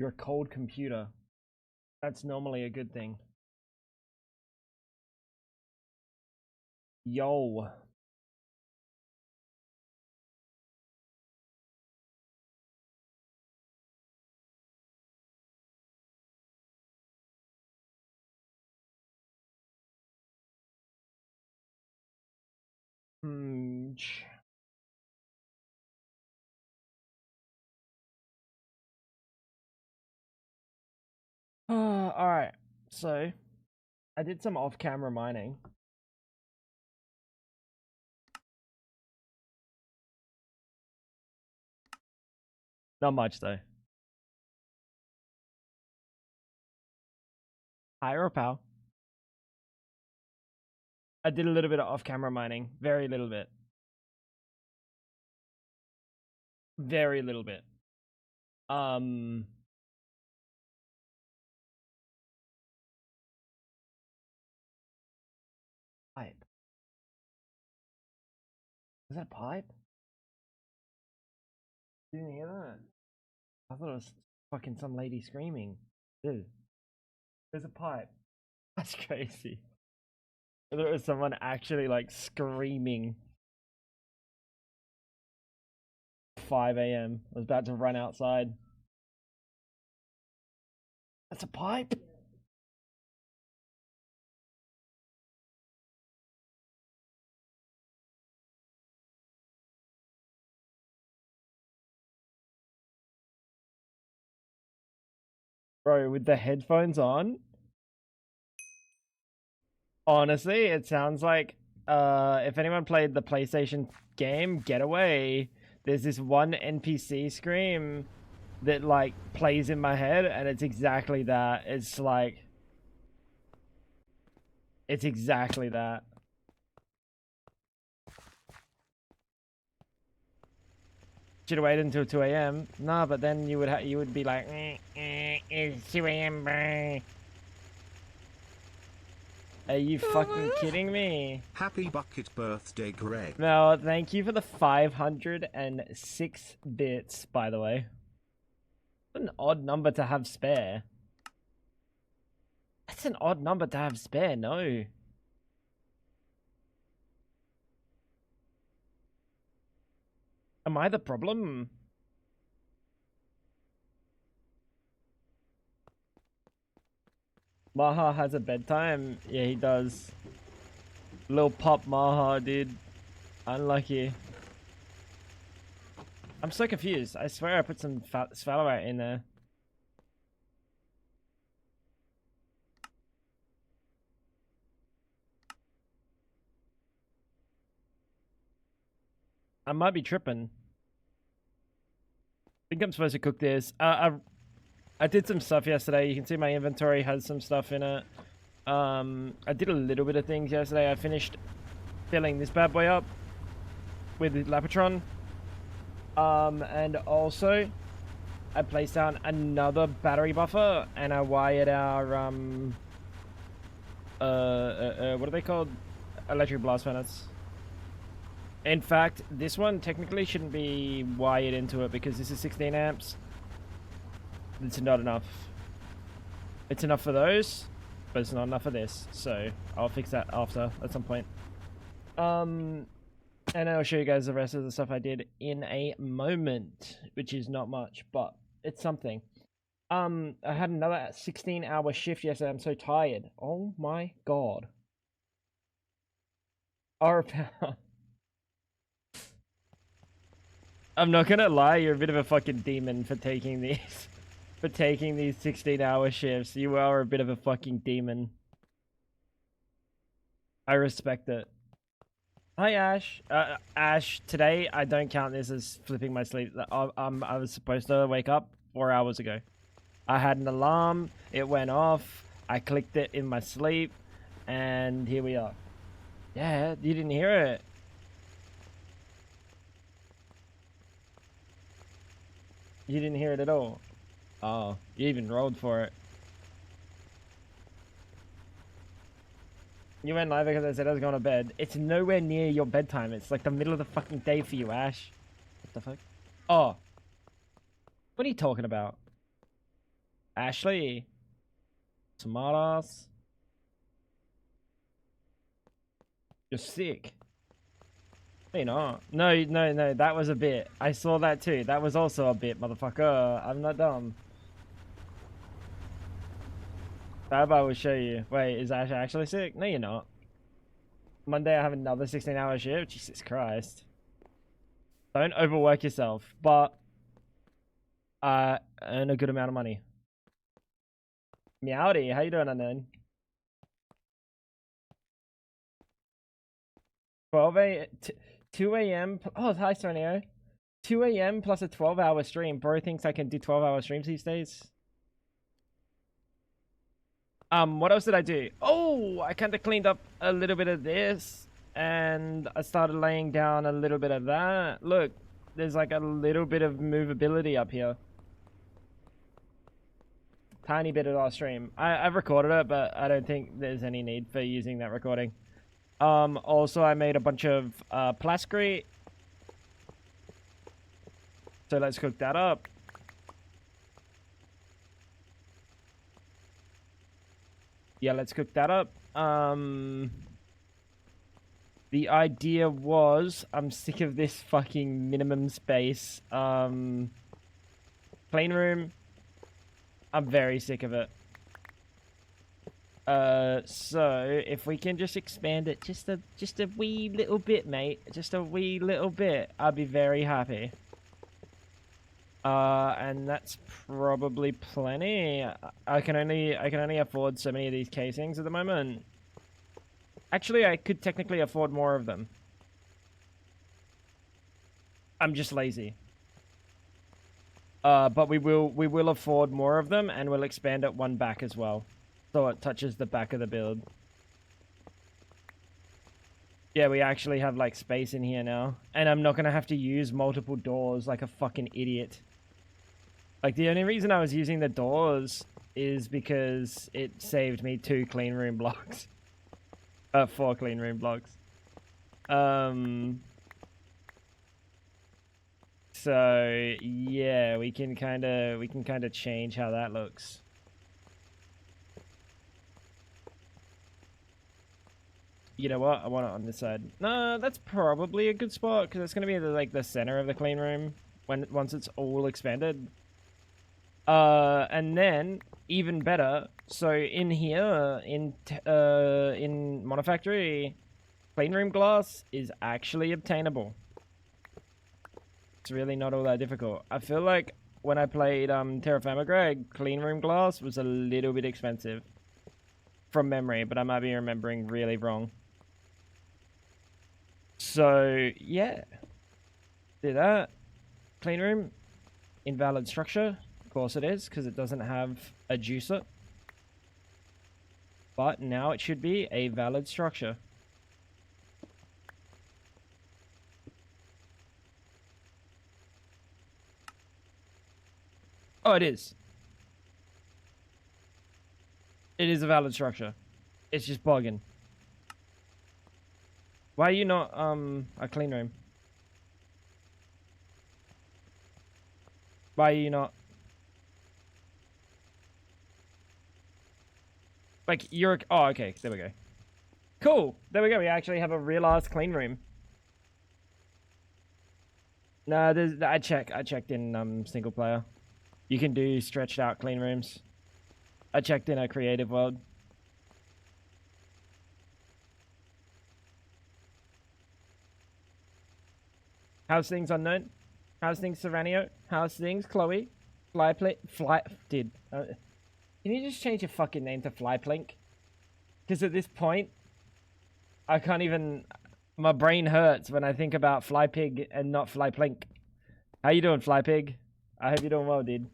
You're a cold computer. That's normally a good thing. Yo. Alright, so I did some off-camera mining. Not much though. Higher or power? I did a little bit of off-camera mining. Very little bit. Very little bit. Pipe. Is that a pipe? Didn't hear that. I thought it was fucking some lady screaming. Dude. There's a pipe. That's crazy. I thought it was someone actually like screaming. 5 a.m. I was about to run outside. That's a pipe? Bro, with the headphones on? Honestly, it sounds like if anyone played the PlayStation game Getaway, there's this one NPC scream that like plays in my head, and it's exactly that. It's like it's exactly that. Should have waited until 2 a.m. Nah, but then you would be like, it's 2 a.m. bro. Are you fucking kidding me? Happy bucket birthday, Greg. No, thank you for the 506 bits, by the way. What an odd number to have spare. That's an odd number to have spare, no. Am I the problem? Maha has a bedtime? Yeah, he does. Little pop Maha, dude. Unlucky. I'm so confused. I swear I put some Svalowite in there. I might be tripping. I think I'm supposed to cook this. I did some stuff yesterday. You can see my inventory has some stuff in it. I did a little bit of things yesterday. I finished filling this bad boy up with the Lapatron. And also I placed down another battery buffer, and I wired our what are they called? Electric blast furnace. In fact, this one technically shouldn't be wired into it because this is 16 amps. It's not enough. It's enough for those, but it's not enough for this. So I'll fix that after at some point. And I'll show you guys the rest of the stuff I did in a moment, which is not much, but it's something. I had another 16-hour shift yesterday. I'm so tired. Oh my god. I'm not gonna lie, you're a bit of a fucking demon for taking these. For taking these 16-hour shifts. You are a bit of a fucking demon. I respect it. Hi, Ash. Ash, today I don't count this as flipping my sleep. I was supposed to wake up 4 hours ago. I had an alarm. It went off. I clicked it in my sleep. And here we are. Yeah, you didn't hear it. You didn't hear it at all. Oh, you even rolled for it. You went live because I said I was going to bed. It's nowhere near your bedtime. It's like the middle of the fucking day for you, Ash. What the fuck? Oh. What are you talking about? Ashley. Tomatoes. You're sick. No, you're not. No, no, no. That was a bit. I saw that too. That was also a bit, motherfucker. I'm not dumb. Fab, I will show you. Wait, is Ash actually sick? No, you're not. Monday, I have another 16-hour shift. Jesus Christ. Don't overwork yourself, but earn a good amount of money. Meowdy, how you doing, unknown? 12 a 2 a.m. Oh, hi, Sonio. 2 a.m. plus a 12-hour stream. Bro thinks I can do 12-hour streams these days. What else did I do? Oh, I kind of cleaned up a little bit of this, and I started laying down a little bit of that. Look, there's like a little bit of movability up here. Tiny bit of our stream. I've recorded it, but I don't think there's any need for using that recording. Also, I made a bunch of plascrete. So let's cook that up. Yeah, let's cook that up. The idea was, I'm sick of this fucking minimum space. Clean room. I'm very sick of it. So if we can just expand it just a wee little bit, mate. Just a wee little bit. I'd be very happy. And that's probably plenty. I can only afford so many of these casings at the moment. Actually, I could technically afford more of them. I'm just lazy. But we will afford more of them, and we'll expand it one back as well, so it touches the back of the build. Yeah, we actually have like space in here now, and I'm not gonna have to use multiple doors like a fucking idiot. Like, the only reason I was using the doors is because it saved me 2 clean room blocks. 4 clean room blocks. So yeah, we can kind of change how that looks. You know what? I want it on this side. No, that's probably a good spot because it's gonna be like the center of the clean room once it's all expanded. And then even better. So in here in MONIFACTORY, clean room glass is actually obtainable. It's really not all that difficult. I feel like when I played Terra Firma Greg, clean room glass was a little bit expensive from memory, but I might be remembering really wrong. So yeah, do that. Clean room, invalid structure. Of course it is, because it doesn't have a juicer. But now it should be a valid structure. Oh, it is. It is a valid structure. It's just bugging. Why are you not a clean room? Why are you not? Like, you're... Oh, okay. There we go. Cool. There we go. We actually have a real-ass clean room. No, there's... I checked in single player. You can do stretched out clean rooms. I checked in a creative world. How's things, unknown? How's things, Serranio? How's things, Chloe? Dude. Can you just change your fucking name to Flyplink? Because at this point, I can't even... My brain hurts when I think about Flypig and not Flyplink. How you doing, Flypig? I hope you're doing well, dude.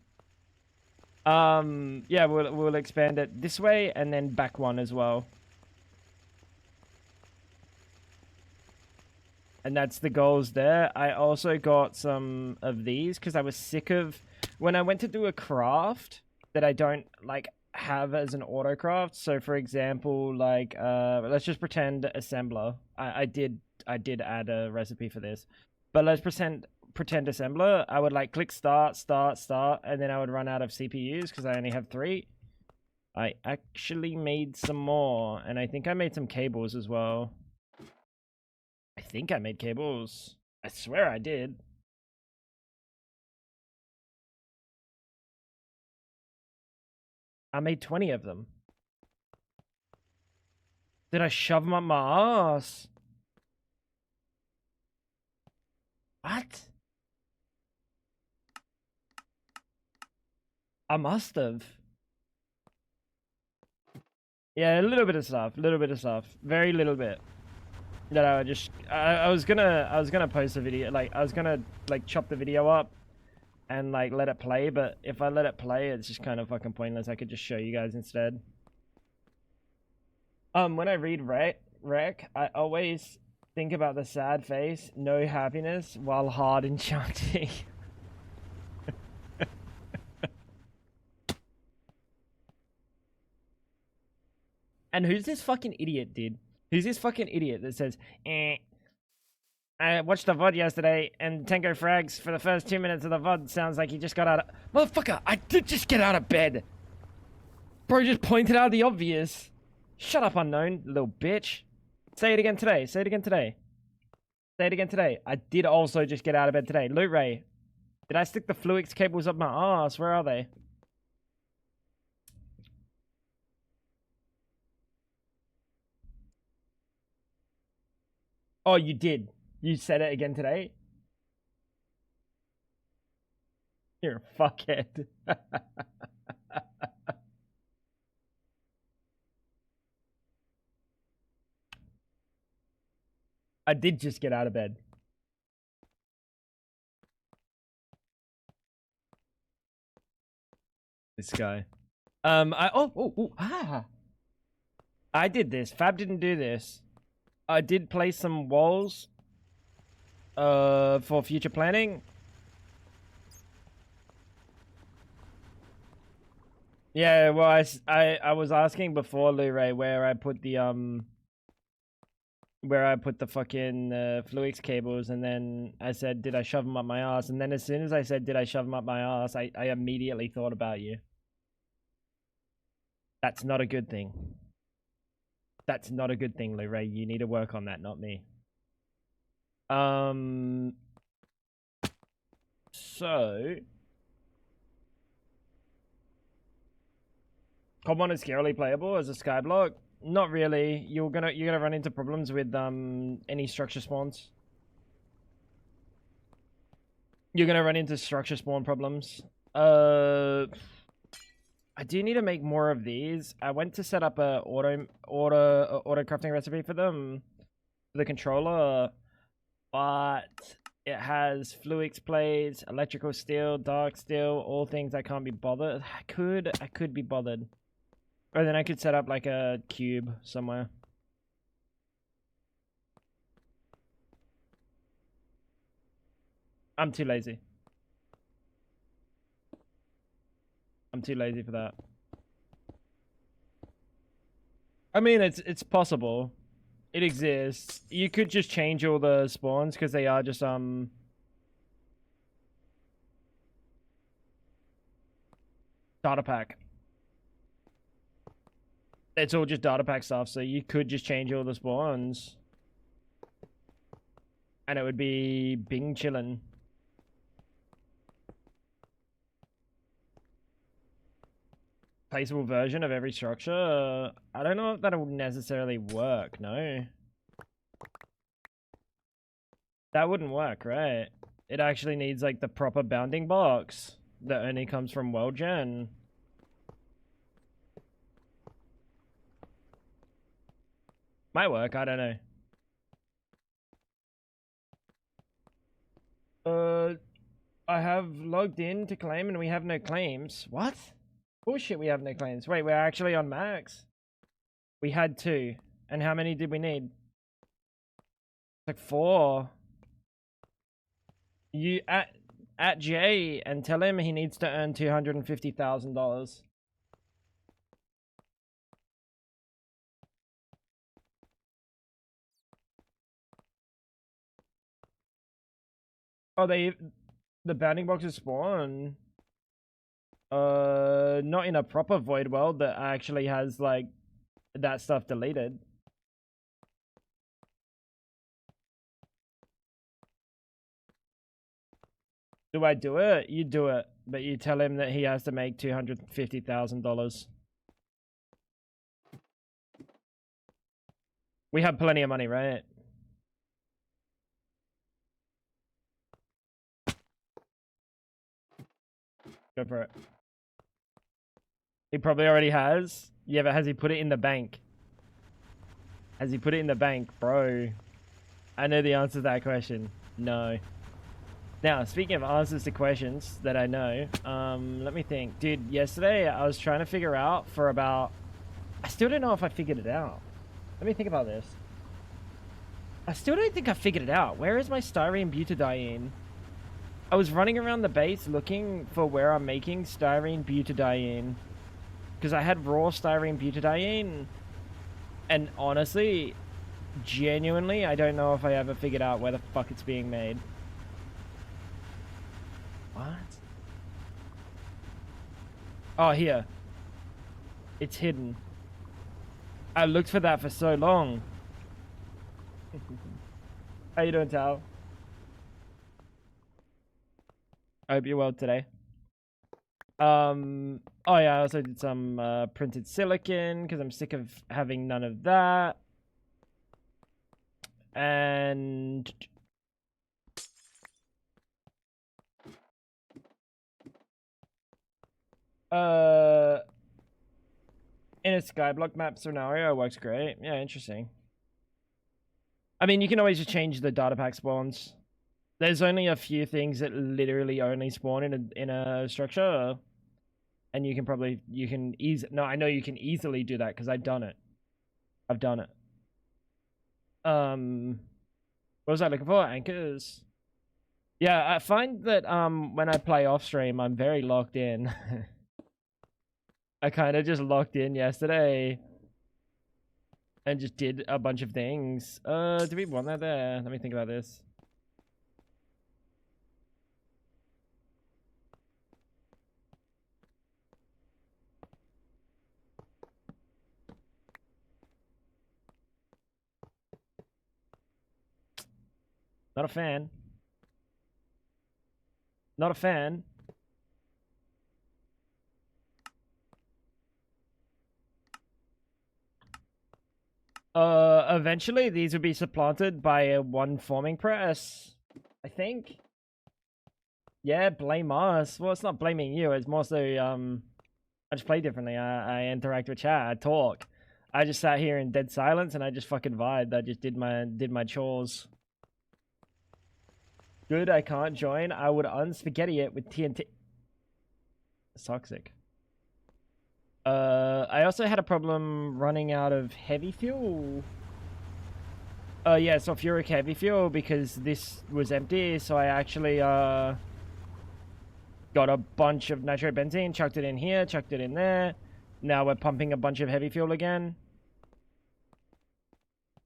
Yeah, we'll expand it this way and then back one as well. And that's the goals there. I also got some of these because I was sick of... When I went to do a craft that I don't like have as an auto craft. So for example, like let's just pretend assembler. I did add a recipe for this, but let's pretend assembler, I would like click start, and then I would run out of CPUs because I only have 3. I actually made some more, and I think I made some cables as well. I think I made cables. I swear I did. I made 20 of them. Did I shove them up my ass? What? I must have. Yeah, a little bit of stuff. Very little bit. That I would just I was gonna post a video, like I was gonna like chop the video up and like let it play, but if I let it play it's just kind of fucking pointless. I could just show you guys instead. When I read rec, I always think about the sad face, no happiness, while hard enchanting. And who's this fucking idiot, dude? Who's this fucking idiot that says, I watched the VOD yesterday, and Tango Frags, for the first 2 minutes of the VOD, sounds like he just got out of... Motherfucker, I did just get out of bed! Bro just pointed out the obvious. Shut up, unknown, little bitch. Say it again today. Say it again today. Say it again today. I did also just get out of bed today. Loot Ray, did I stick the Fluix cables up my ass? Where are they? Oh, you did. You said it again today? You're a fuckhead. I did just get out of bed. This guy. I did this. Fab didn't do this. I did place some walls for future planning. Yeah, well, I was asking before, Luray, where I put the fucking Fluix cables, and then I said, did I shove them up my ass? And then as soon as I said, did I shove them up my ass, I immediately thought about you. That's not a good thing. That's not a good thing, Luray. You need to work on that, not me. So Common is scarily playable as a skyblock. Not really. You're gonna run into problems with any structure spawns. You're gonna run into structure spawn problems. I do need to make more of these. I went to set up a auto crafting recipe for them, for the controller, but it has Fluix plates, electrical steel, dark steel, all things I can't be bothered. I could be bothered. Or then I could set up like a cube somewhere. I'm too lazy. I'm too lazy for that. I mean, it's possible. It exists. You could just change all the spawns because they are just data pack. It's all just data pack stuff, so you could just change all the spawns. And it would be bing chillin'. Placeable version of every structure. I don't know if that would necessarily work, no. That wouldn't work, right? It actually needs like the proper bounding box that only comes from World Gen. Might work, I don't know. I have logged in to claim and we have no claims. What? Bullshit, we have no claims. Wait, we're actually on max? We had 2. And how many did we need? Like 4. You at Jay and tell him he needs to earn $250,000. Oh, the bounding boxes spawn. Not in a proper void world that actually has like that stuff deleted. Do I do it? You do it, but you tell him that he has to make $250,000. We have plenty of money, right? Go for it. He probably already has. Yeah, but has he put it in the bank? Has he put it in the bank, bro? I know the answer to that question. No. Now, speaking of answers to questions that I know, let me think. Dude, yesterday I was trying to figure out for about... I still don't know if I figured it out. Let me think about this. I still don't think I figured it out. Where is my styrene butadiene? I was running around the base looking for where I'm making styrene butadiene. Because I had raw styrene butadiene. And honestly, genuinely, I don't know if I ever figured out where the fuck it's being made. What? Oh, here. It's hidden. I looked for that for so long. How you doing, Tal? I hope you're well today. Oh yeah, I also did some printed silicon because I'm sick of having none of that. And in a skyblock map scenario works great. Yeah, interesting. I mean, you can always just change the data pack spawns. There's only a few things that literally only spawn in a structure, and you can no, I know you can easily do that because I've done it. I've done it. What was I looking for? Anchors. Yeah, I find that when I play off stream, I'm very locked in. I kind of just locked in yesterday and just did a bunch of things. Do we want that there? Let me think about this. Not a fan. Not a fan. Eventually these would be supplanted by a one forming press, I think. Yeah, blame us. Well, it's not blaming you. It's more so, I just play differently. I interact with chat. I talk. I just sat here in dead silence and I just fucking vibed. I just did my chores. Good, I can't join. I would unspaghetti it with TNT. It's toxic. I also had a problem running out of heavy fuel. Yeah, sulfuric heavy fuel because this was empty, so I actually, got a bunch of nitrobenzene, chucked it in here, chucked it in there. Now we're pumping a bunch of heavy fuel again.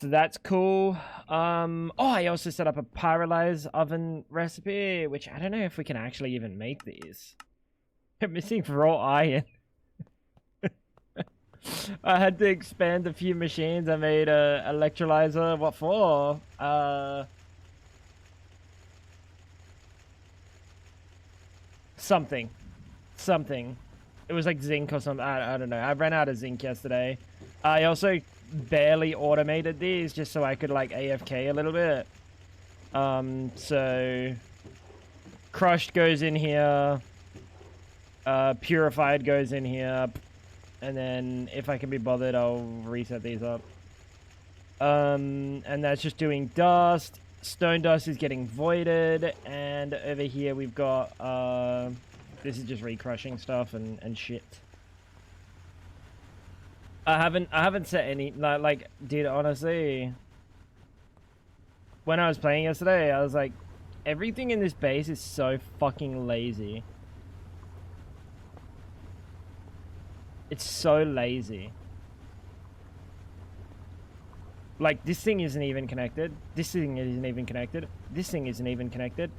So that's cool. Oh, I also set up a pyrolyze oven recipe, which I don't know if we can actually even make these. We're missing raw iron. I had to expand a few machines. I made a electrolyzer. What for? Something. It was like zinc or something. I don't know. I ran out of zinc yesterday. I also barely automated these just so I could like AFK a little bit. So crushed goes in here. Purified goes in here. And then if I can be bothered, I'll reset these up. And that's just doing dust. Stone dust is getting voided. And over here we've got, this is just recrushing stuff and shit. I haven't set any, like, dude, honestly, when I was playing yesterday, I was like, everything in this base is so fucking lazy. It's so lazy. Like, this thing isn't even connected. This thing isn't even connected. This thing isn't even connected.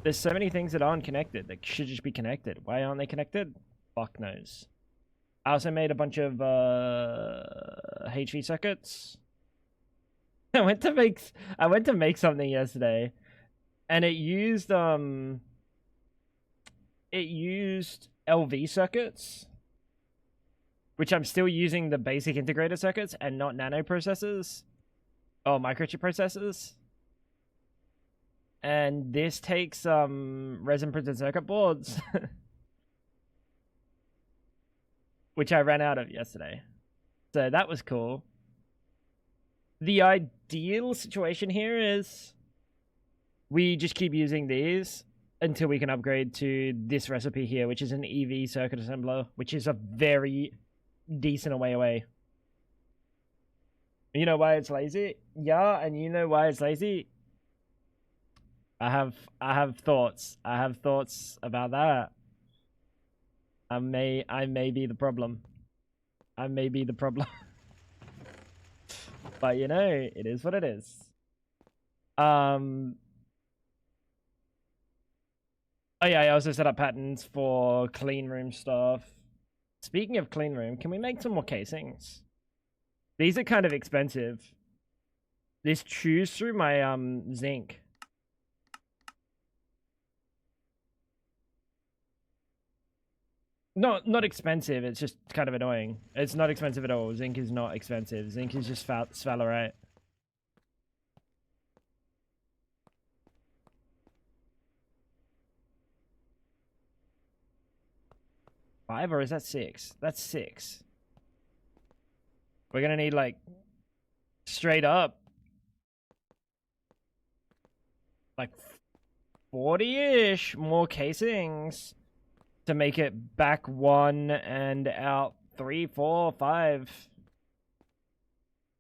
There's so many things that aren't connected that should just be connected. Why aren't they connected? Fuck knows. I also made a bunch of HV circuits. I went to make something yesterday, and it used LV circuits, which I'm still using the basic integrator circuits and not nano processors or microchip processors. And this takes resin printed circuit boards, which I ran out of yesterday. So that was cool. The ideal situation here is we just keep using these until we can upgrade to this recipe here, which is an EV circuit assembler, which is a very decent way away. You know why it's lazy? Yeah, and you know why it's lazy? I have thoughts. I have thoughts about that. I may be the problem. I may be the problem. But you know, it is what it is. Oh yeah, I also set up patterns for clean room stuff. Speaking of clean room, can we make some more casings? These are kind of expensive. This chews through my zinc. Not expensive, it's just kind of annoying. It's not expensive at all. Zinc is not expensive. Zinc is just sphalerite. Five, or is that 6? That's 6. We're gonna need, like, straight up, like 40-ish more casings to make it back 1 and out 3, 4, 5.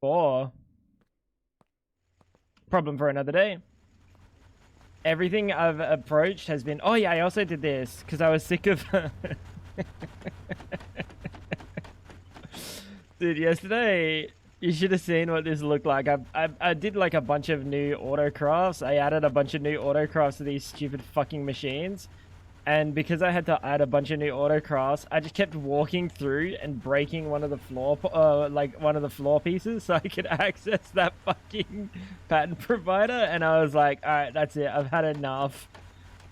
4. Problem for another day. Everything I've approached has been... Oh yeah, I also did this because I was sick of... Dude, yesterday you should have seen what this looked like. I did like a bunch of new autocrafts. I added a bunch of new autocrafts to these stupid fucking machines. And because I had to add a bunch of new autocrafts, I just kept walking through and breaking one of the floor, one of the floor pieces, so I could access that fucking pattern provider. And I was like, all right, that's it. I've had enough.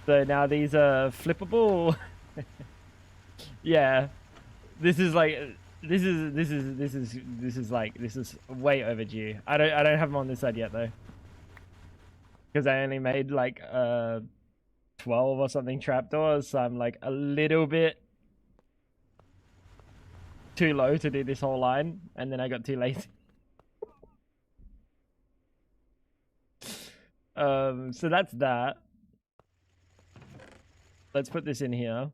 So now these are flippable. Yeah, this is like, this is way overdue. I don't have them on this side yet though, because I only made like 12 or something trapdoors, so I'm like a little bit too low to do this whole line, and then I got too lazy. So that's that. Let's put this in here.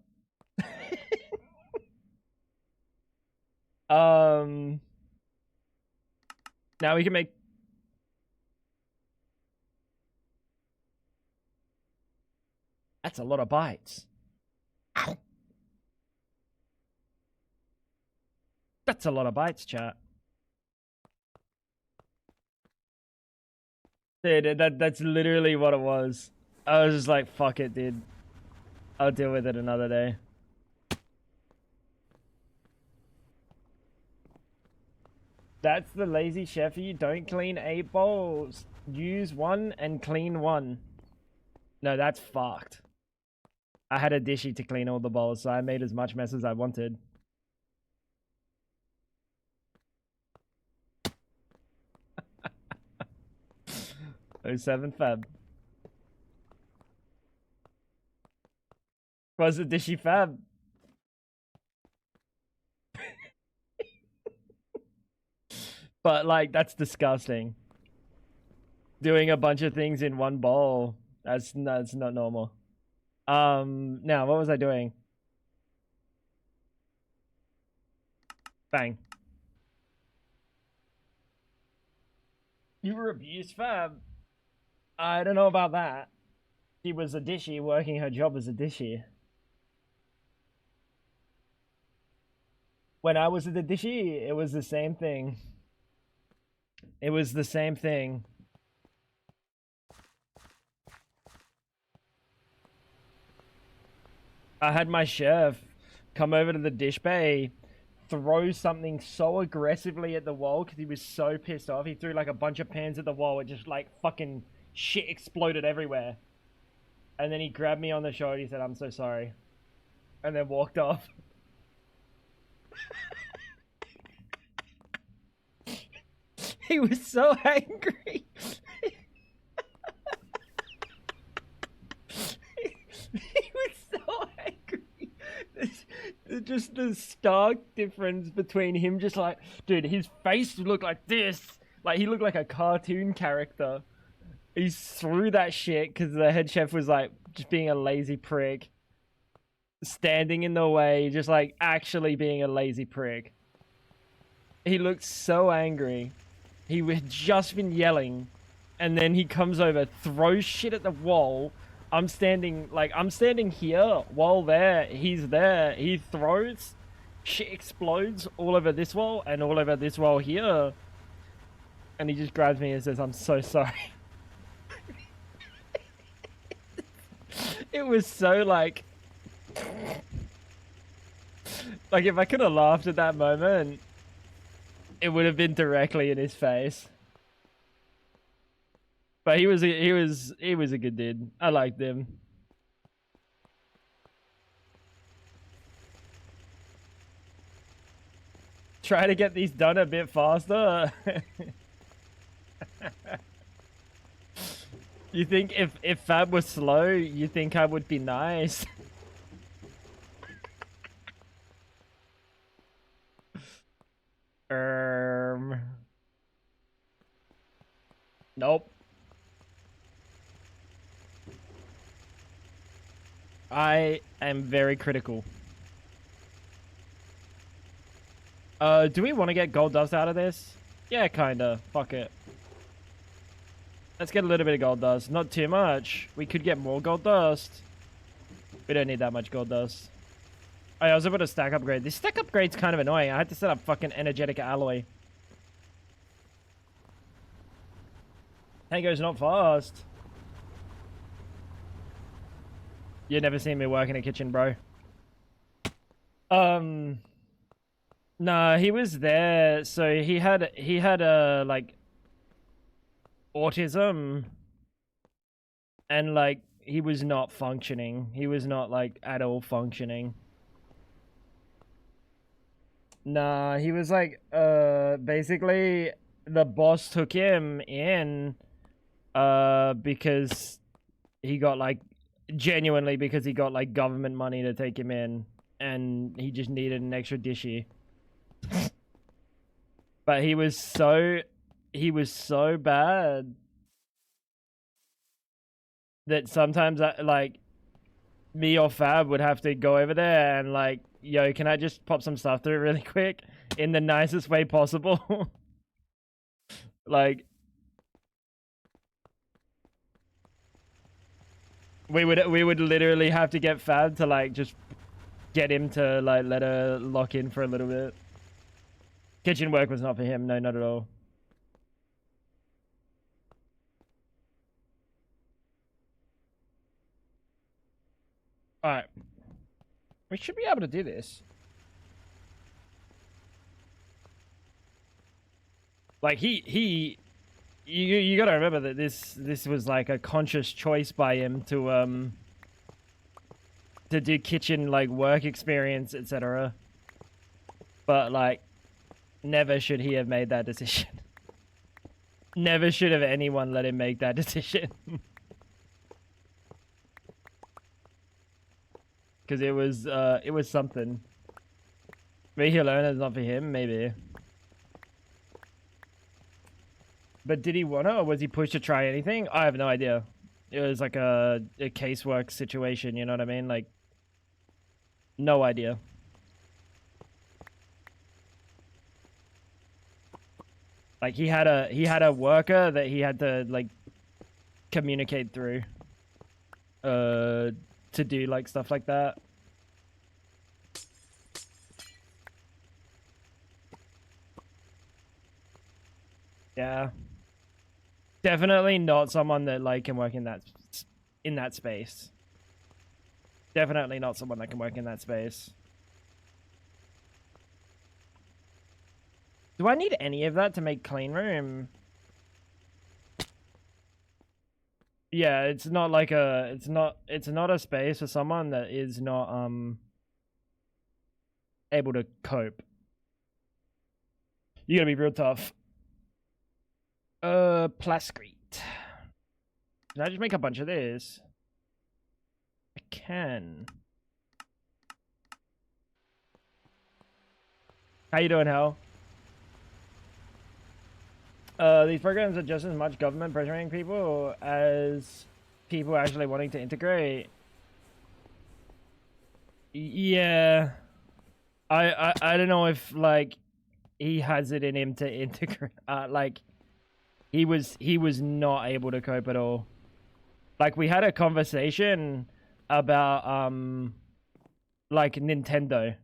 Now we can make... That's a lot of bytes. Ow. That's a lot of bytes, chat. Dude, that's literally what it was. I was just like, fuck it, dude. I'll deal with it another day. That's the lazy chef. You don't clean 8 bowls. Use 1 and clean 1. No, that's fucked. I had a dishy to clean all the bowls, so I made as much mess as I wanted. Oh, 07 Fab. Was it dishy Fab? But like, that's disgusting. Doing a bunch of things in one bowl. That's not normal. Now what was I doing? Bang. You were abused, Fab. I don't know about that. She was a dishy working her job as a dishy. When I was at the dishy, it was the same thing. It was the same thing. I had my chef come over to the dish bay, throw something so aggressively at the wall because he was so pissed off. He threw like a bunch of pans at the wall. It just like fucking shit exploded everywhere. And then he grabbed me on the shoulder. He said, "I'm so sorry," and then walked off. He was so angry. He was so angry. Just the stark difference between him, just like, dude, his face looked like this. Like, he looked like a cartoon character. He threw that shit because the head chef was like, just being a lazy prick. Standing in the way, just like actually being a lazy prick. He looked so angry. He had just been yelling, and then he comes over, throws shit at the wall. I'm standing here while he's there. He throws, shit explodes all over this wall and all over this wall here. And he just grabs me and says, "I'm so sorry." It was so like if I could have laughed at that moment, it would have been directly in his face. But he was a good dude. I liked him. Try to get these done a bit faster. You think if Fab was slow, you think I would be nice? Nope. I am very critical. Do we want to get gold dust out of this? Yeah, kinda. Fuck it. Let's get a little bit of gold dust. Not too much. We could get more gold dust. We don't need that much gold dust. I was able to stack upgrade. This stack upgrade's kind of annoying. I had to set up fucking energetic alloy. Tango's not fast. You never seen me work in a kitchen, bro. Nah, he was there. So he had like autism, and like he was not functioning. He was not like at all functioning. Nah, he was like basically the boss took him in because he got like genuinely because he got like government money to take him in, and he just needed an extra dishy. But he was so bad that sometimes like me or Fab would have to go over there and like, yo, can I just pop some stuff through really quick in the nicest way possible? Like we would literally have to get Fab to like just get him to like let her lock in for a little bit. Kitchen work was not for him. No, not at all. All right. We should be able to do this. Like you gotta remember that this was like a conscious choice by him to do kitchen like work experience, etc. But like never should he have made that decision. Never should have anyone let him make that decision. Because it was something. Maybe he'll learn it's not for him, maybe. But did he want to, or was he pushed to try anything? I have no idea. It was like a casework situation, you know what I mean? Like, no idea. Like he had a worker that he had to like communicate through to do like stuff like that. Yeah. Definitely not someone that like can work in that space. Definitely not someone that can work in that space. Do I need any of that to make clean room? Yeah, it's not like a it's not a space for someone that is not able to cope. You gotta be real tough. Plascrete. Can I just make a bunch of this? I can. How you doing, Hal? These programs are just as much government pressuring people as people actually wanting to integrate. Yeah. I don't know if, like, he has it in him to integrate. Like, he was not able to cope at all. Like, we had a conversation about, like, Nintendo.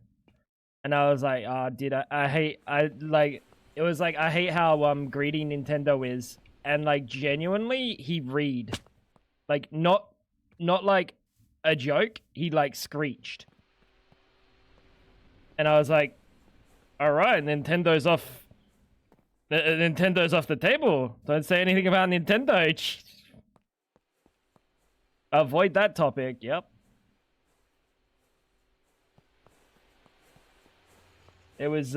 And I was like, dude, I hate, it was like, I hate how, greedy Nintendo is. And, like, genuinely, he read. Like, not like a joke. He, like, screeched. And I was like, alright, Nintendo's off. Nintendo's off the table. Don't say anything about Nintendo. Avoid that topic, yep. It was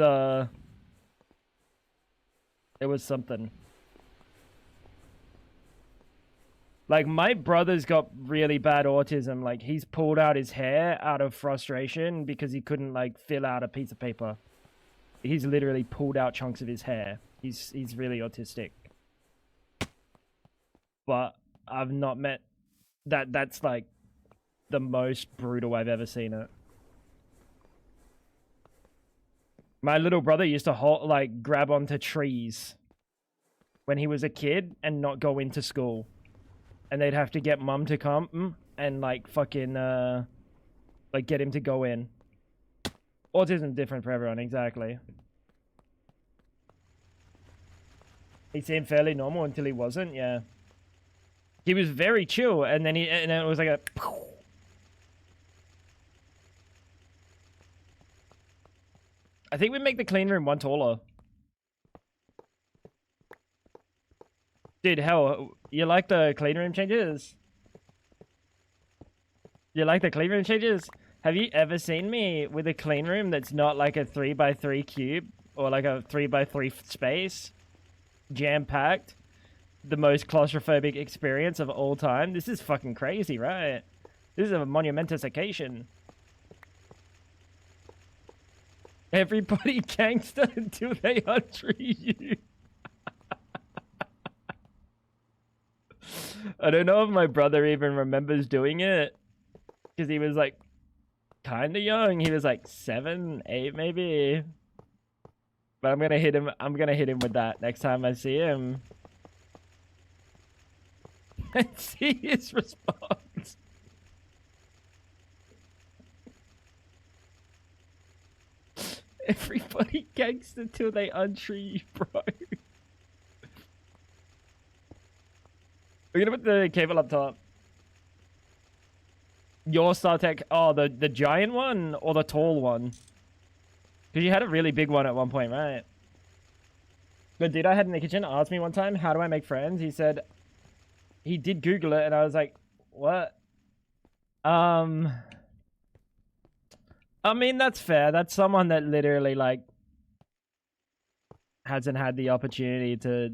something. Like, my brother's got really bad autism. Like, he's pulled out his hair out of frustration because he couldn't, like, fill out a piece of paper. He's literally pulled out chunks of his hair. He's really autistic. But I've not met that's like the most brutal I've ever seen it. My little brother used to grab onto trees when he was a kid and not go into school. And they'd have to get mum to come and, like, fucking, like, get him to go in. Autism's different for everyone, exactly. He seemed fairly normal until he wasn't, yeah. He was very chill, and then it was like a... I think we make the clean room one taller. Dude, hell, you like the clean room changes? You like the clean room changes? Have you ever seen me with a clean room that's not like a 3x3 cube or like a 3x3 space? Jam-packed? The most claustrophobic experience of all time? This is fucking crazy, right? This is a monumentous occasion. Everybody gangster until they untree you. I don't know if my brother even remembers doing it. Because he was, like, kind of young. He was, like, 7, 8 maybe. But I'm gonna hit him with that next time I see him. And see his response. Everybody gangster till they untree you, bro. We're gonna put the cable up top. Your StarTech, oh, the giant one or the tall one? Because you had a really big one at one point, right? The dude I had in the kitchen asked me one time, how do I make friends? He said, he did Google it, and I was like, what? I mean, that's fair. That's someone that literally, like, hasn't had the opportunity to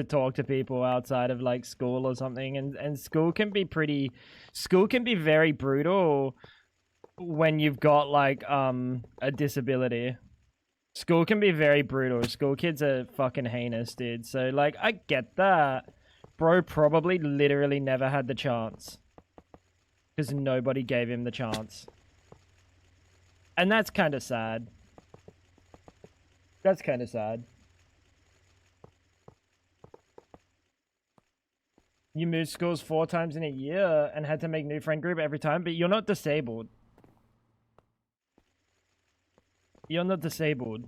talk to people outside of, like, school or something. And school can be very brutal when you've got, like, a disability. School can be very brutal. School kids are fucking heinous, dude. So, like, I get that. Bro probably literally never had the chance. Because nobody gave him the chance. And that's kind of sad. That's kind of sad. You moved schools 4 times in a year and had to make new friend group every time, but you're not disabled. You're not disabled.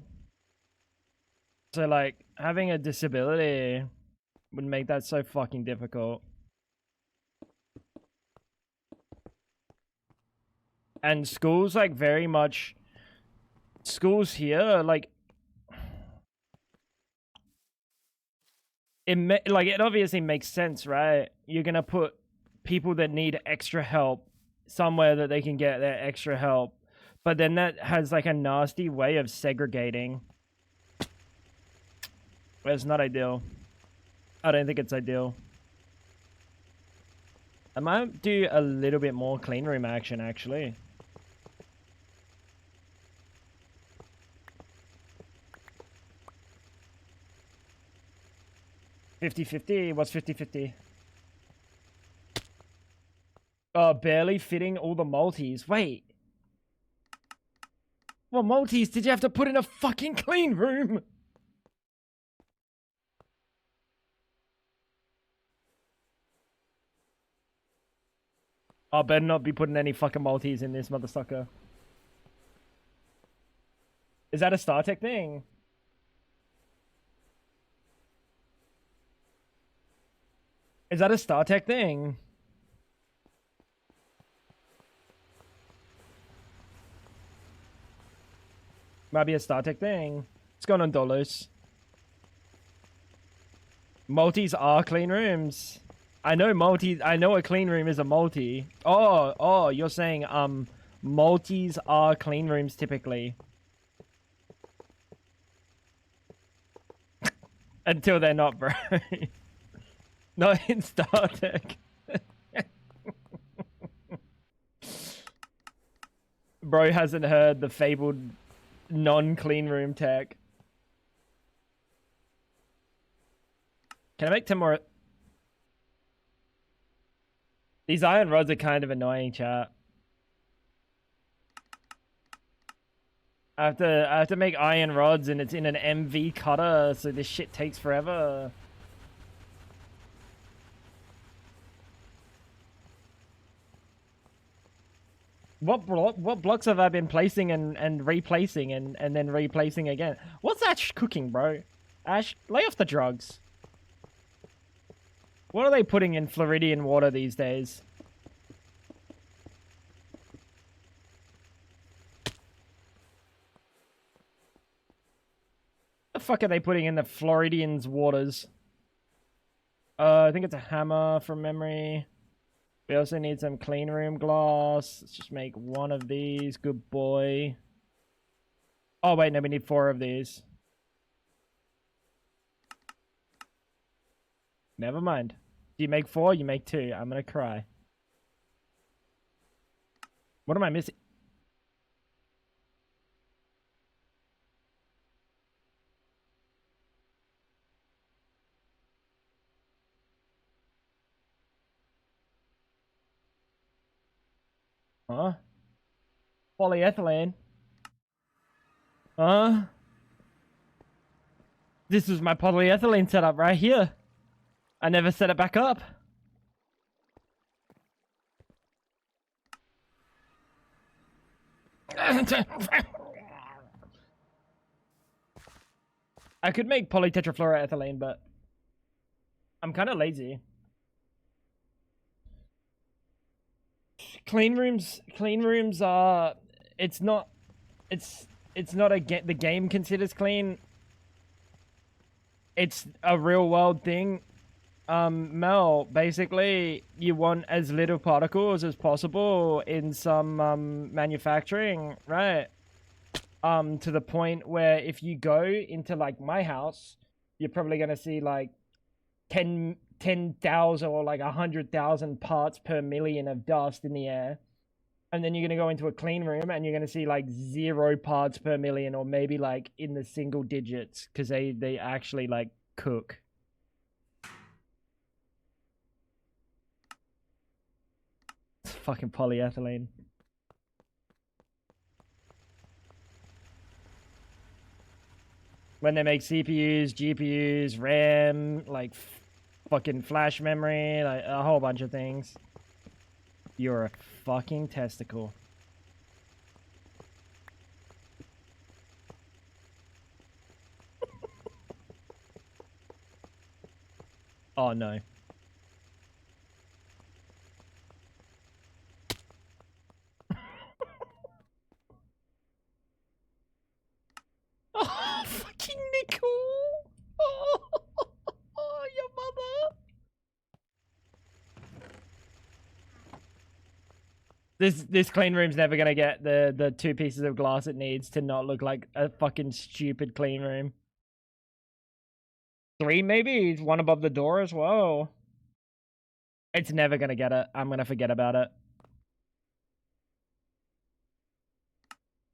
So, like, having a disability would make that so fucking difficult. And schools, like, very much... Schools here, like... It obviously makes sense, right? You're gonna put people that need extra help somewhere that they can get their extra help. But then that has, like, a nasty way of segregating. It's not ideal. I don't think it's ideal. I might do a little bit more clean room action, actually. $50-50? What's 50-50? Oh, barely fitting all the multis. Wait. What multis did you have to put in a fucking clean room? I better not be putting any fucking multis in this motherfucker. Is that a StarTech thing? Is that a StarTech thing? Might be a StarTech thing. What's going on, dollars? Multis are clean rooms. I know multi. I know a clean room is a multi. Oh, you're saying multis are clean rooms typically. Until they're not, bro. Not in StarTech. Bro hasn't heard the fabled non-clean room tech. Can I make 10 more? These iron rods are kind of annoying, chat. I have to make iron rods and it's in an MV cutter, so this shit takes forever. What blocks have I been placing and replacing and then replacing again? What's Ash cooking, bro? Ash, lay off the drugs. What are they putting in Floridian water these days? The fuck are they putting in the Floridians' waters? I think it's a hammer from memory. We also need some clean room glass. Let's just make one of these. Good boy. Oh, wait, no, we need 4 of these. Never mind. Do you make 4? You make 2. I'm gonna cry. What am I missing? Huh? Polyethylene? Huh? This is my polyethylene setup right here. I never set it back up. I could make polytetrafluoroethylene, but I'm kind of lazy. Clean rooms are, it's not the game considers clean. It's a real world thing. Mel, basically you want as little particles as possible in some manufacturing, right? To the point where if you go into like my house, you're probably gonna see like 10,000 or like 100,000 parts per million of dust in the air. And then you're going to go into a clean room and you're going to see like 0 parts per million or maybe like in the single digits because they actually like cook. It's fucking polyethylene. When they make CPUs, GPUs, RAM, like fucking flash memory, like a whole bunch of things. You're a fucking testicle. Oh no. This clean room's never gonna get the 2 pieces of glass it needs to not look like a fucking stupid clean room. 3 maybe? 1 above the door as well. It's never gonna get it. I'm gonna forget about it.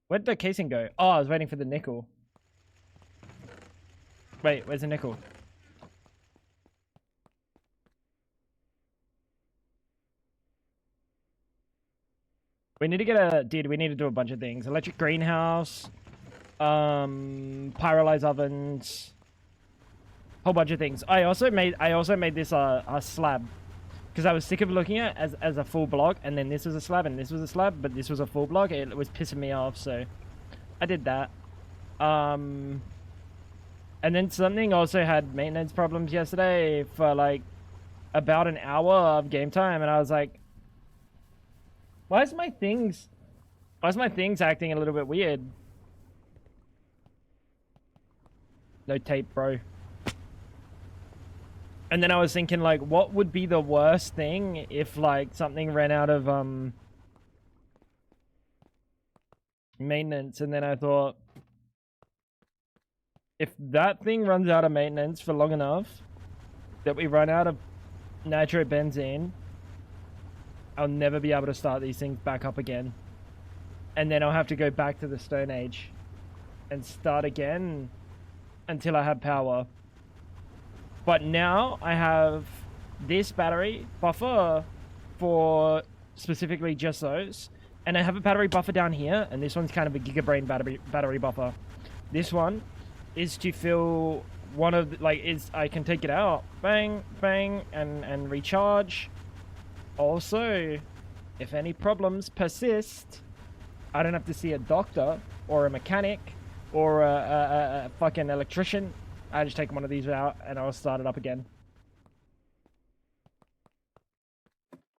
Where'd the casing go? Oh, I was waiting for the nickel. Wait, where's the nickel? We need to get a... Dude, we need to do a bunch of things. Electric greenhouse. Pyrolyze ovens. Whole bunch of things. I also made this a slab. Because I was sick of looking at it as a full block. And then this was a slab and this was a slab. But this was a full block. It was pissing me off. So I did that. And then something also had maintenance problems yesterday for like about an hour of game time. And I was like, why is my things acting a little bit weird? No tape, bro. And then I was thinking, like, what would be the worst thing if, like, something ran out of, maintenance? And then I thought, if that thing runs out of maintenance for long enough that we run out of nitrobenzene, I'll never be able to start these things back up again. And then I'll have to go back to the Stone Age and start again until I have power. But now I have this battery buffer for specifically just those. And I have a battery buffer down here, and this one's kind of a gigabrain battery buffer. This one is to fill one of the, like, I can take it out, bang, bang, and recharge. Also, if any problems persist, I don't have to see a doctor or a mechanic or a fucking electrician. I just take one of these out and I'll start it up again.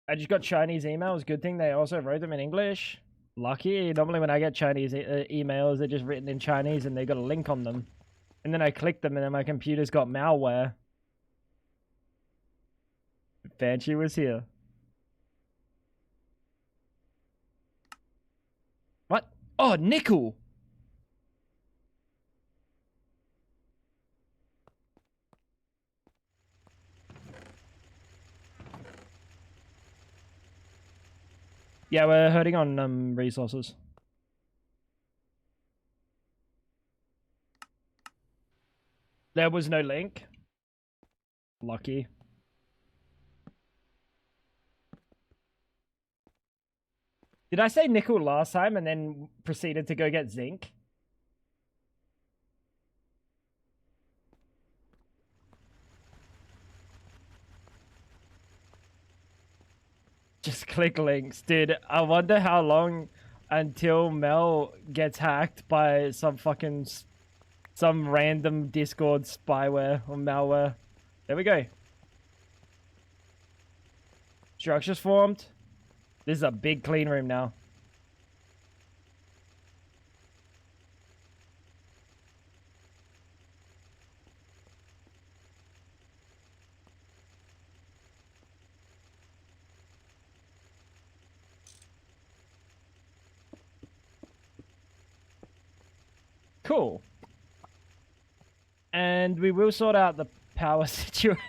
I just got Chinese emails. Good thing they also wrote them in English. Lucky. Normally when I get Chinese emails, they're just written in Chinese and they got a link on them. And then I clicked them and then my computer's got malware. Banshee was here. What? Oh, nickel! Yeah, we're hurting on resources. There was no link. Lucky. Did I say nickel last time and then proceeded to go get zinc? Just click links. Dude, I wonder how long until Mel gets hacked by some random Discord spyware or malware. There we go. Structures formed. This is a big clean room now. Cool. And we will sort out the power situation.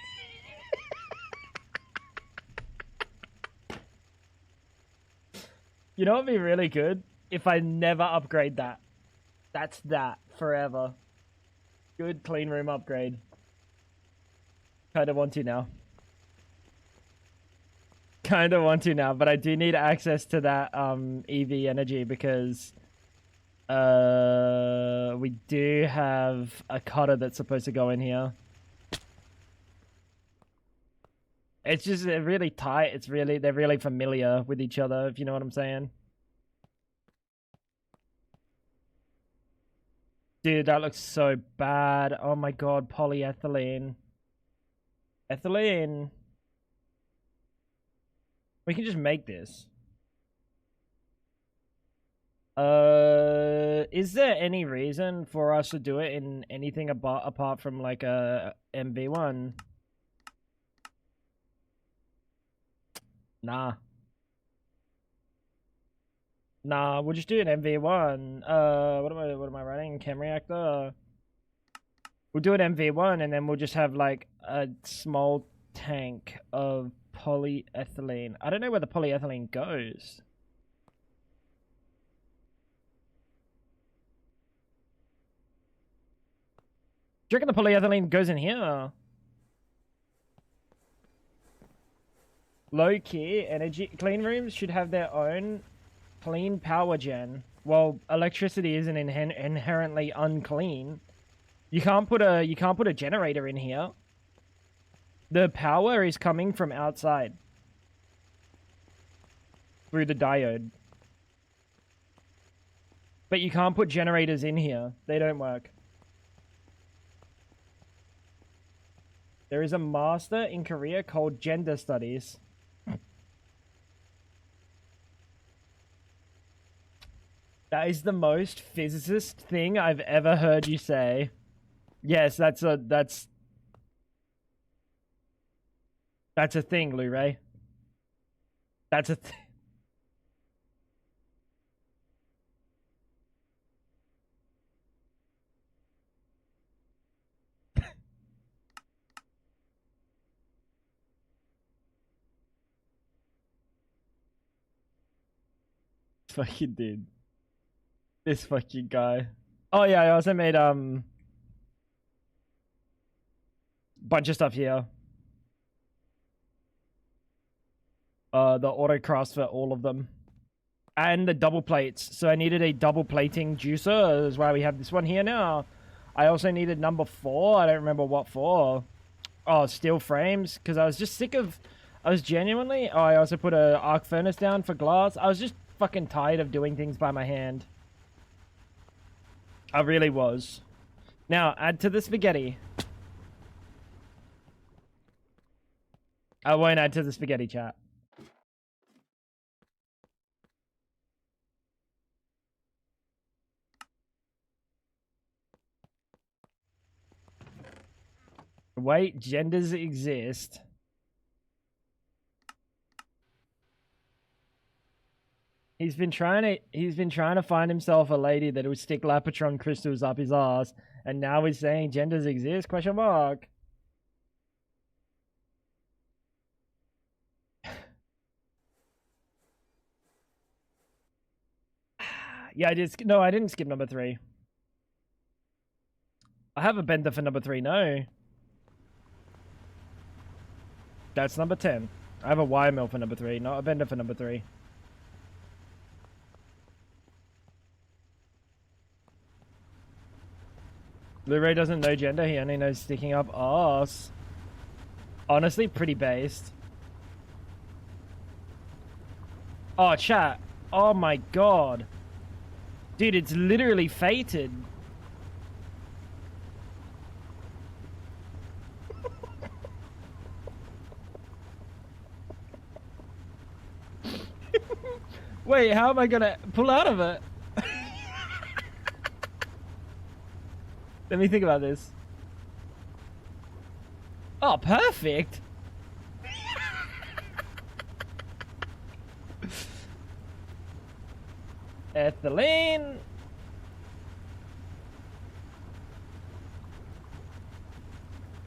You know what would be really good? If I never upgrade that. That's that forever. Good clean room upgrade. Kinda want to now. Kinda want to now, but I do need access to that EV energy because we do have a cutter that's supposed to go in here. It's just really tight. They're really familiar with each other, if you know what I'm saying. Dude, that looks so bad. Oh my god, polyethylene. Ethylene. We can just make this. Is there any reason for us to do it in anything apart from like a MV1? Nah. Nah, we'll just do an MV1. What am I writing? Chem reactor. We'll do an MV1 and then we'll just have like a small tank of polyethylene. I don't know where the polyethylene goes. Do you reckon the polyethylene goes in here? Low key energy clean rooms should have their own clean power gen. Well, electricity isn't inherently unclean. You can't put a generator in here. The power is coming from outside through the diode. But you can't put generators in here. They don't work. There is a master in Korea called Gender Studies. That is the most physicist thing I've ever heard you say. Yes, that's a thing, Lu-Ray. That's a thing. Fucking dude. This fucking guy. Oh yeah, I also made bunch of stuff here. The autocross for all of them. And the double plates. So I needed a double plating juicer. That's why we have this one here now. I also needed number 4. I don't remember what for. Oh, steel frames. Because I was just sick of... I was genuinely... Oh, I also put a arc furnace down for glass. I was just fucking tired of doing things by my hand. I really was. Now, add to the spaghetti. I won't add to the spaghetti, chat. Wait, genders exist. He's been trying to find himself a lady that would stick Lapatron crystals up his ass, and now he's saying genders exist? Question mark. Yeah, I did. No, I didn't skip number 3. I have a bender for number 3. No. That's number 10. I have a wire mill for number 3, not a bender for number 3. Blu-ray doesn't know gender, he only knows sticking up ass. Honestly, pretty based. Oh, chat. Oh my god. Dude, it's literally fated. Wait, how am I gonna pull out of it? Let me think about this. Oh, perfect. Ethylene.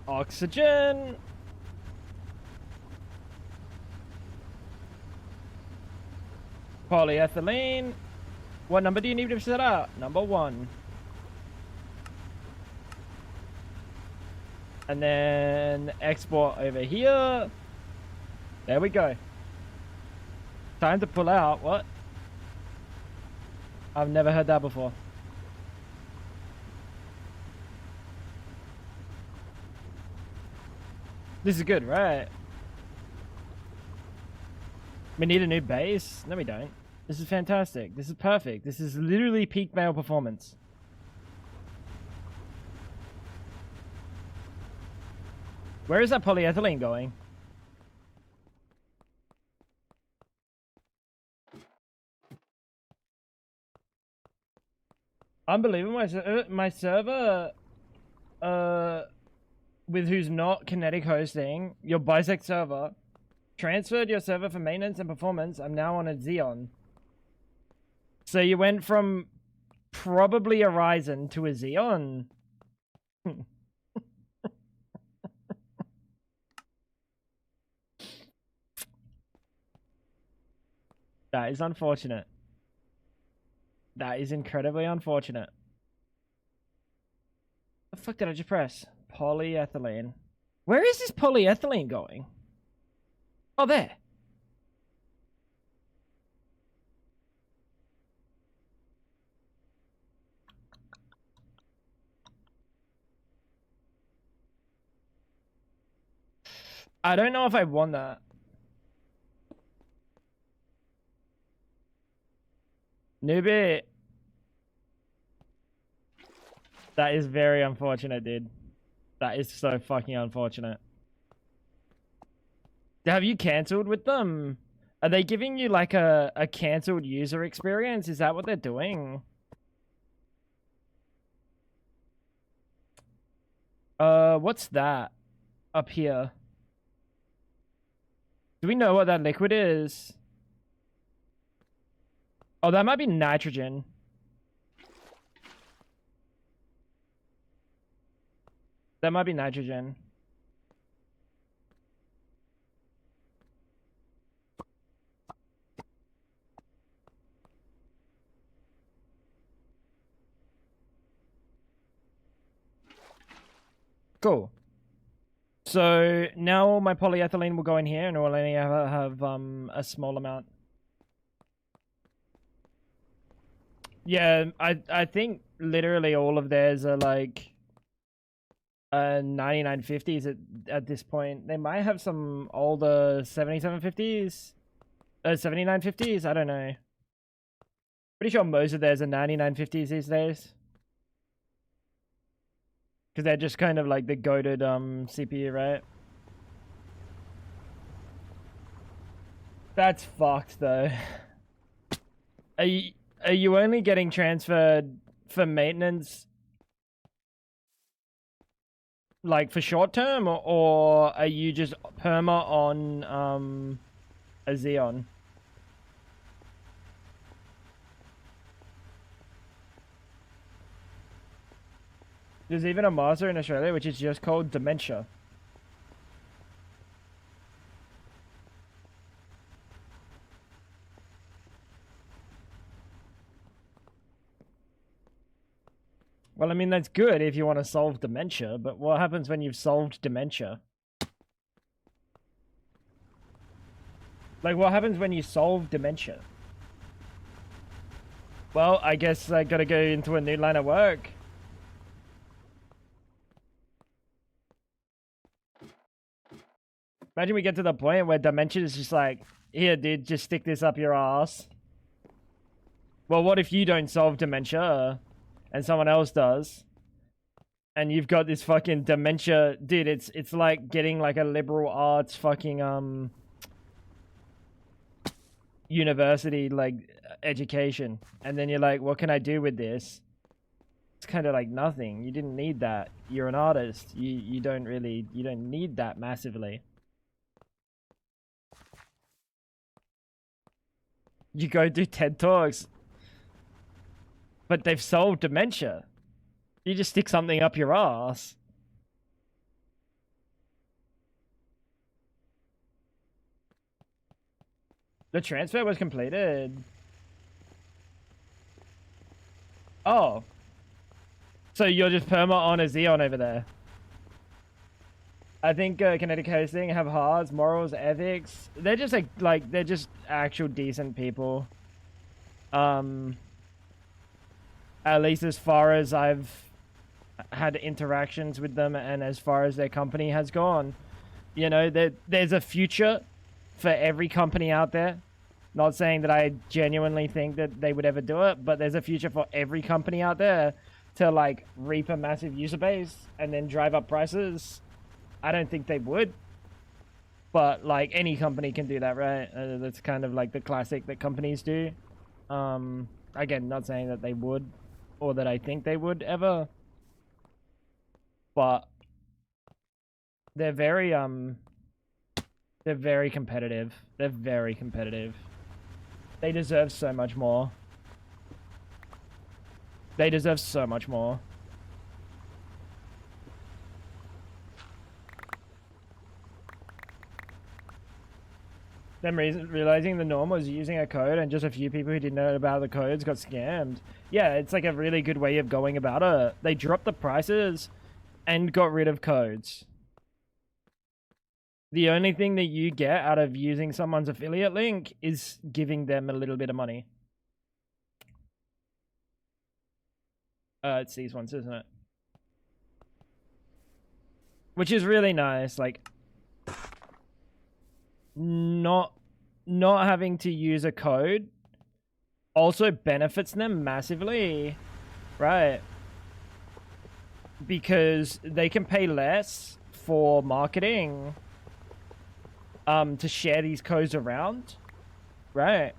Oxygen. Polyethylene. What number do you need to set up? Number 1. And then export over here. There we go. Time to pull out. What? I've never heard that before. This is good, right? We need a new base? No, we don't. This is fantastic. This is perfect. This is literally peak male performance. Where is that polyethylene going? Unbelievable. My server, with who's not kinetic hosting, your bisect server, transferred your server for maintenance and performance. I'm now on a Xeon. So you went from probably a Ryzen to a Xeon. That is unfortunate. That is incredibly unfortunate. The fuck did I just press? Polyethylene. Where is this polyethylene going? Oh, there. I don't know if I won that. Newbie. That is very unfortunate, dude. That is so fucking unfortunate. Have you cancelled with them? Are they giving you like a cancelled user experience? Is that what they're doing? What's that up here? Do we know what that liquid is? Oh, that might be nitrogen. That might be nitrogen. Cool. So now my polyethylene will go in here and we'll only have a small amount. Yeah, I think literally all of theirs are like 9950s at this point. They might have some older 7750s, 7950s. I don't know. Pretty sure most of theirs are 9950s these days. Because they're just kind of like the goated CPU, right? That's fucked though. Are you only getting transferred for maintenance, like for short term, or are you just perma on a Xeon? There's even a master in Australia which is just called Dementia. Well, I mean, that's good if you want to solve dementia, but what happens when you've solved dementia? Like, what happens when you solve dementia? Well, I guess I gotta go into a new line of work. Imagine we get to the point where dementia is just like, here, dude, just stick this up your ass. Well, what if you don't solve dementia and someone else does? And you've got this fucking dementia, dude, it's like getting like a liberal arts fucking university like education, and then you're like, what can I do with this? It's kind of like nothing. You didn't need that. You're an artist. You don't need that massively. You go do TED Talks, but they've solved dementia. You just stick something up your ass. The transfer was completed. Oh. So you're just perma on a Xeon over there. I think Kinetic Hosting have hearts, morals, ethics. They're just like they're just actual decent people. At least as far as I've had interactions with them and as far as their company has gone. You know, there's a future for every company out there. Not saying that I genuinely think that they would ever do it, but there's a future for every company out there to like reap a massive user base and then drive up prices. I don't think they would, but like any company can do that, right? That's kind of like the classic that companies do. Again, not saying that they would or that I think they would ever, but they're very competitive. They're very competitive. They deserve so much more. They deserve so much more. Them realizing the norm was using a code and just a few people who didn't know about the codes got scammed. Yeah, it's like a really good way of going about it. They dropped the prices and got rid of codes. The only thing that you get out of using someone's affiliate link is giving them a little bit of money. It's these ones, isn't it? Which is really nice. Like, not having to use a code also benefits them massively, right? Because they can pay less for marketing to share these codes around, right?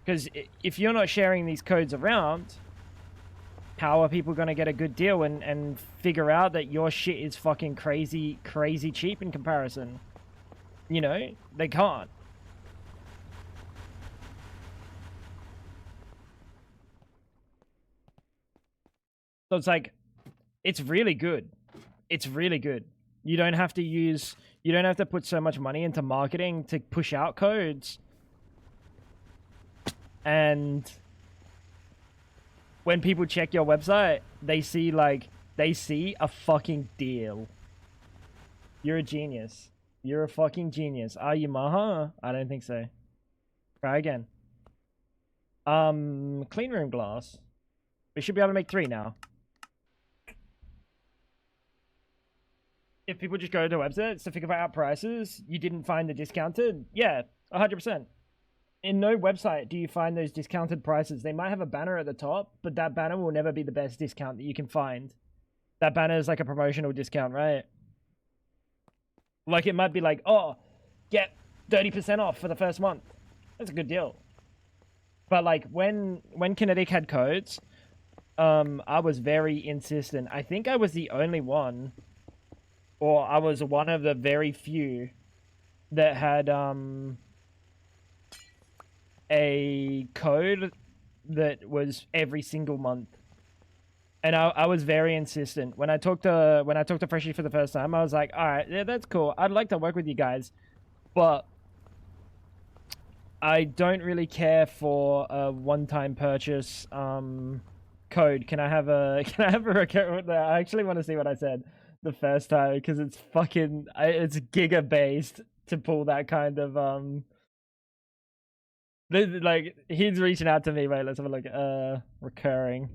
Because if you're not sharing these codes around, how are people going to get a good deal and figure out that your shit is fucking crazy cheap in comparison? You know, they can't. So it's like, it's really good. It's really good. You don't have to put so much money into marketing to push out codes. And when people check your website, they see a fucking deal. You're a genius. You're a fucking genius. Are you, Maha? I don't think so. Try again. Clean room glass. We should be able to make 3 now. If people just go to websites to figure out prices, you didn't find the discounted? Yeah, 100%. In no website do you find those discounted prices. They might have a banner at the top, but that banner will never be the best discount that you can find. That banner is like a promotional discount, right? Like, it might be like, oh, get 30% off for the first month. That's a good deal. But like, when Kinetic had codes, I was very insistent. I think I was the only one, or I was one of the very few that had a code that was every single month. And I was very insistent. When I talked to Freshie for the first time, I was like, all right, yeah, that's cool. I'd like to work with you guys, but I don't really care for a one-time purchase code. Can I have a recurring? I actually want to see what I said the first time, because it's fucking, it's giga based to pull that kind of like, he's reaching out to me. Wait, let's have a look. Recurring.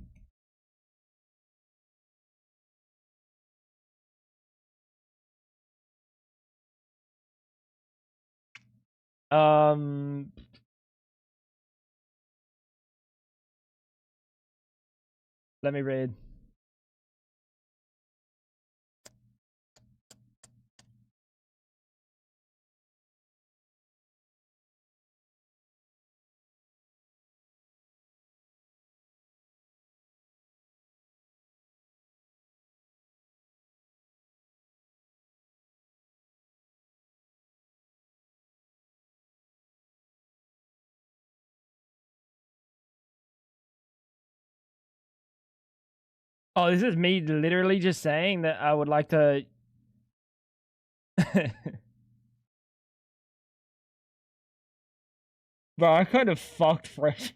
Let me read. Oh, this is me literally just saying that I would like to. Bro, I kind of fucked Fresh.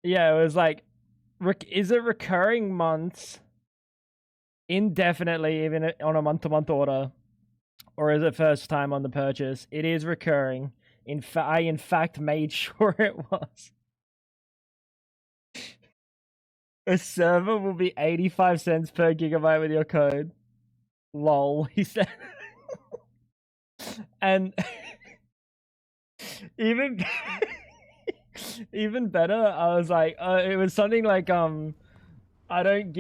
Yeah, it was like, is it recurring months indefinitely, even on a month-to-month order, or is it first time on the purchase? It is recurring. I in fact made sure it was. A server will be 85 cents per gigabyte with your code. Lol, he said. And even even better, I was like, it was something like I don't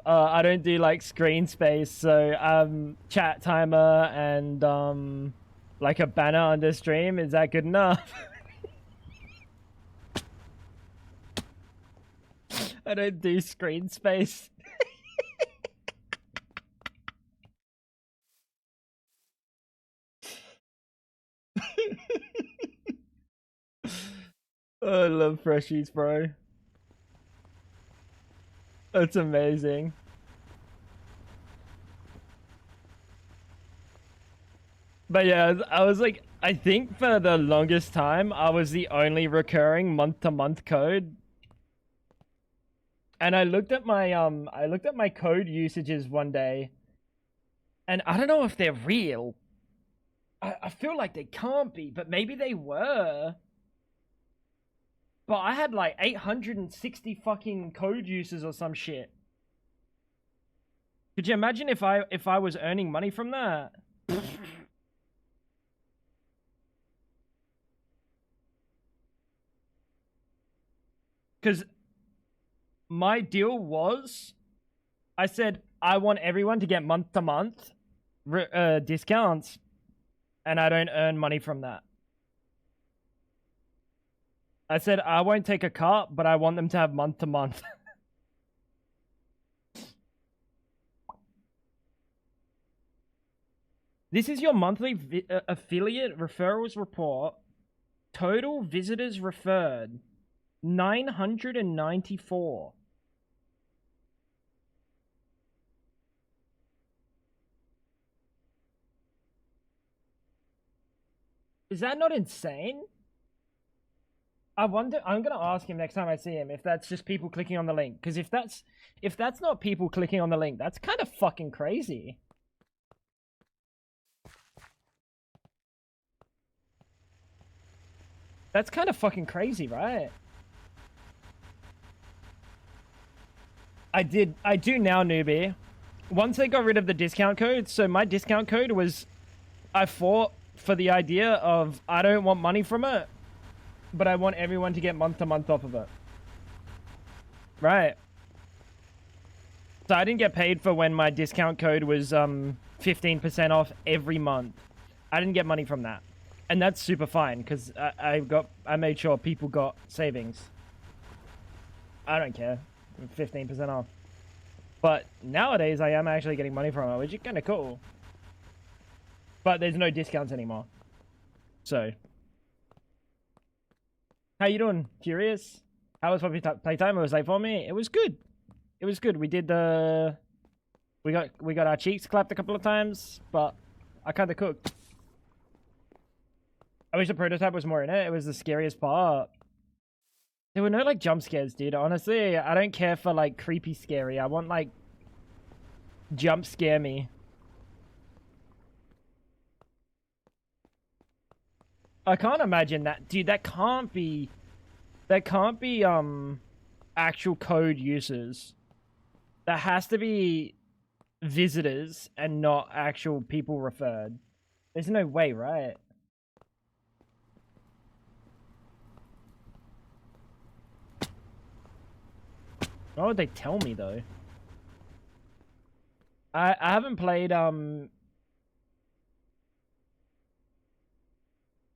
I don't do like screen space, so chat timer and like a banner on the stream, is that good enough? I don't do screen space. Oh, I love freshies, bro. That's amazing. But yeah, I was like, I think for the longest time, I was the only recurring month-to-month code. And I looked at my code usages one day, and I don't know if they're real. I feel like they can't be, but maybe they were. But I had like 860 fucking code uses or some shit. Could you imagine if I was earning money from that? Because my deal was, I said I want everyone to get month-to-month discounts, and I don't earn money from that. I said I won't take a cut, but I want them to have month-to-month. This is your monthly affiliate referrals report. Total visitors referred, 994. Is that not insane? I wonder. I'm gonna ask him next time I see him if that's just people clicking on the link. Because if that's not people clicking on the link, that's kind of fucking crazy. That's kind of fucking crazy, right? I do now, newbie. Once they got rid of the discount code, so my discount code was, I fought for the idea of I don't want money from it, but I want everyone to get month-to-month off of it. Right. So I didn't get paid for when my discount code was 15% off every month. I didn't get money from that. And that's super fine, because I made sure people got savings. I don't care. 15% off. But nowadays I am actually getting money from it, which is kind of cool. But there's no discounts anymore. So. How you doing? Curious? How was playtime? It was late for me. It was good. It was good. We did we got our cheeks clapped a couple of times, but I kind of cooked. I wish the prototype was more in it. It was the scariest part. There were no like jump scares, dude. Honestly, I don't care for like creepy scary. I want like jump scare me. I can't imagine that, dude. That can't be actual code users. That has to be visitors and not actual people referred. There's no way, right? Why would they tell me though? I haven't played I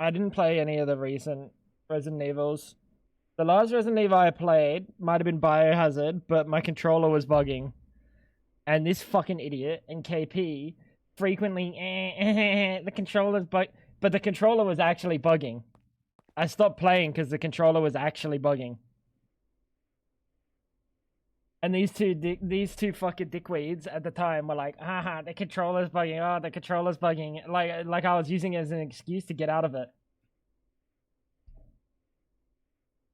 didn't play any of the recent Resident Evils. The last Resident Evil I played might have been Biohazard, but my controller was bugging. And this fucking idiot in KP frequently the controller's but the controller was actually bugging. I stopped playing because the controller was actually bugging. And these two fucking dickweeds at the time were like, haha, the controller's bugging. Oh, the controller's bugging. Like I was using it as an excuse to get out of it.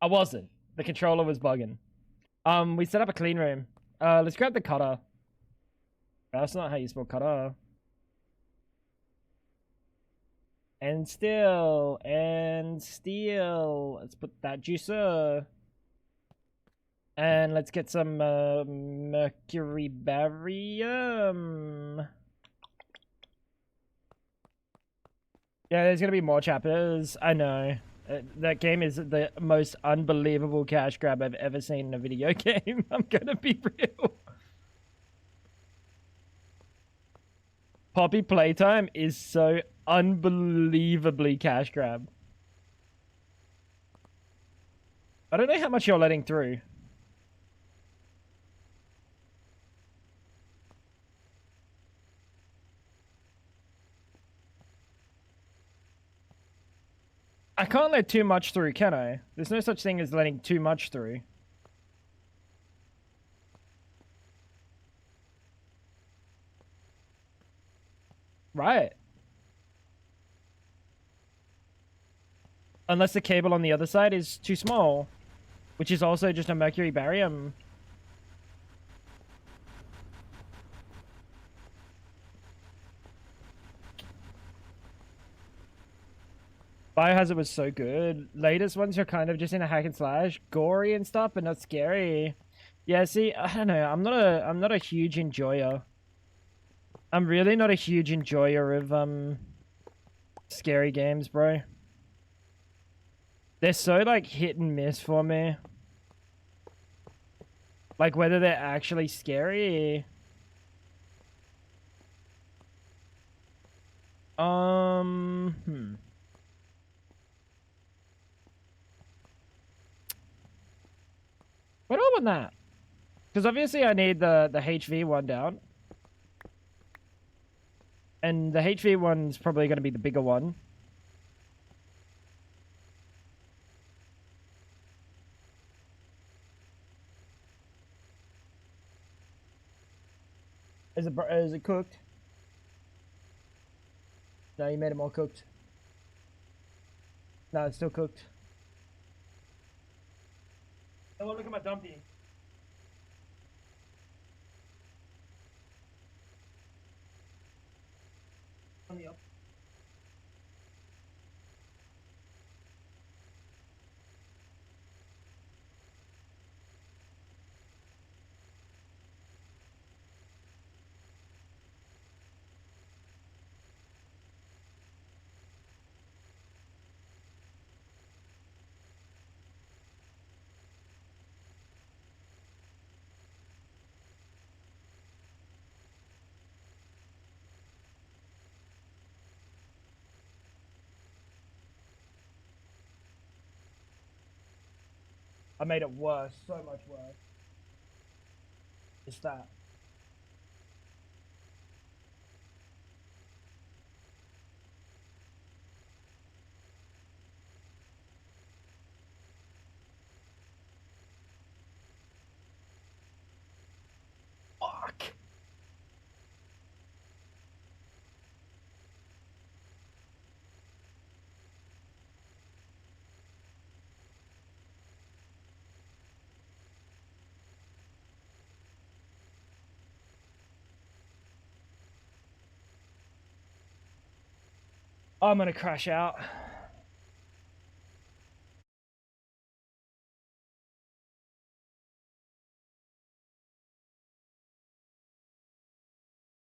I wasn't. The controller was bugging. We set up a clean room. Let's grab the cutter. That's not how you spell cutter. And still. Let's put that juicer. And let's get some mercury barium. Yeah, there's gonna be more chapters. I know. That game is the most unbelievable cash grab I've ever seen in a video game. I'm gonna be real. Poppy playtime is so unbelievably cash grab. I don't know how much you're letting through. I can't let too much through, can I? There's no such thing as letting too much through. Right. Unless the cable on the other side is too small, which is also just a mercury barium. Biohazard was so good. Latest ones are kind of just in a hack and slash, gory and stuff, but not scary. Yeah, see, I don't know. I'm not a huge enjoyer. I'm really not a huge enjoyer of scary games, bro. They're so like hit and miss for me. Like whether they're actually scary. Hmm. What do I want that? Because obviously I need the HV one down. And the HV one's probably going to be the bigger one. Is it cooked? No, you made it more cooked. No, it's still cooked. Oh, look at my dumpy. On the up. I made it worse, so much worse. It's that. Fuck. I'm gonna crash out.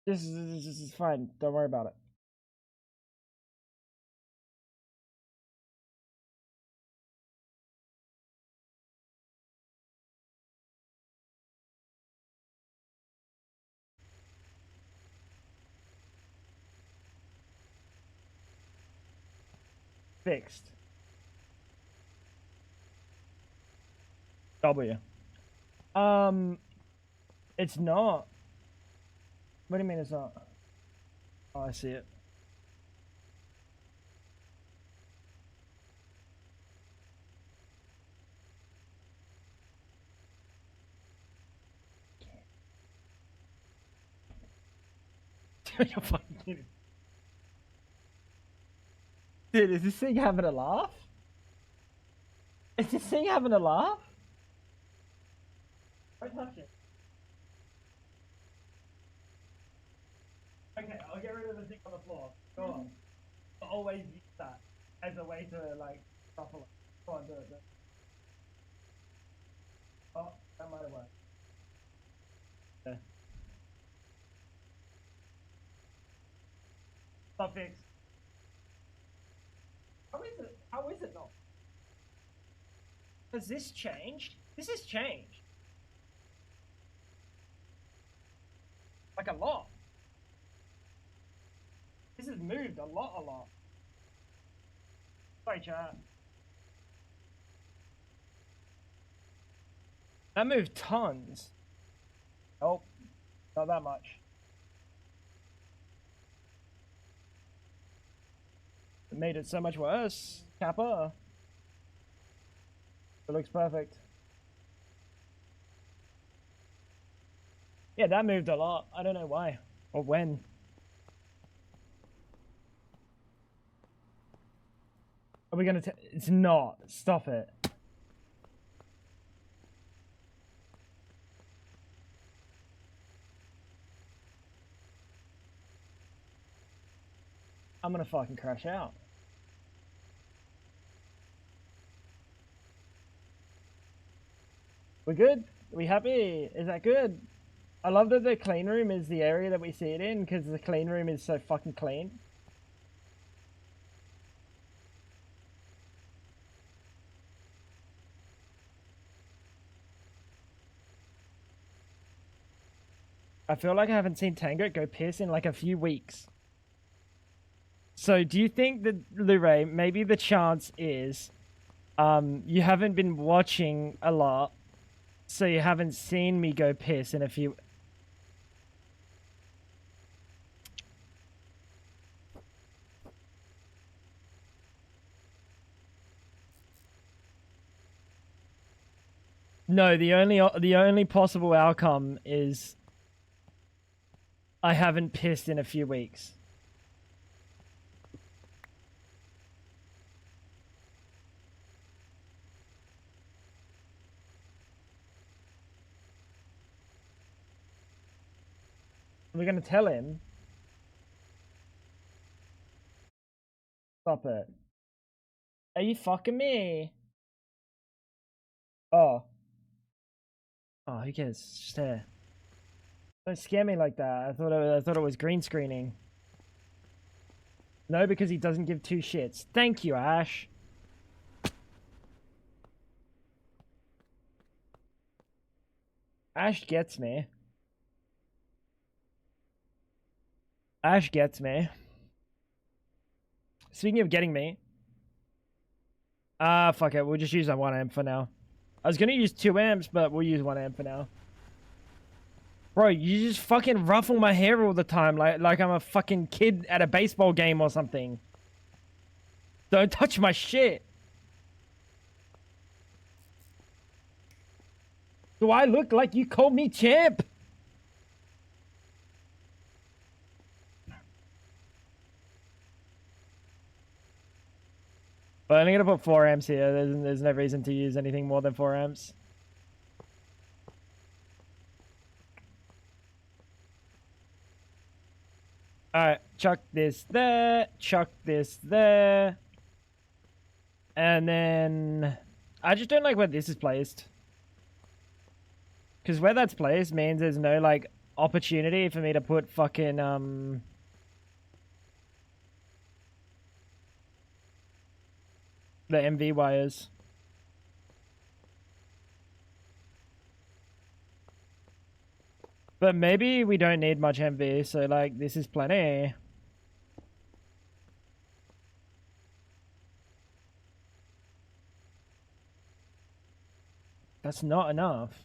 This is fine. Don't worry about it. Fixed. W. It's not. What do you mean it's not? Oh, I see it. You're fucking kidding. Dude, is this thing having a laugh? Is this thing having a laugh? Don't touch it. Okay, I'll get rid of the thing on the floor. Go on. I'll always use that as a way to like ruffle it. Go on, do it. Do it. Oh, that might have worked. Okay. Not fixed. How is it? How is it not? Has this changed? This has changed. Like a lot. This has moved a lot. Sorry, chat. That moved tons. Oh, not that much. It made it so much worse. Kappa. It looks perfect. Yeah, that moved a lot. I don't know why or when. Are we gonna? It's not. Stop it. I'm gonna fucking crash out. We good? Are we happy? Is that good? I love that the clean room is the area that we see it in because the clean room is so fucking clean. I feel like I haven't seen Tango go piss in like a few weeks. So do you think that, Luray, maybe the chance is you haven't been watching a lot, so you haven't seen me go piss in a few... No, the only possible outcome is I haven't pissed in a few weeks. We're gonna tell him. Stop it. Are you fucking me? Oh. Oh, who cares? Just there. Don't scare me like that. I thought it was green screening. No, because he doesn't give two shits. Thank you, Ash. Ash gets me. Ash gets me. Speaking of getting me. Fuck it. We'll just use that 1 amp for now. I was gonna use 2 amps, but we'll use 1 amp for now. Bro, you just fucking ruffle my hair all the time like I'm a fucking kid at a baseball game or something. Don't touch my shit. Do I look like you called me champ? But I'm gonna put 4 amps here. There's no reason to use anything more than 4 amps. Alright, chuck this there, chuck this there. And then... I just don't like where this is placed. Because where that's placed means there's no, like, opportunity for me to put fucking, the MV wires. But maybe we don't need much MV, so, like, this is plenty. That's not enough.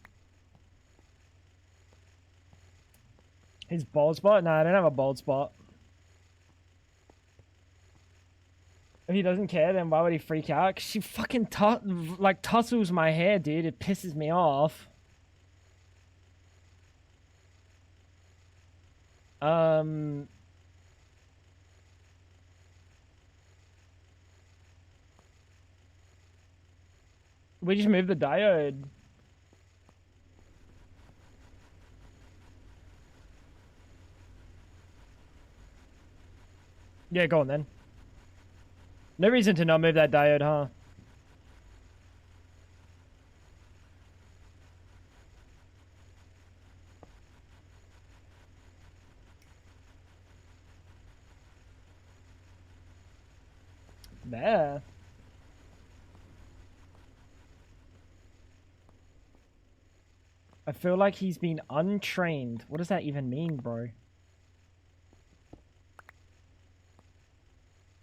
His bald spot? No, I don't have a bald spot. If he doesn't care, then why would he freak out? Cause she fucking tussles my hair, dude. It pisses me off. We just moved the diode. Yeah, go on then. No reason to not move that diode, huh? There. I feel like he's been untrained. What does that even mean, bro?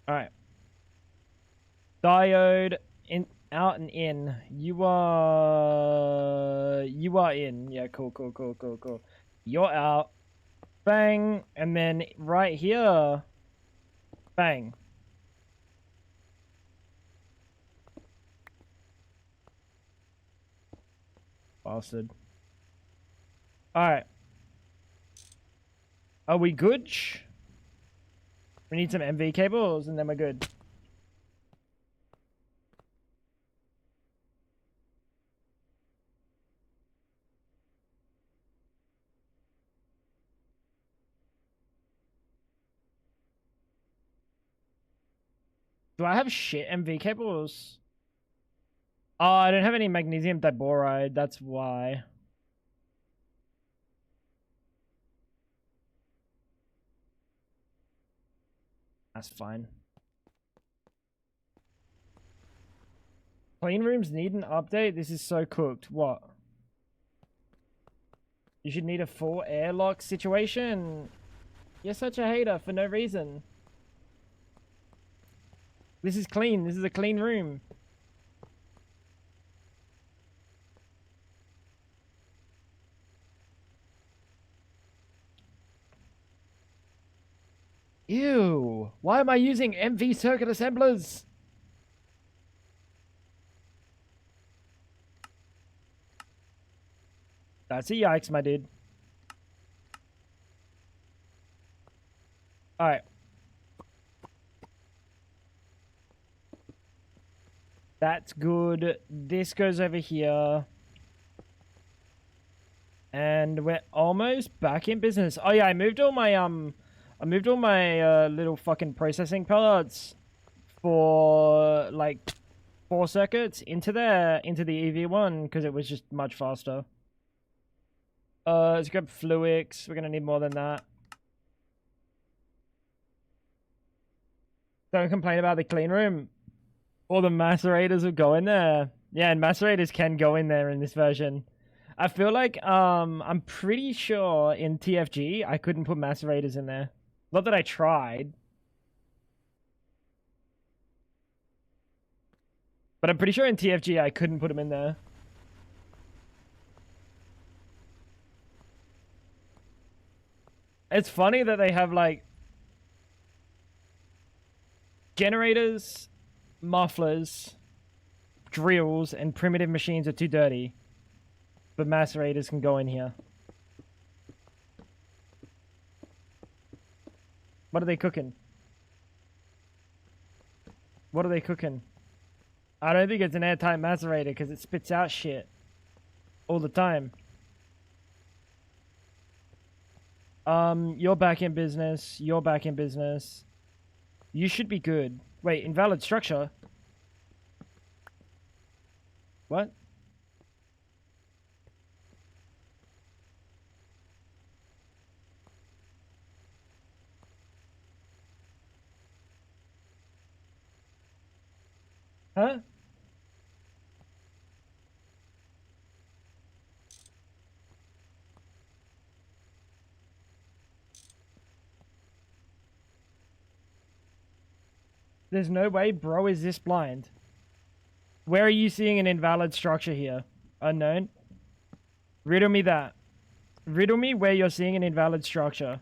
Alright. Diode in out and in. You are in. Yeah, cool. You're out. Bang. And then right here. Bang. Bastard. Alright. Are we good? We need some MV cables and then we're good. Do I have shit MV cables? Oh, I don't have any magnesium diboride, that's why. That's fine. Clean rooms need an update? This is so cooked. What? You should need a full airlock situation? You're such a hater for no reason. This is clean. This is a clean room. Ew. Why am I using MV circuit assemblers? That's a yikes, my dude. Alright. That's good. This goes over here. And we're almost back in business. Oh yeah, I moved all my little fucking processing pellets for like 4 circuits into there, into the EV1 because it was just much faster. Let's grab Fluix. We're gonna need more than that. Don't complain about the clean room. All the macerators will go in there. Yeah, and macerators can go in there in this version. I feel like I'm pretty sure in TFG I couldn't put macerators in there. Not that I tried. But I'm pretty sure in TFG I couldn't put them in there. It's funny that they have like generators, mufflers, drills, and primitive machines are too dirty. But macerators can go in here. What are they cooking? What are they cooking? I don't think it's an airtight macerator because it spits out shit all the time. You're back in business. You're back in business. You should be good. Wait, invalid structure? What? Huh? There's no way, bro, is this blind? Where are you seeing an invalid structure here? Unknown? Riddle me that. Riddle me where you're seeing an invalid structure.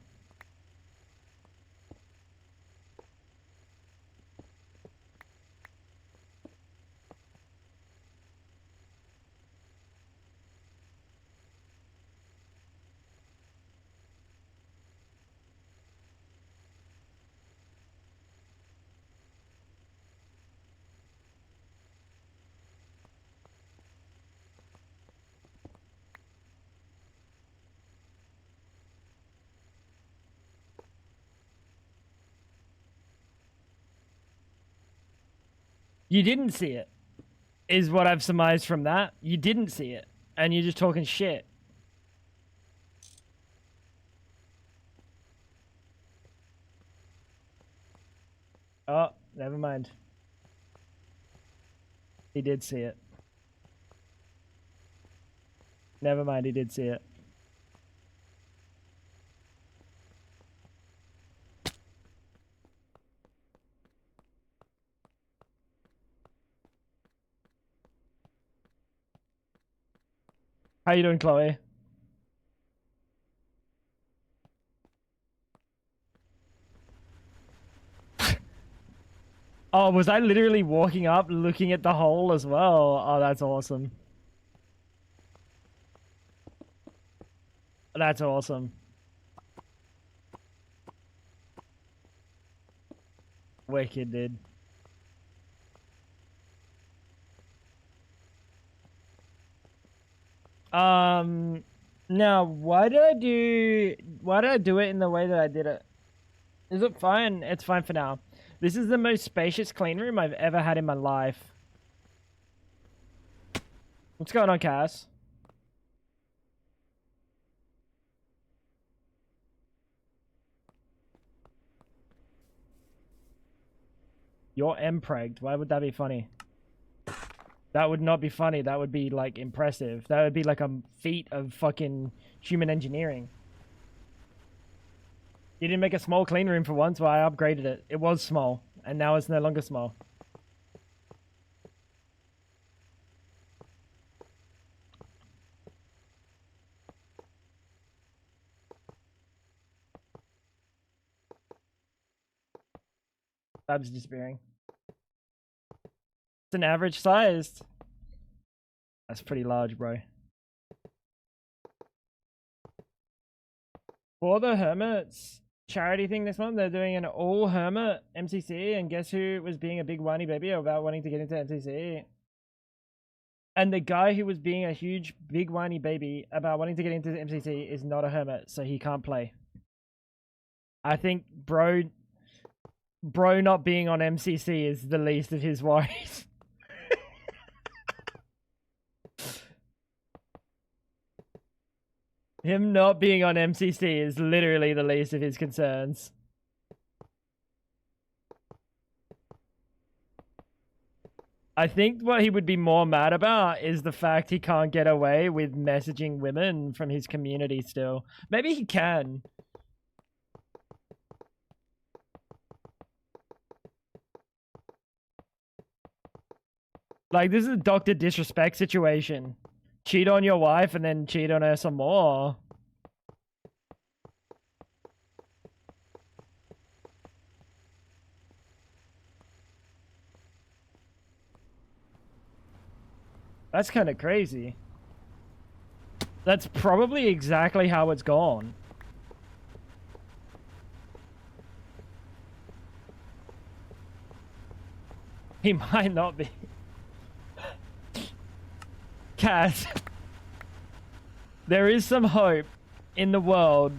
You didn't see it, is what I've surmised from that. You didn't see it, and you're just talking shit. Oh, never mind. He did see it. Never mind, he did see it. How you doing, Chloe? Oh, was I literally walking up looking at the hole as well? Oh, that's awesome. That's awesome. Wicked, dude. Now, why did I do it in the way that I did it? Is it fine? It's fine for now. This is the most spacious clean room I've ever had in my life. What's going on, Cass? You're M-pregged. Why would that be funny? That would not be funny. That would be, like, impressive. That would be like a feat of fucking human engineering. You didn't make a small clean room for once, but I upgraded it. It was small, and now it's no longer small. Bab's disappearing. It's an average sized. That's pretty large, bro. For the Hermits charity thing this month, they're doing an all Hermit MCC, and guess who was being a big whiny baby about wanting to get into MCC? And the guy who was being a huge, big whiny baby about wanting to get into the MCC is not a Hermit, so he can't play. I think bro not being on MCC is the least of his worries. Him not being on MCC is literally the least of his concerns. I think what he would be more mad about is the fact he can't get away with messaging women from his community still. Maybe he can. Like, this is a Dr. Disrespect situation. Cheat on your wife and then cheat on her some more. That's kind of crazy. That's probably exactly how it's gone. He might not be. Cass, there is some hope in the world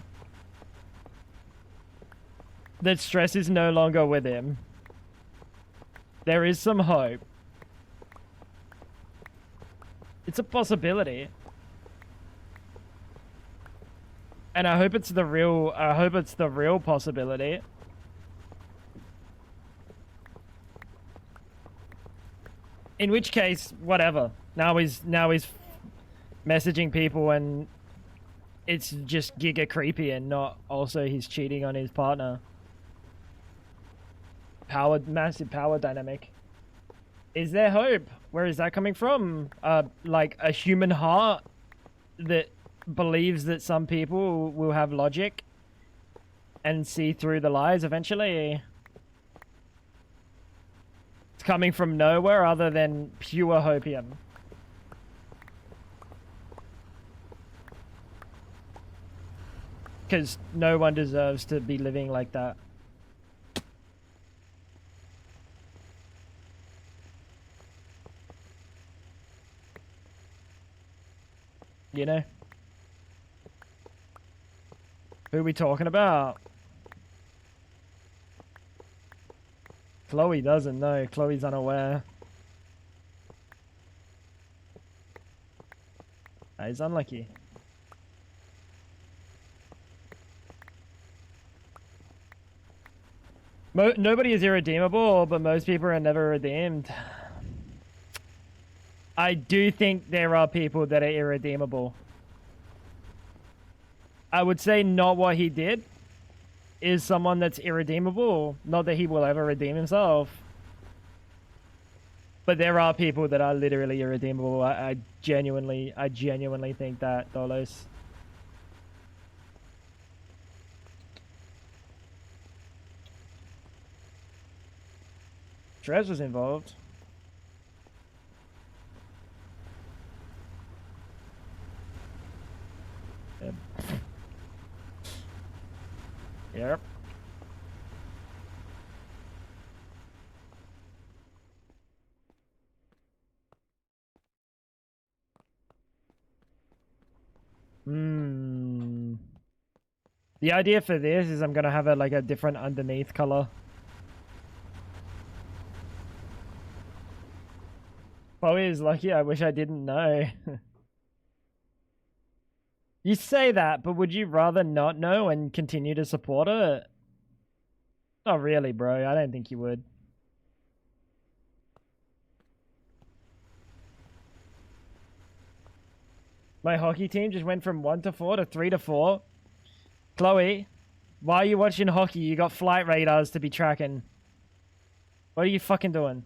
that stress is no longer with him. There is some hope. It's a possibility. And I hope it's the real possibility. In which case, whatever. Now he's messaging people and it's just giga creepy and not also he's cheating on his partner. Massive power dynamic. Is there hope? Where is that coming from? Like a human heart that believes that some people will have logic and see through the lies eventually. It's coming from nowhere other than pure hopium. Because no one deserves to be living like that. You know? Who are we talking about? Chloe doesn't know. Chloe's unaware. He's unlucky. Nobody is irredeemable, but most people are never redeemed. I do think there are people that are irredeemable. I would say not what he did is someone that's irredeemable. Not that he will ever redeem himself. But there are people that are literally irredeemable. I genuinely think that, Dolos. Trez was involved. Yep. Yep. The idea for this is I'm gonna have a like a different underneath color. Chloe is lucky. I wish I didn't know. You say that, but would you rather not know and continue to support it? Not really, bro. I don't think you would. My hockey team just went from 1 to 4 to 3 to 4. Chloe, why are you watching hockey? You got flight radars to be tracking. What are you fucking doing?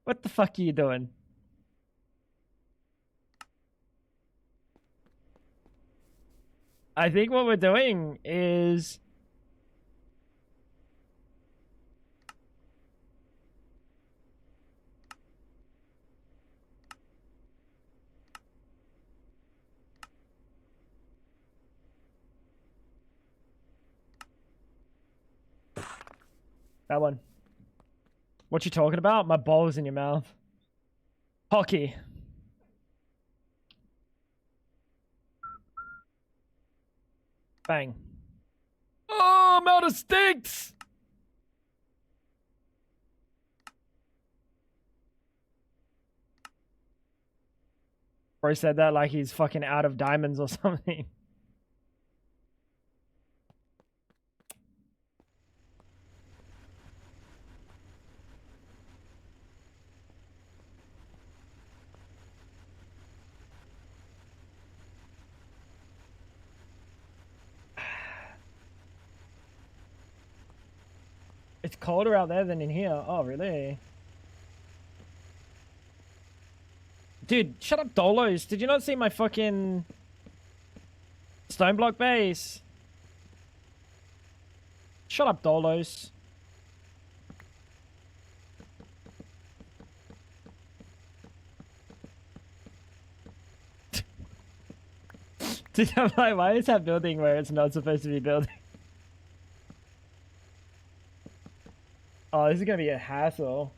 What the fuck are you doing? I think what we're doing is... That one. What you talking about? My ball's in your mouth. Hockey. Bang. Oh, I'm out of sticks! Bro said that like he's fucking out of diamonds or something. It's colder out there than in here. Oh, really? Dude, shut up, Dolos. Did you not see my fucking stone block base? Shut up, Dolos. Dude, I'm like, why is that building where it's not supposed to be building? Oh, this is gonna be a hassle.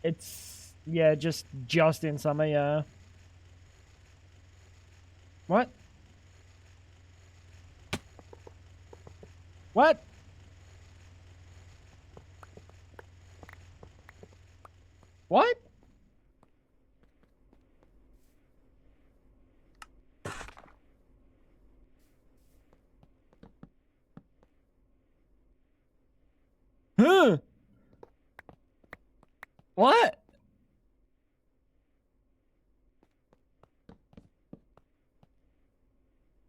It's, yeah, just in summer, yeah. What? What? What? Huh? What?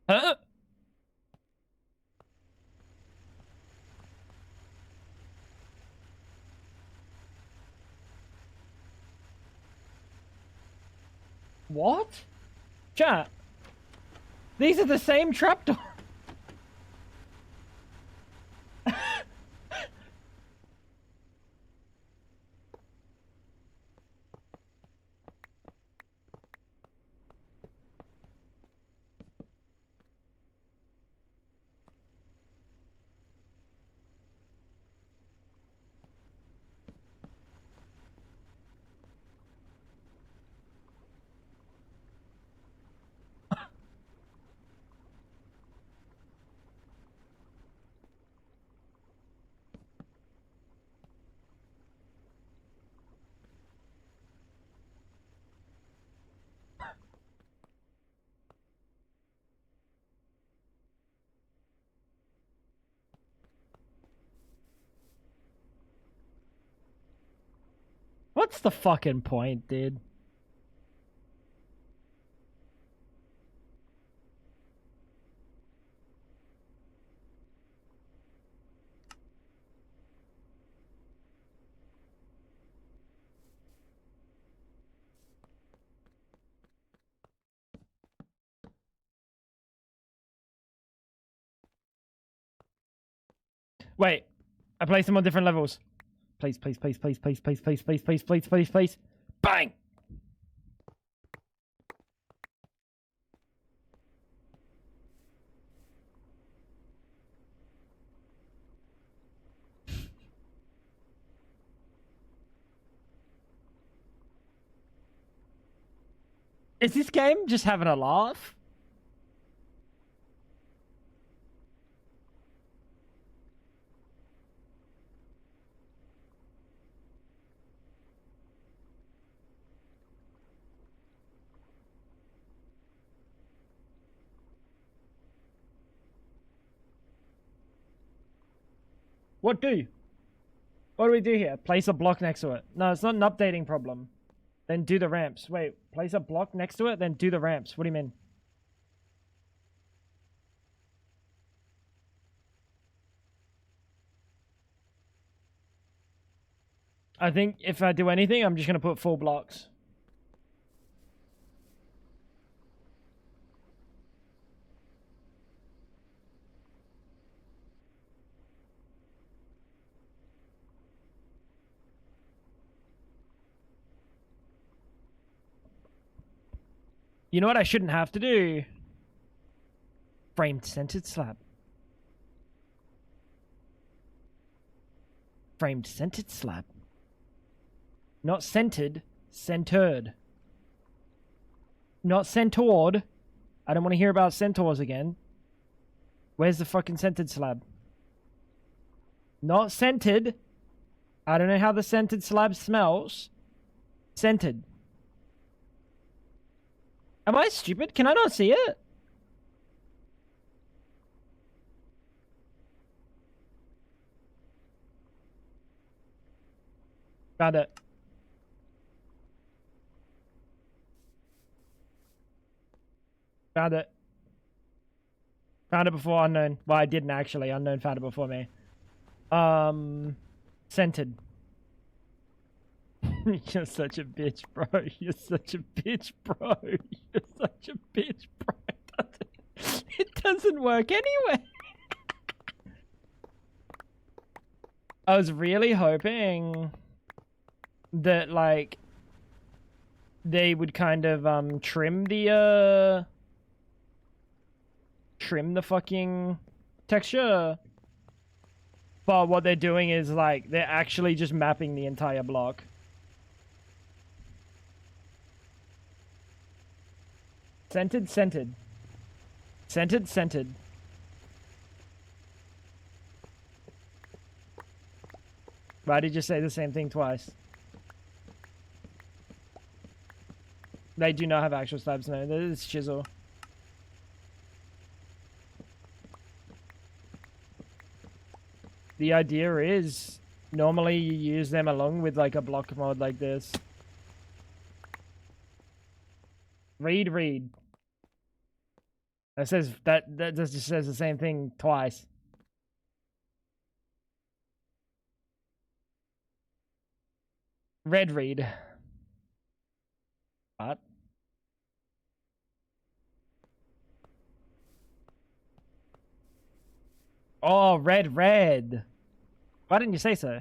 Huh? What? Chat. These are the same trapdoor. What's the fucking point, dude? Wait, I placed them on different levels. Place. Bang! Is this game just having a laugh? What do? What do we do here? Place a block next to it. No, it's not an updating problem. Then do the ramps. Wait, place a block next to it, then do the ramps. What do you mean? I think if I do anything, I'm just going to put 4 blocks. You know what I shouldn't have to do? Framed centered slab. Framed centered slab. Not centered, centered. Not centaured. I don't want to hear about centaurs again. Where's the fucking centered slab? Not scented. I don't know how the scented slab smells. Scented. Am I stupid? Can I not see it? Found it. Found it. Found it before Unknown. Well, I didn't actually. Unknown found it before me. Scented. You're such a bitch, bro. You're such a bitch, bro. You're such a bitch, bro. It doesn't work anyway. I was really hoping that, like, they would kind of, trim the fucking texture. But what they're doing is, like, they're actually just mapping the entire block. Scented, scented. Scented, scented. Why did you say the same thing twice? They do not have actual slabs, no. That is chisel. The idea is, normally you use them along with, like, a block mod like this. Read. That says that just says the same thing twice. Red read. What? Oh, red. Why didn't you say so?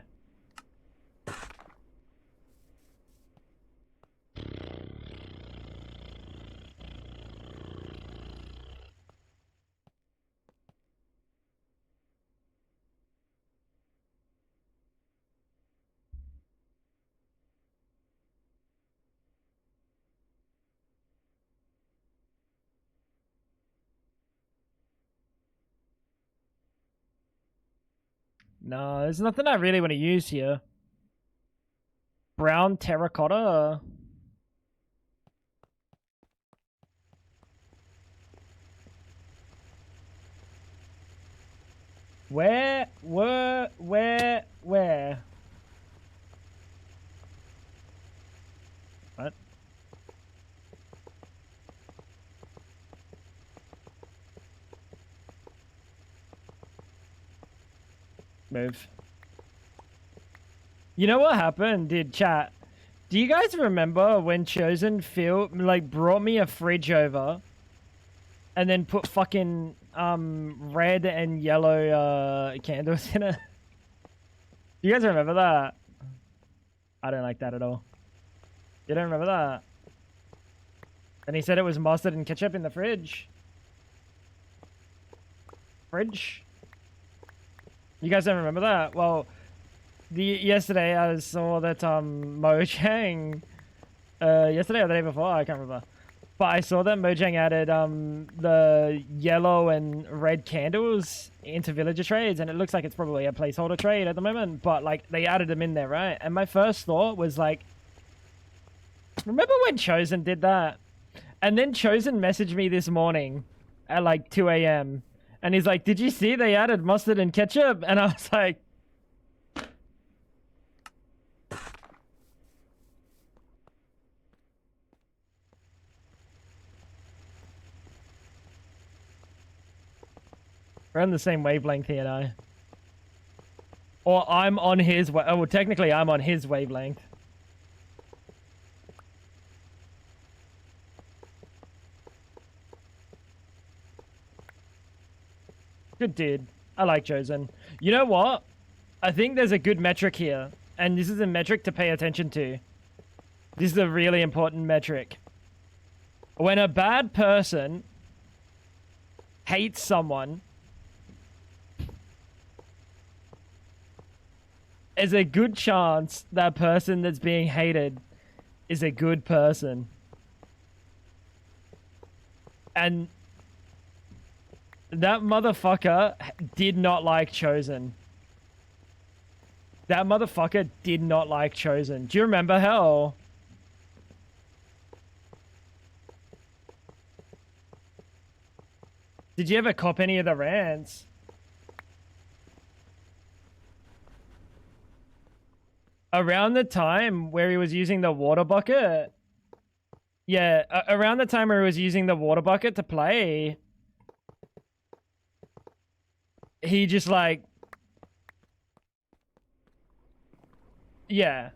No, there's nothing I really want to use here. Brown terracotta. Where? move. You know what happened, dude, chat? Do you guys remember when Chosen Phil, like, brought me a fridge over and then put fucking, red and yellow, candles in it? Do you guys remember that? I don't like that at all. You don't remember that? And he said it was mustard and ketchup in the fridge. Fridge? You guys don't remember that? Well, yesterday I saw that Mojang, yesterday or the day before, I can't remember, but I saw that Mojang added the yellow and red candles into villager trades, and it looks like it's probably a placeholder trade at the moment, but like they added them in there, right? And my first thought was like, remember when Chosen did that? And then Chosen messaged me this morning at like 2 a.m. and he's like, did you see they added mustard and ketchup? And I was like, we're on the same wavelength here now. Or I'm on his oh, well, technically I'm on his wavelength. Good dude. I like Chosen. You know what? I think there's a good metric here. And this is a metric to pay attention to. This is a really important metric. When a bad person hates someone, there's a good chance that person that's being hated is a good person. And that motherfucker did not like Chosen. That motherfucker did not like Chosen. Do you remember how? Did you ever cop any of the rants? Around the time where he was using the water bucket. Yeah, around the time where he was using the water bucket to play. He just like, yeah,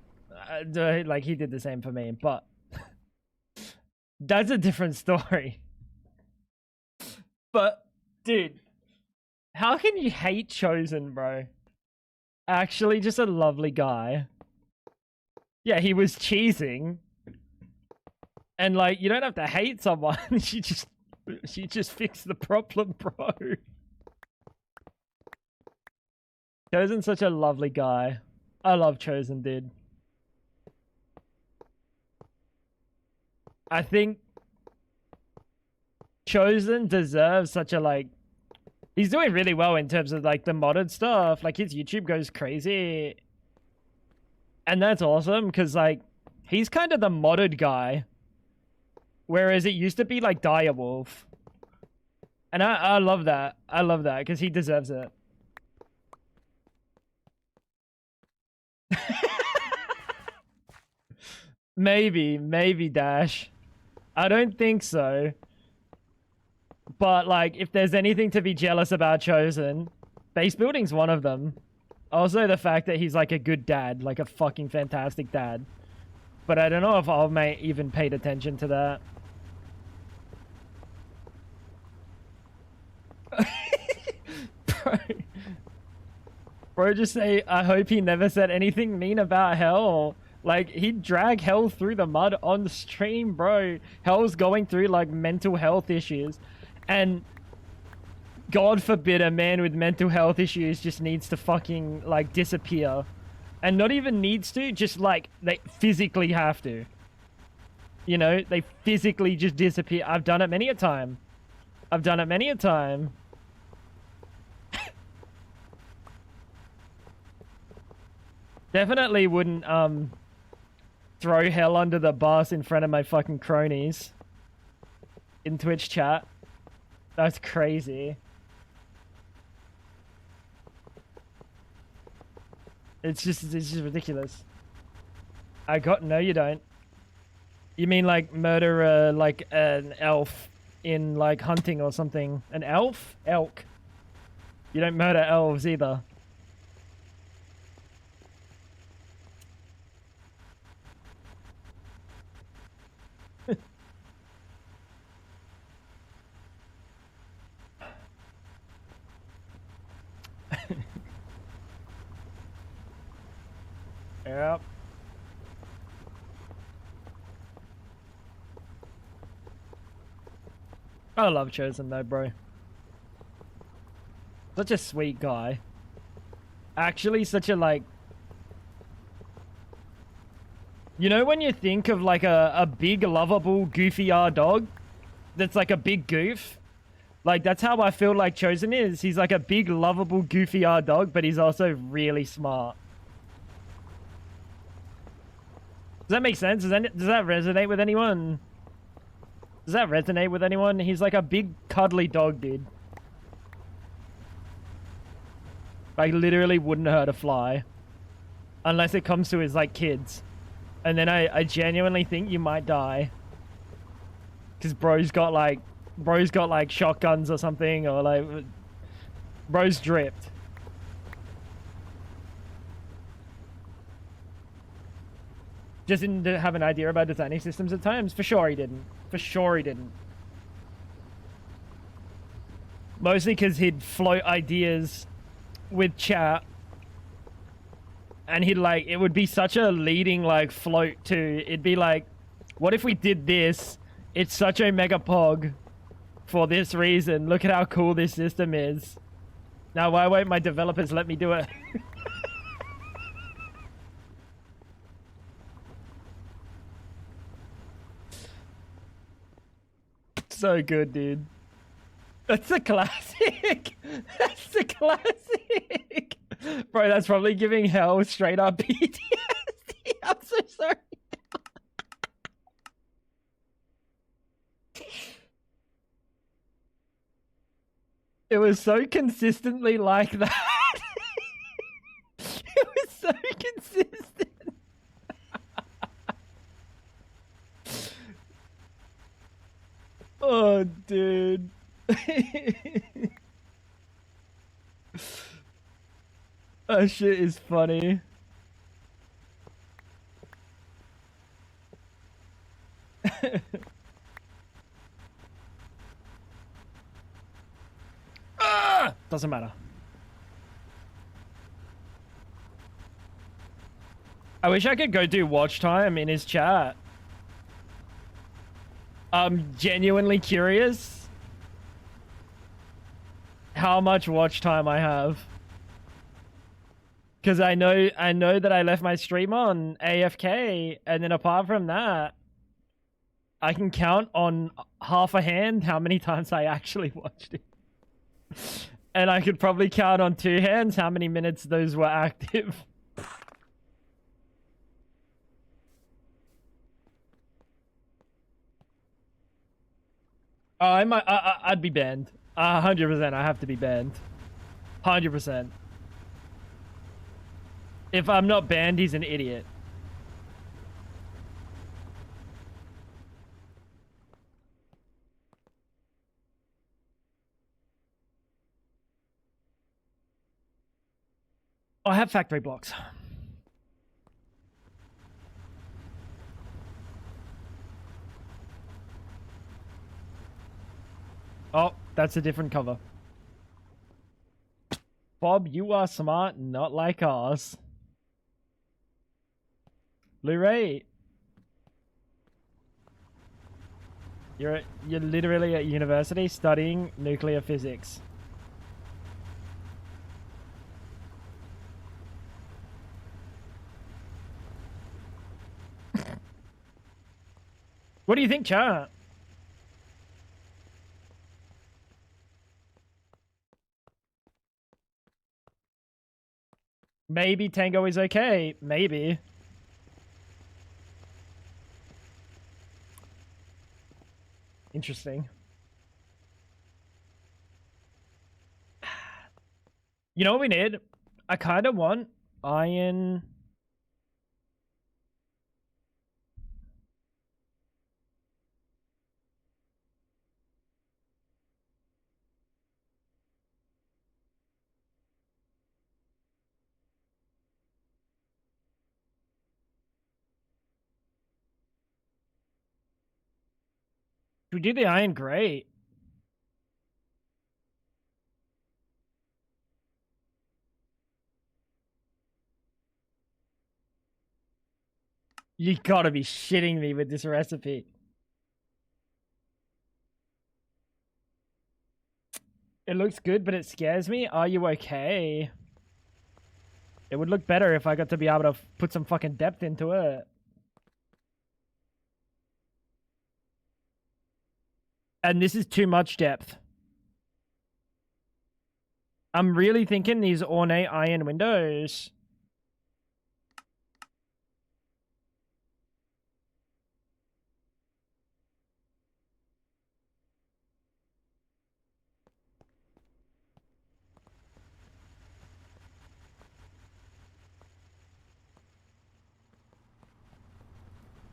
like he did the same for me, but that's a different story. But dude, how can you hate Chosen, bro? Actually, just a lovely guy. Yeah, he was cheesing, and like you don't have to hate someone. she just fixed the problem, bro. Chosen's such a lovely guy. I love Chosen, dude. I think Chosen deserves such a like... He's doing really well in terms of like the modded stuff. Like his YouTube goes crazy. And that's awesome because like he's kind of the modded guy. Whereas it used to be like Direwolf. And I love that. I love that because he deserves it. Maybe Dash. I don't think so. But like, if there's anything to be jealous about Chosen, base building's one of them. Also the fact that he's like a good dad, like a fucking fantastic dad. But I don't know if I'll even paid attention to that. Bro, just say, I hope he never said anything mean about Hell. Like, he'd drag Hell through the mud on the stream, bro. Hell's going through, like, mental health issues. And God forbid a man with mental health issues just needs to fucking, like, disappear. And not even needs to, just, like, they physically have to. You know, they physically just disappear. I've done it many a time. I've done it many a time. Definitely wouldn't, throw Hell under the bus in front of my fucking cronies. In Twitch chat. That's crazy. It's just ridiculous. No, you don't. You mean like murder, like an elf in like hunting or something? An elf? Elk. You don't murder elves either. I love Chosen though, bro. Such a sweet guy. Actually, such a like... You know when you think of like a big, lovable, goofy dog? That's like a big goof? Like, that's how I feel like Chosen is. He's like a big, lovable, goofy dog, but he's also really smart. Does that make sense? Does that resonate with anyone? Does that resonate with anyone? He's like a big, cuddly dog, dude. Like, literally wouldn't hurt a fly. Unless it comes to his, like, kids. And then I genuinely think you might die. Because bro's got, like, shotguns or something, or, like, bro's dripped. Just didn't have an idea about designing systems at times? For sure he didn't. For sure he didn't. Mostly because he'd float ideas with chat. And he'd like, it would be such a leading like float too. It'd be like, what if we did this? It's such a mega pog for this reason. Look at how cool this system is. Now why won't my developers let me do it? So good, dude. That's a classic. That's a classic. Bro, that's probably giving hell straight up PTSD. I'm so sorry. It was so consistently like that. It was so consistent. Oh, dude. That shit is funny. Doesn't matter. I wish I could go do watch time in his chat. I'm genuinely curious how much watch time I have. Because I know that I left my stream on AFK, and then apart from that, I can count on half a hand how many times I actually watched it. And I could probably count on 2 hands how many minutes those were active. Oh, I'd be banned. 100%, I have to be banned. 100%. If I'm not banned, he's an idiot. Oh, I have factory blocks. Oh, that's a different cover. Bob, you are smart, not like us. Blu-ray. You're literally at university studying nuclear physics. What do you think, chat? Maybe Tango is okay. Maybe. Interesting. You know what we need? I kind of want iron. We did the iron great. You gotta be shitting me with this recipe. It looks good, but it scares me. Are you okay? It would look better if I got to be able to put some fucking depth into it. And this is too much depth. I'm really thinking these ornate iron windows.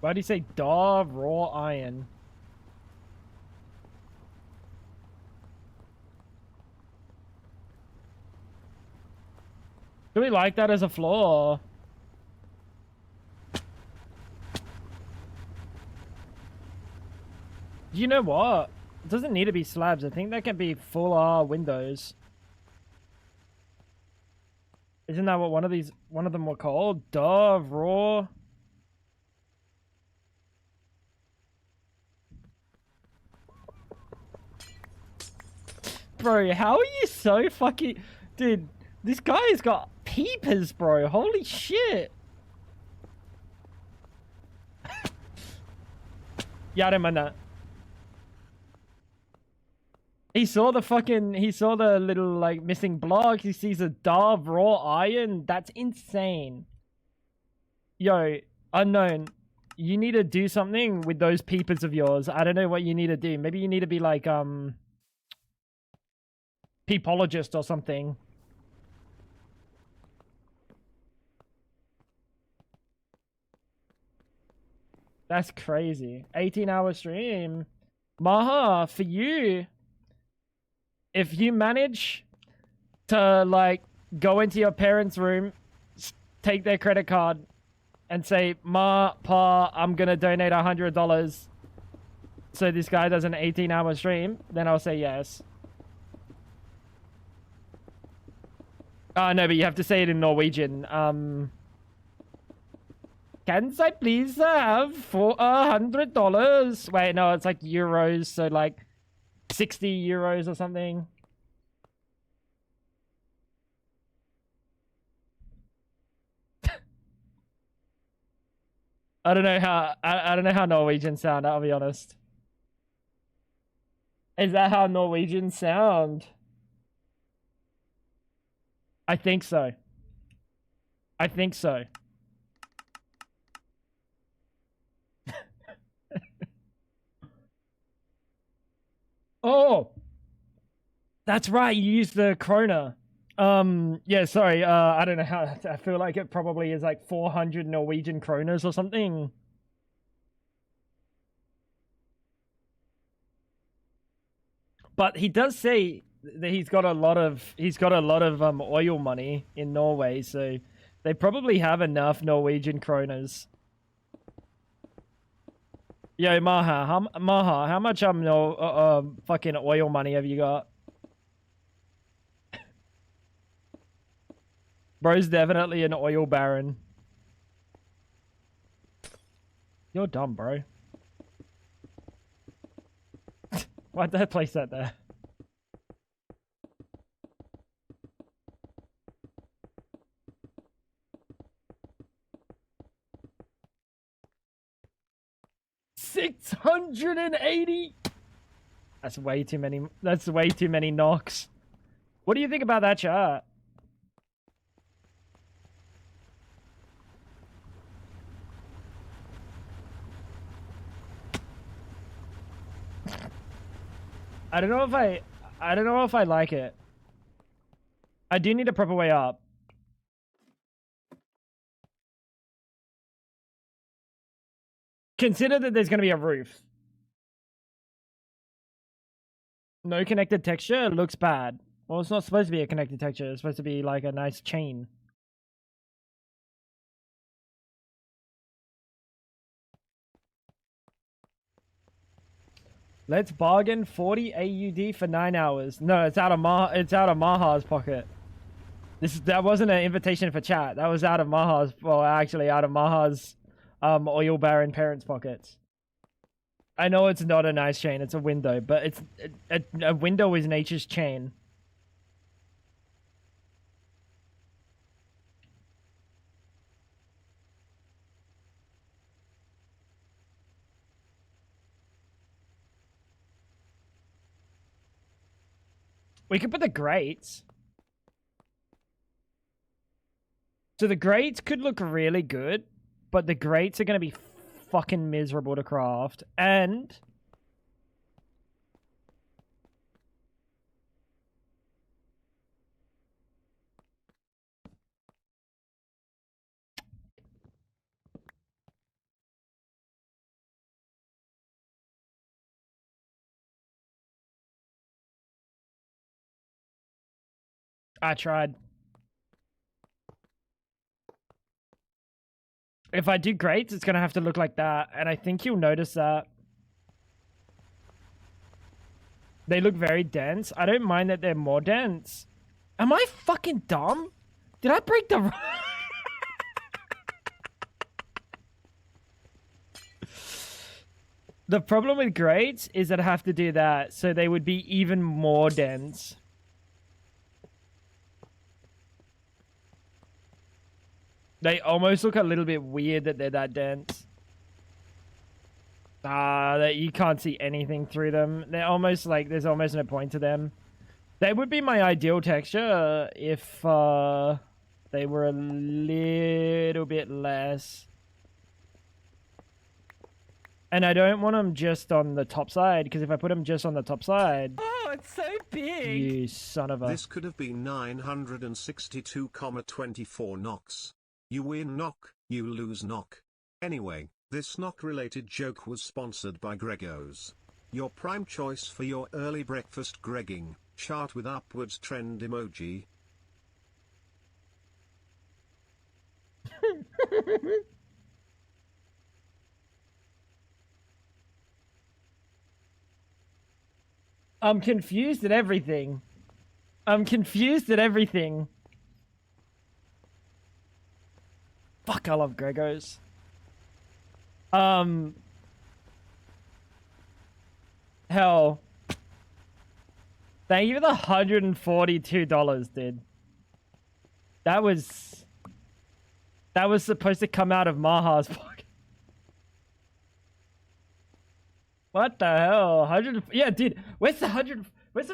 Why do you say raw iron? Do we like that as a floor? You know what? It doesn't need to be slabs. I think that can be full windows. Isn't that what one of them were called? Raw. Bro, how are you so fucking... Dude, this guy's got peepers, bro. Holy shit. Yeah, I don't mind that. He saw the little, like, missing block. He sees a raw iron. That's insane. Yo, Unknown, you need to do something with those peepers of yours. I don't know what you need to do. Maybe you need to be, like, peepologist or something. That's crazy. 18-hour stream. Maha, for you, if you manage to, like, go into your parents' room, take their credit card, and say, Ma, Pa, I'm gonna donate $100 so this guy does an 18-hour stream, then I'll say yes. No, but you have to say it in Norwegian. Can I please have for $100? Wait, no, it's like euros, so like 60 euros or something. I don't know how Norwegians sound, I'll be honest. Is that how Norwegians sound? I think so. I think so. Oh! That's right, you used the krona. Yeah, sorry, I don't know how, I feel like it probably is like 400 Norwegian kronas or something. But he does say that he's got a lot of oil money in Norway, so they probably have enough Norwegian kronas. Yo, Maha, how much fucking oil money have you got? Bro's definitely an oil baron. You're dumb, bro. Why'd they place that there? $680. That's way too many. That's way too many knocks. What do you think about that chart? I don't know if I like it. I do need a proper way up. Consider that there's going to be a roof. No connected texture looks bad. Well, it's not supposed to be a connected texture. It's supposed to be like a nice chain. Let's bargain 40 AUD for 9 hours. No, it's out of Maha's pocket. That wasn't an invitation for chat. That was out of Maha's. Well, actually, out of Maha's oil baron parents' pockets. I know it's not a nice chain. It's a window, but a window is nature's chain. We could put the grates. So the grates could look really good, but the grates are going to be fucking miserable to craft. And I tried. If I do grates, it's going to have to look like that. And I think you'll notice that. They look very dense. I don't mind that they're more dense. Am I fucking dumb? Did I break the... The problem with grates is that I have to do that. So they would be even more dense. They almost look a little bit weird that they're that dense. That you can't see anything through them. They're almost like there's almost no point to them. They would be my ideal texture if they were a little bit less. And I don't want them just on the top side, because if I put them just on the top side... Oh, it's so big! You son of a... This could have been 962,24 knocks. You win knock, you lose knock. Anyway, this knock-related joke was sponsored by Gregos. Your prime choice for your early breakfast Gregging, chart with upwards trend emoji. I'm confused at everything. I'm confused at everything. Fuck, I love Gregos. Hell. Thank you for the $142, dude. That was supposed to come out of Maha's pocket. What the hell? 100? Yeah, dude. Where's the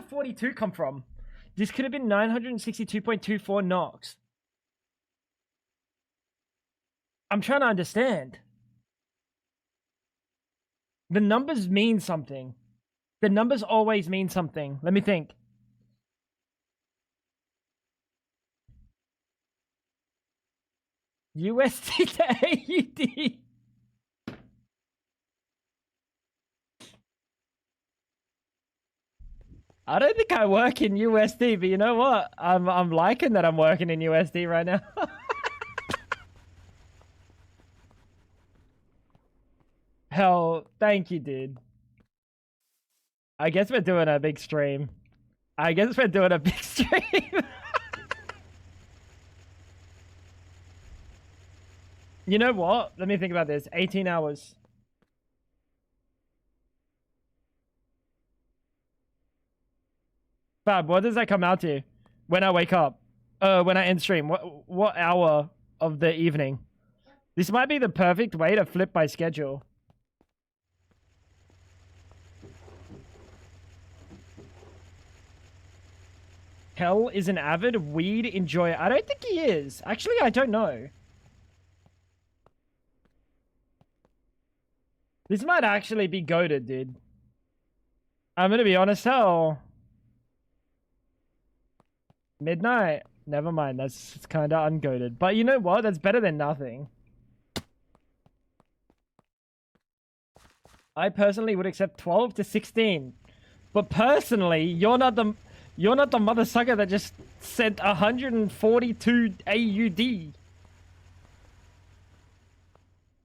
42 come from? This could have been 962.24 knocks. I'm trying to understand. The numbers mean something. The numbers always mean something. Let me think. USD to AUD. I don't think I work in USD, but you know what? I'm liking that I'm working in USD right now. Hell, thank you, dude. I guess we're doing a big stream. You know what? Let me think about this. 18 hours. Fab, what does that come out to when I wake up? When I end stream? What hour of the evening? This might be the perfect way to flip my schedule. Hell is an avid weed enjoyer. I don't think he is. Actually, I don't know. This might actually be goated, dude. I'm gonna be honest, hell. Midnight. Never mind, that's kind of ungoated. But you know what? That's better than nothing. I personally would accept 12 to 16. But personally, you're not the mother sucker that just sent 142 AUD.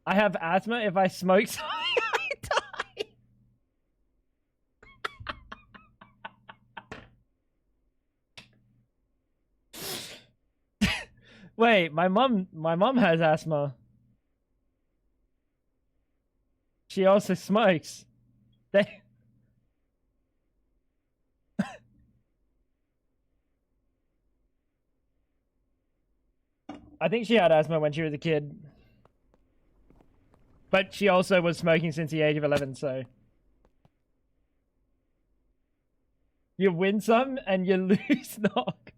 I have asthma. If I smoke, I die. Wait, my mom has asthma. She also smokes. I think she had asthma when she was a kid. But she also was smoking since the age of 11, so... You win some and you lose knock.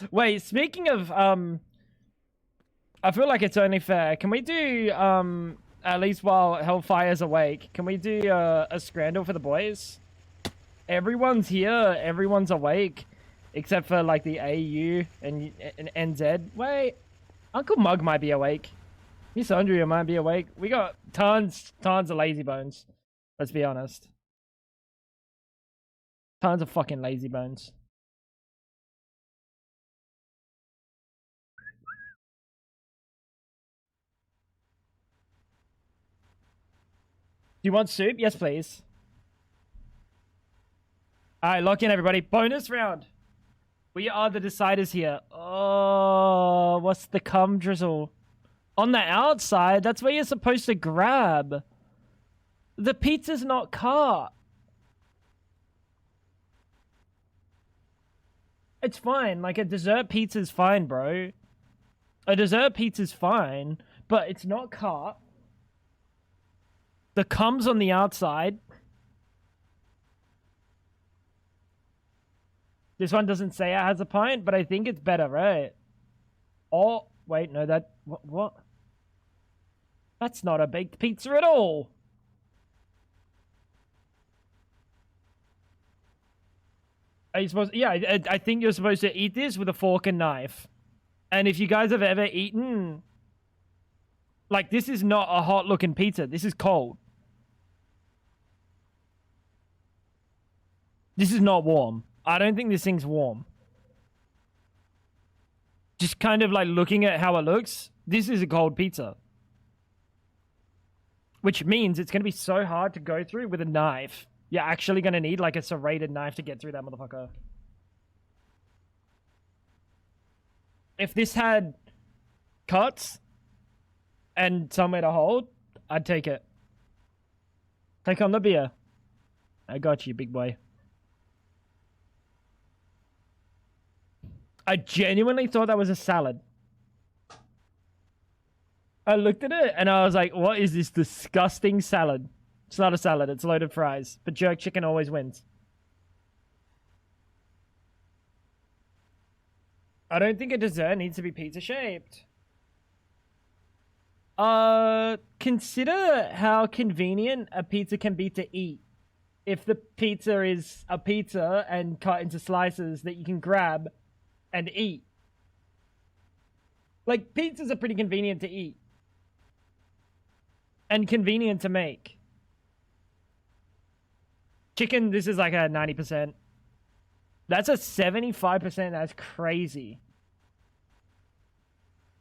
Wait, speaking of I feel like it's only fair. Can we do at least while Hellfire's awake, can we do a scrandle for the boys? Everyone's here, everyone's awake, except for like the AU and NZ. Wait, Uncle Mug might be awake. Miss Andrea might be awake. We got tons of lazy bones. Let's be honest. Tons of fucking lazy bones. Do you want soup? Yes, please. Alright, lock in, everybody. Bonus round. We are the deciders here. Oh, what's the cum drizzle? On the outside, that's where you're supposed to grab. The pizza's not cut. It's fine. Like, a dessert pizza's fine, bro. A dessert pizza's fine, but it's not cut. The cum's on the outside. This one doesn't say it has a pint, but I think it's better, right? Oh, wait, no, that... What? That's not a baked pizza at all. Are you supposed... Yeah, I think you're supposed to eat this with a fork and knife. And if you guys have ever eaten... Like, this is not a hot-looking pizza. This is cold. This is not warm. I don't think this thing's warm. Just kind of like looking at how it looks, this is a cold pizza. Which means it's going to be so hard to go through with a knife. You're actually going to need like a serrated knife to get through that motherfucker. If this had cuts and somewhere to hold, I'd take it. Take on the beer. I got you, big boy. I genuinely thought that was a salad. I looked at it and I was like, what is this disgusting salad? It's not a salad, it's loaded fries. But jerk chicken always wins. I don't think a dessert needs to be pizza shaped. Consider how convenient a pizza can be to eat. If the pizza is a pizza and cut into slices that you can grab and eat. Like, pizzas are pretty convenient to eat. And convenient to make. Chicken, this is like a 90%. That's a 75%. That's crazy.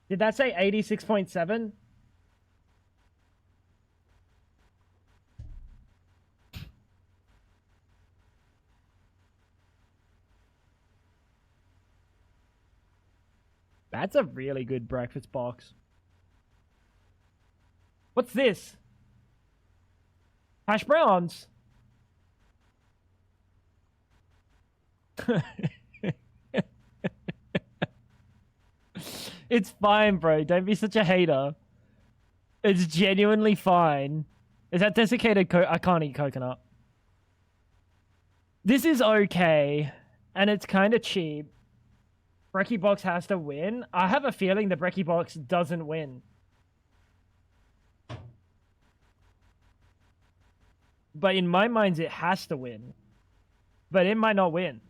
Did that say 86.7? That's a really good breakfast box. What's this? Hash browns. It's fine, bro. Don't be such a hater. It's genuinely fine. Is that desiccated I can't eat coconut. This is okay. And it's kind of cheap. Brekkie Box has to win. I have a feeling the Brekkie Box doesn't win. But in my mind, it has to win. But it might not win.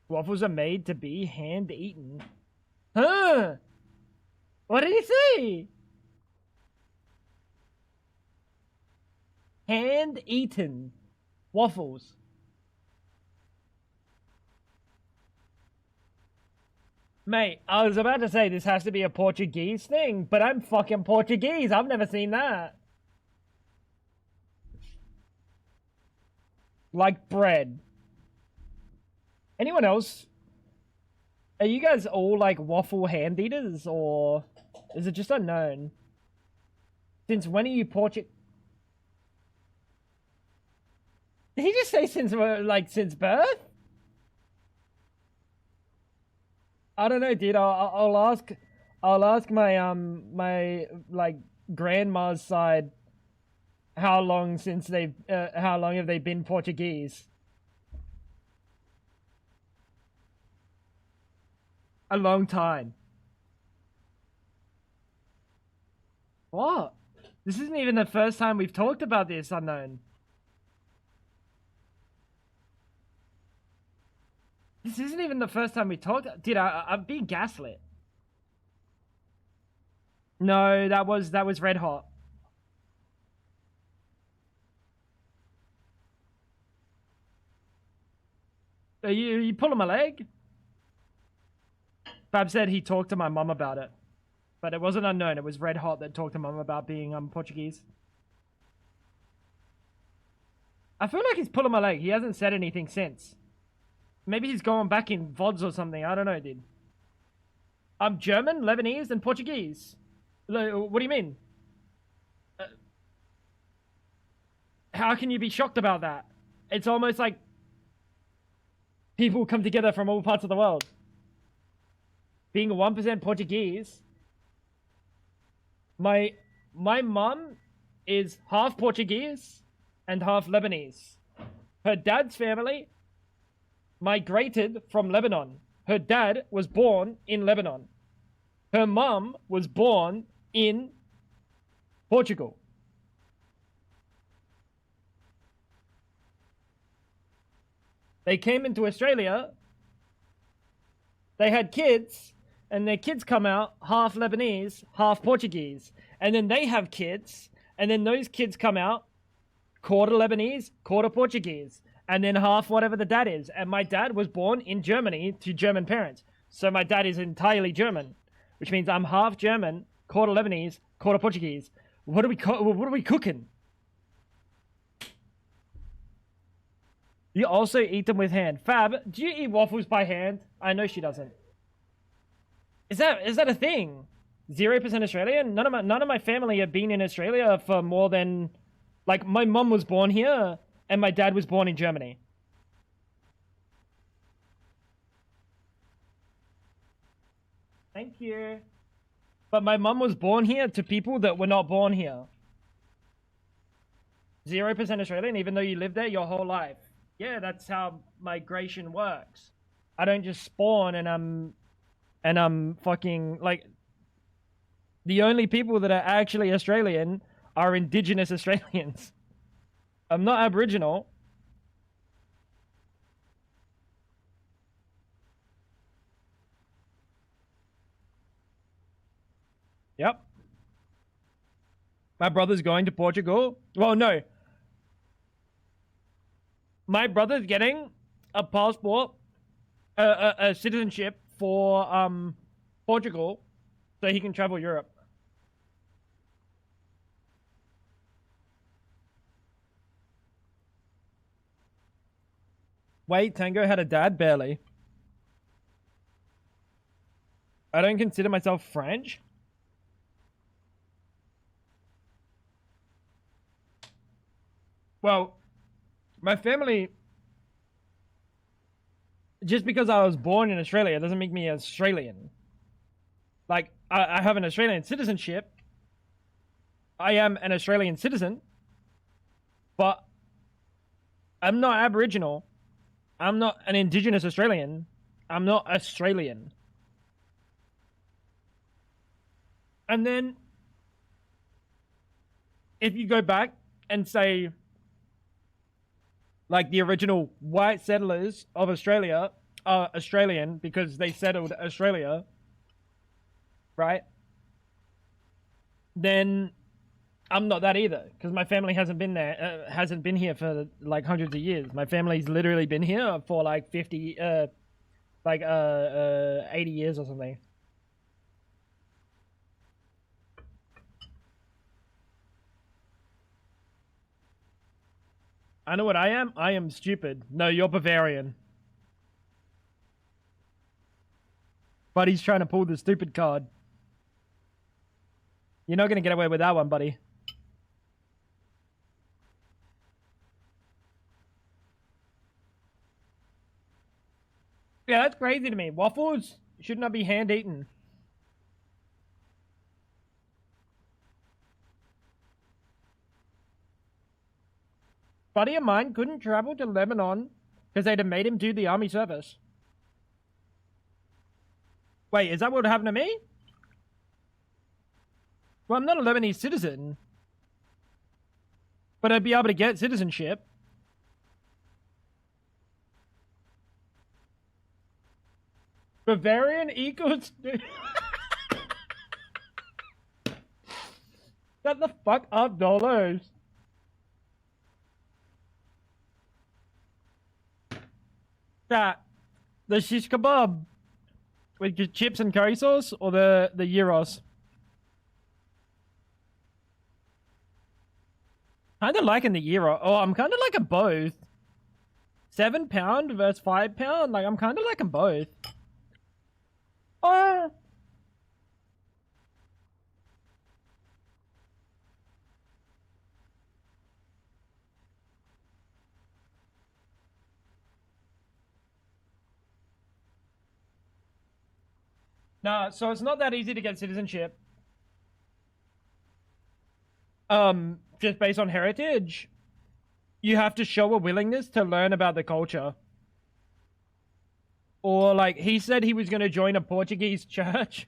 Waffles are made to be hand-eaten. Huh? What did he say? Hand-eaten waffles. Mate, I was about to say this has to be a Portuguese thing, but I'm fucking Portuguese. I've never seen that. Like bread. Anyone else? Are you guys all like waffle hand eaters, or is it just unknown? Since when are you Portuguese? Did he just say since birth? I don't know, dude. I'll ask. I'll ask my my like grandma's side how long since they've how long have they been Portuguese? A long time. What? This isn't even the first time we've talked about this, unknown. This isn't even the first time we talked. Dude, I'm being gaslit. No, that was Red Hot. Are you pulling my leg? Fab said he talked to my mum about it. But it wasn't unknown. It was Red Hot that talked to mum about being Portuguese. I feel like he's pulling my leg. He hasn't said anything since. Maybe he's going back in VODs or something. I don't know, dude. I'm German, Lebanese, and Portuguese. What do you mean? How can you be shocked about that? It's almost like people come together from all parts of the world. Being 1% Portuguese, my mum is half Portuguese and half Lebanese. Her dad's family migrated from Lebanon. Her dad was born in Lebanon. Her mum was born in Portugal. They came into Australia. They had kids, and their kids come out half Lebanese, half Portuguese. And then they have kids, and then those kids come out quarter Lebanese, quarter Portuguese, and then half whatever the dad is. And my dad was born in Germany to German parents. So my dad is entirely German, which means I'm half German, quarter Lebanese, quarter Portuguese. What are we cooking? You also eat them with hand. Fab, do you eat waffles by hand? I know she doesn't. Is that a thing? 0% Australian? None of my family have been in Australia for more than, like, my mum was born here and my dad was born in Germany. Thank you. But my mum was born here to people that were not born here. 0% Australian, even though you lived there your whole life. Yeah, that's how migration works. I don't just spawn and I'm fucking, like, the only people that are actually Australian are Indigenous Australians. I'm not Aboriginal. Yep. My brother's going to Portugal. Well, no. My brother's getting a passport, a citizenship for Portugal, so he can travel Europe. Wait, Tango had a dad? Barely. I don't consider myself French. Well, my family, just because I was born in Australia doesn't make me Australian. Like, I have an Australian citizenship. I am an Australian citizen. But I'm not Aboriginal. I'm not an Indigenous Australian. I'm not Australian. And then, if you go back and say, like, the original white settlers of Australia are Australian because they settled Australia, right? Then I'm not that either, because my family hasn't been there, hasn't been here for like hundreds of years. My family's literally been here for like 80 years or something. I know what I am. I am stupid. No, you're Bavarian. But he's trying to pull the stupid card. You're not going to get away with that one, buddy. Yeah, that's crazy to me. Waffles should not be hand-eaten. buddy of mine couldn't travel to Lebanon because they'd have made him do the army service. Wait, is that what happened to me? Well, I'm not a Lebanese citizen. But I'd be able to get citizenship. Bavarian equals... Shut the fuck up, dollars. That the shish kebab with chips and curry sauce, or the gyros? Kind of liking the gyro. Oh, I'm kind of liking both. £7 versus £5. Like, I'm kind of liking both. Oh. Nah, so it's not that easy to get citizenship. Just based on heritage. You have to show a willingness to learn about the culture. Or, like, he said he was going to join a Portuguese church.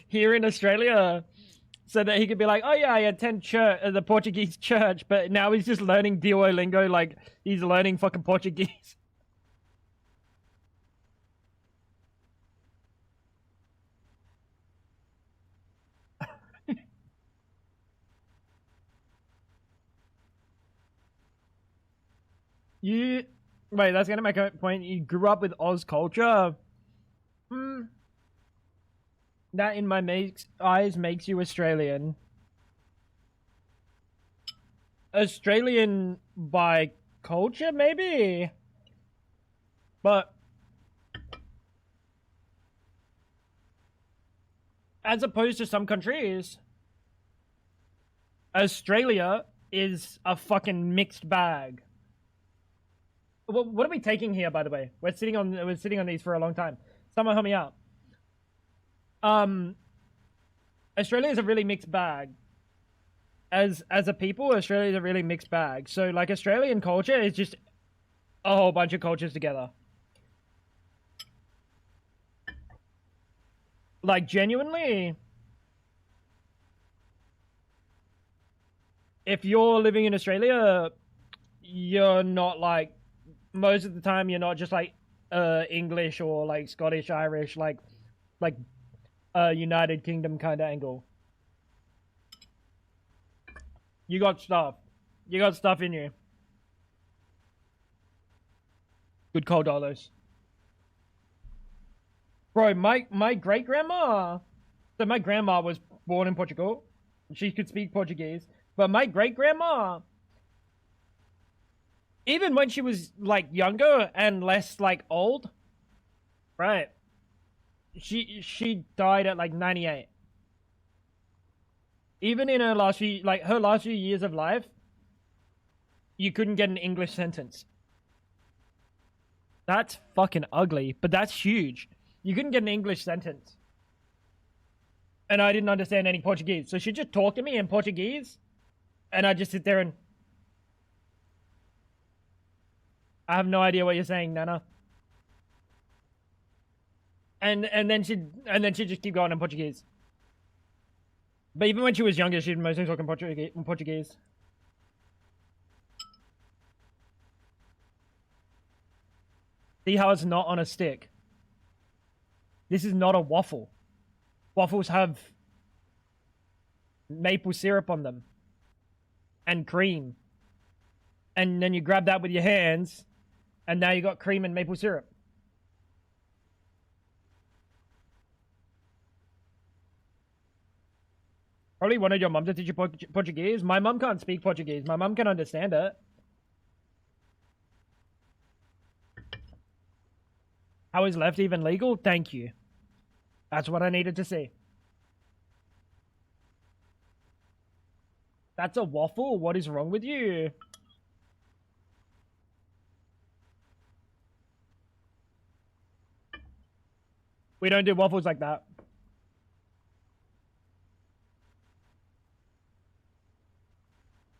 Here in Australia. So that he could be like, oh yeah, I attend church, the Portuguese church. But now he's just learning Duolingo like he's learning fucking Portuguese. You wait, that's gonna make a point. You grew up with Oz culture. That in my eyes makes you Australian. Australian by culture, maybe? But as opposed to some countries, Australia is a fucking mixed bag. What are we taking here, by the way? We're sitting on these for a long time. Someone help me out. Australia is a really mixed bag. As a people, Australia is a really mixed bag. So, like, Australian culture is just a whole bunch of cultures together. Like, genuinely, if you're living in Australia, you're not, like, most of the time, you're not just, like, English or, like, Scottish, Irish, like United Kingdom kind of angle. You got stuff. You got stuff in you. Good cold dollars. Bro, my great-grandma... So my grandma was born in Portugal. She could speak Portuguese. But my great-grandma... Even when she was, like, younger and less, like, old... Right. She died at, like, 98. Even in her last few years of life, you couldn't get an English sentence. That's fucking ugly, but that's huge. You couldn't get an English sentence. And I didn't understand any Portuguese. So she'd just talk to me in Portuguese, and I'd just sit there and... I have no idea what you're saying, Nana. And then she'd just keep going in Portuguese. But even when she was younger, she'd mostly talk in Portuguese. See how it's not on a stick? This is not a waffle. Waffles have maple syrup on them. And cream. And then you grab that with your hands, and now you got cream and maple syrup. Probably wanted your mum to teach you Portuguese. My mum can't speak Portuguese. My mum can understand it. How is left even legal? Thank you. That's what I needed to see. That's a waffle? What is wrong with you? We don't do waffles like that.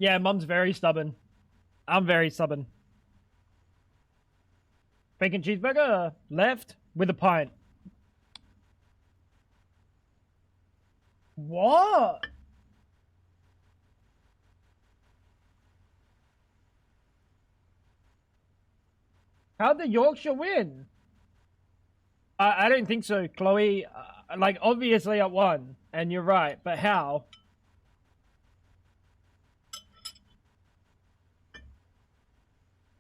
Yeah, Mum's very stubborn. I'm very stubborn. Bacon cheeseburger, left with a pint. What? How'd the Yorkshire win? I don't think so, Chloe. Like, obviously I won, and you're right, but how?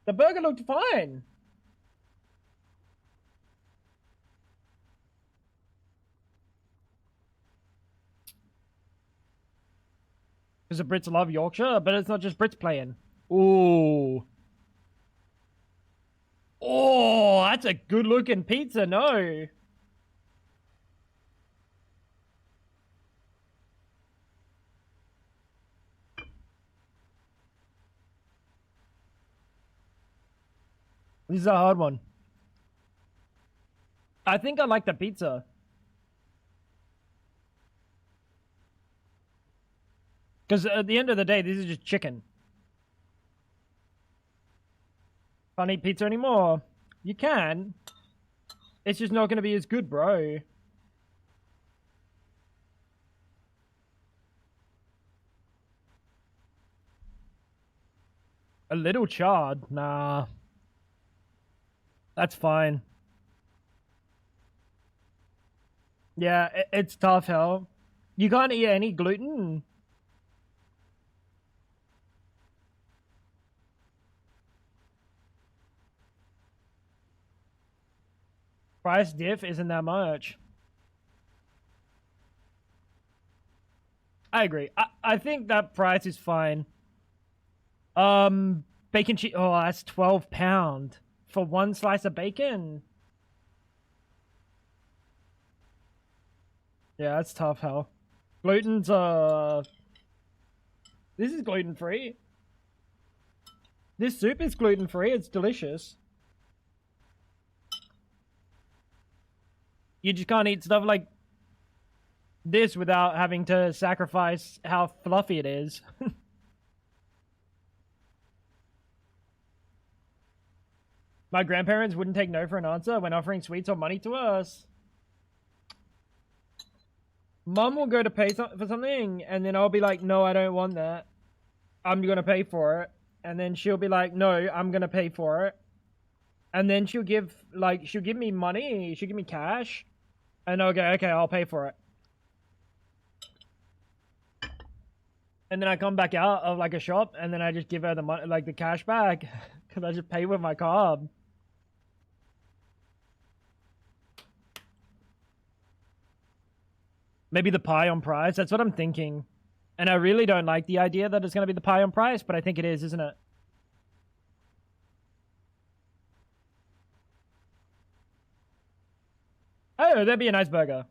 The burger looked fine. Because the Brits love Yorkshire, but it's not just Brits playing. Ooh. Oh, that's a good looking pizza, no. This is a hard one. I think I like the pizza. Because at the end of the day, this is just chicken. Can't eat pizza anymore. You can. It's just not going to be as good, bro. A little charred? Nah. That's fine. Yeah, it's tough, hell. You can't eat any gluten? Price diff isn't that much. I agree. I think that price is fine. Bacon cheese. Oh, that's £12 for one slice of bacon. Yeah, that's tough, hell. Gluten's this is gluten free. This soup is gluten free. It's delicious. You just can't eat stuff like this without having to sacrifice how fluffy it is. My grandparents wouldn't take no for an answer when offering sweets or money to us. Mum will go to pay for something, and then I'll be like, no, I don't want that. I'm going to pay for it. And then she'll be like, no, I'm going to pay for it. And then she'll give me money. She'll give me cash. And I'll go, okay, I'll pay for it. And then I come back out of like a shop, and then I just give her the money, like the cash back. Because I just pay with my card. Maybe the pie on price. That's what I'm thinking. And I really don't like the idea that it's going to be the pie on price, but I think it is, isn't it? Oh, that'd be a nice burger.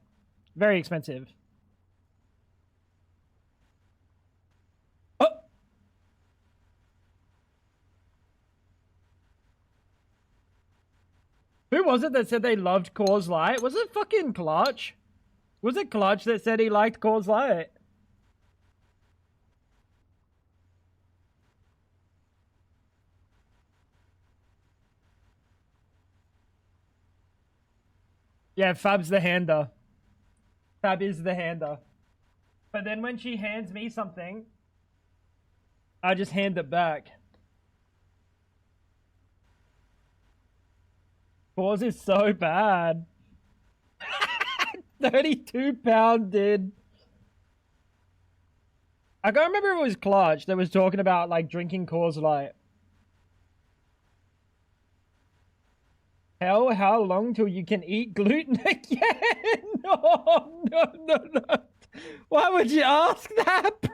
Very expensive. Oh! Who was it that said they loved Coors Light? Was it fucking Clutch? Was it Clutch that said he liked Coors Light? Yeah, Fab's the hander. Fab is the hander. But then when she hands me something, I just hand it back. Coors is so bad. 32 £, dude. I can't remember if it was Clutch that was talking about like drinking Coors Light. Hell, how long till you can eat gluten again? No. Why would you ask that, bro?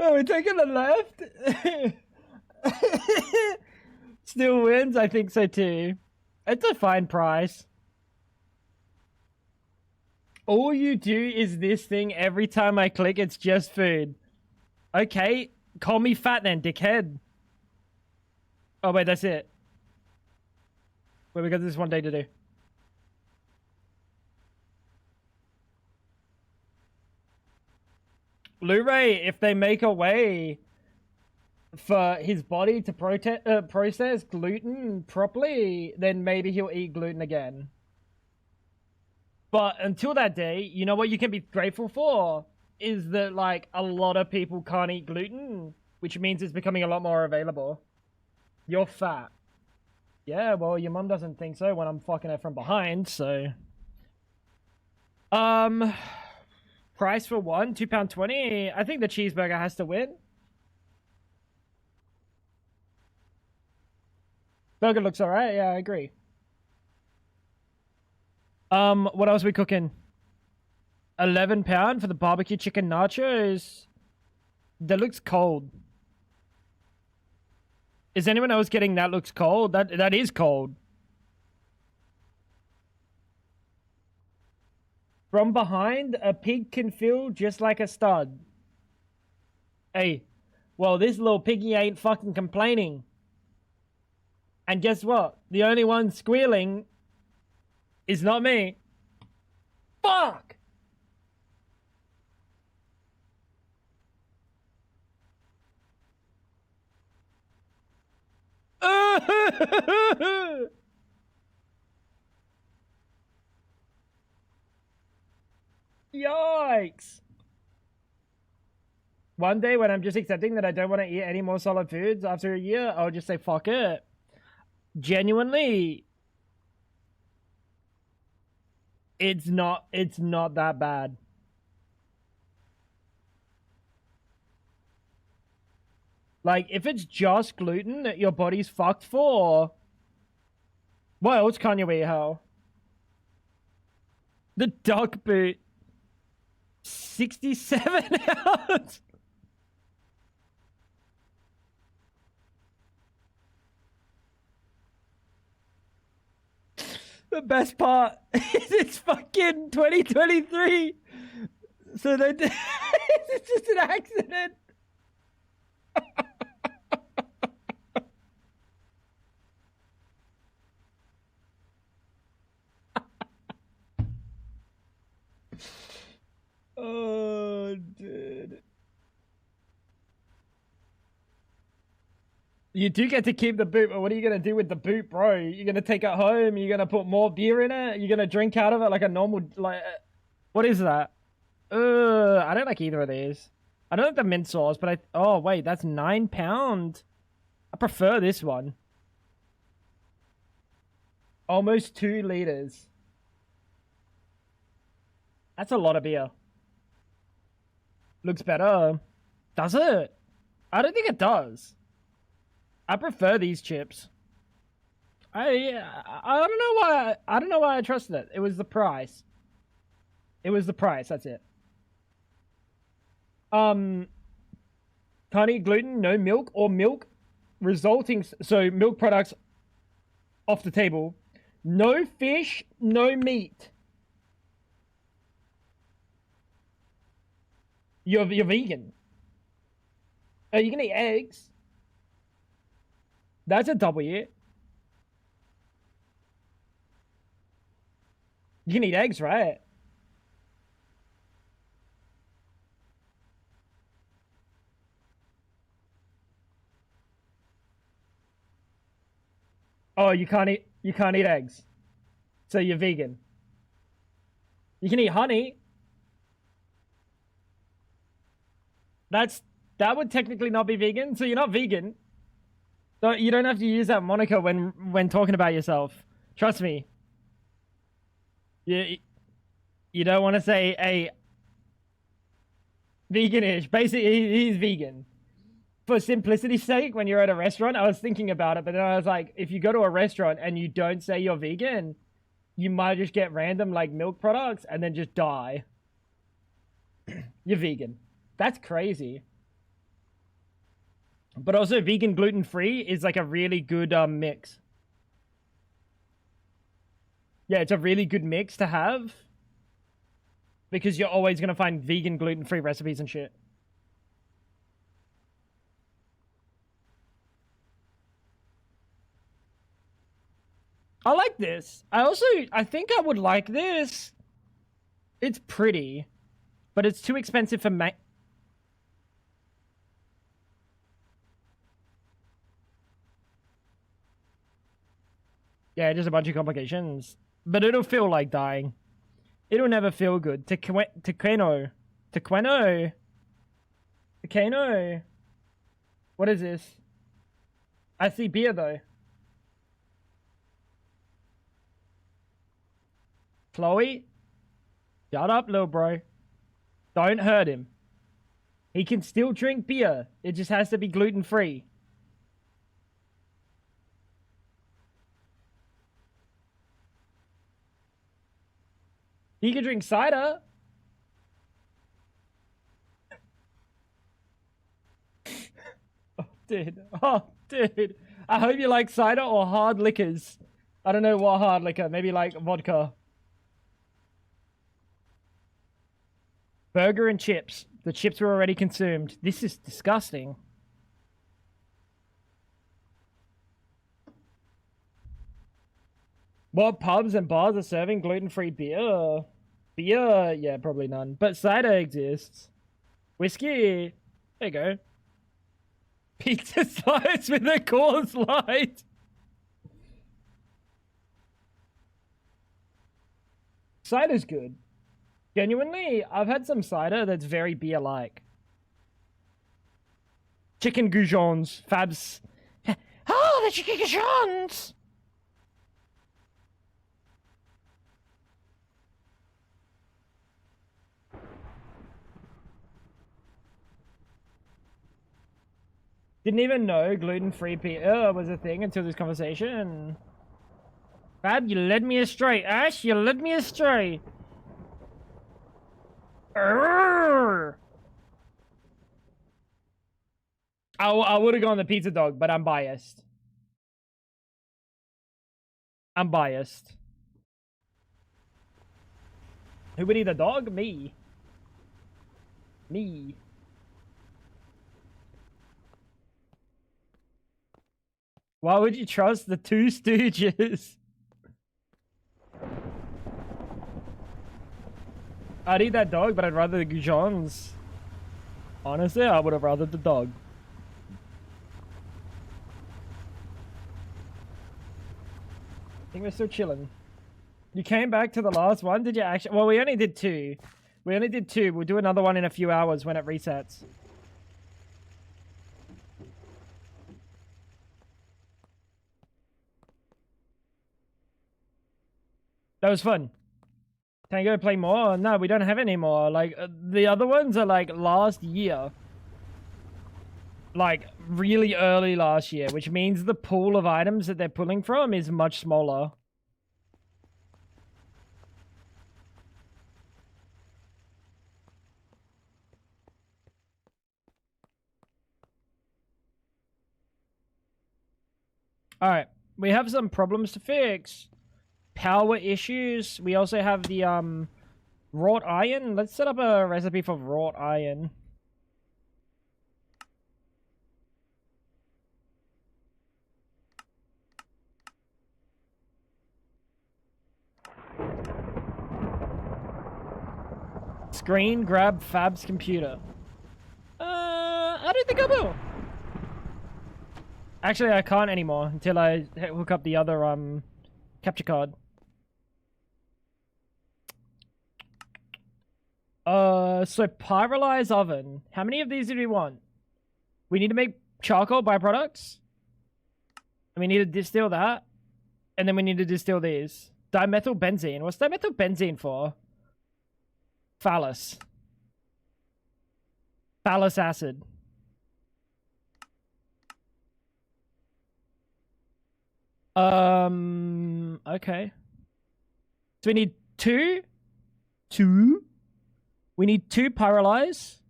Oh, we're taking the left. Still wins? I think so too. It's a fine price. All you do is this thing every time I click, it's just food. Okay, call me fat then, dickhead. Oh wait, that's it. Wait, we got this one day to do. Blu-ray, if they make a way for his body to process gluten properly, then maybe he'll eat gluten again. But until that day, you know what you can be grateful for? Is that, like, a lot of people can't eat gluten, which means it's becoming a lot more available. You're fat. Yeah, well, your mum doesn't think so when I'm fucking her from behind, so... Price for one, £2.20. I think the cheeseburger has to win. Burger looks alright, yeah, I agree. What else are we cooking? £11 for the barbecue chicken nachos. That looks cold. Is anyone else getting that looks cold? That is cold. From behind, a pig can feel just like a stud. Hey, well, this little piggy ain't fucking complaining. And guess what? The only one squealing is not me. Fuck! Yikes! One day when I'm just accepting that I don't want to eat any more solid foods after a year, I'll just say fuck it. Genuinely, it's not that bad. Like, if it's just gluten that your body's fucked for, what else can you eat, hell? The duck boot. 67 ounce. The best part is it's fucking 2023. So they it's just an accident. Oh, dude. You do get to keep the boot, but what are you going to do with the boot, bro? You're going to take it home? You're going to put more beer in it? You're going to drink out of it like a normal, like... What is that? I don't like either of these. I don't like the mint sauce, but I... Oh, wait, that's £9. I prefer this one. Almost 2 liters. That's a lot of beer. Looks better. Does it? I don't think it does. I prefer these chips. I don't know why. I don't know why I trusted it. It was the price. It was the price. That's it. Can't eat gluten, no milk, or milk resulting. So milk products off the table. No fish, no meat. You're vegan. You can eat eggs. That's a W. You can eat eggs, right? Oh, you can't eat eggs. So you're vegan. You can eat honey. That would technically not be vegan, so you're not vegan. So you don't have to use that moniker when talking about yourself. Trust me. You don't want to say, hey, veganish. Basically, he's vegan. For simplicity's sake, when you're at a restaurant, I was thinking about it, but then I was like, if you go to a restaurant and you don't say you're vegan, you might just get random, like, milk products and then just die. You're vegan. That's crazy. But also, vegan gluten-free is like a really good mix. Yeah, it's a really good mix to have. Because you're always gonna find vegan, gluten-free recipes and shit. I like this. I think I would like this. It's pretty, but it's too expensive for me. Yeah, just a bunch of complications. But it'll feel like dying. It'll never feel good. Tequeno. What is this? I see beer, though. Chloe? Shut up, little bro. Don't hurt him. He can still drink beer. It just has to be gluten-free. He can drink cider. Oh, dude. Oh, dude. I hope you like cider or hard liquors. I don't know what hard liquor. Maybe like vodka. Burger and chips. The chips were already consumed. This is disgusting. What pubs and bars are serving gluten-free beer? Beer? Yeah, probably none. But cider exists. Whiskey? There you go. Pizza slice with a Coors Light. Cider's good. Genuinely, I've had some cider that's very beer-like. Chicken goujons. Fabs. Oh, the chicken goujons! Didn't even know gluten-free beer was a thing until this conversation. Fab, you led me astray. Ash, you led me astray. Arrgh! I would have gone the pizza dog, but I'm biased. I'm biased. Who would eat a dog? Me. Me. Why would you trust the Two Stooges? I'd eat that dog, but I'd rather the goujons. Honestly, I would have rather the dog. I think we're still chilling. You came back to the last one? Did you actually? Well, we only did two. We only did two. We'll do another one in a few hours when it resets. That was fun. Can I go play more? No, we don't have any more. Like, the other ones are like last year. Like, really early last year, which means the pool of items that they're pulling from is much smaller. Alright, we have some problems to fix. Power issues. We also have the wrought iron. Let's set up a recipe for wrought iron. Screen grab Fab's computer. I don't think I will. Actually, I can't anymore until I hook up the other capture card. So pyrolyze oven. How many of these do we want? We need to make charcoal byproducts. And we need to distill that. And then we need to distill these. Dimethylbenzene. What's dimethylbenzene for? Phallus. Phallus acid. Okay. So we need two. We need 2 pyrolyze.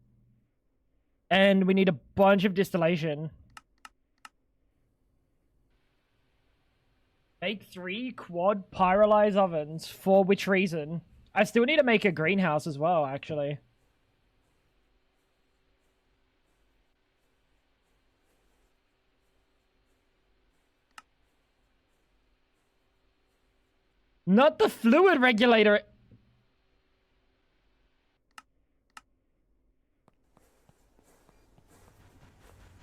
And we need a bunch of distillation. Make 3 quad pyrolyze ovens. For which reason? I still need to make a greenhouse as well, actually. Not the fluid regulator.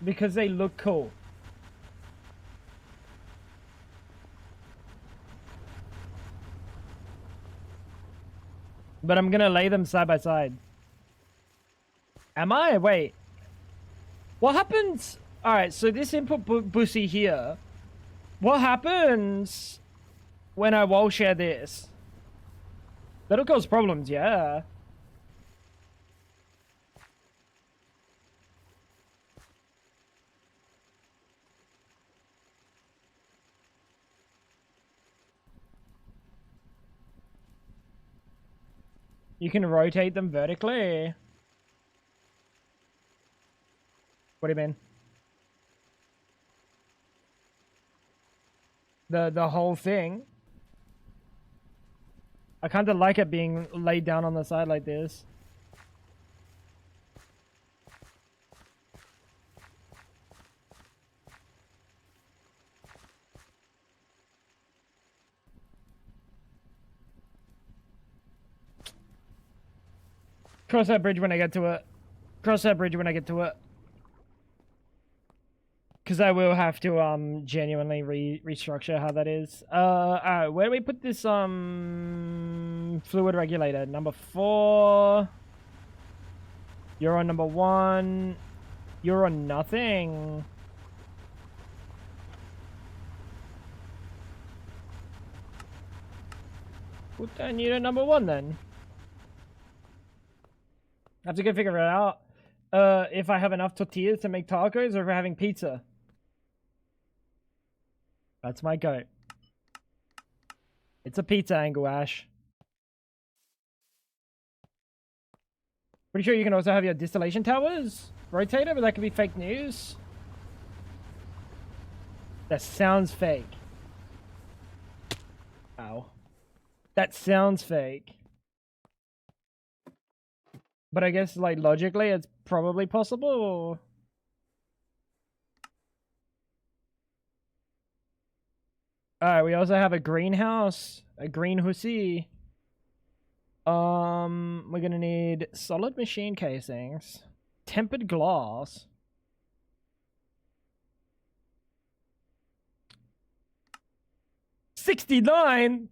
Because they look cool. But I'm gonna lay them side by side. Am I? Wait. What happens? Alright, so this input bussy here. What happens when I wall share this? That'll cause problems, yeah. You can rotate them vertically. What do you mean? The whole thing? I kind of like it being laid down on the side like this. Cross that bridge when I get to it. Cross that bridge when I get to it. Because I will have to genuinely restructure how that is. Alright, where do we put this fluid regulator? Number 4. You're on number 1. You're on nothing. Put that unit number 1 then. I have to go figure it out. If I have enough tortillas to make tacos or if we're having pizza. That's my goat. It's a pizza angle, Ash. Pretty sure you can also have your distillation towers rotated, but that could be fake news. That sounds fake. Ow. That sounds fake. But I guess, like, logically, it's probably possible. Alright, we also have a greenhouse. A green hussy. We're gonna need solid machine casings. Tempered glass. $69!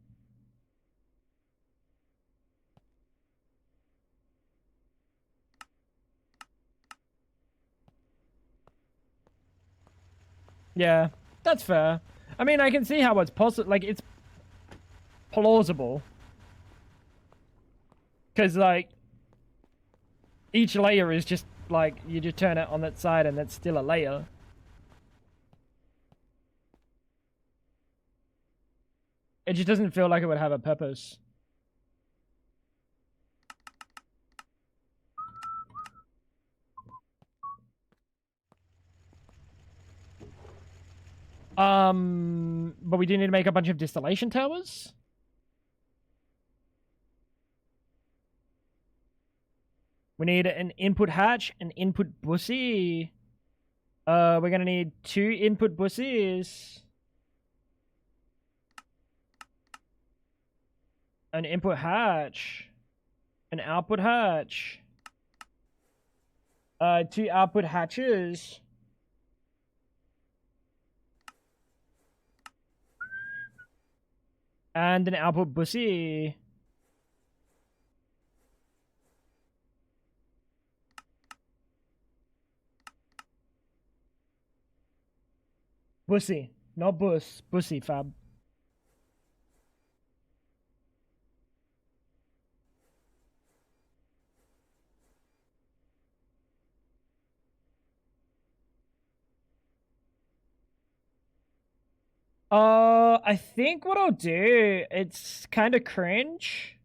Yeah, that's fair. I mean, I can see how it's possible. Like, it's plausible. Because, like, each layer is just, like, you just turn it on that side and it's still a layer. It just doesn't feel like it would have a purpose. But we do need to make a bunch of distillation towers. We need an input hatch, an input bussy. We're gonna need 2 input bussies. An input hatch. An output hatch. 2 output hatches. And an output bussy. Bussy. Not bus. Bussy, fab. I think what I'll do, it's kind of cringe.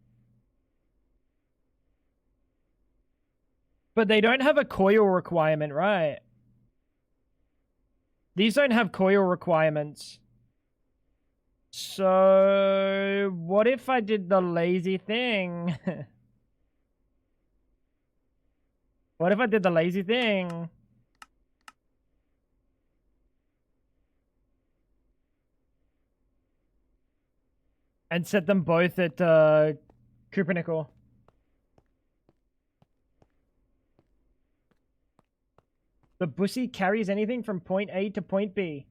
But they don't have a coil requirement, right? These don't have coil requirements. So, what if I did the lazy thing? What if I did the lazy thing? And set them both at Kupernickel. The bussy carries anything from point A to point B.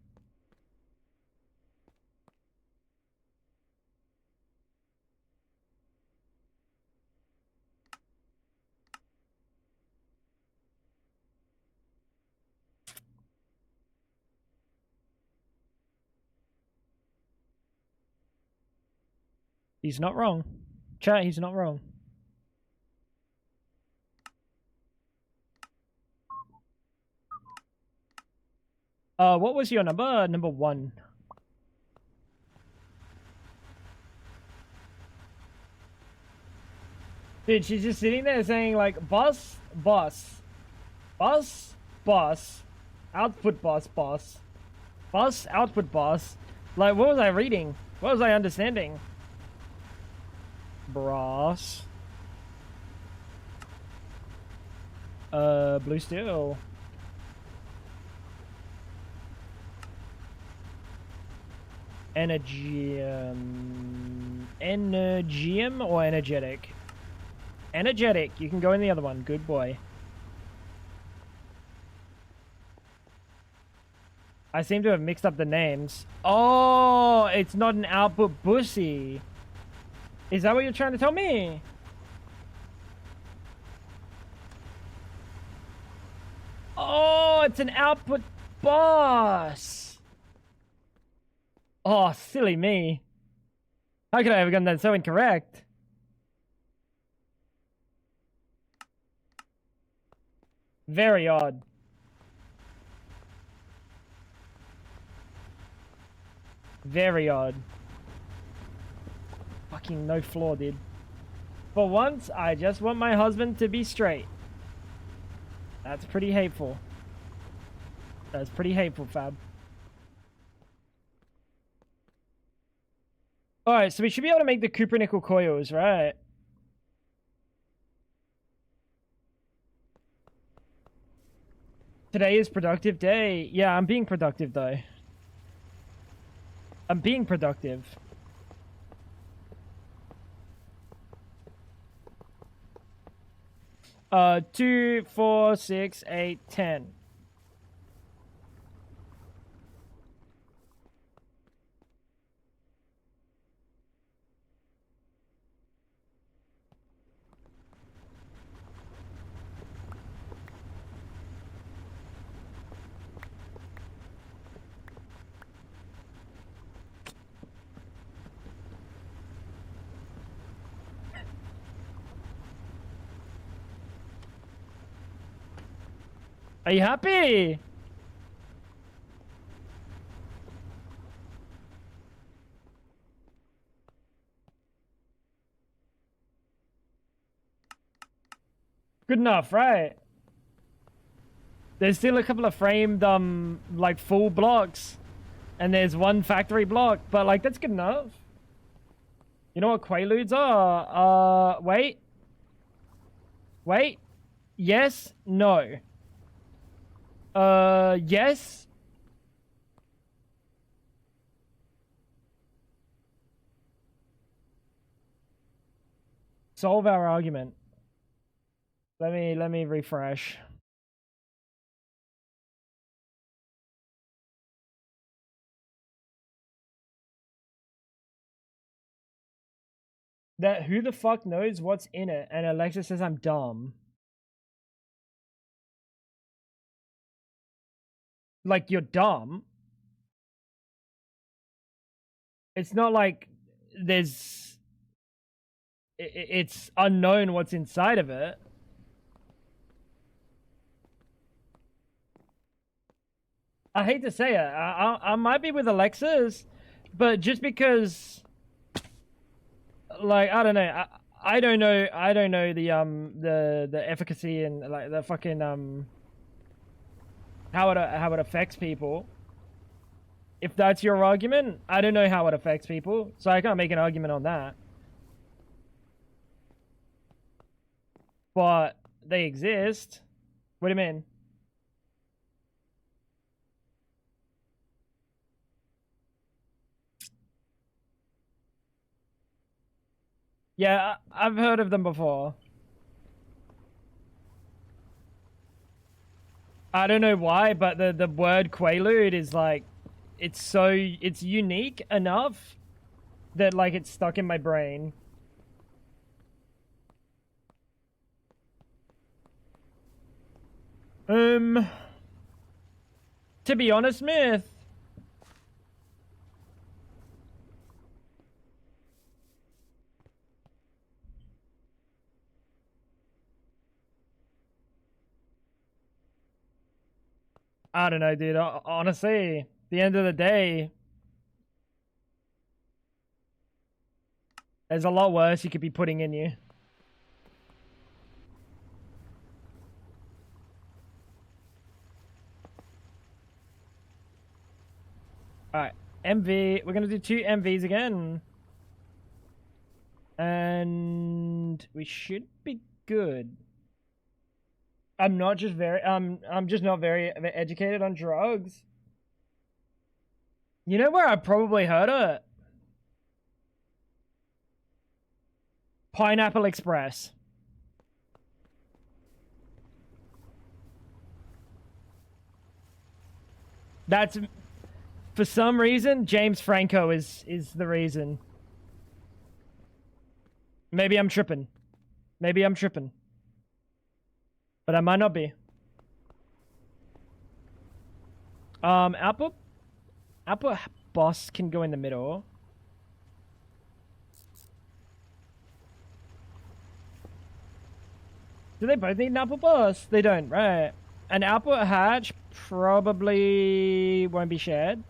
He's not wrong. Chat, he's not wrong. What was your number? Number 1. Dude, she's just sitting there saying like, boss, boss, boss, boss, output boss, boss, boss, output boss. Like, what was I reading? What was I understanding? Brass. Blue steel. Energium or energetic? Energetic. You can go in the other one. Good boy. I seem to have mixed up the names. Oh, it's not an output bussy. Is that what you're trying to tell me? Oh, it's an output boss. Oh, silly me. How could I have gotten that so incorrect? Very odd. Very odd. Fucking no flaw, dude. For once, I just want my husband to be straight. That's pretty hateful. That's pretty hateful, Fab. Alright, so we should be able to make the Kupernickel coils, right? Today is productive day. Yeah, I'm being productive, though. I'm being productive. Uh, 2, 4, 6, 8, 10. Are you happy? Good enough, right? There's still a couple of framed, like full blocks. And there's one factory block, but like, that's good enough. You know what Quaaludes are? Wait. Wait. Yes. No. Yes. Solve our argument. Let me refresh. That who the fuck knows what's in it? And Alexa says I'm dumb. Like, you're dumb. It's not like there's... It's unknown what's inside of it. I hate to say it. I might be with Alexa's, but just because... Like, I don't know. I don't know. I don't know the efficacy and like the fucking how it affects people. If that's your argument, I don't know how it affects people, so I can't make an argument on that. But they exist. What do you mean? Yeah, I've heard of them before. I don't know why, but the word Quaalude is like, it's unique enough that like it's stuck in my brain. To be honest, Myth. I don't know, dude. Honestly, the end of the day, there's a lot worse you could be putting in you. Alright, MV. We're gonna do 2 MVs again. And we should be good. I'm just not very educated on drugs. You know where I probably heard it? Pineapple Express. That's, for some reason, James Franco is the reason. Maybe I'm tripping. Maybe I'm tripping. But I might not be. Output boss can go in the middle. Do they both need an output boss? They don't, right? An output hatch probably won't be shared.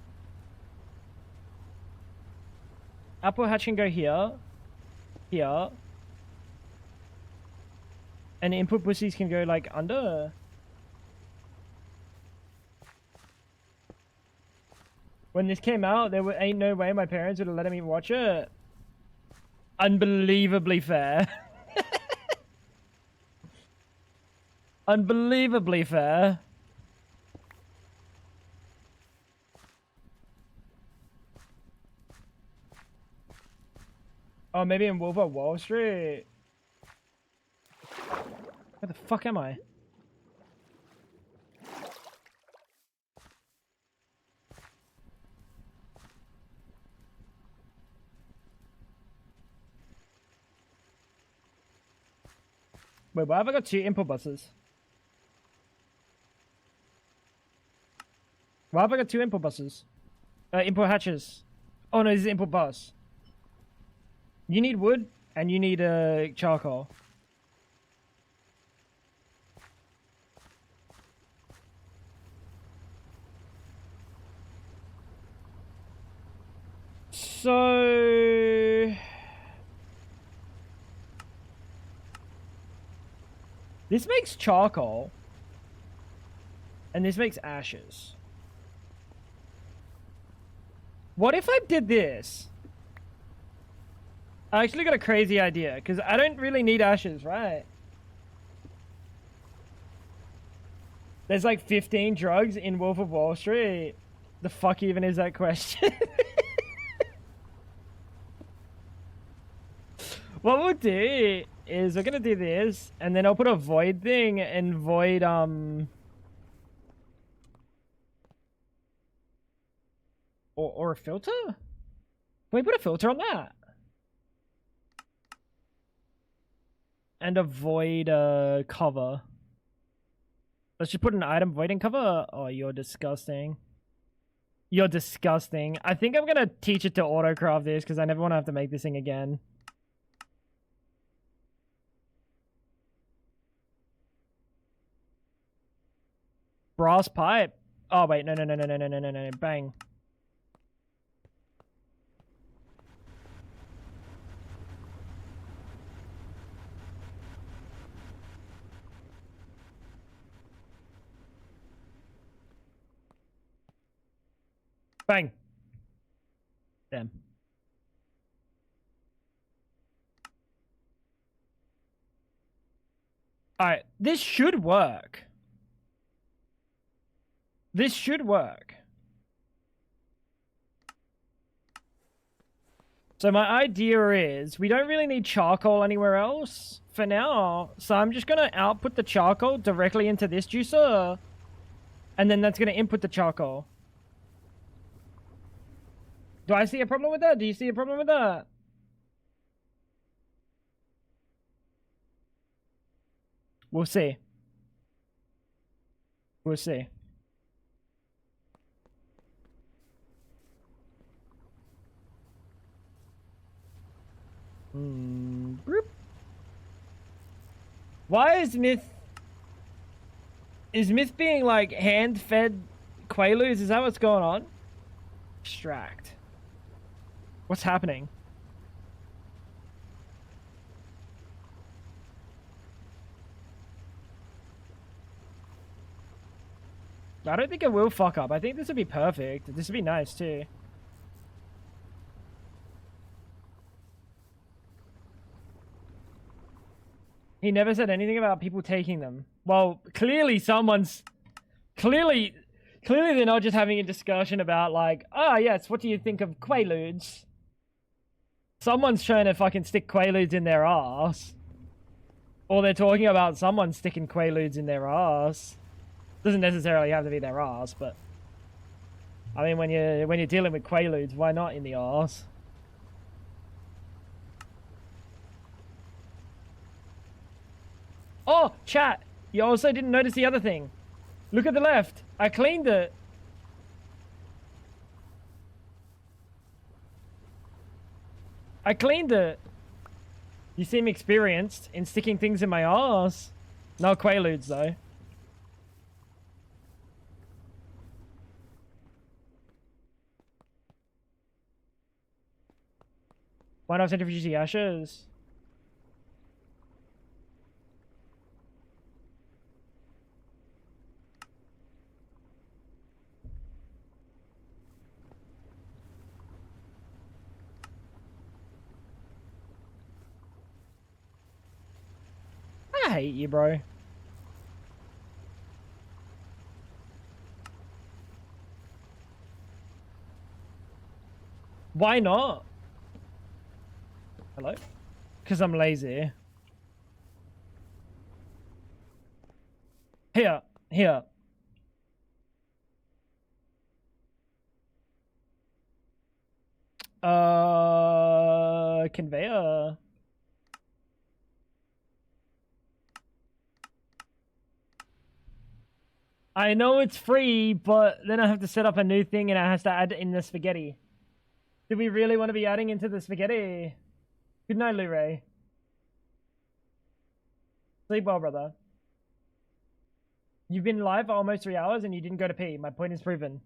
Output hatch can go here. Here. And input pussies can go like under. When this came out, ain't no way my parents would have let me watch it. Unbelievably fair. Unbelievably fair. Oh, maybe in Wolf of Wall Street. Where the fuck am I? Wait, why have I got 2 input buses? Why have I got 2 input buses? Input hatches. Oh no, this is input bus. You need wood, and you need charcoal. So... this makes charcoal. And this makes ashes. What if I did this? I actually got a crazy idea, because I don't really need ashes, right? There's like 15 drugs in Wolf of Wall Street. The fuck even is that question? What we'll do is we're gonna do this, and then I'll put a void thing and void, or a filter? Can we put a filter on that? And a void cover. Let's just put an item voiding cover. Oh, you're disgusting. You're disgusting. I think I'm gonna teach it to autocraft this because I never want to have to make this thing again. Brass pipe. Oh wait, no, bang. Bang. Damn. Alright, this should work. This should work. So my idea is, we don't really need charcoal anywhere else for now. So I'm just going to output the charcoal directly into this juicer. And then that's going to input the charcoal. Do I see a problem with that? Do you see a problem with that? We'll see. We'll see. Why is Myth being like hand-fed Quaaludes? Is that what's going on? Extract. What's happening? I don't think it will fuck up. I think this would be perfect. This would be nice too. He never said anything about people taking them. Well, clearly someone's... Clearly they're not just having a discussion about like, oh yes, what do you think of Quaaludes? Someone's trying to fucking stick Quaaludes in their ass. Or they're talking about someone sticking Quaaludes in their ass. Doesn't necessarily have to be their ass, but... I mean, when you're dealing with Quaaludes, why not in the ass? Oh, chat! You also didn't notice the other thing. Look at the left. I cleaned it. I cleaned it. You seem experienced in sticking things in my ass. No Quaaludes, though. Why not centrifuge the ashes? I hate you, bro. Why not? Hello? Because I'm lazy. Here. Conveyor. I know it's free, but then I have to set up a new thing and I have to add in the spaghetti. Do we really want to be adding into the spaghetti? Good night, Luray. Sleep well, brother. You've been live for almost 3 hours and you didn't go to pee. My point is proven.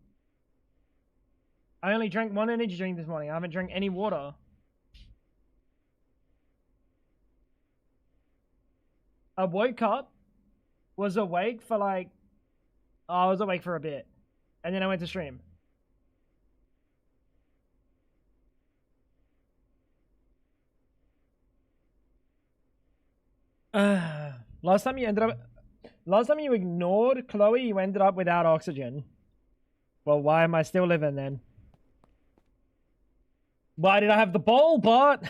I only drank 1 energy drink this morning. I haven't drank any water. I woke up, was awake for like... Oh, I was awake for a bit. And then I went to stream. Last time you ignored Chloe, you ended up without oxygen. Well, why am I still living then? Why did I have the bowl, bot?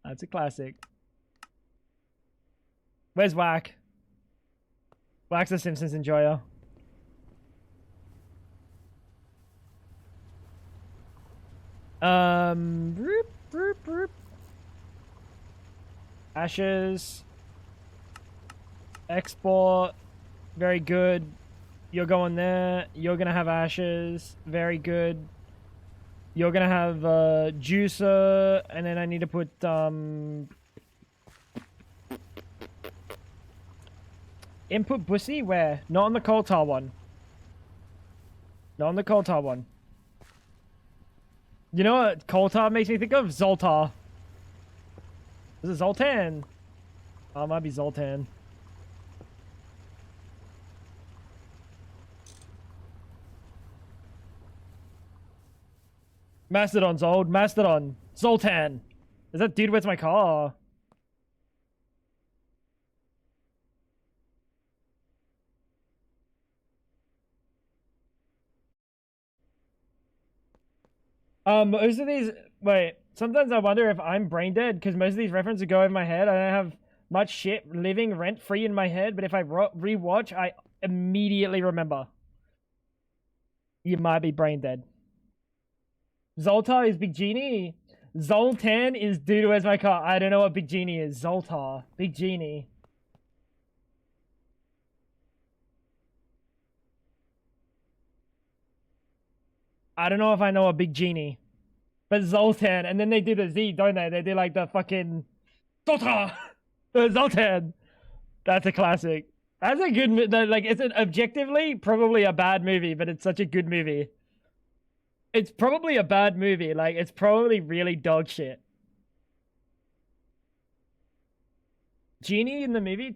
That's a classic. Where's Whack? Whack's the Simpsons enjoyer. Ashes. Export. Very good. You're going there. You're gonna have ashes. Very good. You're gonna have juicer, and then I need to put input bussy where? Not on the coal tar one. Not on the coal tar one. You know what coal tar makes me think of? Zoltar. Is it Zoltan? Oh, it might be Zoltan. Mastodon's old. Mastodon. Zoltan. Is that dude where's my car? Most of these... Wait. Sometimes I wonder if I'm brain dead, because most of these references go over my head. I don't have much shit living rent-free in my head, but if I rewatch, I immediately remember. You might be brain dead. Zoltar is Big Genie. Zoltan is dude where's my car. I don't know what Big Genie is. Zoltar. Big Genie. I don't know if I know a Big Genie. But Zoltan, and then they do the Z, don't they? They do like the fucking Zoltar! Zoltan! That's a classic. That's a good, like, it's an objectively probably a bad movie, but it's such a good movie. It's probably a bad movie, like, it's probably really dog shit. Genie in the movie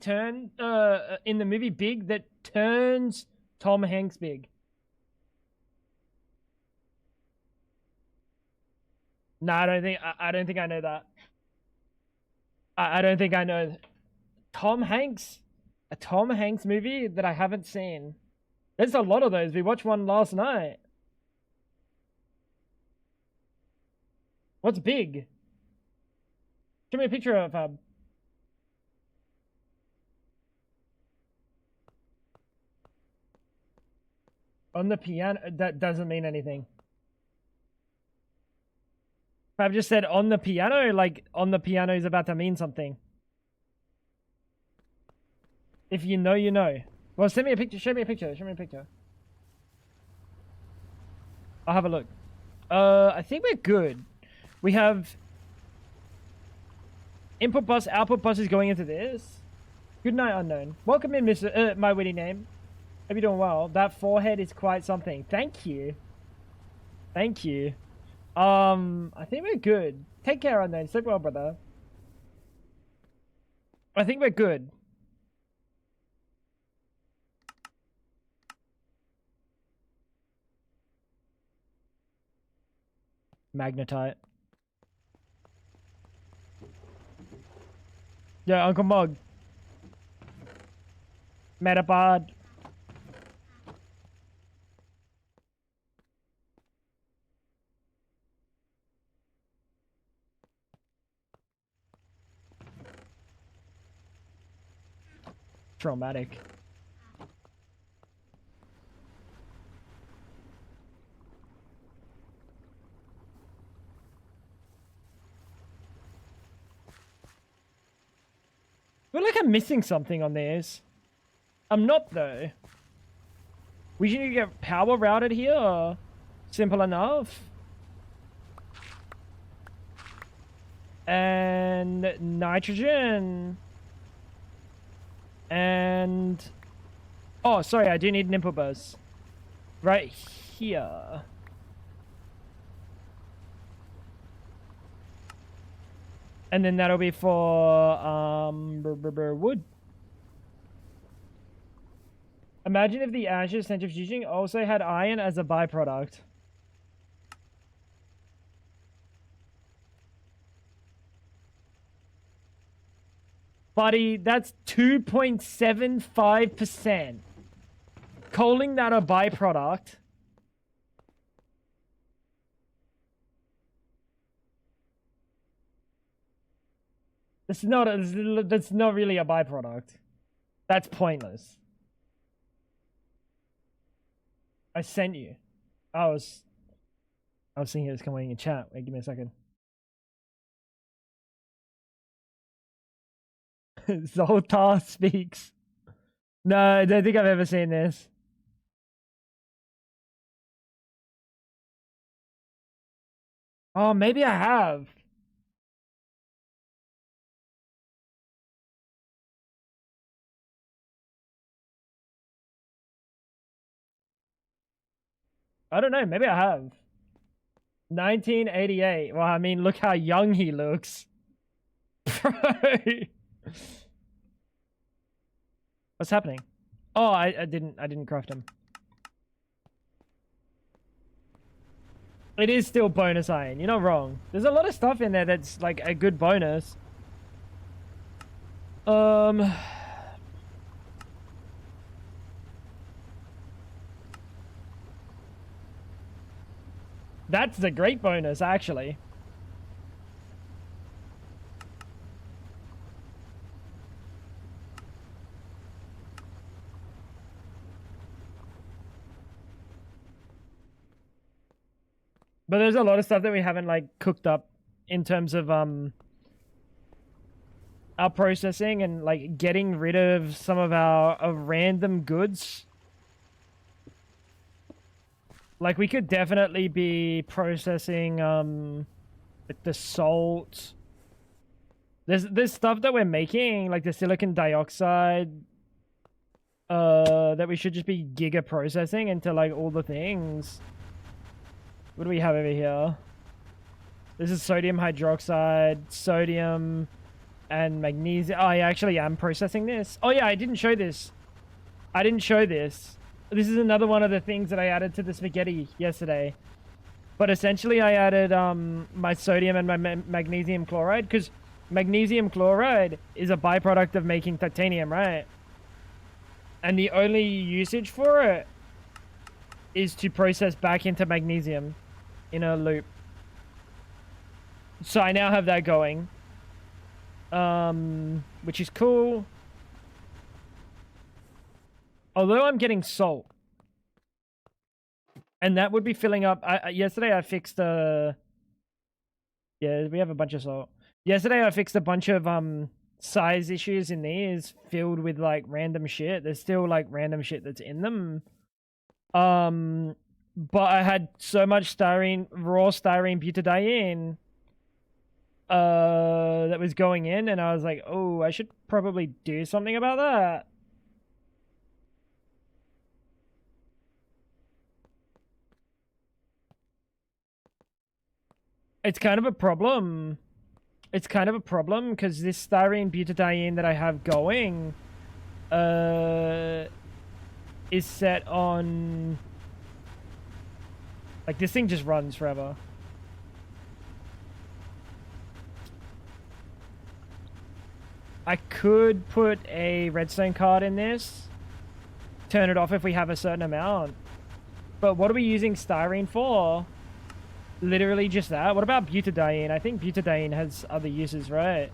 in the movie Big that turns Tom Hanks big. No, I don't think I know that. I don't think I know. Tom Hanks, a Tom Hanks movie that I haven't seen. There's a lot of those. We watched one last night. What's Big? Show me a picture of Fab. On the piano. That doesn't mean anything. I've just said on the piano, like on the piano is about to mean something. If you know, you know. Well, send me a picture. Show me a picture. Show me a picture. I'll have a look. I think we're good. We have input bus, output bus is going into this. Good night, unknown. Welcome in, Mr. My witty name. Hope you're doing well. That forehead is quite something. Thank you. Thank you. I think we're good. Take care, unknown. Sleep well, brother. I think we're good. Magnetite. Yeah, Uncle Mug. Metapod. Traumatic. I feel like I'm missing something on these. I'm not though. We should get power routed here. Or simple enough. And nitrogen. And oh, sorry, I do need an input bus right here. And then that'll be for wood. Imagine if the ashes centrifuging also had iron as a byproduct. Buddy, that's 2.75%. Calling that a byproduct. That's not really a byproduct. That's pointless. I sent you. I was thinking it was coming in chat. Wait, give me a second. Zoltar speaks. No, I don't think I've ever seen this. Oh, maybe I have. I don't know. Maybe I have. 1988. Well, I mean, look how young he looks. Bro. What's happening? Oh, I didn't craft him. It is still bonus iron. You're not wrong. There's a lot of stuff in there that's like a good bonus. That's a great bonus, actually. But there's a lot of stuff that we haven't like cooked up in terms of our processing and like getting rid of some of our random goods. Like we could definitely be processing like the salt. There's stuff that we're making, like the silicon dioxide, that we should just be giga processing into like all the things. What do we have over here? This is sodium hydroxide, sodium, and magnesium. Oh, I actually am processing this. Oh yeah, I didn't show this. I didn't show this. This is another one of the things that I added to the spaghetti yesterday. But essentially I added my sodium and my magnesium chloride, because magnesium chloride is a byproduct of making titanium, right? And the only usage for it is to process back into magnesium in a loop. So I now have that going, which is cool. Although I'm getting salt, and that would be filling up. Yesterday I fixed yeah, we have a bunch of salt. Yesterday I fixed a bunch of size issues in these filled with like random shit. There's still like random shit that's in them. But I had so much styrene, raw styrene butadiene that was going in, and I was like, oh, I should probably do something about that. It's kind of a problem. It's kind of a problem because this styrene butadiene that I have going is set on, like, this thing just runs forever. I could put a redstone card in this, turn it off if we have a certain amount. But what are we using styrene for? Literally just that. What about butadiene? I think butadiene has other uses, right?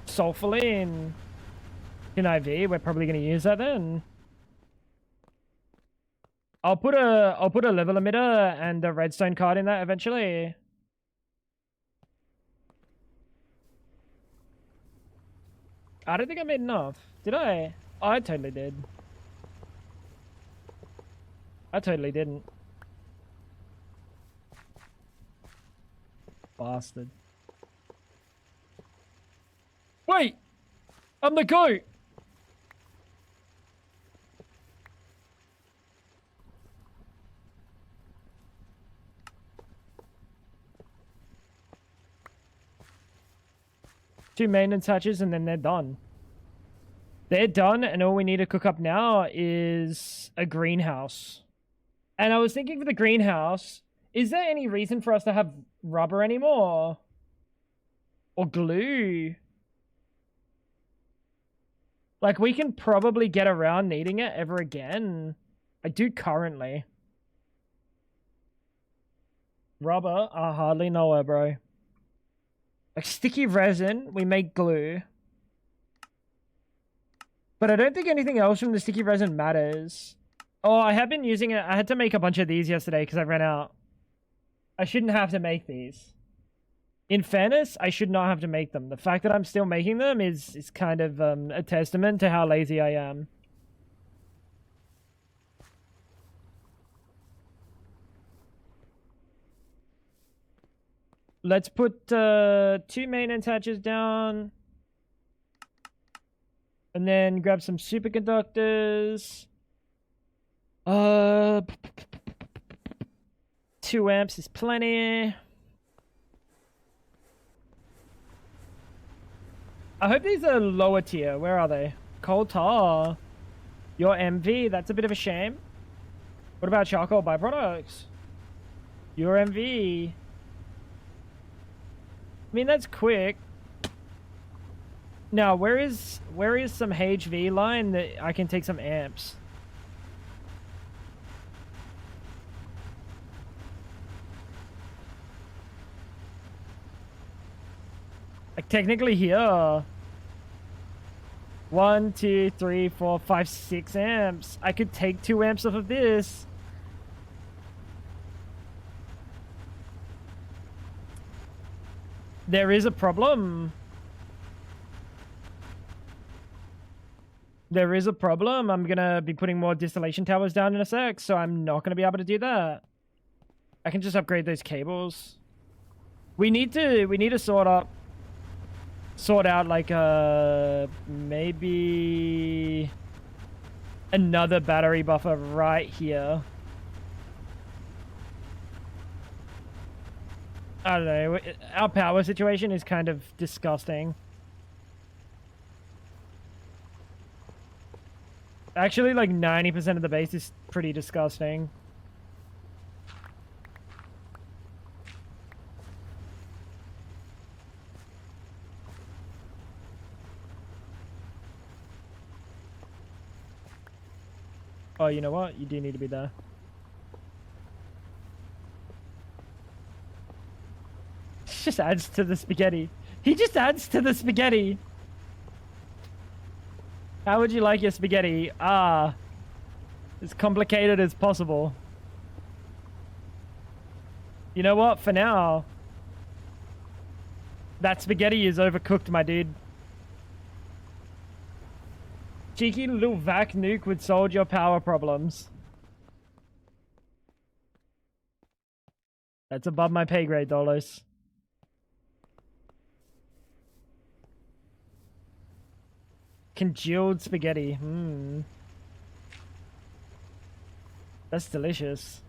Sulfurine in IV. We're probably going to use that then. I'll put a level emitter and a redstone card in that eventually. I don't think I made enough. Did I? Oh, I totally did. I totally didn't. Bastard. Wait! I'm the goat! Two maintenance hatches and then they're done. They're done, and all we need to cook up now is a greenhouse. And I was thinking for the greenhouse, is there any reason for us to have rubber anymore? Or glue? Like, we can probably get around needing it ever again. I do currently. Rubber? I hardly know her, bro. Like, sticky resin, we make glue. But I don't think anything else from the sticky resin matters. Oh, I have been using it. I had to make a bunch of these yesterday because I ran out. I shouldn't have to make these. In fairness, I should not have to make them. The fact that I'm still making them is kind of a testament to how lazy I am. Let's put 2 maintenance hatches down. And then grab some superconductors. 2 amps is plenty. I hope these are lower tier. Where are they? Coal tar. Your MV, that's a bit of a shame. What about charcoal byproducts? Your MV. I mean, that's quick. Now, where is some HV line that I can take some amps? Like, technically here. 1, 2, 3, 4, 5, 6 amps. I could take 2 amps off of this. There is a problem. There is a problem. I'm gonna be putting more distillation towers down in a sec, so I'm not gonna be able to do that. I can just upgrade those cables. We need to sort out like maybe another battery buffer right here. I don't know. Our power situation is kind of disgusting. Actually, like 90% of the base is pretty disgusting. Oh, you know what? You do need to be there. Just adds to the spaghetti. He just adds to the spaghetti. How would you like your spaghetti? Ah, as complicated as possible. You know what? For now, that spaghetti is overcooked, my dude. Cheeky little vac nuke would solve your power problems. That's above my pay grade, Dolos. Congealed spaghetti. That's delicious.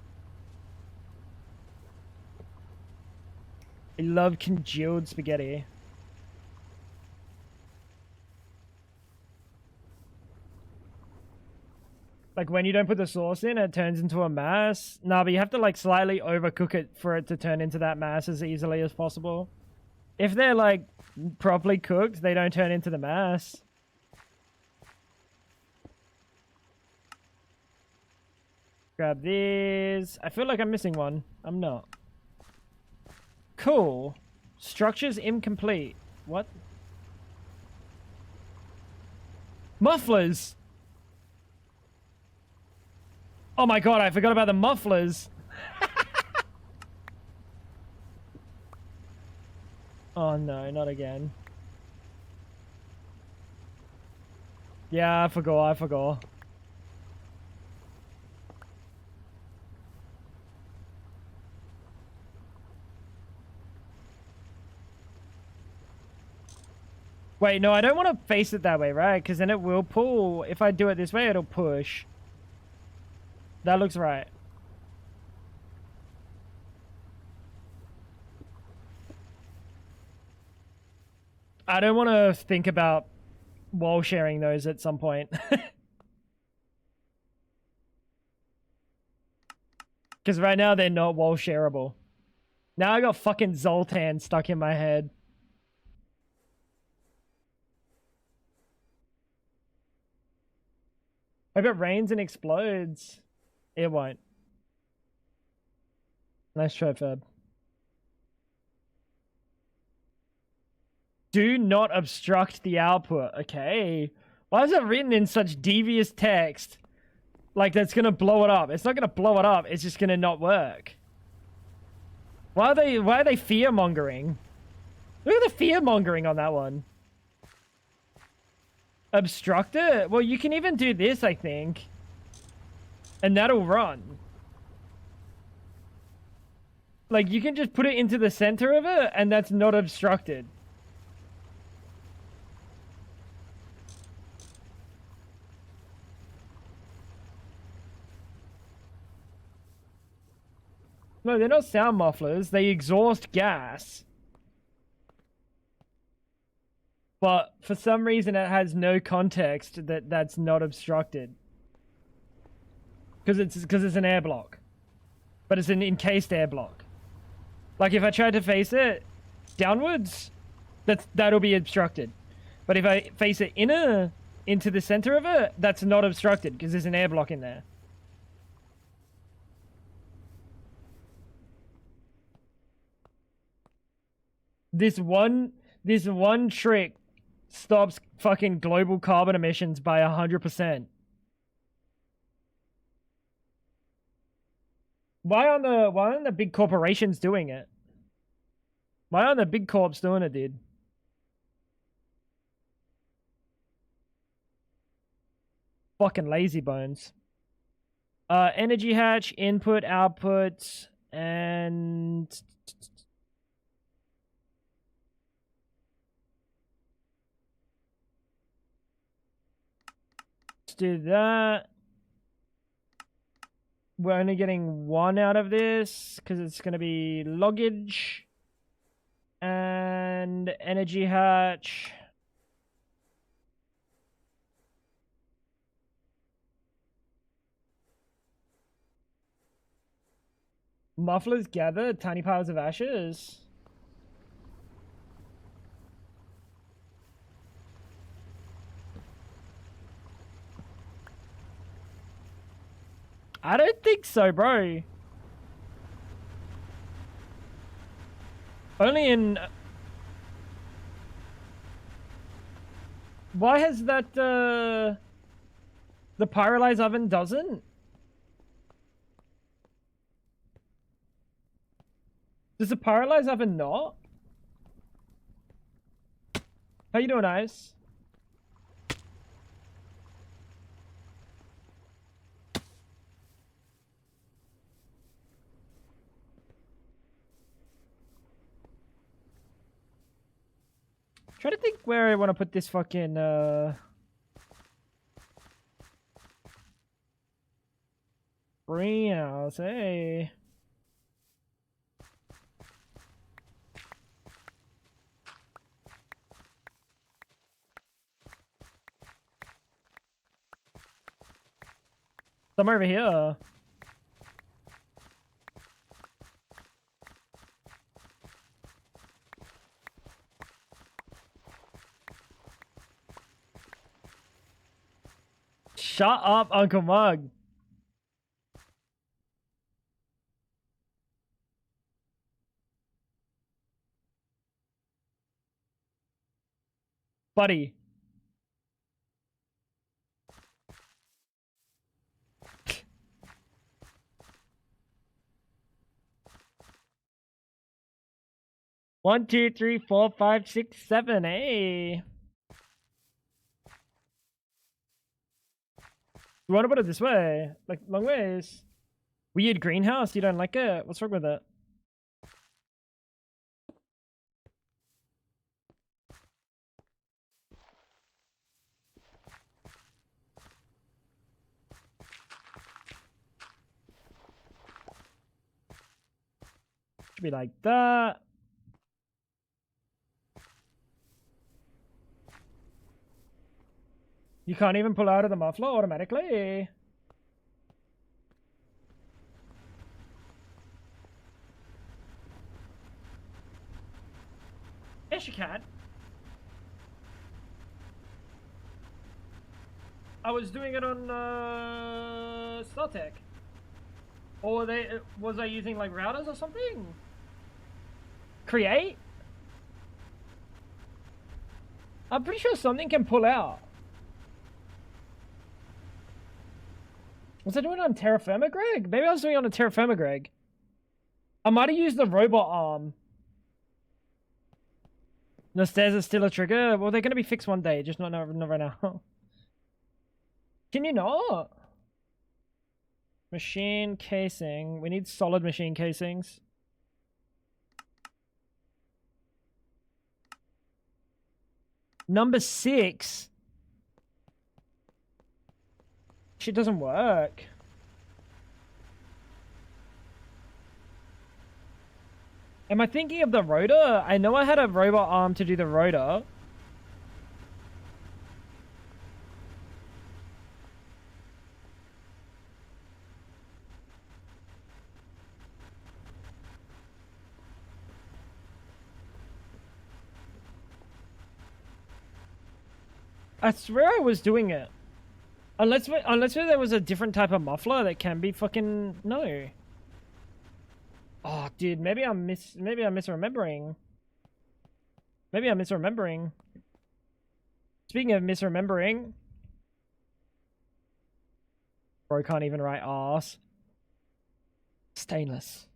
I love congealed spaghetti. Like when you don't put the sauce in, it turns into a mass. Nah, but you have to like slightly overcook it for it to turn into that mass as easily as possible. If they're like properly cooked, they don't turn into the mass. Grab these. I feel like I'm missing one. I'm not. Cool. Structures incomplete. What? Mufflers! Oh my god, I forgot about the mufflers. Oh no, not again. Yeah, I forgot. Wait, no, I don't want to face it that way, right? Because then it will pull. If I do it this way, it'll push. That looks right. I don't want to think about wall sharing those at some point. Because right now they're not wall shareable. Now I got fucking Zoltan stuck in my head. Hope it rains and explodes. It won't. Nice try, Fab. Do not obstruct the output. Okay. Why is it written in such devious text? Like that's gonna blow it up. It's not gonna blow it up. It's just gonna not work. Why are they fear mongering? Look at the fear mongering on that one. Obstruct it? Well, you can even do this, I think. And that'll run. Like, you can just put it into the center of it, and that's not obstructed. No, they're not sound mufflers. They exhaust gas. But for some reason, it has no context that that's not obstructed. Because it's an air block. but it's an encased air block. Like if I tried to face it downwards, that'll be obstructed. But if I face it into the center of it, that's not obstructed because there's an air block in there. This one trick stops fucking global carbon emissions by 100%. Why aren't the big corporations doing it? Why aren't the big corps doing it, dude? Fucking lazy bones. Energy hatch, input, output, and let's do that. We're only getting one out of this because it's going to be luggage and energy hatch. Mufflers gather tiny piles of ashes. I don't think so, bro. Only in... Why has that, the pyrolyze oven doesn't? Does the pyrolyze oven not? How you doing, Ice? Try to think where I want to put this fucking, greenhouse, hey. Somewhere over here. Shut up, Uncle Mug. Buddy. One, two, three, 4, 5, 6, 7. Hey. You want to put it this way? Like, long ways. Weird greenhouse? You don't like it? What's wrong with it? Should be like that. You can't even pull out of the muffler automatically. Yes, you can. I was doing it on StarTech. Or was I using like routers or something? Create? I'm pretty sure something can pull out. Was I doing it on Terra Firma, Greg? Maybe I was doing it on a Terra Firma, Greg. I might have used the robot arm. The stairs are still a trigger? Well, they're going to be fixed one day, just not right now. Can you not? Machine casing. We need solid machine casings. Number 6. Shit doesn't work. Am I thinking of the rotor? I know I had a robot arm to do the rotor. I swear I was doing it. Unless there was a different type of muffler that can be fucking... No. Oh, dude, maybe I'm misremembering. Maybe I'm misremembering. Speaking of misremembering... Bro can't even write arse. Stainless.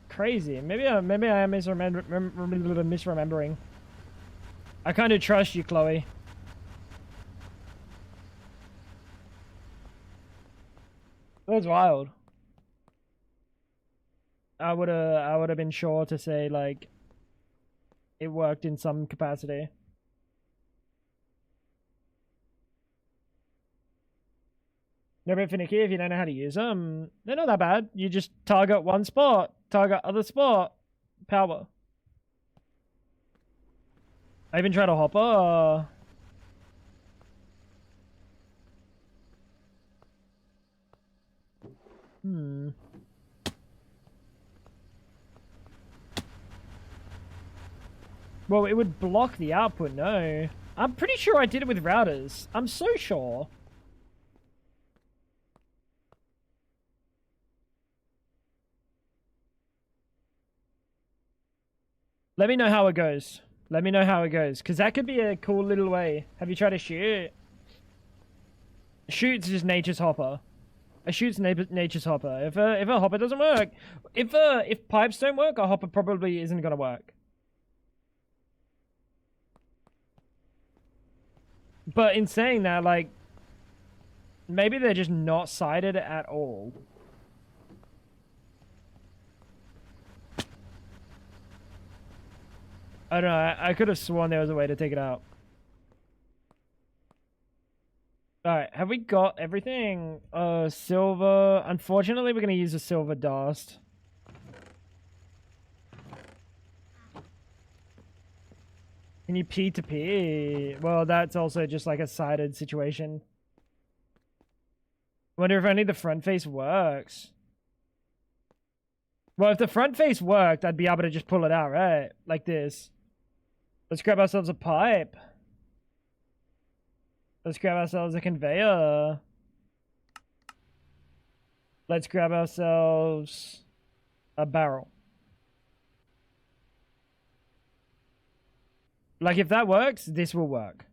Crazy. Maybe I am misremembering. I kind of trust you, Chloe. That's wild. I would have been sure to say like it worked in some capacity. They're a bit finicky if you don't know how to use them. They're not that bad. You just target one spot, target other spot, power. I even tried a hopper. Well, it would block the output, no. I'm pretty sure I did it with routers. I'm so sure. Let me know how it goes. Let me know how it goes. Because that could be a cool little way. Have you tried to shoot? Shoot's just nature's hopper. A shoot's nature's hopper. If a hopper doesn't work, if pipes don't work, a hopper probably isn't gonna work. But in saying that, like, maybe they're just not sighted at all. I don't know. I could have sworn there was a way to take it out. Alright, have we got everything? Silver. Unfortunately, we're going to use a silver dust. Can you P to P? Well, that's also just like a sided situation. Wonder if only the front face works. Well, if the front face worked, I'd be able to just pull it out, right? Like this. Let's grab ourselves a pipe. Let's grab ourselves a conveyor. Let's grab ourselves a barrel. Like, if that works, this will work.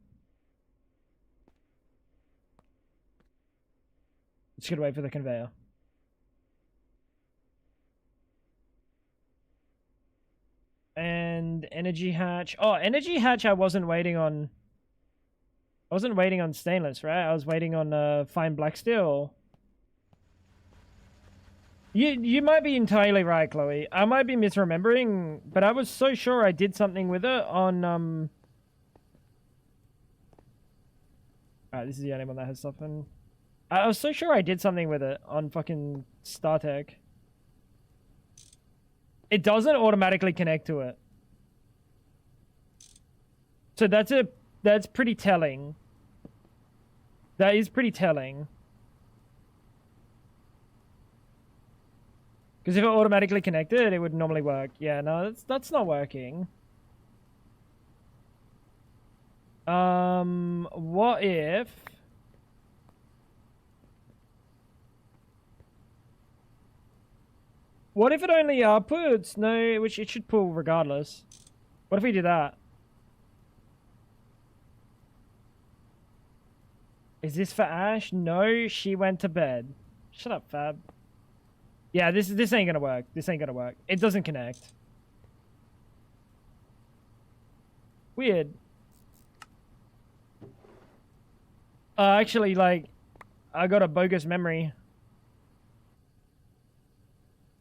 Just gotta wait for the conveyor. And energy hatch. Oh, energy hatch I wasn't waiting on. I wasn't waiting on stainless, right? I was waiting on fine black steel. You might be entirely right, Chloe. I might be misremembering, but I was so sure I did something with it on Alright, this is the only one that has stuff in. I was so sure I did something with it on fucking StarTech. It doesn't automatically connect to it. So that's pretty telling. That is pretty telling. Because if it automatically connected, it would normally work. Yeah, no, that's not working. What if... What if it only outputs? No, which it should pull regardless. What if we do that? Is this for Ash? No, she went to bed. Shut up, Fab. Yeah, this ain't gonna work. This ain't gonna work. It doesn't connect. Weird. Actually, like, I got a bogus memory.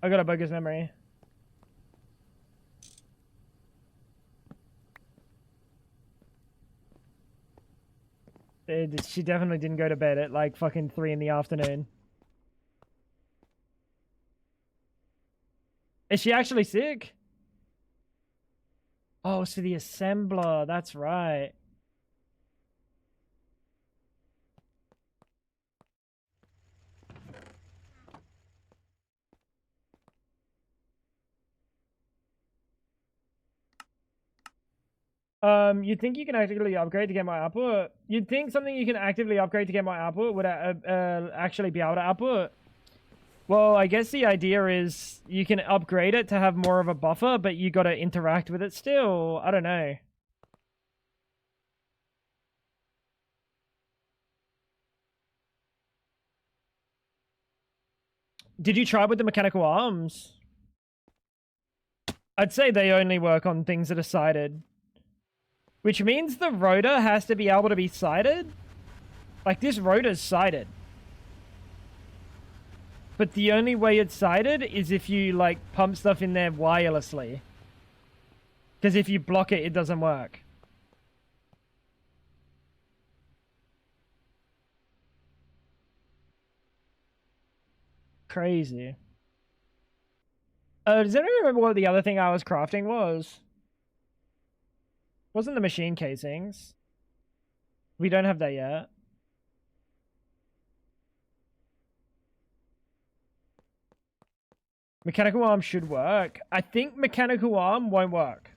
I got a bogus memory. She definitely didn't go to bed at like fucking 3 in the afternoon. Is she actually sick? Oh, so the assembler. That's right. You'd think you can actively upgrade to get my output? You'd think something you can actively upgrade to get my output would actually be able to output? Well, I guess the idea is you can upgrade it to have more of a buffer, but you gotta interact with it still. I don't know. Did you try with the mechanical arms? I'd say they only work on things that are sighted. Which means the rotor has to be able to be sighted? Like, this rotor's sighted. But the only way it's sighted is if you, like, pump stuff in there wirelessly. Because if you block it, it doesn't work. Crazy. Does anyone remember what the other thing I was crafting was? Wasn't the machine casings? We don't have that yet. Mechanical arm should work. I think mechanical arm won't work.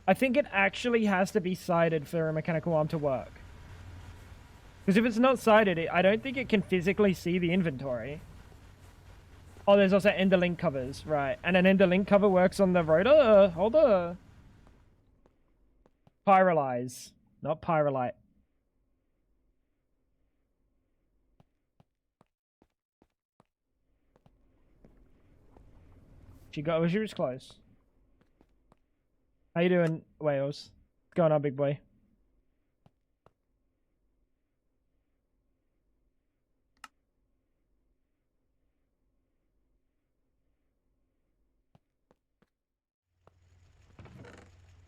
I think it actually has to be sighted for a mechanical arm to work. Because if it's not sighted, I don't think it can physically see the inventory. Oh, there's also ender link covers, right. And an ender link cover works on the rotor? Hold on. Pyrolyze, not pyrolite. She was close. How you doing, Wales? What's going on, big boy?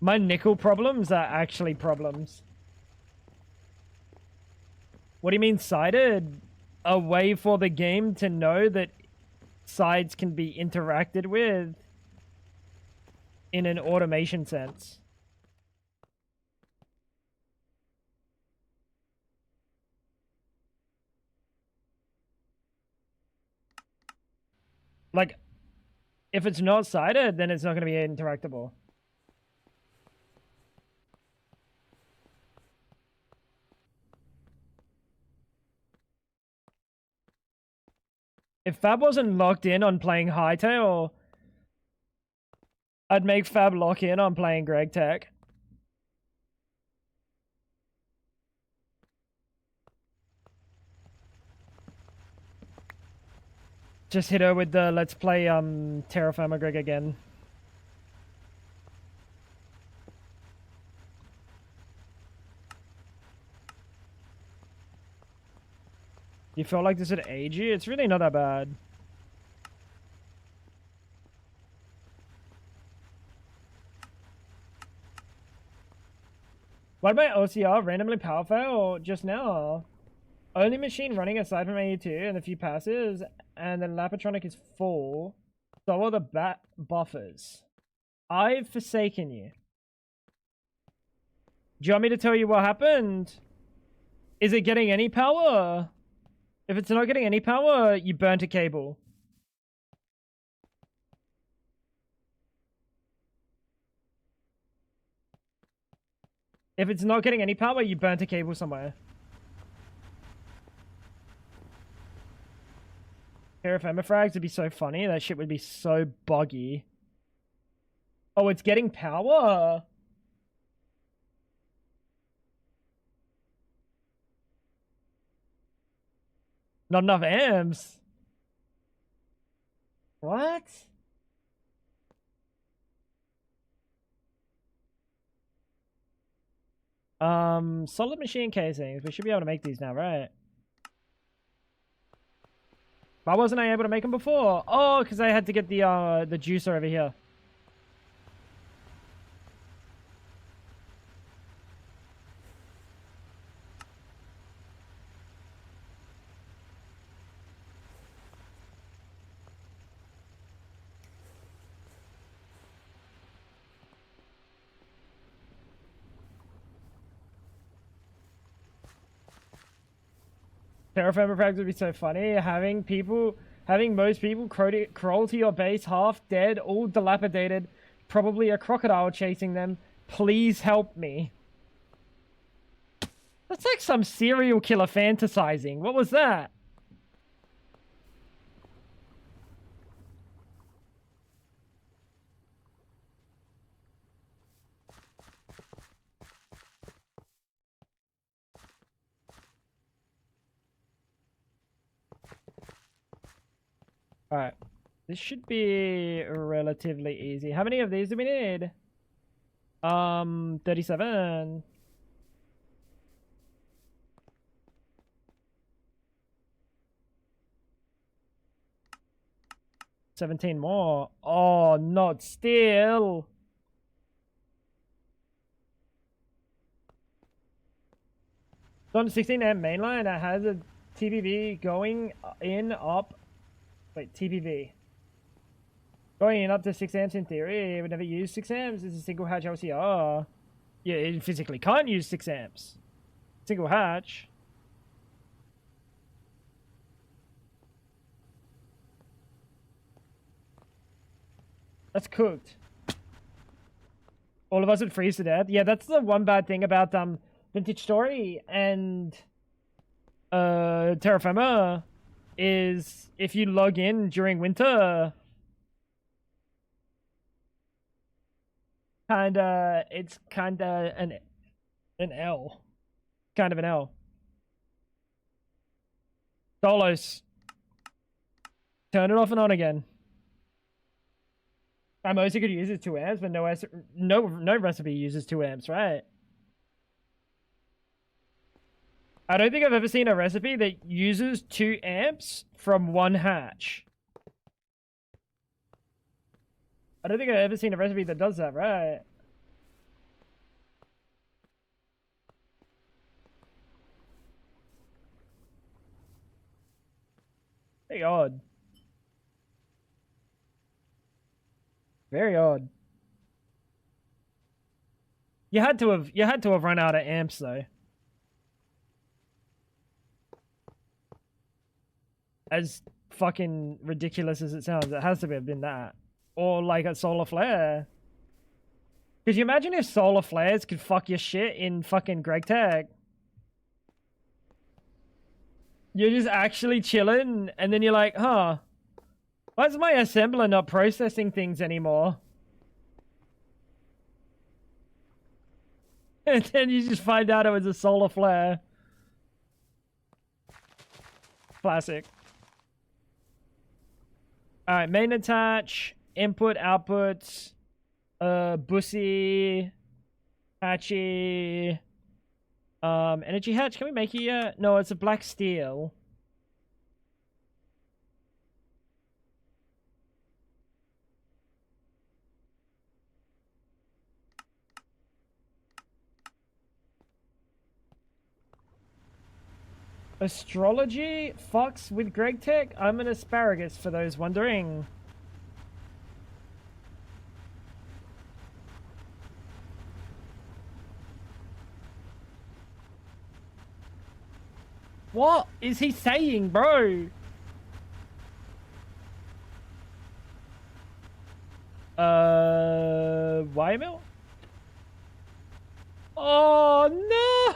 My nickel problems are actually problems. What do you mean sighted? A way for the game to know that sides can be interacted with in an automation sense. Like, if it's not sighted, then it's not going to be interactable. If Fab wasn't locked in on playing Hightail, I'd make Fab lock in on playing Greg Tech. Just hit her with the let's play Terra Firma Greg again. You feel like this would age you? It's really not that bad. Why did my OCR randomly power fail just now? Only machine running aside from AE2 and a few passes, and the Lapatronic is full. So are the buffers. I've forsaken you. Do you want me to tell you what happened? Is it getting any power? If it's not getting any power, you burnt a cable. If it's not getting any power, you burnt a cable somewhere. Pair of frags would be so funny. That shit would be so buggy. Oh, it's getting power? Not enough amps. What? Solid machine casings. We should be able to make these now, right? Why wasn't I able to make them before? Oh, because I had to get the juicer over here. Terraformer frags would be so funny. Having most people crawl to your base half dead, all dilapidated, probably a crocodile chasing them. Please help me. That's like some serial killer fantasizing. What was that? Alright. This should be relatively easy. How many of these do we need? 37. $17 more. Oh, not still. So on the 16 amp mainline, it has a TPV going in up. Wait, TPV. Going in up to 6 amps in theory. It would never use 6 amps. It's a single hatch LCR. Yeah, it physically can't use 6 amps. Single hatch. That's cooked. All of us would freeze to death. Yeah, that's the one bad thing about Vintage Story and Terra Firma is if you log in during winter, it's kinda an L. Kind of an L. Solos. Turn it off and on again. I mostly could use it 2 amps, but no recipe uses 2 amps, right? I don't think I've ever seen a recipe that uses 2 amps from one hatch. I don't think I've ever seen a recipe that does that, right? Very odd. Very odd. You had to have run out of amps though. As fucking ridiculous as it sounds, it has to have been that. Or like a solar flare. Could you imagine if solar flares could fuck your shit in fucking GregTech? You're just actually chilling, and then you're like, huh, why is my assembler not processing things anymore? And then you just find out it was a solar flare. Classic. Alright, main attach, input, output, bussy, hatchy, energy hatch. Can we make it yet? No, it's a black steel. Astrology fucks with GregTech? I'm an asparagus for those wondering. What is he saying, bro? YML? Oh no!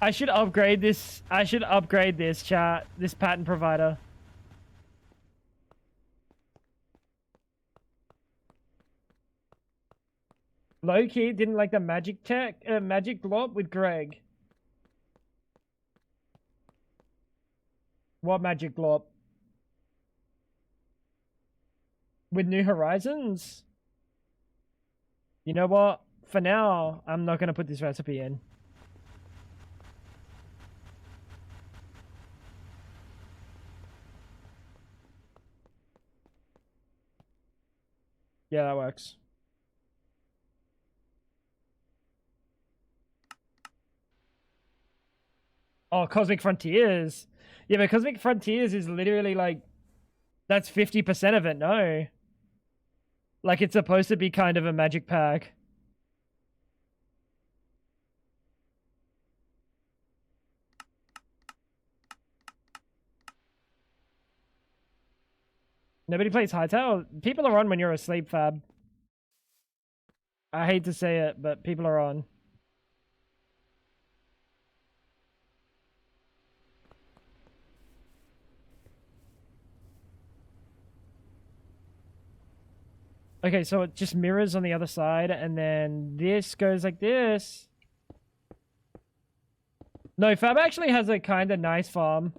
I should upgrade this. I should upgrade this chat. This patent provider. Low key didn't like the magic tech, magic glop with Greg. What magic glop? With New Horizons? You know what? For now, I'm not gonna put this recipe in. Yeah, that works. Oh, Cosmic Frontiers. Yeah, but Cosmic Frontiers is literally like, that's 50% of it, no? Like, it's supposed to be kind of a magic pack. Nobody plays Hightail? People are on when you're asleep, Fab. I hate to say it, but people are on. Okay, so it just mirrors on the other side, and then this goes like this. No, Fab actually has a kind of nice farm.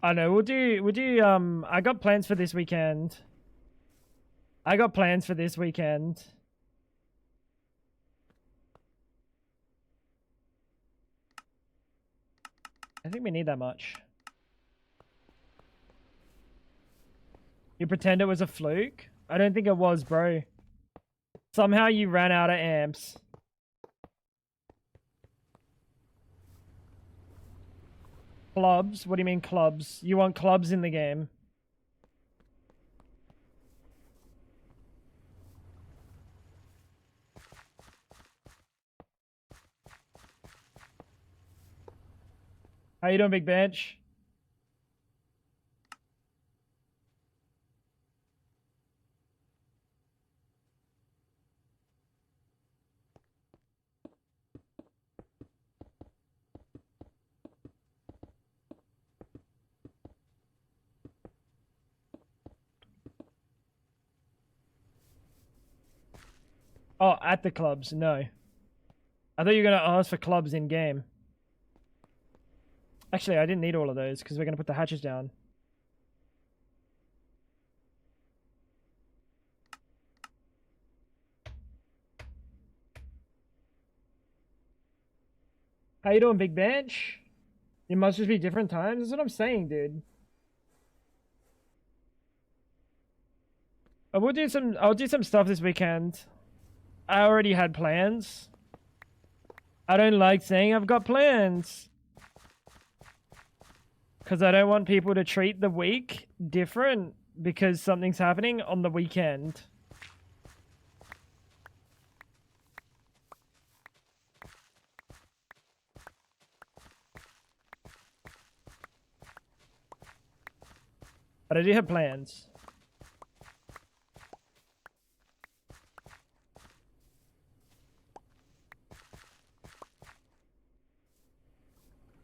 I know, I got plans for this weekend. I got plans for this weekend. I think we need that much. You pretend it was a fluke? I don't think it was, bro. Somehow you ran out of amps. Clubs? What do you mean clubs? You want clubs in the game? How you doing, Big Bench? Oh, at the clubs. No. I thought you were going to ask for clubs in game. Actually, I didn't need all of those because we're going to put the hatches down. How you doing, Big Bench? It must just be different times. That's what I'm saying, dude. I'll do some stuff this weekend. I already had plans. I don't like saying I've got plans. Because I don't want people to treat the week different because something's happening on the weekend. But I do have plans.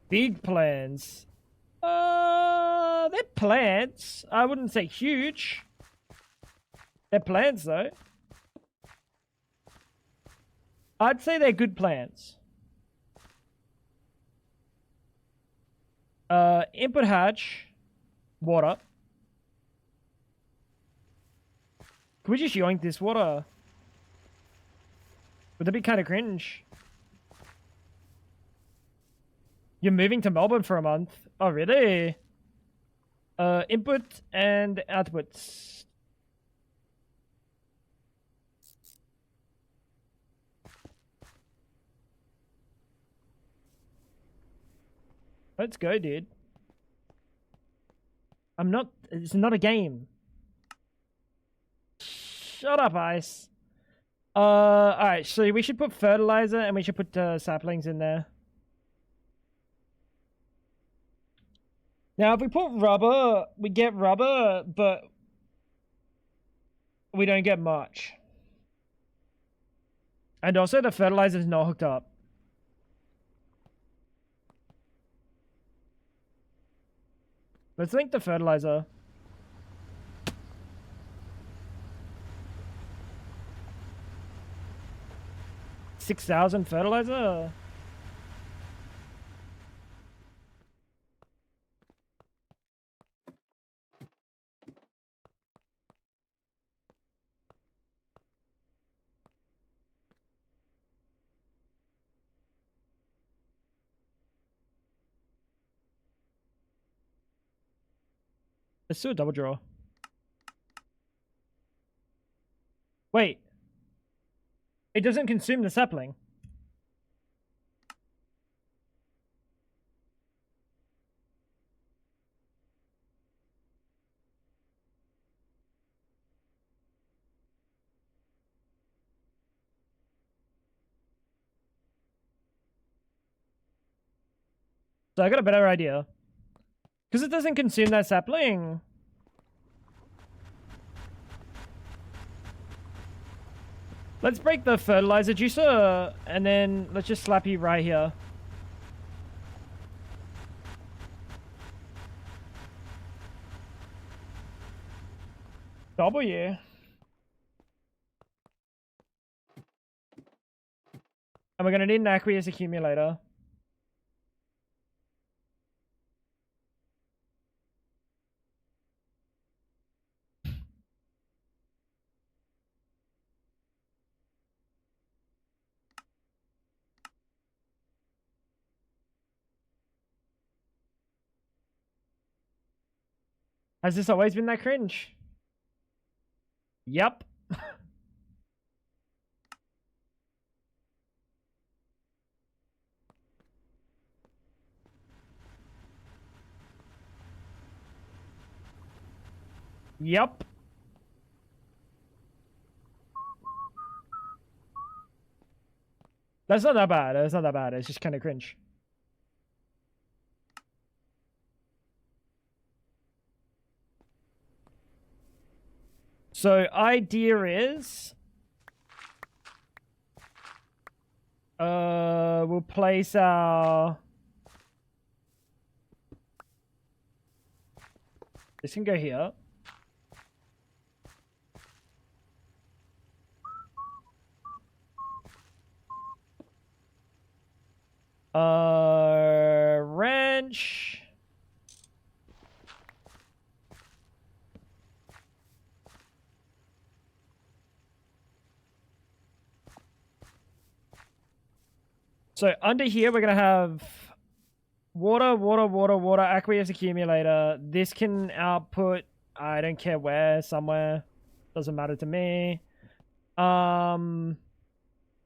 Big plans. They're plans. I wouldn't say huge. They're plans, though. I'd say they're good plans. Input hatch. Water. Can we just yoink this water? Would that be kind of cringe? You're moving to Melbourne for a month. Oh, really? Input and outputs. Let's go, dude. It's not a game. Shut up, Ice. Alright, so we should put fertilizer and we should put saplings in there. Now, if we put rubber, we get rubber, but we don't get much. And also, the fertilizer is not hooked up. Let's link the fertilizer. $6,000 fertilizer? Let's do a double draw. Wait. It doesn't consume the sapling. So I got a better idea. Because it doesn't consume that sapling. Let's break the fertilizer juicer, and then let's just slap you right here. W. And we're going to need an aqueous accumulator. Has this always been that cringe? Yep. Yep. That's not that bad. That's not that bad. It's just kind of cringe. So idea is, we'll place our. This can go here. Wrench. So under here, we're going to have water, water, water, water, aqueous accumulator. This can output, I don't care where, somewhere. Doesn't matter to me. And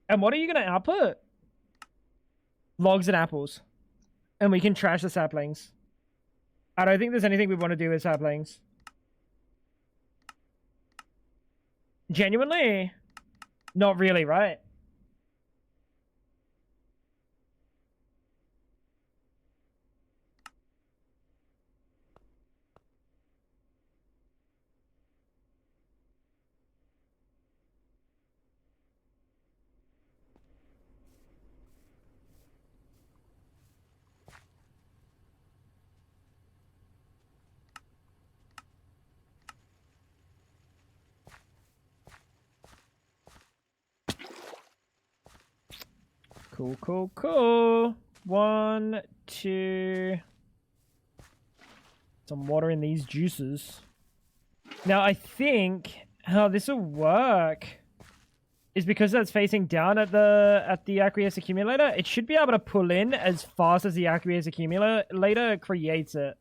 what are you going to output? Logs and apples. And we can trash the saplings. I don't think there's anything we want to do with saplings. Genuinely? Not really, right? Cool, cool, cool. 1, 2. Some water in these juices. Now, I think how this will work is because that's facing down at the aqueous accumulator. It should be able to pull in as fast as the aqueous accumulator creates it,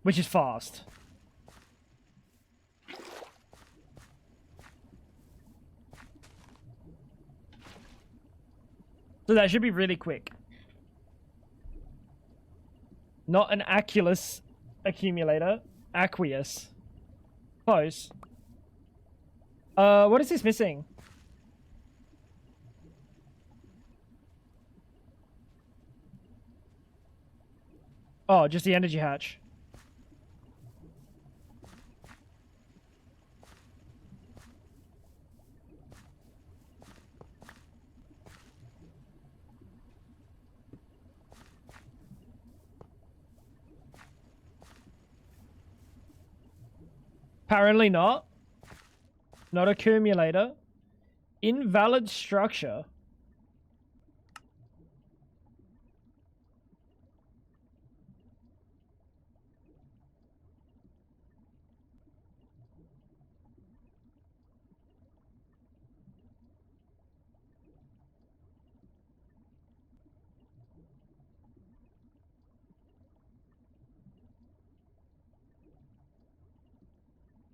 which is fast. So that should be really quick. Not an aqueous accumulator. Aqueous. Close. What is this missing? Oh, just the energy hatch. Apparently not. Not accumulator. Invalid structure.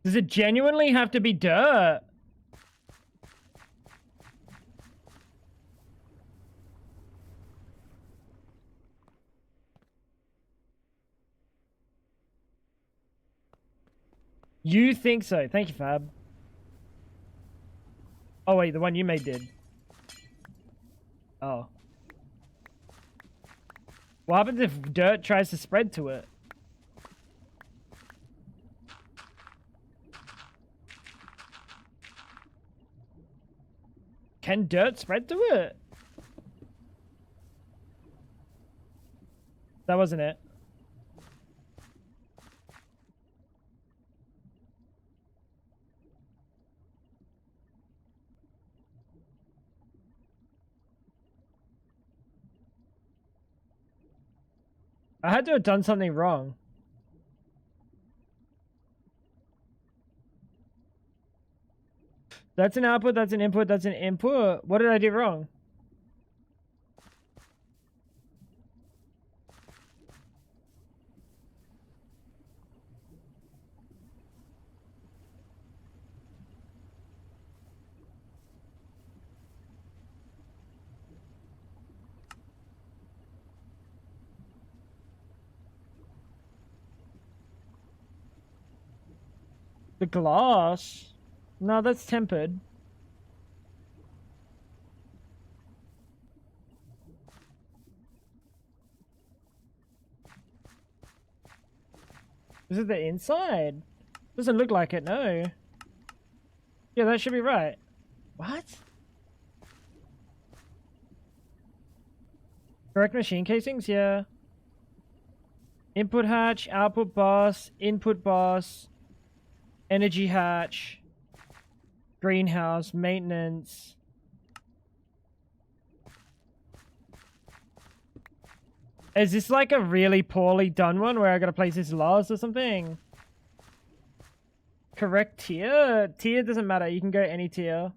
Does it genuinely have to be dirt? You think so? Thank you, Fab. Oh wait, the one you made did. Oh. What happens if dirt tries to spread to it? Can dirt spread to it? That wasn't it. I had to have done something wrong. That's an output, that's an input, that's an input. What did I do wrong? The glass? No, that's tempered. Is it the inside? Doesn't look like it, no. Yeah, that should be right. What? Correct machine casings? Yeah. Input hatch, output bus, input bus, energy hatch, greenhouse, maintenance. Is this like a really poorly done one where I gotta place this last or something? Correct tier? Tier doesn't matter, you can go any tier.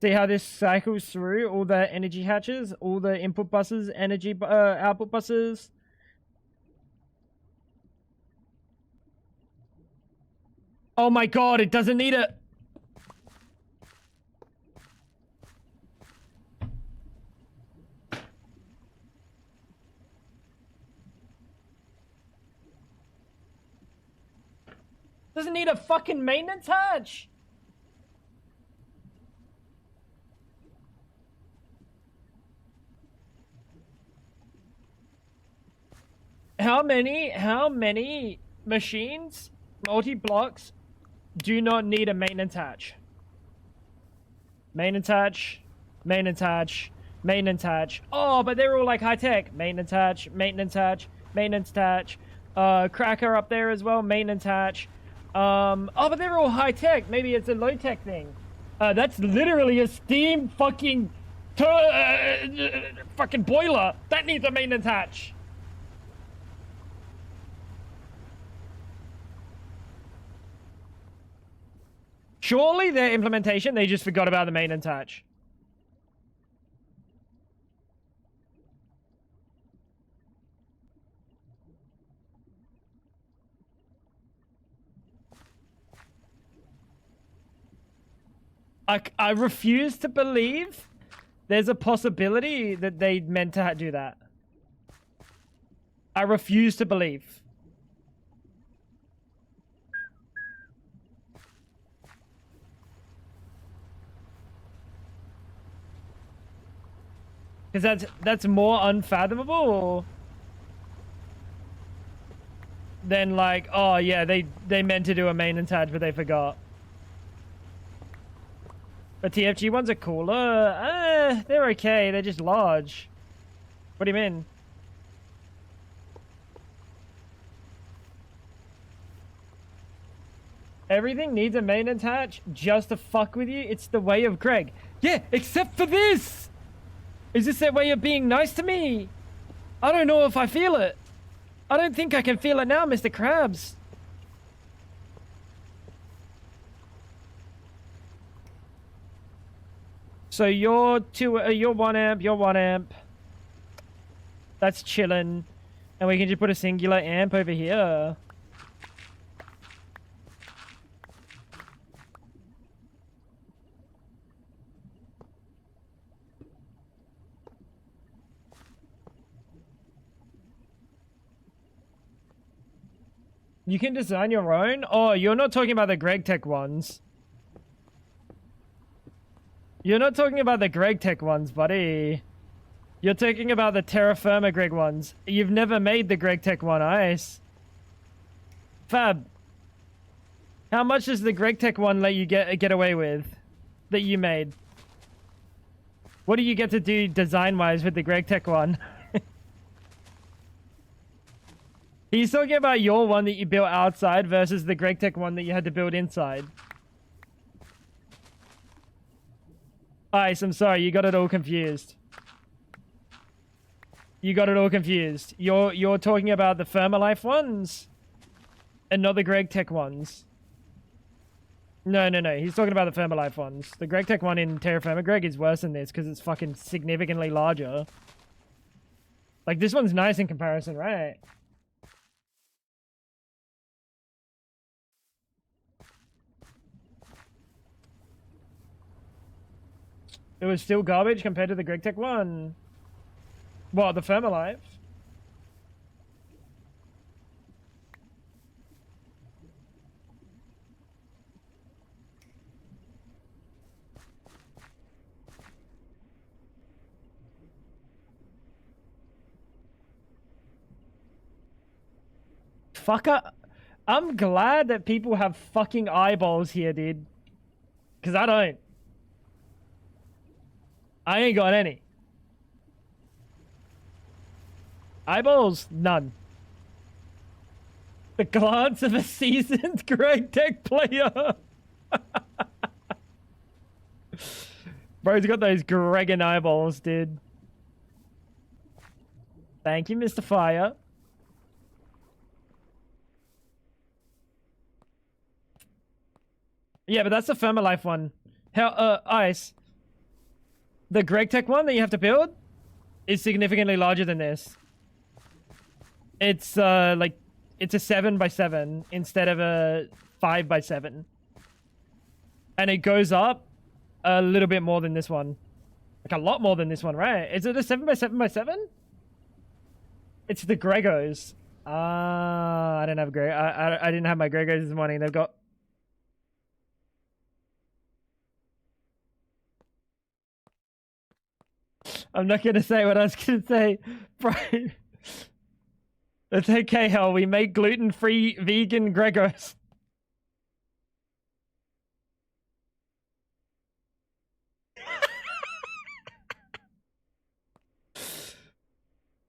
See how this cycles through all the energy hatches, all the input buses, energy output buses. Oh my god, it doesn't need it. Doesn't need a fucking maintenance hatch. How many machines, multi-blocks, do not need a maintenance hatch? Maintenance hatch, maintenance hatch, maintenance hatch. Oh, but they're all like high-tech. Maintenance hatch, maintenance hatch, maintenance hatch. Cracker up there as well, maintenance hatch. Oh, but they're all high-tech. Maybe it's a low-tech thing. That's literally a steam fucking boiler. That needs a maintenance hatch. Surely their implementation, they just forgot about the maintenance hatch. I refuse to believe there's a possibility that they meant to do that. I refuse to believe. Because that's more unfathomable than like, oh yeah, they meant to do a maintenance hatch, but they forgot. But TFG ones are cooler. They're okay. They're just large. What do you mean? Everything needs a maintenance hatch just to fuck with you. It's the way of Greg. Yeah, except for this. Is this their way of being nice to me? I don't know if I feel it. I don't think I can feel it now, Mr. Krabs. So you're 1 amp, you're 1 amp. That's chillin'. And we can just put a singular amp over here. You can design your own? Oh, you're not talking about the Greg Tech ones. You're not talking about the Greg Tech ones, buddy. You're talking about the Terra Firma Greg ones. You've never made the Greg Tech one, Ice. Fab. How much does the Greg Tech one let you get away with? That you made? What do you get to do design-wise with the Greg Tech one? He's talking about your one that you built outside versus the Greg Tech one that you had to build inside. Ice, I'm sorry, you got it all confused. You got it all confused. You're talking about the Firmalife ones and not the Greg Tech ones. No. He's talking about the Firmalife ones. The Greg Tech one in Terra Firma Greg is worse than this because it's fucking significantly larger. Like, this one's nice in comparison, right? It was still garbage compared to the Greg Tech one. What, the Firmalife? Fucker. I'm glad that people have fucking eyeballs here, dude. Because I don't. I ain't got any. Eyeballs? None. The glance of a seasoned Greg Tech player. Bro's got those Gregan eyeballs, dude. Thank you, Mr. Fire. Yeah, but that's the Firmalife one. How, Ice. The Greg Tech one that you have to build is significantly larger than this. It's, like, it's a 7x7 instead of a 5x7. And it goes up a little bit more than this one. Like, a lot more than this one, right? Is it a 7x7x7? It's the Gregos. I don't have I didn't have my Gregos this morning. They've got... I'm not gonna say what I was gonna say. Right. It's okay, hell. We make gluten-free vegan Gregos.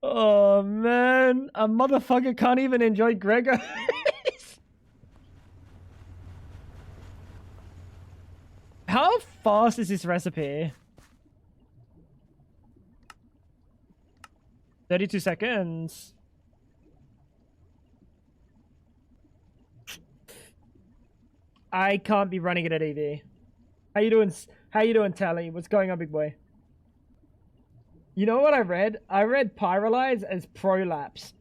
Oh, man. A motherfucker can't even enjoy Gregos. How fast is this recipe? 32 seconds. I can't be running it at EV. How you doing? How you doing, Tally? What's going on, big boy? You know what I read? I read Pyrolyze as Prolapse.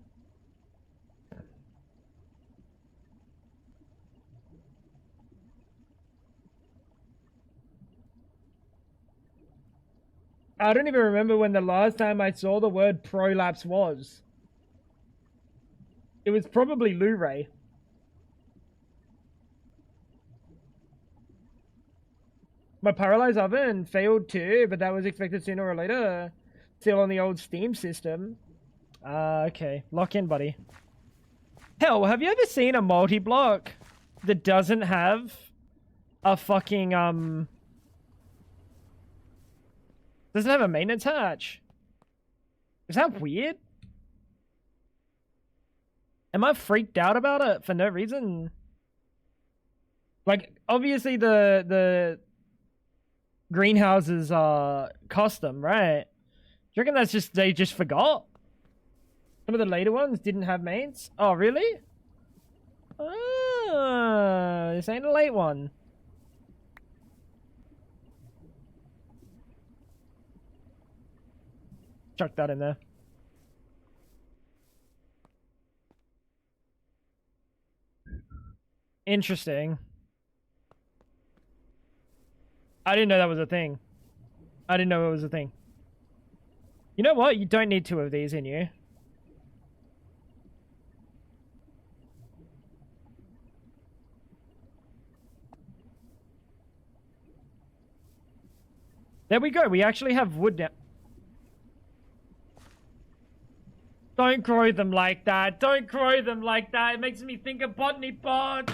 I don't even remember when the last time I saw the word Prolapse was. It was probably Blu-ray. My Pyrolyze oven failed too, but that was expected sooner or later. Still on the old Steam system. Okay. Lock in, buddy. Hell, have you ever seen a multi-block that doesn't have a fucking, doesn't have a maintenance hatch? Is that weird? Am I freaked out about it for no reason? Like, obviously the greenhouses are custom, right? Do you reckon that's just, they just forgot? Some of the later ones didn't have mains? Oh, really? Ah, this ain't a late one. Chuck that in there. Interesting. I didn't know that was a thing. I didn't know it was a thing. You know what? You don't need two of these in you. There we go. We actually have wood now. Don't grow them like that. Don't grow them like that. It makes me think of botany pots.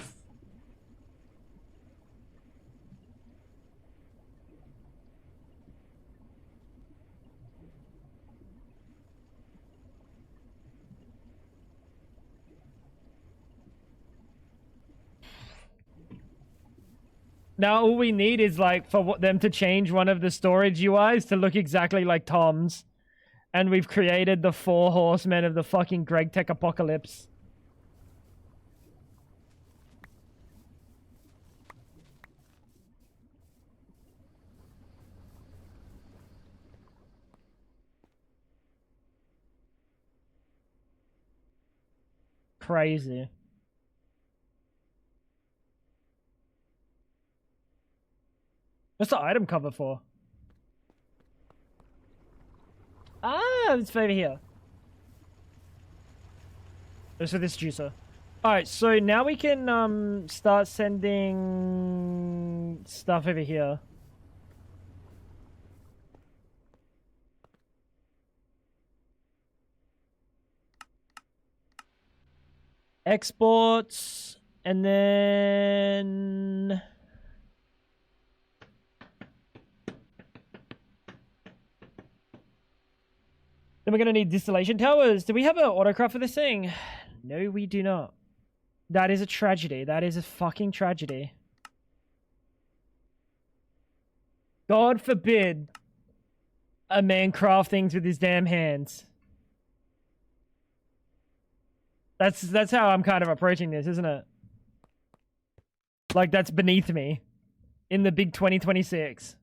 Now all we need is like for them to change one of the storage UIs to look exactly like Tom's. And we've created the 4 horsemen of the fucking Greg Tech apocalypse. Crazy. What's the item cover for? Ah, it's over here. It's for this juicer. Alright, so now we can start sending stuff over here. Exports, and then... Then we're going to need distillation towers. Do we have an autocraft for this thing? No, we do not. That is a tragedy. That is a fucking tragedy. God forbid a man craft things with his damn hands. That's how I'm kind of approaching this, isn't it? Like, that's beneath me. In the big 2026.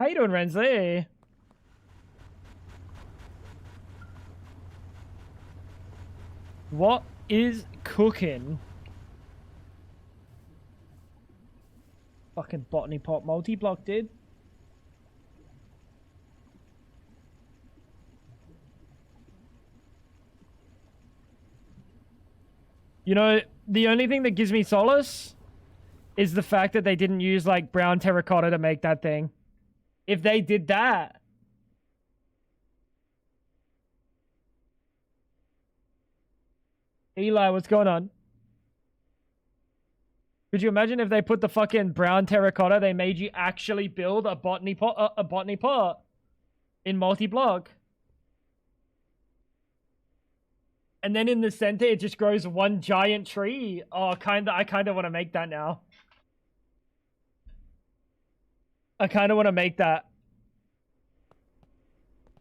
How you doing, Rensley? What is cooking? Fucking botany pot multi-block, dude. You know, the only thing that gives me solace is the fact that they didn't use, like, brown terracotta to make that thing. If they did that... Eli, what's going on? Could you imagine if they put the fucking brown terracotta, they made you actually build a botany pot in multi-block? And then in the center, it just grows one giant tree. Oh, I kind of want to make that now. I kind of want to make that.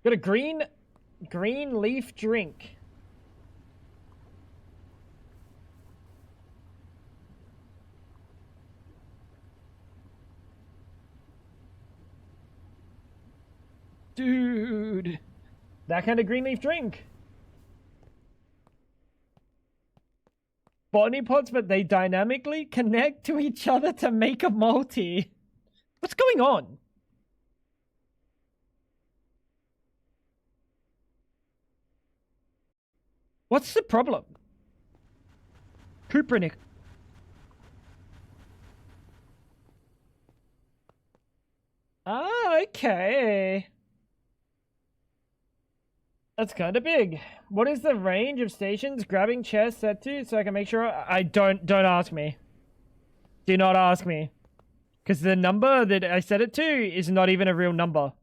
Got a green leaf drink. Dude, that kind of green leaf drink. Botany pots, but they dynamically connect to each other to make a multi. What's going on? What's the problem? Kuprinik. Ah, okay. That's kind of big. What is the range of stations grabbing chests set to so I can make sure I don't ask me. Do not ask me. Because the number that I set it to is not even a real number.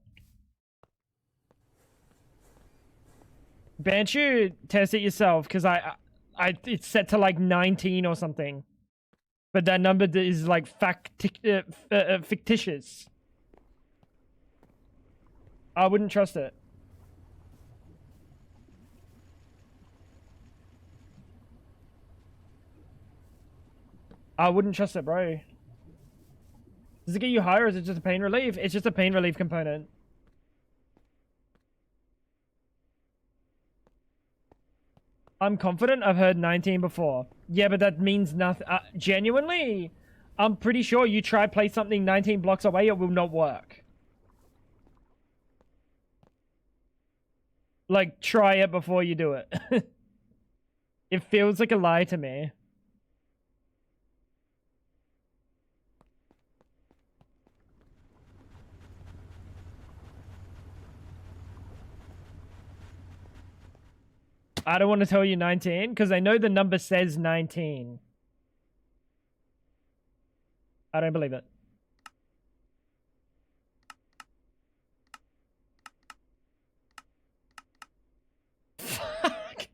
Banshee, test it yourself, because it's set to like 19 or something. But that number is like fictitious. I wouldn't trust it. I wouldn't trust it, bro. Does it get you higher or is it just a pain relief? It's just a pain relief component. I'm confident I've heard 19 before. Yeah, but that means nothing. Genuinely, I'm pretty sure you try play something 19 blocks away, it will not work. Like, try it before you do it. It feels like a lie to me. I don't want to tell you 19 because I know the number says 19. I don't believe it. Fuck.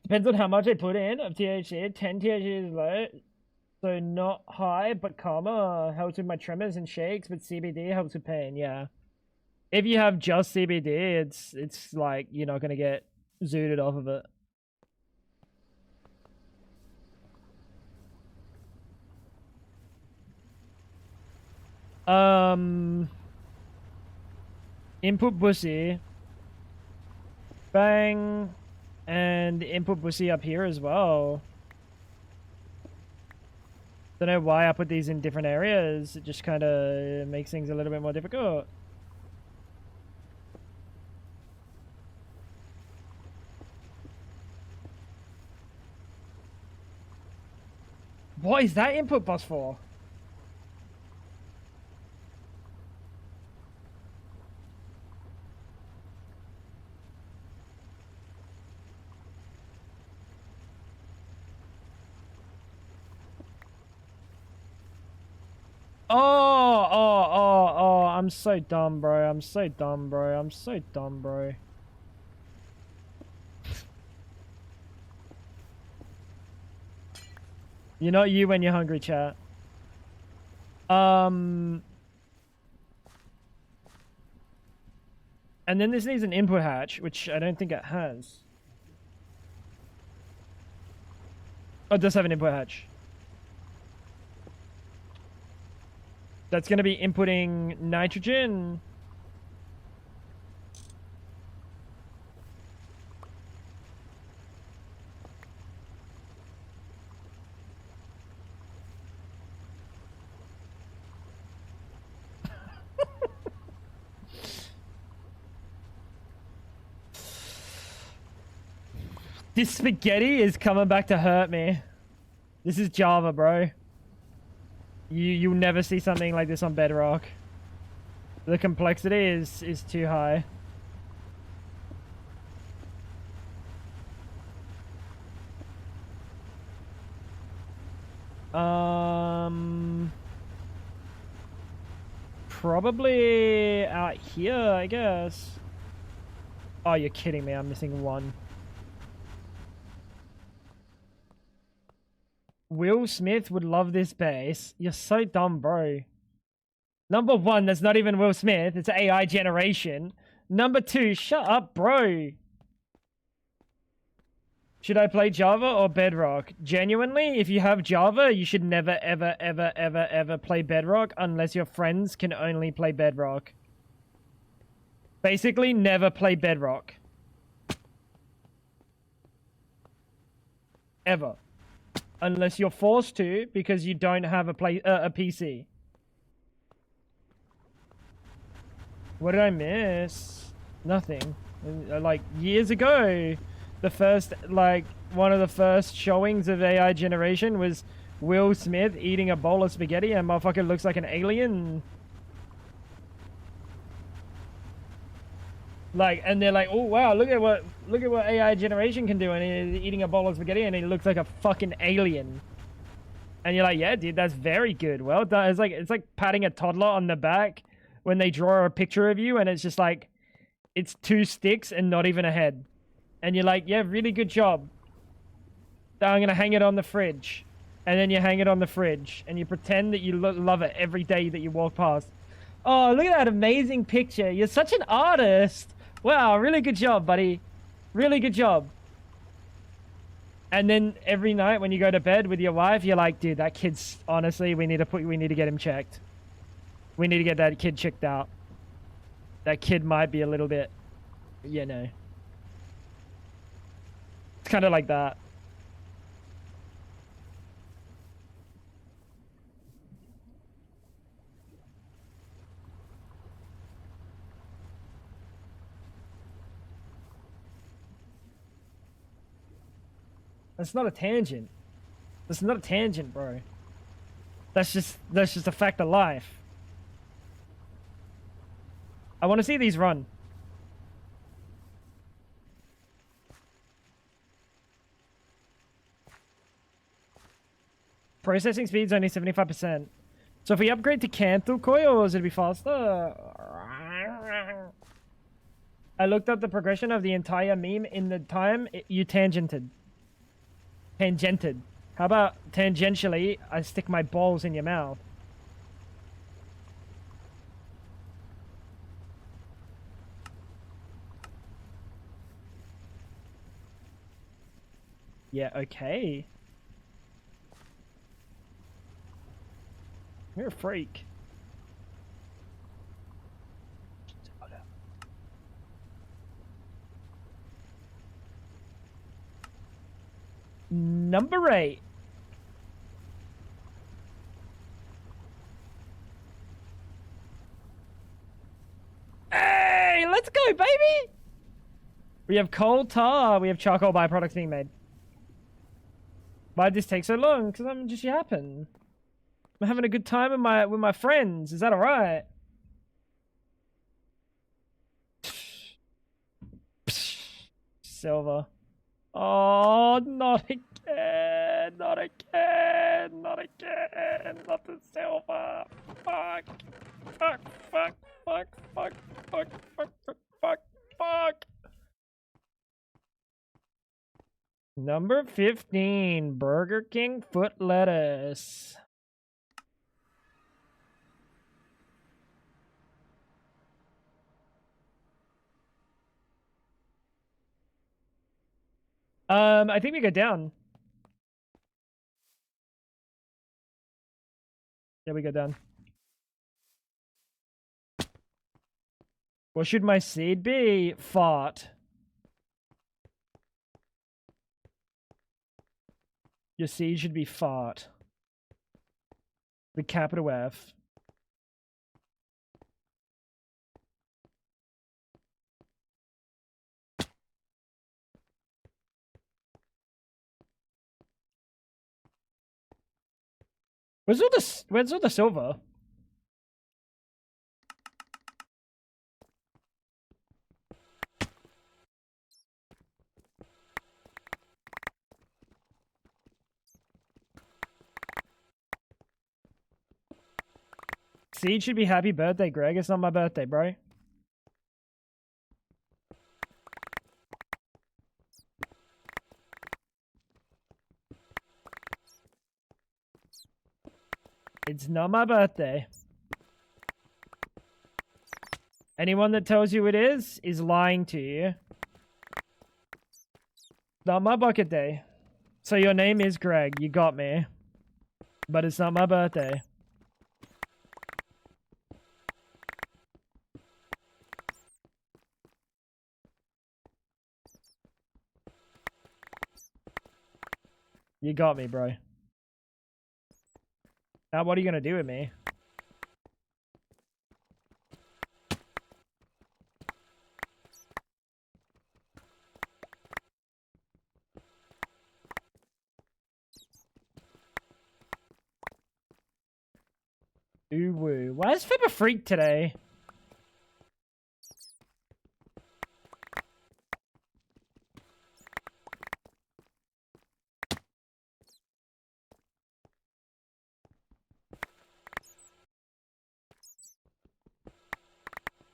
Depends on how much I put in of THC. 10 THC is low. So not high, but calmer. Helps with my tremors and shakes, but CBD helps with pain. Yeah. If you have just CBD, it's like you're not gonna get zooted off of it. Input bussy. Bang. And input bussy up here as well. Don't know why I put these in different areas. It just kind of makes things a little bit more difficult. What is that input bus for? Oh, I'm so dumb, bro. I'm so dumb, bro. I'm so dumb, bro. You're not you when you're hungry, chat. And then this needs an input hatch, which I don't think it has. Oh, it does have an input hatch. That's going to be inputting nitrogen. This spaghetti is coming back to hurt me. This is Java, bro. You'll never see something like this on Bedrock. The complexity is too high. Probably out here, I guess. Oh, you're kidding me. I'm missing one. Will Smith would love this bass. You're so dumb, bro. Number one, that's not even Will Smith. It's AI generation. Number two, shut up, bro. Should I play Java or Bedrock? Genuinely, if you have Java, you should never, ever, ever, ever, ever play Bedrock unless your friends can only play Bedrock. Basically, never play Bedrock. Ever. Unless you're forced to because you don't have a PC. What did I miss? Nothing. Like years ago, the first one of the first showings of AI generation was Will Smith eating a bowl of spaghetti and motherfucker looks like an alien. Like, and they're like, oh wow, look at what AI generation can do, and he's eating a bowl of spaghetti and he looks like a fucking alien. And you're like, yeah, dude, that's very good. Well done. It's like patting a toddler on the back when they draw a picture of you, and it's just like, it's two sticks and not even a head. And you're like, yeah, really good job. Now I'm gonna hang it on the fridge, and then you hang it on the fridge, and you pretend that you love it every day that you walk past. Oh, look at that amazing picture. You're such an artist. Wow, really good job, buddy. Really good job. And then every night when you go to bed with your wife, you're like, dude, that kid's, honestly, we need to get him checked. We need to get that kid checked out. That kid might be a little bit, you know. It's kind of like that. That's not a tangent. That's not a tangent, bro. That's just a fact of life. I want to see these run. Processing speed's only 75%. So if we upgrade to Canthal coils, it'll be faster. I looked up the progression of the entire meme in the time you tangented. Tangented. How about tangentially, I stick my balls in your mouth? Yeah, okay. You're a freak. Number 8. Hey, let's go, baby! We have coal tar. We have charcoal byproducts being made. Why'd this take so long? Because I'm just yapping. I'm having a good time with my friends. Is that alright? Silver. Oh, not again. Not again. Not again. Not the silver. Fuck. Fuck. Fuck. Fuck. Fuck. Fuck. Fuck. Fuck. Fuck. Fuck. Number 15. Burger King foot lettuce. I think we go down. Yeah, we go down. What should my seed be? Fart. Your seed should be fart. The capital F. Where's all the silver? Seed should be happy birthday, Greg. It's not my birthday, bro. It's not my birthday. Anyone that tells you it is lying to you. Not my bucket day. So your name is Greg. You got me. But it's not my birthday. You got me, bro. Now what are you gonna do with me? Ooh woo. Why is Fib a freak today?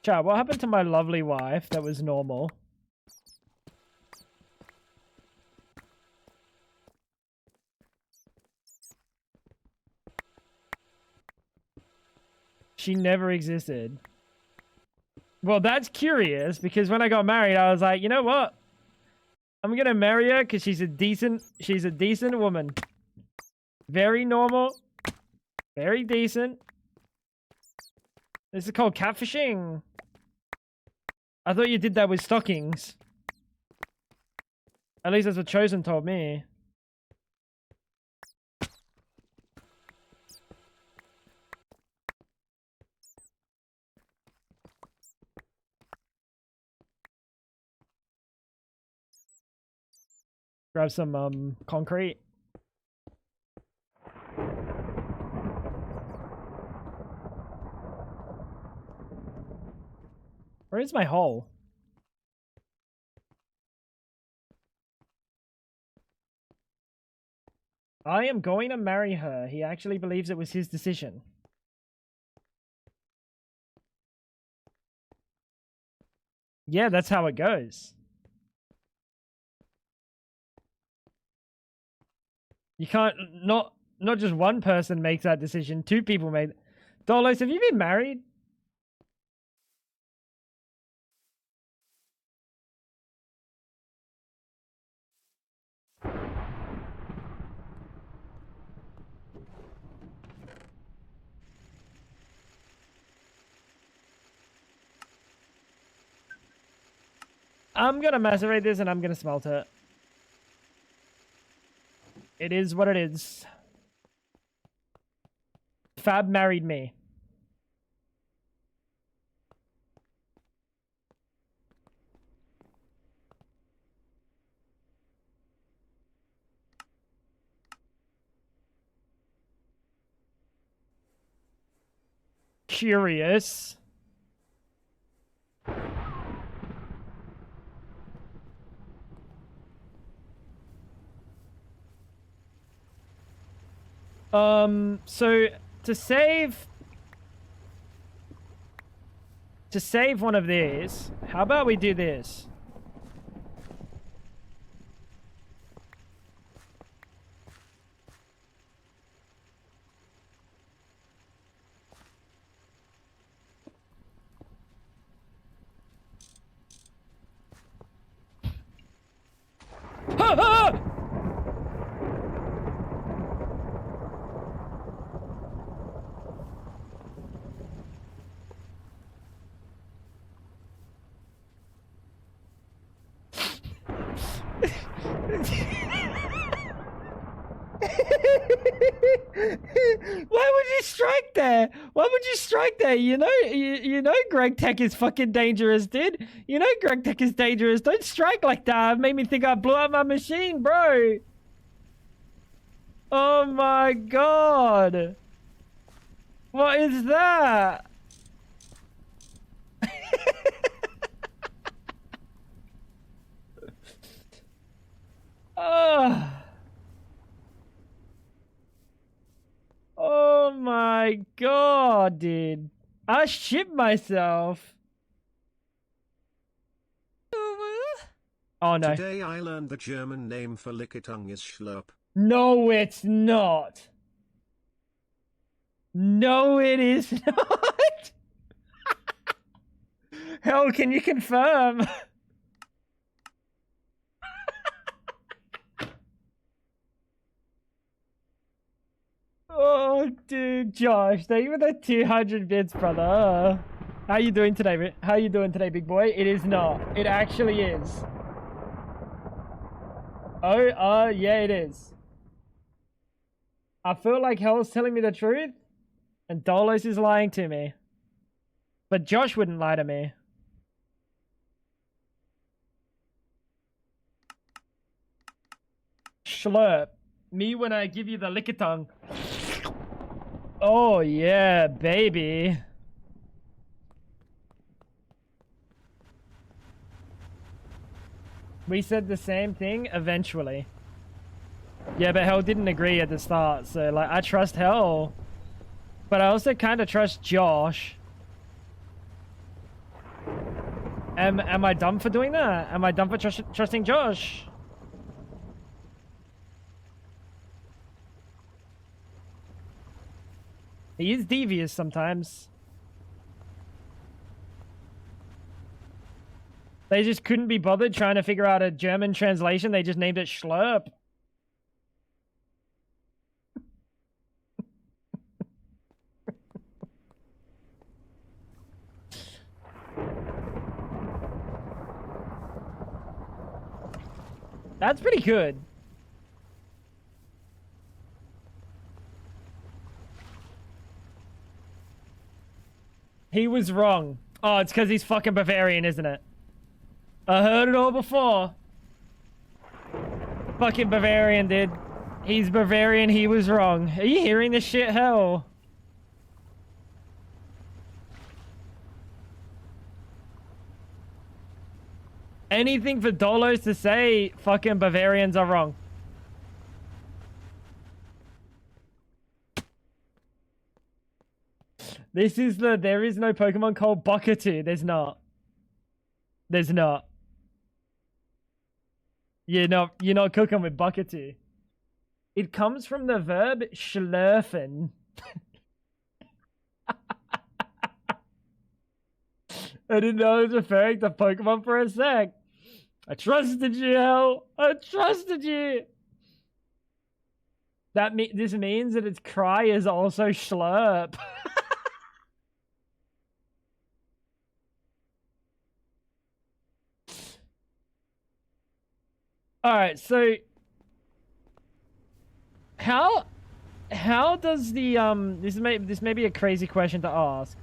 Chat, what happened to my lovely wife that was normal? She never existed. Well, that's curious because when I got married, I was like, you know what? I'm gonna marry her because she's a decent woman. Very normal. Very decent. This is called catfishing. I thought you did that with stockings. At least that's what Chosen told me. Grab some concrete. Where is my hole? I am going to marry her. He actually believes it was his decision. Yeah, that's how it goes. You can't, not just one person makes that decision, two people made. Dolos, have you been married? I'm gonna macerate this and I'm gonna smelt it. It is what it is. Fab married me. Curious. So to save one of these, how about we do this? Ha ha! Why would you strike there? Why would you strike there? You know Greg Tech is fucking dangerous, dude. You know Greg Tech is dangerous. Don't strike like that. It made me think I blew up my machine, bro. Oh my god. What is that? Oh. Oh my god, dude. I shit myself. Oh no. Today I learned the German name for Lickitung is Schlurp. No, it's not. No, it is not. Hell, can you confirm? Oh, dude, Josh, thank you for the 200 bits, brother. How you doing today? How you doing today, big boy? It is not. It actually is. Oh, yeah, it is. I feel like Hell's telling me the truth, and Dolos is lying to me. But Josh wouldn't lie to me. Schlurp. Me when I give you the lickitung. Oh, yeah, baby. We said the same thing eventually. Yeah, but Hell didn't agree at the start, so, like, I trust Hell. But I also kind of trust Josh. Am I dumb for doing that? Am I dumb for trusting Josh? He is devious sometimes. They just couldn't be bothered trying to figure out a German translation. They just named it Schlurp. That's pretty good. He was wrong. Oh, it's because he's fucking Bavarian, isn't it? I heard it all before. Fucking Bavarian, dude. He's Bavarian, he was wrong. Are you hearing this shit? Hell. Anything for Dolos to say, fucking Bavarians are wrong. This is the, there is no Pokemon called Buckatu. There's not. There's not. You're not cooking with Buckatu. It comes from the verb schlürfen. I didn't know it was referring to Pokemon for a sec. I trusted you, hell. I trusted you. This means that its cry is also schlurp. All right, so how does the this may be a crazy question to ask,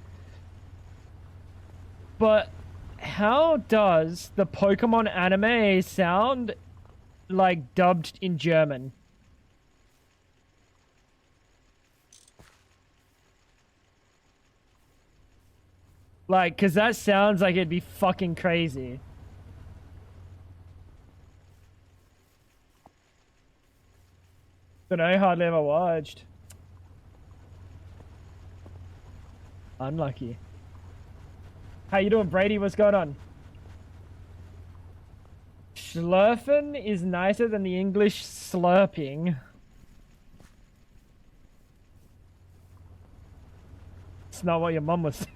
but how does the Pokemon anime sound like dubbed in German? Like, cause that sounds like it'd be fucking crazy. Don't know, hardly ever watched. Unlucky. How you doing, Brady? What's going on? Schlurfen is nicer than the English slurping. It's not what your mum was saying.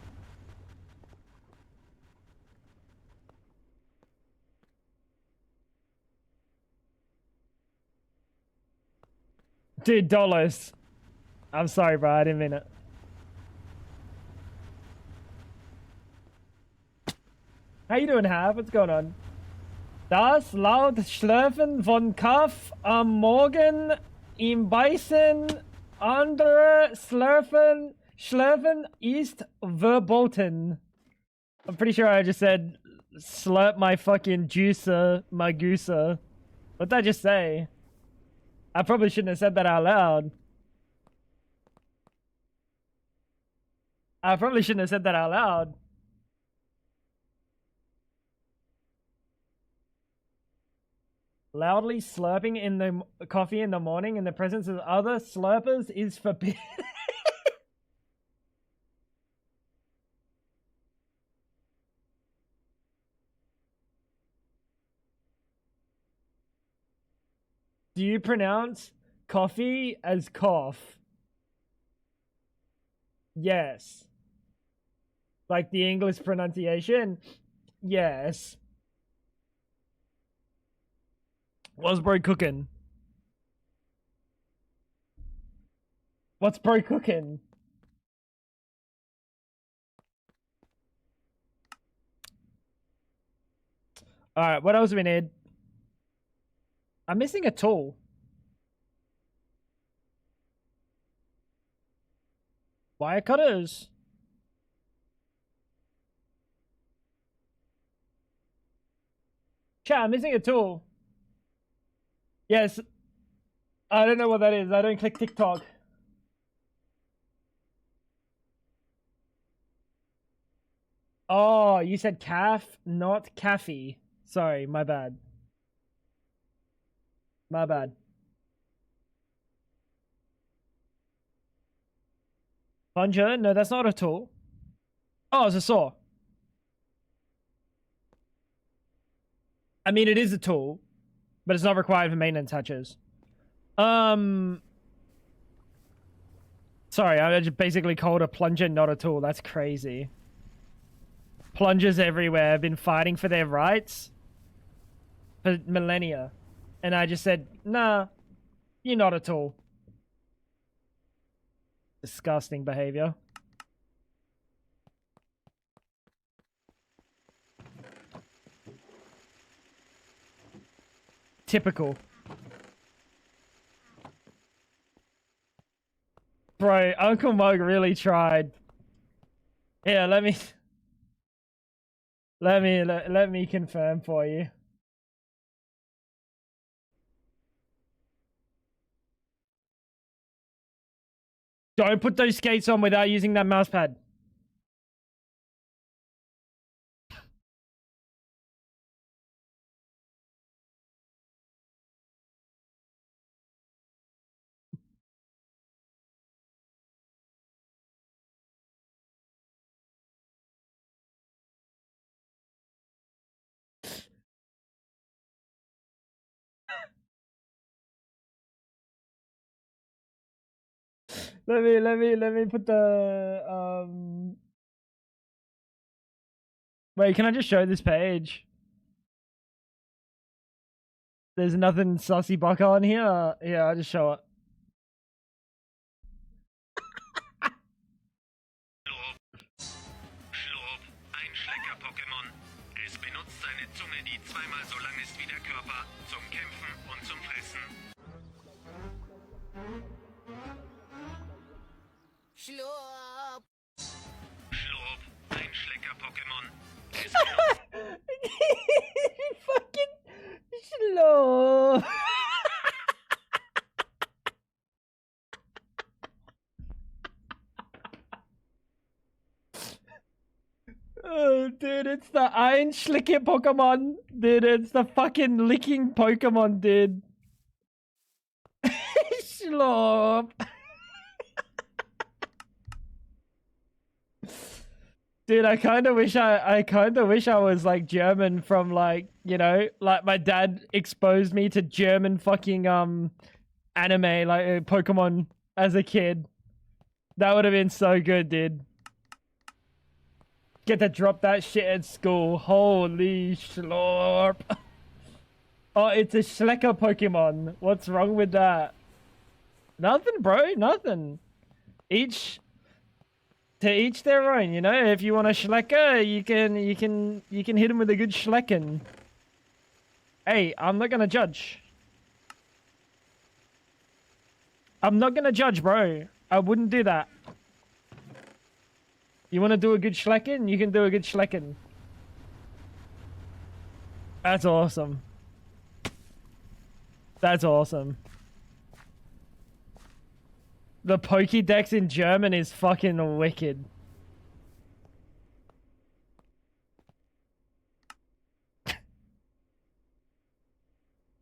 Dude, Dolos. I'm sorry, bro. I didn't mean it. How you doing, Hav? What's going on? Das laut Schlürfen von Kaff am Morgen im Beißen andere Schlürfen ist verboten. I'm pretty sure I just said slurp my fucking juicer, my gooser. What did I just say? I probably shouldn't have said that out loud. I probably shouldn't have said that out loud. Loudly slurping in the coffee in the morning in the presence of other slurpers is forbidden. Do you pronounce coffee as cough? Yes. Like the English pronunciation? Yes. What's bro cooking? What's bro cooking? Alright, what else do we need? I'm missing a tool. Wire cutters. Chat, I'm missing a tool. Yes. I don't know what that is. I don't click TikTok. Oh, you said calf, not caffey. Sorry, my bad. My bad. Plunger? No, that's not a tool. Oh, it's a saw. I mean, it is a tool, but it's not required for maintenance hatches. Sorry, I just basically called a plunger not a tool. That's crazy. Plungers everywhere have been fighting for their rights for millennia. And I just said, nah, you're not a tool. Disgusting behavior. Typical. Bro, Uncle Mug really tried. Yeah, let me confirm for you. Don't put those skates on without using that mouse pad. Let me put the Wait, can I just show this page? There's nothing sussy buck on here. Yeah, I'll just show it. Schlurp, ein Schlecker-Pokémon. Es benutzt seine Zunge, die zweimal so lang ist wie der Körper, zum Kämpfen und zum Fressen. Schlurp. Schlurp, ein Schlecker-Pokémon. Es Fucking slow. Oh, dude, it's the Einschlicke Pokemon. Dude, it's the fucking licking Pokemon, dude. Schlop. Dude, I kind of wish I was like German from like, you know, like my dad exposed me to German fucking anime like Pokemon as a kid. That would have been so good, dude. Get to drop that shit at school. Holy schlorp. Oh, it's a Schlecker Pokemon. What's wrong with that? Nothing, bro. Nothing. To each their own, you know. If you want a Schlecker, you can hit him with a good Schlecken. Hey, I'm not gonna judge. I'm not gonna judge, bro. I wouldn't do that. You want to do a good Schlecken? You can do a good Schlecken. That's awesome. That's awesome. The Pokédex in German is fucking wicked.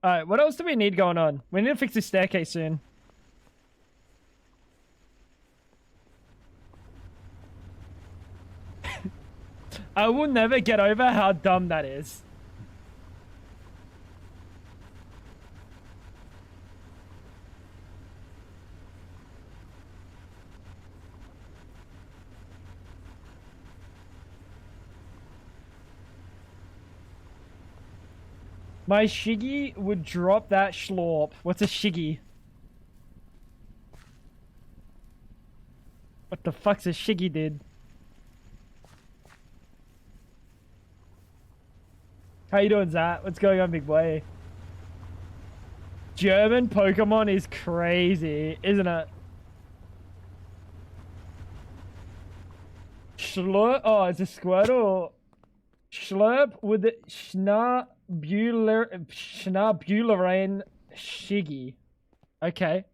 Alright, what else do we need going on? We need to fix this staircase soon. I will never get over how dumb that is. My Shiggy would drop that schlorp. What's a Shiggy? What the fuck's a Shiggy, dude? How you doing, Zat? What's going on, big boy? German Pokemon is crazy, isn't it? Schlurp? Oh, it's a Squirtle. Schlurp with the Schnabularain Shiggy. Okay.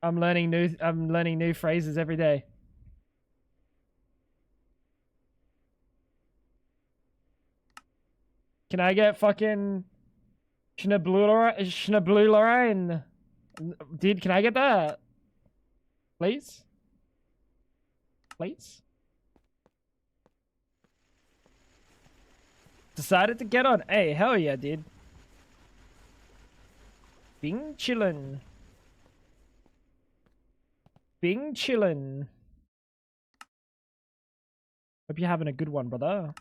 I'm learning new phrases every day. Can I get fucking Schnabularain? Dude, can I get that? Please? Please? Decided to get on. Hey, hell yeah, dude. Bing chillin'. Bing chillin'. Hope you're having a good one, brother.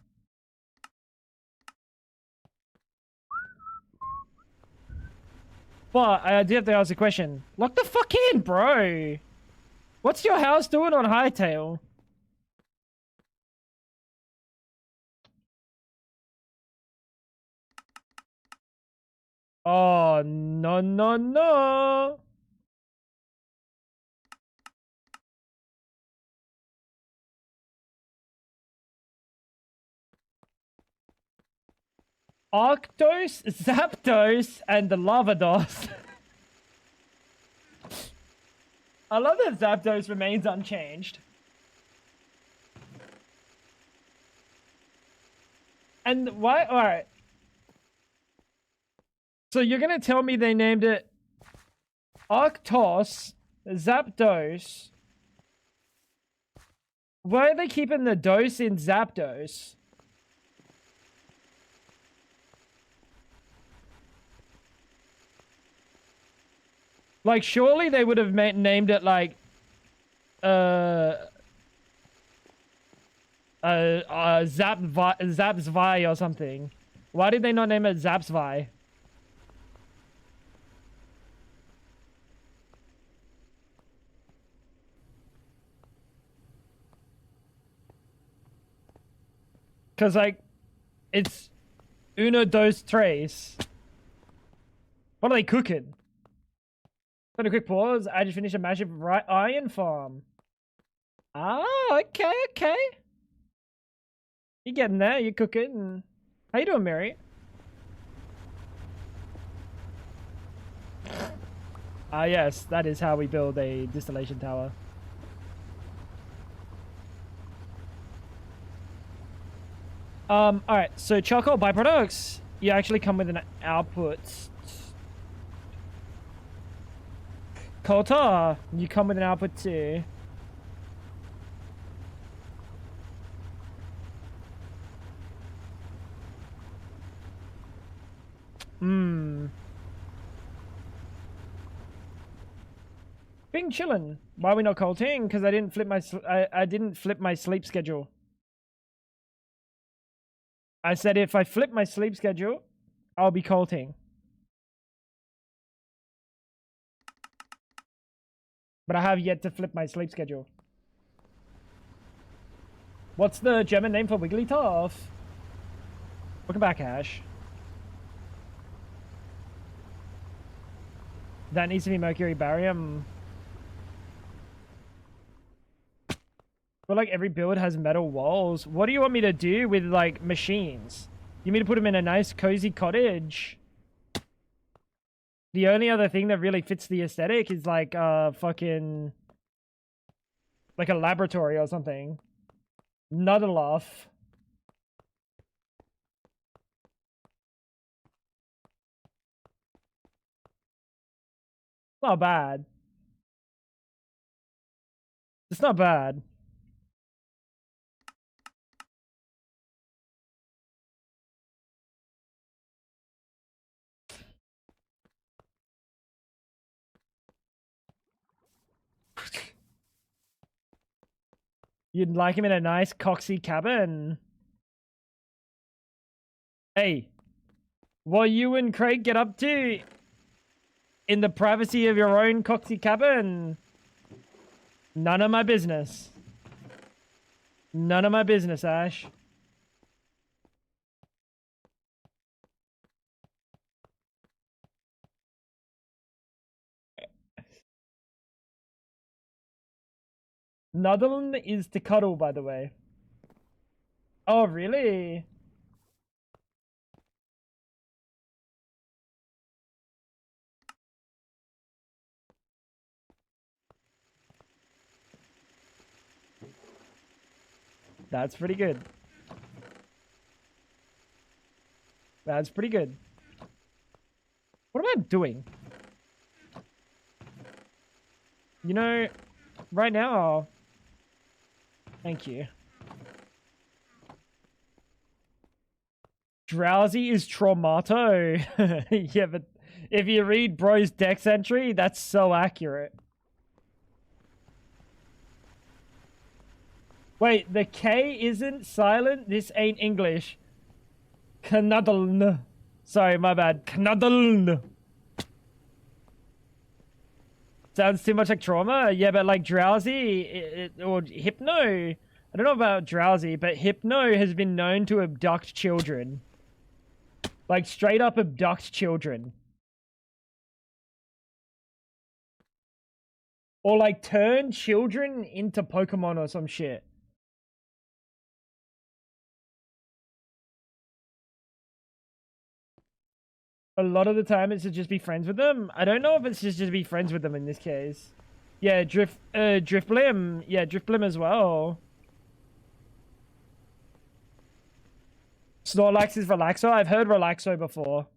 But I do have to ask a question. Lock the fuck in, bro. What's your house doing on Hightail? Oh, no, no, no. Arctos, Zapdos, and the Lavados. I love that Zapdos remains unchanged. And why? Alright. So you're gonna tell me they named it Arctos, Zapdos. Why are they keeping the dose in Zapdos? Like, surely they would have named it like, Zapsvi or something. Why did they not name it Zapsvi? Cause like, it's uno dos tres. What are they cooking? Got a quick pause. I just finished a massive iron farm. Ah, okay, okay. You're getting there. You're cooking. How you doing, Mary? Ah, yes. That is how we build a distillation tower. Alright. So, charcoal byproducts, you actually come with an output. Coal tar, you come with an output too. Bing chillin'. Why are we not colting? Because I didn't flip my I didn't flip my sleep schedule. I said if I flip my sleep schedule, I'll be colting. But I have yet to flip my sleep schedule. What's the German name for Wigglytuff? Welcome back, Ash. That needs to be mercury barium. But like every build has metal walls. What do you want me to do with like machines? You want me to put them in a nice cozy cottage? The only other thing that really fits the aesthetic is like fucking like a laboratory or something. Not enough. Not bad. It's not bad. You'd like him in a nice coxy cabin. Hey, what you and Craig get up to in the privacy of your own coxy cabin? None of my business. None of my business, Ash. Nuddle is to cuddle, by the way. Oh, really? That's pretty good. That's pretty good. What am I doing? You know, right now... Thank you. Drowsy is Traumato. Yeah, but if you read Bro's Dex entry, that's so accurate. Wait, the K isn't silent? This ain't English. Knuddln. Sorry, my bad. Knuddln. Sounds too much like trauma? Yeah, but like drowsy or hypno. I don't know about drowsy, but hypno has been known to abduct children. Like straight up abduct children. Or like turn children into Pokemon or some shit. A lot of the time it's to just be friends with them. I don't know if it's just to be friends with them in this case. Yeah, Drift Blim. Yeah, Drift Blim as well. Snorlax is Relaxo. I've heard Relaxo before.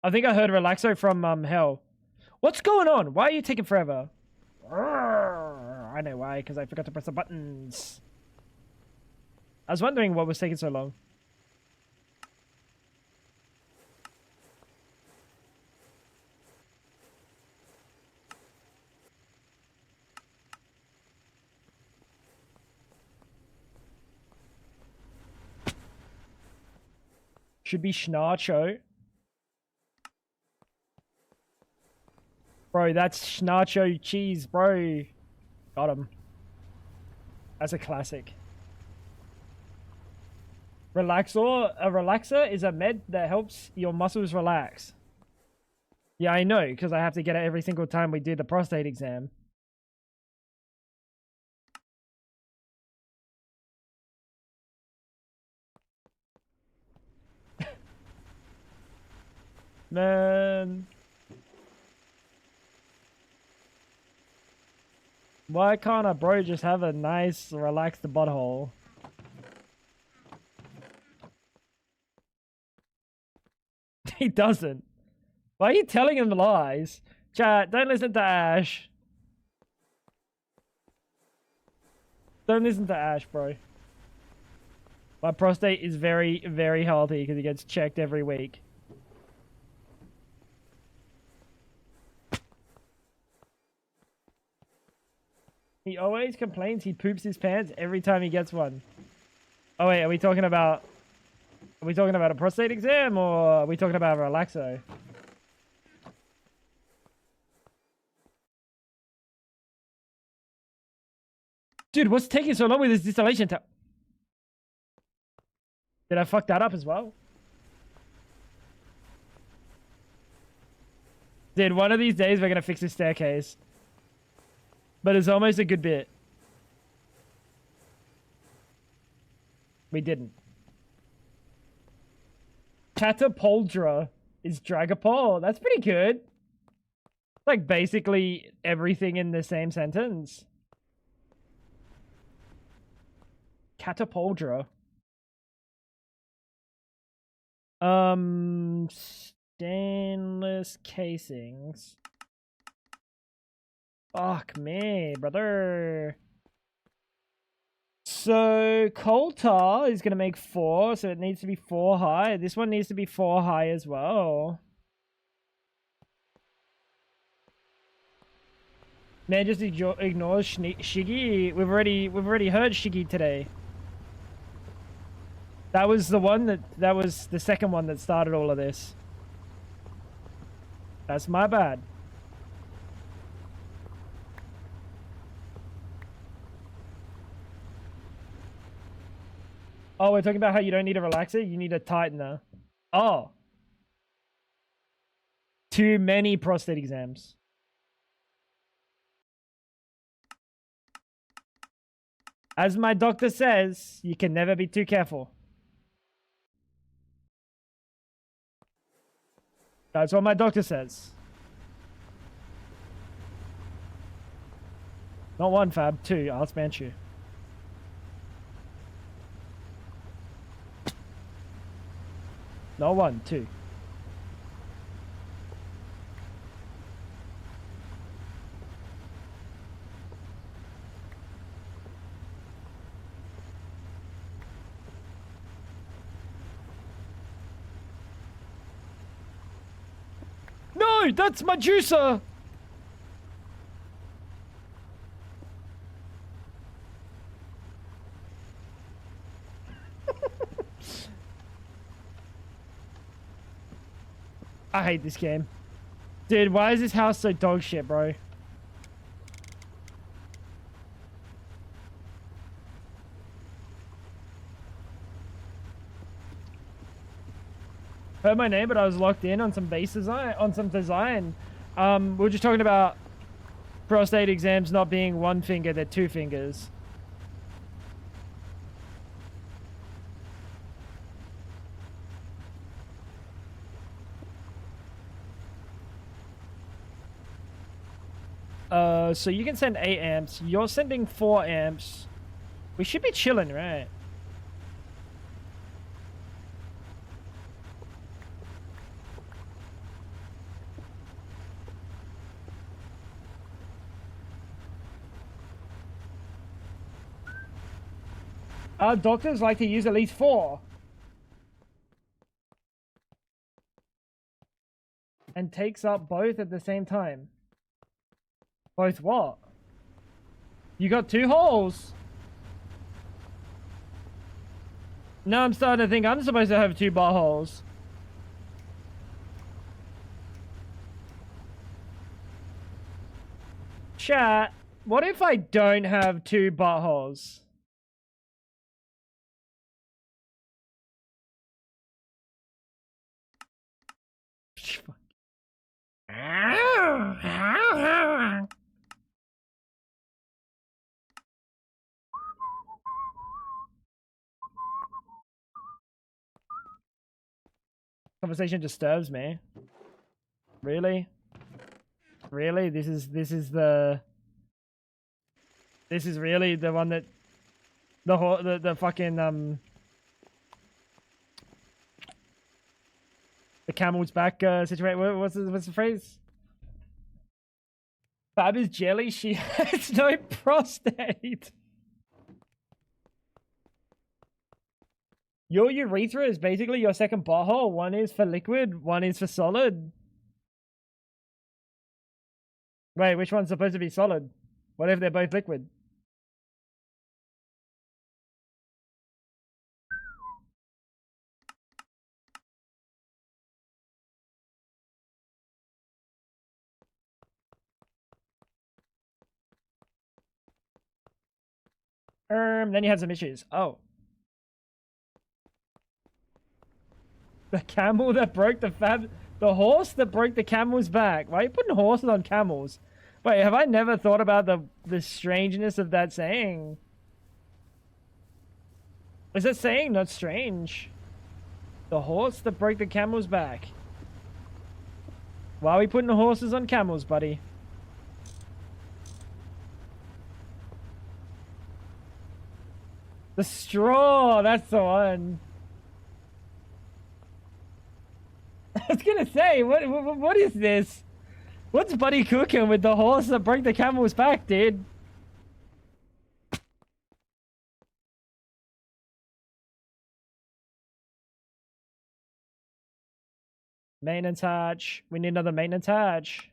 I think I heard Relaxo from Hell. What's going on? Why are you taking forever? I know why, because I forgot to press the buttons. I was wondering what was taking so long. Should be Schnarcho. Bro, that's Schnarcho cheese, bro. Got him. That's a classic. Relaxor. A relaxer is a med that helps your muscles relax. Yeah, I know, because I have to get it every single time we do the prostate exam. Man. Why can't a bro just have a nice, relaxed butthole? He doesn't. Why are you telling him lies? Chat, don't listen to Ash. Don't listen to Ash, bro. My prostate is very, very healthy because it gets checked every week. He always complains he poops his pants every time he gets one. Oh wait, are we talking about a prostate exam or are we talking about a relaxo? Dude, what's taking so long with this distillation time? Did I fuck that up as well? Dude, one of these days we're gonna fix this staircase. But it's almost a good bit. We didn't. Catapoldra is Dragapult. That's pretty good. Like basically everything in the same sentence. Catapoldra. Stainless casings. Fuck me, brother. So, coal tar is going to make 4, so it needs to be 4 high. This one needs to be 4 high as well. Man, just ignores Shiggy. We've already heard Shiggy today. That was the one that was the second one that started all of this. That's my bad. Oh, we're talking about how you don't need a relaxer, you need a tightener. Oh. Too many prostate exams. As my doctor says, you can never be too careful. That's what my doctor says. Not 1, Fab. 2. I'll smash you. Not 1, 2. No, that's my juicer. I hate this game. Dude, why is this house so dog shit, bro? Heard my name, but I was locked in on some base design, we were just talking about prostate exams not being 1 finger, they're 2 fingers. So you can send 8 amps. You're sending 4 amps. We should be chilling, right? Our doctors like to use at least 4. And takes up both at the same time. Both what? You got 2 holes. Now I'm starting to think I'm supposed to have 2 bar holes. Chat, what if I don't have 2 buttholes? Conversation disturbs me. Really? Really? This is really the one that the fucking the camel's back situation. What's the phrase? Fab is jelly. She has no prostate. Your urethra is basically your second butthole. One is for liquid, one is for solid. Wait, which one's supposed to be solid? What if they're both liquid? Then you have some issues. Oh. The camel that broke the horse that broke the camel's back. Why are you putting horses on camels? Wait, have I never thought about the strangeness of that saying? Is that saying not strange? The horse that broke the camel's back. Why are we putting horses on camels, buddy? The straw, that's the one. I was gonna say, what is this? What's Buddy cooking with the horse that broke the camel's back, dude? Maintenance hatch. We need another maintenance hatch.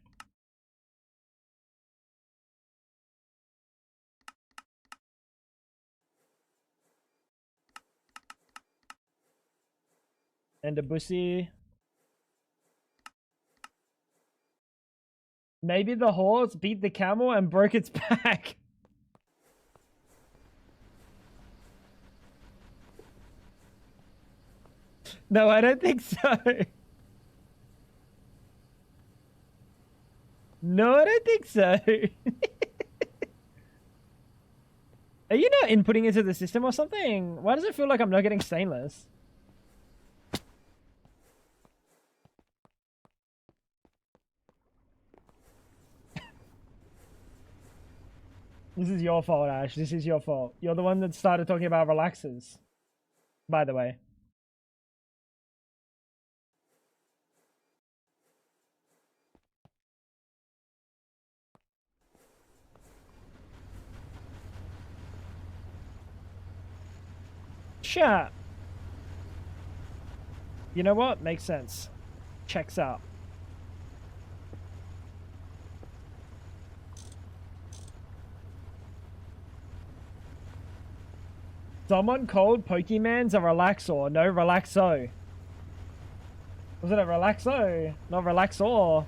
And a bussy. Maybe the horse beat the camel and broke its back. No, I don't think so. No, I don't think so. Are you not inputting into the system or something? Why does it feel like I'm not getting stainless? This is your fault, Ash. This is your fault. You're the one that started talking about relaxers. By the way. Chat. You know what? Makes sense. Checks out. Someone called Pokemans a relaxor. No, relaxo. Was it a relaxo? Not relaxor.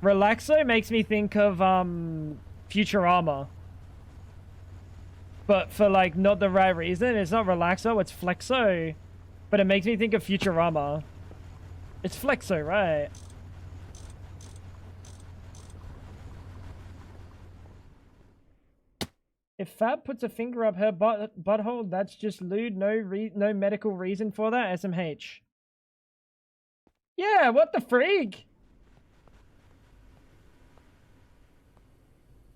Relaxo makes me think of Futurama. But for like not the right reason. It's not relaxo, it's flexo. But it makes me think of Futurama. It's flexo, right? If Fab puts a finger up her butthole, that's just lewd. No medical reason for that. SMH. Yeah, what the freak?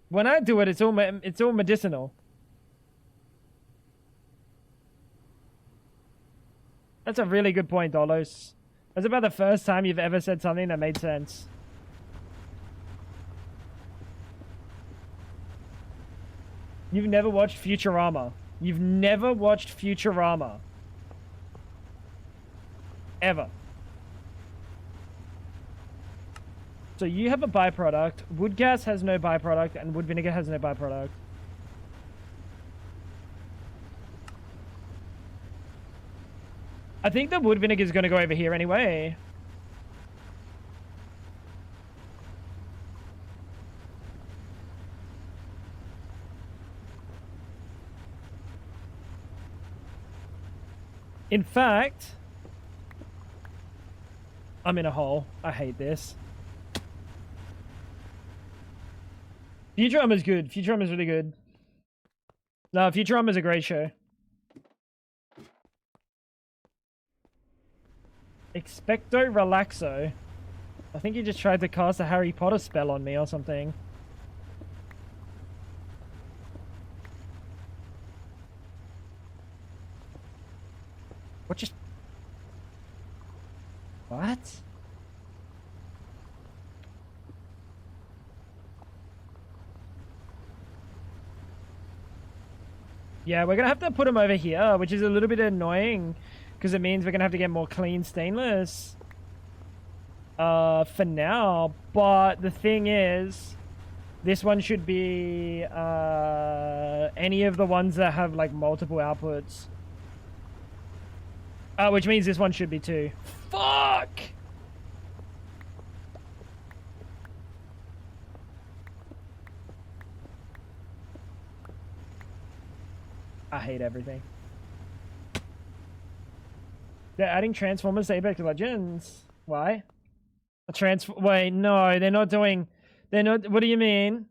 When I do it, it's all medicinal. That's a really good point, Dolos. That's about the first time you've ever said something that made sense. You've never watched Futurama. You've never watched Futurama. Ever. So you have a byproduct. Wood gas has no byproduct, and wood vinegar has no byproduct. I think the wood vinegar is going to go over here anyway. In fact, I'm in a hole. I hate this. Futurama is good. Futurama is really good. No, Futurama is a great show. Expecto Relaxo. I think he just tried to cast a Harry Potter spell on me or something. What just... What? Yeah, we're gonna have to put him over here, which is a little bit annoying. Because it means we're going to have to get more clean stainless for now. But the thing is, this one should be any of the ones that have like multiple outputs. Which means this one should be too. Fuck! I hate everything. They're adding Transformers to Apex Legends. Why? Wait, no, they're not doing... They're not... What do you mean?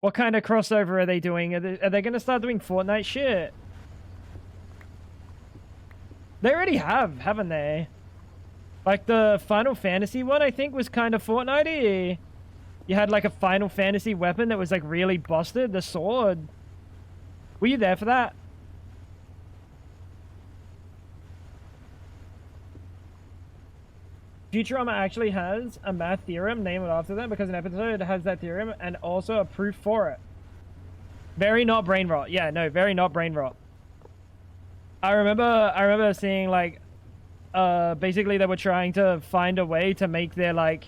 What kind of crossover are they doing? Are they going to start doing Fortnite shit? They already have, haven't they? Like the Final Fantasy one, I think, was kind of Fortnite-y. You had like a Final Fantasy weapon that was like really busted, the sword. Were you there for that? Futurama actually has a math theorem named after them because an episode has that theorem and also a proof for it. Very not brain rot. Yeah, no, very not brain rot. I remember seeing like basically they were trying to find a way to make their like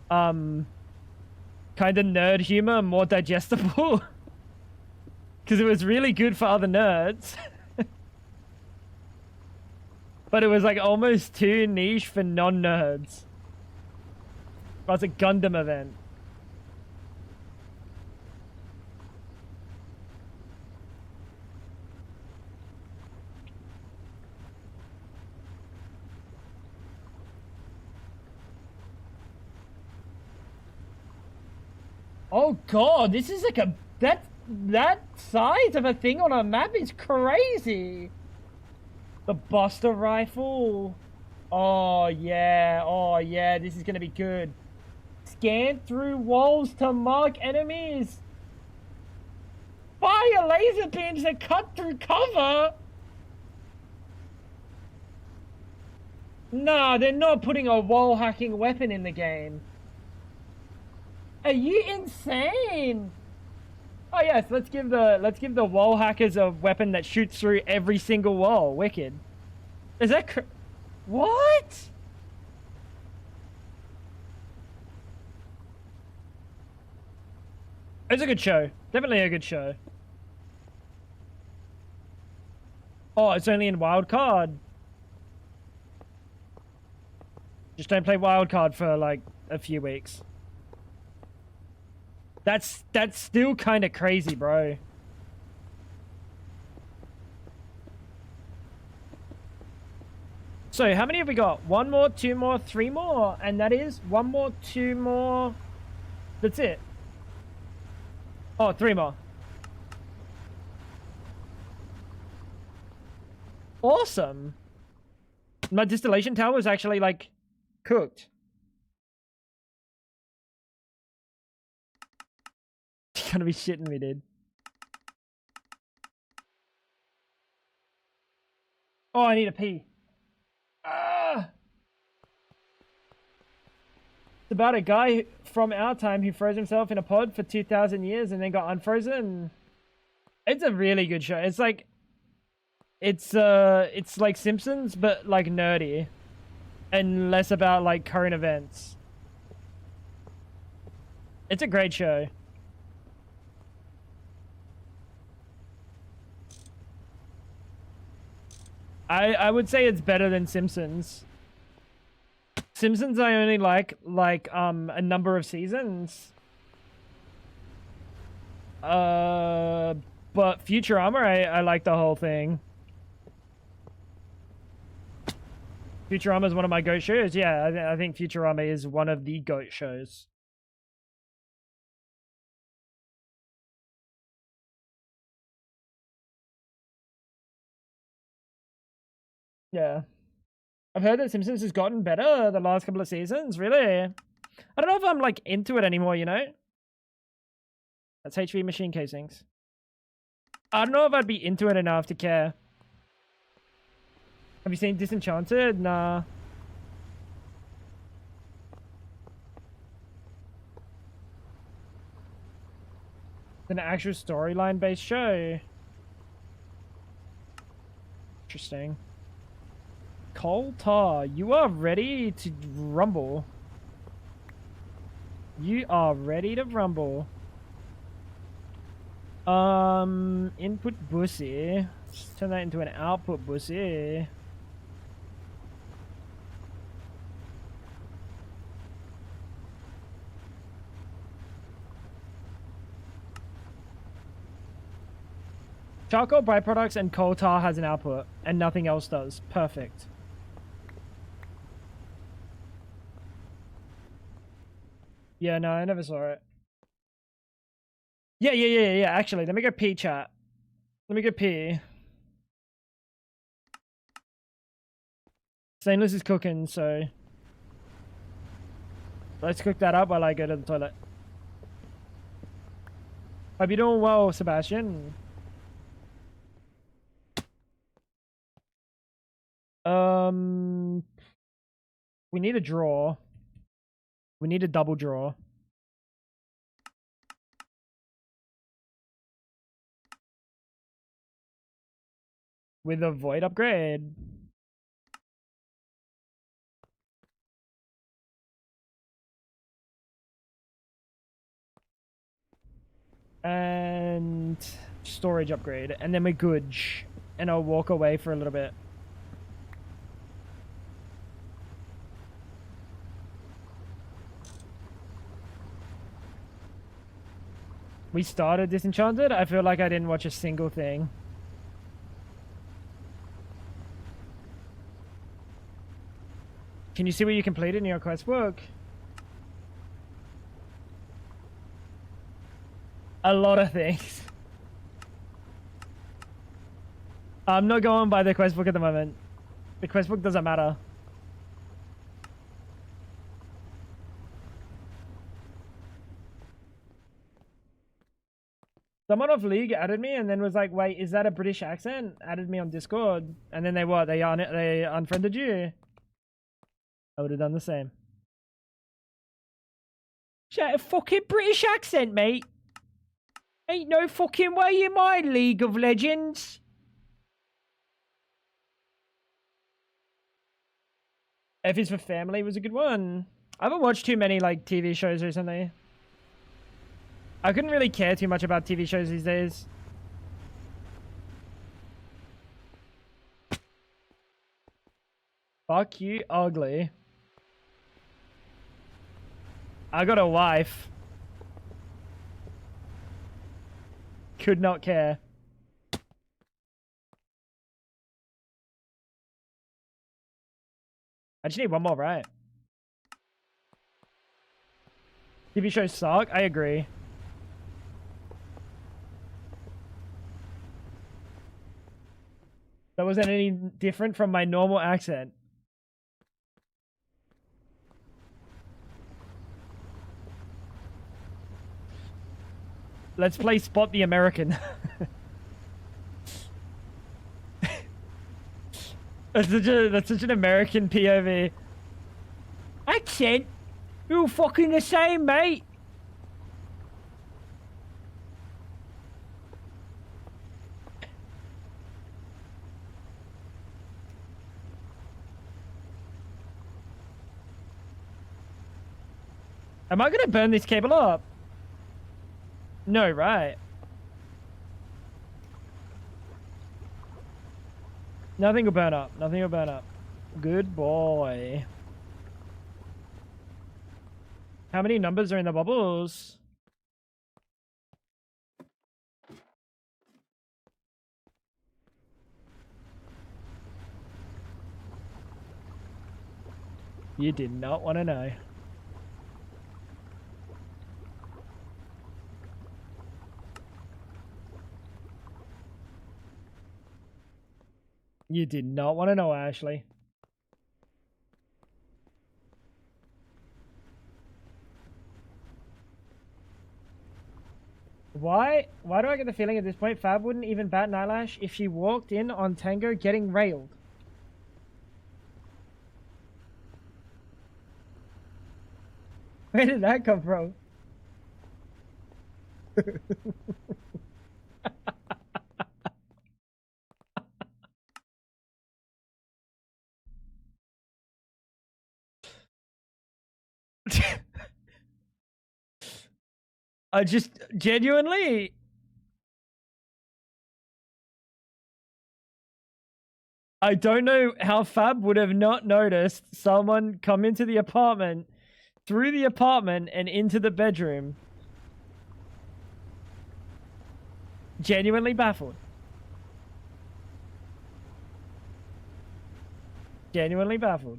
kind of nerd humor more digestible because it was really good for other nerds. But it was like almost too niche for non-nerds. It was a Gundam event. Oh god, this is like a... That size of a thing on a map is crazy. The Buster Rifle. Oh yeah, this is gonna be good. Scan through walls to mark enemies. Fire laser beams that cut through cover. Nah, they're not putting a wall hacking weapon in the game. Are you insane? Oh yes, let's give the wall hackers a weapon that shoots through every single wall. Wicked. Is that what? It's a good show. Definitely a good show. Oh, it's only in wildcard. Just don't play wildcard for like a few weeks. That's still kind of crazy, bro. So, how many have we got? 1 more, 2 more, 3 more. And that is 1 more, 2 more. That's it. Oh, 3 more. Awesome. My distillation tower is actually, like, cooked. Gotta be shitting me, dude. Oh, I need a pee. Ah! It's about a guy from our time who froze himself in a pod for 2,000 years and then got unfrozen. It's a really good show. It's like Simpsons, but like nerdy, and less about like current events. It's a great show. I would say it's better than Simpsons. Simpsons I only like a number of seasons. But Futurama I like the whole thing. Futurama is one of my GOAT shows. Yeah, I think Futurama is one of the GOAT shows. Yeah. I've heard that Simpsons has gotten better the last couple of seasons, really. I don't know if I'm like into it anymore, you know? That's HV machine casings. I don't know if I'd be into it enough to care. Have you seen Disenchanted? Nah. It's an actual storyline based show. Interesting. Coal Tar, you are ready to rumble. You are ready to rumble. Input bussy. Let's turn that into an output bussy. Charcoal byproducts and coal tar has an output, and nothing else does. Perfect. Yeah, no, I never saw it. Yeah. Actually, let me go pee, chat. Let me go pee. Stainless is cooking, so let's cook that up while I go to the toilet. Hope you're doing well, Sebastian. We need a draw. We need a double draw. With a void upgrade. And storage upgrade. And then we're good. And I'll walk away for a little bit. We started Disenchanted? I feel like I didn't watch a single thing. Can you see what you completed in your quest book? A lot of things. I'm not going by the quest book at the moment. The quest book doesn't matter. Someone off League added me and then was like, wait, is that a British accent? Added me on Discord. And then they what? They unfriended you? I would have done the same. Chat, a fucking British accent, mate. Ain't no fucking way in my League of Legends. F is for Family was a good one. I haven't watched too many like TV shows recently. I couldn't really care too much about TV shows these days. Fuck you, ugly. I got a wife. Could not care. I just need one more, right? TV shows suck? I agree. That wasn't any different from my normal accent. Let's play Spot the American. That's such an American POV. Accent? You're fucking the same, mate. Am I gonna burn this cable up? No, right? Nothing will burn up. Nothing will burn up. Good boy. How many numbers are in the bubbles? You did not want to know. You did not want to know, Ashley. Why do I get the feeling at this point Fab wouldn't even bat an eyelash if she walked in on Tango getting railed? Where did that come from? I just genuinely. I don't know how Fab would have not noticed someone come into the apartment, through the apartment, and into the bedroom. Genuinely baffled. Genuinely baffled.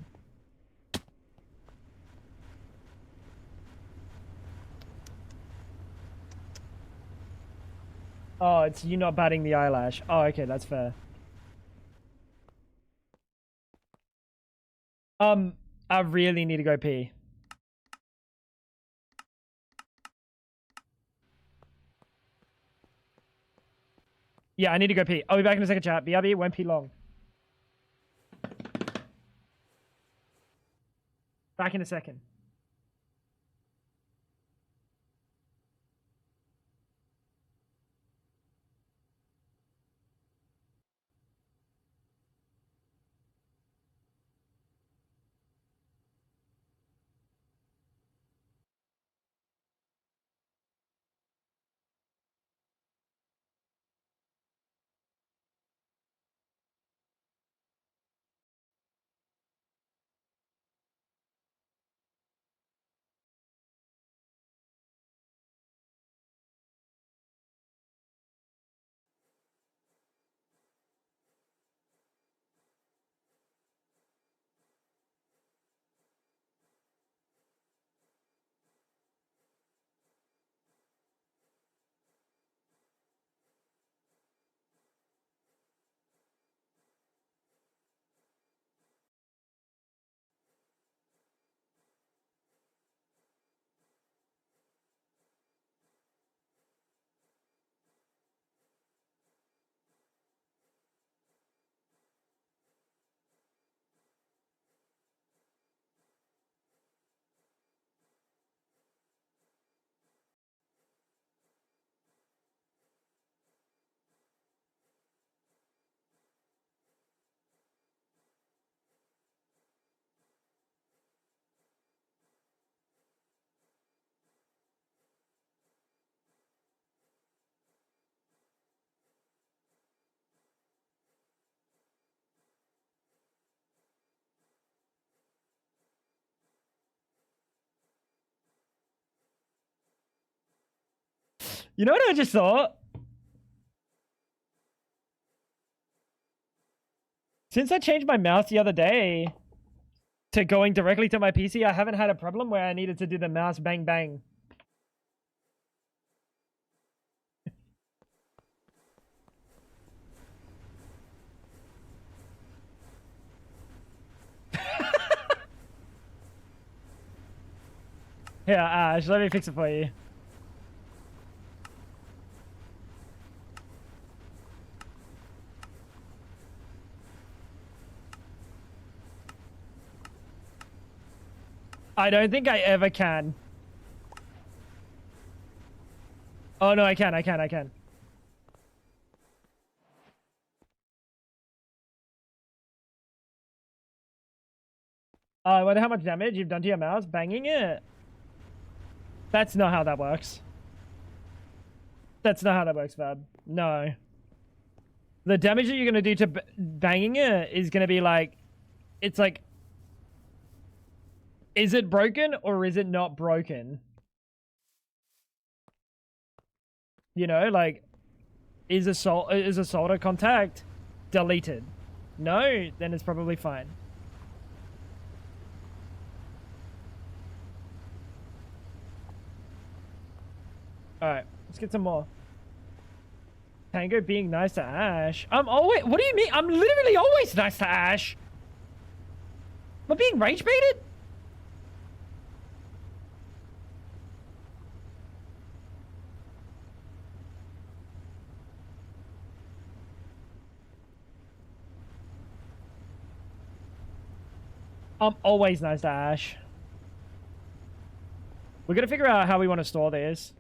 Oh, it's you not batting the eyelash. Oh, okay, that's fair. I really need to go pee. Yeah, I need to go pee. I'll be back in a second, chat. BRB, won't pee long. Back in a second. You know what I just thought? Since I changed my mouse the other day to going directly to my PC, I haven't had a problem where I needed to do the mouse bang bang. Here, Ash, let me fix it for you. I don't think I ever can. Oh no, I can. I wonder how much damage you've done to your mouse banging it. That's not how that works. That's not how that works, Fab. No. The damage that you're going to do to banging it is going to be like... It's like... Is it broken or is it not broken? You know, like... Is a solder contact deleted? No? Then it's probably fine. Alright, let's get some more. Tango being nice to Ash. I'm always... What do you mean? I'm literally always nice to Ash. Am I being rage baited? I'm always nice to Ash. We're gonna figure out how we want to store this.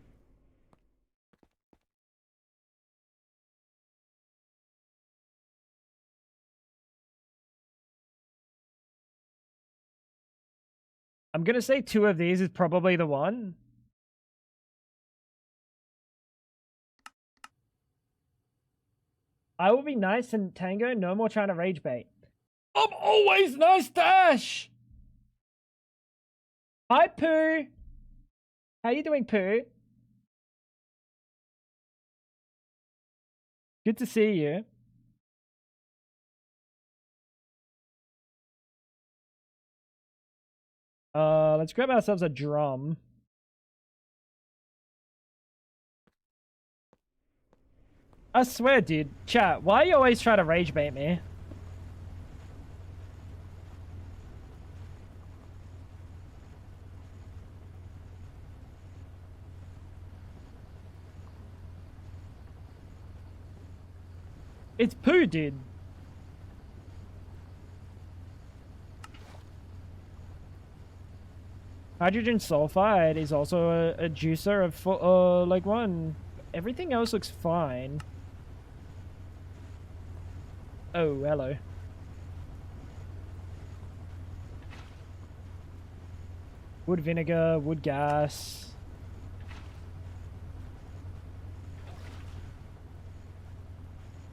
I'm gonna say 2 of these is probably the one. I will be nice and Tango, no more trying to rage bait. I'm always nice, Dash! Hi, Pooh! How you doing, Pooh? Good to see you. Let's grab ourselves a drum. I swear, dude. Chat, why you always try to rage bait me? It's Pooh, dude. Hydrogen sulfide is also a juicer of like one. Everything else looks fine. Oh, hello. Wood vinegar, wood gas.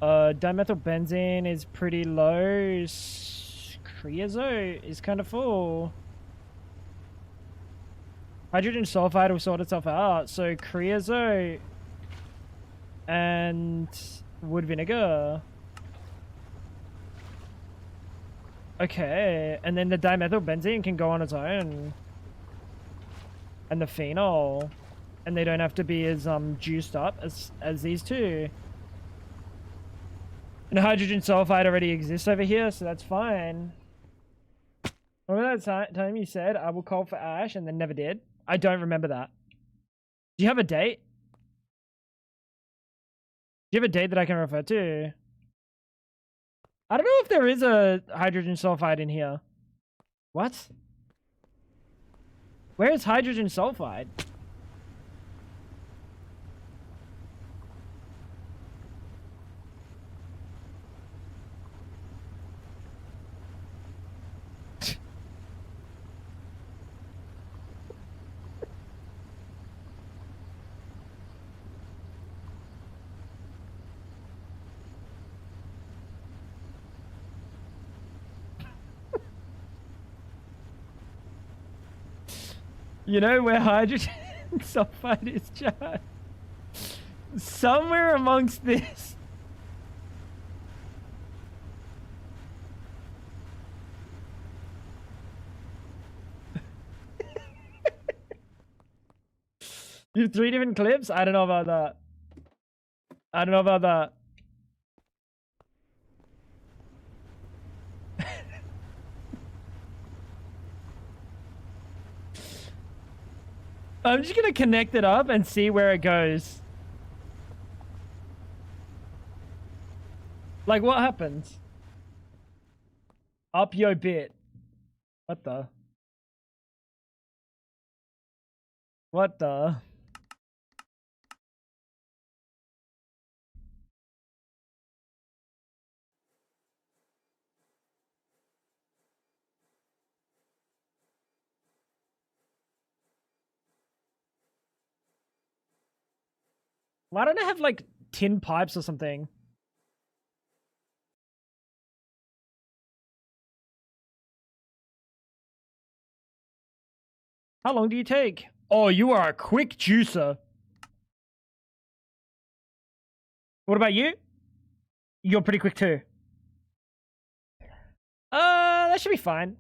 Dimethylbenzene is pretty low. Creosote is kind of full. Hydrogen sulfide will sort itself out. So creosote and wood vinegar. Okay, and then the dimethylbenzene can go on its own. And the phenol. And they don't have to be as juiced up as these two. And hydrogen sulfide already exists over here, so that's fine. Remember that time you said, I will call for Ash, and then never did? I don't remember that. Do you have a date? Do you have a date that I can refer to? I don't know if there is a hydrogen sulfide in here. What? Where is hydrogen sulfide? You know where hydrogen sulfide is, chat? Somewhere amongst this. You have 3 different clips? I don't know about that. I don't know about that. I'm just gonna connect it up and see where it goes. Like, what happens? Up your bit. What the? What the? Why don't I have like tin pipes or something? How long do you take? Oh, you are a quick juicer. What about you? You're pretty quick too. That should be fine.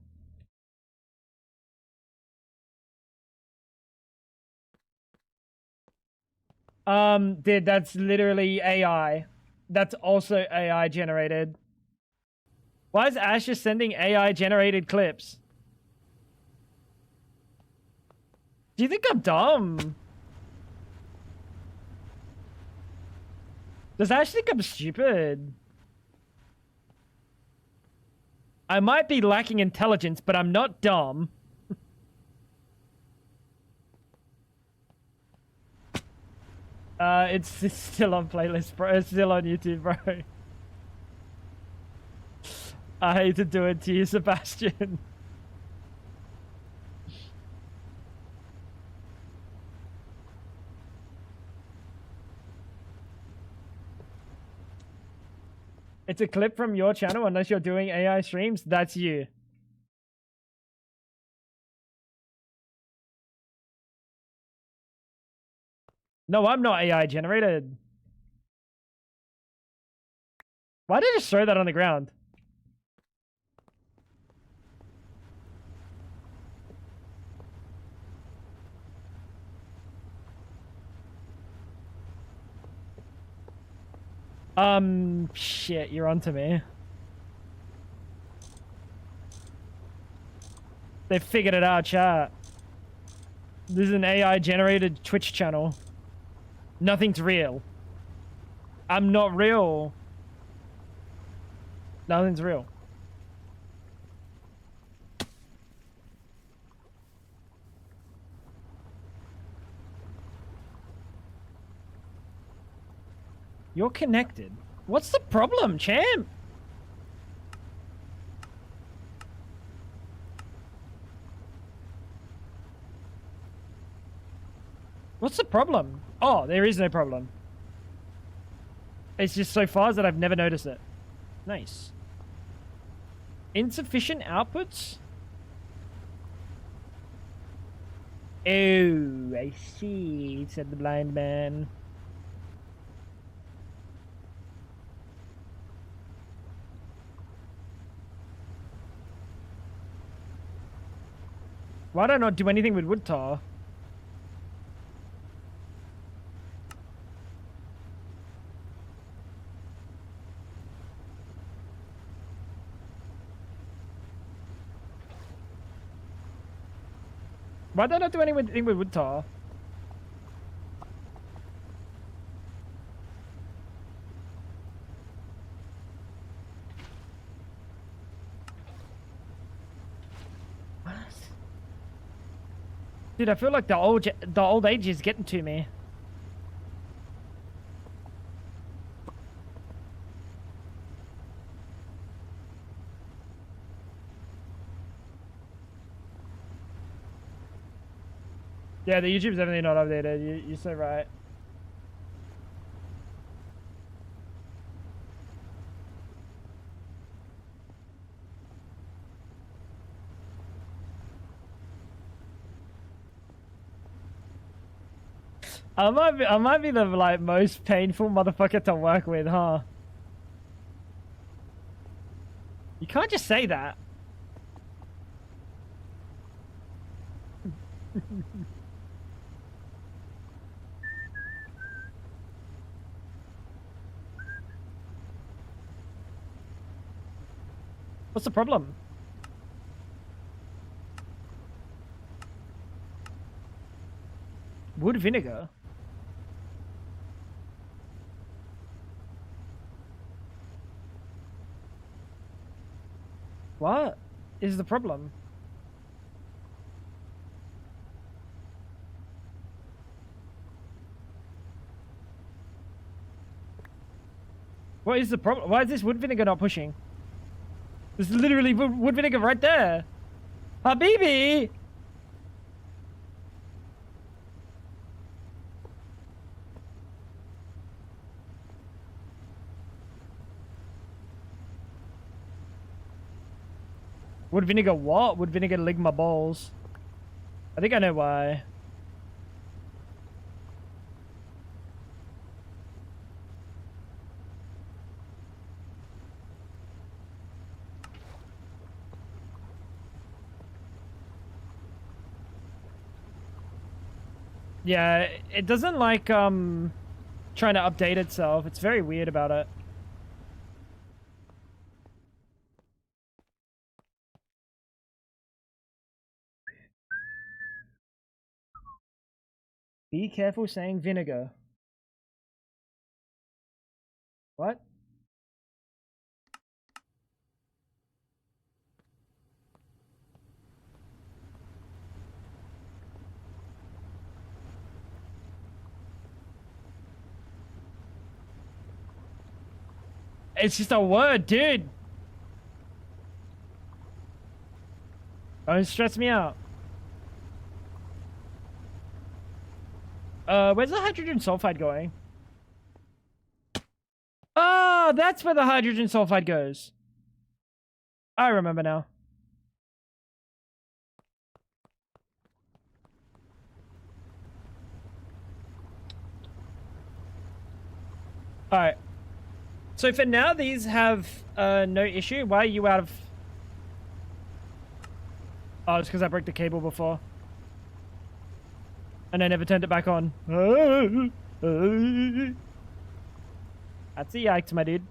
Dude, that's literally AI. That's also AI generated. Why is Ash just sending AI generated clips? Do you think I'm dumb? Does Ash think I'm stupid? I might be lacking intelligence, but I'm not dumb. It's still on playlist, bro. It's still on YouTube, bro. I hate to do it to you, Sebastian. It's a clip from your channel, unless you're doing AI streams. That's you. No, I'm not AI generated. Why did I just throw that on the ground? Shit, you're onto me. They figured it out, chat. This is an AI generated Twitch channel. Nothing's real. I'm not real. Nothing's real. You're connected. What's the problem, champ? What's the problem? Oh, there is no problem. It's just so far that I've never noticed it. Nice. Insufficient outputs? Oh, I see, said the blind man. Why don't I not do anything with wood tar? Why don't I do anything with wood tar? What? Dude, I feel like the old age is getting to me. Yeah, the YouTube's definitely not updated. You're so right. I might be the like most painful motherfucker to work with, huh? You can't just say that. What's the problem? Wood vinegar? What is the problem? What is the problem? Why is this wood vinegar not pushing? There's literally wood vinegar right there. Habibi! Wood vinegar what? Wood vinegar lick my balls. I think I know why. Yeah, it doesn't like trying to update itself. It's very weird about it. Be careful saying vinegar. What? It's just a word, dude. Don't stress me out. Where's the hydrogen sulfide going? Oh, that's where the hydrogen sulfide goes. I remember now. Alright. So for now, these have no issue. Why are you out of... Oh, it's because I broke the cable before. And I never turned it back on. That's a yikes, my dude.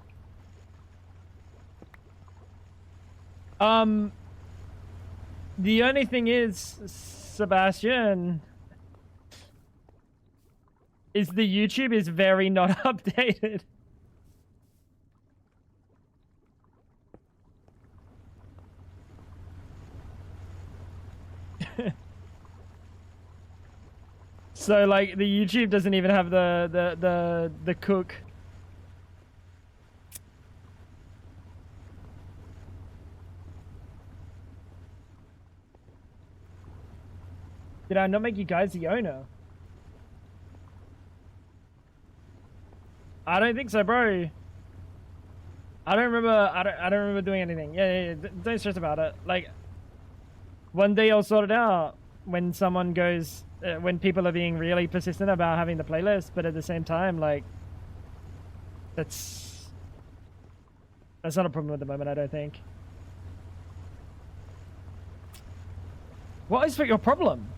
The only thing is, Sebastian, is the YouTube is very not updated. So like the YouTube doesn't even have the cook. Did I not make you guys the owner? I don't think so, bro. I don't remember. I don't remember doing anything. Yeah. Don't stress about it. Like, one day I'll sort it out. When someone goes, when people are being really persistent about having the playlist, but at the same time, like, that's not a problem at the moment. I don't think. What is your problem?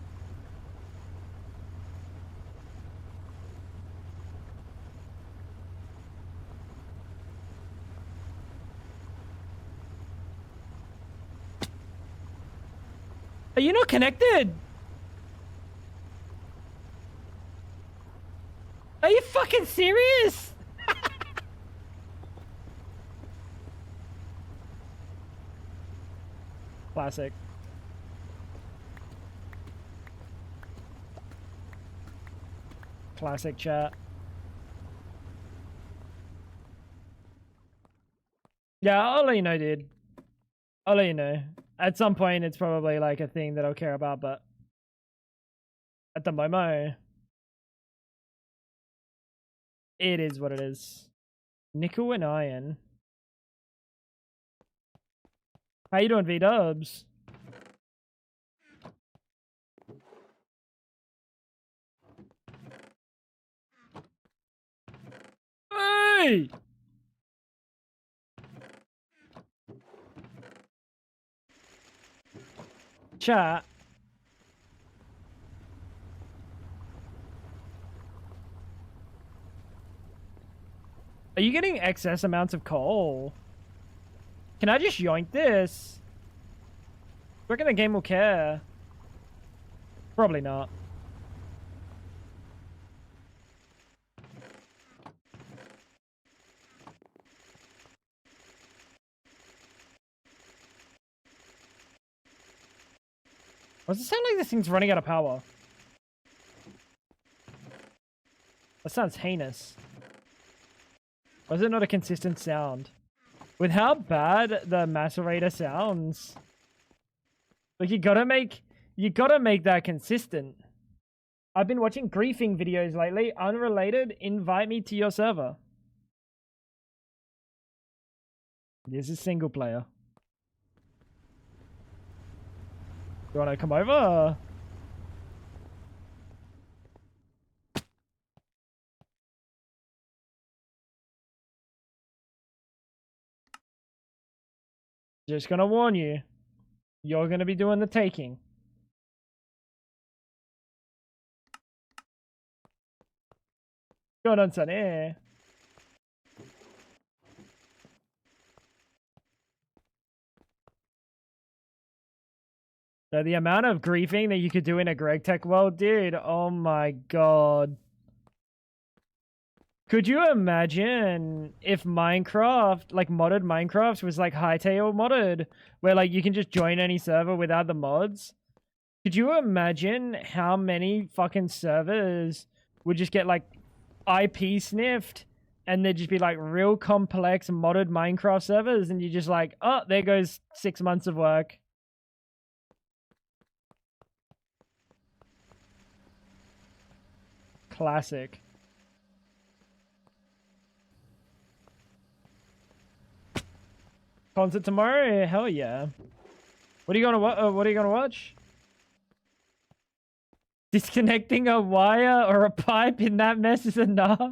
Are you not connected? Are you fucking serious? Classic. Classic chat. Yeah, I'll let you know, dude. I'll let you know. At some point, it's probably like a thing that I'll care about, but at the moment, it is what it is. Nickel and iron. How you doing, V-dubs? Hey! Chat. Are you getting excess amounts of coal? Can I just yoink this? I reckon the game will care. Probably not. Does it sound like this thing's running out of power? That sounds heinous. Why is it not a consistent sound? With how bad the macerator sounds, like you gotta make that consistent. I've been watching griefing videos lately. Unrelated, invite me to your server. This is single player. You wanna come over? Just gonna warn you, you're gonna be doing the taking. Going on, Sonny. So the amount of griefing that you could do in a Greg Tech world, dude, oh my god. Could you imagine if Minecraft, like modded Minecraft, was like Hightail modded, where like you can just join any server without the mods? Could you imagine how many fucking servers would just get like IP sniffed and there'd just be like real complex modded Minecraft servers and you're just like, oh, there goes 6 months of work. Classic. Concert tomorrow? Hell yeah. What are you gonna what are you gonna watch? Disconnecting a wire or a pipe in that mess is enough.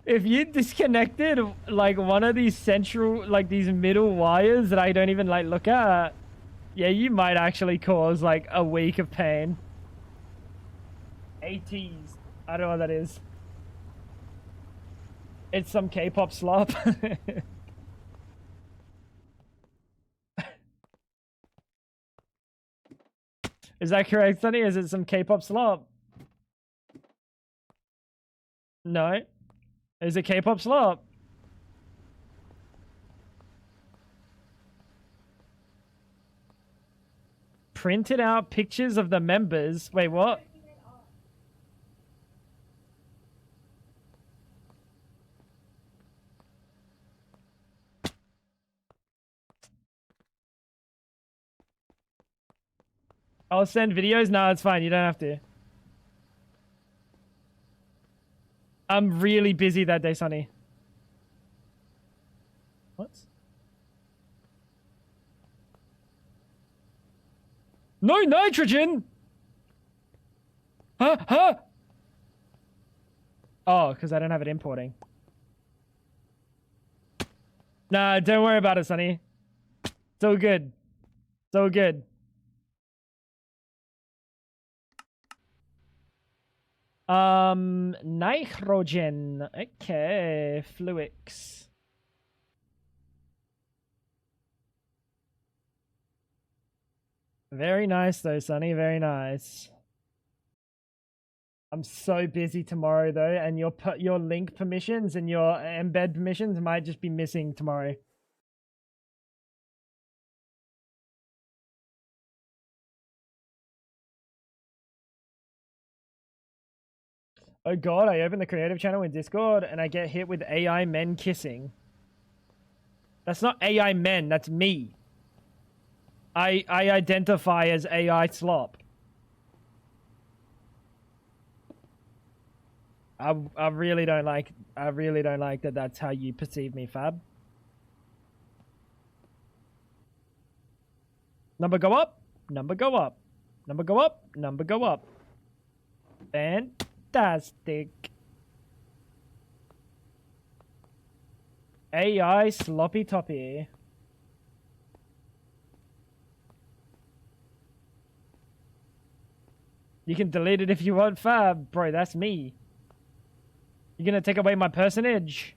If you disconnected like one of these central, like these middle wires that I don't even like look at, yeah, you might actually cause like a week of pain. ATs. I don't know what that is. It's some K-pop slop. Is that correct, Sonny? Is it some K-pop slop? No. Is it K-pop slop? Printed out pictures of the members. Wait, what? I'll send videos? No, it's fine. You don't have to. I'm really busy that day, Sonny. What? No nitrogen! Huh? Huh? Oh, because I don't have it importing. Nah, don't worry about it, Sonny. It's all good. It's all good. Nitrogen. Okay, Fluix. Very nice though, Sonny. Very nice. I'm so busy tomorrow though, and your link permissions and your embed permissions might just be missing tomorrow. Oh god, I open the creative channel in Discord and I get hit with AI men kissing. That's not AI men, that's me. I identify as AI slop. I really don't like that that's how you perceive me, Fab. Number go up, number go up, number go up, number go up. Fantastic. AI sloppy toppy. You can delete it if you want, Fab. Bro, that's me. You're gonna take away my personage?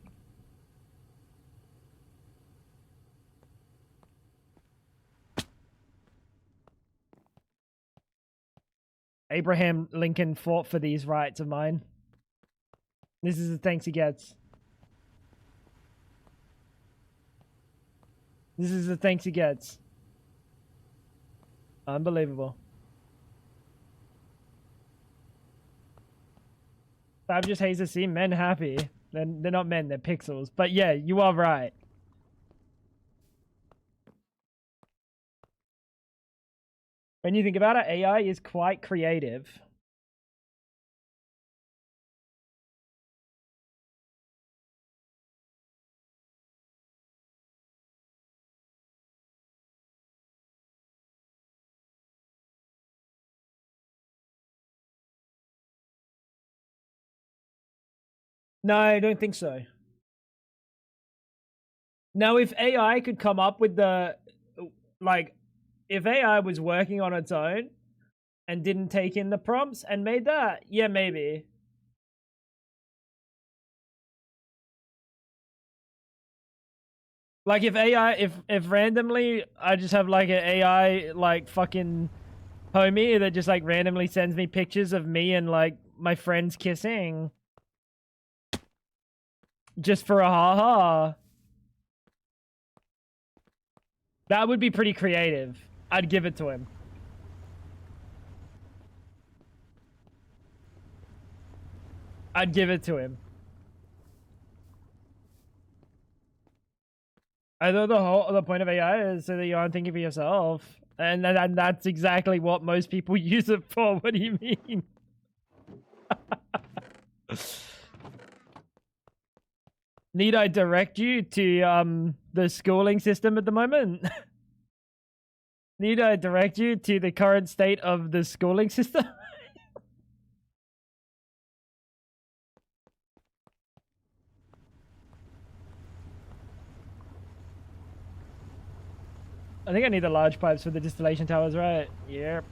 Abraham Lincoln fought for these rights of mine. This is the thanks he gets. This is the thanks he gets. Unbelievable. Fab just hates to see men happy. They're not men, they're pixels. But yeah, you are right. When you think about it, AI is quite creative. No, I don't think so. Now, if AI could come up with the, like, if AI was working on its own and didn't take in the prompts and made that, yeah, maybe. Like, if AI, if randomly I just have like an AI, like, fucking homie that just like randomly sends me pictures of me and like my friends kissing just for a haha. That would be pretty creative. I'd give it to him. I'd give it to him. I thought the point of AI is so that you aren't thinking for yourself. And that's exactly what most people use it for. What do you mean? Need I direct you to the schooling system at the moment? Need I direct you to the current state of the schooling system? I think I need the large pipes for the distillation towers, right? Yep.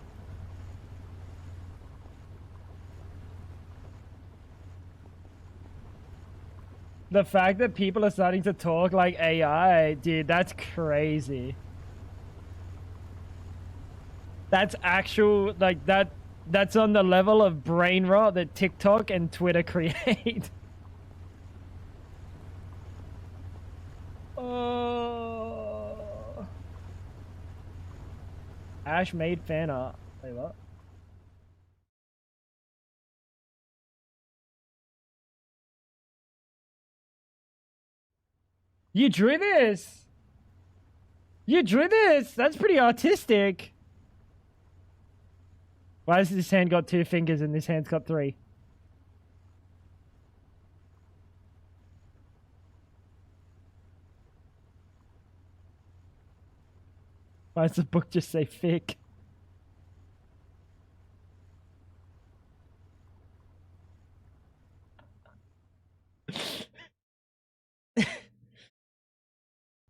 The fact that people are starting to talk like AI, dude, that's crazy. That's actual, like, that's on the level of brain rot that TikTok and Twitter create. Oh. Ash made fan art. Wait, what? You drew this? You drew this? That's pretty artistic. Why has this hand got 2 fingers and this hand's got 3? Why does the book just say fic?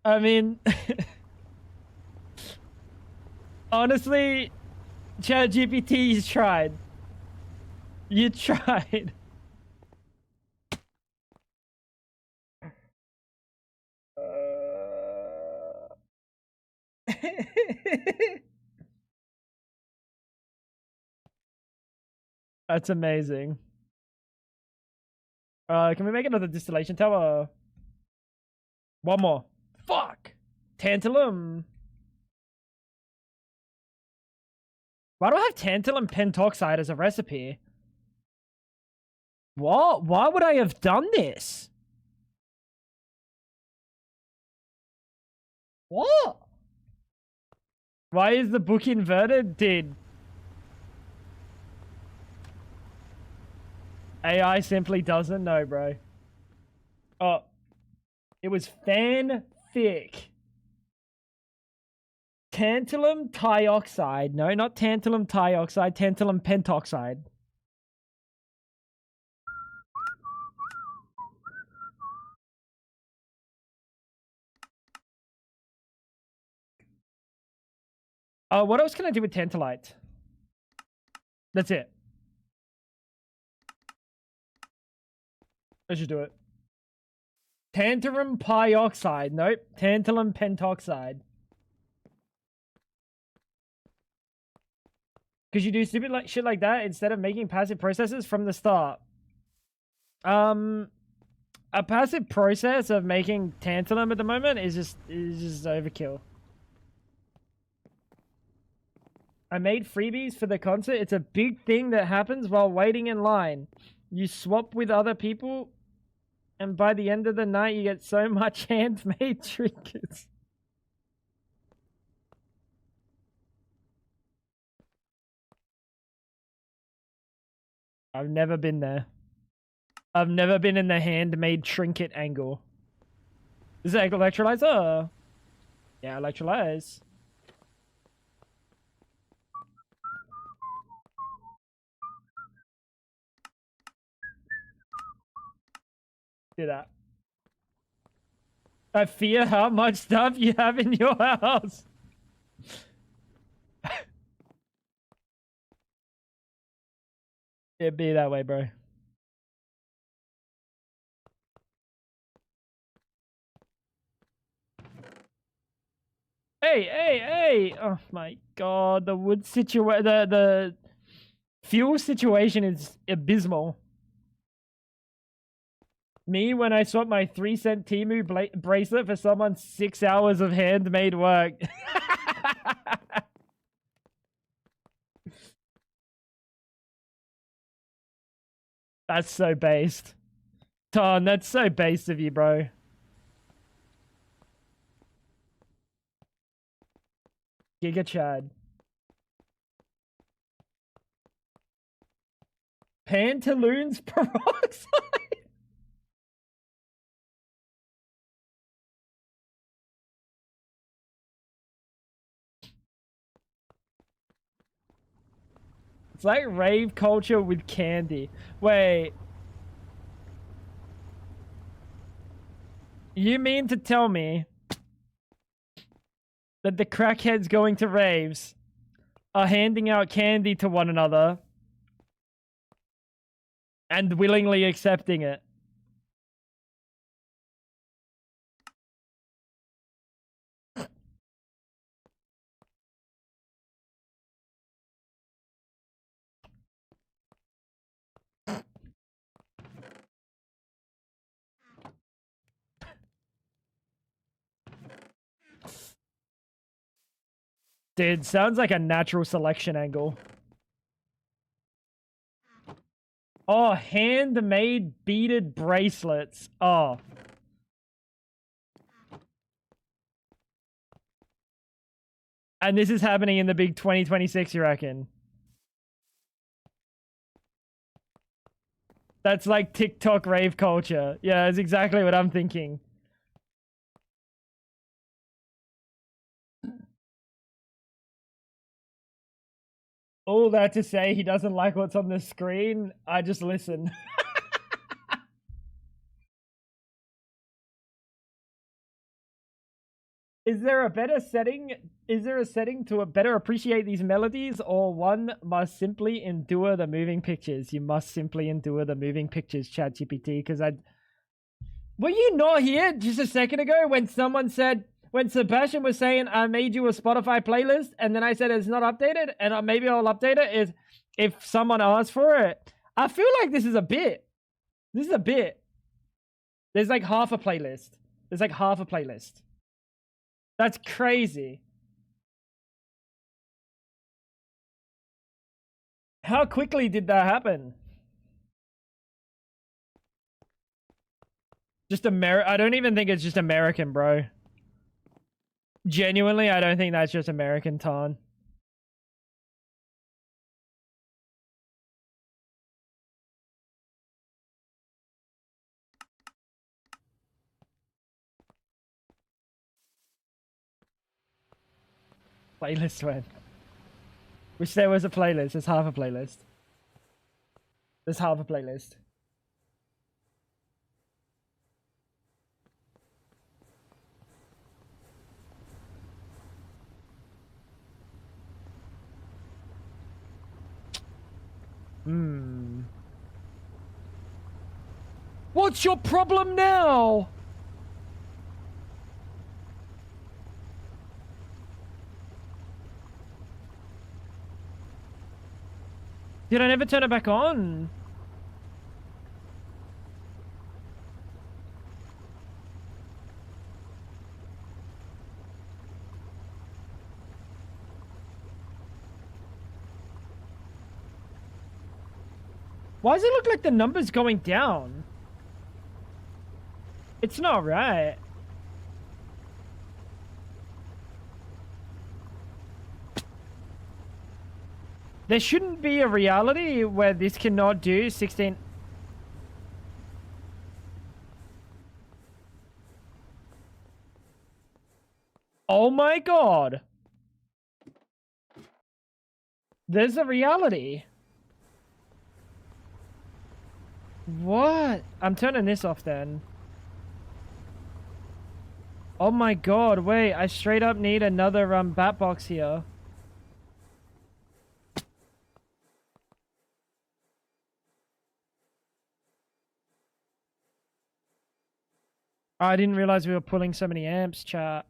I mean, honestly, ChatGPT, you tried. You tried. That's amazing. Can we make another distillation tower? One more. Fuck! Tantalum. Why do I have tantalum pentoxide as a recipe? What? Why would I have done this? What? Why is the book inverted? Dude. AI simply doesn't know, bro. Oh. It was fanfic. Tantalum dioxide. No, not tantalum dioxide. Tantalum pentoxide. What else can I do with tantalite? That's it. I should do it. Tantalum dioxide. Nope. Tantalum pentoxide. Because you do stupid like shit like that instead of making passive processes from the start. A passive process of making tantalum at the moment is just overkill. I made freebies for the concert. It's a big thing that happens while waiting in line. You swap with other people, and by the end of the night, you get so much handmade trinkets. I've never been there. I've never been in the handmade trinket angle. Is it electrolyzer? Yeah, electrolyze. Do that. I fear how much stuff you have in your house. It'd be that way, bro. Hey, hey, hey! Oh my god, the wood situation, the fuel situation is abysmal. Me, when I swapped my 3-cent Temu bracelet for someone's 6 hours of handmade work. That's so based. Ton, that's so based of you, bro. Giga Chad. Pantaloons peroxide? It's like rave culture with candy. Wait. You mean to tell me that the crackheads going to raves are handing out candy to one another and willingly accepting it? Dude, sounds like a natural selection angle. Oh, handmade beaded bracelets. Oh. And this is happening in the big 2026, you reckon? That's like TikTok rave culture. Yeah, that's exactly what I'm thinking. All that to say, he doesn't like what's on the screen. I just listen. Is there a better setting? Is there a setting to better appreciate these melodies, or one must simply endure the moving pictures? You must simply endure the moving pictures, ChatGPT, because were you not here just a second ago when someone said, when Sebastian was saying, I made you a Spotify playlist, and then I said it's not updated, and maybe I'll update it if someone asks for it. I feel like this is a bit. This is a bit. There's like half a playlist. There's like half a playlist. That's crazy. How quickly did that happen? Just I don't even think it's just American, bro. Genuinely, I don't think that's just American, Ton. Playlist when? Wish there was a playlist. There's half a playlist. There's half a playlist. What's your problem now? Did I never turn it back on? Why does it look like the number's going down? It's not right. There shouldn't be a reality where this cannot do 16... Oh my god. There's a reality. What? I'm turning this off then. Oh my god, wait, I straight up need another bat box here. I didn't realize we were pulling so many amps, chat.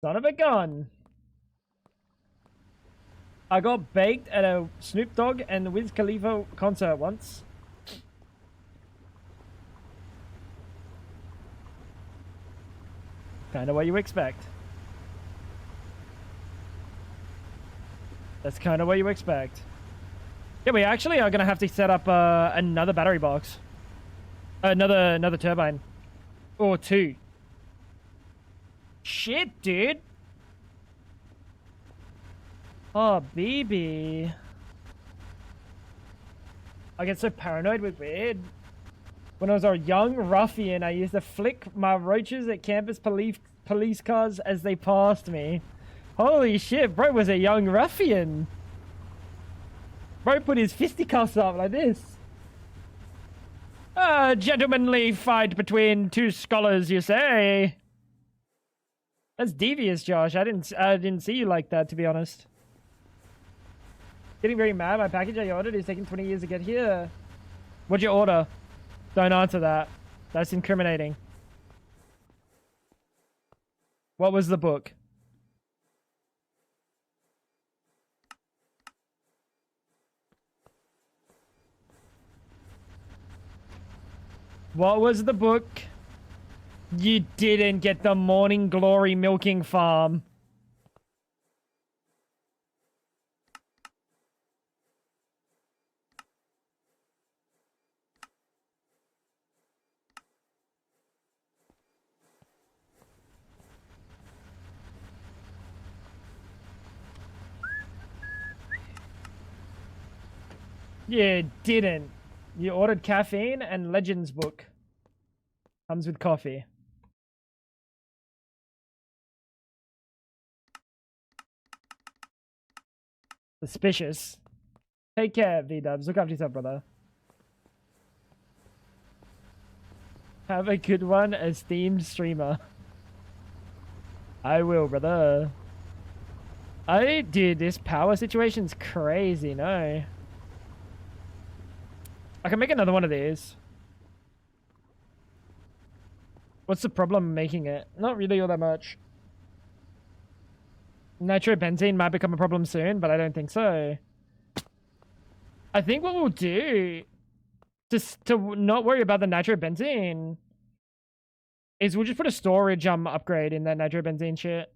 Son of a gun. I got baked at a Snoop Dogg and Wiz Khalifa concert once. Kind of what you expect. That's kind of what you expect. Yeah, we actually are going to have to set up another battery box. Another turbine. Or two. Shit, dude. Oh, BB. I get so paranoid with weird. When I was a young ruffian, I used to flick my roaches at campus police cars as they passed me. Holy shit, bro was a young ruffian. Bro put his fisticuffs up like this. A gentlemanly fight between two scholars, you say? That's devious, Josh. I didn't see you like that, to be honest. Getting very mad. My package I ordered is taking 20 years to get here. What'd you order? Don't answer that. That's incriminating. What was the book? What was the book? You didn't get the Morning Glory Milking Farm. You didn't. You ordered caffeine and Legends book. Comes with coffee. Suspicious. Take care, V-dubs. Look after yourself, brother. Have a good one, esteemed streamer. I will, brother. Dude, this power situation's crazy, no? I can make another one of these. What's the problem making it? Not really all that much. Nitrobenzene might become a problem soon, but I don't think so. I think what we'll do, just to not worry about the nitrobenzene, is we'll just put a storage upgrade in that nitrobenzene shit.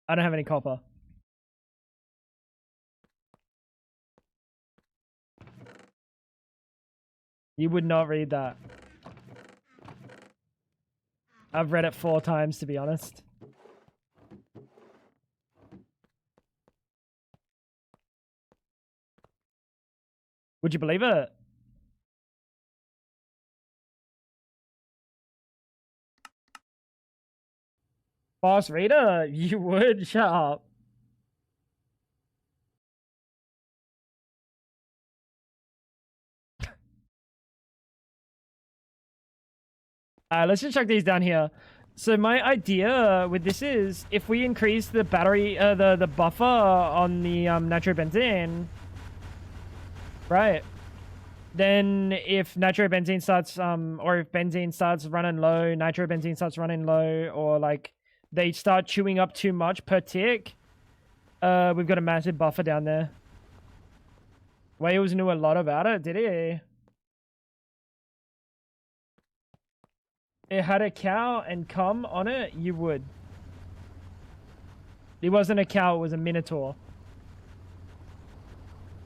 I don't have any copper. You would not read that. I've read it 4 times, to be honest. Would you believe it? Fast reader? You would? Shut up. Let's just chuck these down here. So my idea with this is, if we increase the battery, the buffer on the nitrobenzene, right? Then if nitrobenzene starts, or if benzene starts running low, nitrobenzene starts running low, or like they start chewing up too much per tick, we've got a massive buffer down there. Wales knew a lot about it, did he? It had a cow and cum on it, you would. It wasn't a cow, it was a minotaur.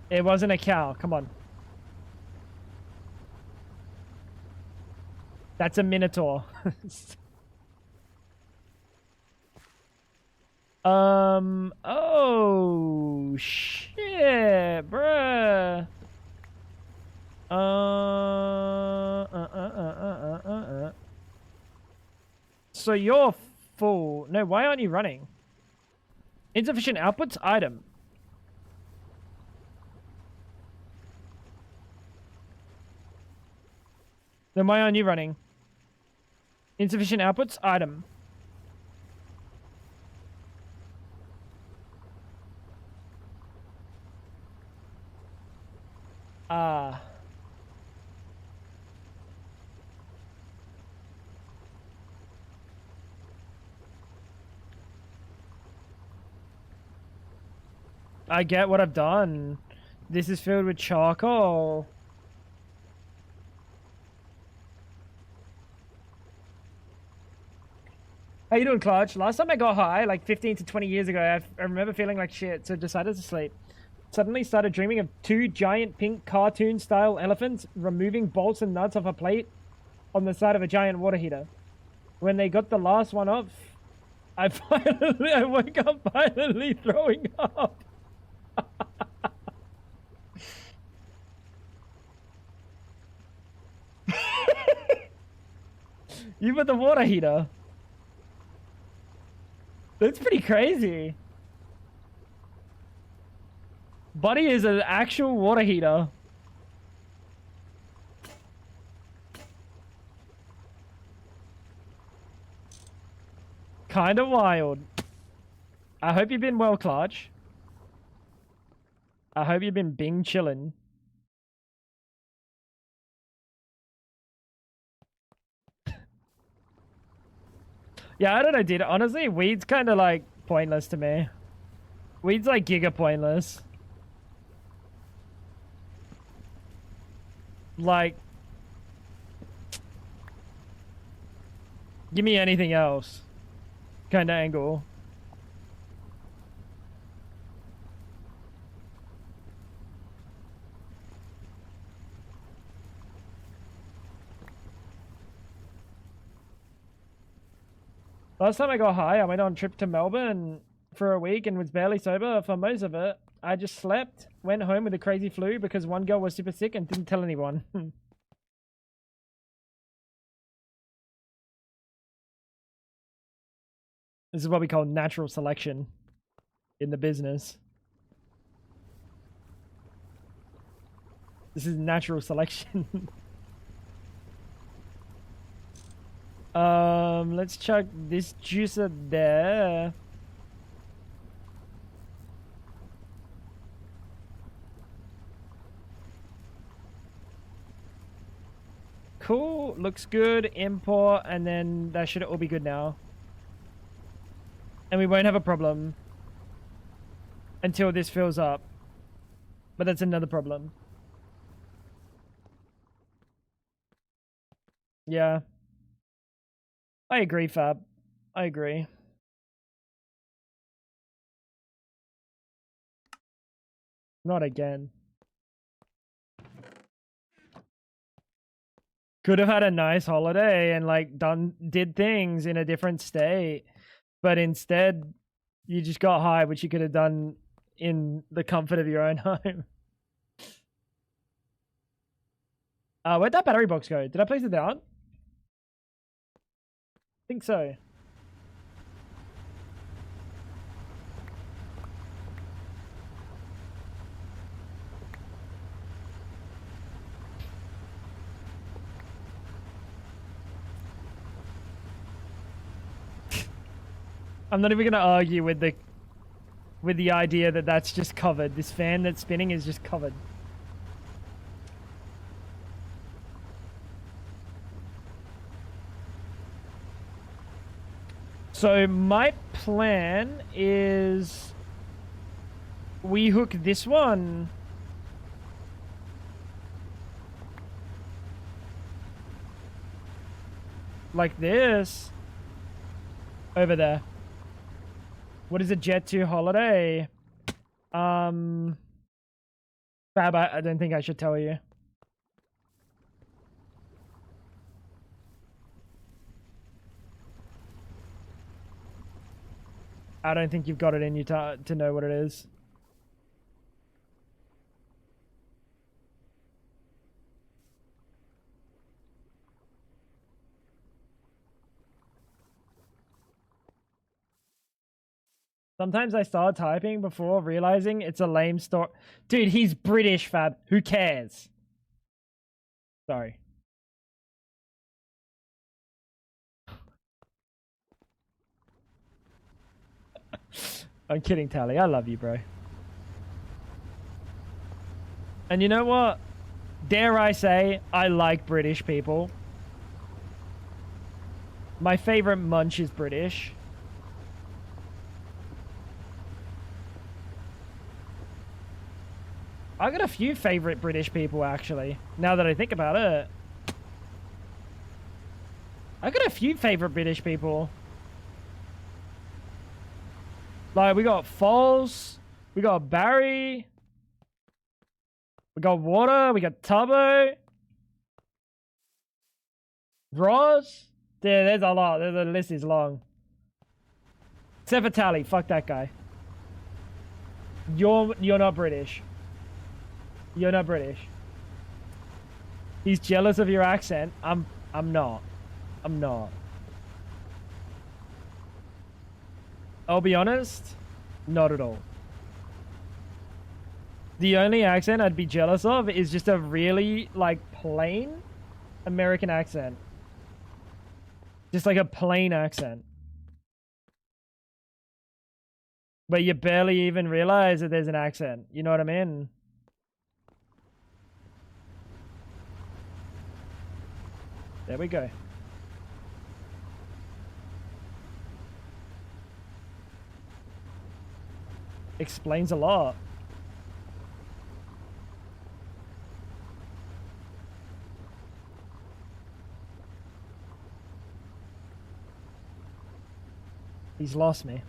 It wasn't a cow, come on. That's a minotaur. Oh, shit, bruh. So you're full. No, why aren't you running? Insufficient outputs item. Then why aren't you running? Insufficient outputs item. Ah. I get what I've done. This is filled with charcoal. How you doing, Clutch? Last time I got high, like 15 to 20 years ago, I remember feeling like shit, so decided to sleep. Suddenly started dreaming of 2 giant pink cartoon-style elephants removing bolts and nuts off a plate on the side of a giant water heater. When they got the last one off, I woke up finally throwing up. You put the water heater. That's pretty crazy. Buddy is an actual water heater. Kinda wild. I hope you've been well, Clutch. I hope you've been Bing chillin'. Yeah, I don't know, dude. Honestly, weed's kind of like pointless to me. Weed's like giga pointless. Like, give me anything else kind of angle. Last time I got high, I went on a trip to Melbourne for a week and was barely sober for most of it. I just slept, went home with a crazy flu because one girl was super sick and didn't tell anyone. This is what we call natural selection in the business. This is natural selection. Let's chuck this juicer there. Cool, looks good. Import, and then that should all be good now. And we won't have a problem until this fills up. But that's another problem. Yeah. I agree, Fab. I agree. Not again. Could have had a nice holiday and like did things in a different state. But instead, you just got high, which you could have done in the comfort of your own home. Where'd that battery box go? Did I place it down? I think so. I'm not even gonna argue with the idea that that's just covered. This fan that's spinning is just covered. So my plan is we hook this one like this over there. What is a Jet 2 holiday? Fab, I don't think I should tell you. I don't think you've got it in you to know what it is. Sometimes I start typing before realizing it's a lame story. Dude, he's British, Fab. Who cares? Sorry. I'm kidding, Tally. I love you, bro. And you know what? Dare I say, I like British people. My favorite munch is British. I got a few favorite British people, actually. Now that I think about it. I got a few favorite British people. Like, we got Foles. We got Barry. We got Water. We got Tubbo. Roz. There's a lot. The list is long. Except for Tally. Fuck that guy. You're not British. You're not British. He's jealous of your accent. I'm not. I'm not. I'll be honest, not at all. The only accent I'd be jealous of is just a really, like, plain American accent. Just like a plain accent. But you barely even realize that there's an accent. You know what I mean? There we go. Explains a lot. He's lost me.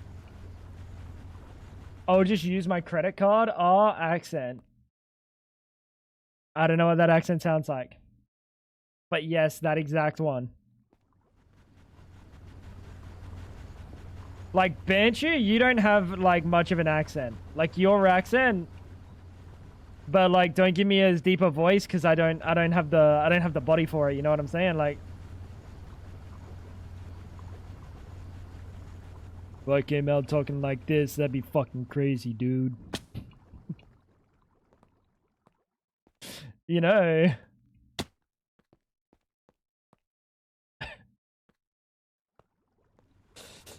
I'll just use my credit card. Oh, accent. I don't know what that accent sounds like. But yes, that exact one. Like, Banshee, you don't have, like, much of an accent. Like, your accent. But, like, don't give me as deep a voice, because I don't have the body for it, you know what I'm saying? Like, if I came out talking like this, that'd be fucking crazy, dude. You know.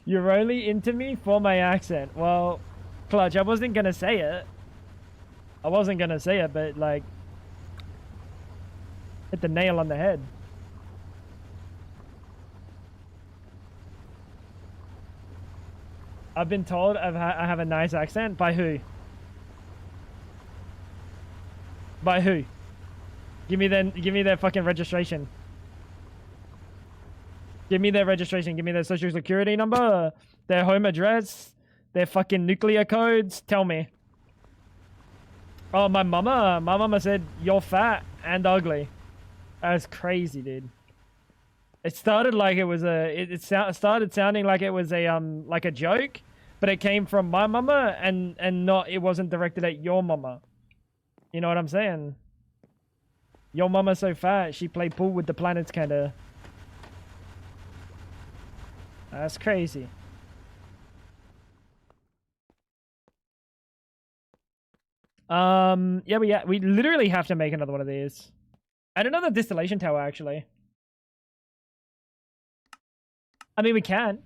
You're only into me for my accent. Well, Clutch, I wasn't gonna say it. I wasn't gonna say it, but, like, hit the nail on the head. I've been told I have a nice accent. By who? By who? Give me their fucking registration. Give me their registration. Give me their social security number, their home address, their fucking nuclear codes. Tell me. Oh, my mama said you're fat and ugly. That's crazy, dude. It started like it was it started sounding like it was like a joke, but it came from my mama and not, it wasn't directed at your mama. You know what I'm saying? Your mama's so fat, she played pool with the planets, kinda. That's crazy. Yeah, we literally have to make another one of these. And another distillation tower, actually. I mean, we can.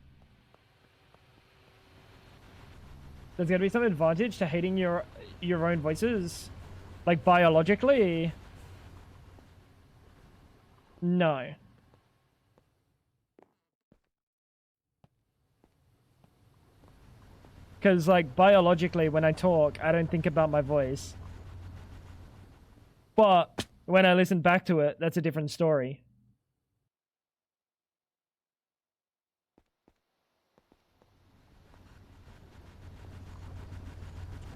There's gonna be some advantage to hating your own voices, like biologically. No. Because, like, biologically, when I talk, I don't think about my voice. But when I listen back to it, that's a different story.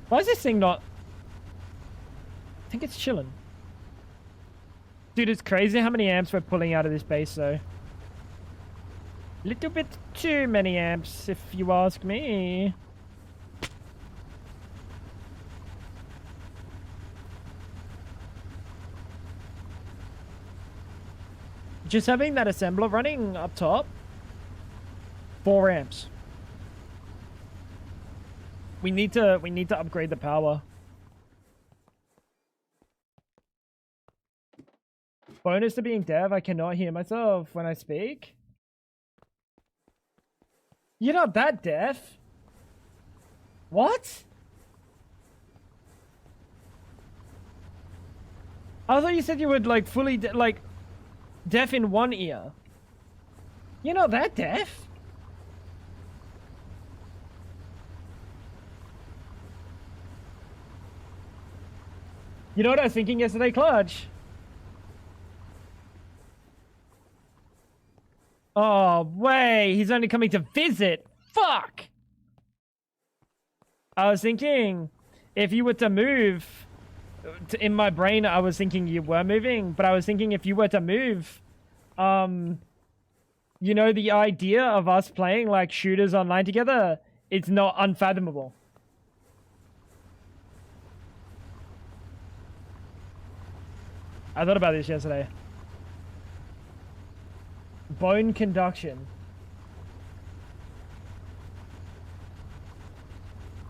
Why is this thing not... I think it's chilling. Dude, it's crazy how many amps we're pulling out of this base, though. Little bit too many amps, if you ask me. Just having that assembler running up top, 4 amps. We need to upgrade the power. Bonus to being deaf, I cannot hear myself when I speak. You're not that deaf. What? I thought you said you would like fully deaf in one ear. You're not that deaf. You know what I was thinking yesterday, Clutch? Oh, wait, he's only coming to visit. Fuck! I was thinking, if you were to move... In my brain, I was thinking you were moving, but I was thinking if you were to move... you know, the idea of us playing, like, shooters online together, it's not unfathomable. I thought about this yesterday. Bone conduction.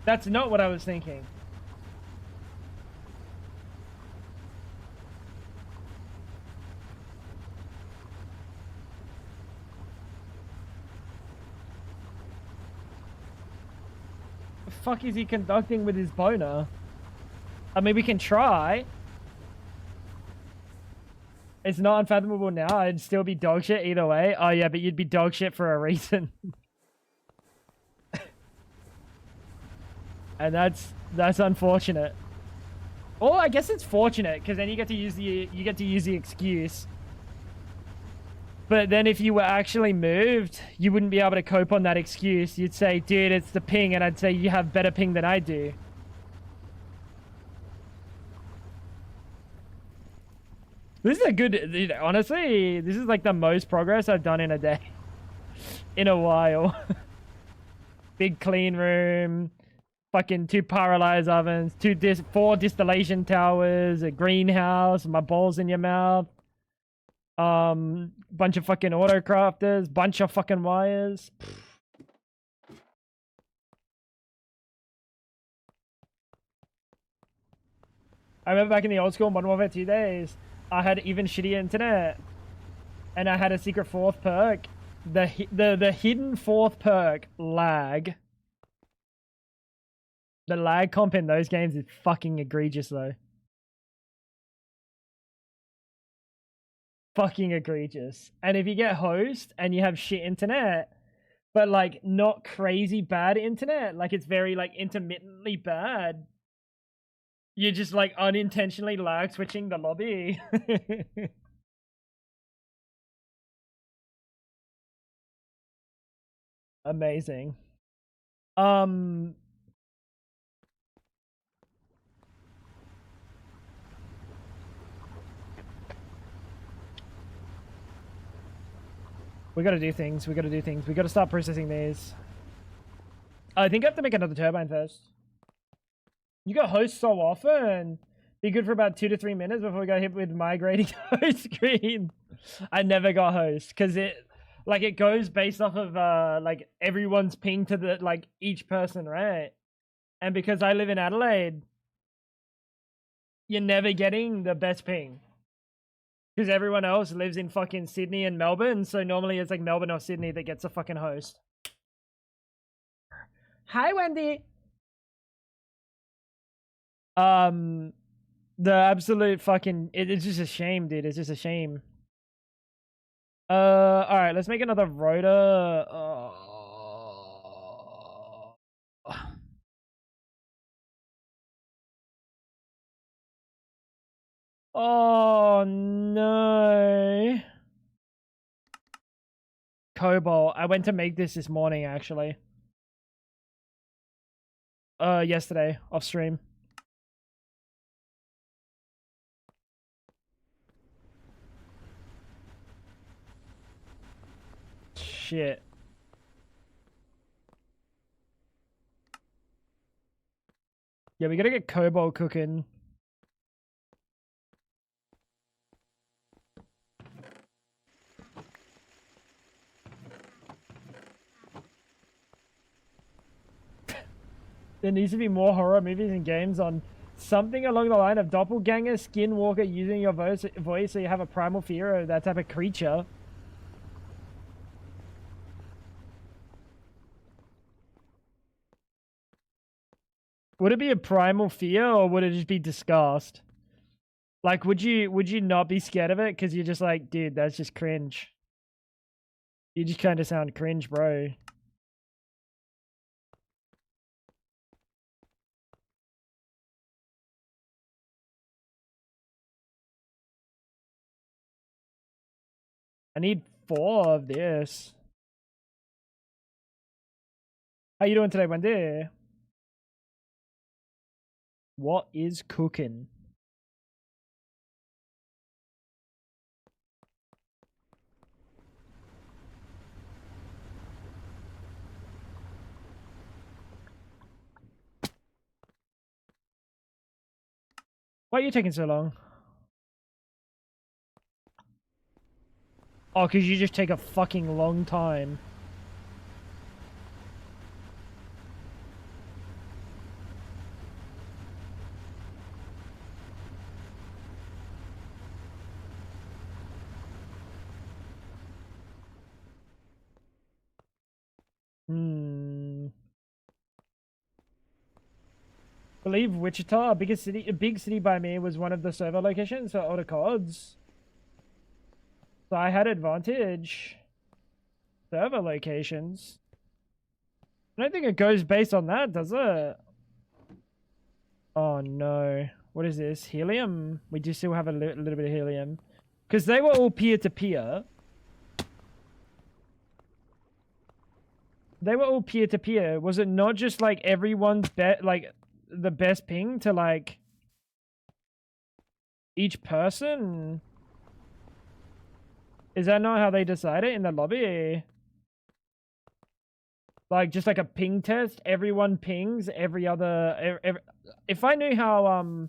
That's not what I was thinking. The fuck is he conducting with his boner? I mean, we can try. It's not unfathomable now. I'd still be dog shit either way. Oh yeah, but you'd be dog shit for a reason. And that's unfortunate. Oh, I guess it's fortunate because then you get to use the excuse. But then if you were actually moved, you wouldn't be able to cope on that excuse. You'd say, dude, it's the ping, and I'd say you have better ping than I do. This is a good... Honestly, this is like the most progress I've done in a day. In a while. Big clean room. Fucking 2 paralyzed ovens. 4 distillation towers. A greenhouse. My balls in your mouth. Bunch of fucking autocrafters. Bunch of fucking wires. I remember back in the old school Modern Warfare 2 days... I had even shittier internet, and I had a secret 4th perk. The hidden 4th perk, lag. The lag comp in those games is fucking egregious, though. Fucking egregious. And if you get host and you have shit internet, but like not crazy bad internet, like it's very like intermittently bad. You're just like unintentionally lag switching the lobby. Amazing. We gotta do things. We gotta start processing these. I think I have to make another turbine first. You got host so often. Be good for about 2 to 3 minutes before we got hit with migrating host screen. I never got host because it goes based off of like everyone's ping to the like each person, right? And because I live in Adelaide, you're never getting the best ping because everyone else lives in fucking Sydney and Melbourne. So normally it's like Melbourne or Sydney that gets a fucking host. Hi, Wendy. The absolute fucking it's just a shame, dude. It's just a shame. All right, let's make another rotor. Oh no. Cobalt. I went to make this morning actually. Yesterday off stream. Shit. Yeah, we gotta get cobalt cooking. There needs to be more horror movies and games on something along the line of doppelganger, skinwalker, using your voice so you have a primal fear of that type of creature. Would it be a primal fear or would it just be disgust? Like, would you not be scared of it because you're just like, dude, that's just cringe. You just kind of sound cringe, bro. I need 4 of this. How you doing today, Wendy? What is cooking? Why are you taking so long? Oh, because you just take a fucking long time. Believe Wichita, a big city by me, was one of the server locations for older CODs. So I had advantage. Server locations. I don't think it goes based on that, does it? Oh no. What is this? Helium? We do still have a little bit of helium. Because they were all peer-to-peer. They were all peer-to-peer. Was it not just like everyone's like the best ping to like each person? Is that not how they decide it in the lobby? Like just like a ping test, everyone pings every other. If I knew how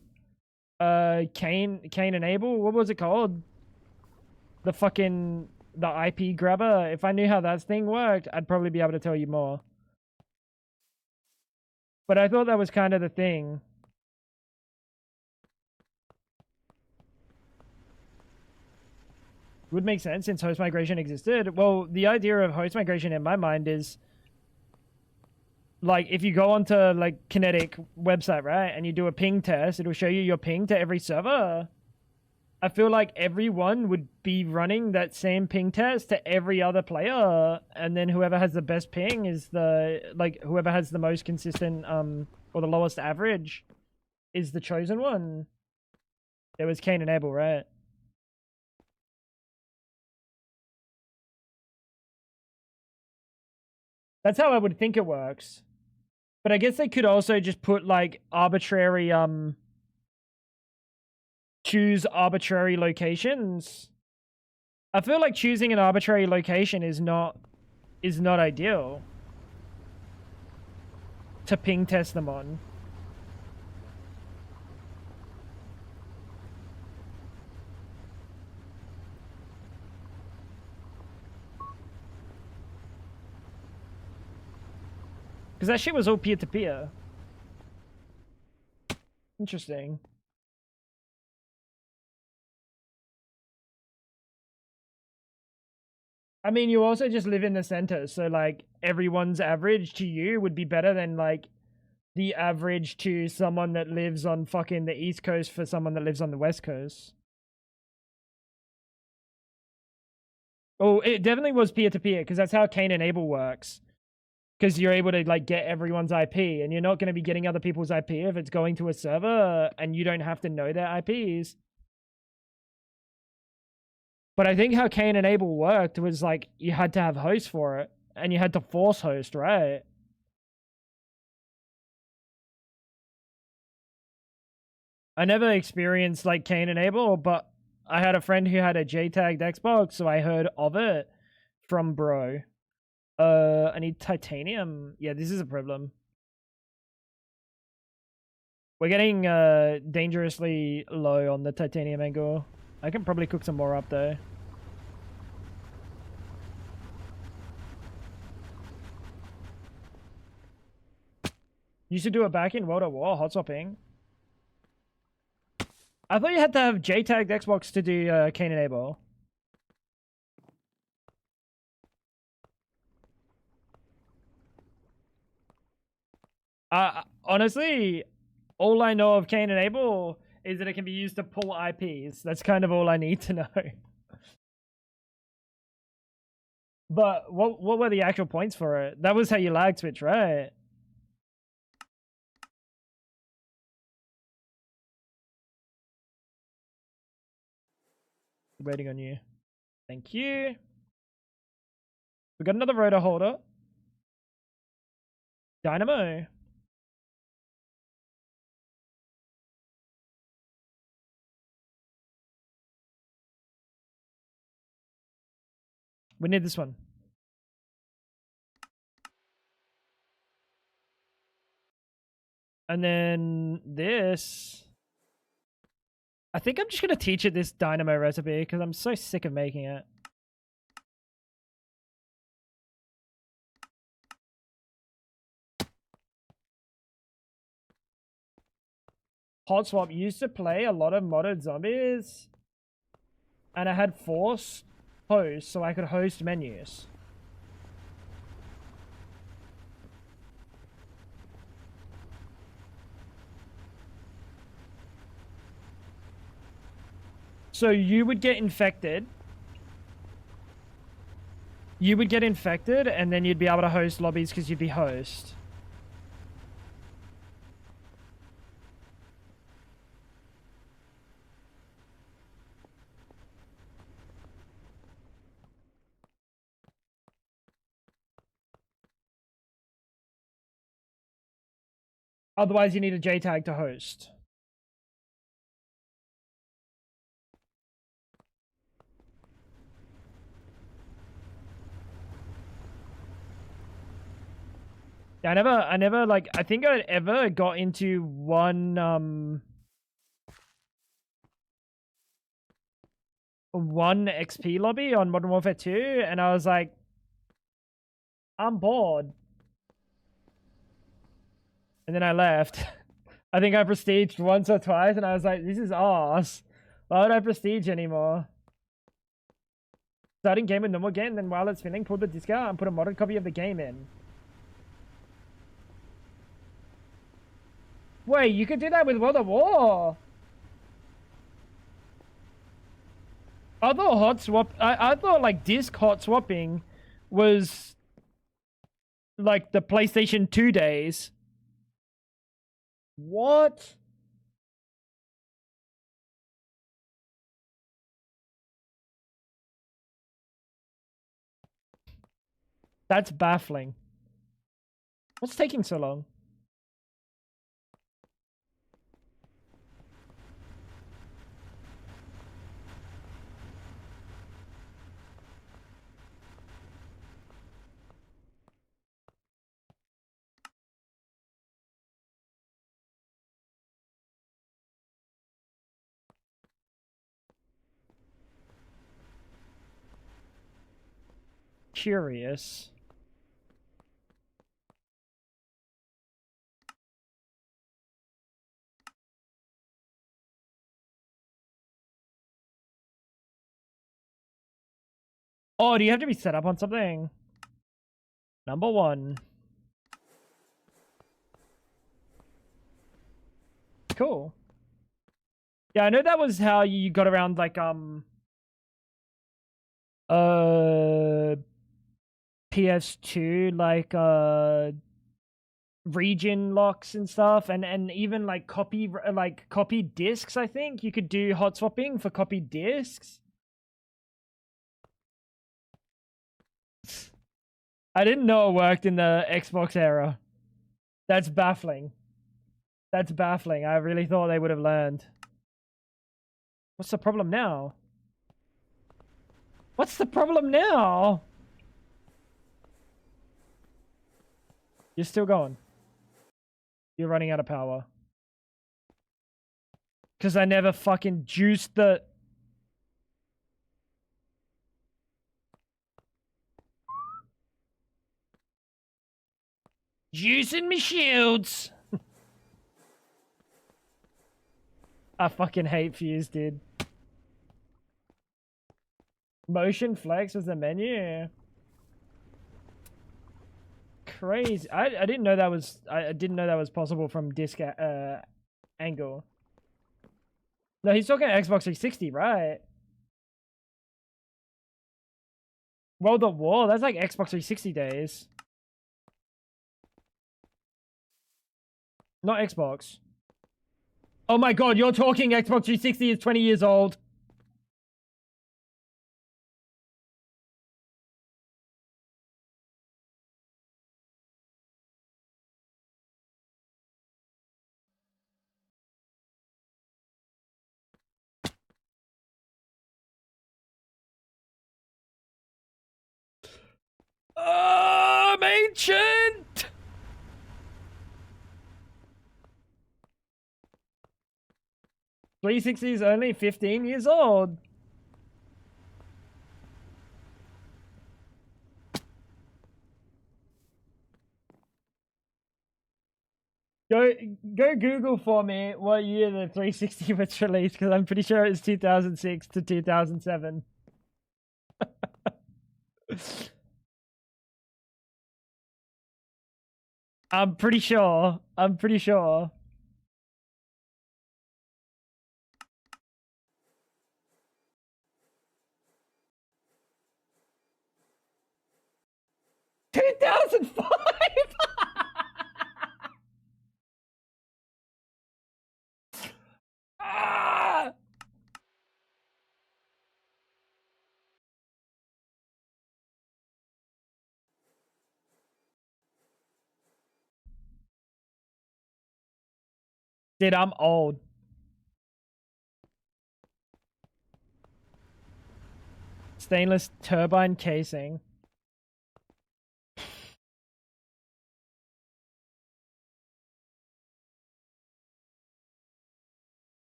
Cain and Abel, what was it called? The IP grabber. If I knew how that thing worked, I'd probably be able to tell you more. But I thought that was kind of the thing. Would make sense since host migration existed. Well, the idea of host migration in my mind is like if you go onto like Kinetic website, right, and you do a ping test, it'll show you your ping to every server. I feel like everyone would be running that same ping test to every other player, and then whoever has the best ping is whoever has the most consistent or the lowest average is the chosen one. It was Cain and Abel, right? That's how I would think it works. But I guess they could also just put like arbitrary choose arbitrary locations. I feel like choosing an arbitrary location is not ideal to ping test them on. Because that shit was all peer-to-peer. Interesting. I mean, you also just live in the center, so like everyone's average to you would be better than like the average to someone that lives on fucking the East Coast for someone that lives on the West Coast. Oh, it definitely was peer-to-peer, because that's how Cain and Abel works. Because you're able to, like, get everyone's IP, and you're not going to be getting other people's IP if it's going to a server, and you don't have to know their IPs. But I think how Cain and Abel worked was, like, you had to have hosts for it, and you had to force host, right? I never experienced, like, Cain and Abel, but I had a friend who had a J-tagged Xbox, so I heard of it from bro. I need titanium. Yeah, this is a problem. We're getting dangerously low on the titanium angle. I can probably cook some more up though. Used to do it back in World at War, hot swapping. I thought you had to have J-tagged Xbox to do Cain and Abel. Honestly, all I know of Cain and Abel is that it can be used to pull IPs. That's kind of all I need to know. But what were the actual points for it? That was how you lag Twitch, right? Waiting on you. Thank you. We got another rotor holder. Dynamo. We need this one. And then this. I think I'm just going to teach it this dynamo recipe because I'm so sick of making it. Hot swap used to play a lot of modded zombies. And I had forced hosts so I could host menus. So you would get infected. You would get infected, and then you'd be able to host lobbies because you'd be host. Otherwise, you need a JTAG to host. Yeah, I never, like, I think I ever got into one XP lobby on Modern Warfare 2, and I was like, I'm bored. And then I left. I think I prestiged once or twice, and I was like, this is arse. Why would I prestige anymore? Starting game with normal game, then while it's filling, pull the disc out and put a modded copy of the game in. Wait, you could do that with World of War. I thought hot swap. I thought like disc hot swapping was like the PlayStation 2 days. What? That's baffling. What's taking so long? Curious. Oh, do you have to be set up on something? Number one. Cool. Yeah, I know that was how you got around like PS2, like region locks and stuff, and even like copy discs. I think you could do hot swapping for copy discs. I didn't know it worked in the Xbox era. That's baffling. That's baffling. I really thought they would have learned. What's the problem now? What's the problem now? You're still going. You're running out of power. Because I never fucking juiced the... Juicing me shields! I fucking hate Fuse, dude. Motion flex was the menu. Crazy. I didn't know that was... I didn't know that was possible from disc angle. No, he's talking Xbox 360, right? World at War? That's like Xbox 360 days. Not Xbox. Oh my god, you're talking Xbox 360 is 20 years old. I'm ancient! .360 is only 15 years old. Go Google for me what year the 360 was released, because I'm pretty sure it's 2006 to 2007. I'm pretty sure. I'm pretty sure. $2005. Ah! Dude, I'm old. Stainless turbine casing.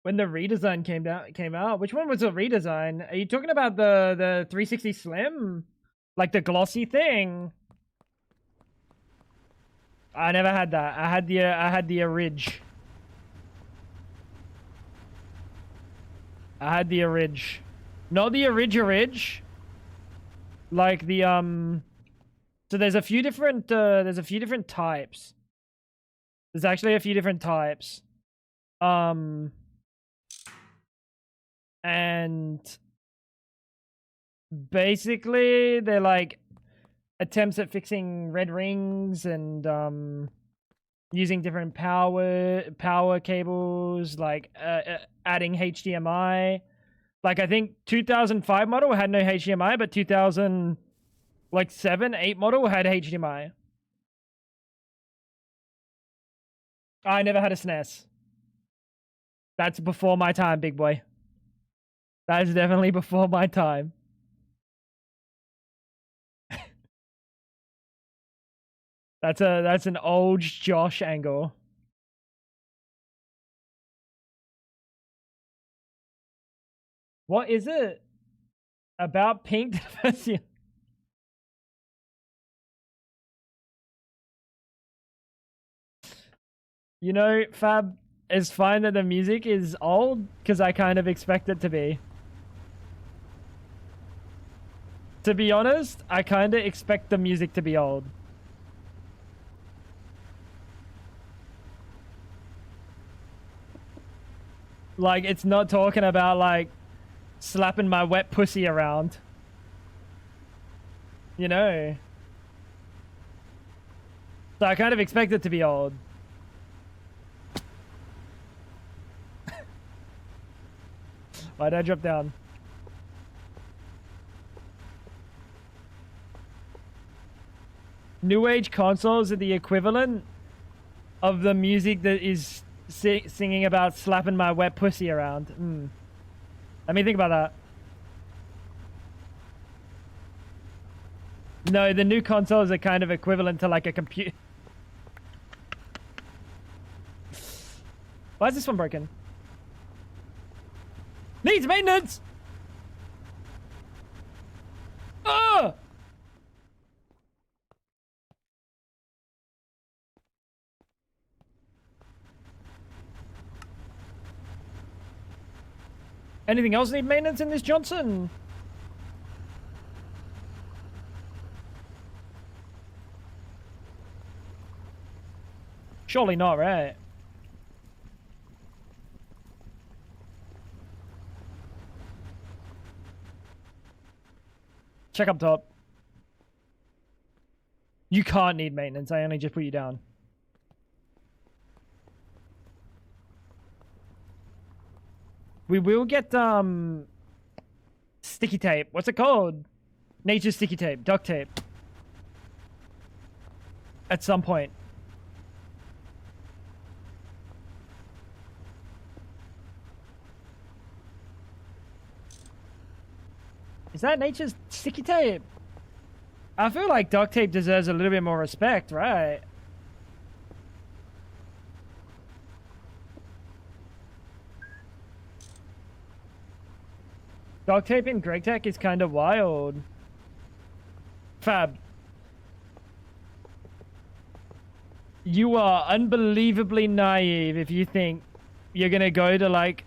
When the redesign came out, which one was a redesign? Are you talking about the 360 Slim? Like the glossy thing? I never had that. I had the Orig. I had the Orig. Not the Orig. Like the so there's a few different types. There's actually a few different types. And basically they're like attempts at fixing red rings and using different power cables, like adding HDMI. Like I think 2005 model had no HDMI, but 2007-8 model had HDMI. I never had a SNES. That's before my time, big boy. That is definitely before my time. That's an old Josh angle. What is it about Pink? You know, Fab, it's fine that the music is old because I kind of expect it to be. To be honest, I kind of expect the music to be old. Like, it's not talking about, like, slapping my wet pussy around. You know? So I kind of expect it to be old. Why'd I drop down? New age consoles are the equivalent of the music that is singing about slapping my wet pussy around. Let me think about that. No, the new consoles are kind of equivalent to like a computer. Why is this one broken? Needs maintenance! Oh! Anything else need maintenance in this, Johnson? Surely not, right? Check up top. You can't need maintenance. I only just put you down. We will get, sticky tape. What's it called? Nature's sticky tape. Duct tape. At some point. Is that nature's sticky tape? I feel like duct tape deserves a little bit more respect, right? Duct tape in Greg Tech is kind of wild. Fab. You are unbelievably naive if you think you're gonna go to like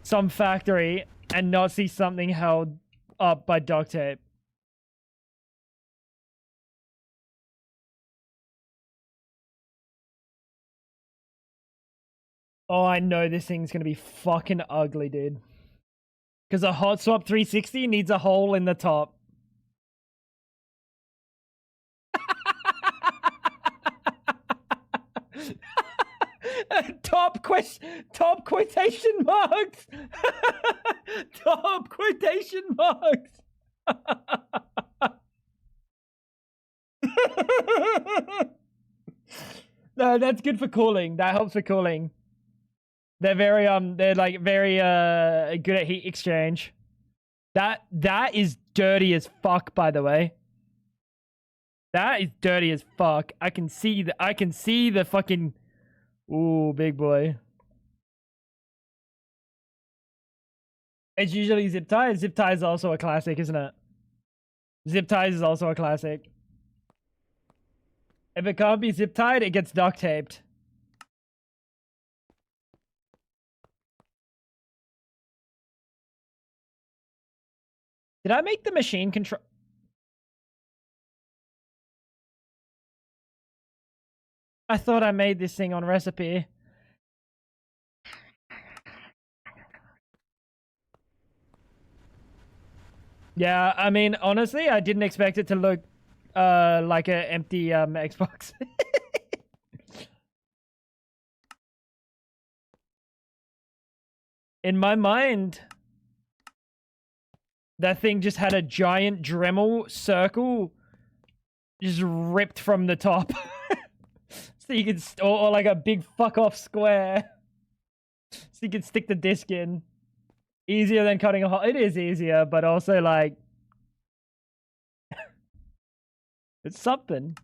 some factory and not see something held up by duct tape. Oh, I know this thing's gonna be fucking ugly, dude. Because a hot swap 360 needs a hole in the top. Top quotation marks. Top quotation marks. No, that's good for cooling. That helps for cooling. They're very they're like very good at heat exchange. That is dirty as fuck, by the way. That is dirty as fuck. I can see the fucking. Ooh, big boy. It's usually zip ties. Zip ties is also a classic, isn't it? Zip ties is also a classic. If it can't be zip tied, it gets duct taped. Did I make the machine control? I thought I made this thing on recipe. Yeah, I mean, honestly, I didn't expect it to look like an empty Xbox. In my mind, that thing just had a giant Dremel circle just ripped from the top. So you could, or like a big fuck off square. So you could stick the disc in. Easier than cutting a hole. It is easier, but also like... it's something.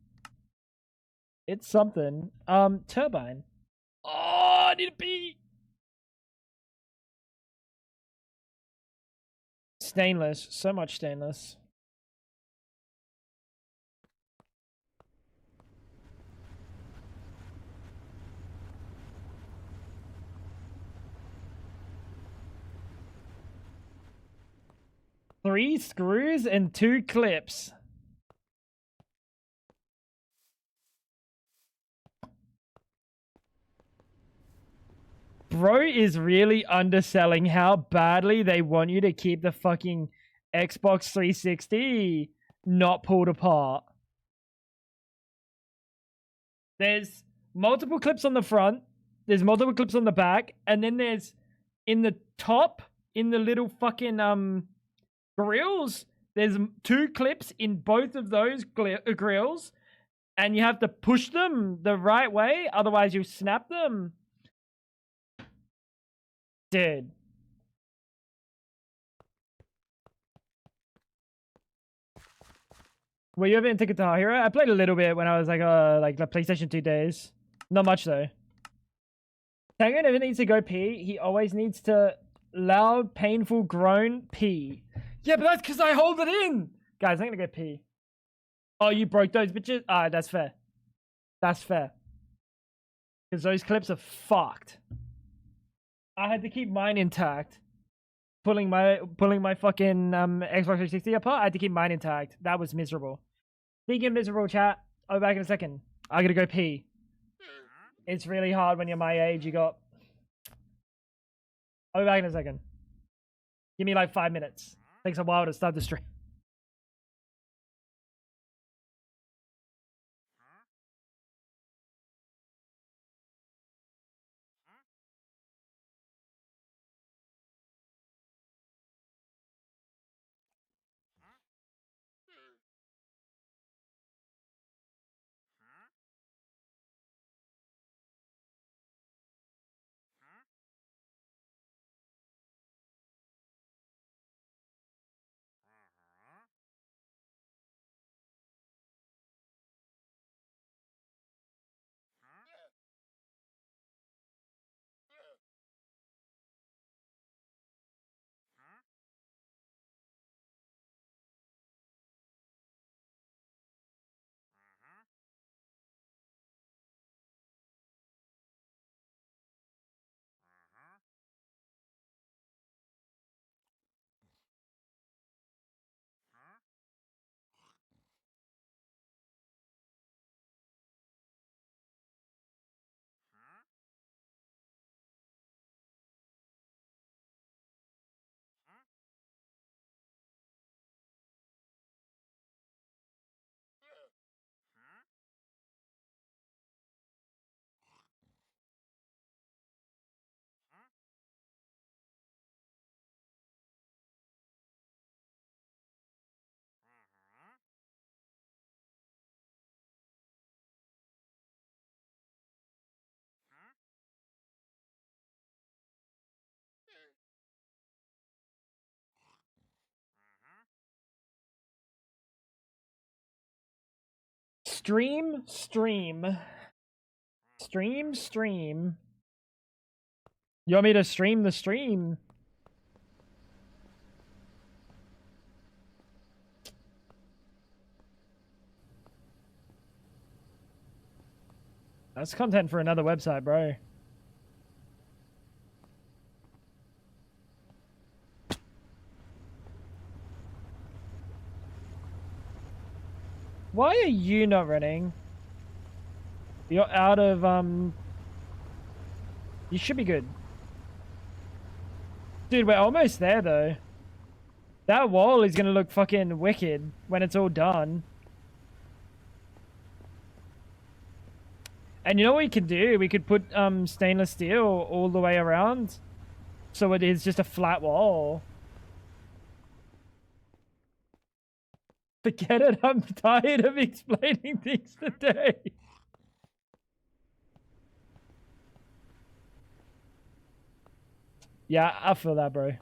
It's something. Turbine. Oh, I need a pee. Stainless. So much stainless. 3 screws and 2 clips. Bro is really underselling how badly they want you to keep the fucking Xbox 360 not pulled apart. There's multiple clips on the front, there's multiple clips on the back, and then there's in the top, in the little fucking grills, there's 2 clips in both of those grills, and you have to push them the right way, otherwise you snap them. Dude. Were you ever into Guitar Hero? I played a little bit when I was like the PlayStation 2 days. Not much though. Tango never needs to go pee. He always needs to loud, painful groan pee. Yeah, but that's because I hold it in. Guys, I'm gonna go pee. Oh, you broke those bitches? Ah, that's fair. That's fair. Because those clips are fucked. I had to keep mine intact. Pulling my fucking Xbox 360 apart, I had to keep mine intact. That was miserable. Speaking of miserable, chat, I'll be back in a second. I gotta go pee. It's really hard when you're my age. I'll be back in a second. Give me like 5 minutes. Takes a while to start the stream. Stream. You want me to stream the stream? That's content for another website, bro. Why are you not running? You're out of, you should be good. Dude, we're almost there, though. That wall is gonna look fucking wicked when it's all done. And you know what we could do? We could put, stainless steel all the way around. So it is just a flat wall. Forget it, I'm tired of explaining things today. Yeah, I feel that, bro.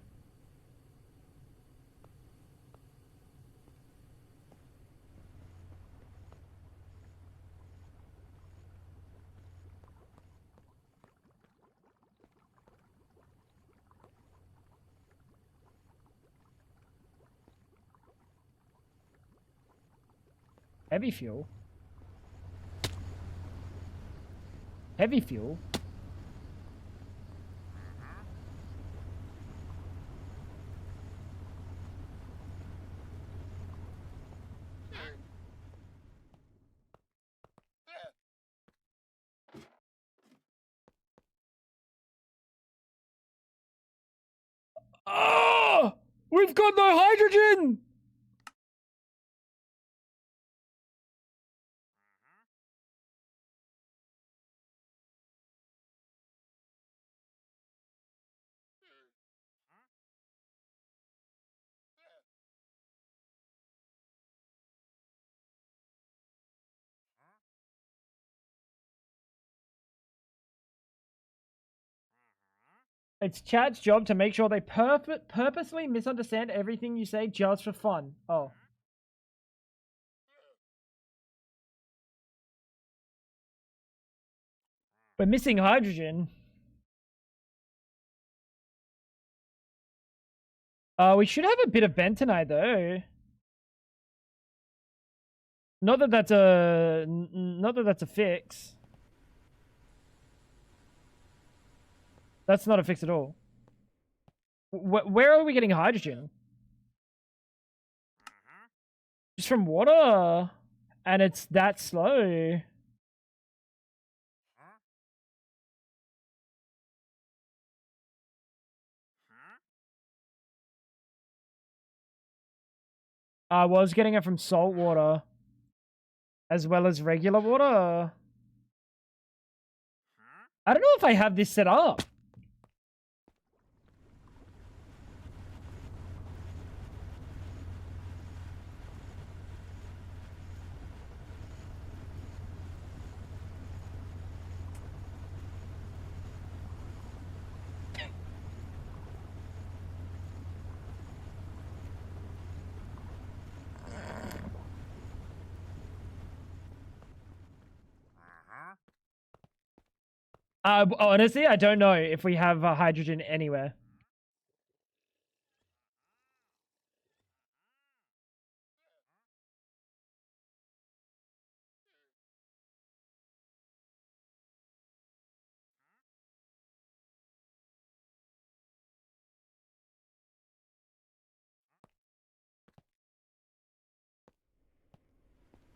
Heavy fuel? Heavy fuel? We've got no hydrogen! It's chat's job to make sure they purposely misunderstand everything you say just for fun. Oh. We're missing hydrogen. We should have a bit of bentonite though. Not that that's a fix. That's not a fix at all. Where are we getting hydrogen? Just from water. And it's that slow. I was getting it from salt water. As well as regular water. I don't know if I have this set up. Honestly, I don't know if we have hydrogen anywhere.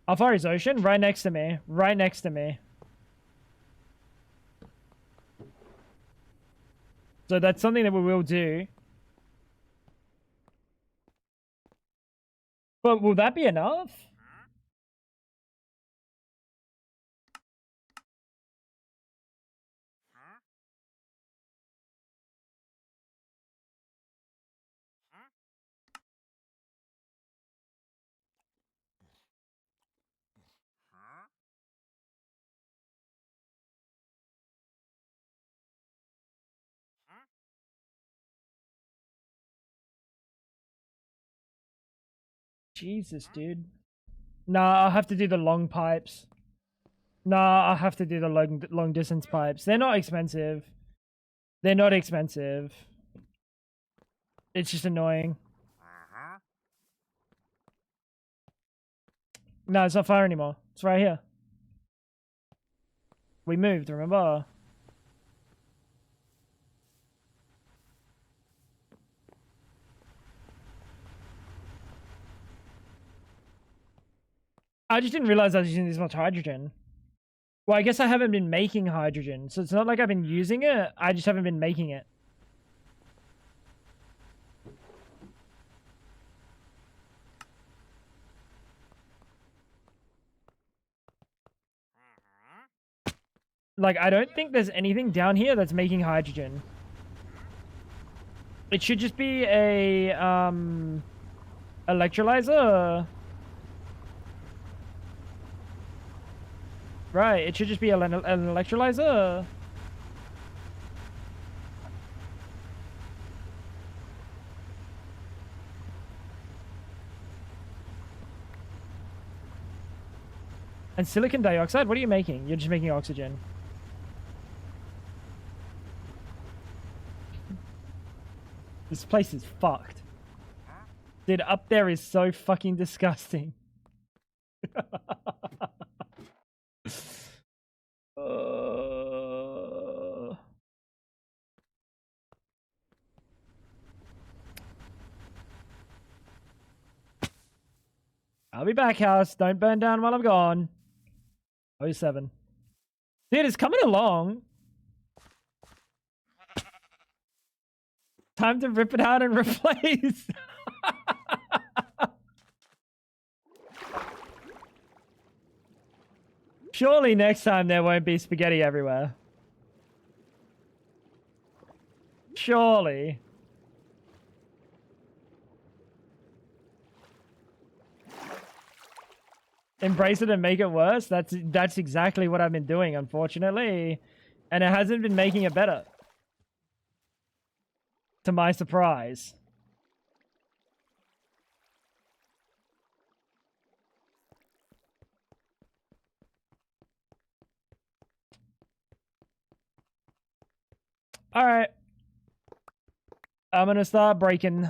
How far is ocean? Right next to me. Right next to me. So that's something that we will do. But will that be enough? Jesus, dude. Nah, I'll have to do the long pipes. Nah, I'll have to do the long distance pipes. They're not expensive. They're not expensive. It's just annoying. No, it's not far anymore. It's right here. We moved, remember? I just didn't realize I was using this much hydrogen. Well, I guess I haven't been making hydrogen, so it's not like I've been using it. I just haven't been making it. Like, I don't think there's anything down here that's making hydrogen. It should just be a, electrolyzer. Right, it should just be an electrolyzer. And silicon dioxide? What are you making? You're just making oxygen. This place is fucked. Dude, up there is so fucking disgusting. I'll be back, house. Don't burn down while I'm gone. 07. Dude, it's coming along. Time to rip it out and replace. Surely next time there won't be spaghetti everywhere. Surely. Embrace it and make it worse? That's exactly what I've been doing, unfortunately. And it hasn't been making it better. To my surprise. Alright. I'm gonna start breaking.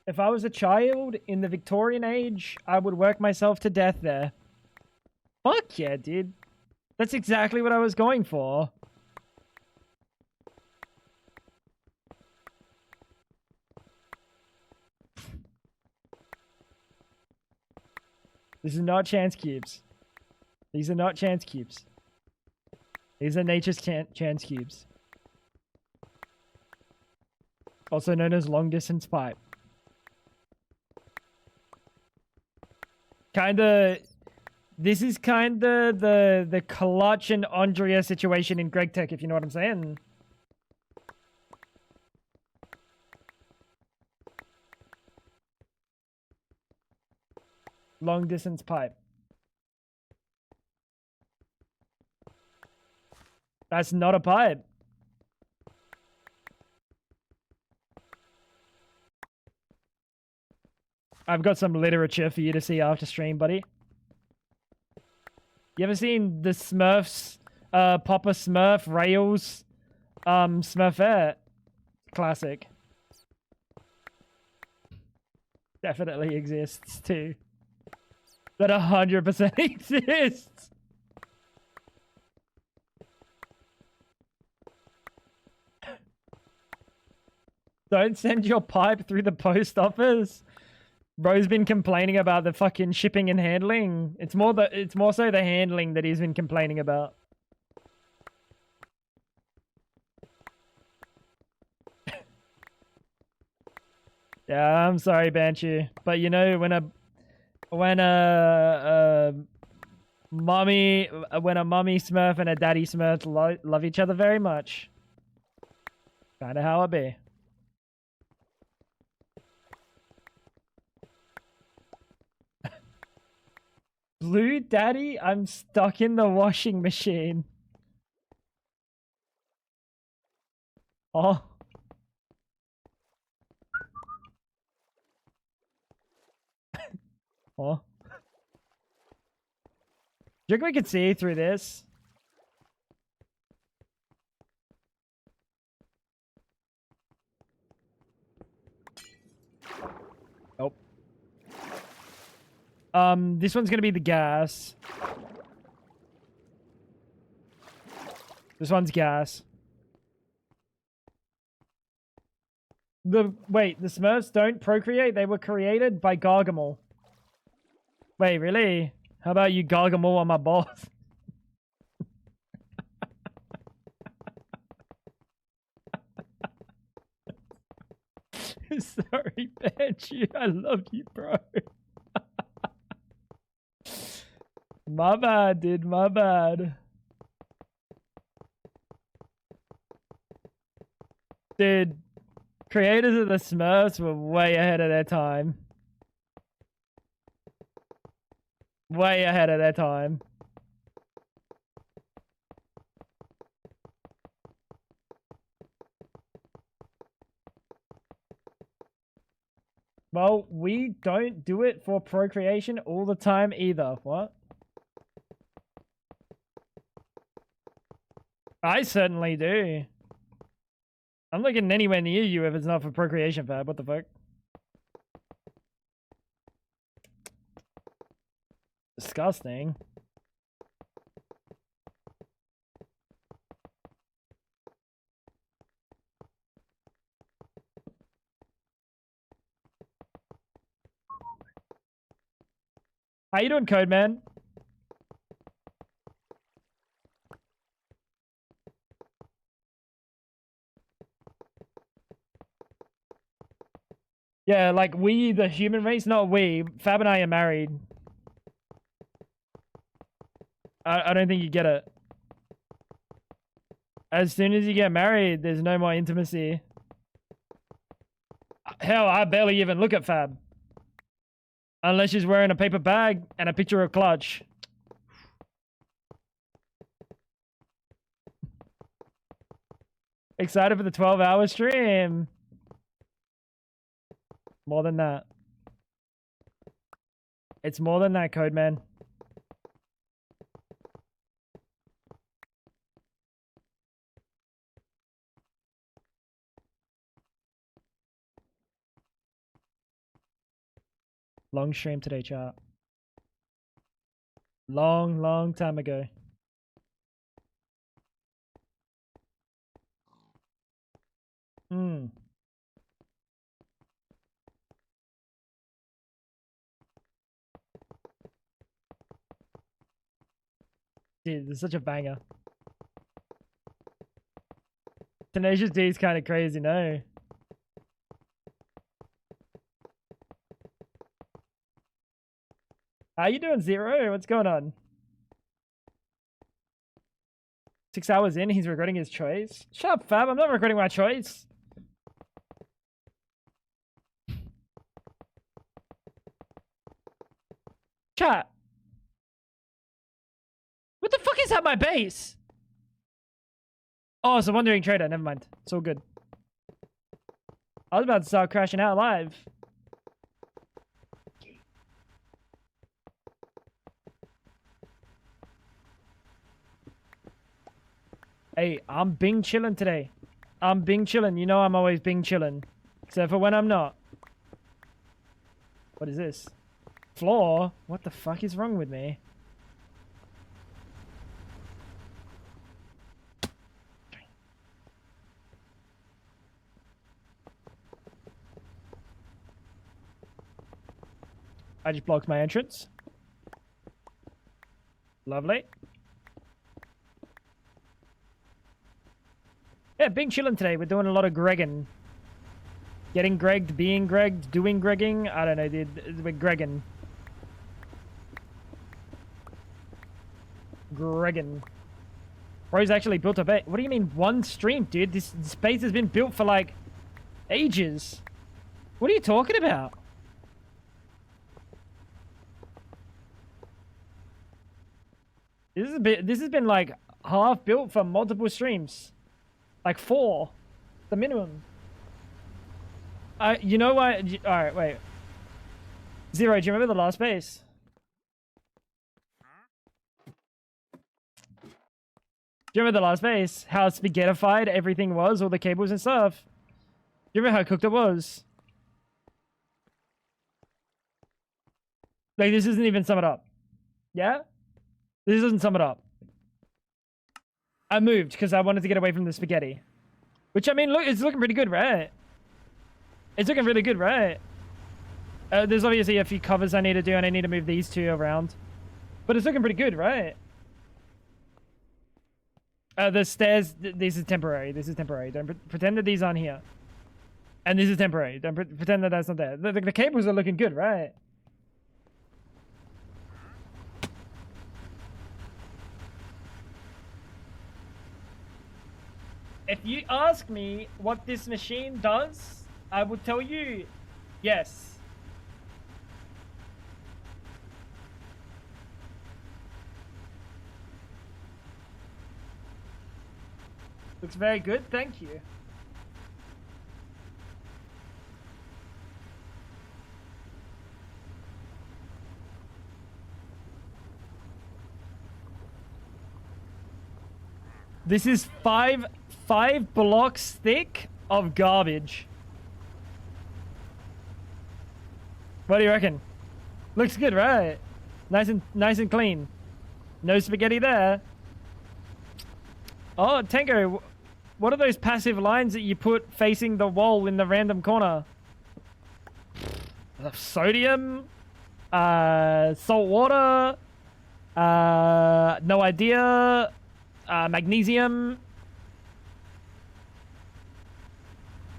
If I was a child in the Victorian age, I would work myself to death there. Fuck yeah, dude. That's exactly what I was going for. This is not chance cubes. These are not chance cubes. These are nature's chance cubes. Also known as long distance pipe. Kinda... This is kinda the Clutch and Andrea situation in Greg Tech, if you know what I'm saying. Long distance pipe. That's not a pipe. I've got some literature for you to see after stream, buddy. You ever seen the Smurfs, Papa Smurf, Rails, Smurfette? Classic. Definitely exists too. That 100% exists. Don't send your pipe through the post office. Bro's been complaining about the fucking shipping and handling. It's more so the handling that he's been complaining about. Yeah, I'm sorry, Banshee, but you know when a mommy Smurf and a daddy Smurf love each other very much. Kinda how it be. Blue Daddy, I'm stuck in the washing machine. Oh. Oh. Do you think we could see through this? Nope. This one's gonna be the gas. This one's gas. Wait, the Smurfs don't procreate? They were created by Gargamel. Wait, really? How about you Gargamel on my boss? Sorry, Banshee. I love you, bro. My bad, dude. My bad. Dude, creators of the Smurfs were way ahead of their time. Way ahead of their time. Well, we don't do it for procreation all the time either. What? I certainly do. I'm not getting anywhere near you if it's not for procreation, Fab. What the fuck? Disgusting. How you doing, Code Man? Yeah, like we, the human race, not we. Fab and I are married. I don't think you get it. As soon as you get married, there's no more intimacy. Hell, I barely even look at Fab. Unless she's wearing a paper bag and a picture of Clutch. Excited for the 12-hour stream. More than that. It's more than that, Code Man. Long stream today, chat. Long time ago. Hmm. Dude, this is such a banger. Tenacious D is kind of crazy, no? How you doing, Zero? What's going on? 6 hours in, he's regretting his choice. Shut up, Fab. I'm not regretting my choice. Chat. What the fuck is at my base? Oh, it's a wandering trader. Never mind. It's all good. I was about to start crashing out live. Hey, I'm Bing chillin' today. I'm Bing chillin'. You know I'm always Bing chillin'. Except for when I'm not. What is this? Floor? What the fuck is wrong with me? I just blocked my entrance. Lovely. Yeah, Bing chillin' today. We're doing a lot of Gregging. Getting Gregged, being Gregged, doing Gregging. I don't know, dude. We're Gregging. Gregging. Bro's actually built a base. What do you mean one stream, dude? This base has been built for like ages. What are you talking about? This has been like half built for multiple streams. Like 4. The minimum. You know what? Alright, wait. Zero, do you remember the last base? Do you remember the last base? How spaghettified everything was, all the cables and stuff? Do you remember how cooked it was? Like, this doesn't even sum it up. Yeah? This doesn't sum it up. I moved because I wanted to get away from the spaghetti. Which, I mean, look, it's looking pretty good, right? It's looking really good, right? There's obviously a few covers I need to do, and I need to move these 2 around. But it's looking pretty good, right? The stairs, this is temporary. This is temporary. Don't pretend that these aren't here. And this is temporary. Don't pretend that that's not there. The cables are looking good, right? If you ask me what this machine does, I will tell you yes. Looks very good, thank you. This is five blocks thick of garbage. What do you reckon? Looks good, right? Nice and clean. No spaghetti there. Oh, Tango, what are those passive lines that you put facing the wall in the random corner? Sodium? Salt water. No idea. Magnesium.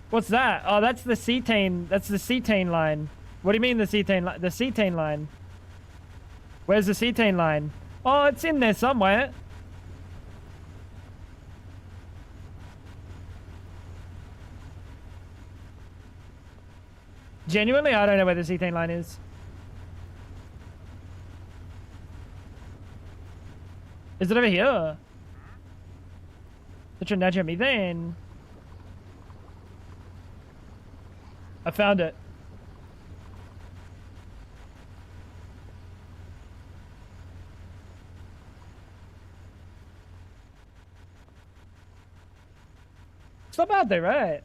What's that? Oh, that's the cetane. That's the cetane line. What do you mean the cetane line? The cetane line. Where's the cetane line? Oh, it's in there somewhere. Genuinely, I don't know where the cetane line is. Is it over here? Nitromethane. I found it. It's not bad though, right?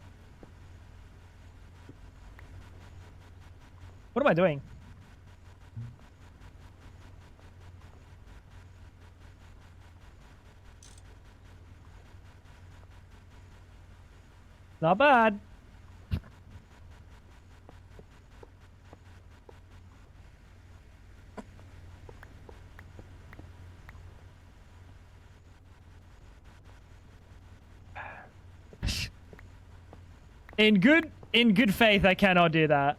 What am I doing? Not bad. In good faith, I cannot do that.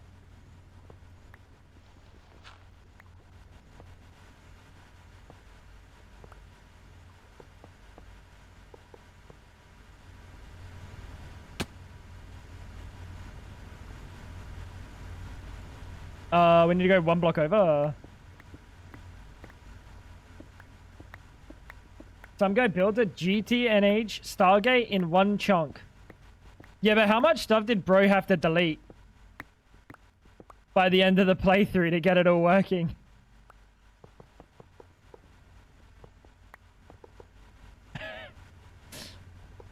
We need to go one block over. Some guy built a GTNH Stargate in one chunk. Yeah, but how much stuff did bro have to delete by the end of the playthrough to get it all working?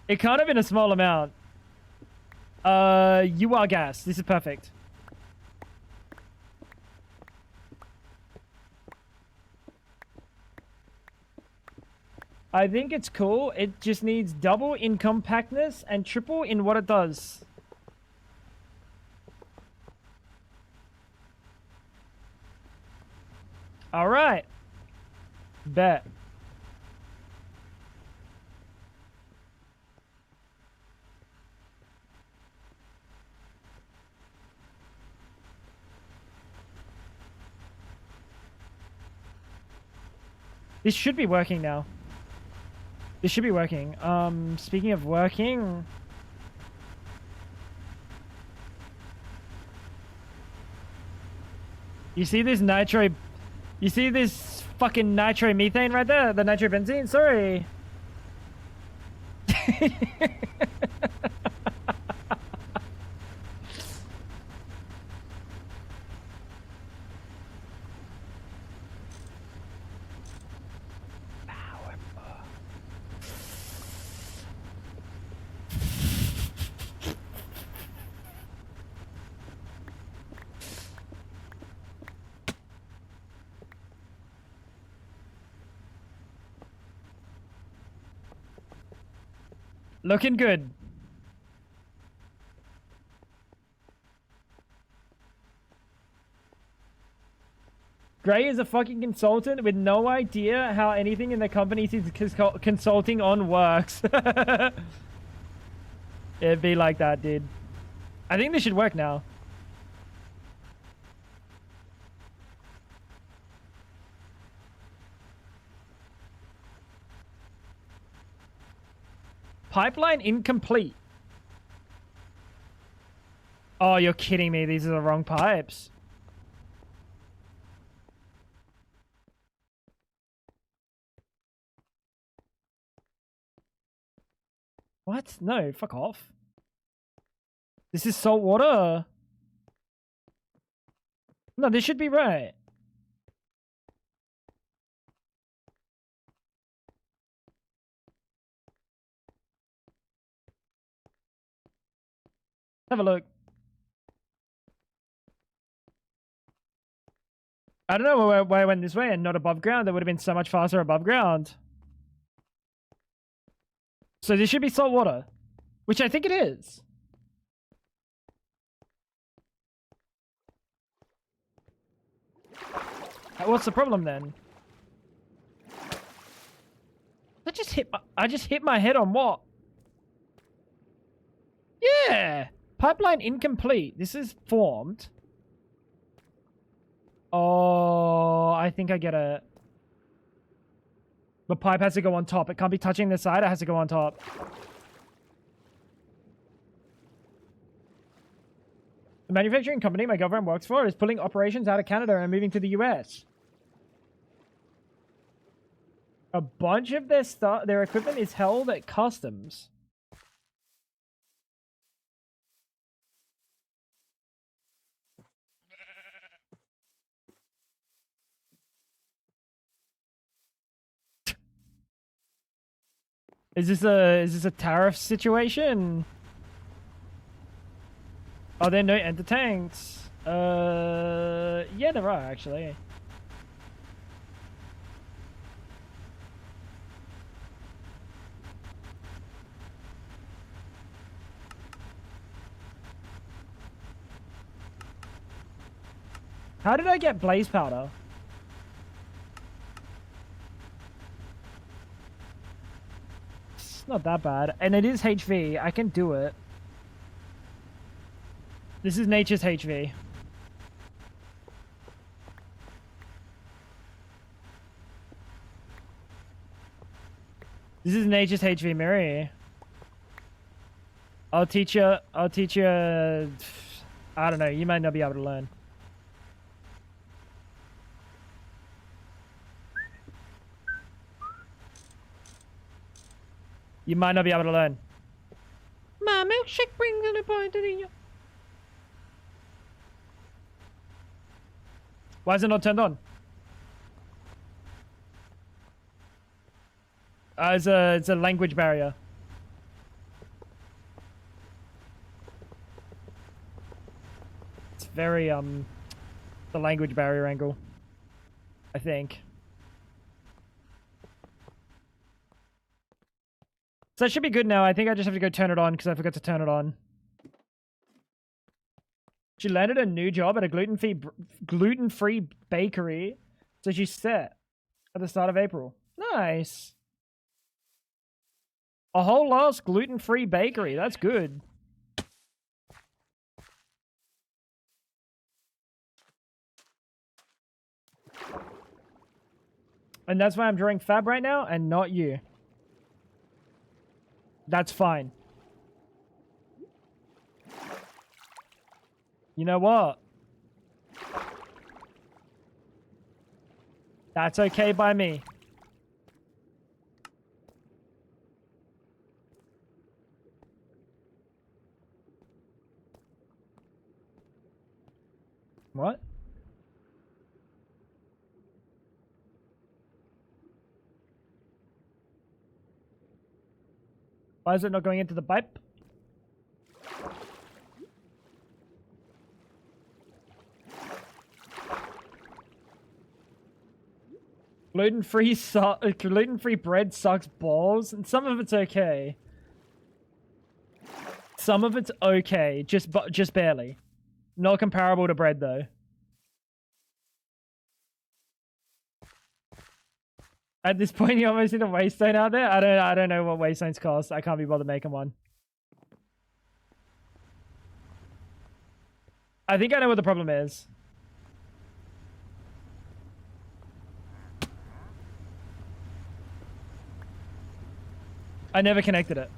It can't have been a small amount. You are gas. This is perfect. I think it's cool. It just needs double in compactness and triple in what it does. All right. Bet. This should be working now. This should be working. Speaking of working... You see this nitro... You see this fucking nitromethane right there? The nitrobenzene? Sorry. Looking good. Gray is a fucking consultant with no idea how anything in the company he's consulting on works. It'd be like that, dude. I think this should work now. Pipeline incomplete. Oh, you're kidding me. These are the wrong pipes. What? No, fuck off. This is salt water. No, this should be right. Have a look. I don't know why I went this way and not above ground. That would have been so much faster above ground. So this should be salt water, which I think it is. What's the problem then? I just hit my head on what? Yeah! Pipeline incomplete. This is formed. Oh, I think I get it. The pipe has to go on top. It can't be touching the side. It has to go on top. The manufacturing company my girlfriend works for is pulling operations out of Canada and moving to the US. A bunch of their equipment is held at customs. Is this a tariff situation? Are there no enter tanks? Yeah, there are actually. How did I get blaze powder? It's not that bad. And it is HV. I can do it. This is nature's HV. This is nature's HV, Mary. I'll teach you, I don't know, you might not be able to learn. You might not be able to learn. My milkshake brings an appointment in you. Why is it not turned on? It's a language barrier. It's very the language barrier angle, I think. So it should be good now. I think I just have to go turn it on because I forgot to turn it on. She landed a new job at a gluten-free bakery, so she's set at the start of April. Nice. A whole last gluten-free bakery. That's good. And that's why I'm drawing Fab right now and not you. That's fine. You know what? That's okay by me. What? Why is it not going into the pipe? Gluten-free bread sucks balls, and some of it's okay. Some of it's okay, just barely. Not comparable to bread though. At this point, you almost need a waystone out there. I don't know what waystones cost. I can't be bothered making one. I think I know what the problem is. I never connected it.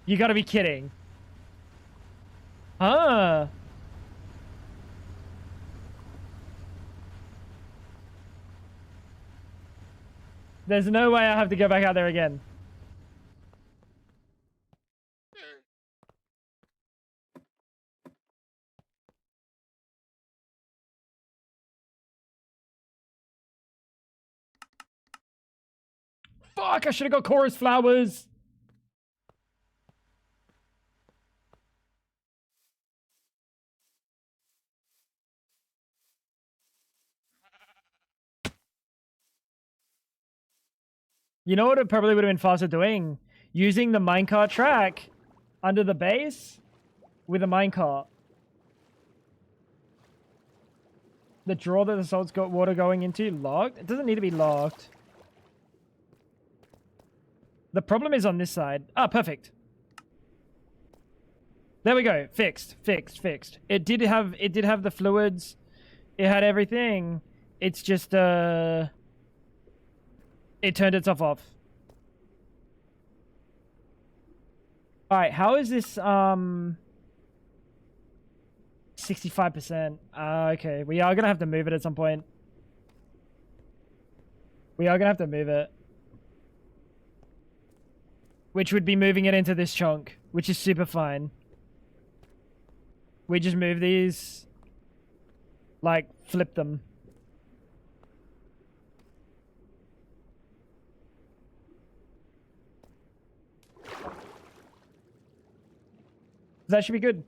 You gotta be kidding. Huh? There's no way I have to go back out there again. Fuck, I should have got chorus flowers. You know what it probably would have been faster doing? Using the minecart track under the base with a minecart. The drawer that the salt's got water going into, locked? It doesn't need to be locked. The problem is on this side. Ah, perfect. There we go. Fixed. It did have the fluids. It had everything. It's just it turned itself off. Alright, how is this 65%? Okay. We are gonna have to move it at some point. We are gonna have to move it. Which would be moving it into this chunk, which is super fine. We just move these, like, flip them. That should be good.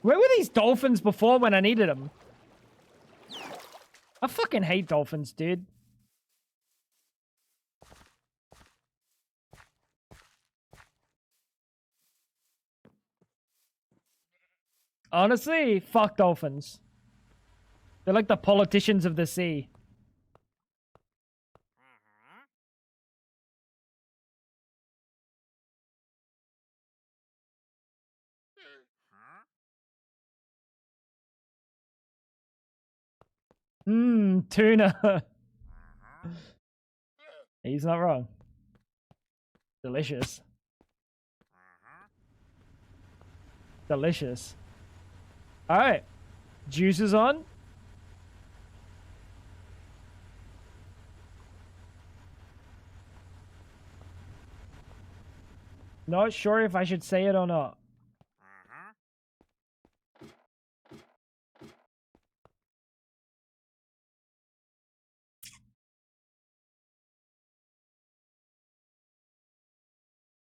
Where were these dolphins before when I needed them? I fucking hate dolphins, dude. Honestly, fuck dolphins. They're like the politicians of the sea. Mmm, tuna. He's not wrong. Delicious. Delicious. Alright. Juice is on. Not sure if I should say it or not.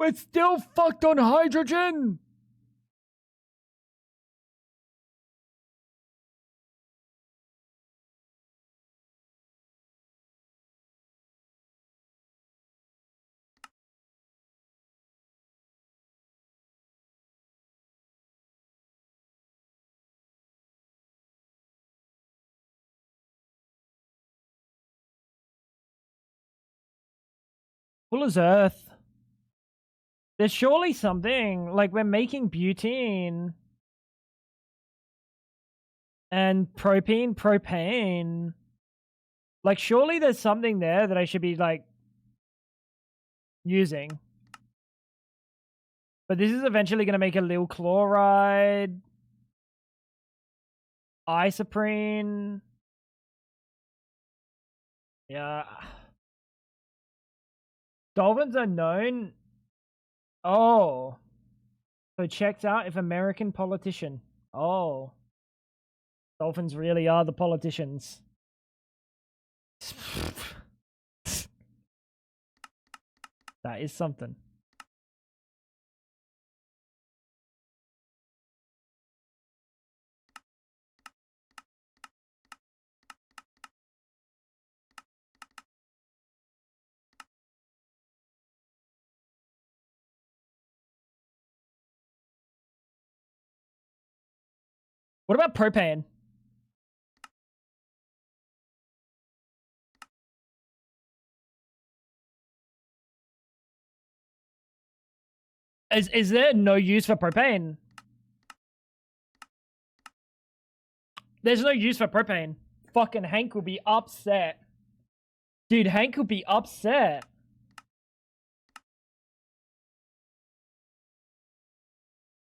We're still fucked on hydrogen! Full as earth. There's surely something, like we're making butane. And propane. Like, surely there's something there that I should be, like, using. But this is eventually going to make a little chloride. Isoprene. Yeah. Dolphins are known. Oh. So checks out if American politician. Oh. Dolphins really are the politicians. That is something. What about propane? Is there no use for propane? There's no use for propane. Fucking Hank will be upset. Dude, Hank will be upset.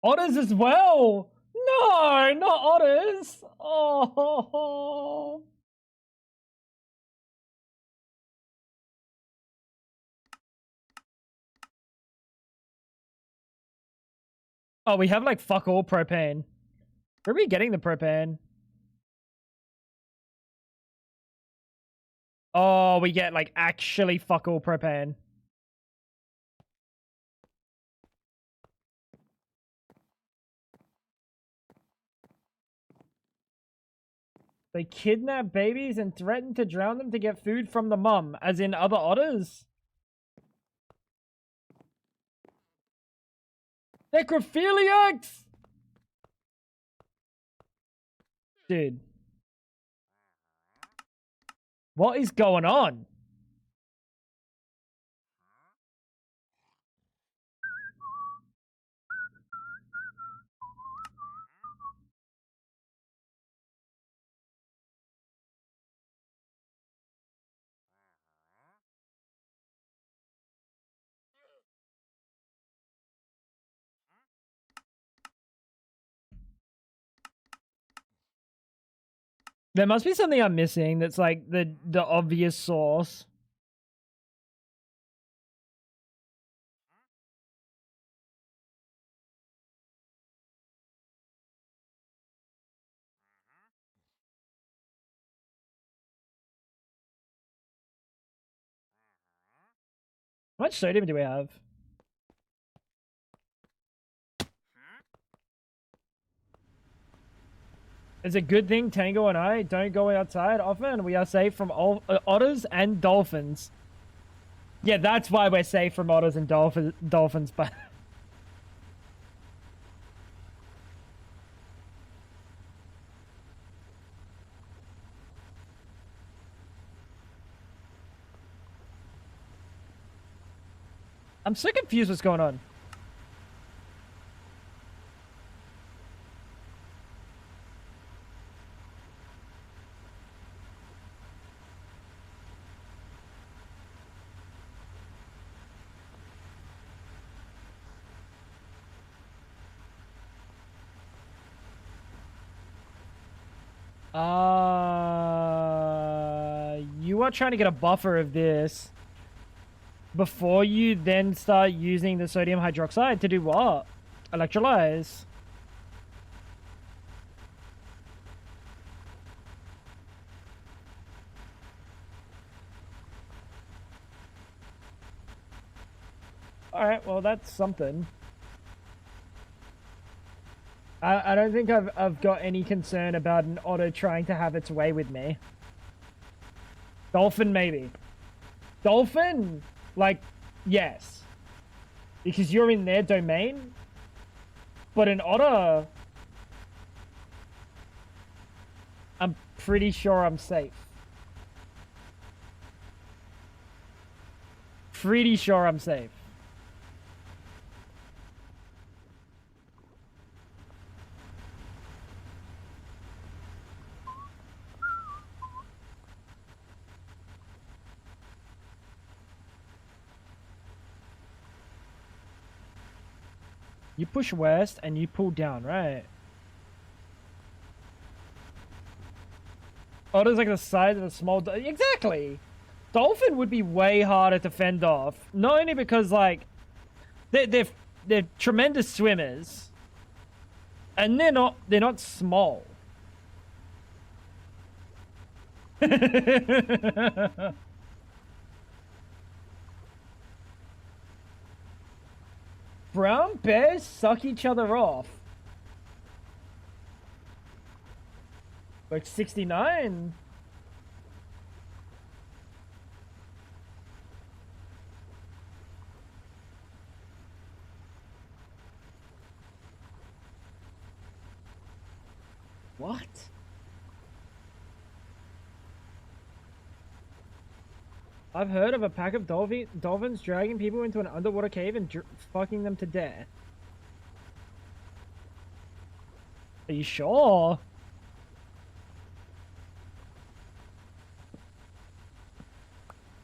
Otters as well. No, not otters. Oh. Oh, we have like fuck all propane. Where are we getting the propane? Oh, we get like actually fuck all propane. They kidnap babies and threaten to drown them to get food from the mum, as in other otters? Necrophiliacs! Dude. What is going on? There must be something I'm missing that's like the obvious source. How much sodium do we have? It's a good thing Tango and I don't go outside often. We are safe from all, otters and dolphins. Yeah, that's why we're safe from otters and dolphins, but... I'm so confused what's going on. You are trying to get a buffer of this before you then start using the sodium hydroxide to do what? Electrolyze. Alright, well that's something. I don't think I've got any concern about an otter trying to have its way with me. Dolphin, maybe. Dolphin? Like, yes. Because you're in their domain. But an otter... I'm pretty sure I'm safe. Pretty sure I'm safe. You push west and you pull down, right? Otter's like the size of a small... Exactly! Dolphin would be way harder to fend off. Not only because, like... They're tremendous swimmers. And they're not small. Brown bears suck each other off. Like 69. What? I've heard of a pack of dolphins dragging people into an underwater cave and fucking them to death. Are you sure?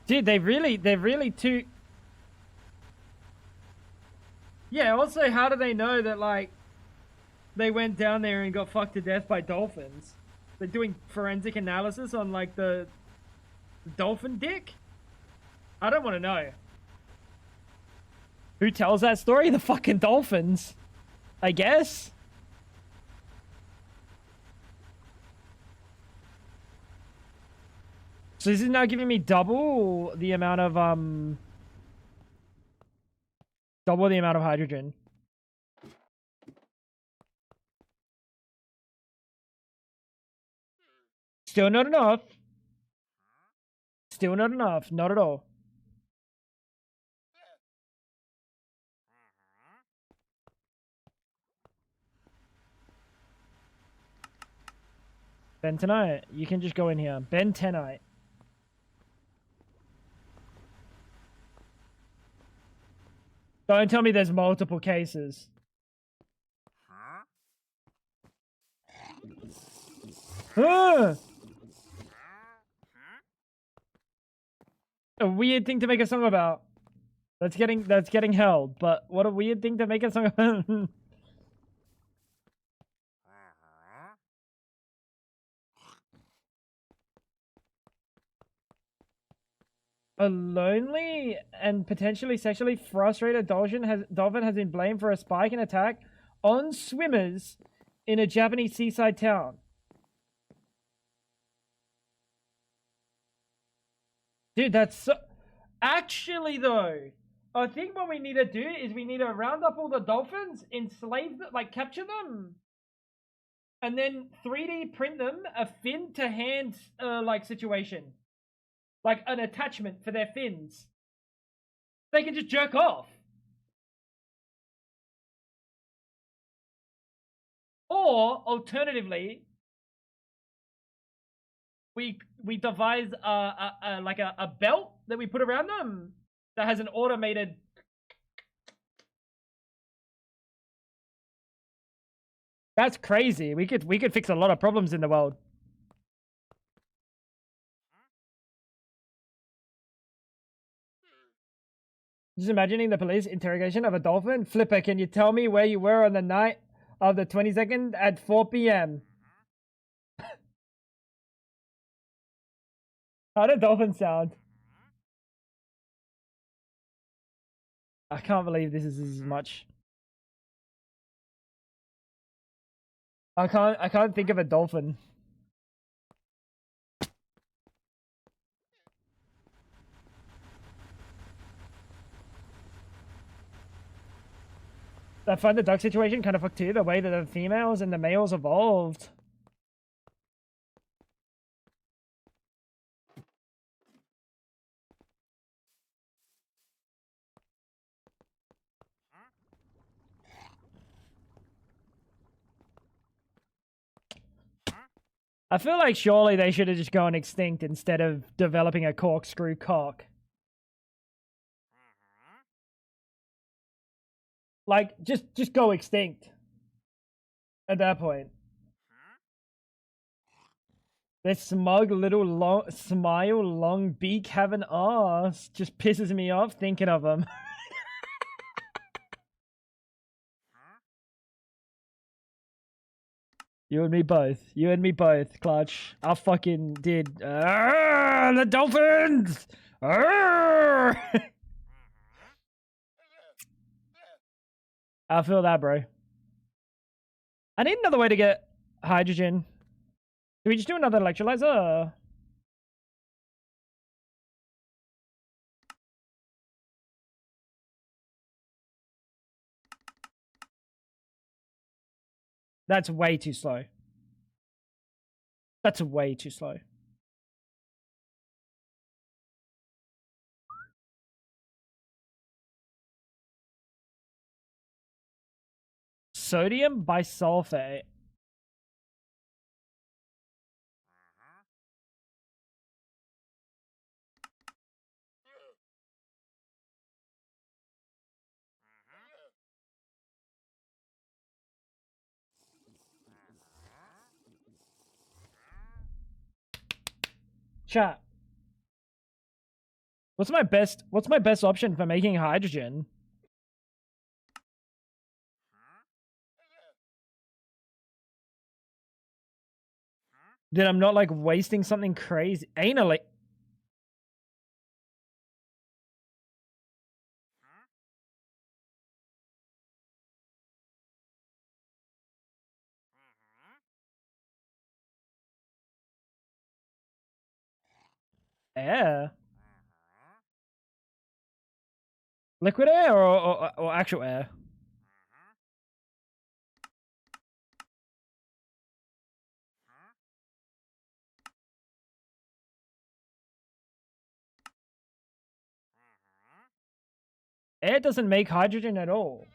Dude, they're really too... Yeah, also, how do they know that, like, they went down there and got fucked to death by dolphins? They're doing forensic analysis on, like, the dolphin dick? I don't want to know. Who tells that story? The fucking dolphins. I guess. So this is now giving me double the amount of hydrogen. Still not enough. Still not enough. Not at all. Bentonite, you can just go in here. Bentonite. Don't tell me there's multiple cases. Ah! A weird thing to make a song about. That's getting held, but what a weird thing to make a song about. A lonely and potentially sexually frustrated dolphin has been blamed for a spike in attack on swimmers in a Japanese seaside town. Dude, that's so... Actually, though, I think what we need to do is we need to round up all the dolphins, enslave them, like capture them, and then 3D print them a fin to hand like situation. Like an attachment for their fins. They can just jerk off. Or, alternatively, we devise like a belt that we put around them that has an automated... That's crazy. We could fix a lot of problems in the world. Just imagining the police interrogation of a dolphin. Flipper, can you tell me where you were on the night of the 22nd at 4 p.m.? How did dolphins sound? I can't believe this is as much. I can't think of a dolphin. I find the duck situation kind of fucked too, the way that the females and the males evolved. I feel like surely they should have just gone extinct instead of developing a corkscrew cock. Like, just go extinct. At that point. This smug little long beak have an ass. Just pisses me off thinking of them. You and me both. You and me both, Clutch. I fucking did. The dolphins! I feel that, bro. I need another way to get hydrogen. Do we just do another electrolyzer? That's way too slow. That's way too slow. Sodium bisulfate. Chat. What's my best option for making hydrogen? That I'm not like wasting something crazy anally. Air. Liquid air or actual air? Air doesn't make hydrogen at all.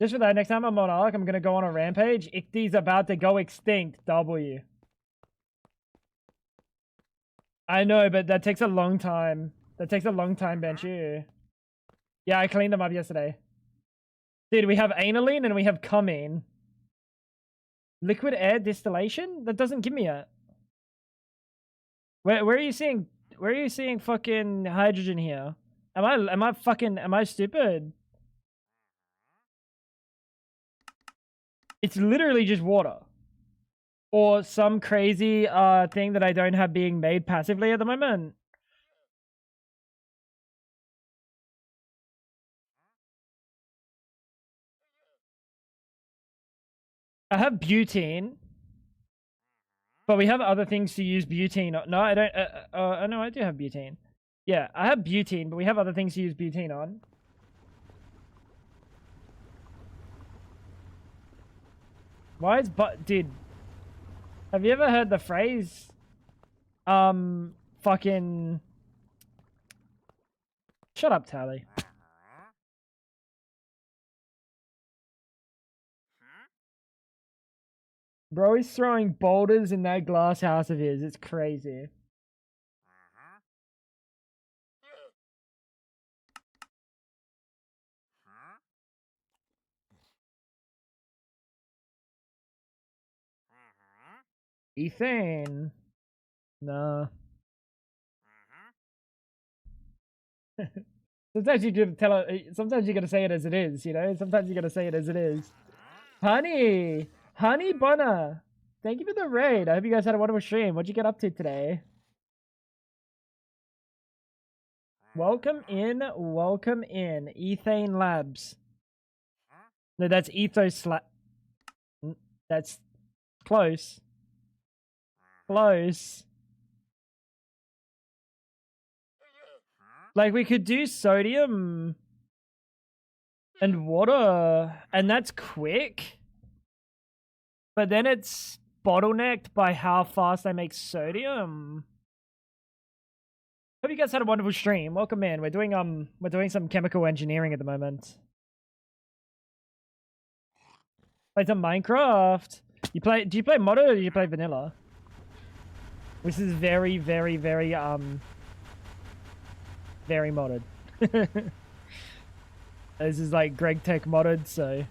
Just for that, next time I'm on Ark, I'm gonna go on a rampage. Ichty's about to go extinct. W. I know, but that takes a long time. That takes a long time, Benchu. Yeah, I cleaned them up yesterday. Dude, we have aniline and we have cumene. Liquid air distillation? That doesn't give me a... Where are you seeing... Where are you seeing fucking hydrogen here? Am I stupid? It's literally just water. Or some crazy thing that I don't have being made passively at the moment. I have butene. But we have other things to use butene on. No, I don't. No, I do have butene. Yeah, I have butene, but we have other things to use butene on. Why is dude? Have you ever heard the phrase? Fucking. Shut up, Tally. Bro, he's throwing boulders in that glass house of his. It's crazy. Ethane. Nah. Sometimes you gotta tell it. Sometimes you gotta say it as it is. You know. Sometimes you gotta say it as it is. Honey Bunna. Thank you for the raid. I hope you guys had a wonderful stream. What'd you get up to today? Welcome in. Welcome in. Ethane Labs. No, that's Ethos Lab. That's close. Close. Like, we could do sodium and water, and that's quick. But then it's bottlenecked by how fast I make sodium. Hope you guys had a wonderful stream. Welcome in. We're doing some chemical engineering at the moment. Play some Minecraft. Do you play modded or do you play vanilla? This is very, very, very very modded. This is like Greg Tech modded, so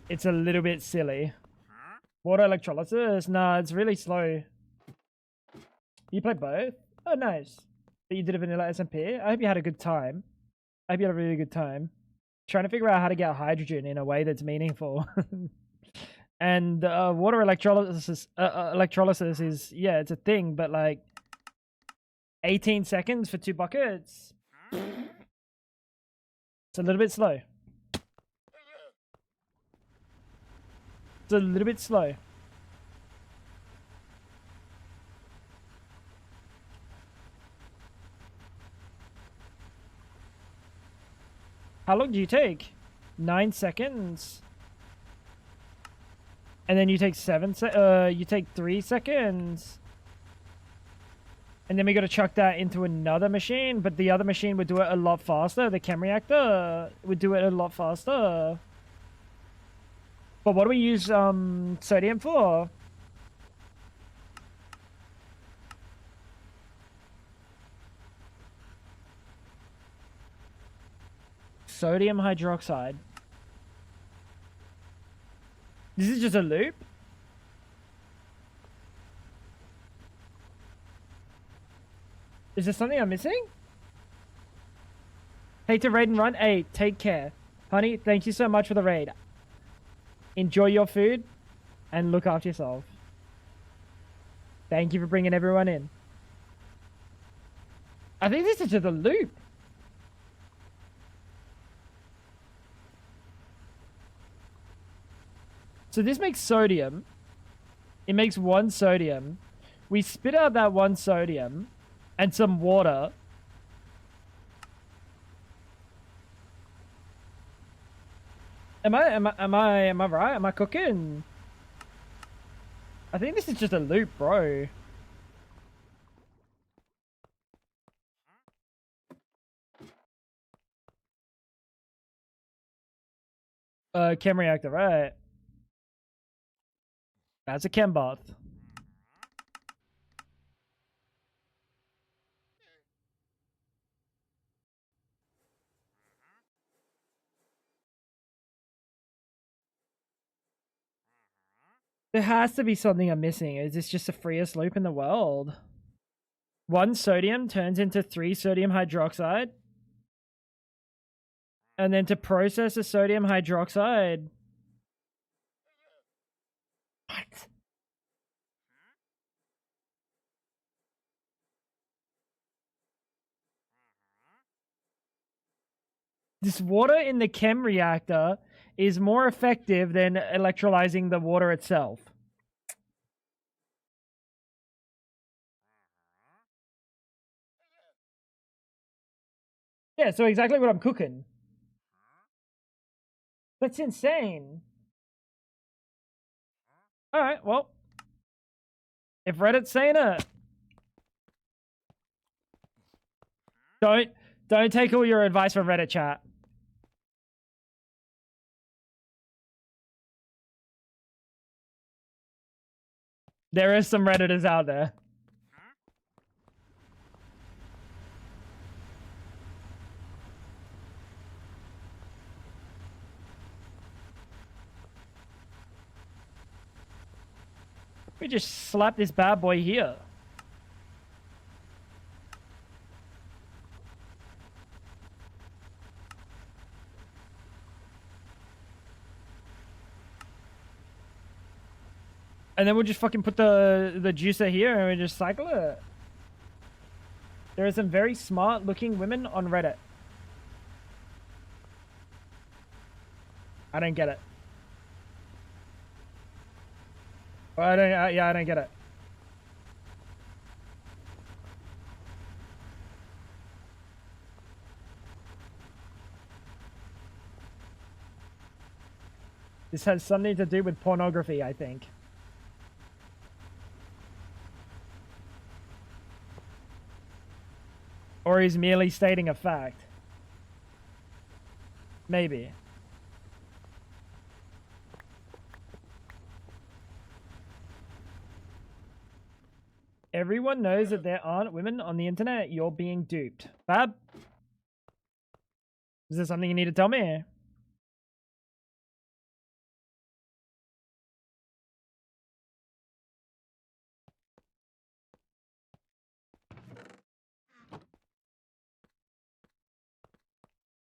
it's a little bit silly. Water electrolysis? Nah, it's really slow. You play both? Oh, nice. But you did a vanilla SMP? I hope you had a good time. I hope you had a really good time. Trying to figure out how to get hydrogen in a way that's meaningful. And water electrolysis is, yeah, it's a thing, but like 18 seconds for 2 buckets. It's a little bit slow. It's a little bit slow. How long do you take? 9 seconds. And then you take 3 seconds. And then we got to chuck that into another machine, but the other machine would do it a lot faster. The chem reactor would do it a lot faster. But what do we use sodium for? Sodium hydroxide. This is just a loop? Is there something I'm missing? Hate to raid and run? Hey, take care. Honey, thank you so much for the raid. Enjoy your food and look after yourself. Thank you for bringing everyone in. I think this is just a loop. So this makes sodium. It makes 1 sodium. We spit out that 1 sodium and some water. Am I right? Am I cooking? I think this is just a loop, bro. Chem reactor, right? That's a chem bath. There has to be something I'm missing. Is this just the freest loop in the world? 1 sodium turns into 3 sodium hydroxide. And then to process the sodium hydroxide. What? This water in the chem reactor is more effective than electrolyzing the water itself. Yeah, so exactly what I'm cooking. That's insane. Alright, well. If Reddit's saying it. Don't take all your advice from Reddit chat. There is some Redditors out there. We just slap this bad boy here. And then we'll just fucking put the juicer here and we just cycle it. There are some very smart looking women on Reddit. I don't get it. I don't get it. This has something to do with pornography, I think. Or he's merely stating a fact. Maybe. Everyone knows that there aren't women on the internet. You're being duped. Fab? Is there something you need to tell me?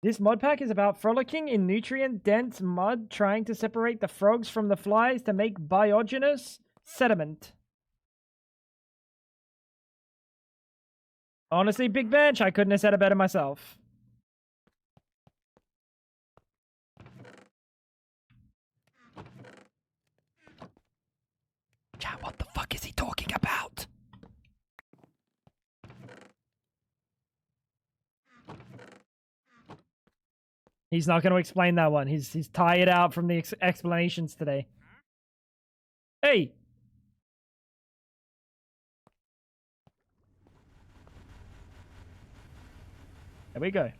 This mod pack is about frolicking in nutrient-dense mud, trying to separate the frogs from the flies to make biogenous sediment. Honestly, Big Bench, I couldn't have said it better myself. Chat, what the fuck is he talking about? He's not going to explain that one. He's tired out from the explanations today. Hey! There we go.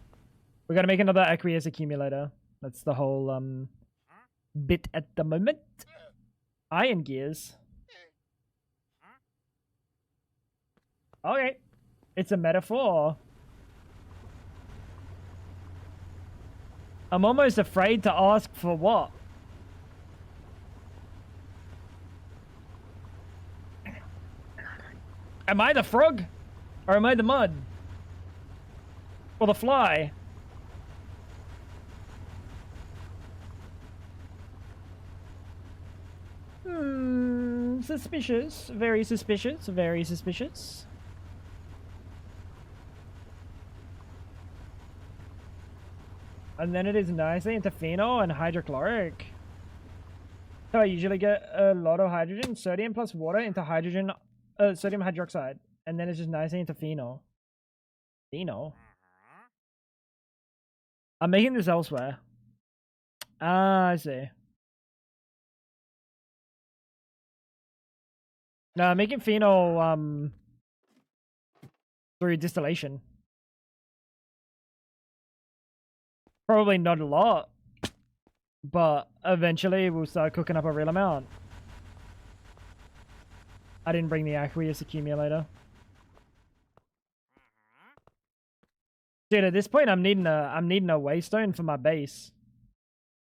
We're going to make another aqueous accumulator. That's the whole bit at the moment. Iron gears. Okay. It's a metaphor. I'm almost afraid to ask for what. Am I the frog? Or am I the mud? Or the fly? Suspicious. Very suspicious. Very suspicious. And then it is nicely into phenol and hydrochloric. So I usually get a lot of hydrogen, sodium plus water into hydrogen, sodium hydroxide. And then it's just nicely into phenol. Phenol? I'm making this elsewhere. Ah, I see. No, I'm making phenol, through distillation. Probably not a lot. But eventually we'll start cooking up a real amount. I didn't bring the aqueous accumulator. Dude, at this point I'm needing a waystone for my base.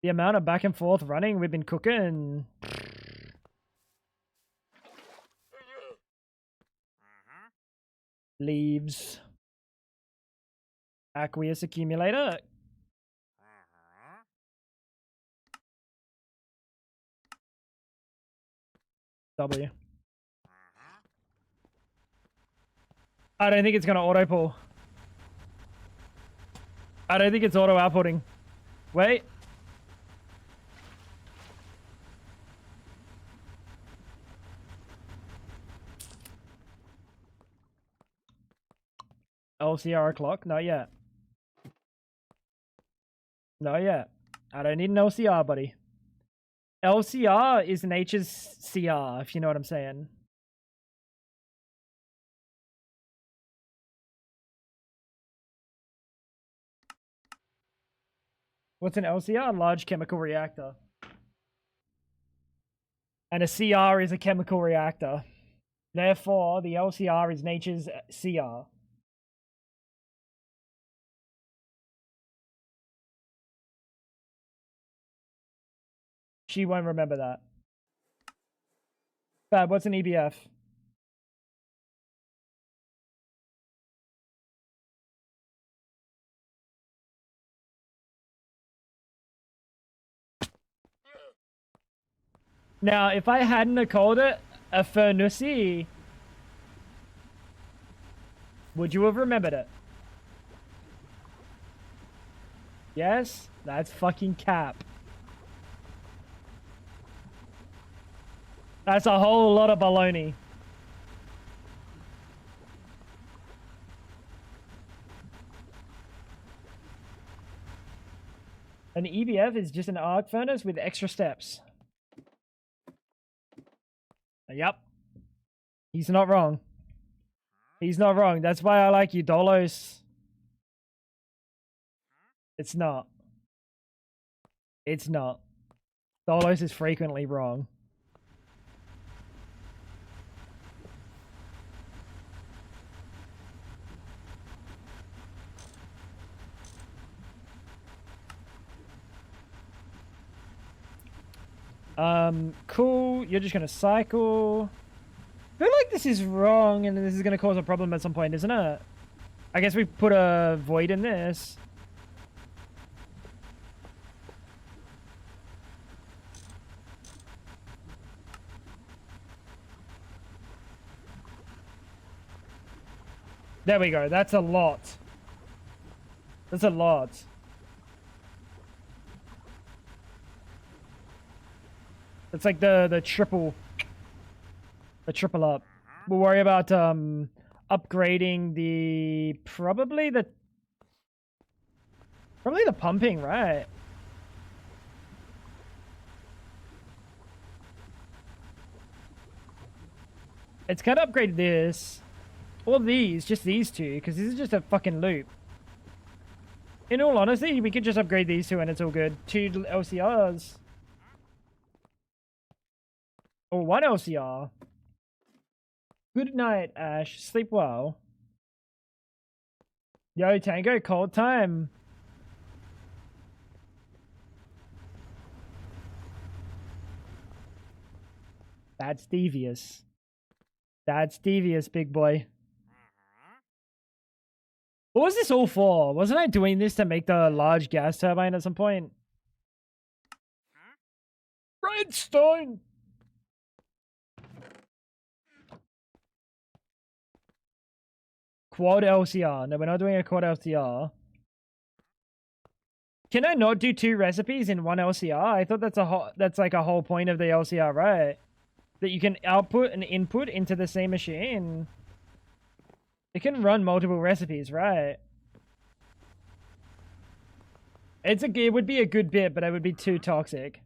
The amount of back and forth running we've been cooking. Leaves. Aqueous accumulator. W. I don't think it's gonna auto pull. I don't think it's auto outputting. Wait. LCR clock? Not yet. Not yet. I don't need an LCR, buddy. LCR is nature's CR, if you know what I'm saying. What's an LCR? Large chemical reactor. And a CR is a chemical reactor. Therefore, the LCR is nature's CR. She won't remember that. Fab, what's an EBF? Now, if I hadn't called it a furnace, would you have remembered it? Yes? That's fucking cap. That's a whole lot of baloney. An EBF is just an arc furnace with extra steps. Yep. He's not wrong. He's not wrong. That's why I like you, Dolos. It's not. It's not. Dolos is frequently wrong. Cool. You're just gonna cycle. I feel like this is wrong and this is gonna cause a problem at some point, isn't it? I guess we put a void in this. There we go. That's a lot. That's a lot. It's like the triple up. We'll worry about upgrading the probably the pumping, right? It's gonna upgrade this. Or these, just these two, because this is just a fucking loop. In all honesty, we could just upgrade these two and it's all good. 2 LCRs. Or 1 LCR. Good night, Ash. Sleep well. Yo, Tango, cold time. That's devious. That's devious, big boy. What was this all for? Wasn't I doing this to make the large gas turbine at some point? Redstone! Quad LCR. No, we're not doing a quad LCR. Can I not do 2 recipes in 1 LCR? I thought that's like a whole point of the LCR, right? That you can output and input into the same machine. It can run multiple recipes, right? It would be a good bit, but it would be too toxic.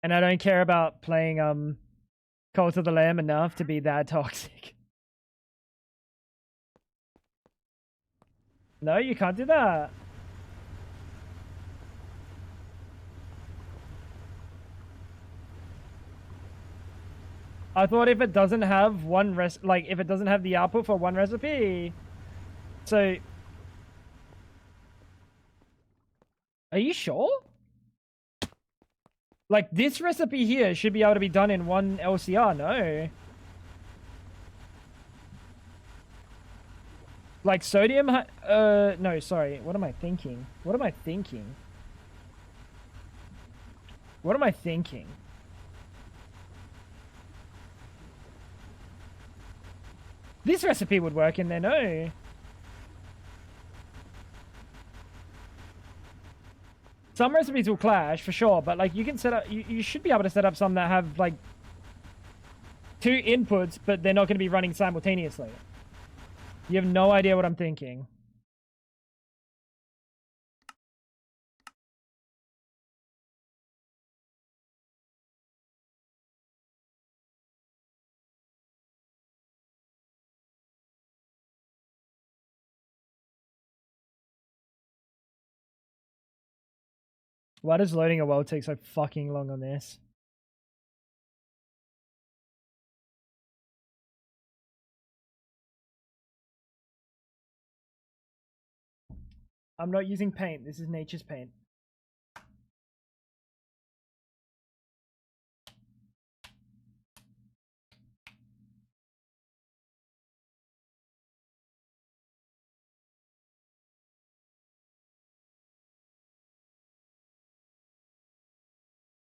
And I don't care about playing Cult of the Lamb enough to be that toxic. No, you can't do that. I thought if it doesn't have if it doesn't have the output for one recipe, so. Are you sure? Like, this recipe here should be able to be done in one LCR, no? Like, sodium, no, sorry. What am I thinking? What am I thinking? What am I thinking? This recipe would work in there, no? Some recipes will clash, for sure, but, like, you can set up... You should be able to set up some that have, like, 2 inputs, but they're not going to be running simultaneously. You have no idea what I'm thinking. Why does loading a world take so fucking long on this? I'm not using paint. This is nature's paint.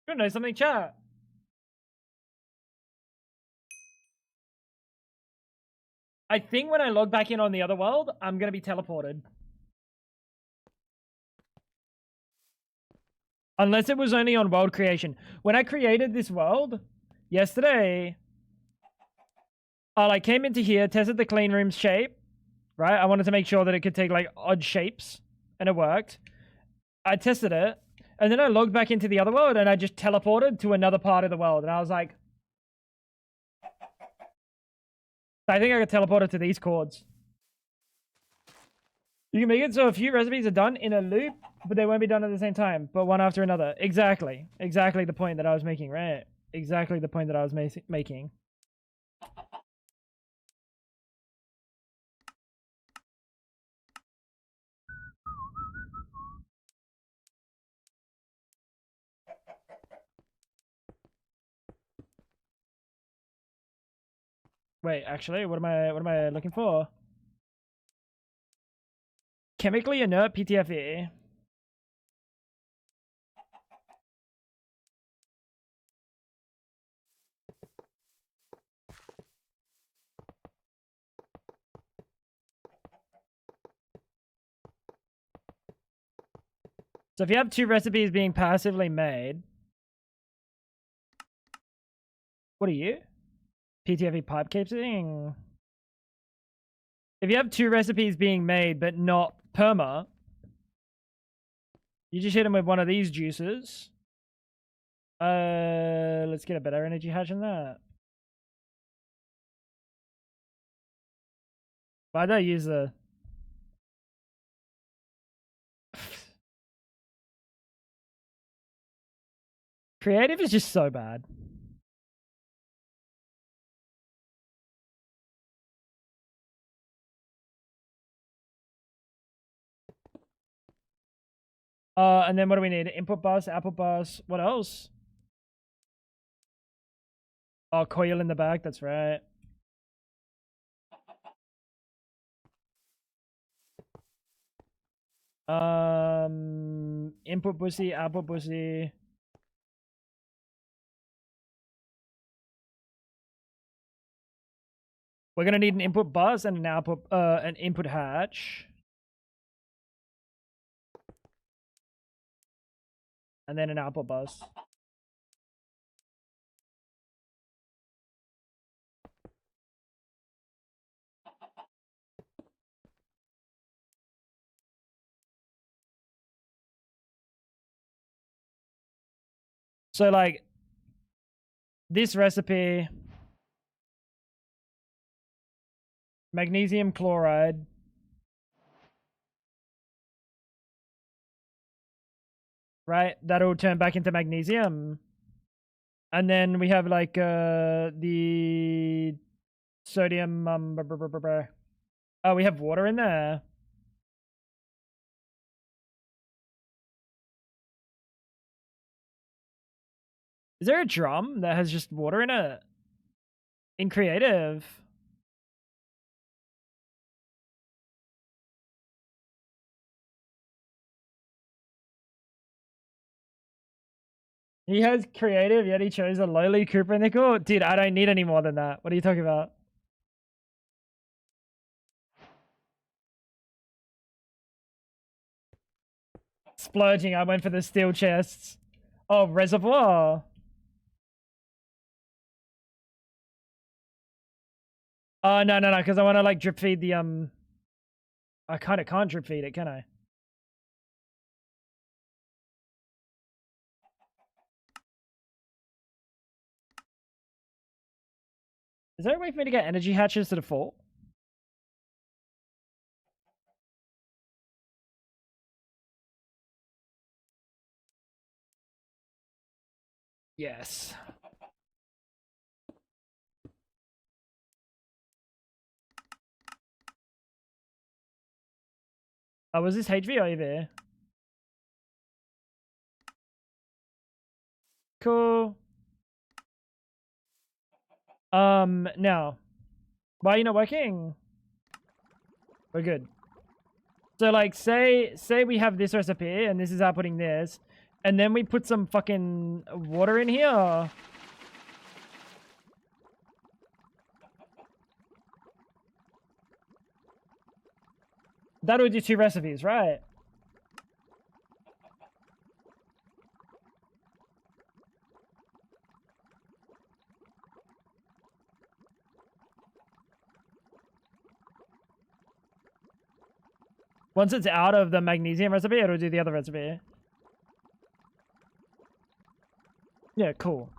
You know something, chat? I think when I log back in on the other world, I'm going to be teleported. Unless it was only on world creation. When I created this world yesterday, I like came into here, tested the clean room's shape, right? I wanted to make sure that it could take like odd shapes, and it worked. I tested it, and then I logged back into the other world, and I just teleported to another part of the world, and I was like, I think I got teleported to these chords. You can make it so a few recipes are done in a loop, but they won't be done at the same time, but one after another. Exactly. Exactly the point that I was making, right? Exactly the point that I was making. Wait, actually, what am I looking for? Chemically inert PTFE. So if you have 2 recipes being passively made, what are you? PTFE pipe casing. If you have 2 recipes being made but not perma, you just hit them with one of these juices. Let's get a better energy hash than that. Why'd I use the... Creative is just so bad. And then what do we need? Input bus, output bus. What else? Oh, coil in the back. That's right. Input bussy, output bussy. We're gonna need an input bus and an input hatch. And then an output bus. So like this recipe, magnesium chloride, right? That'll turn back into magnesium. And then we have like the sodium oh, we have water in there. Is there a drum that has just water in it? In creative. He has creative, yet he chose a lowly Cooper nickel? Dude, I don't need any more than that. What are you talking about? Splurging, I went for the steel chests. Oh, reservoir. Oh, no, because I want to like drip feed the, I kind of can't drip feed it, can I? Is there a way for me to get energy hatches to default? Yes. Oh, was this HV over? Cool. Now, why are you not working? We're good. So like, say we have this recipe and this is outputting this, and then we put some fucking water in here. That would do 2 recipes, right? Once it's out of the magnesium recipe, it'll do the other recipe. Yeah, cool.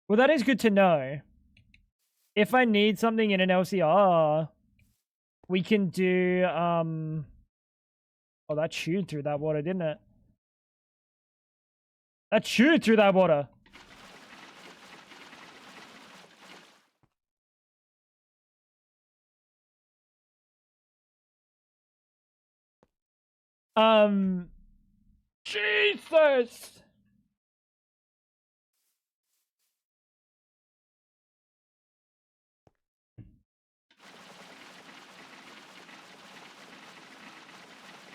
Well, that is good to know. If I need something in an LCR, we can do, oh, that chewed through that water, didn't it? That chewed through that water. Jesus!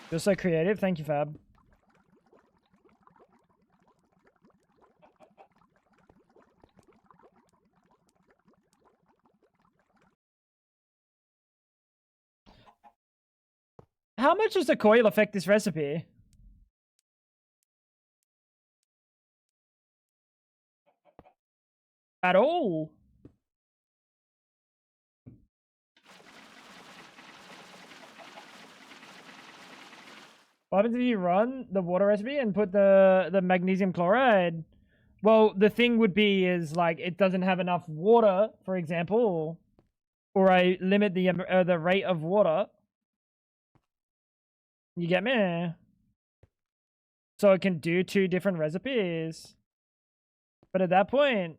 You're so creative. Thank you, Fab. How much does the coil affect this recipe? At all? What happens if you run the water recipe and put the magnesium chloride? Well, the thing would be is like it doesn't have enough water, for example, or I limit the rate of water. You get me? So it can do 2 different recipes. But at that point,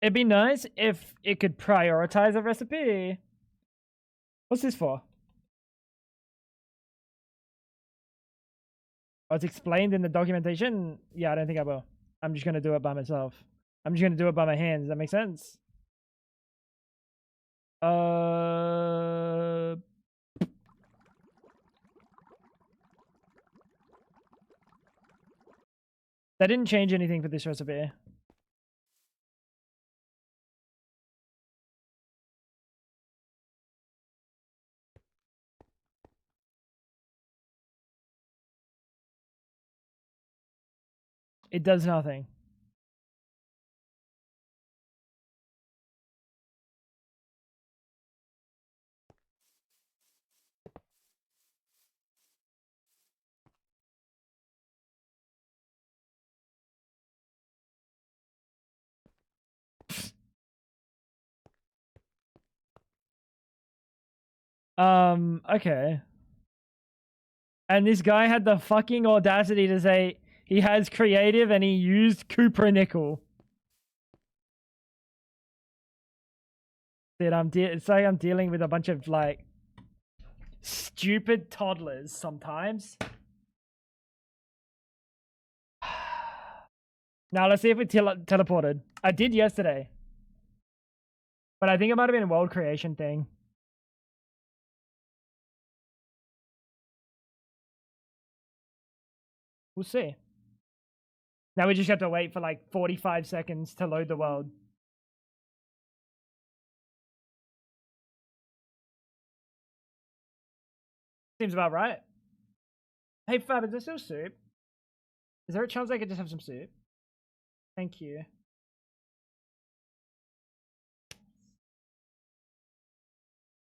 it'd be nice if it could prioritize a recipe. What's this for? Oh, it's explained in the documentation? Yeah, I don't think I will. I'm just going to do it by myself. I'm just going to do it by my hands. Does that make sense? That didn't change anything for this recipe. It does nothing. Okay. And this guy had the fucking audacity to say he has creative and he used Cooper nickel. Dude, it's like I'm dealing with a bunch of like stupid toddlers sometimes. Now let's see if we teleported. I did yesterday, but I think it might have been a world creation thing. We'll see. Now we just have to wait for like 45 seconds to load the world. Seems about right. Hey Fab, is there still soup? Is there a chance I could just have some soup? Thank you.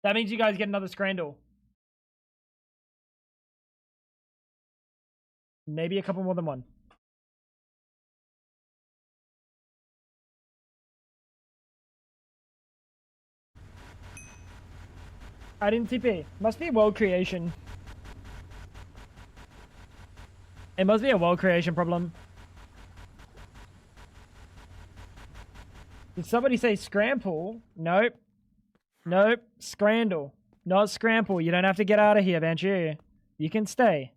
That means you guys get another scrandle. Maybe a couple more than one. I didn't TP. Must be world creation. It must be a world creation problem. Did somebody say scramble? Nope. Nope. Scrandle. Not scramble. You don't have to get out of here, Banshee. You can stay.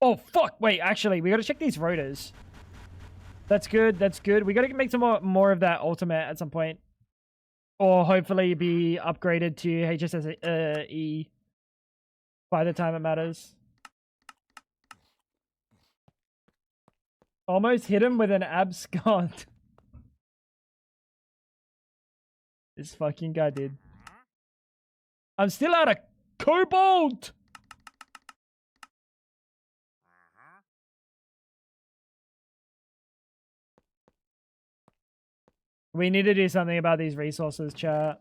Oh, fuck. Wait, actually, we gotta check these rotors. That's good. That's good. We gotta make some more of that ultimate at some point. Or hopefully be upgraded to HSSE by the time it matters. Almost hit him with an abscond. This fucking guy did. I'm still out of cobalt! We need to do something about these resources, chat.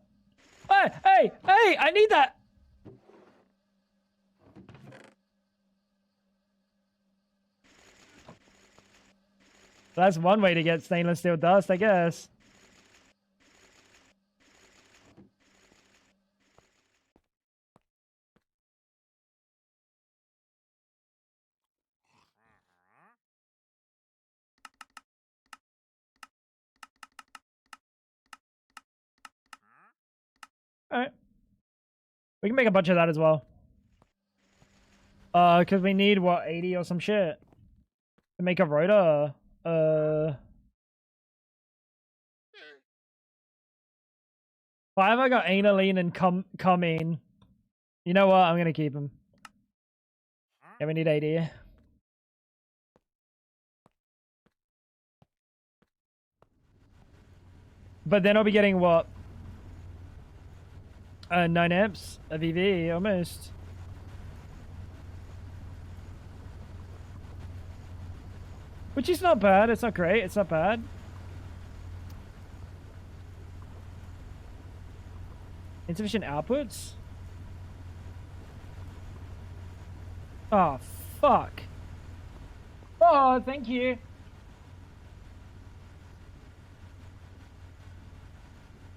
Hey, hey, hey, I need that! That's one way to get stainless steel dust, I guess. Alright. We can make a bunch of that as well. Because we need, what, 80 or some shit? To make a rotor. Why have I got aniline and come? You know what? I'm gonna keep him. Yeah, we need 80. But then I'll be getting what? 9 amps of EV, almost. Which is not bad. It's not great. It's not bad. Insufficient outputs? Oh, fuck. Oh, thank you.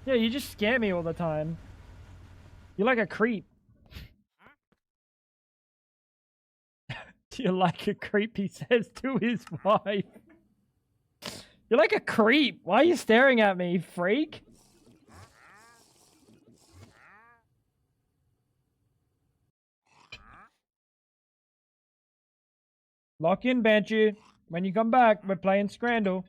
Yeah, you just scare me all the time. You're like a creep. You're like a creep, he says to his wife. You're like a creep. Why are you staring at me, freak? Lock in, Banshee. When you come back, we're playing Scrandle.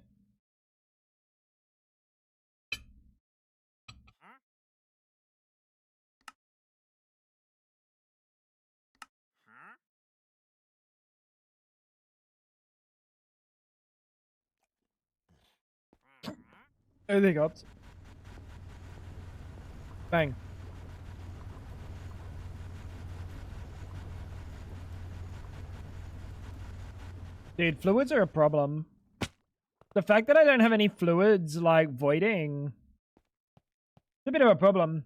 Everything up. Bang. Dude, fluids are a problem. The fact that I don't have any fluids, like, voiding, it's a bit of a problem.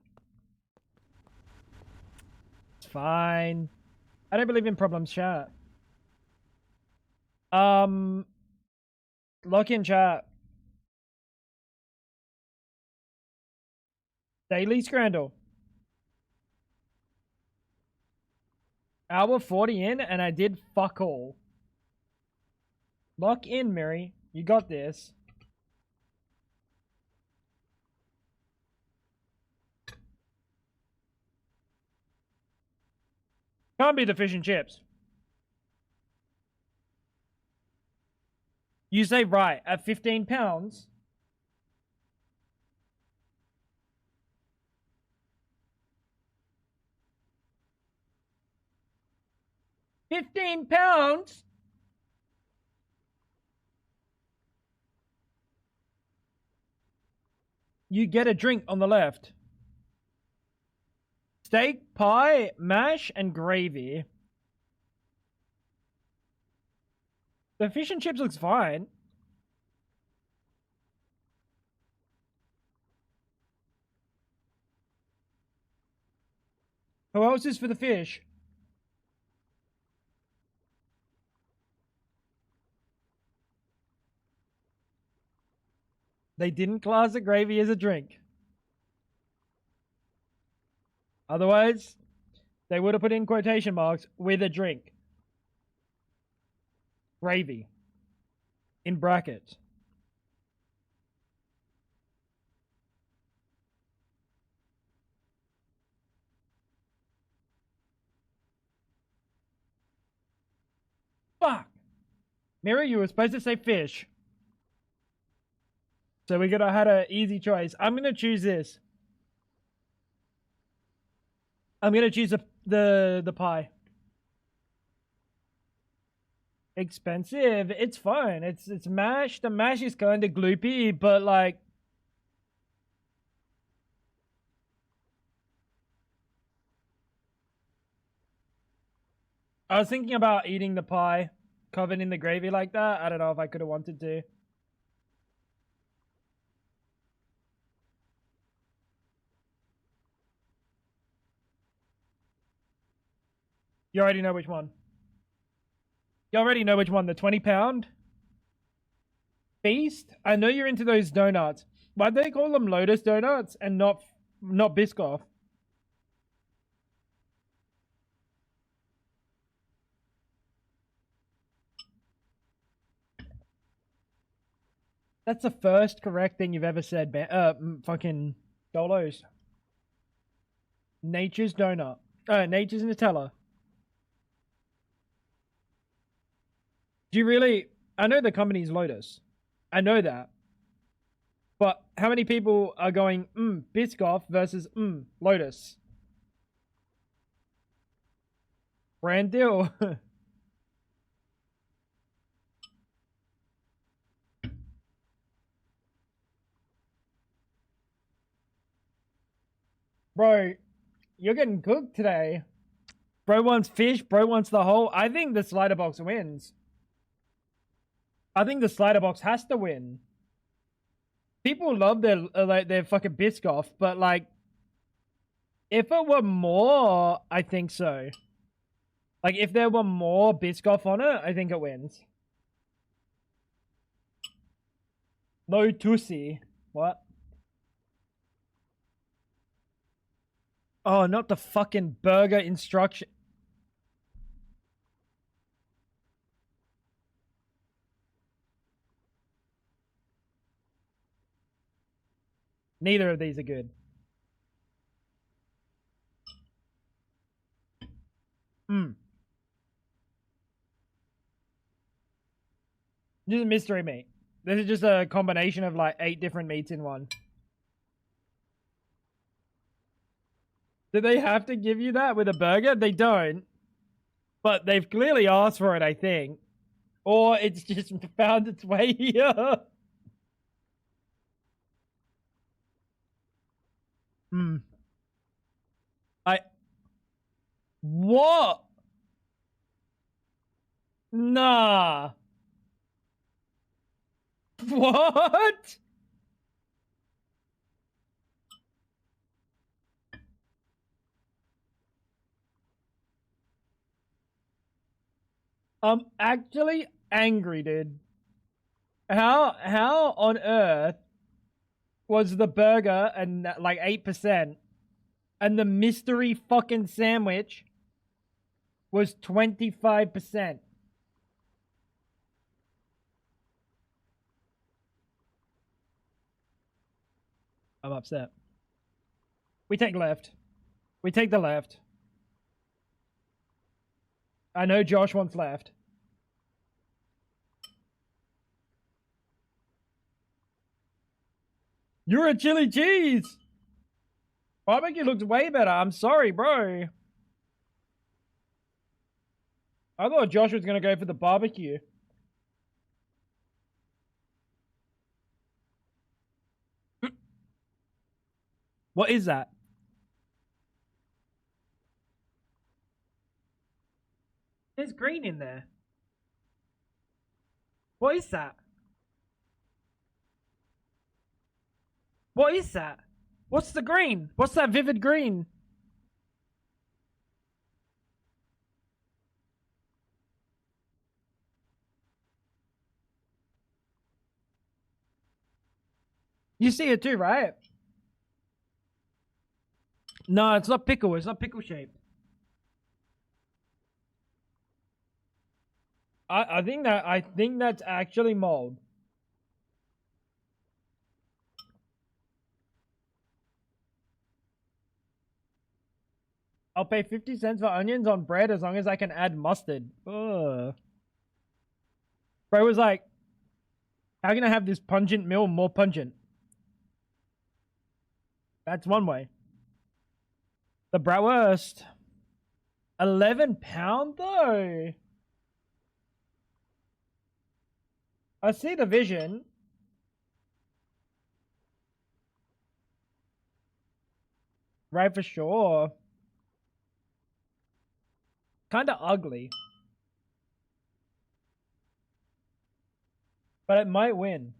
It's fine. I don't believe in problems, chat. Lock in chat. Daily Scrandle. Hour 40 in, and I did fuck all. Lock in, Mary. You got this. Can't be the fish and chips. You say right, at 15 pounds. £15? You get a drink on the left. Steak, pie, mash, and gravy. The fish and chips looks fine. Who else is for the fish? They didn't class the gravy as a drink. Otherwise, they would have put in quotation marks with a drink. Gravy. In brackets. Fuck! Mary, you were supposed to say fish. So we could have had an easy choice. I'm going to choose this. I'm going to choose the pie. Expensive. It's fine. It's mash. The mash is kind of gloopy, but like... I was thinking about eating the pie covered in the gravy like that. I don't know if I could have wanted to. You already know which one. You already know which one. The 20-pound Feast. I know you're into those donuts. Why do they call them Lotus donuts and not Biscoff? That's the first correct thing you've ever said, fucking Dolos. Nature's donut. Nature's Nutella. Do you really... I know the company's Lotus. I know that. But how many people are going, Biscoff versus, Lotus? Brand deal. Bro, you're getting cooked today. Bro wants fish, bro wants the whole... I think the slider box wins. I think the slider box has to win. People love their their fucking Biscoff, but like, if it were more, I think so. Like, if there were more Biscoff on it, I think it wins. No Tussie. What? Oh, not the fucking burger instruction. Neither of these are good. This is mystery meat. This is just a combination of like 8 different meats in one. Do they have to give you that with a burger? They don't. But they've clearly asked for it, I think. Or it's just found its way here. What? Nah. What? I'm actually angry, dude. How on earth was the burger and like 8%, and the mystery fucking sandwich was 25%. I'm upset. We take left. We take the left. I know Josh wants left. You're a chili cheese! Barbecue looks way better. I'm sorry, bro. I thought Josh was going to go for the barbecue. What is that? There's green in there. What is that? What is that? What's the green? What's that vivid green? You see it too, right? No, it's not pickle. It's not pickle shaped. I think that's actually mold. I'll pay 50 cents for onions on bread as long as I can add mustard. Ugh. Bro was like, how can I have this pungent meal more pungent? That's one way. The bratwurst. 11 pound though. I see the vision. Right, for sure. Kind of ugly. But it might win.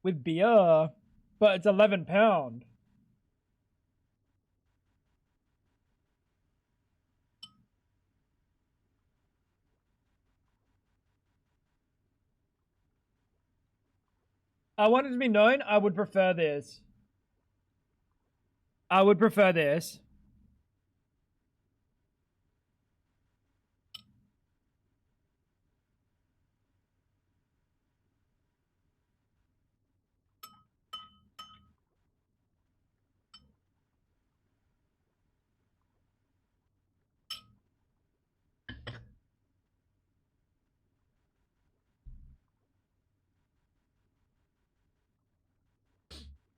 With beer. But it's 11 pound. I want it to be known, I would prefer this. I would prefer this.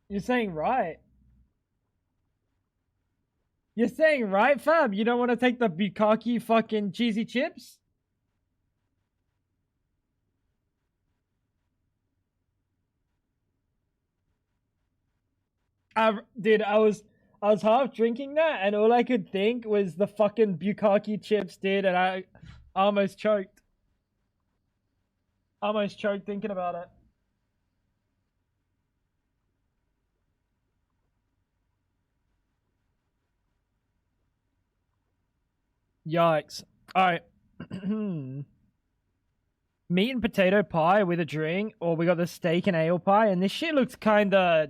You're saying right. You're saying right, fam. You don't want to take the bukkake fucking cheesy chips? Dude, I was half drinking that, and all I could think was the fucking bukkake chips, dude, and I almost choked. Almost choked thinking about it. Yikes. Alright. Meat and potato pie with a drink, or we got the steak and ale pie, and this shit looks kinda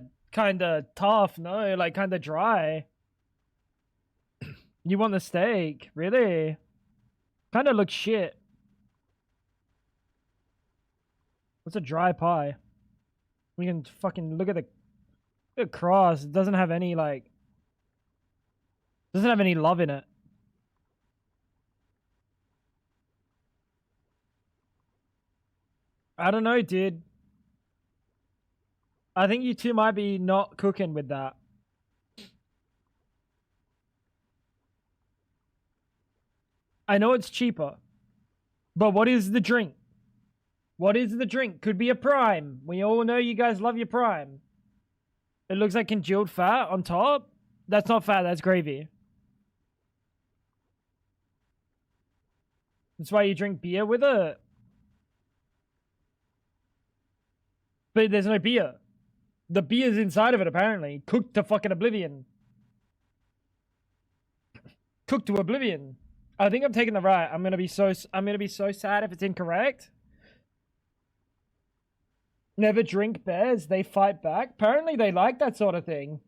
tough, no? Like kinda dry. You want the steak? Really? Kinda looks shit. What's a dry pie? We can fucking look at the cross. It doesn't have any like doesn't have any love in it. I don't know, dude. I think you two might be not cooking with that. I know it's cheaper, but what is the drink? What is the drink? Could be a prime. We all know you guys love your prime. It looks like congealed fat on top. That's not fat, that's gravy. That's why you drink beer with it. But there's no beer. The beer's inside of it, apparently. Cooked to fucking oblivion. Cooked to oblivion. I think I'm taking the right. I'm gonna be so sad if it's incorrect. Never drink bears, they fight back. Apparently they like that sort of thing.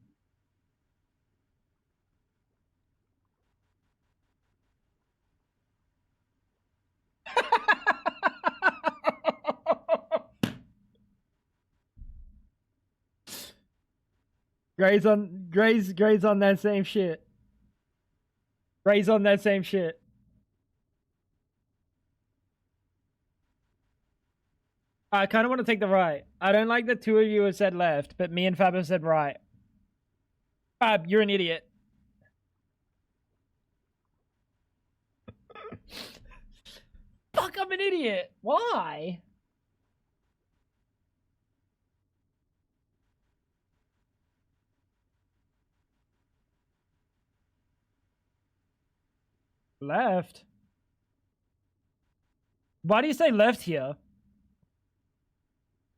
Gray's on that same shit. Gray's on that same shit. I kind of want to take the right. I don't like that two of you have said left, but me and Fab have said right. Fab, you're an idiot. Fuck, I'm an idiot. Why? Left? Why do you say left here?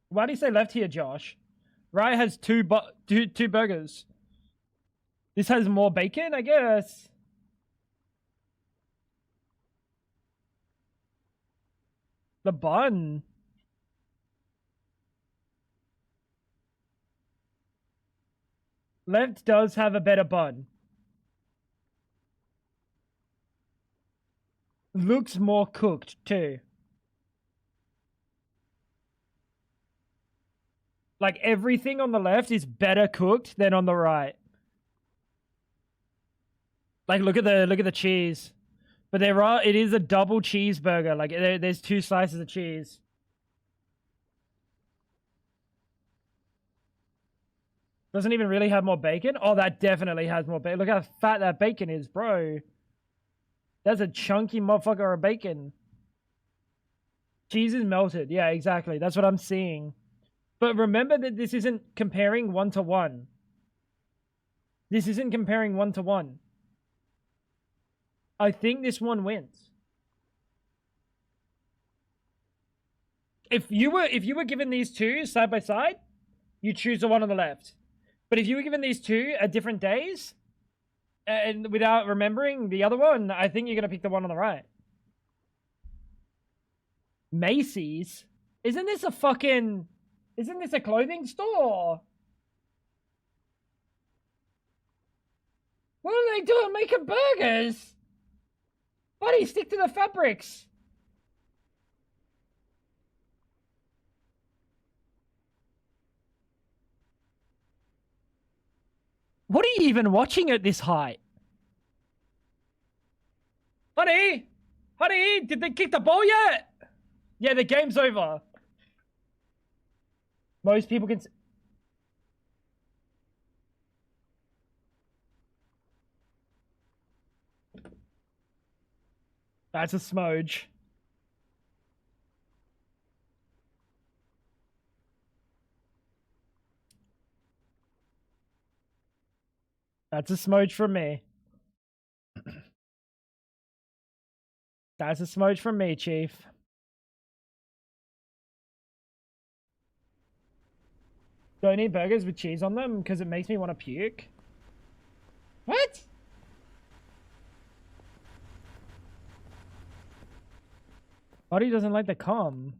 Why do you say left here, Josh? Right has two burgers. This has more bacon, I guess. The bun. Left does have a better bun. Looks more cooked, too. Like, everything on the left is better cooked than on the right. Like, look at the cheese. But it is a double cheeseburger. Like, there's 2 slices of cheese. Doesn't even really have more bacon. Oh, that definitely has more bacon. Look how fat that bacon is, bro. That's a chunky motherfucker of bacon. Cheese is melted. Yeah, exactly. That's what I'm seeing. But remember that this isn't comparing 1-to-1. This isn't comparing 1-to-1. I think this one wins. If you were given these two side by side, you choose the one on the left. But if you were given these two at different days, and without remembering the other one, I think you're gonna pick the one on the right. Macy's? Isn't this a clothing store? What are they doing making burgers? Buddy, stick to the fabrics. What are you even watching at this height? Honey? Honey, did they kick the ball yet? Yeah, the game's over. Most people can... That's a smudge. That's a smudge from me. That's a smudge from me, Chief. Don't eat burgers with cheese on them because it makes me want to puke. What? Buddy doesn't like the cum.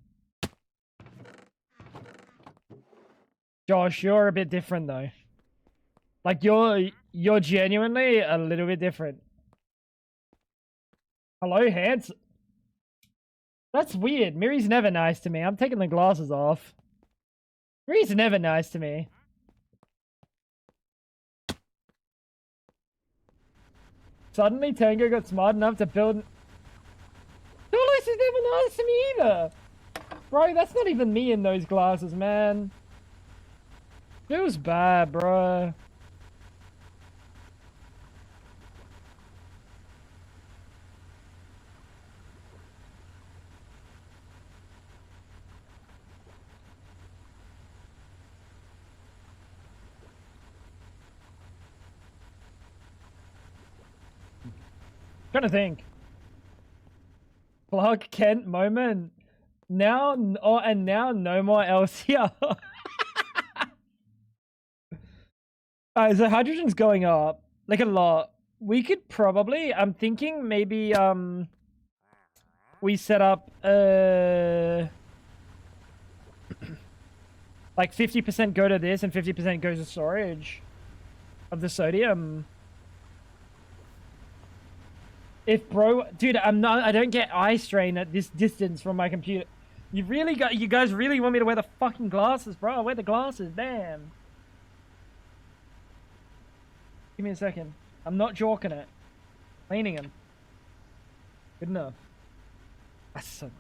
Josh, you're a bit different though. Like you're genuinely a little bit different. Hello, hands. That's weird. Miri's never nice to me. I'm taking the glasses off. Miri's never nice to me. Suddenly Tango got smart enough to build... Dolos is never nice to me either. Bro, that's not even me in those glasses, man. Feels bad, bro. Trying to think. Clark Kent moment. Now, oh, and now no more LCR. Alright, so hydrogen's going up. Like a lot. We could probably, I'm thinking maybe, we set up, Like 50% go to this and 50% goes to storage of the sodium. If bro, dude, I don't get eye strain at this distance from my computer. You guys really want me to wear the fucking glasses, bro? I'll wear the glasses, damn. Give me a second. I'm not jorking it. Cleaning them. Good enough. That's so much.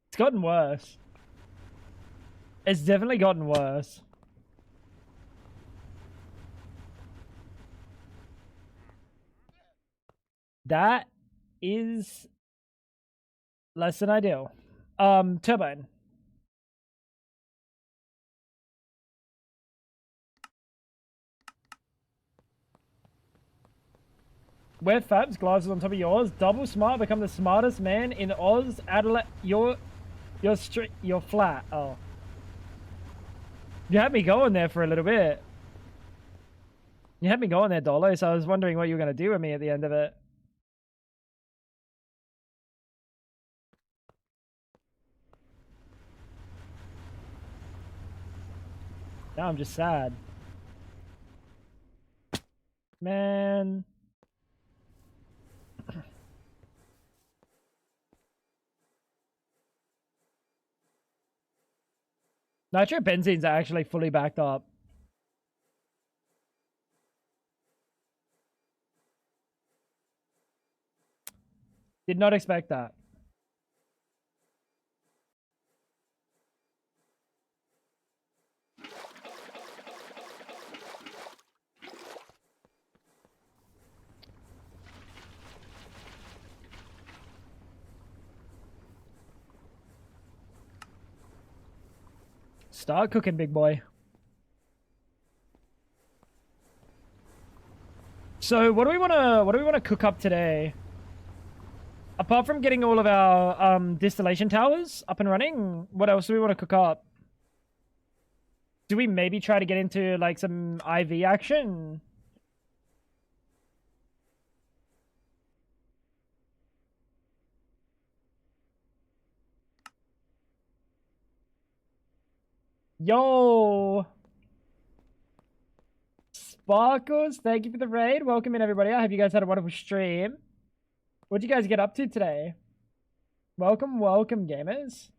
It's gotten worse. It's definitely gotten worse. That is less than ideal. Turbine. Wear Fab's glasses on top of yours. Double smart. Become the smartest man in Oz. Adelaide. You're flat. Oh. You had me going there for a little bit. You had me going there, Dolo, so I was wondering what you were going to do with me at the end of it. Now I'm just sad. Man. Nitro benzenes are actually fully backed up. Did not expect that. Start cooking, big boy. So what do we wanna cook up today? Apart from getting all of our distillation towers up and running, what else do we want to cook up? Do we maybe try to get into like some IV action? Yo! Sparkles, thank you for the raid. Welcome in, everybody. I hope you guys had a wonderful stream. What'd you guys get up to today? Welcome, welcome, gamers.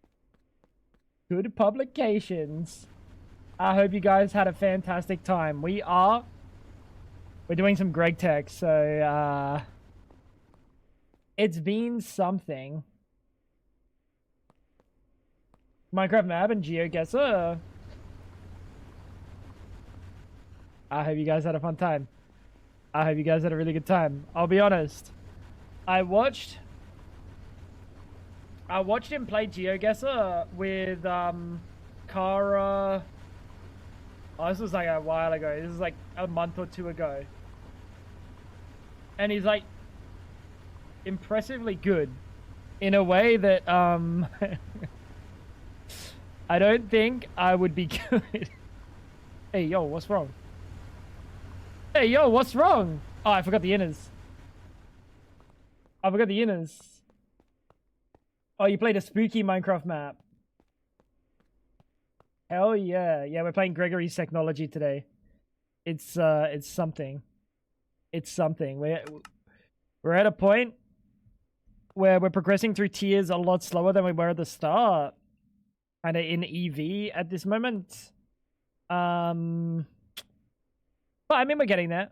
Good publications. I hope you guys had a fantastic time. We're doing some Greg Tech, so it's been something. Minecraft Map and GeoGuessr. I hope you guys had a fun time. I hope you guys had a really good time. I'll be honest. I watched him play GeoGuessr with Kara. Oh, this was like a while ago. This is like a month or two ago. And he's like impressively good in a way that I don't think I would be good. Hey, yo, what's wrong? Hey, yo, what's wrong? Oh, I forgot the inners. I forgot the inners. Oh, you played a spooky Minecraft map. Hell yeah. Yeah, we're playing Gregory's Technology today. It's something. It's something. We're at a point where we're progressing through tiers a lot slower than we were at the start. Kind of in EV at this moment. But I mean, we're getting there.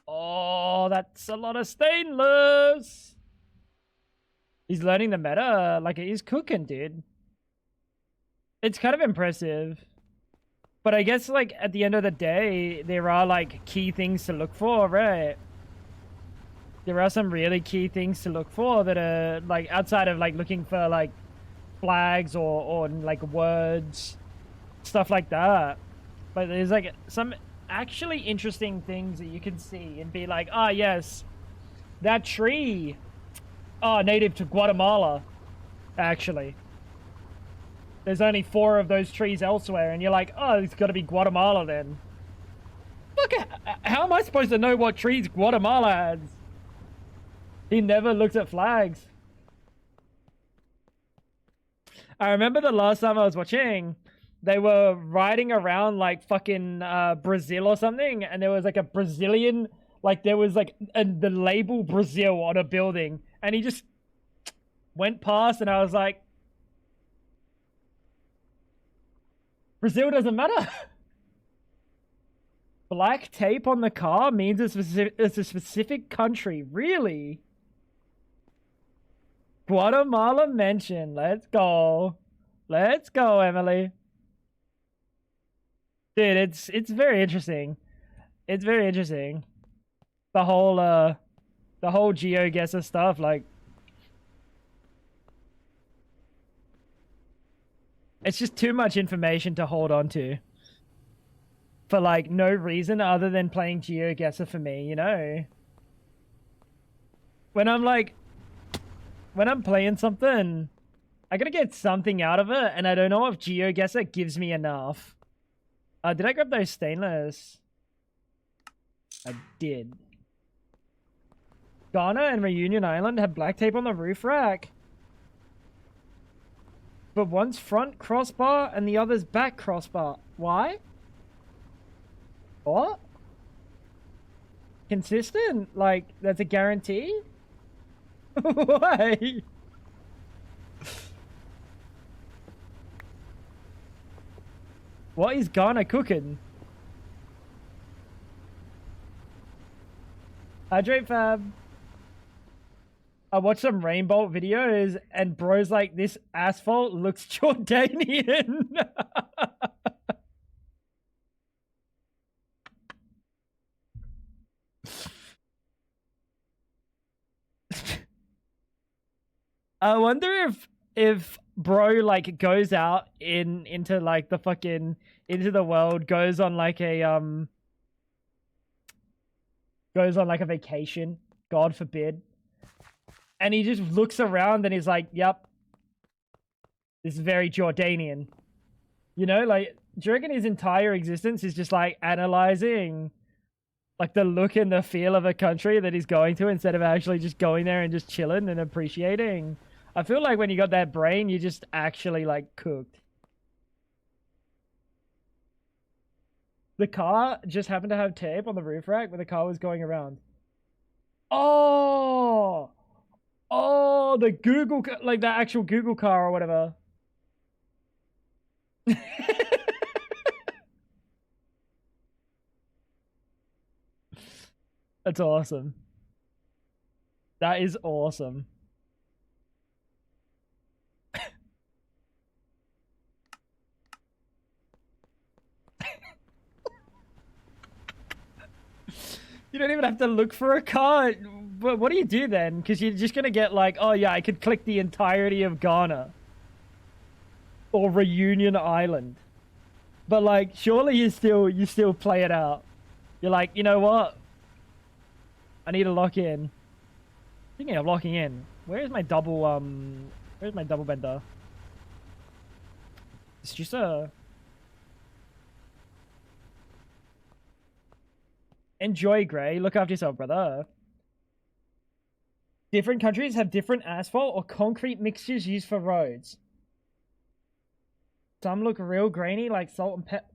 Oh, that's a lot of stainless. He's learning the meta. Like, he's cooking, dude. It's kind of impressive. But I guess, like, at the end of the day, there are, like, key things to look for, right? There are some really key things to look for that are, like, outside of, like, looking for, like, flags or like, words stuff like that. But there's like some actually interesting things that you can see and be like, ah, yes, that tree, oh, native to Guatemala, actually. There's only 4 of those trees elsewhere, and you're like, oh, it's got to be Guatemala then. Look, how am I supposed to know what trees Guatemala has? He never looked at flags. I remember the last time I was watching, they were riding around like fucking Brazil or something, and there was like a Brazilian, like there was like the label Brazil on a building, and he just went past, and I was like, Brazil doesn't matter. Black tape on the car means it's a specific country. Really? Guatemala mentioned. Let's go. Let's go, Emily. Dude, it's very interesting. It's very interesting. The whole GeoGuessr stuff, like, it's just too much information to hold on to. For like no reason other than playing GeoGuessr for me, you know? When I'm playing something, I gotta get something out of it, and I don't know if GeoGuessr gives me enough. Did I grab those stainless? I did. Ghana and Reunion Island have black tape on the roof rack. But one's front crossbar and the other's back crossbar. Why? What? Consistent? Like, that's a guarantee? Why? What is Ghana cooking? Hydrate Fab. I watched some Rainbow videos and bro's like, this asphalt looks Jordanian. I wonder if bro like goes out into like the fucking into the world, goes on like a vacation, God forbid, and he just looks around and he's like, yep, this is very Jordanian, you know? Like, do you reckon his entire existence is just like analyzing like the look and the feel of a country that he's going to, instead of actually just going there and just chilling and appreciating? I feel like when you got that brain, you just actually like cooked. The car just happened to have tape on the roof rack where the car was going around. Oh, the Google, like the actual Google car or whatever. That's awesome. That is awesome. You don't even have to look for a car. But what do you do then? Because you're just gonna get like, oh yeah, I could click the entirety of Ghana or Reunion Island. But like, surely you still play it out. You're like, you know what? I need to lock in. Speaking of locking in, where's my double bender? It's just a... Enjoy, Gray. Look after yourself, brother. Different countries have different asphalt or concrete mixtures used for roads. Some look real grainy, like salt and pepper.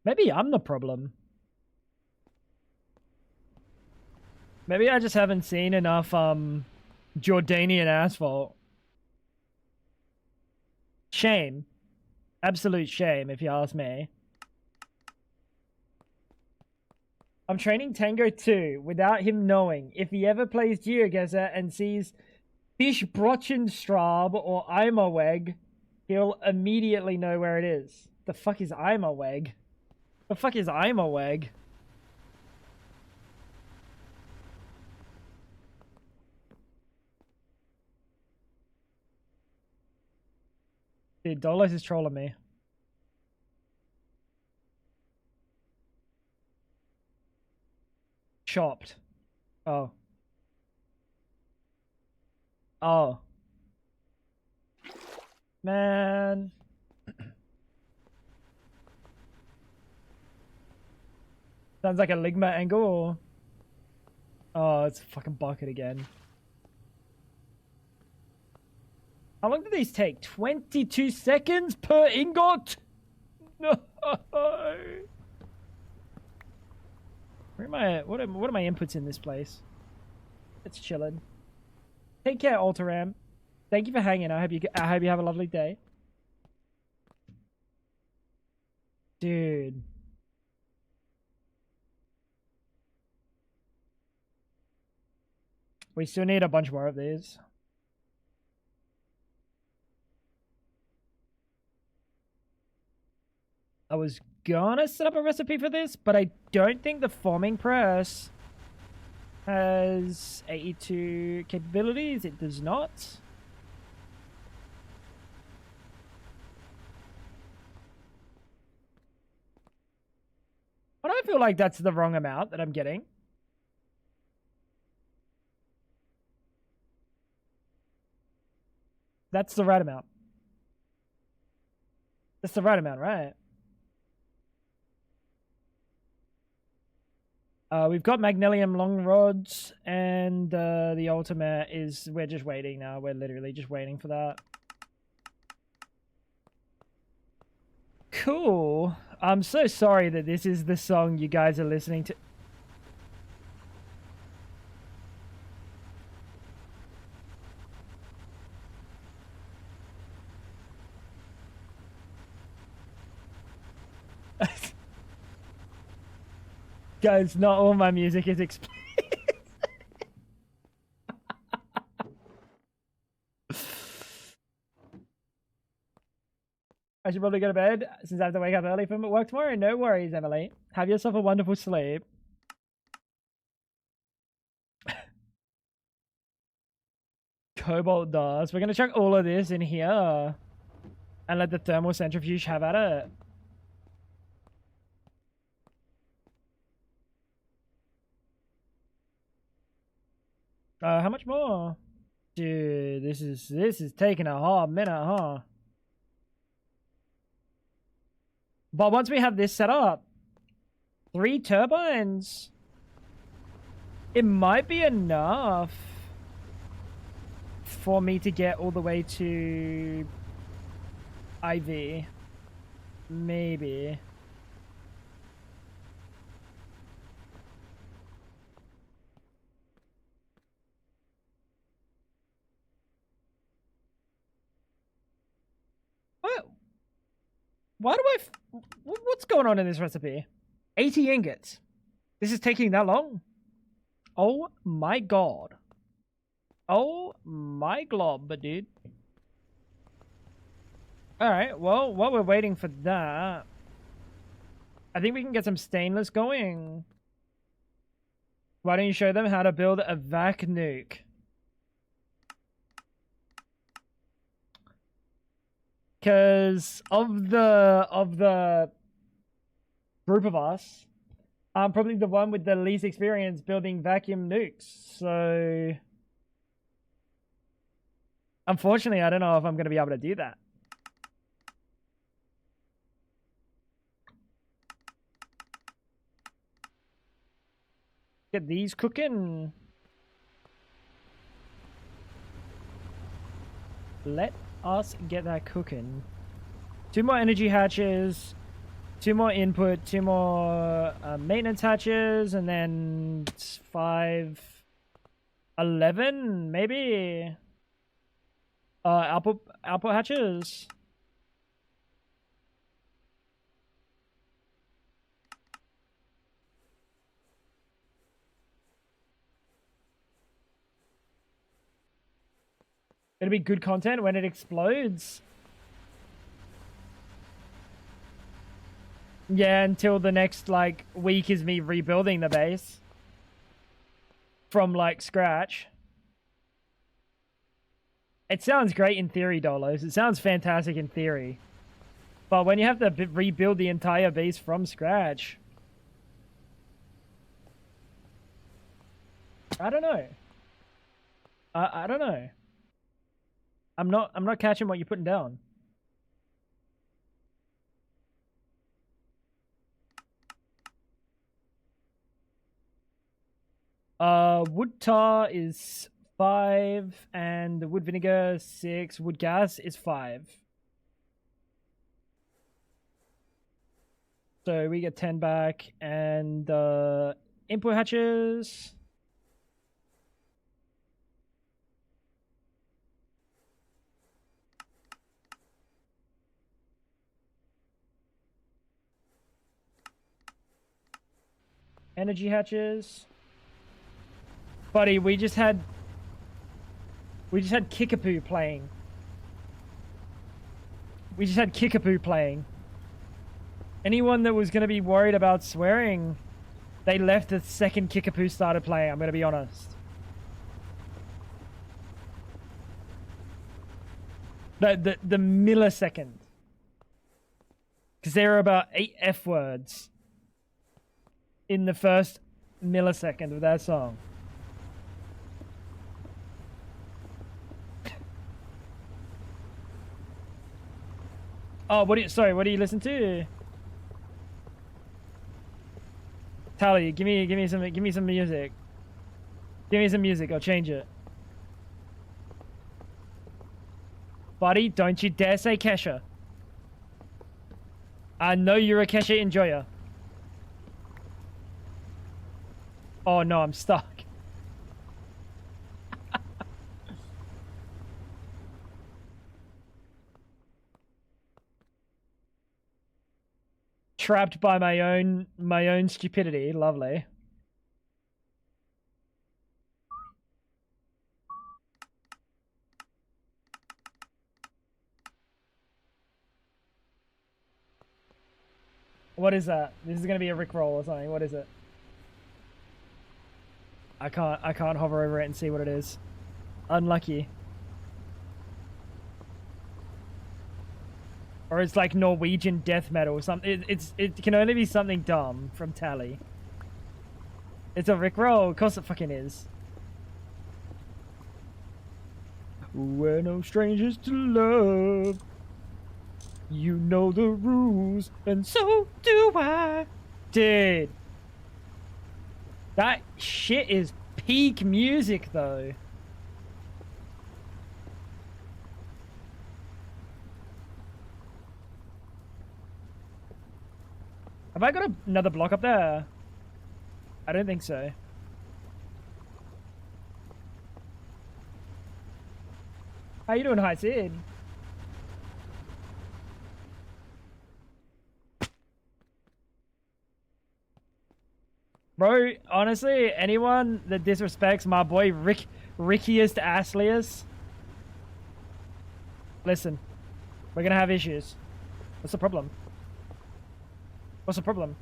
Maybe I'm the problem. Maybe I just haven't seen enough Jordanian asphalt. Shame. Absolute shame, if you ask me. I'm training Tango 2 without him knowing. If he ever plays GeoGuessr and sees Fish Brochenstraub or Eimerweg, he'll immediately know where it is. The fuck is Eimerweg? The fuck is Eimerweg? Dude, Dolos is trolling me. Chopped. Oh. Oh. Man. Sounds like a Ligma angle or... Oh, it's a fucking bucket again. How long do these take? 22 seconds per ingot? No. Where am I? What are my inputs in this place? It's chilling. Take care, Alteram. Thank you for hanging. I hope you have a lovely day, dude. We still need a bunch more of these. I was gonna set up a recipe for this, but I don't think the forming press has 82 capabilities. It does not. But I feel like that's the wrong amount that I'm getting. That's the right amount. That's the right amount, right? We've got Magnesium long rods, and the ultimate is... We're just waiting now. We're literally just waiting for that. Cool. I'm so sorry that this is the song you guys are listening to. Guys, not all my music is explicit. I should probably go to bed since I have to wake up early for work tomorrow. No worries, Emily. Have yourself a wonderful sleep. Cobalt dust. We're going to chuck all of this in here and let the thermal centrifuge have at it. How much more? Dude, this is taking a hard minute, huh? But once we have this set up, 3 turbines, it might be enough for me to get all the way to IV. Maybe. What? Why do what's going on in this recipe? 80 ingots. This is taking that long? Oh my god. Oh my glob, dude. Alright, well, while we're waiting for that, I think we can get some stainless going. Why don't you show them how to build a vac nuke? Because of the group of us, I'm probably the one with the least experience building vacuum nukes. So, unfortunately, I don't know if I'm going to be able to do that. Get these cooking. Let us get that cooking. 2 more energy hatches, 2 more input, 2 more maintenance hatches, and then 5, 11 maybe output hatches. It'll be good content when it explodes. Yeah, until the next, like, week is me rebuilding the base. From, like, scratch. It sounds great in theory, Dolos. It sounds fantastic in theory. But when you have to rebuild the entire base from scratch... I don't know. I don't know. I'm not catching what you're putting down. Wood tar is 5, and the wood vinegar 6. Wood gas is 5. So we get 10 back, and input hatches. Energy hatches. Buddy, we just had Kickapoo playing. We just had Kickapoo playing. Anyone that was going to be worried about swearing, they left the second Kickapoo started playing, I'm going to be honest. The millisecond. Because there are about 8 F words in the first millisecond of that song. Oh, what do you listen to? Tally, give me some music. Give me some music, I'll change it. Buddy, don't you dare say Kesha. I know you're a Kesha enjoyer. Oh no, I'm stuck. Trapped by my own stupidity. Lovely. What is that? This is gonna be a Rickroll or something. What is it? I can't hover over it and see what it is. Unlucky. Or it's like Norwegian death metal or something. It can only be something dumb from Tally. It's a Rickroll. Of course it fucking is. We're no strangers to love. You know the rules, and so do I. Dude. That shit is peak music, though. Have I got another block up there? I don't think so. How you doing, High Sid? Bro, honestly, anyone that disrespects my boy Rickiest Aslius, listen, we're gonna have issues. What's the problem? What's the problem?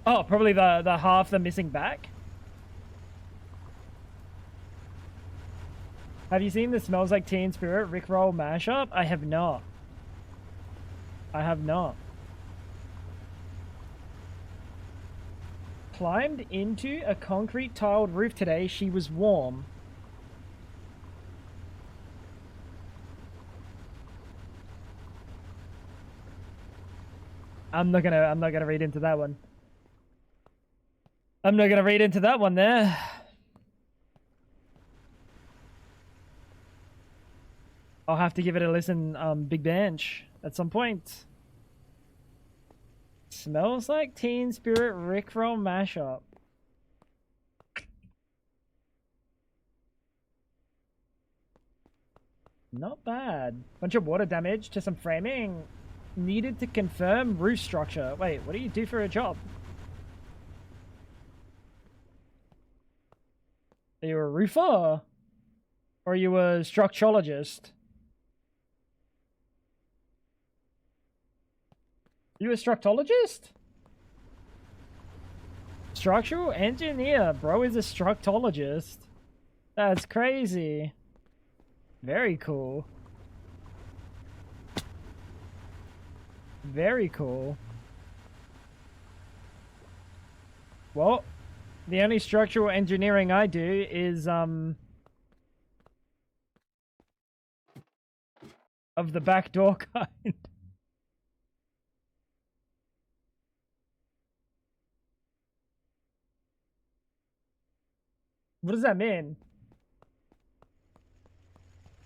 Oh, probably the half the missing back. Have you seen the Smells Like Teen Spirit Rickroll mashup? I have not. I have not. Climbed into a concrete tiled roof today. She was warm. I'm not gonna read into that one. I'm not gonna read into that one there. I'll have to give it a listen, Big Bench, at some point. Smells Like Teen Spirit Rickroll mashup. Not bad. Bunch of water damage to some framing. Needed to confirm roof structure. Wait, what do you do for a job? Are you a roofer? Or are you a structurologist? You a structurologist? Structural engineer, bro, is a structologist. That's crazy. Very cool. Very cool. Well, the only structural engineering I do is, of the back door kind. What does that mean?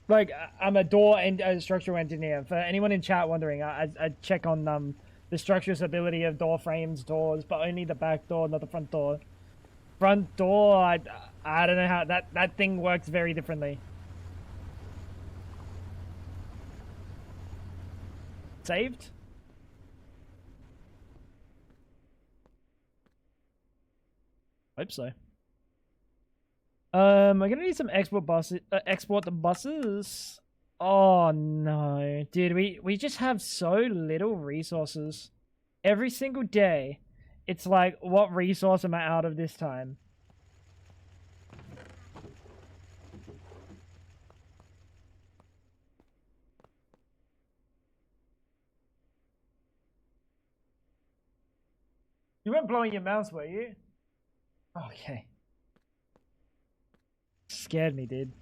Like, I'm a door and a structural engineer. For anyone in chat wondering, I check on the structural stability of door frames, doors, but only the back door, not the front door. Front door, I don't know how that thing works very differently. Saved? Hope so. We're gonna need some export buses. Export the buses. Oh no, dude, we just have so little resources. Every single day, it's like, what resource am I out of this time? You weren't blowing your mouse, were you? Okay. Scared me, dude.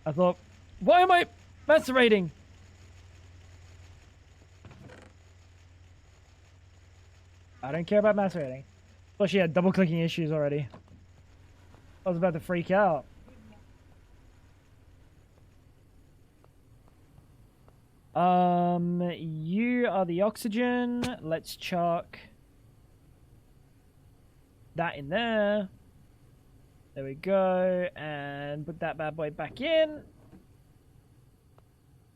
I thought, why am I macerating? I don't care about macerating. Plus, she had double clicking issues already. I was about to freak out. You are the oxygen. Let's chuck that in there. There we go. And put that bad boy back in.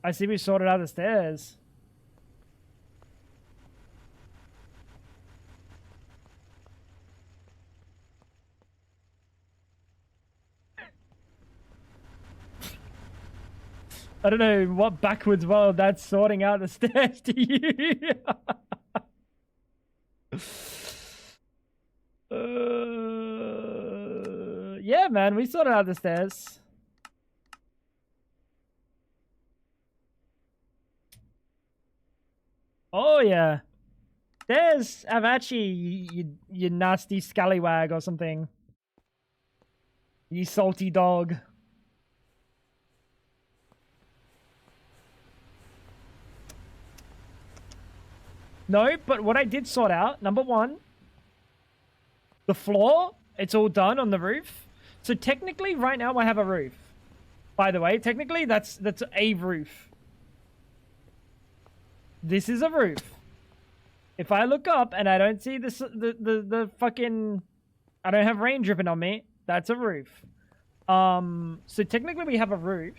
I see we sorted out the stairs. I don't know what backwards world that's sorting out the stairs to you. Yeah, man, we sorted out the stairs. Oh, yeah. There's Avachi, you nasty scallywag or something. You salty dog. No, but what I did sort out, number one, the floor, it's all done on the roof. So technically, right now, I have a roof. By the way, technically, that's a roof. This is a roof. If I look up and I don't see this, the fucking, I don't have rain dripping on me, that's a roof. So technically, we have a roof.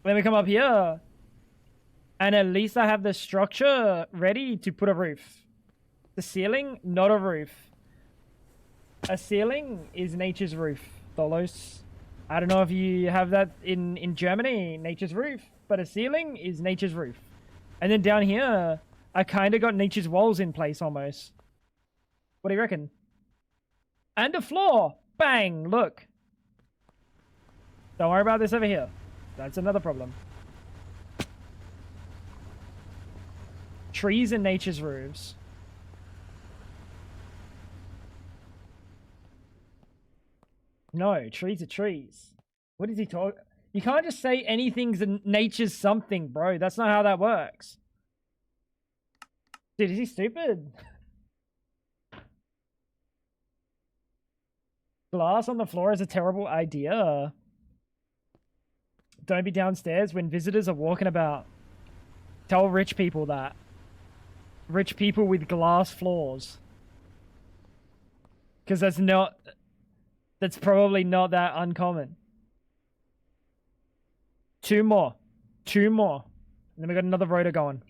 Then we come up here. And at least I have the structure ready to put a roof. The ceiling, not a roof. A ceiling is nature's roof, Dolos. I don't know if you have that in Germany, nature's roof. But a ceiling is nature's roof. And then down here, I kind of got nature's walls in place almost. What do you reckon? And a floor. Bang, look. Don't worry about this over here. That's another problem. Trees and nature's roofs. No, trees are trees. What is he talking? You can't just say anything's nature's something, bro. That's not how that works. Dude, is he stupid? Glass on the floor is a terrible idea. Don't be downstairs when visitors are walking about. Tell rich people that. Rich people with glass floors. Because that's probably not that uncommon. Two more. And then we got another rotor going.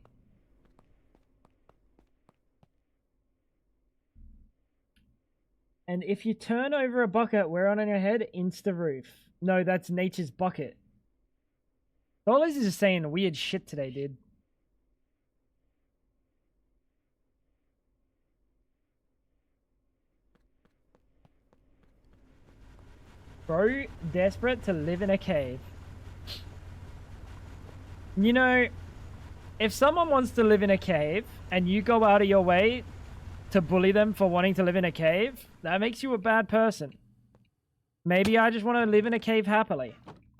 And if you turn over a bucket, where on your head? Insta roof. No, that's nature's bucket. All this is just saying weird shit today, dude. Bro, desperate to live in a cave. You know, if someone wants to live in a cave and you go out of your way to bully them for wanting to live in a cave, that makes you a bad person. Maybe I just want to live in a cave happily.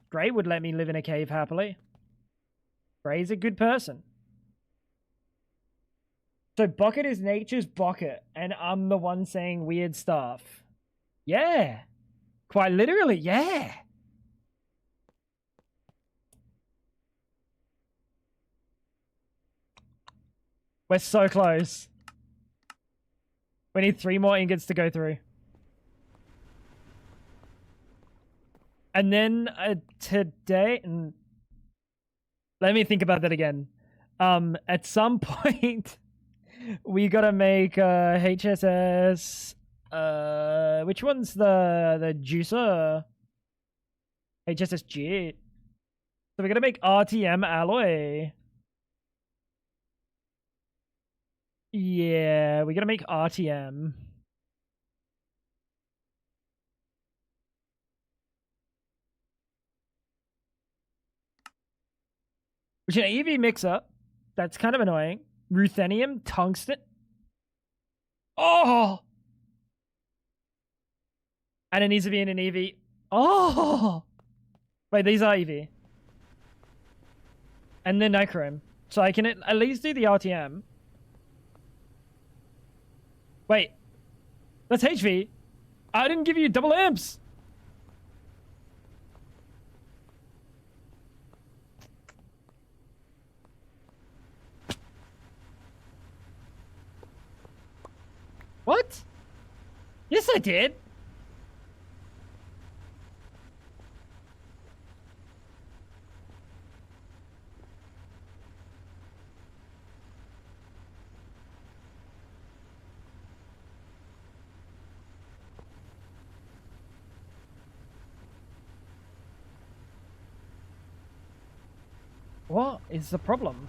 Gray would let me live in a cave happily. Gray's a good person. So Bucket is nature's Bucket, and I'm the one saying weird stuff. Yeah. Quite literally, yeah. We're so close. We need 3 more ingots to go through. And then today... let me think about that again. At some point, we gotta make HSS... which one's the juicer? HSSG. So we gotta make RTM alloy. Yeah, we gotta make RTM. Which an EV mix-up. That's kind of annoying. Ruthenium, tungsten. Oh! And it needs to be in an EV. Oh! Wait, these are EV. And then nichrome. So I can at least do the RTM. Wait. That's HV. I didn't give you double amps. What? Yes, I did. What is the problem?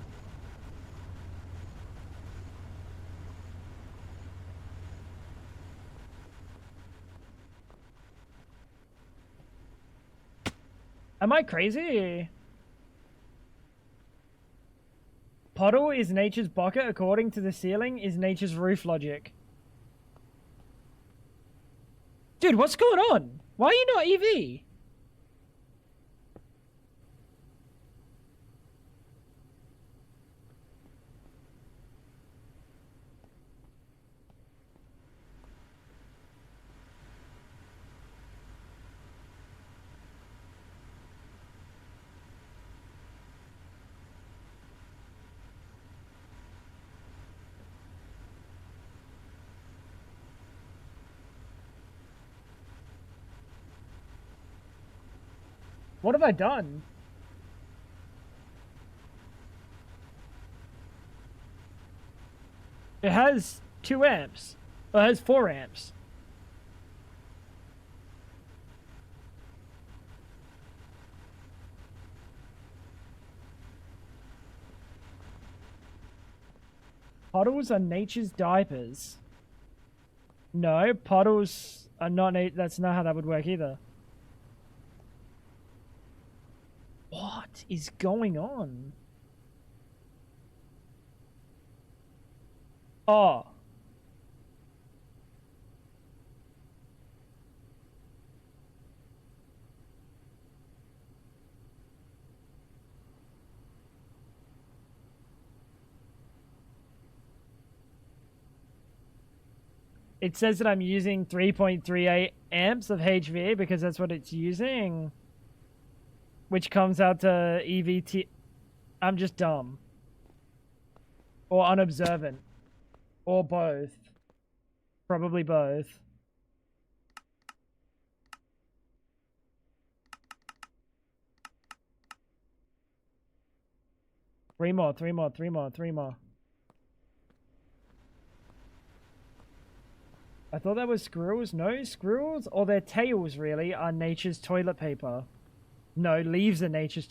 Am I crazy? Puddle is nature's bucket according to the ceiling is nature's roof logic. Dude, what's going on? Why are you not EV? What have I done? It has 2 amps. Oh, it has 4 amps. Puddles are nature's diapers. No, puddles are not. That's not how that would work either. What is going on? Oh. It says that I'm using 3.38 amps of HV because that's what it's using. Which comes out to EVT. I'm just dumb. Or unobservant. Or both. Probably both. Three more. I thought that was squirrels. No, squirrels, or their tails really, are nature's toilet paper. No, leaves are nature's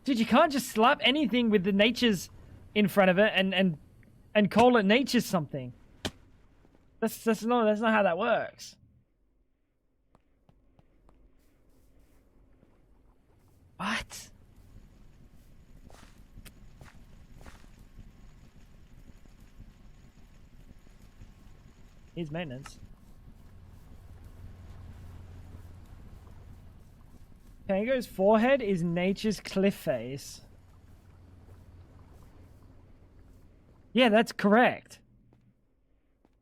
Dude, you can't just slap anything with the nature's in front of it and call it nature's something. That's not how that works. What? Here's maintenance. Tango's forehead is nature's cliff face. Yeah, that's correct.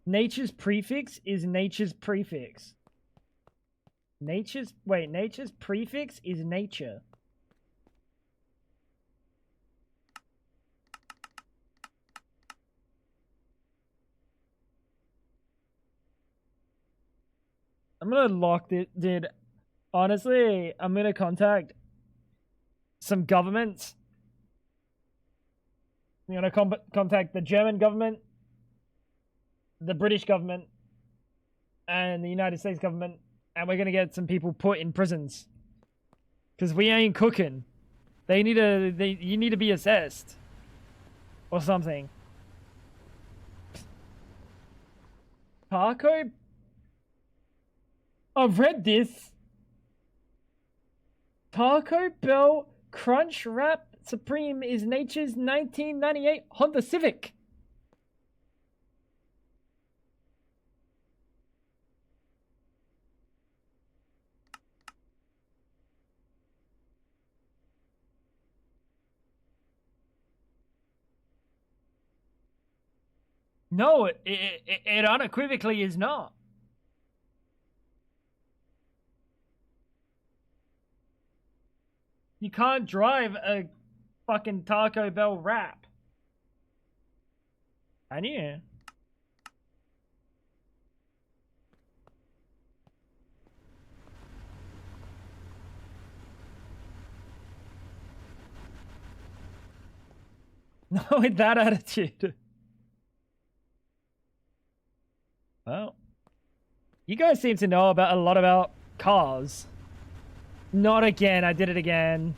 Nature's prefix is nature's prefix. Nature's prefix is nature. I'm gonna lock it, dude. Honestly, I'm gonna contact some governments. I'm gonna contact the German government, the British government, and the United States government, and we're gonna get some people put in prisons. Cause we ain't cooking. You need to be assessed. Or something. Taco? I've read this. Taco Bell Crunch Wrap Supreme is nature's 1998 Honda Civic. No, it unequivocally is not. You can't drive a fucking Taco Bell wrap. I knew. Not with that attitude. Well, you guys seem to know a lot about cars. Not again. I did it again.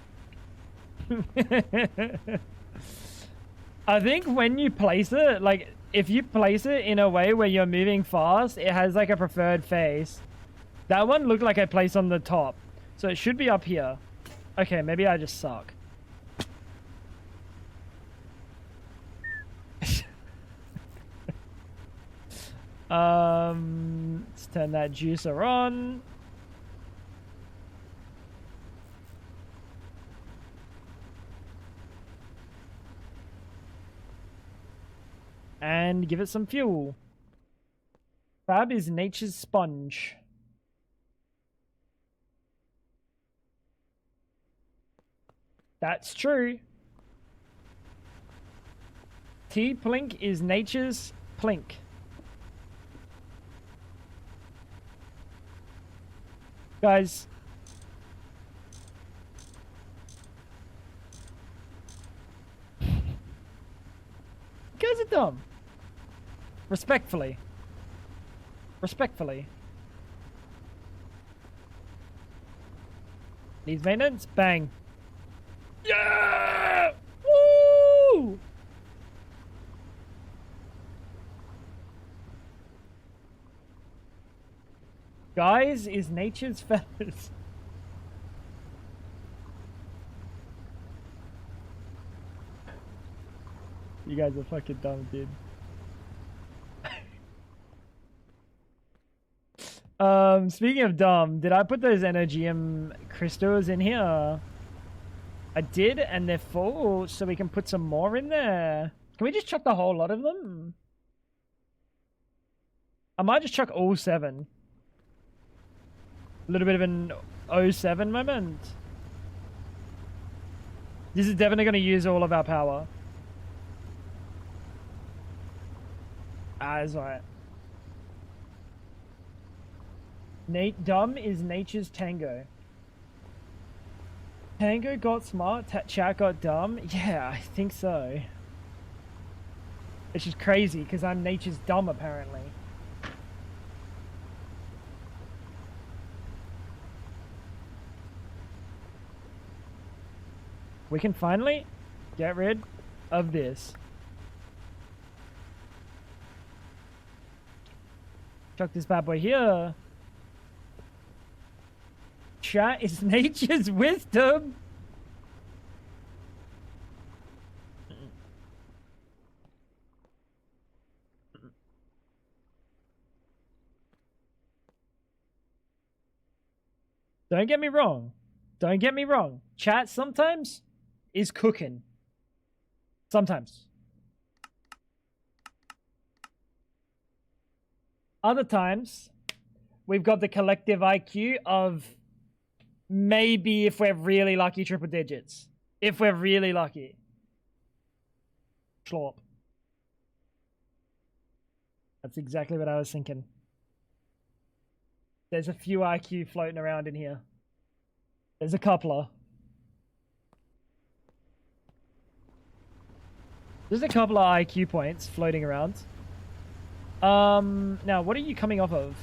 I think when you place it, like, if you place it in a way where you're moving fast, it has like a preferred face. That one looked like I placed on the top. So it should be up here. Okay, maybe I just suck. Let's turn that juicer on. And give it some fuel. Fab is nature's sponge. That's true. T-Plink is nature's plink. Guys. You guys are dumb. Respectfully. Respectfully. Needs maintenance? Bang. Yeah! Woo! Guys is nature's feathers. You guys are fucking dumb, dude. Speaking of dumb, did I put those Energium crystals in here? I did, and they're full, so we can put some more in there. Can we just chuck the whole lot of them? I might just chuck all 7. A little bit of an 07 moment. This is definitely going to use all of our power. Ah, that's right. Dumb is nature's tango. Tango got smart, chat got dumb? Yeah, I think so. It's just crazy, because I'm nature's dumb, apparently. We can finally get rid of this. Chuck this bad boy here. Chat is nature's wisdom. Don't get me wrong. Don't get me wrong. Chat sometimes is cooking. Sometimes. Other times, we've got the collective IQ of maybe, if we're really lucky, triple digits. If we're really lucky. Schlorp. That's exactly what I was thinking. There's a few IQ floating around in here. There's a couple. There's a couple of IQ points floating around. Now, what are you coming off of?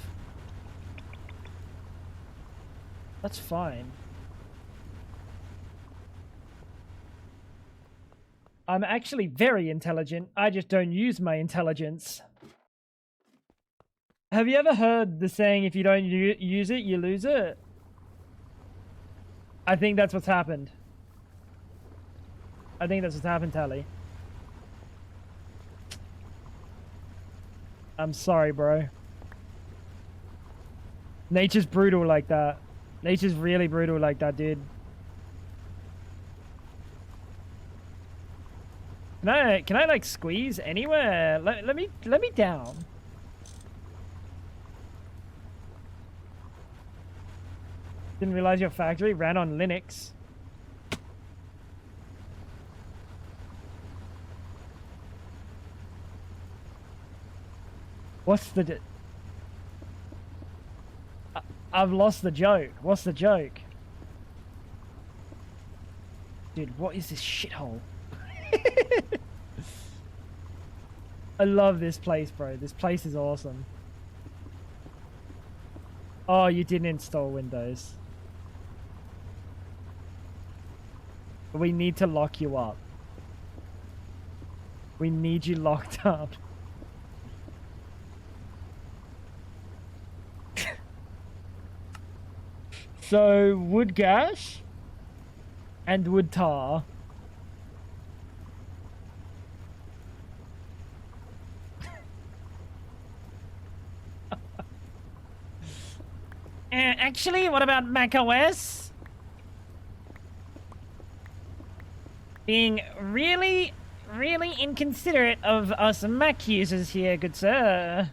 That's fine. I'm actually very intelligent. I just don't use my intelligence. Have you ever heard the saying, if you don't use it, you lose it? I think that's what's happened. I think that's what's happened, Tally. I'm sorry, bro. Nature's brutal like that. Nature's really brutal like that, dude. Can I like squeeze anywhere? Let me down. Didn't realize your factory ran on Linux. What's the... I've lost the joke. What's the joke? Dude, what is this shithole? I love this place, bro. This place is awesome. Oh, you didn't install Windows. We need to lock you up. We need you locked up. So, wood gas and wood tar. Actually, what about macOS? Being really, really inconsiderate of us Mac users here, good sir.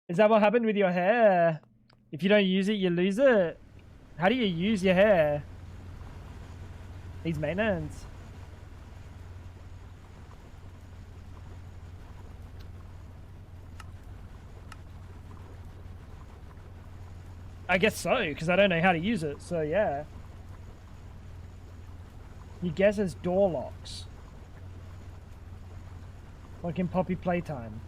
Is that what happened with your hair? If you don't use it, you lose it. How do you use your hair? Needs maintenance. I guess so, because I don't know how to use it, so yeah. You guess it's door locks. Like in Poppy Playtime.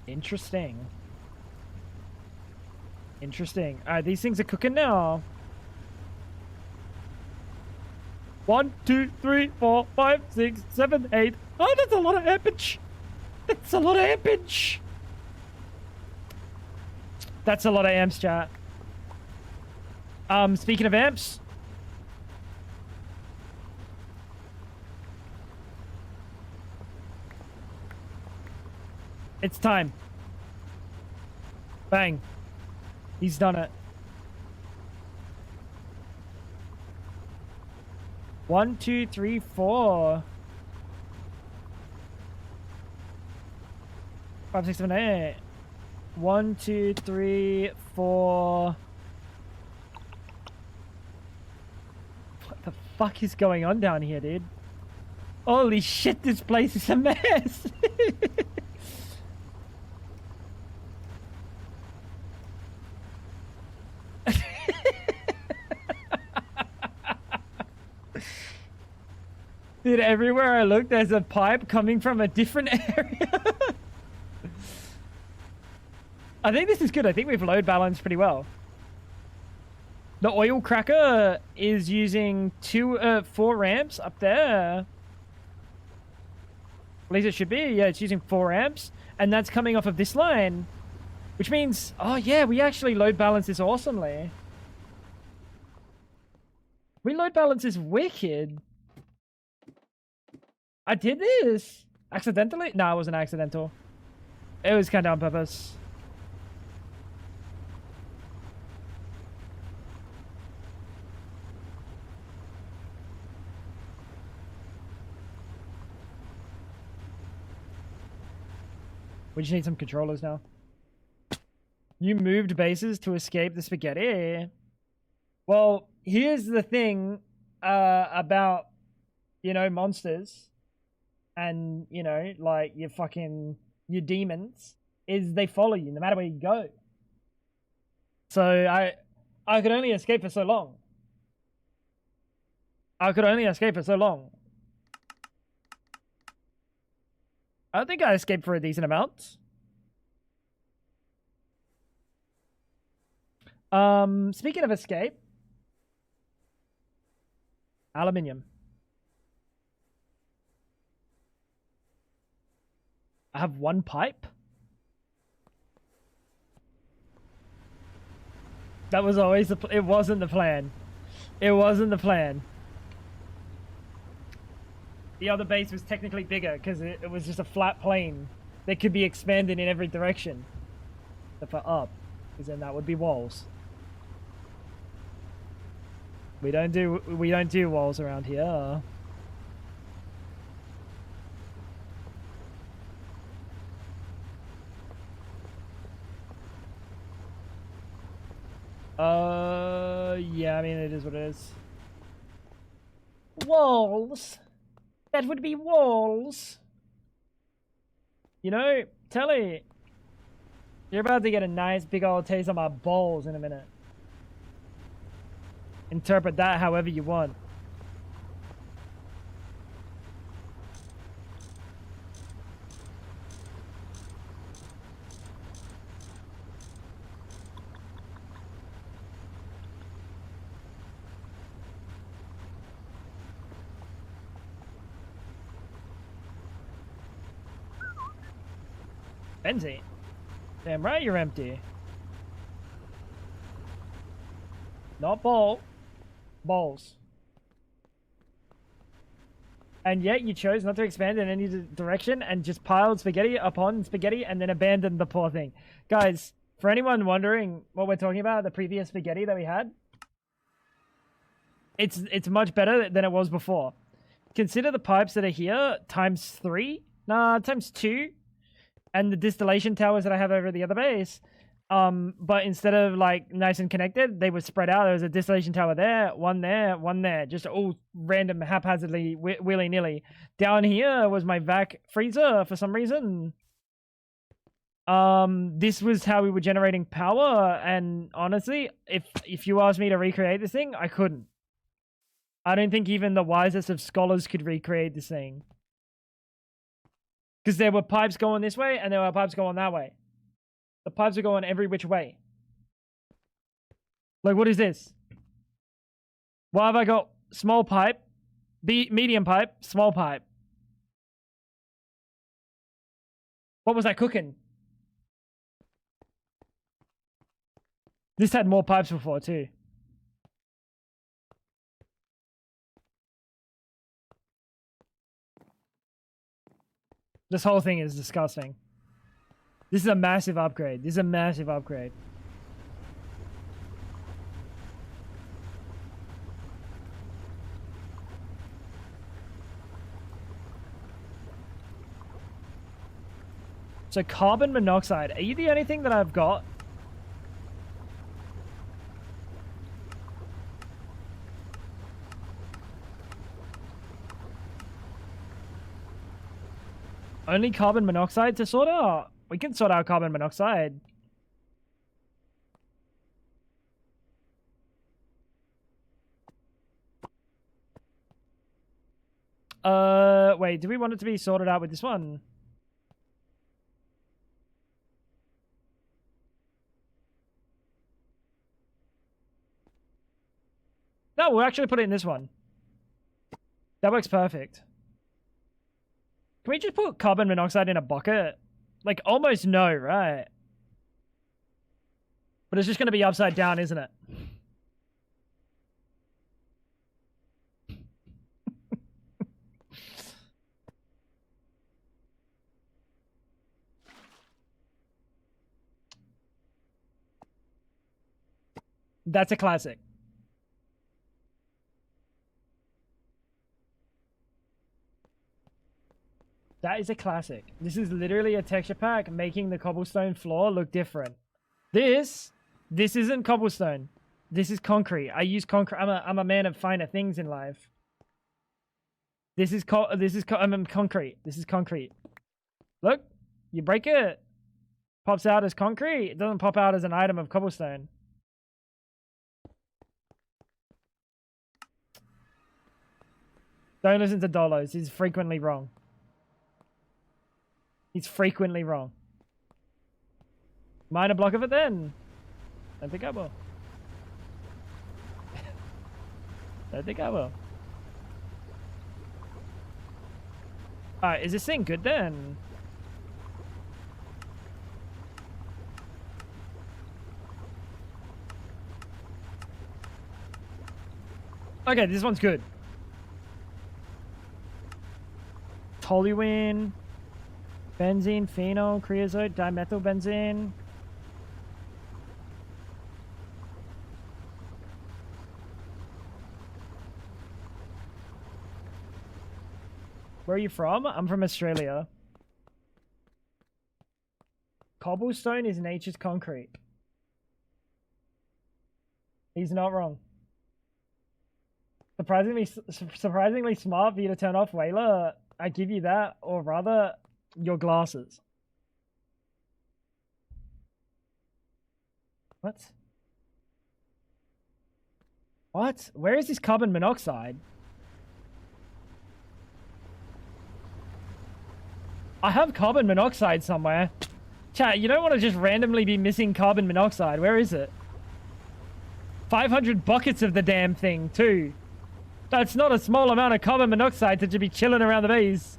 Interesting. Interesting. Alright, these things are cooking now. 1, 2, 3, 4, 5, 6, 7, 8. Oh, that's a lot of ampage. That's a lot of ampage. That's a lot of amps, chat. Speaking of amps. It's time. Bang. He's done it. 1, 2, 3, 4. 5, 6, 7, 8. 1, 2, 3, 4. What the fuck is going on down here, dude? Holy shit, this place is a mess. Dude, everywhere I look, there's a pipe coming from a different area. I think this is good. I think we've load balanced pretty well. The oil cracker is using 4 ramps up there. At least it should be. Yeah, it's using 4 amps. And that's coming off of this line. Which means, oh yeah, we actually load balance this awesomely. We load balance this wicked. I did this accidentally. No, it wasn't accidental. It was kind of on purpose. We just need some controllers now. You moved bases to escape the spaghetti. Well, here's the thing about, you know, monsters and, you know, like your demons, is they follow you no matter where you go. So I could only escape for so long. I think I escaped for a decent amount. Speaking of escape, aluminium. I have one pipe. That was always it wasn't the plan. It wasn't the plan. The other base was technically bigger because it was just a flat plane that could be expanded in every direction. Except for up, because then that would be walls. We don't do walls around here. Yeah, I mean, it is what it is. Walls? That would be walls. You know, Telly, you're about to get a nice big old taste of my balls in a minute. Interpret that however you want. Benzene. Damn right you're empty. Not balls. And yet you chose not to expand in any direction and just piled spaghetti upon spaghetti and then abandoned the poor thing. Guys, for anyone wondering what we're talking about, the previous spaghetti that we had, it's much better than it was before. Consider the pipes that are here times 3. Nah, times 2. And the distillation towers that I have over the other base. But instead of like nice and connected, they were spread out. There was a distillation tower there, one there, just all random, haphazardly, willy-nilly. Down here was my vac freezer for some reason. This was how we were generating power, and honestly, if you asked me to recreate this thing, I couldn't. I don't think even the wisest of scholars could recreate this thing. Because there were pipes going this way, and there were pipes going that way. The pipes are going every which way. Like, what is this? Why have I got small pipe, medium pipe, small pipe? What was I cooking? This had more pipes before, too. This whole thing is disgusting. This is a massive upgrade. So carbon monoxide. Are you the only thing that I've got? Only carbon monoxide to sort out? We can sort out carbon monoxide. Wait, do we want it to be sorted out with this one? No, we'll actually put it in this one. That works perfect. Can we just put carbon monoxide in a bucket? Like, almost no, right? But it's just going to be upside down, isn't it? That's a classic. That is a classic. This is literally a texture pack making the cobblestone floor look different. This isn't cobblestone. This is concrete. I use concrete. I'm a man of finer things in life. I'm concrete. This is concrete. Look, you break it. Pops out as concrete. It doesn't pop out as an item of cobblestone. Don't listen to Dolos. He's frequently wrong. He's frequently wrong. Mine a block of it then. Don't think I will. Don't think I will. Alright, is this thing good then? Okay, this one's good. Toluene, benzene, phenol, creosote, dimethylbenzene. Where are you from? I'm from Australia. Cobblestone is nature's concrete. He's not wrong. Surprisingly smart for you to turn off Whaler. I give you that, or rather, your glasses. What? What? Where is this carbon monoxide? I have carbon monoxide somewhere. Chat, you don't want to just randomly be missing carbon monoxide. Where is it? 500 buckets of the damn thing, too. That's not a small amount of carbon monoxide to just be chilling around the base.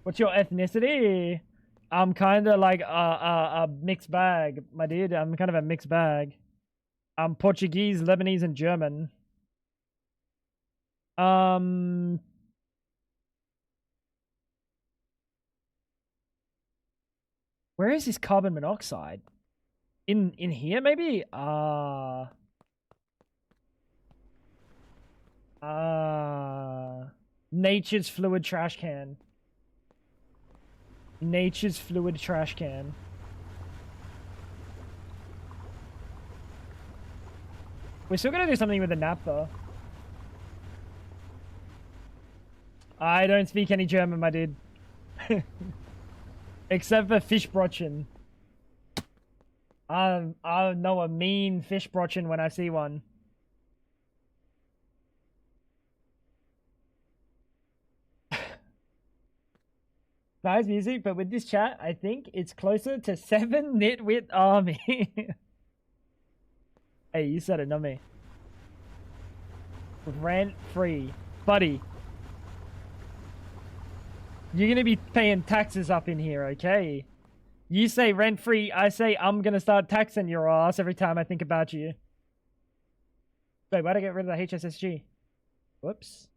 What's your ethnicity? I'm kind of like a mixed bag, my dude. I'm kind of a mixed bag. I'm Portuguese, Lebanese, and German. Where is this carbon monoxide? In here, maybe? Nature's fluid trash can. Nature's fluid trash can. We're still gonna do something with the naphtha. I don't speak any German, my dude. Except for Fischbrötchen. I know a mean Fischbrötchen when I see one. Nice music, but with this chat, I think it's closer to 7 Nitwit Army. Hey, you said it, not me. Rent free. Buddy. You're gonna be paying taxes up in here, okay? You say rent free, I say I'm gonna start taxing your ass every time I think about you. Wait, why'd I get rid of the HSSG? Whoops.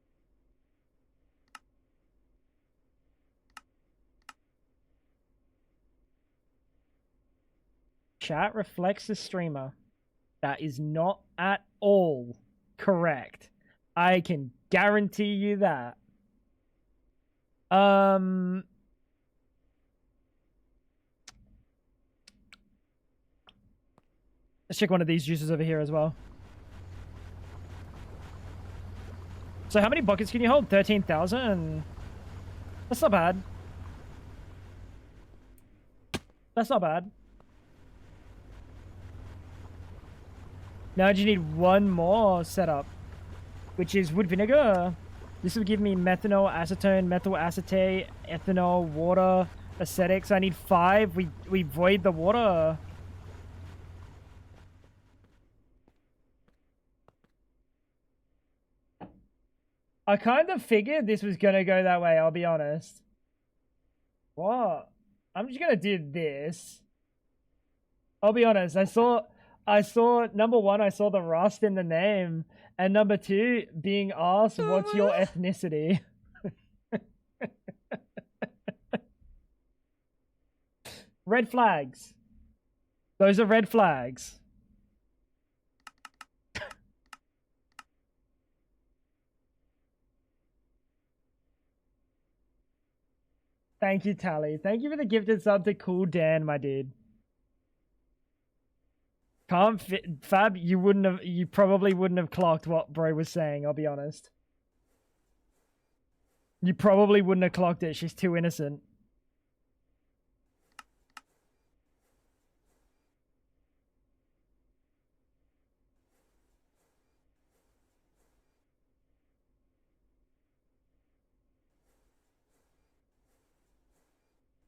Chat reflects the streamer. That is not at all correct. I can guarantee you that. Let's check one of these juices over here as well. So how many buckets can you hold? 13,000? That's not bad. That's not bad. Now I just need one more setup, which is wood vinegar. This will give me methanol, acetone, methyl acetate, ethanol, water, acetic. So I need 5. We void the water. I kind of figured this was going to go that way, I'll be honest. What? I'm just going to do this. I'll be honest. I saw number 1, I saw the rust in the name. And number 2, being asked, what's your ethnicity? Red flags. Those are red flags. Thank you, Tally. Thank you for the gifted sub to Cool Dan, my dude. Can't fit Fab, you probably wouldn't have clocked what bro was saying, I'll be honest. You probably wouldn't have clocked it, she's too innocent.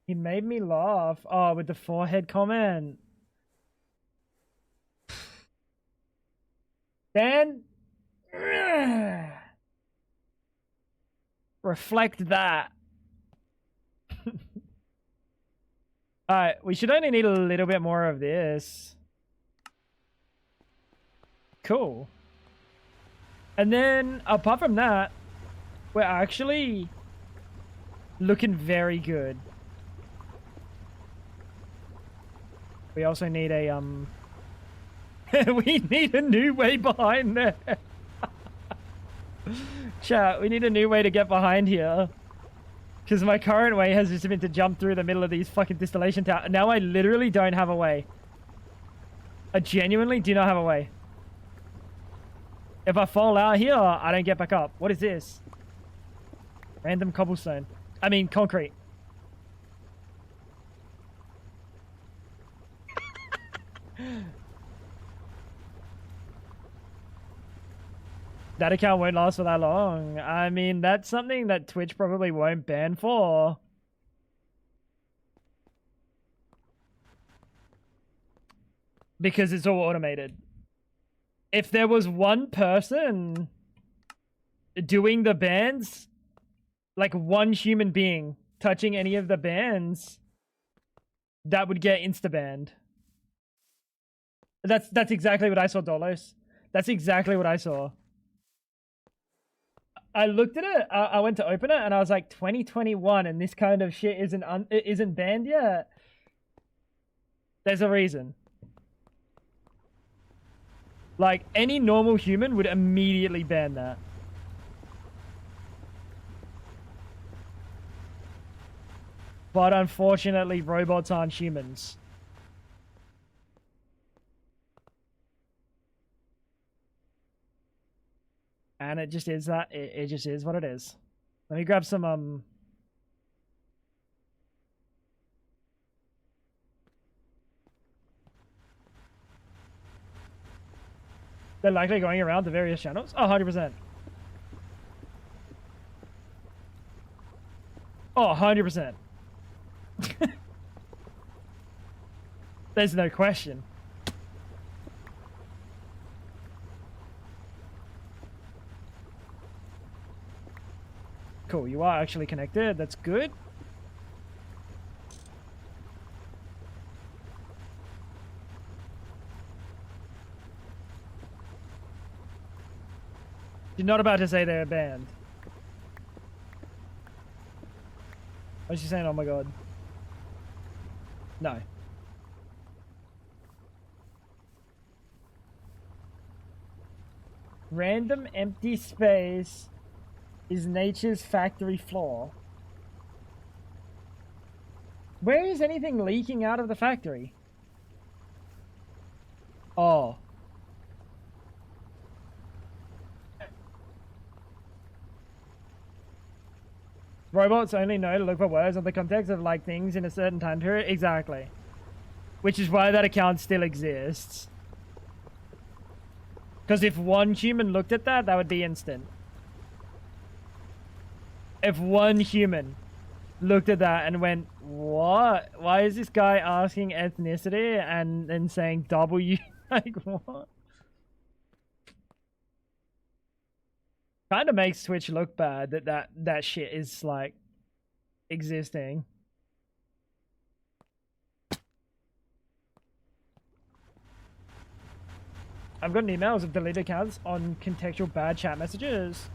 He made me laugh. Oh, with the forehead comment. Dan? Reflect that. Alright, we should only need a little bit more of this. Cool. And then, apart from that, we're actually looking very good. We also need a, we need a new way behind there. Chat, we need a new way to get behind here. Because my current way has just been to jump through the middle of these fucking distillation towers. Now I literally don't have a way. I genuinely do not have a way. If I fall out here, I don't get back up. What is this? Random cobblestone. I mean, concrete. That account won't last for that long. I mean, that's something that Twitch probably won't ban for. Because it's all automated. If there was one person doing the bans, like one human being touching any of the bans, that would get insta-banned. That's exactly what I saw, Dolos. That's exactly what I saw. I looked at it, I went to open it, and I was like, 2021, and this kind of shit isn't banned yet. There's a reason. Like, any normal human would immediately ban that. But unfortunately, robots aren't humans. And it just is that. It just is what it is. Let me grab some, They're likely going around the various channels? Oh, 100%. Oh, 100%. There's no question. Cool, you are actually connected. That's good. You're not about to say they're banned. What's she saying? Oh my god. No. Random empty space is nature's factory floor. Where is anything leaking out of the factory? Oh. Robots only know to look for words on the context of like things in a certain time period. Exactly. Which is why that account still exists. Because if one human looked at that, that would be instant. If one human looked at that and went, what? Why is this guy asking ethnicity and then saying W? Like, what? Kind of makes Twitch look bad that shit is, like, existing. I've gotten emails of deleted accounts on contextual bad chat messages.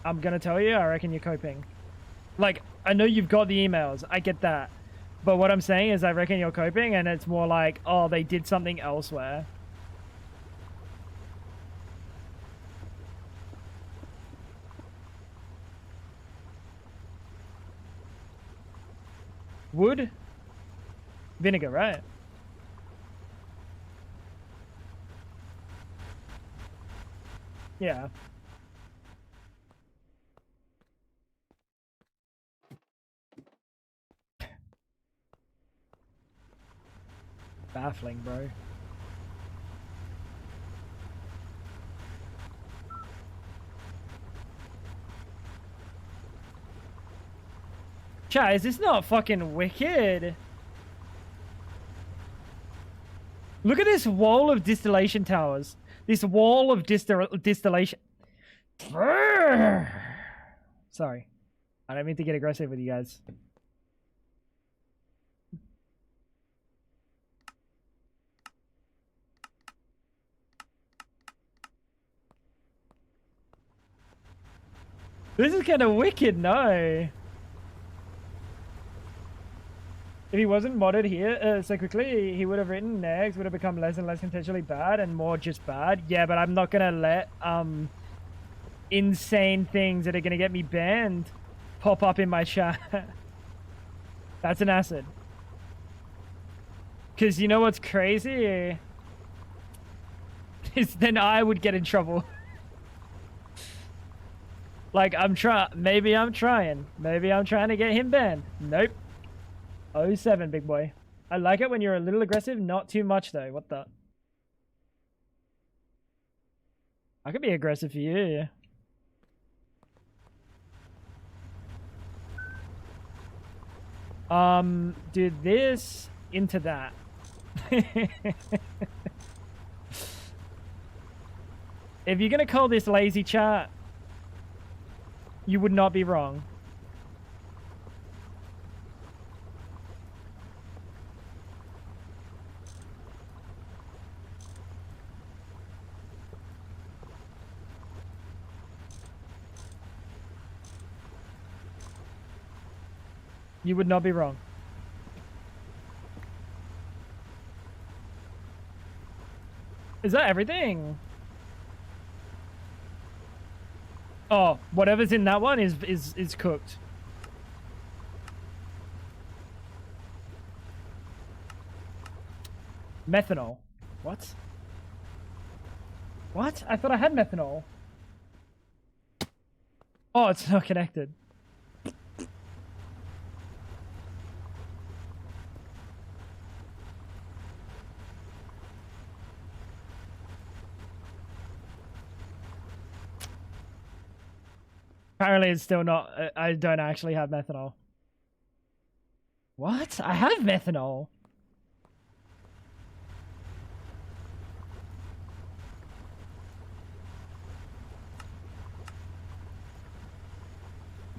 I'm gonna tell you, I reckon you're coping. Like, I know you've got the emails. I get that. But what I'm saying is I reckon you're coping, and it's more like, oh, they did something elsewhere. Wood? Vinegar, right? Yeah. Baffling, bro. Chat, is this not fucking wicked? Look at this wall of distillation towers. This wall of distillation. Sorry. I don't mean to get aggressive with you guys. This is kind of wicked, no? If he wasn't modded here so quickly, he would have written next, would have become less and less contextually bad and more just bad. Yeah, but I'm not gonna let insane things that are gonna get me banned pop up in my chat. That's an acid. Because you know what's crazy? Is then I would get in trouble. Like, maybe I'm trying. Maybe I'm trying to get him banned. Nope. 07, big boy. I like it when you're a little aggressive, not too much though. What the? I could be aggressive for you. Do this into that. If you're gonna call this lazy chat, you would not be wrong. You would not be wrong. Is that everything? Oh, whatever's in that one is cooked. Methanol. What? What? I thought I had methanol. Oh, it's not connected. Apparently it's still not, I don't actually have methanol. What? I have methanol.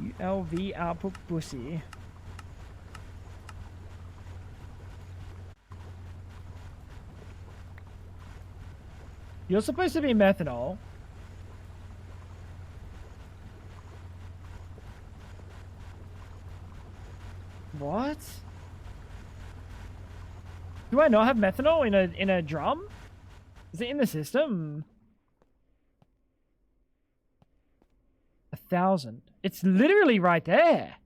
ULV output pussy. You're supposed to be methanol. What? Do I not have methanol in a drum? Is it in the system? 1,000. It's literally right there.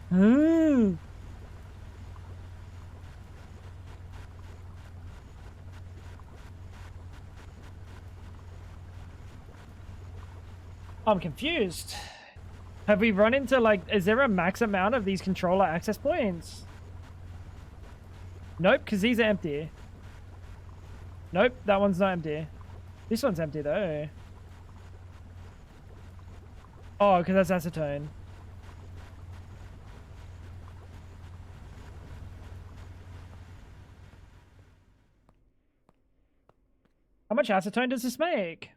Hmm. I'm confused. Have we run into, like, is there a max amount of these controller access points? Nope, because these are empty. Nope, that one's not empty. This one's empty, though. Oh, because that's acetone. How much acetone does this make?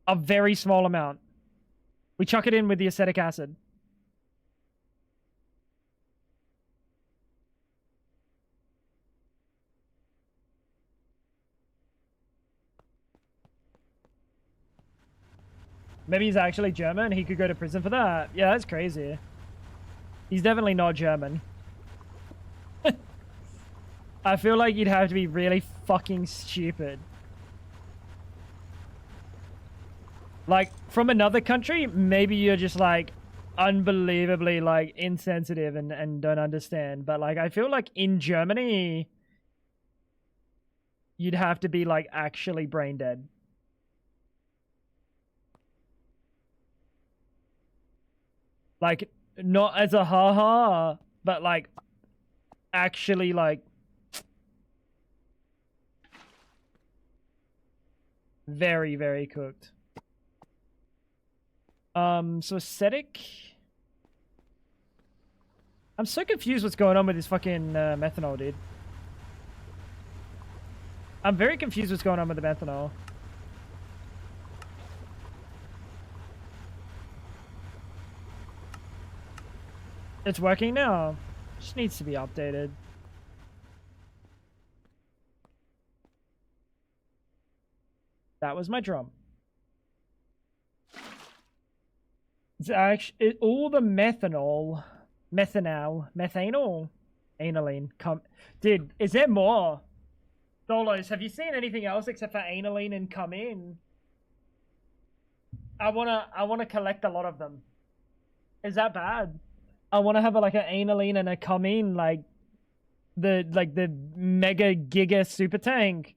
A very small amount. We chuck it in with the acetic acid. Maybe he's actually German. He could go to prison for that. Yeah, that's crazy. He's definitely not German. I feel like you'd have to be really fucking stupid. Like, from another country, maybe you're just, like, unbelievably, like, insensitive and don't understand. But, like, I feel like in Germany, you'd have to be, like, actually brain dead. Like, not as a ha-ha, but, like, actually, like, very, very cooked. So aesthetic. I'm so confused what's going on with this fucking methanol, dude. I'm very confused what's going on with the methanol. It's working now. Just needs to be updated. That was my drum. It's actually all the methanol, methanol, aniline. Dude, is there more? Dolos, have you seen anything else except for aniline and come in? I wanna collect a lot of them. Is that bad? I wanna have like an aniline and a come in, like the mega giga super tank.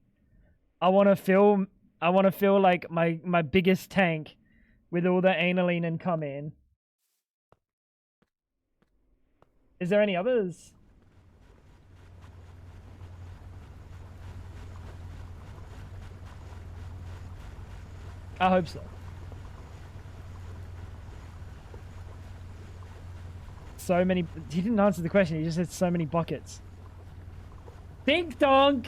I wanna fill like my biggest tank with all the aniline and come in. Is there any others? I hope so. So many. He didn't answer the question. He just said so many buckets. Dink donk!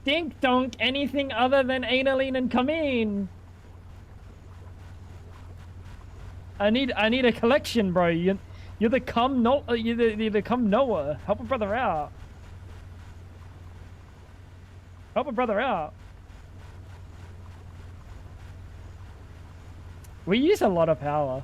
Dink donk! Anything other than aniline and come in. I need a collection, bro. You're the cum no. You're the cum knower. Help a brother out. Help a brother out. We use a lot of power.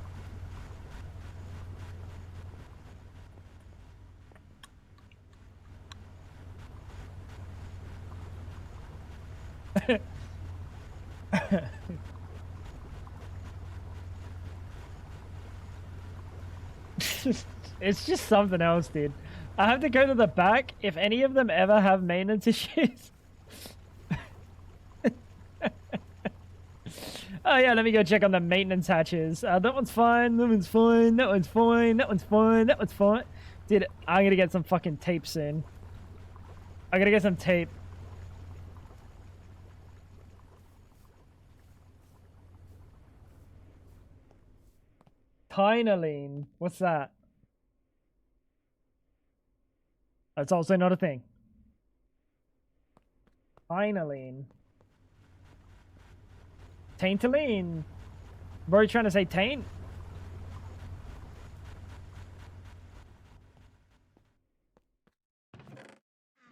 It's just something else, dude. I have to go to the back if any of them ever have maintenance issues. Oh yeah, let me go check on the maintenance hatches. That one's fine, that one's fine, that one's fine, that one's fine, that one's fine. Dude, I'm gonna get some fucking tape soon. I gotta get some tape. Tinaline. What's that? That's also not a thing. Tinaline. Taintaline. Were you trying to say taint?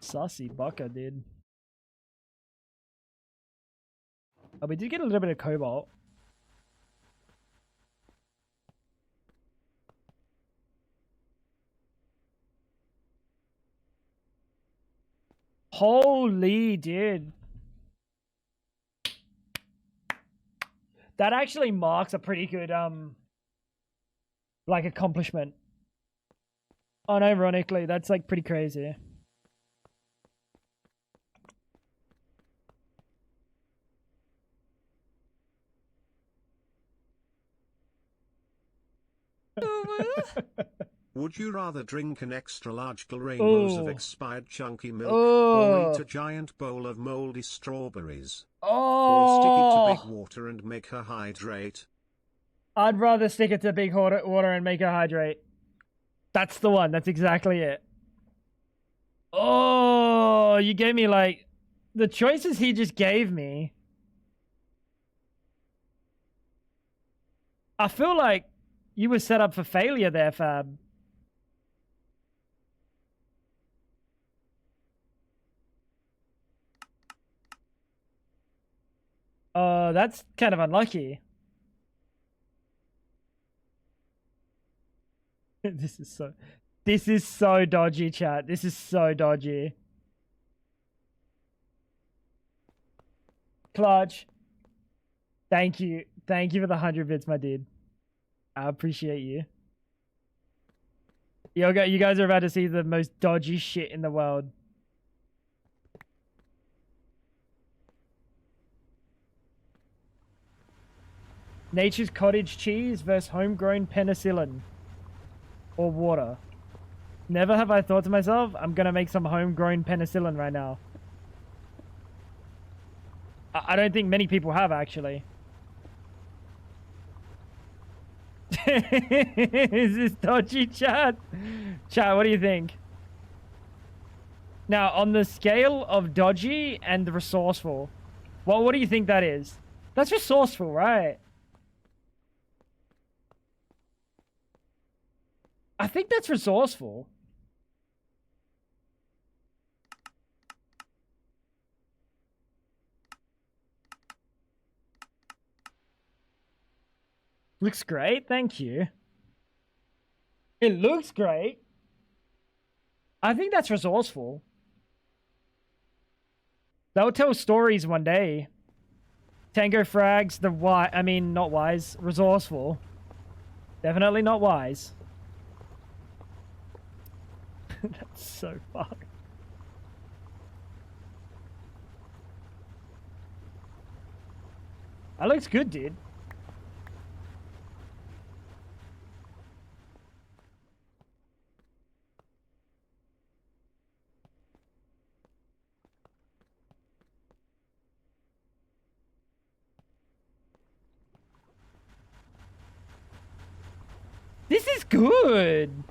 Saucy bucka, dude. Oh, we did get a little bit of cobalt. Holy dude. That actually marks a pretty good like accomplishment. Unironically, that's like pretty crazy. Would you rather drink an extra large rainbows of Ooh. expired chunky milk, Ooh. or eat a giant bowl of moldy strawberries? Oh, Or stick it to big water and make her hydrate? I'd rather stick it to big water and make her hydrate. That's the one. That's exactly it. Oh, you gave me like the choices he just gave me. I feel like you were set up for failure there, Fab. That's kind of unlucky. This is so dodgy, chat. This is so dodgy. Clutch. Thank you. Thank you for the 100 bits, my dude. I appreciate you. You guys are about to see the most dodgy shit in the world. Nature's cottage cheese versus homegrown penicillin. Or water. Never have I thought to myself, I'm gonna make some homegrown penicillin right now. I don't think many people have, actually. Is this dodgy, chat? Chat, what do you think? Now, on the scale of dodgy and resourceful, what do you think that is? That's resourceful, right? I think that's resourceful. Looks great, thank you. It looks great. I think that's resourceful. They'll tell stories one day. Tango frags, not wise, resourceful. Definitely not wise. That's so fucked. That looks good, dude. This is good.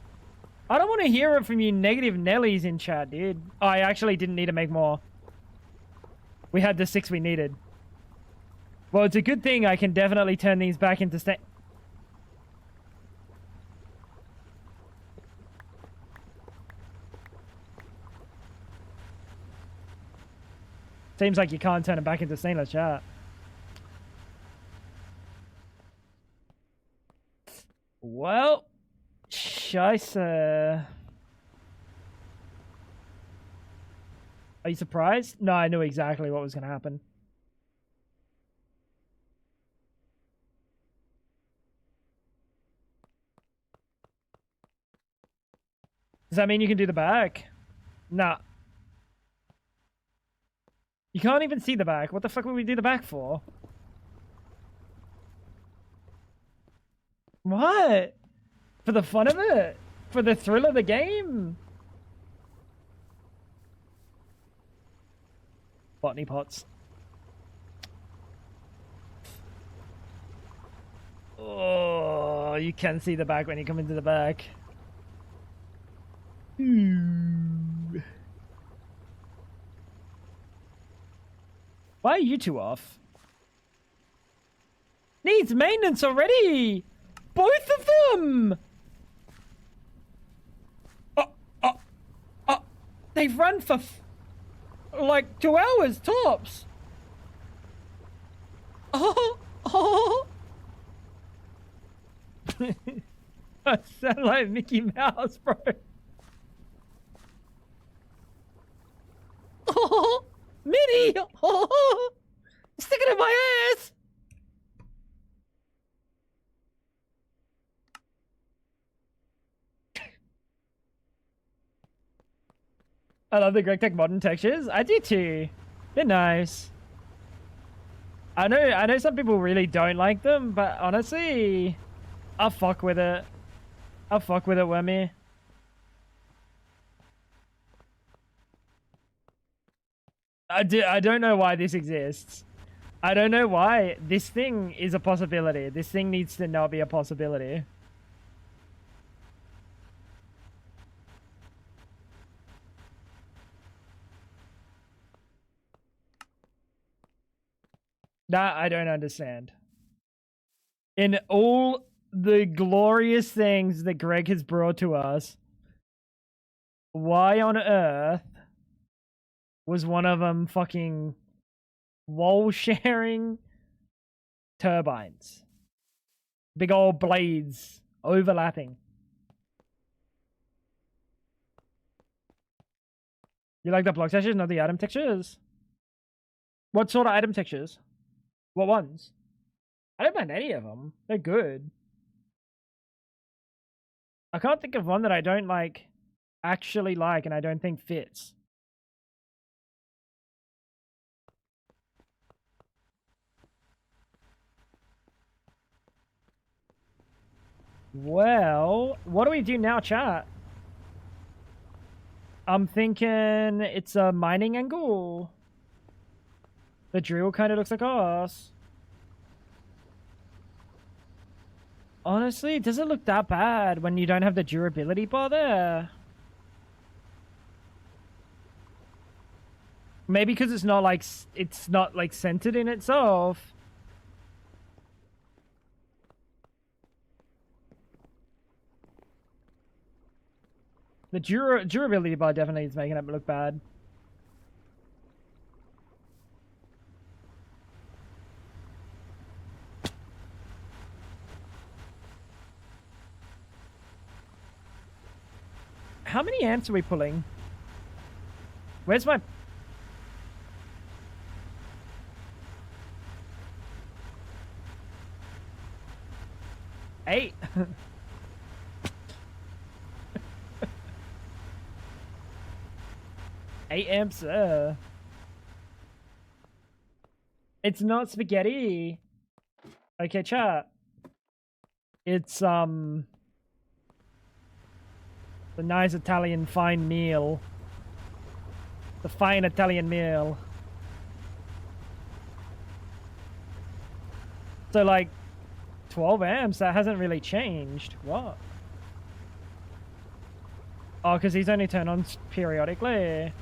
I don't want to hear it from you negative Nellies in chat, dude. Oh, I actually didn't need to make more. We had the 6 we needed. Well, it's a good thing I can definitely turn these back into Seems like you can't turn it back into stainless, chat. Well, Scheisse. Are you surprised? No, I knew exactly what was going to happen. Does that mean you can do the back? Nah. You can't even see the back. What the fuck would we do the back for? What? For the fun of it? For the thrill of the game? Botany pots. Oh, you can see the back when you come into the back. Why are you two off? Needs maintenance already! Both of them! They've run for like 2 hours tops. Oh. I sound like Mickey Mouse, bro. Oh, Minnie! Oh, stick it in my ass! I love the Greg Tech modern textures. I do too. They're nice. I know some people really don't like them, but honestly, I'll fuck with it. I'll fuck with it, Wemmy. I don't know why this exists. I don't know why this thing is a possibility. This thing needs to not be a possibility. That I don't understand. In all the glorious things that Greg has brought to us, why on earth was one of them fucking wall sharing turbines? Big old blades overlapping. You like the block textures, not the item textures? What sort of item textures? What ones? I don't mind any of them. They're good. I can't think of one that I don't like, actually like, and I don't think fits. Well, what do we do now, chat? I'm thinking it's a mining angle. The drill kind of looks like us. Honestly, does it look that bad when you don't have the durability bar there? Maybe because it's not like centered in itself. The durability bar definitely is making it look bad. How many amps are we pulling? Where's my... Eight. 8 amps. It's not spaghetti. Okay, chat. It's the nice Italian fine meal. The fine Italian meal. So like 12 amps, that hasn't really changed. What? Oh, because he's only turned on periodically.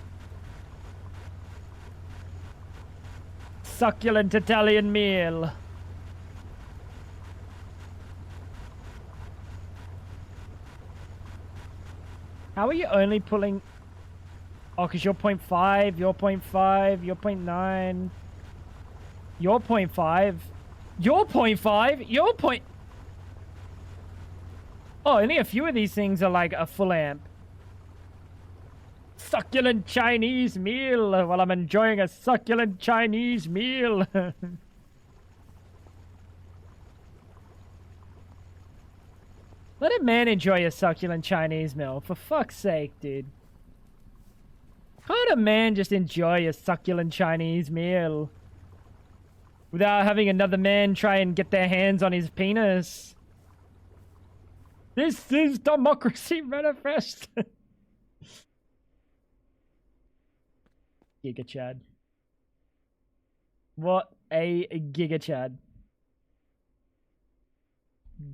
Succulent Italian meal. How are you only pulling... Oh, because you're 0.5, you're 0.5, you're 0.9. You're 0.5. You're 0.5, you're point... Oh, only a few of these things are like a full amp. Succulent Chinese meal while I'm enjoying a succulent Chinese meal. Let a man enjoy a succulent Chinese meal, for fuck's sake, dude. Can't a man just enjoy a succulent Chinese meal without having another man try and get their hands on his penis? This is democracy manifest. Giga Chad. What a Giga Chad.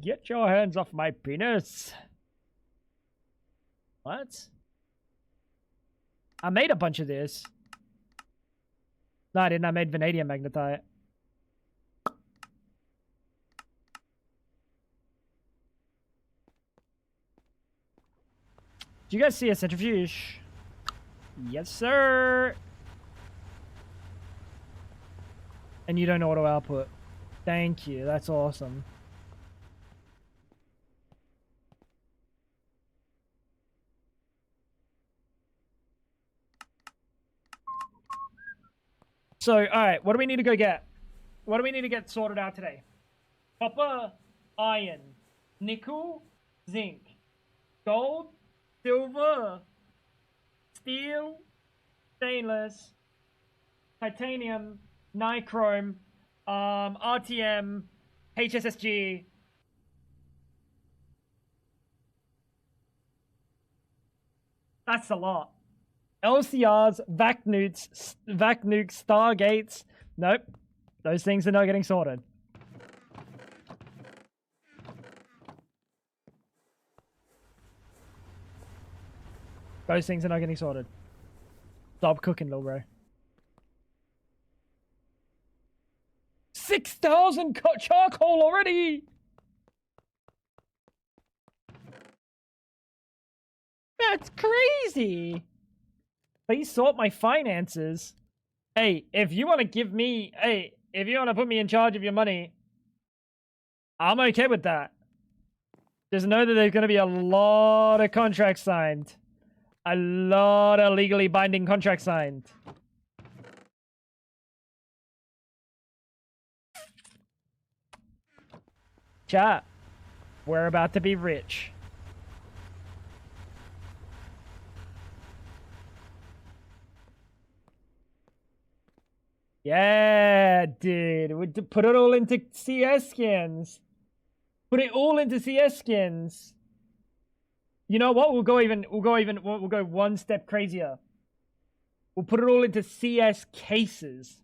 Get your hands off my penis. What? I made a bunch of this. No, I didn't. I made vanadium magnetite. Do you guys see a centrifuge? Yes, sir. And you don't auto output. Thank you. That's awesome. So, alright, what do we need to go get? What do we need to get sorted out today? Copper, iron, nickel, zinc, gold, silver, steel, stainless, titanium, nichrome, RTM, HSSG. That's a lot. LCRs, vac nukes, stargates. Nope. Those things are not getting sorted. Those things are not getting sorted. Stop cooking, little bro. 6,000 charcoal already! That's crazy! Please sort my finances. Hey, if you want to give me... Hey, if you want to put me in charge of your money, I'm okay with that. Just know that there's going to be a lot of contracts signed. A lot of legally binding contracts signed. Chat, we're about to be rich. Yeah, dude. We put it all into CS skins. Put it all into CS skins. You know what? We'll go one step crazier. We'll put it all into CS cases.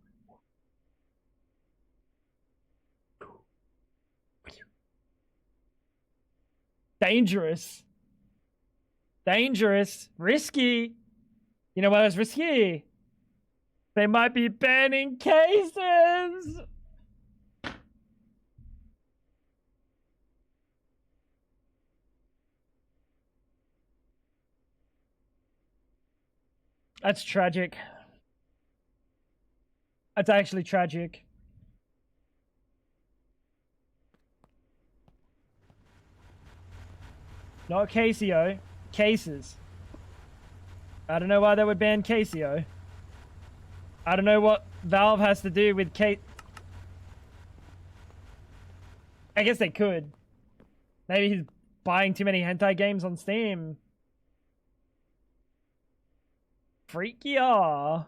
Dangerous. Dangerous. Risky. You know what is risky? They might be banning cases. That's tragic. That's actually tragic. Not Casio. Cases. I don't know why they would ban Casio. I don't know what Valve has to do with Kate. I guess they could. Maybe he's buying too many hentai games on Steam. Freaky ah.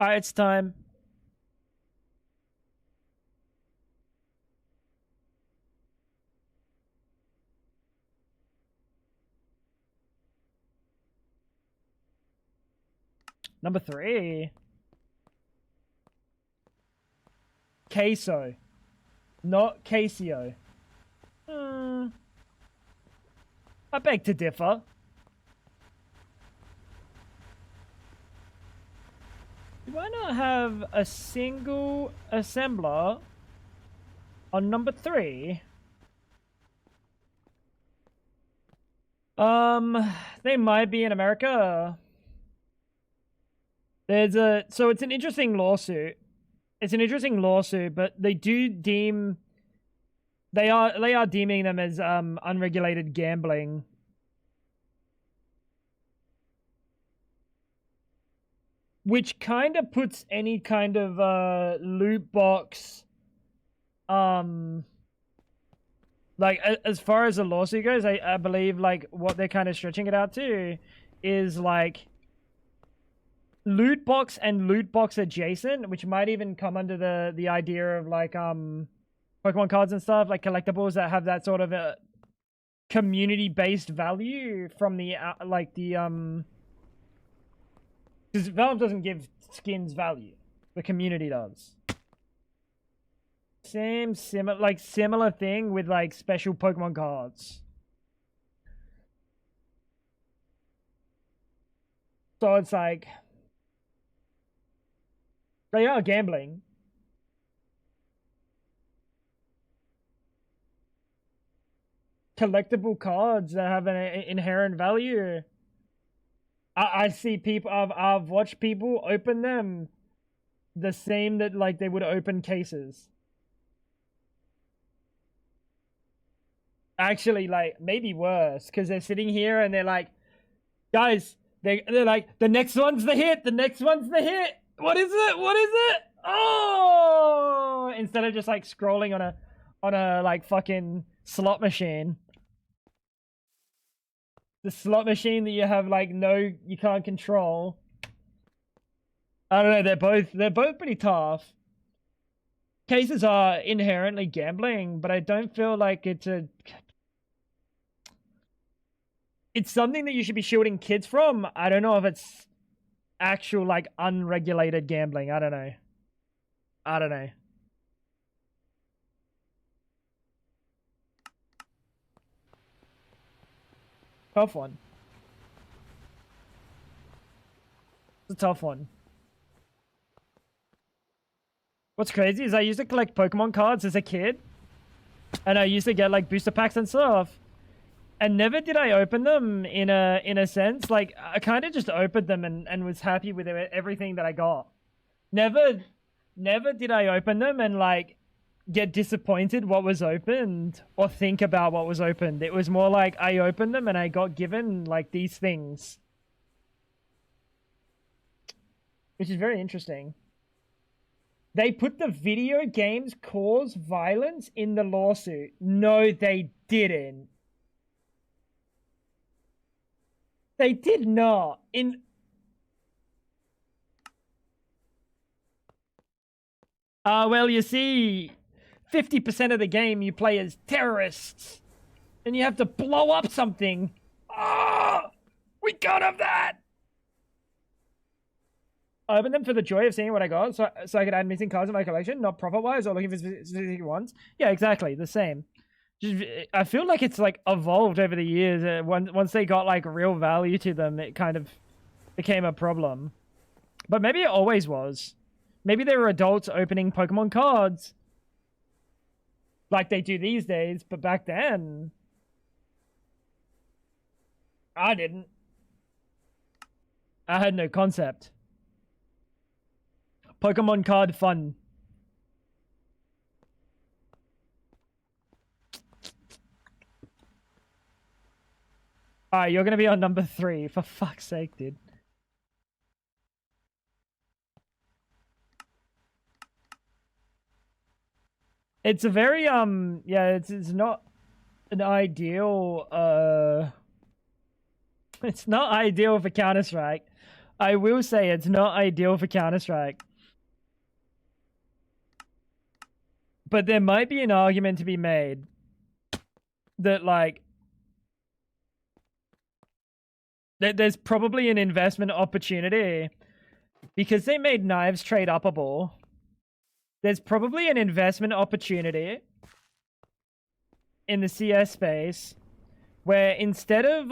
Alright, it's time. Number 3. Queso. Not Casio. I beg to differ. Do I not have a single assembler on number 3? They might be in America. So it's an interesting lawsuit. It's an interesting lawsuit, but they do deem they are deeming them as unregulated gambling. Which kind of puts any kind of loot box like as far as the lawsuit goes, I believe like what they're kind of stretching it out to is like loot box and loot box adjacent, which might even come under the idea of like Pokemon cards and stuff, like collectibles that have that sort of a community based value from the because Valve doesn't give skins value, the community does. Similar thing with like special Pokemon cards. So it's like they are gambling. Collectible cards that have an inherent value. I see people. I've watched people open them the same that like they would open cases. Actually, like maybe worse because they're sitting here and they're like, guys, they're like, the next one's the hit. The next one's the hit. What is it? What is it? Oh! Instead of just like scrolling on a like fucking slot machine. The slot machine that you have like you can't control. I don't know, they're both pretty tough. Cases are inherently gambling, but I don't feel like it's something that you should be shielding kids from. I don't know if it's actual like unregulated gambling. I don't know. Tough one. It's a tough one. What's crazy is I used to collect Pokemon cards as a kid. And I used to get like booster packs and stuff. And never did I open them in a sense. Like I kind of just opened them and was happy with everything that I got. Never did I open them and like get disappointed what was opened or think about what was opened. It was more like I opened them and I got given like these things. Which is very interesting. They put the video games cause violence in the lawsuit. No, they didn't. They did not. Well, you see, 50% of the game you play as terrorists. And you have to blow up something. Ah! We can't have that! I opened them for the joy of seeing what I got, so I could add missing cards in my collection, not profit-wise or looking for specific ones. Yeah, exactly, the same. Just, I feel like it's like evolved over the years. Once they got like real value to them, it kind of became a problem. But maybe it always was. Maybe they were adults opening Pokemon cards like they do these days, but back then, I didn't. I had no concept. Pokemon card fun. Alright, you're gonna be on number 3. For fuck's sake, dude. It's a very, yeah, it's not an ideal, it's not ideal for Counter-Strike. I will say it's not ideal for Counter-Strike. But there might be an argument to be made that, like, there's probably an investment opportunity because they made knives trade uppable. There's probably an investment opportunity in the CS space where instead of,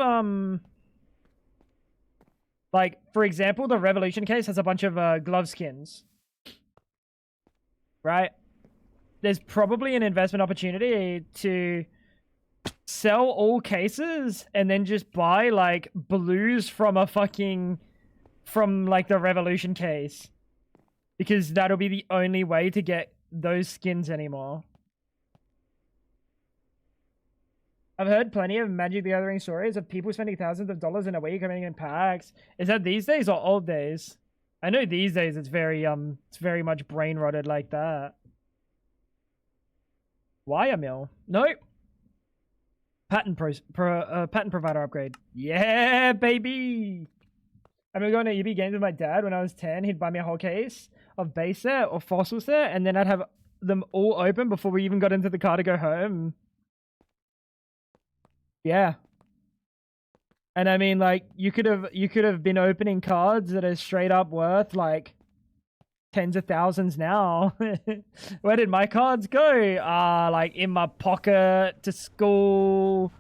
like, for example, the Revolution case has a bunch of glove skins, right? There's probably an investment opportunity to sell all cases and then just buy, like, blues from a fucking... from, like, the Revolution case. Because that'll be the only way to get those skins anymore. I've heard plenty of Magic the Gathering stories of people spending thousands of dollars in a week coming in packs. Is that these days or old days? I know these days it's very much brain rotted like that. Wire mill? Nope. Patent provider upgrade. Yeah, baby. I remember going to EB Games with my dad when I was 10. He'd buy me a whole case of base set or fossil set, and then I'd have them all open before we even got into the car to go home. Yeah. And I mean, like, you could have been opening cards that are straight up worth like tens of thousands now. Where did my cards go? Like in my pocket to school.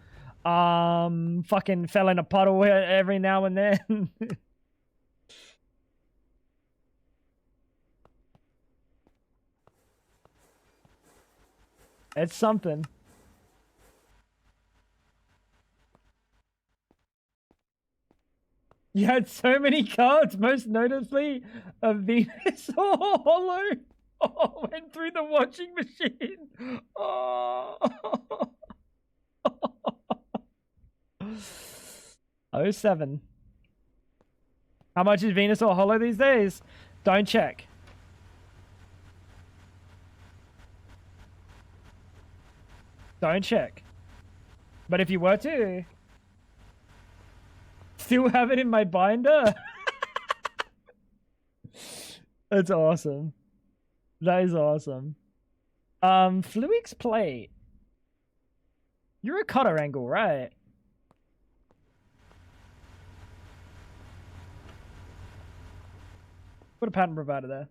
Fucking fell in a puddle every now and then. It's something. You had so many cards, most notably a Venus Hollow. Oh, went through the washing machine. Oh. 07. How much is Venusaur Hollow these days? Don't check. Don't check. But if you were to, still have it in my binder? That's awesome. That is awesome. Fluix Plate. You're a cutter angle, right? Put a patent provider there.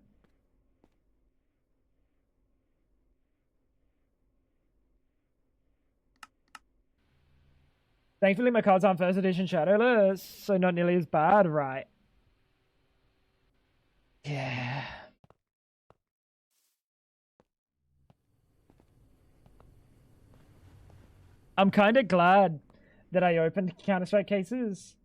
Thankfully, my cards aren't first edition shadowless, so not nearly as bad, right? Yeah. I'm kind of glad that I opened Counter-Strike cases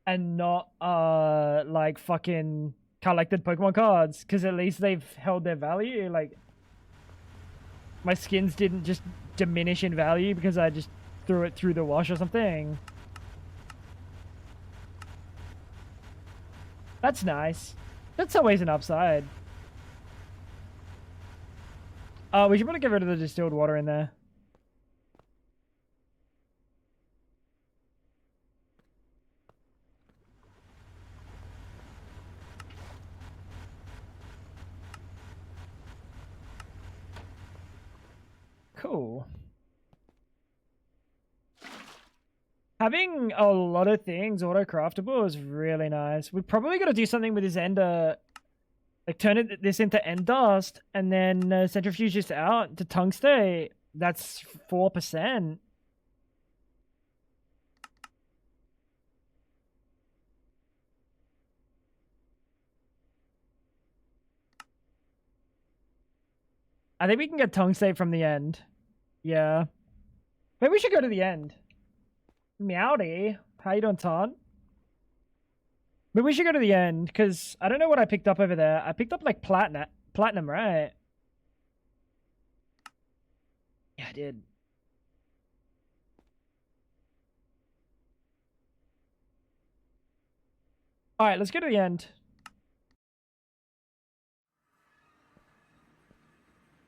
and not, like, fucking collected Pokemon cards, because at least they've held their value, like... my skins didn't just diminish in value because I just threw it through the wash or something. That's nice. That's always an upside. We should probably get rid of the distilled water in there. Cool. Having a lot of things auto-craftable is really nice. We probably got to do something with this ender. Like, turn this into end dust, and then centrifuge this out to tungstate. That's 4%. I think we can get tungstate from the end. Yeah. Maybe we should go to the end. Meowdy. How you doing, Ton? Maybe we should go to the end, because I don't know what I picked up over there. I picked up, like, platinum, right? Yeah, I did. Alright, let's go to the end.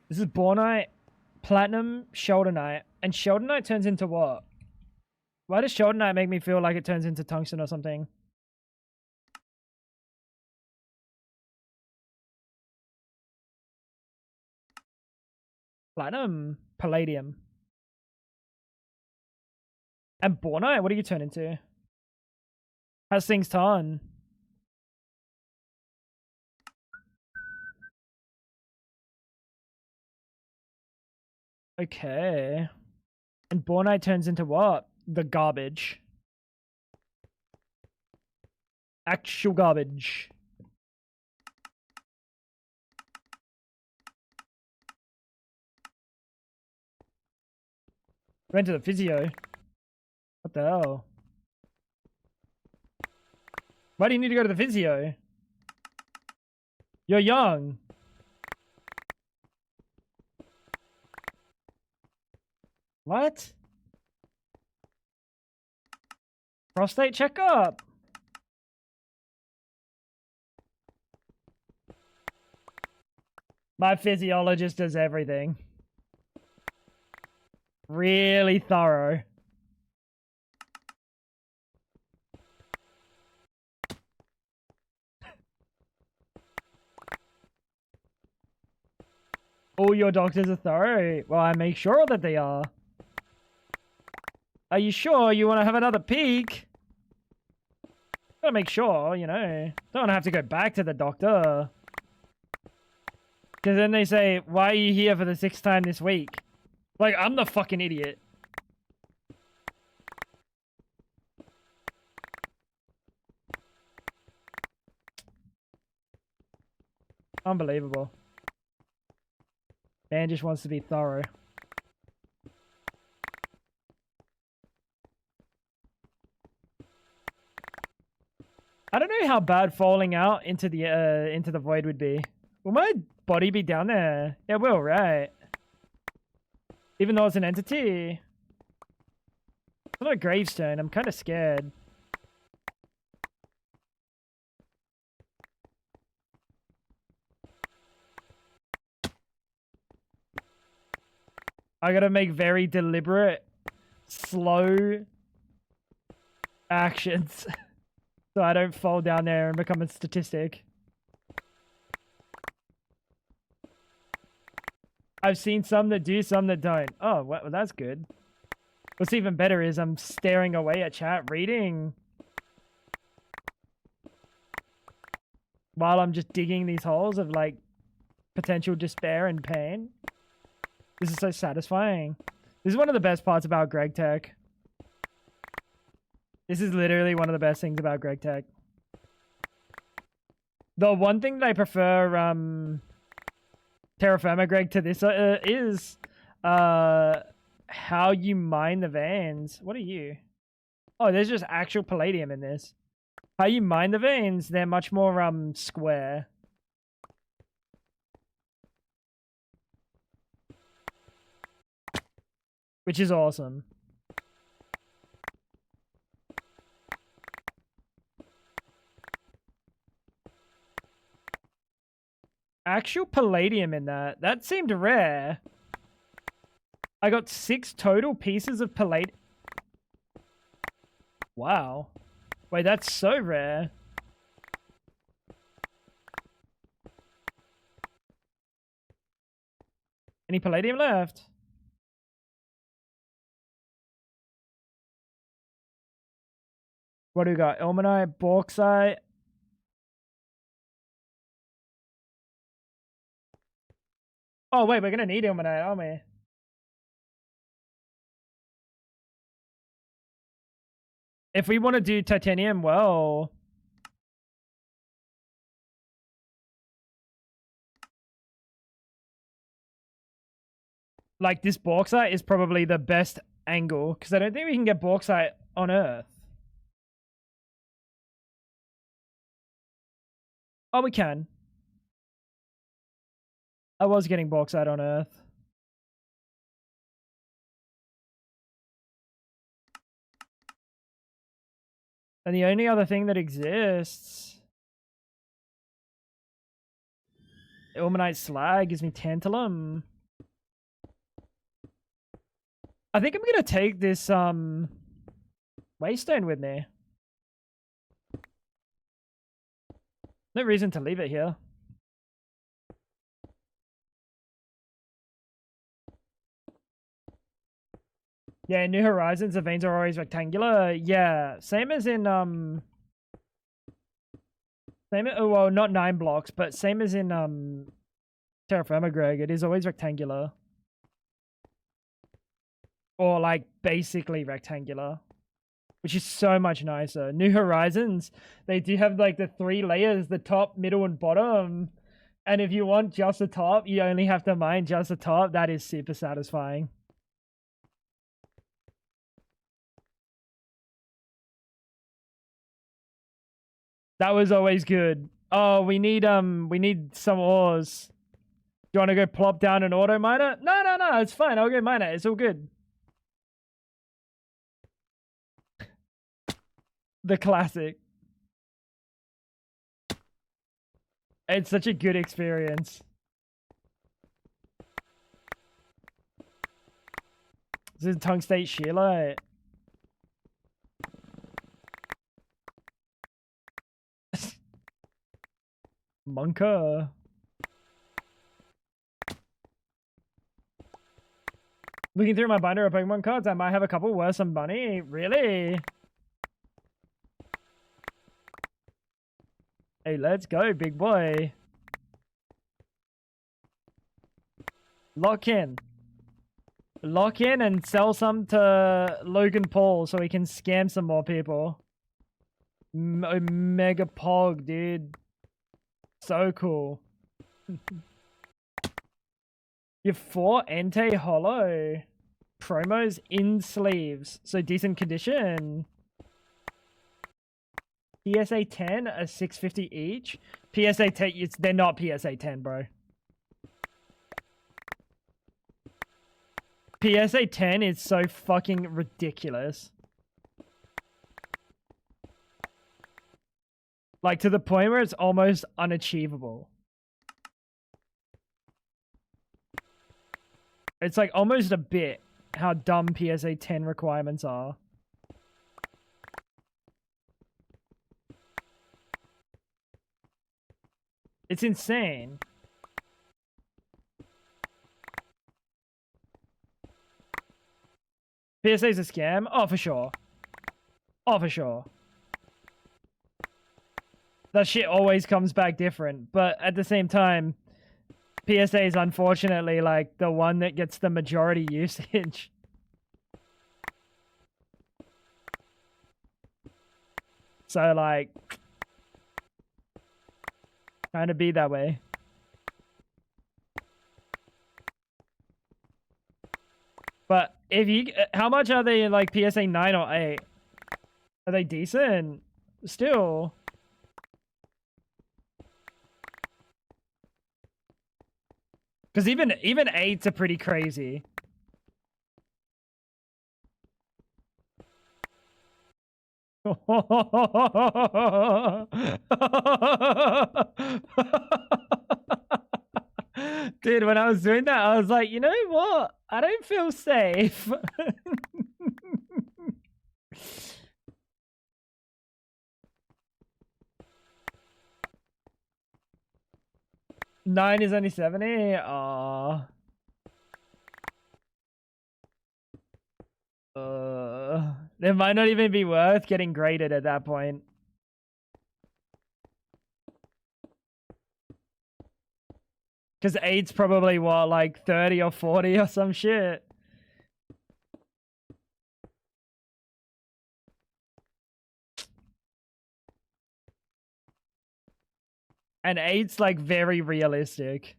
This is Bornite, Platinum, Sheldonite. And Sheldonite turns into what? Why does Sheldonite make me feel like it turns into tungsten or something? Platinum, Palladium. And Bornite, what do you turn into? How's things turn? Okay. And Bornite turns into what? The garbage. Actual garbage. Went to the physio. What the hell? Why do you need to go to the physio? You're young. What? Prostate checkup. My physiologist does everything. Really thorough. All your doctors are thorough. Well, I make sure that they are. Are you sure you want to have another peek? Gotta make sure, you know. Don't want to have to go back to the doctor. Because then they say, why are you here for the 6th time this week? Like, I'm the fucking idiot. Unbelievable. Man just wants to be thorough. I don't know how bad falling out into the void would be. Will my body be down there? Yeah, it will, right? Even though it's an entity. It's not a gravestone. I'm kind of scared. I gotta make very deliberate, slow actions so I don't fall down there and become a statistic. I've seen some that do, some that don't. Oh, well, that's good. What's even better is I'm staring away at chat, reading, while I'm just digging these holes of, like, potential despair and pain. This is so satisfying. This is one of the best parts about Greg Tech. This is literally one of the best things about Greg Tech. The one thing that I prefer, Terra Firma Greg to this is how you mine the veins. What are you? Oh, there's just actual palladium in this. How you mine the veins, they're much more square. which is awesome. Actual palladium in that. That seemed rare. I got 6 total pieces of palladium. Wow. Wait, that's so rare. Any palladium left? What do we got? Ilmenite, bauxite. Oh, wait, we're gonna need ilmenite, aren't we? If we want to do titanium, well... Like, this bauxite is probably the best angle, because I don't think we can get bauxite on Earth. Oh, we can. I was getting bauxite on Earth. And the only other thing that exists... Ilmenite slag gives me tantalum. I think I'm gonna take this, waystone with me. No reason to leave it here. Yeah, New Horizons, the veins are always rectangular. Yeah, same as in, well, not 9 blocks, but same as in, Terra Firma, Greg. It is always rectangular. Or, like, basically rectangular. Which is so much nicer. New Horizons, they do have, like, the 3 layers, the top, middle, and bottom. And if you want just the top, you only have to mine just the top. That is super satisfying. That was always good. Oh, we need some ores. Do you want to go plop down an auto miner? No, it's fine. I'll go mine it. It's all good. The classic. It's such a good experience. This is tungstate shearlight. Monka. Looking through my binder of Pokemon cards, I might have a couple worth some money. Really? Hey, let's go, big boy. Lock in. Lock in and sell some to Logan Paul so we can scam some more people. Mega Pog, dude. So cool. You have 4 Entei Hollow promos in sleeves. So decent condition. PSA 10 are 650 each. PSA 10, they're not PSA 10, bro. PSA 10 is so fucking ridiculous. Like, to the point where it's almost unachievable. It's like almost a bit how dumb PSA 10 requirements are. It's insane. PSA's a scam? Oh, for sure. Oh, for sure. That shit always comes back different. But at the same time, PSA is unfortunately like the one that gets the majority usage. So like, kind of be that way. But if you, how much are they in like PSA 9 or 8? Are they decent? Still. Because even 8s are pretty crazy. Dude, when I was doing that, I was like, you know what? I don't feel safe. Nine is only 70? Aww. It might not even be worth getting graded at that point. Because 8's probably, what, like 30 or 40 or some shit. And 8's like very realistic.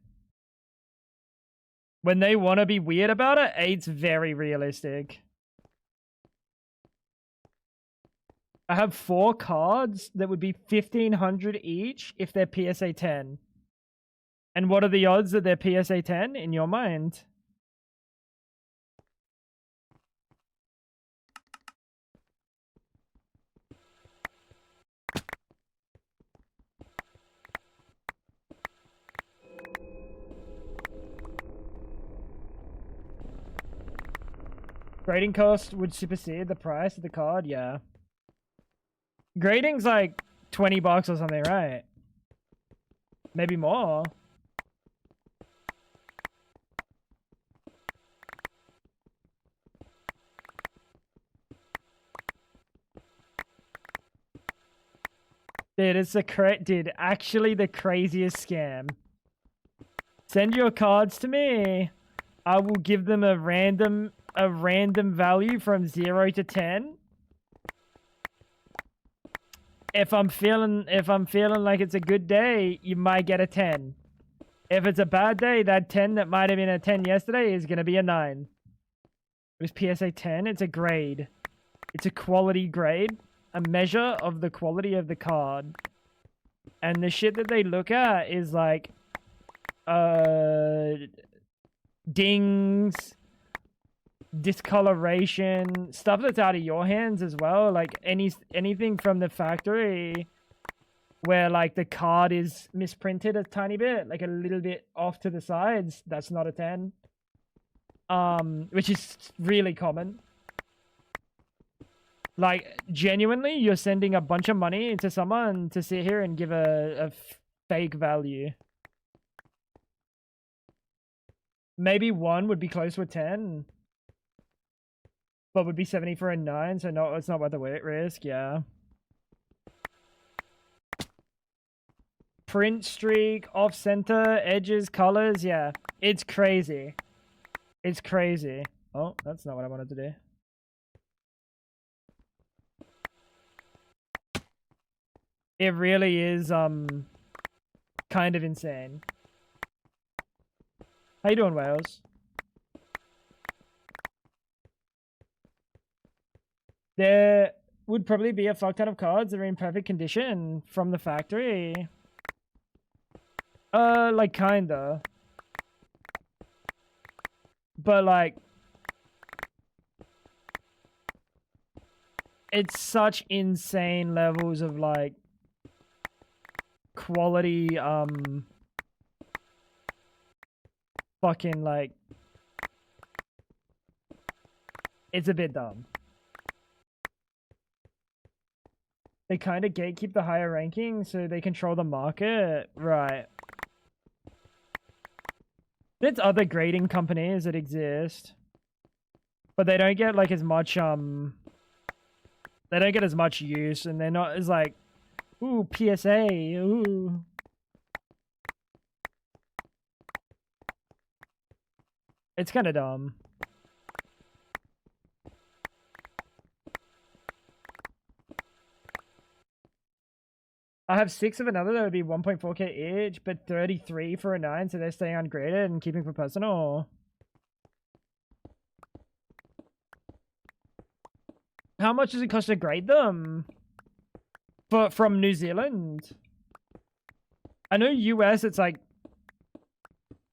When they want to be weird about it, 8's very realistic. I have 4 cards that would be 1,500 each if they're PSA 10. And what are the odds that they're PSA 10 in your mind? Grading cost would supersede the price of the card? Yeah. Grading's like 20 bucks or something, right? Maybe more. Dude, it's actually the craziest scam. Send your cards to me. I will give them a random value from 0 to 10. If I'm feeling like it's a good day, you might get a 10. If it's a bad day, that 10 that might have been a 10 yesterday is going to be a 9. It was PSA 10. It's a grade. It's a quality grade. A measure of the quality of the card. And the shit that they look at is like dings, discoloration, stuff that's out of your hands as well. Like anything from the factory where like the card is misprinted a tiny bit, like a little bit off to the sides, that's not a 10. Which is really common. Like, genuinely, you're sending a bunch of money into someone to sit here and give a fake value. Maybe 1 would be close to a 10. But would be 70 for a 9, so no, it's not worth the risk, yeah. Print streak, off-center, edges, colors, yeah. It's crazy. It's crazy. Oh, that's not what I wanted to do. It really is, kind of insane. How you doing, Wales? There would probably be a fuck ton of cards that are in perfect condition from the factory. Like, kinda. But, like... It's such insane levels of, like... quality, fucking, like... It's a bit dumb. They kind of gatekeep the higher ranking so they control the market. Right. There's other grading companies that exist. But they don't get, like, as much, they don't get as much use, and they're not as, like, ooh, PSA, ooh. It's kind of dumb. I have 6 of another that would be 1.4k each, but 33 for a 9, so they're staying ungraded and keeping for personal. How much does it cost to grade them? From New Zealand? I know US it's like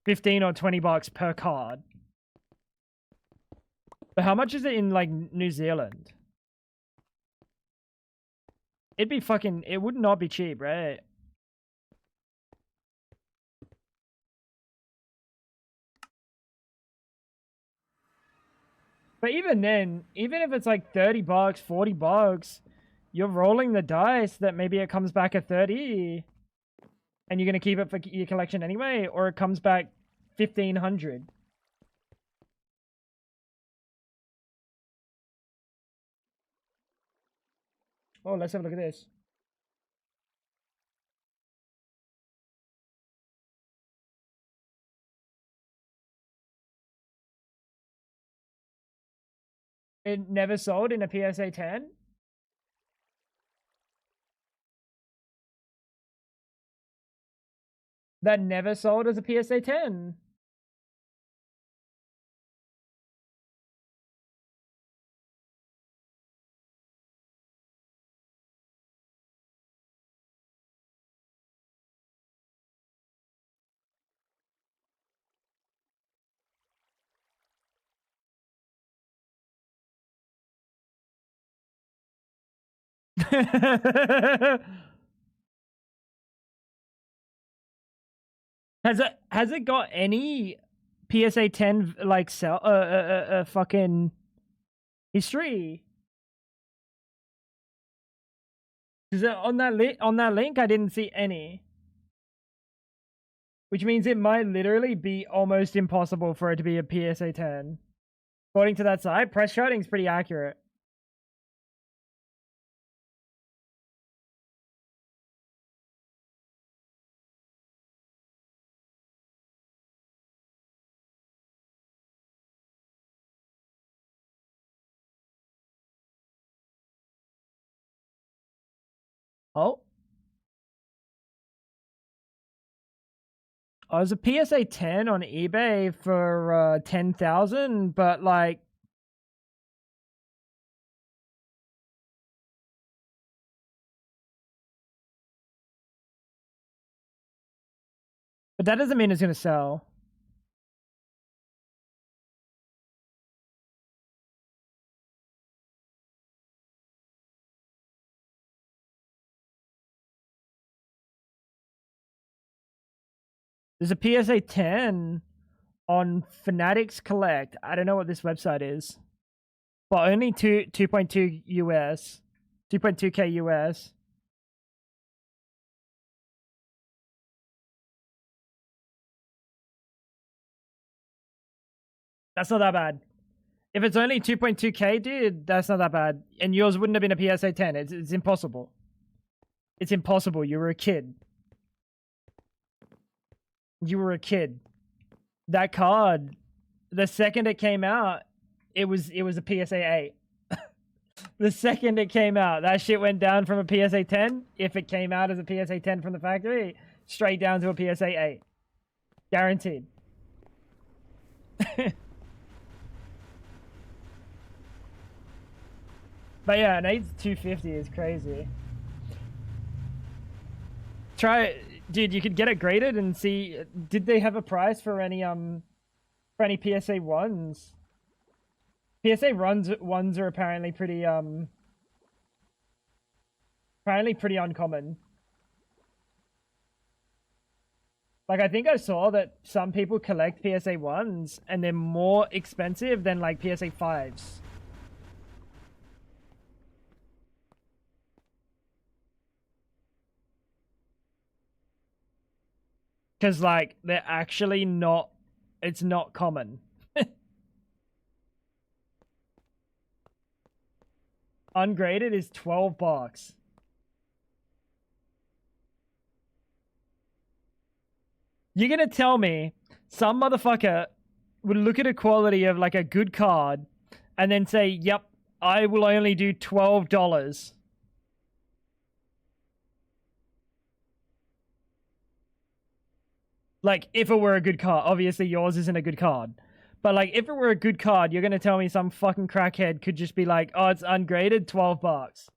15 or 20 bucks per card. But how much is it in like New Zealand? It'd be fucking, it would not be cheap, right? But even then, even if it's like 30 bucks, 40 bucks, you're rolling the dice that maybe it comes back at 30 and you're going to keep it for your collection anyway, or it comes back 1500. Oh, let's have a look at this. It never sold in a PSA 10? That never sold as a PSA 10. Has it got any PSA 10 like sell fucking history? Because on that link I didn't see any, which means it might literally be almost impossible for it to be a PSA 10. According to that site, press charting is pretty accurate. Oh. I was a PSA 10 on eBay for 10,000, but like but that doesn't mean it's going to sell. There's a PSA 10 on Fanatics Collect. I don't know what this website is, but only 2.2 US, 2.2K US. That's not that bad. If it's only 2.2K, dude, that's not that bad. And yours wouldn't have been a PSA 10. It's impossible. It's impossible. You were a kid. You were a kid. That card, the second it came out, it was a PSA 8. The second it came out, that shit went down from a PSA 10. If it came out as a PSA 10 from the factory, straight down to a PSA 8. Guaranteed. But yeah, an 8's 250 is crazy. Try it. Dude, you could get it graded and see, did they have a price for any PSA 1s? PSA ones are apparently pretty uncommon. Like, I think I saw that some people collect PSA 1s and they're more expensive than like PSA 5s. Because like they're actually not, it's not common. Ungraded is 12 bucks. You're gonna tell me some motherfucker would look at a quality of like a good card and then say, yep, I will only do $12. Like, if it were a good card. Obviously, yours isn't a good card. But, like, if it were a good card, you're going to tell me some fucking crackhead could just be like, oh, it's ungraded, 12 bucks.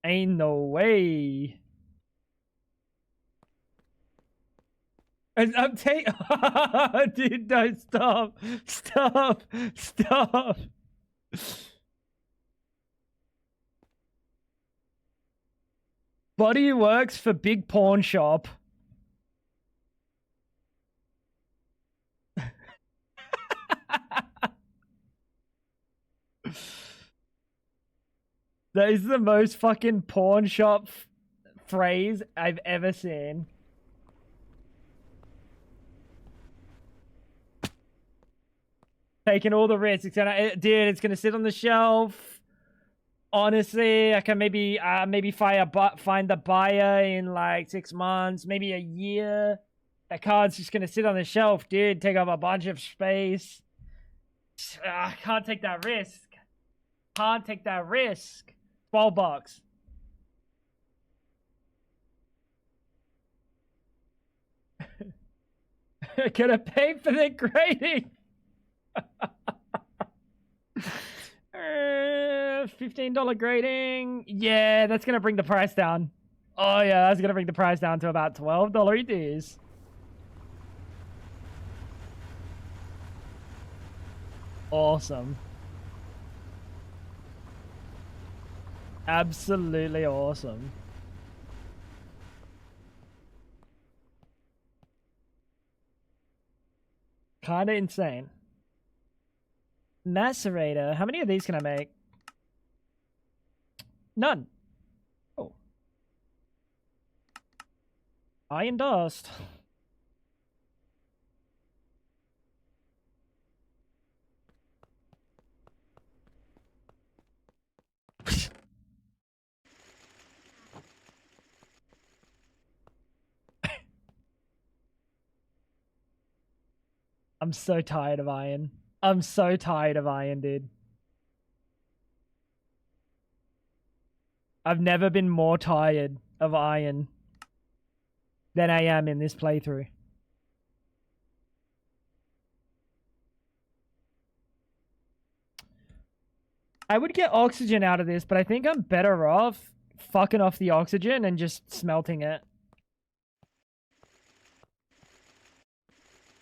Ain't no way. I'm taking. Dude, no, stop. Stop. Stop. Body works for big pawn shop. That is the most fucking pawn shop phrase I've ever seen. Taking all the risks. Dude, it's gonna sit on the shelf. Honestly, I can maybe find the buyer in like 6 months, maybe a year. That card's just gonna sit on the shelf, dude. Take up a bunch of space. I can't take that risk. Can't take that risk. $12. Gonna pay for the grading. $15 grading. Yeah, that's gonna bring the price down. Oh yeah, that's gonna bring the price down to about $12 it is. Awesome. Absolutely awesome. Kinda insane. Macerator. How many of these can I make? None. Oh. Iron dust. I'm so tired of iron. I'm so tired of iron, dude. I've never been more tired of iron than I am in this playthrough. I would get oxygen out of this, but I think I'm better off fucking off the oxygen and just smelting it.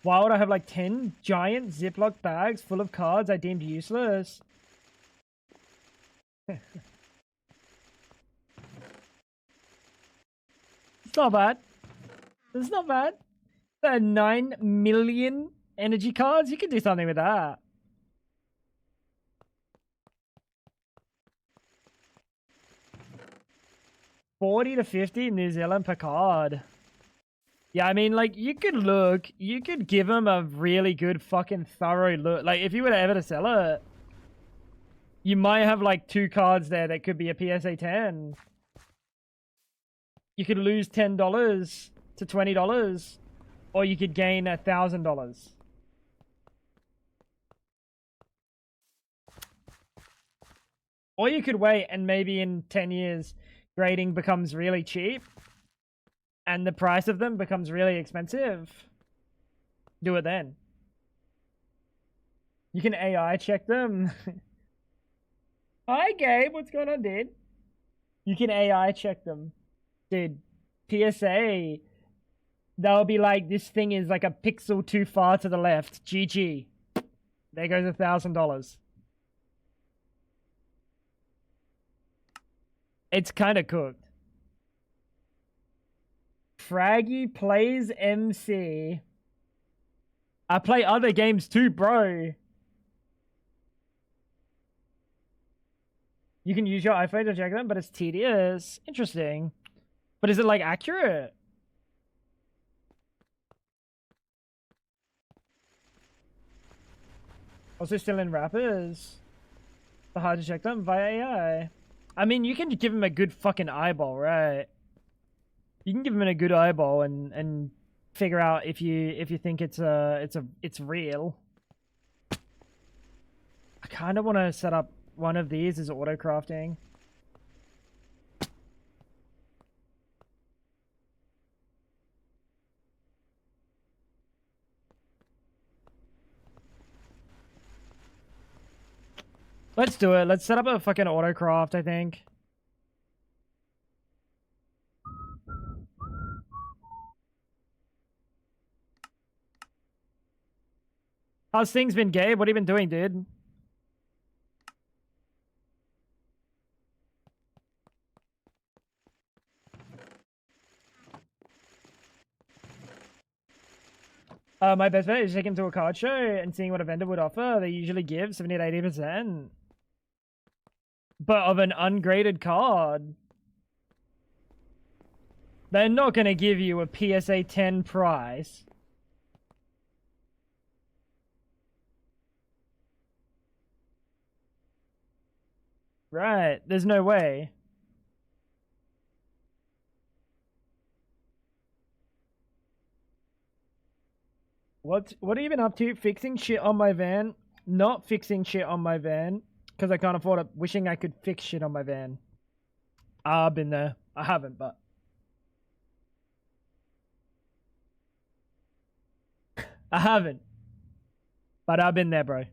Why would I have like 10 giant Ziploc bags full of cards I deemed useless? It's not bad. It's not bad. 9 million energy cards? You could do something with that. $40 to $50 New Zealand per card. Yeah, I mean, like, you could give them a really good fucking thorough look. Like, if you were to ever to sell it, you might have, like, 2 cards there that could be a PSA 10. You could lose $10 to $20, or you could gain $1,000. Or you could wait and maybe in 10 years, grading becomes really cheap. And the price of them becomes really expensive. Do it then. You can AI check them. Hi, Gabe. What's going on, dude? You can AI check them. Dude, PSA. They'll be like, this thing is like a pixel too far to the left. GG. There goes $1,000. It's kind of cooked. Fraggy plays MC. I play other games too, bro. You can use your iPhone to check them, but it's tedious. Interesting. But is it, like, accurate? Also still in wrappers. It's hard to check them via AI. I mean, you can give him a good fucking eyeball, right? You can give him a good eyeball and figure out if you think it's real. I kind of want to set up one of these as auto crafting. Let's do it. Let's set up a fucking auto craft, I think. How's things been, Gabe? What have you been doing, dude? My best bet is taking to a card show and seeing what a vendor would offer. They usually give 70 to 80%. But of an ungraded card. They're not going to give you a PSA 10 price. Right, there's no way. What have you been up to? Fixing shit on my van? Not fixing shit on my van. Because I can't afford it. Wishing I could fix shit on my van. I've been there. I haven't, but... I haven't. But I've been there, bro.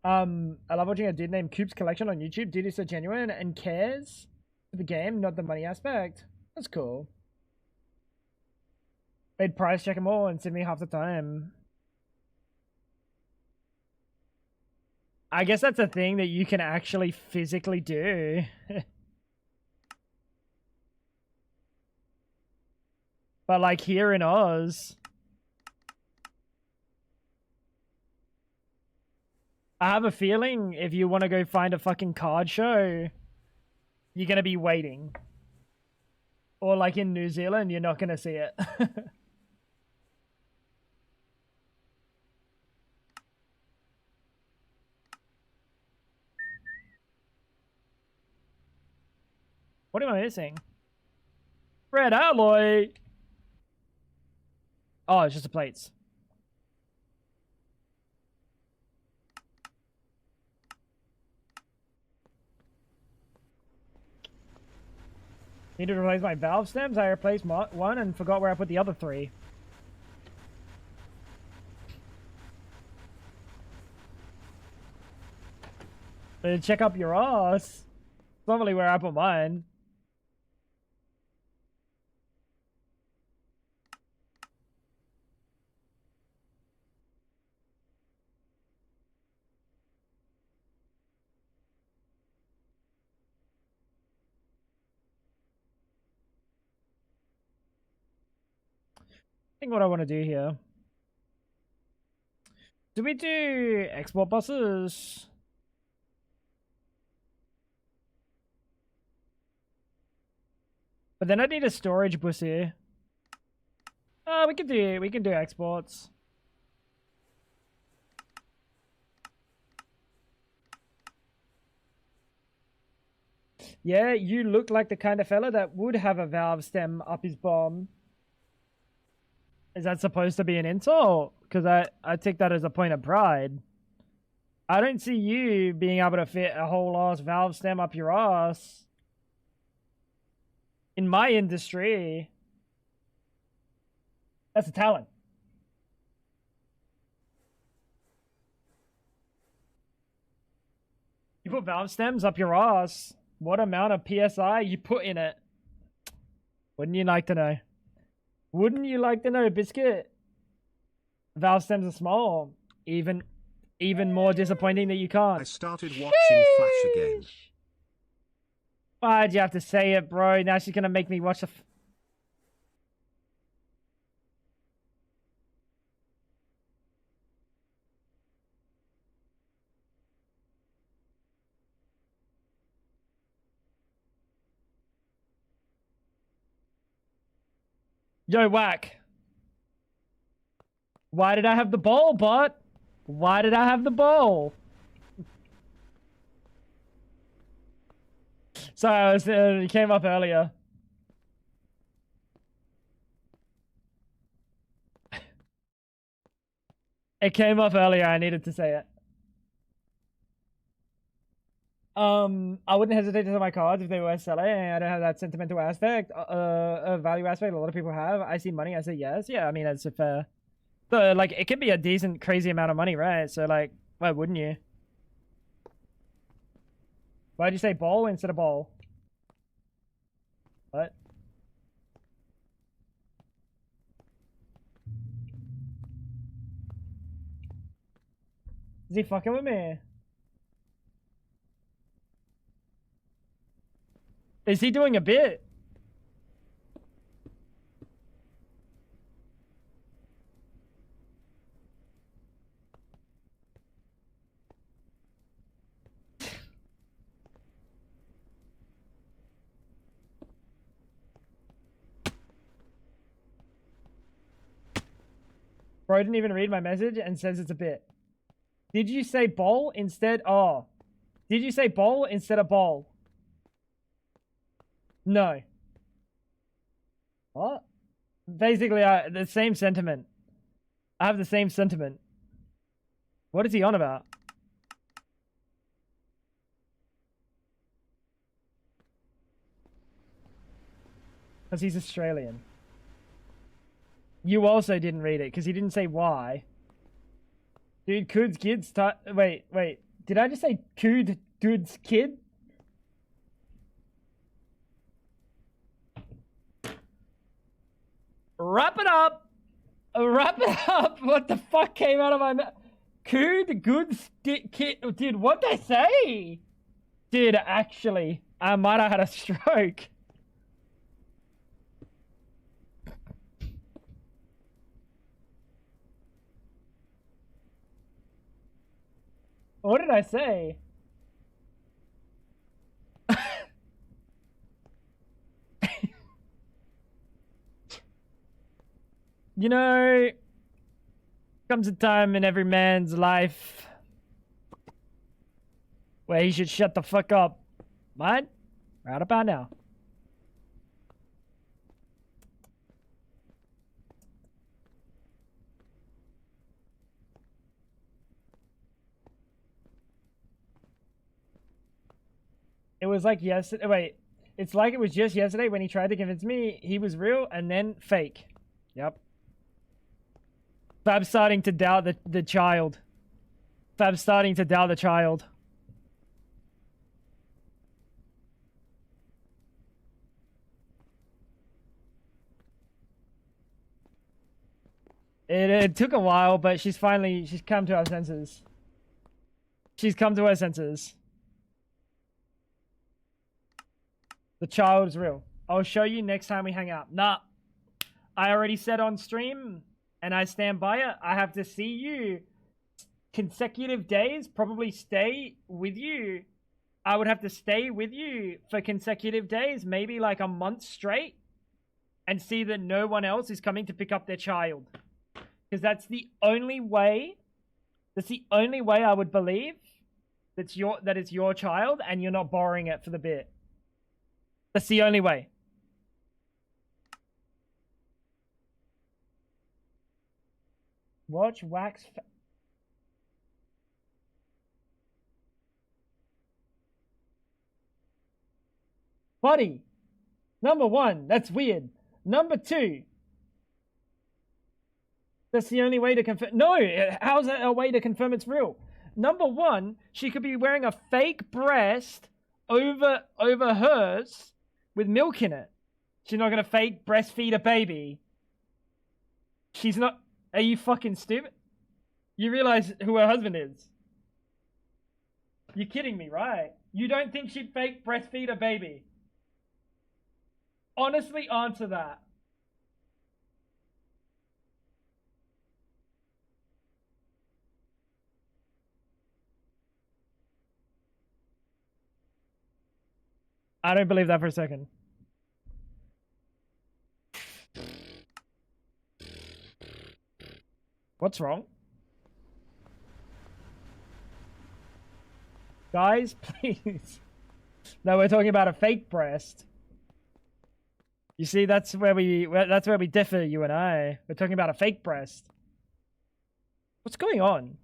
I love watching a dude named Coop's Collection on YouTube. Dude is so genuine and cares for the game, not the money aspect. That's cool. They'd price check them all and send me half the time. I guess that's a thing that you can actually physically do. But like here in Oz, I have a feeling if you want to go find a fucking card show, you're going to be waiting. Or like in New Zealand, you're not going to see it. What am I missing? Red alloy! Oh, it's just the plates. Need to replace my valve stems? I replaced one and forgot where I put the other three. Check up your ass. It's not really where I put mine. I think what I want to do here. Do we do export buses? But then I need a storage bus here. We can do exports. Yeah, you look like the kind of fella that would have a valve stem up his bomb. Is that supposed to be an insult? Because I take that as a point of pride. I don't see you being able to fit a whole ass valve stem up your ass. In my industry, that's a talent. You put valve stems up your ass. What amount of PSI you put in it? Wouldn't you like to know? Wouldn't you like to know, Biscuit? Valve stems are small. Even more disappointing that you can't. I started watching Flash again. Why'd you have to say it, bro? Now she's gonna make me watch the... Yo, Whack. Why did I have the bowl, bot? Why did I have the bowl? Sorry, it came up earlier. It came up earlier. I needed to say it. I wouldn't hesitate to sell my cards if they were selling. I don't have that sentimental aspect, a value aspect. A lot of people have. I see money. I say yes. Yeah, I mean that's fair. So like, it could be a decent, crazy amount of money, right? So like, why wouldn't you? Why'd you say bowl instead of bowl? What? Is he fucking with me? Is he doing a bit? Bro didn't even read my message and says it's a bit. Did you say bowl instead? Oh. Did you say bowl instead of bowl? No. What? Basically, the same sentiment. I have the same sentiment. What is he on about? Because he's Australian. You also didn't read it because he didn't say why. Dude, Cood's kid start. Wait. Did I just say Dude's kid? Wrap it up. Wrap it up. What the fuck came out of my mouth? Kid. Dude, what'd I say? Dude, actually, I might have had a stroke. What did I say? You know, comes a time in every man's life where he should shut the fuck up. Mine? Right about now. It was like yesterday. Wait, it's like it was just yesterday when he tried to convince me he was real and then fake. Yep. Fab's starting to doubt the child. Fab's starting to doubt the child. It took a while, but she's come to her senses. She's come to her senses. The child is real. I'll show you next time we hang out. Nah. I already said on stream, and I stand by it. I have to see you consecutive days, probably stay with you. I would have to stay with you for consecutive days, maybe like a month straight, and see that no one else is coming to pick up their child. Because that's the only way I would believe that it's your child and you're not borrowing it for the bit. That's the only way. Watch wax. Buddy. Number one, that's weird. Number two, that's the only way to confirm. No, how's that a way to confirm it's real? Number one, she could be wearing a fake breast over hers with milk in it. She's not gonna fake breastfeed a baby. She's not. Are you fucking stupid? You realize who her husband is? You're kidding me, right? You don't think she'd fake breastfeed a baby? Honestly, answer that. I don't believe that for a second. What's wrong? Guys, please. No, we're talking about a fake breast. You see, that's where we differ, you and I. We're talking about a fake breast. What's going on?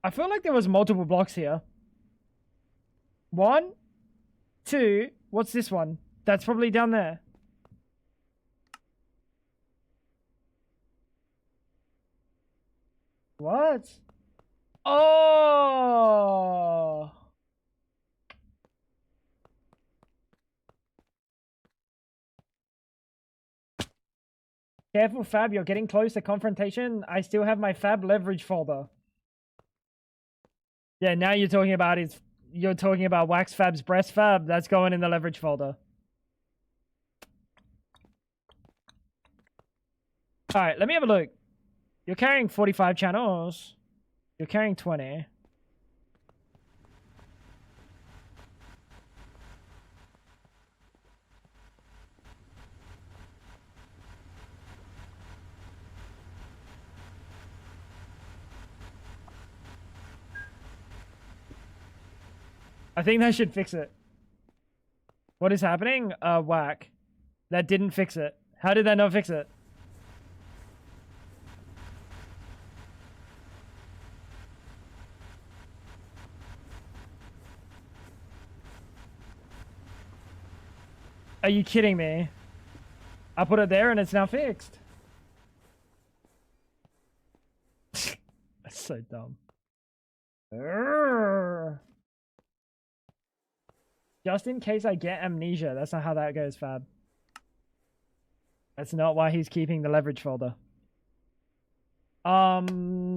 I feel like there was multiple blocks here. 1, 2. What's this one? That's probably down there. What? Oh! Careful, Fab. You're getting close to confrontation. I still have my Fab leverage folder. Yeah, now you're talking about you're talking about Wax Fab's breast Fab. That's going in the leverage folder. All right, let me have a look. You're carrying 45 channels. You're carrying 20. I think that should fix it. What is happening? Whack. That didn't fix it. How did that not fix it? Are you kidding me? I put it there and it's now fixed. That's so dumb. Urgh. Just in case I get amnesia. That's not how that goes, Fab. That's not why he's keeping the leverage folder.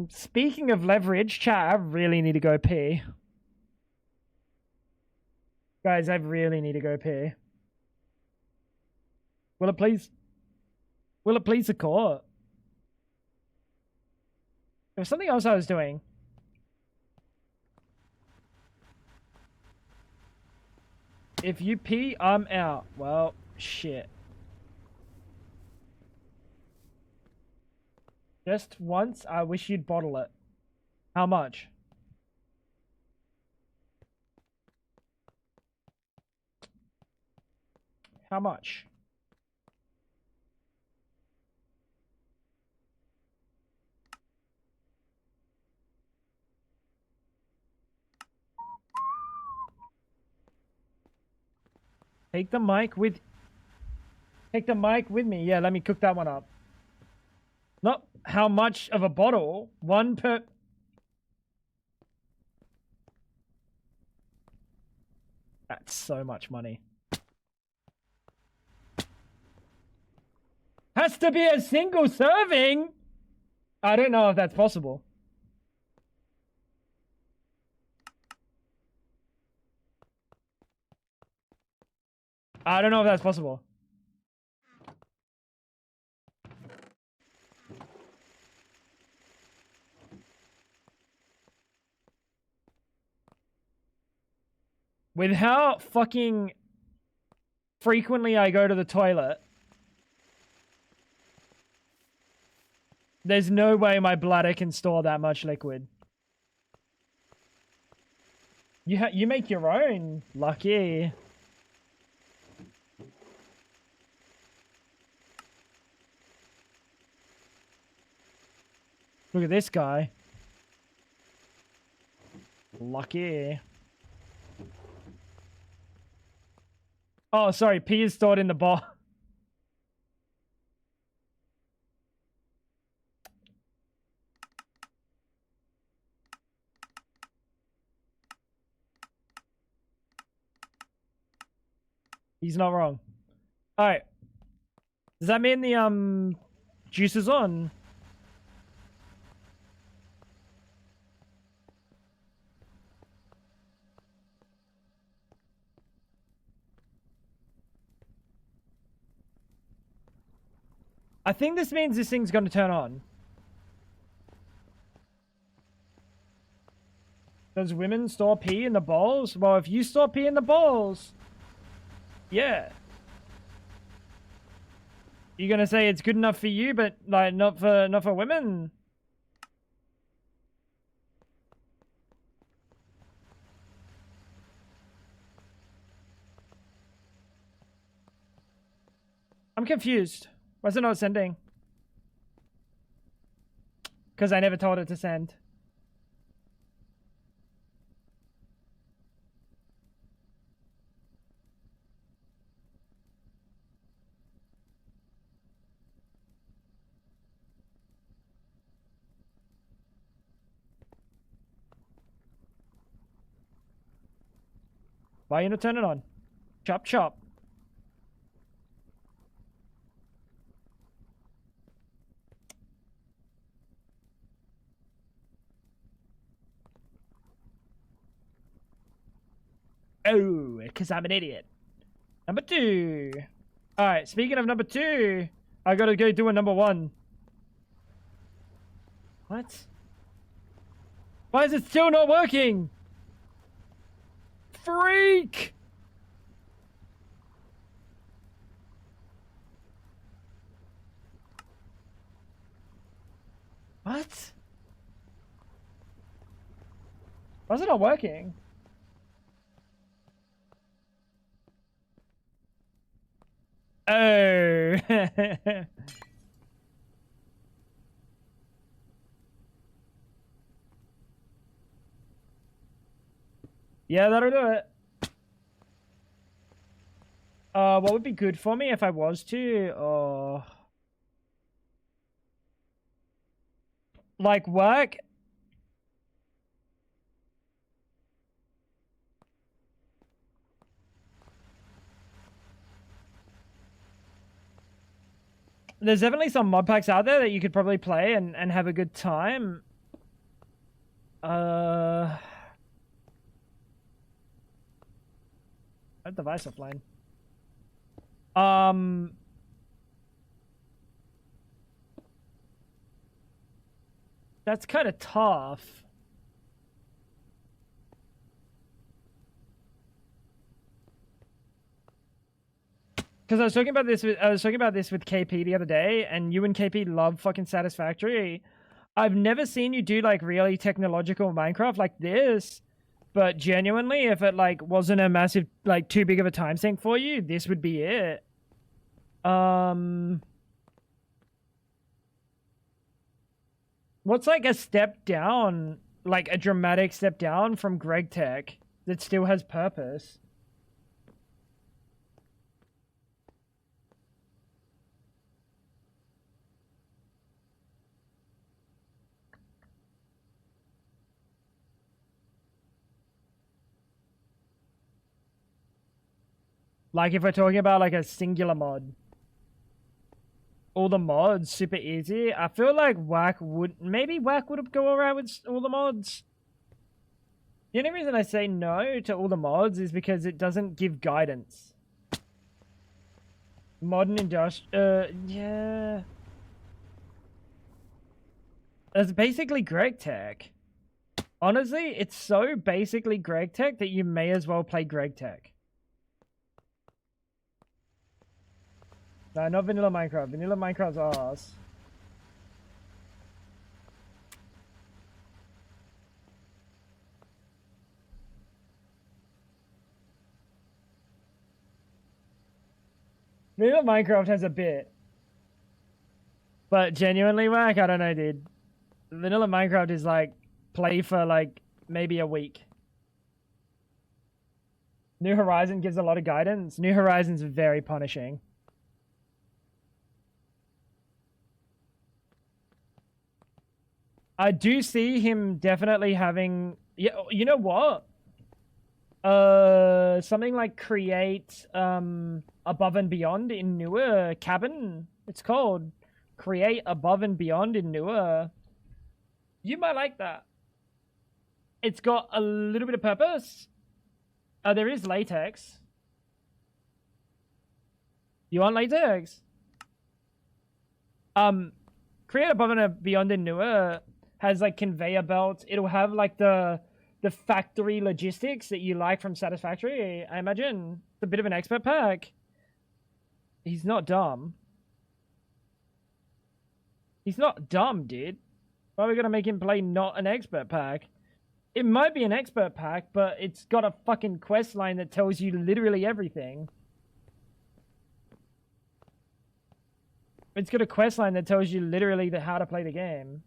Speaking of leverage, chat, I really need to go pee. Guys, I really need to go pee. Will it please the court? There's something else I was doing. If you pee, I'm out. Well, shit. Just once, I wish you'd bottle it. How much? How much? Take the mic with me. Yeah, let me cook that one up. Not how much of a bottle. One per... That's so much money. Has to be a single serving? I don't know if that's possible. I don't know if that's possible. With how fucking frequently I go to the toilet, there's no way my bladder can store that much liquid. You make your own. Lucky. Look at this guy. Lucky. Oh, sorry. Pee is stored in the bowl. He's not wrong. All right. Does that mean the juice is on? I think this means this thing's going to turn on. Does women store pee in the bowls? Well, if you store pee in the bowls, yeah. You're going to say it's good enough for you, but like not for women? I'm confused. Why is it not sending? Because I never told it to send. Why you not turn it on? Chop chop. Oh, because I'm an idiot. Number 2. Alright, speaking of number 2, I gotta go do a number 1. What? Why is it still not working? Freak! What? Why is it not working? Oh. Yeah, that'll do it. What would be good for me if I was to? Like work? There's definitely some mod packs out there that you could probably play and have a good time. That device offline. That's kind of tough. Because I was talking about this with KP the other day, and you and KP love fucking Satisfactory. I've never seen you do like really technological Minecraft like this, but genuinely, if it like wasn't a massive like too big of a time sink for you, this would be it. What's like a step down, like a dramatic step down from Greg Tech that still has purpose? Like if we're talking about like a singular mod. All the mods, super easy. I feel like Whack would... Maybe Whack would go alright with all the mods. The only reason I say no to all the mods is because it doesn't give guidance. Modern industrial... yeah. That's basically Greg Tech. Honestly, it's so basically Greg Tech that you may as well play Greg Tech. No, not Vanilla Minecraft. Vanilla Minecraft's ass. Vanilla Minecraft has a bit. But genuinely, Whack, I don't know, dude. Vanilla Minecraft is like, play for like, maybe a week. New Horizon gives a lot of guidance. New Horizon's very punishing. I do see him definitely having... Yeah, you know what? Something like Create Above and Beyond in Newer Cabin. It's called Create Above and Beyond in Newer. You might like that. It's got a little bit of purpose. There is latex. You want latex? Create Above and Beyond in Newer has like conveyor belts. It'll have like the factory logistics that you like from Satisfactory, I imagine. It's a bit of an expert pack. He's not dumb. He's not dumb, dude. Why are we gonna make him play not an expert pack? It might be an expert pack, but it's got a fucking quest line that tells you literally everything. It's got a quest line that tells you literally how to play the game.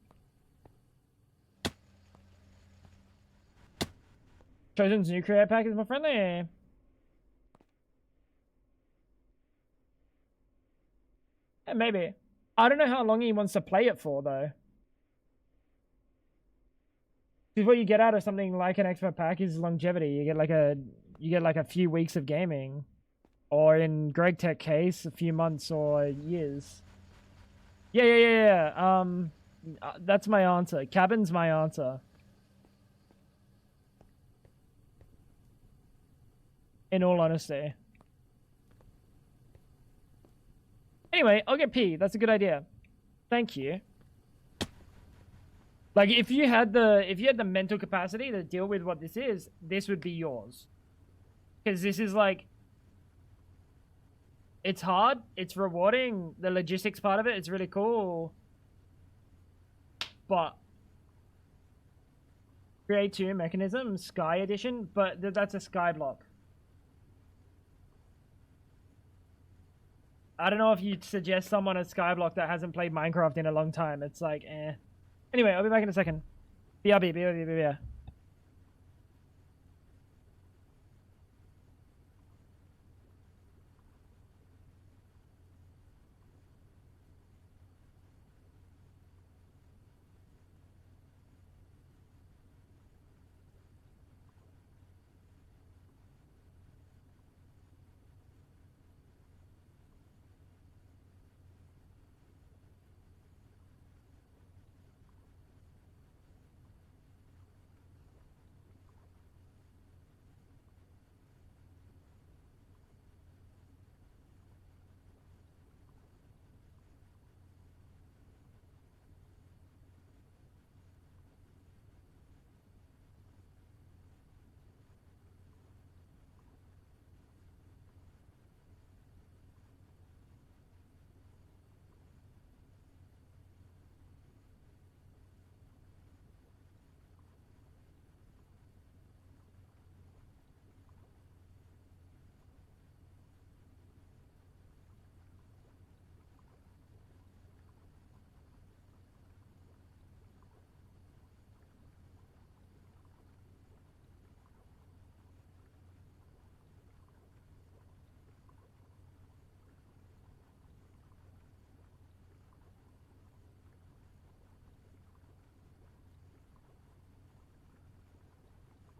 Chosen's new create pack is more friendly. Yeah, maybe. I don't know how long he wants to play it for, though. Because what you get out of something like an expert pack is longevity. You get like a you get like a few weeks of gaming, or in Greg Tech case, a few months or years. Yeah. That's my answer. Cabin's my answer. In all honesty. Anyway, I'll get P. That's a good idea. Thank you. Like, if you had the mental capacity to deal with what this is, this would be yours. Because this is like, it's hard, it's rewarding, the logistics part of it, it's really cool. But create 2 mechanism, Sky Edition, but that's a Sky block. I don't know if you'd suggest someone a Skyblock that hasn't played Minecraft in a long time. It's like, eh. Anyway, I'll be back in a second. BRB.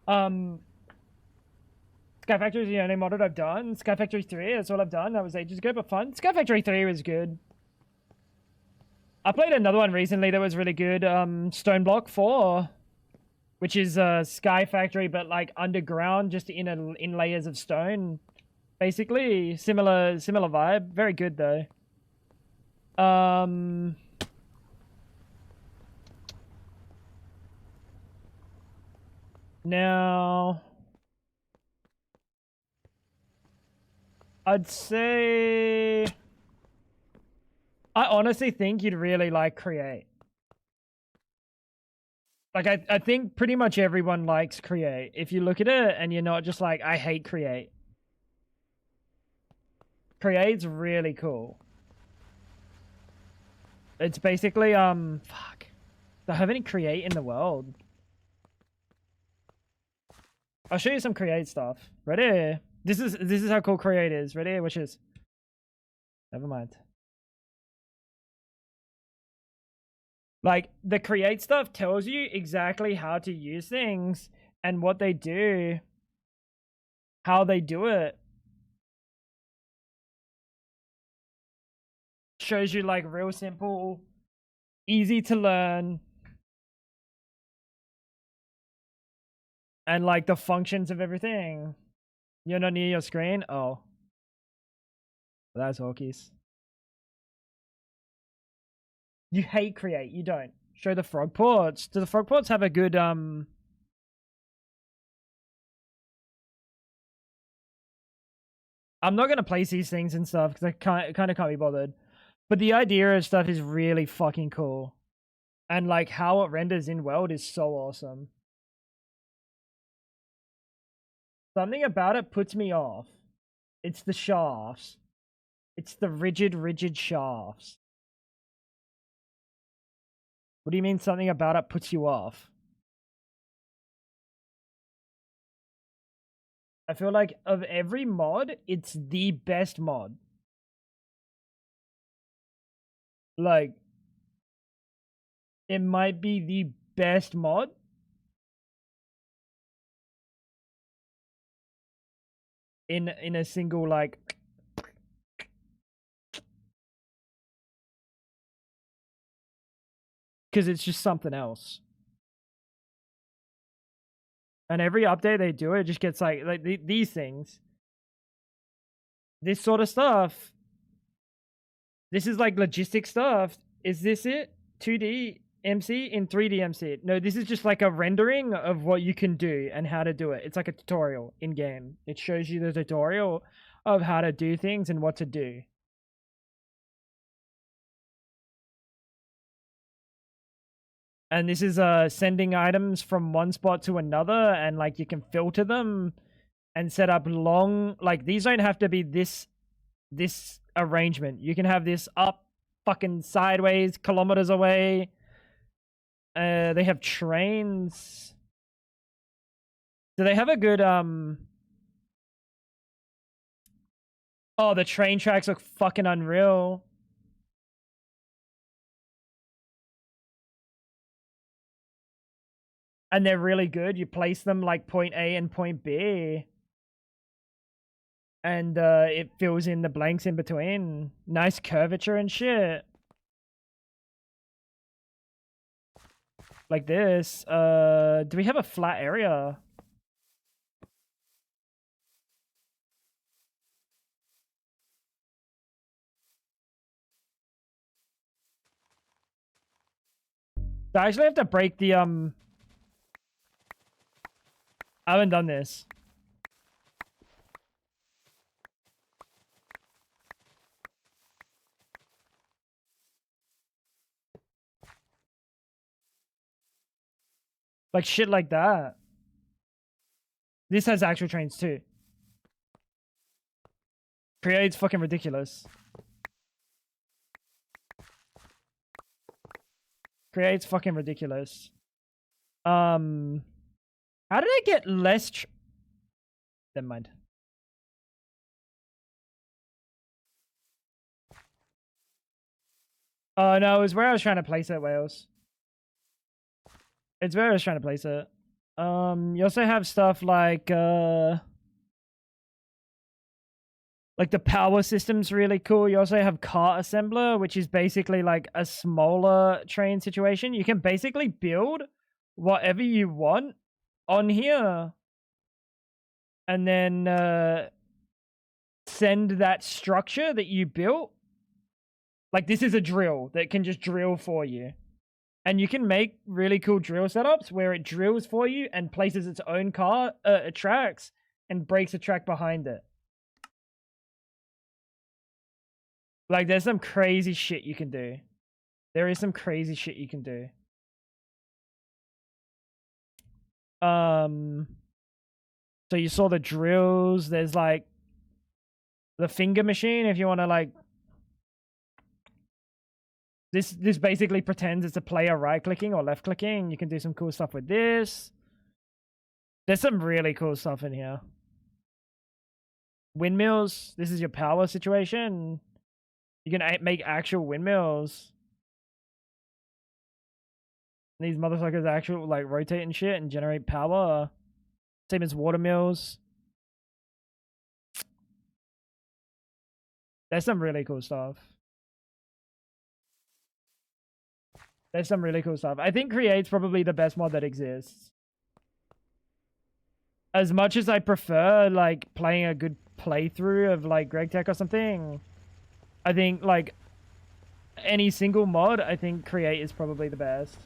Sky Factory is the only mod I've done. Sky Factory 3, that's all I've done. That was ages ago, but fun. Sky Factory 3 was good. I played another one recently that was really good. Stone Block 4, which is Sky Factory, but like underground, just in layers of stone. Basically, similar vibe. Very good though. Now, I'd say, I honestly think you'd really like Create. Like, I think pretty much everyone likes Create. If you look at it and you're not just like, I hate Create. Create's really cool. It's basically, fuck. Do I have any Create in the world? I'll show you some Create stuff. Ready? This is how cool Create is. Ready? Which is... Never mind. Like, the Create stuff tells you exactly how to use things and what they do. How they do it. Shows you, like, real simple, easy to learn. And, like, the functions of everything. You're not near your screen? Oh. That's Hawkies. You hate Create. You don't. Show the frog ports. Do the frog ports have a good, I'm not going to place these things and stuff because I kind of can't be bothered. But the idea of stuff is really fucking cool. And, like, how it renders in world is so awesome. Something about it puts me off. It's the shafts. It's the rigid shafts. What do you mean something about it puts you off? I feel like of every mod, it's the best mod. Like, it might be the best mod. in a single like. Because it's just something else. And every update they do, it just gets like these things. This sort of stuff. This is like logistic stuff. Is this it? 2D MC in 3D MC? No, this is just like a rendering of what you can do and how to do it. It's like a tutorial in game. It shows you the tutorial of how to do things and what to do. And this is sending items from one spot to another, and like you can filter them and set up long, like these don't have to be this arrangement. You can have this up fucking sideways kilometers away. They have trains. Do they have a good oh, the train tracks look fucking unreal. And they're really good. You place them like point A and point B. And it fills in the blanks in between. Nice curvature and shit. Like this. Do we have a flat area? So I actually have to break the I haven't done this. Like shit like that. This has actual trains too. Create's fucking ridiculous. Create's fucking ridiculous. How did I get less never mind. Oh no, it was where I was trying to place it, Wales. It's where I was trying to place it. You also have stuff like the power system's really cool. You also have cart assembler, which is basically like a smaller train situation. You can basically build whatever you want on here. And then send that structure that you built. Like this is a drill that can just drill for you. And you can make really cool drill setups where it drills for you and places its own car tracks and breaks a track behind it. Like there's some crazy shit you can do. There is some crazy shit you can do. So you saw the drills. There's like the finger machine if you want to like. This basically pretends it's a player right clicking or left clicking. You can do some cool stuff with this. There's some really cool stuff in here. Windmills. This is your power situation. You can make actual windmills. These motherfuckers actually like rotate and shit and generate power. Same as water mills. There's some really cool stuff. There's some really cool stuff. I think Create's probably the best mod that exists. As much as I prefer like playing a good playthrough of like Greg Tech or something, I think like any single mod, I think Create is probably the best.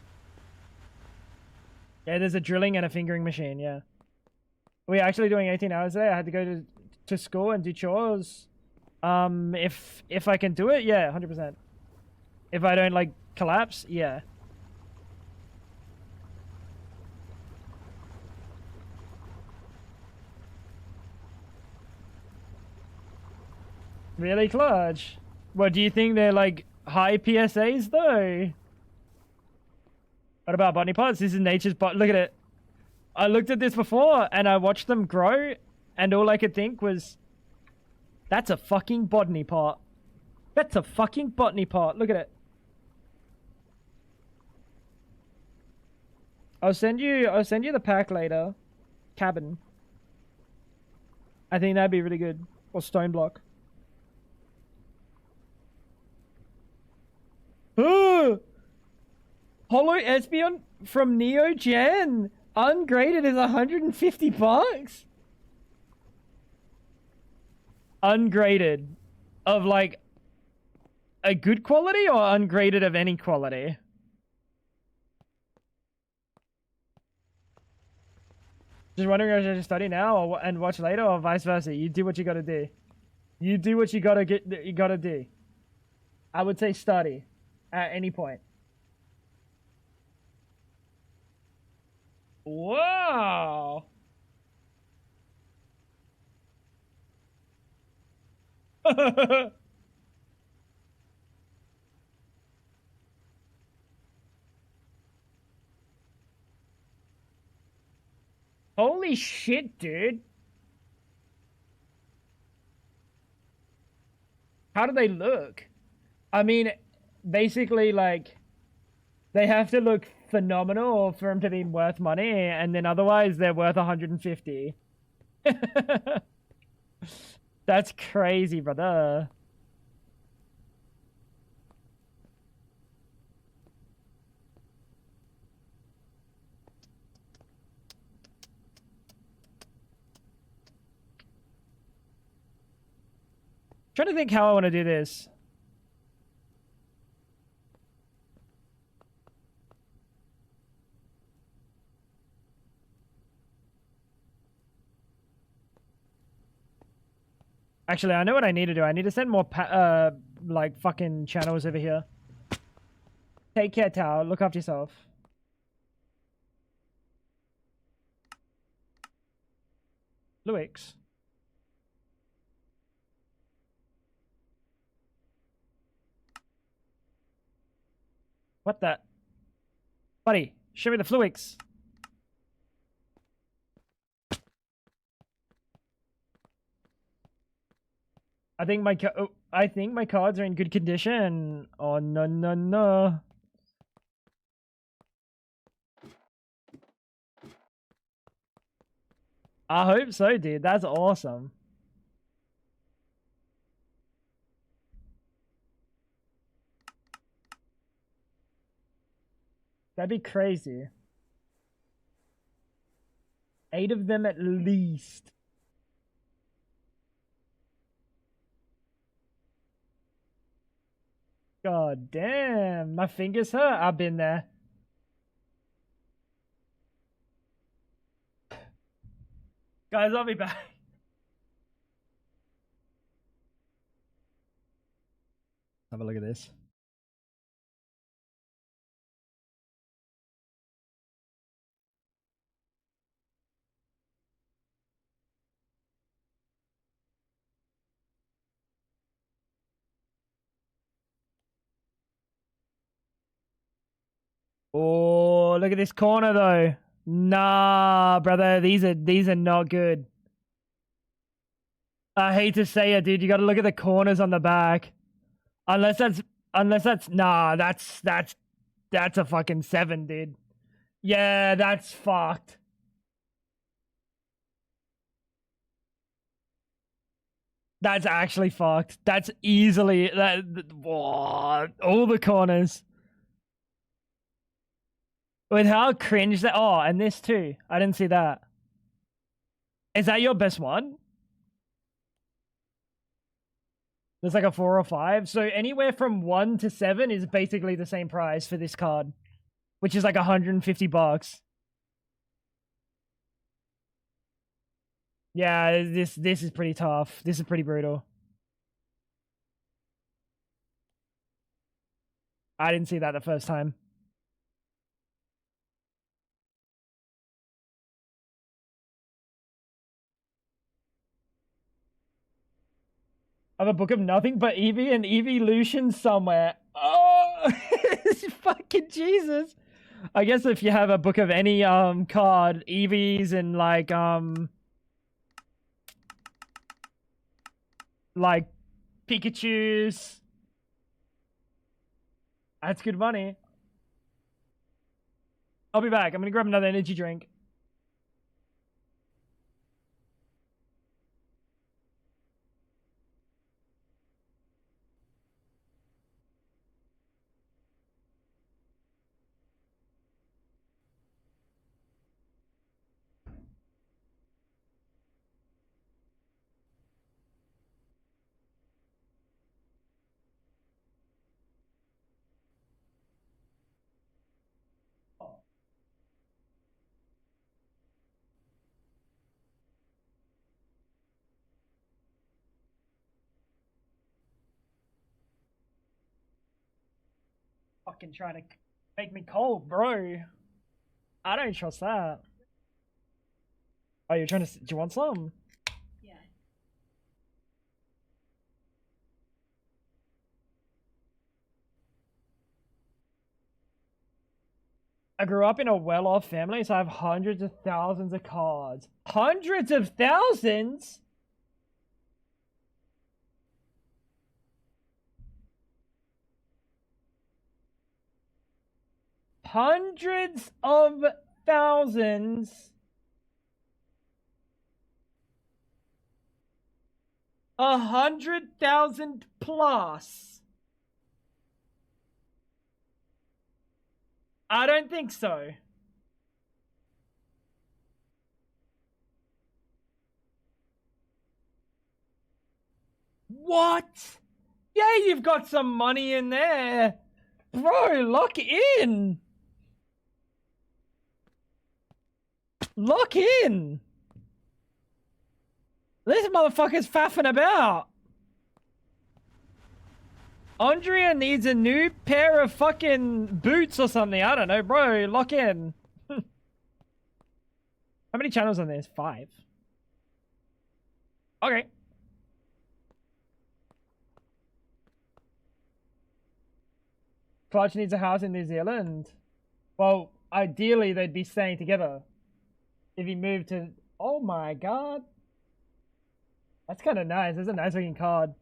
Yeah, there's a drilling and a fingering machine, yeah. We're actually doing 18 hours today. I had to go to school and do chores. If I can do it, yeah, 100%. If I don't like collapse, yeah. Really clutch. What do you think they're like high PSAs though? What about botany pots? This is nature's bot. Look at it. I looked at this before and I watched them grow and all I could think was, that's a fucking botany pot. That's a fucking botany pot. Look at it. I'll send you the pack later. Cabin. I think that'd be really good. Or stone block. Holo Espeon from Neo Gen. Ungraded is 150 bucks. Ungraded. Of like a good quality or ungraded of any quality? Just wondering if I should study now or, and watch later, or vice versa. You do what you gotta do. You do what you gotta get. You gotta do. I would say study at any point. Wow. Holy shit, dude. How do they look? I mean, basically, like, they have to look phenomenal for them to be worth money, and then otherwise they're worth 150. That's crazy, brother. Trying to think how I want to do this. Actually, I know what I need to do. I need to send more like fucking channels over here. Take care, Tao. Look after yourself. Luix. What the? Buddy, show me the Fluix. I think my cards are in good condition. Oh no no no. I hope so, dude. That's awesome. That'd be crazy. 8 of them at least. God damn, my fingers hurt. I've been there. Guys, I'll be back. Have a look at this. Oh, look at this corner though. Nah, brother, these are not good. I hate to say it, dude. You got to look at the corners on the back. Unless that's nah, that's a fucking 7, dude. Yeah, that's fucked. That's actually fucked. That's easily all the corners. With how cringe that. Oh, and this too. I didn't see that. Is that your best one? There's like a 4 or 5. So anywhere from 1 to 7 is basically the same price for this card, which is like 150 bucks. Yeah, this is pretty tough. This is pretty brutal. I didn't see that the first time. I have a book of nothing but Eevee and Eeveelution somewhere. Oh, fucking Jesus. I guess if you have a book of any card, Eevees and like Pikachu's, that's good money. I'll be back. I'm gonna grab another energy drink. fucking trying to make me cold, bro. I don't trust that. Oh, you're trying to... Do you want some? Yeah. I grew up in a well-off family, so I have hundreds of thousands of cards. Hundreds of thousands?! Hundreds of thousands. 100,000 plus. I don't think so. What? Yeah, you've got some money in there. Bro, lock in. Lock in. This motherfucker's faffing about. Andrea needs a new pair of fucking boots or something. I don't know, bro. Lock in. How many channels on this? 5. Okay. Clutch needs a house in New Zealand. Well, ideally they'd be staying together. If he moved to... Oh my god. That's kind of nice. That's a nice looking card.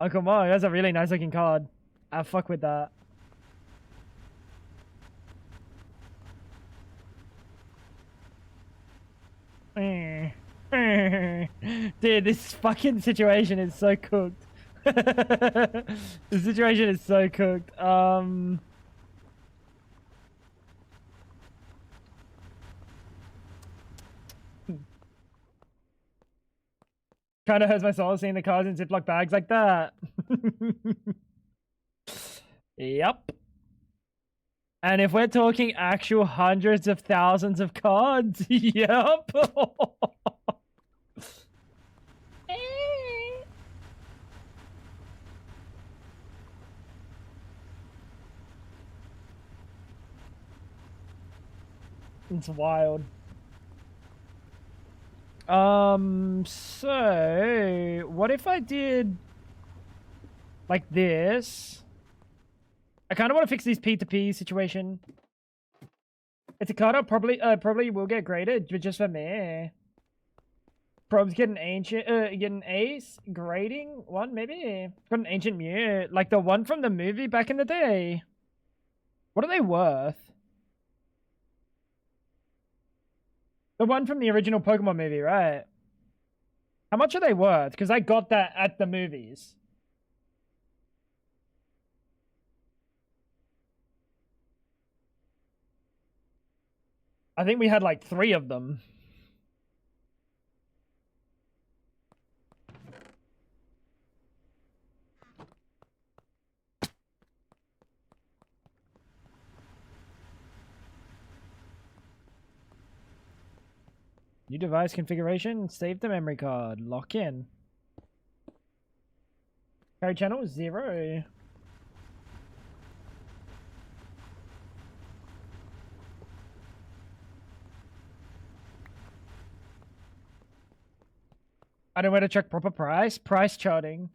Uncle Mo, that's a really nice looking card. I fuck with that. Dude, this fucking situation is so cooked. The situation is so cooked. Kind of hurts my soul seeing the cards in Ziploc bags like that. Yep. And if we're talking actual hundreds of thousands of cards, yep. It's wild. So what if I did like this? I kind of want to fix this P2P situation. It's a card I'll probably will get graded, but just for me. Probs get an ancient, get an ace grading one maybe. Got an ancient Mew, like the one from the movie back in the day. What are they worth? The one from the original Pokemon movie, right? How much are they worth? Because I got that at the movies. I think we had like 3 of them. New device configuration, save the memory card, lock in. Carry channel 0. I don't know where to check proper price. Price charting.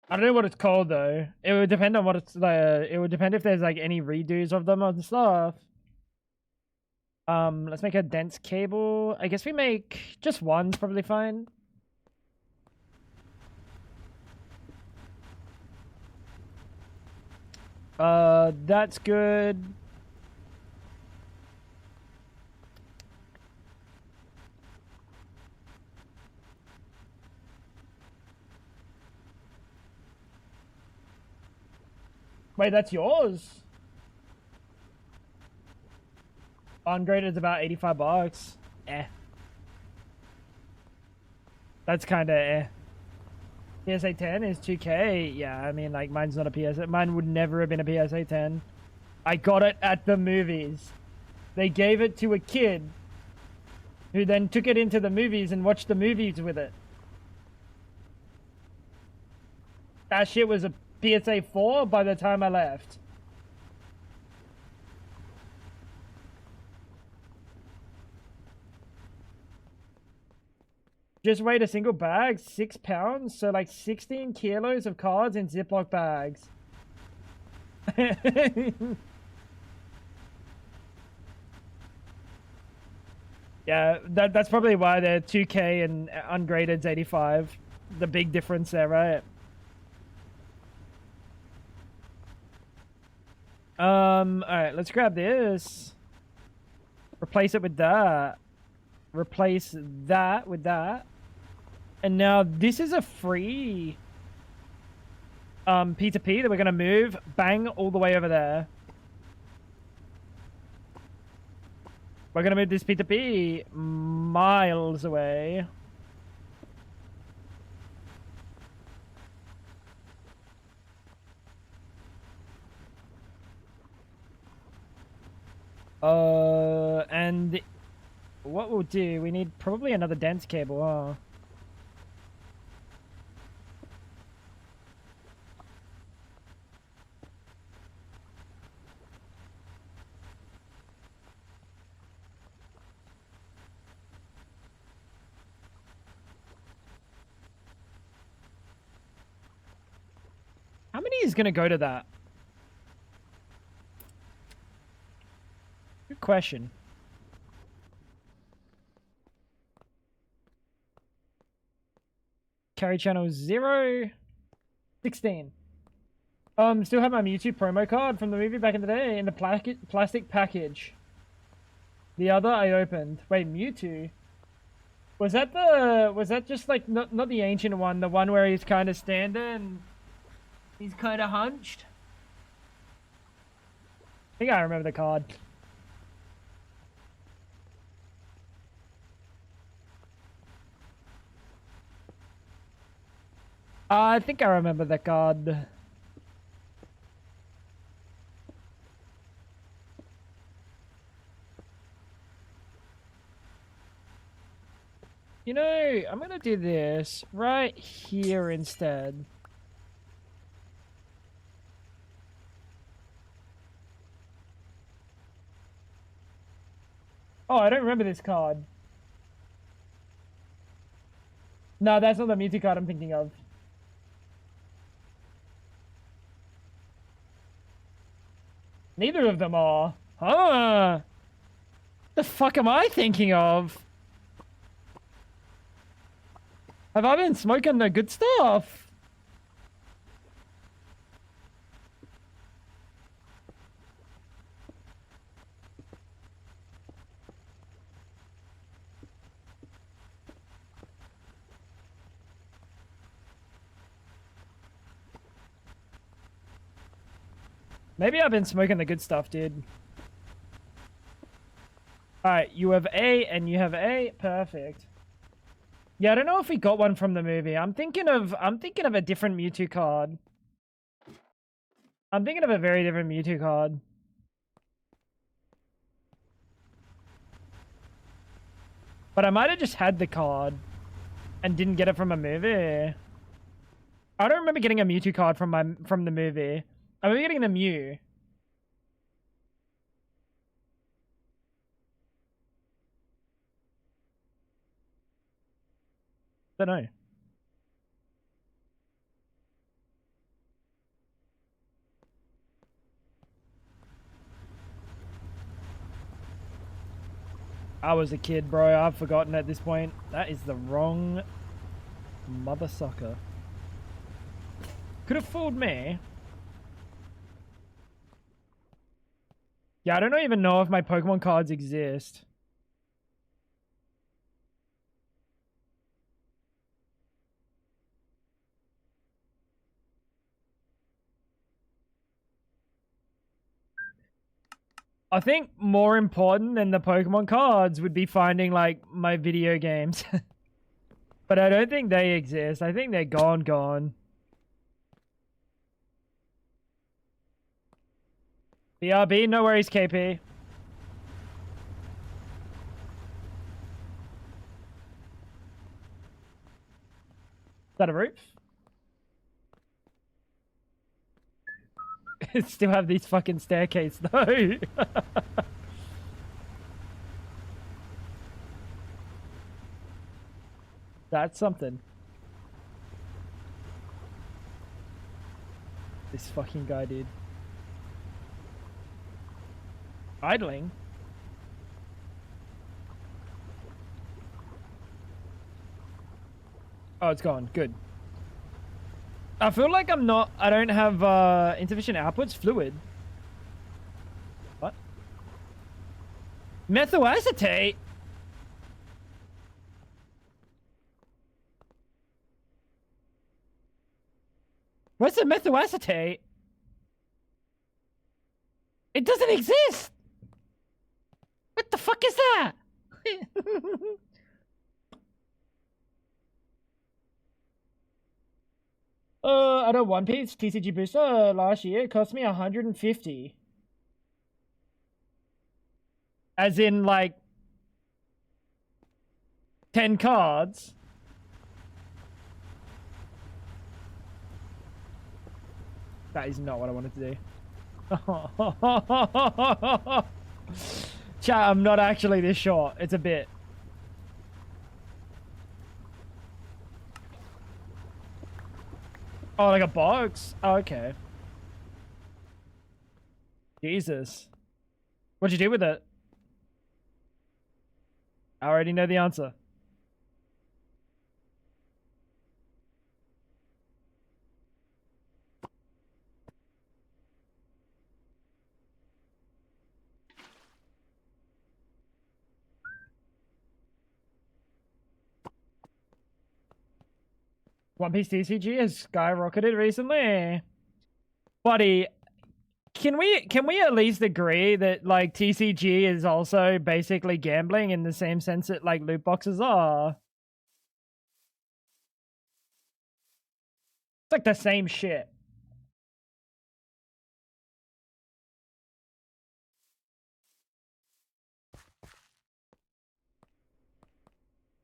I don't know what it's called though. It would depend on what it's like. It would depend if there's like any redos of them and stuff. Let's make a dense cable. I guess we make just one's probably fine. That's good. Wait, that's yours? Ungraded is about 85 bucks. Eh. That's kind of eh. PSA 10 is 2K. Yeah, I mean, like, mine's not a PSA. Mine would never have been a PSA 10. I got it at the movies. They gave it to a kid who then took it into the movies and watched the movies with it. That shit was a PSA 4 by the time I left. Just weighed a single bag, 6 pounds, so like 16 kilos of cards in Ziploc bags. Yeah, that's probably why they're 2K and ungraded's 85. The big difference there, right? Alright, let's grab this. Replace it with that. Replace that with that. And now this is a free P2P that we're gonna move bang all the way over there. We're gonna move this P2P miles away. And what we'll do, we need probably another dense cable, huh? How many is gonna go to that? Good question. Carry channel 0, 16. Still have my Mewtwo promo card from the movie back in the day in the plastic package. The other I opened. Wait, Mewtwo? Was that just like, not the ancient one, the one where he's kind of standing, he's kind of hunched? I think I remember the card. I think I remember the card. You know, I'm gonna do this right here instead. Oh, I don't remember this card. No, that's not the Mewtwo card I'm thinking of. Neither of them are. Huh? The fuck am I thinking of? Have I been smoking the good stuff? Maybe I've been smoking the good stuff, dude. Alright, you have A and you have A. Perfect. Yeah, I don't know if we got one from the movie. I'm thinking of a different Mewtwo card. I'm thinking of a very different Mewtwo card. But I might have just had the card and didn't get it from a movie. I don't remember getting a Mewtwo card from the movie. I remember getting the Mew. Don't know. I was a kid, bro. I've forgotten at this point. That is the wrong mother sucker. Could have fooled me. Yeah, I don't even know if my Pokemon cards exist. I think more important than the Pokemon cards would be finding, like, my video games. But I don't think they exist. I think they're gone. BRB, no worries, KP. Is that a roof? Still have these fucking staircase though. That's something. This fucking guy, dude. Idling? Oh, it's gone. Good. I feel like I don't have insufficient outputs. Fluid. What? Methyl acetate? What's the methyl acetate? It doesn't exist! What the fuck is that? I know One Piece TCG booster last year. It cost me 150. As in, like, 10 cards. That is not what I wanted to do. Chat, I'm not actually this short. It's a bit. Oh, like a box? Oh, okay. Jesus. What'd you do with it? I already know the answer. One Piece TCG has skyrocketed recently. Buddy, can we at least agree that like TCG is also basically gambling in the same sense that like loot boxes are? It's like the same shit.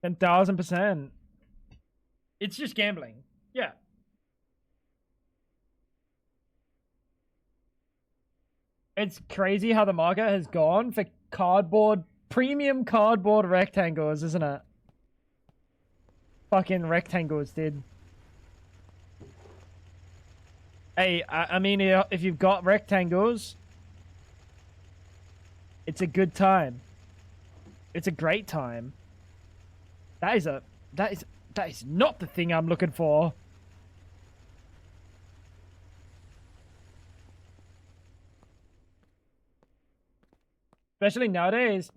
And 1000%. It's just gambling. Yeah. It's crazy how the market has gone for cardboard, premium cardboard rectangles, isn't it? Fucking rectangles, dude. Hey, I mean, if you've got rectangles, it's a good time. It's a great time. That is not the thing I'm looking for. Especially nowadays,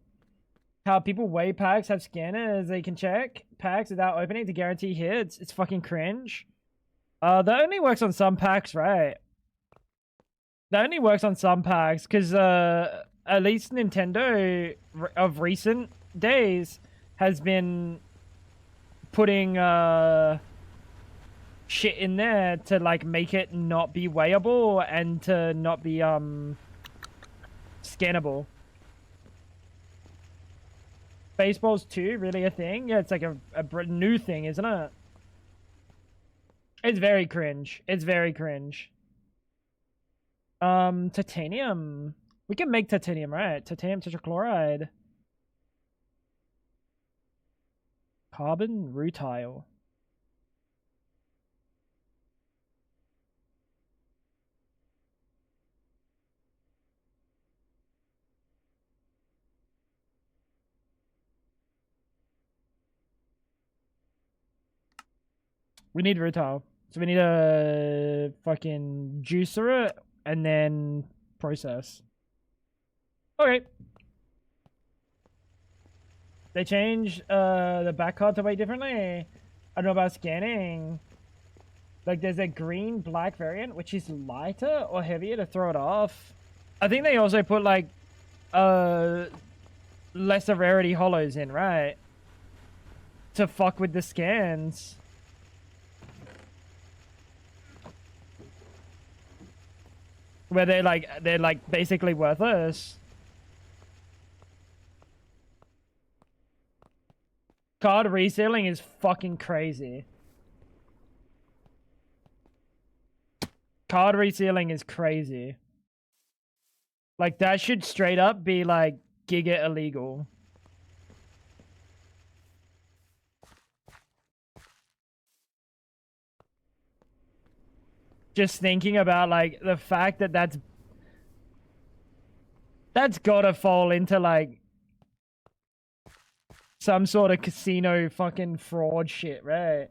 how people weigh packs, have scanners, they can check packs without opening to guarantee hits. It's fucking cringe. That only works on some packs, right? That only works on some packs, because at least Nintendo of recent days has been putting shit in there to like make it not be weighable and to not be scannable. Baseballs too, really a thing? Yeah, it's like a new thing, isn't it? It's very cringe. It's very cringe. Titanium. We can make titanium, right? Titanium tetrachloride. Carbon rutile. We need rutile. So we need a fucking juicer it and then process. Okay. They change the back card to weigh differently. I don't know about scanning. Like there's a green black variant which is lighter or heavier to throw it off. I think they also put like lesser rarity hollows in, right? To fuck with the scans. Where they're like basically worthless. Card resealing is fucking crazy. Card resealing is crazy. Like that should straight up be like giga illegal. Just thinking about, like, the fact that that's gotta fall into, like, some sort of casino fucking fraud shit, right?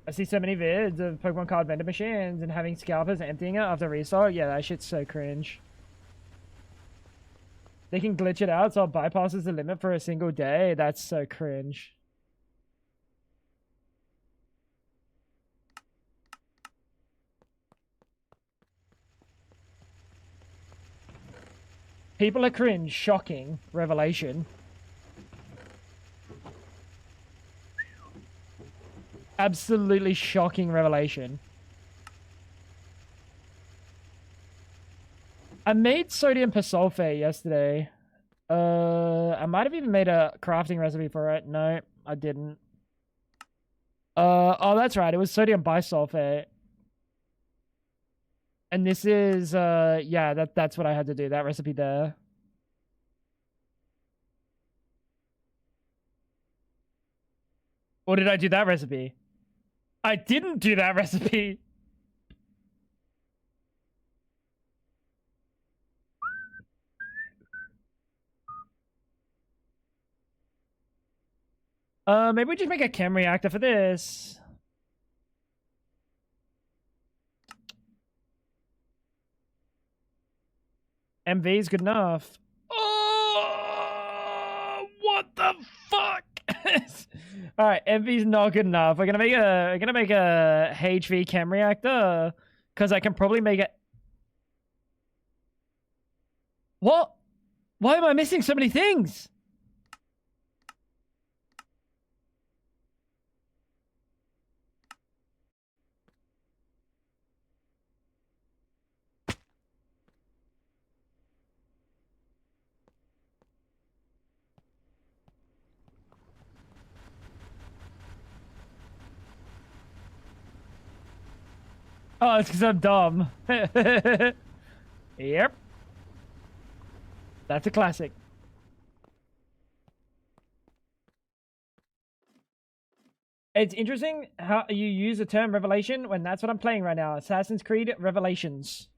I see so many vids of Pokemon card vending machines and having scalpers emptying it after restart. Yeah, that shit's so cringe. They can glitch it out so it bypasses the limit for a single day. That's so cringe. People are cringe. Shocking. Revelation. Absolutely shocking revelation. I made sodium persulfate yesterday. I might have even made a crafting recipe for it. No, I didn't. Oh, that's right. It was sodium bisulfate. And this is, yeah, that's what I had to do. That recipe there. Or did I do that recipe? I didn't do that recipe. Maybe we just make a chem reactor for this. MV is good enough. Oh, what the fuck? All right, MV's not good enough. We're gonna make a HV chem reactor because I can probably make it. What? Why am I missing so many things? Oh, it's because I'm dumb. Yep. That's a classic. It's interesting how you use the term revelation when that's what I'm playing right now. Assassin's Creed Revelations.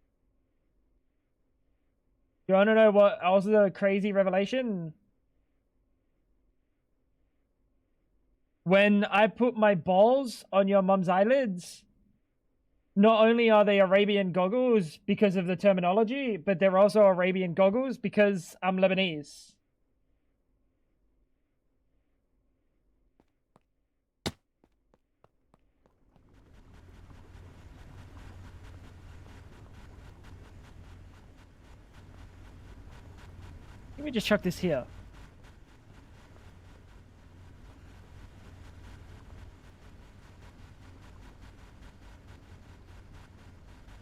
You want to know what else is a crazy revelation? When I put my balls on your mum's eyelids, not only are they Arabian goggles because of the terminology, but they're also Arabian goggles because I'm Lebanese. Let me just chuck this here.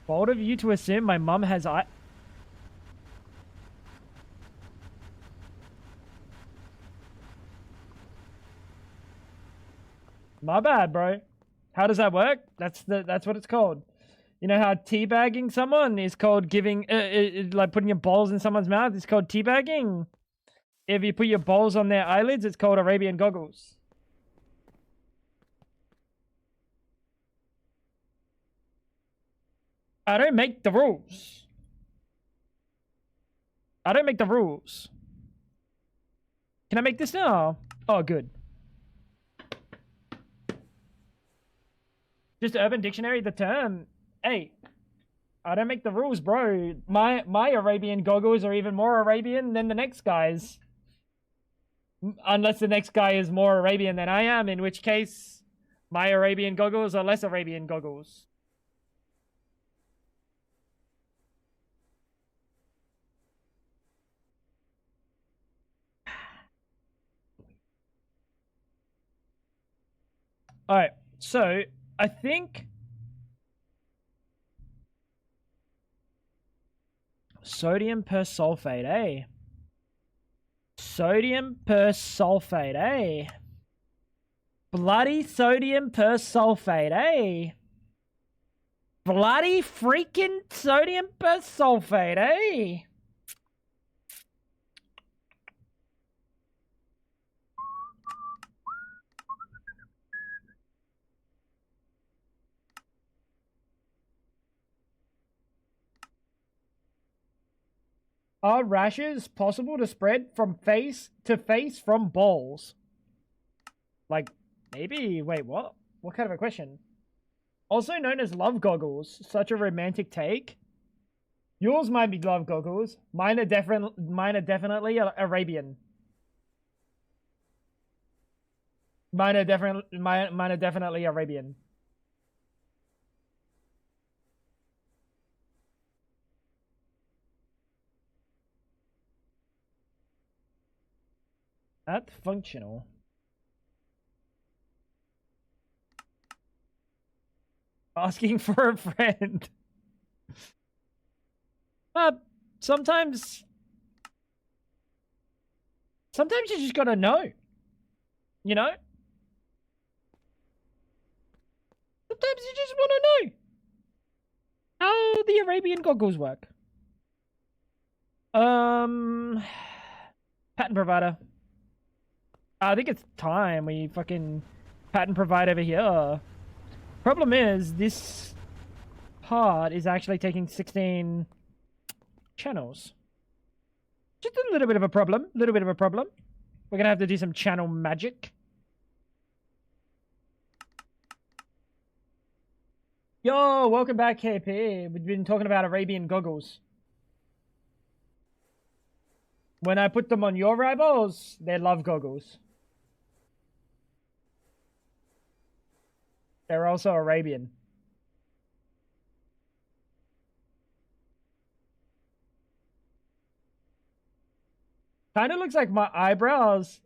Bold of you to assume my mum has eye. My bad, bro. How does that work? That's what it's called. You know how teabagging someone is called giving, like putting your balls in someone's mouth is called teabagging? If you put your balls on their eyelids, it's called Arabian goggles. I don't make the rules. I don't make the rules. Can I make this now? Oh, good. Just Urban Dictionary, the term. Hey, I don't make the rules, bro. My Arabian goggles are even more Arabian than the next guy's. Unless the next guy is more Arabian than I am, in which case my Arabian goggles are less Arabian goggles. All right, so I think sodium persulfate, eh? Sodium persulfate, eh? Bloody sodium persulfate, eh? Bloody freaking sodium persulfate, eh? Are rashes possible to spread from face to face from balls? Like, maybe... Wait, what? What kind of a question? Also known as love goggles. Such a romantic take. Yours might be love goggles. Mine are definitely Arabian. Mine are definitely Arabian. Not functional. Asking for a friend. Sometimes you just gotta know. You know? Sometimes you just want to know how the Arabian goggles work. Patent provider. I think it's time we fucking patent provide over here. Problem is, this part is actually taking 16 channels. Just a little bit of a problem. We're gonna have to do some channel magic. Yo, welcome back, KP. We've been talking about Arabian goggles. When I put them on your eyeballs, they're love goggles. They're also Arabian. Kind of looks like my eyebrows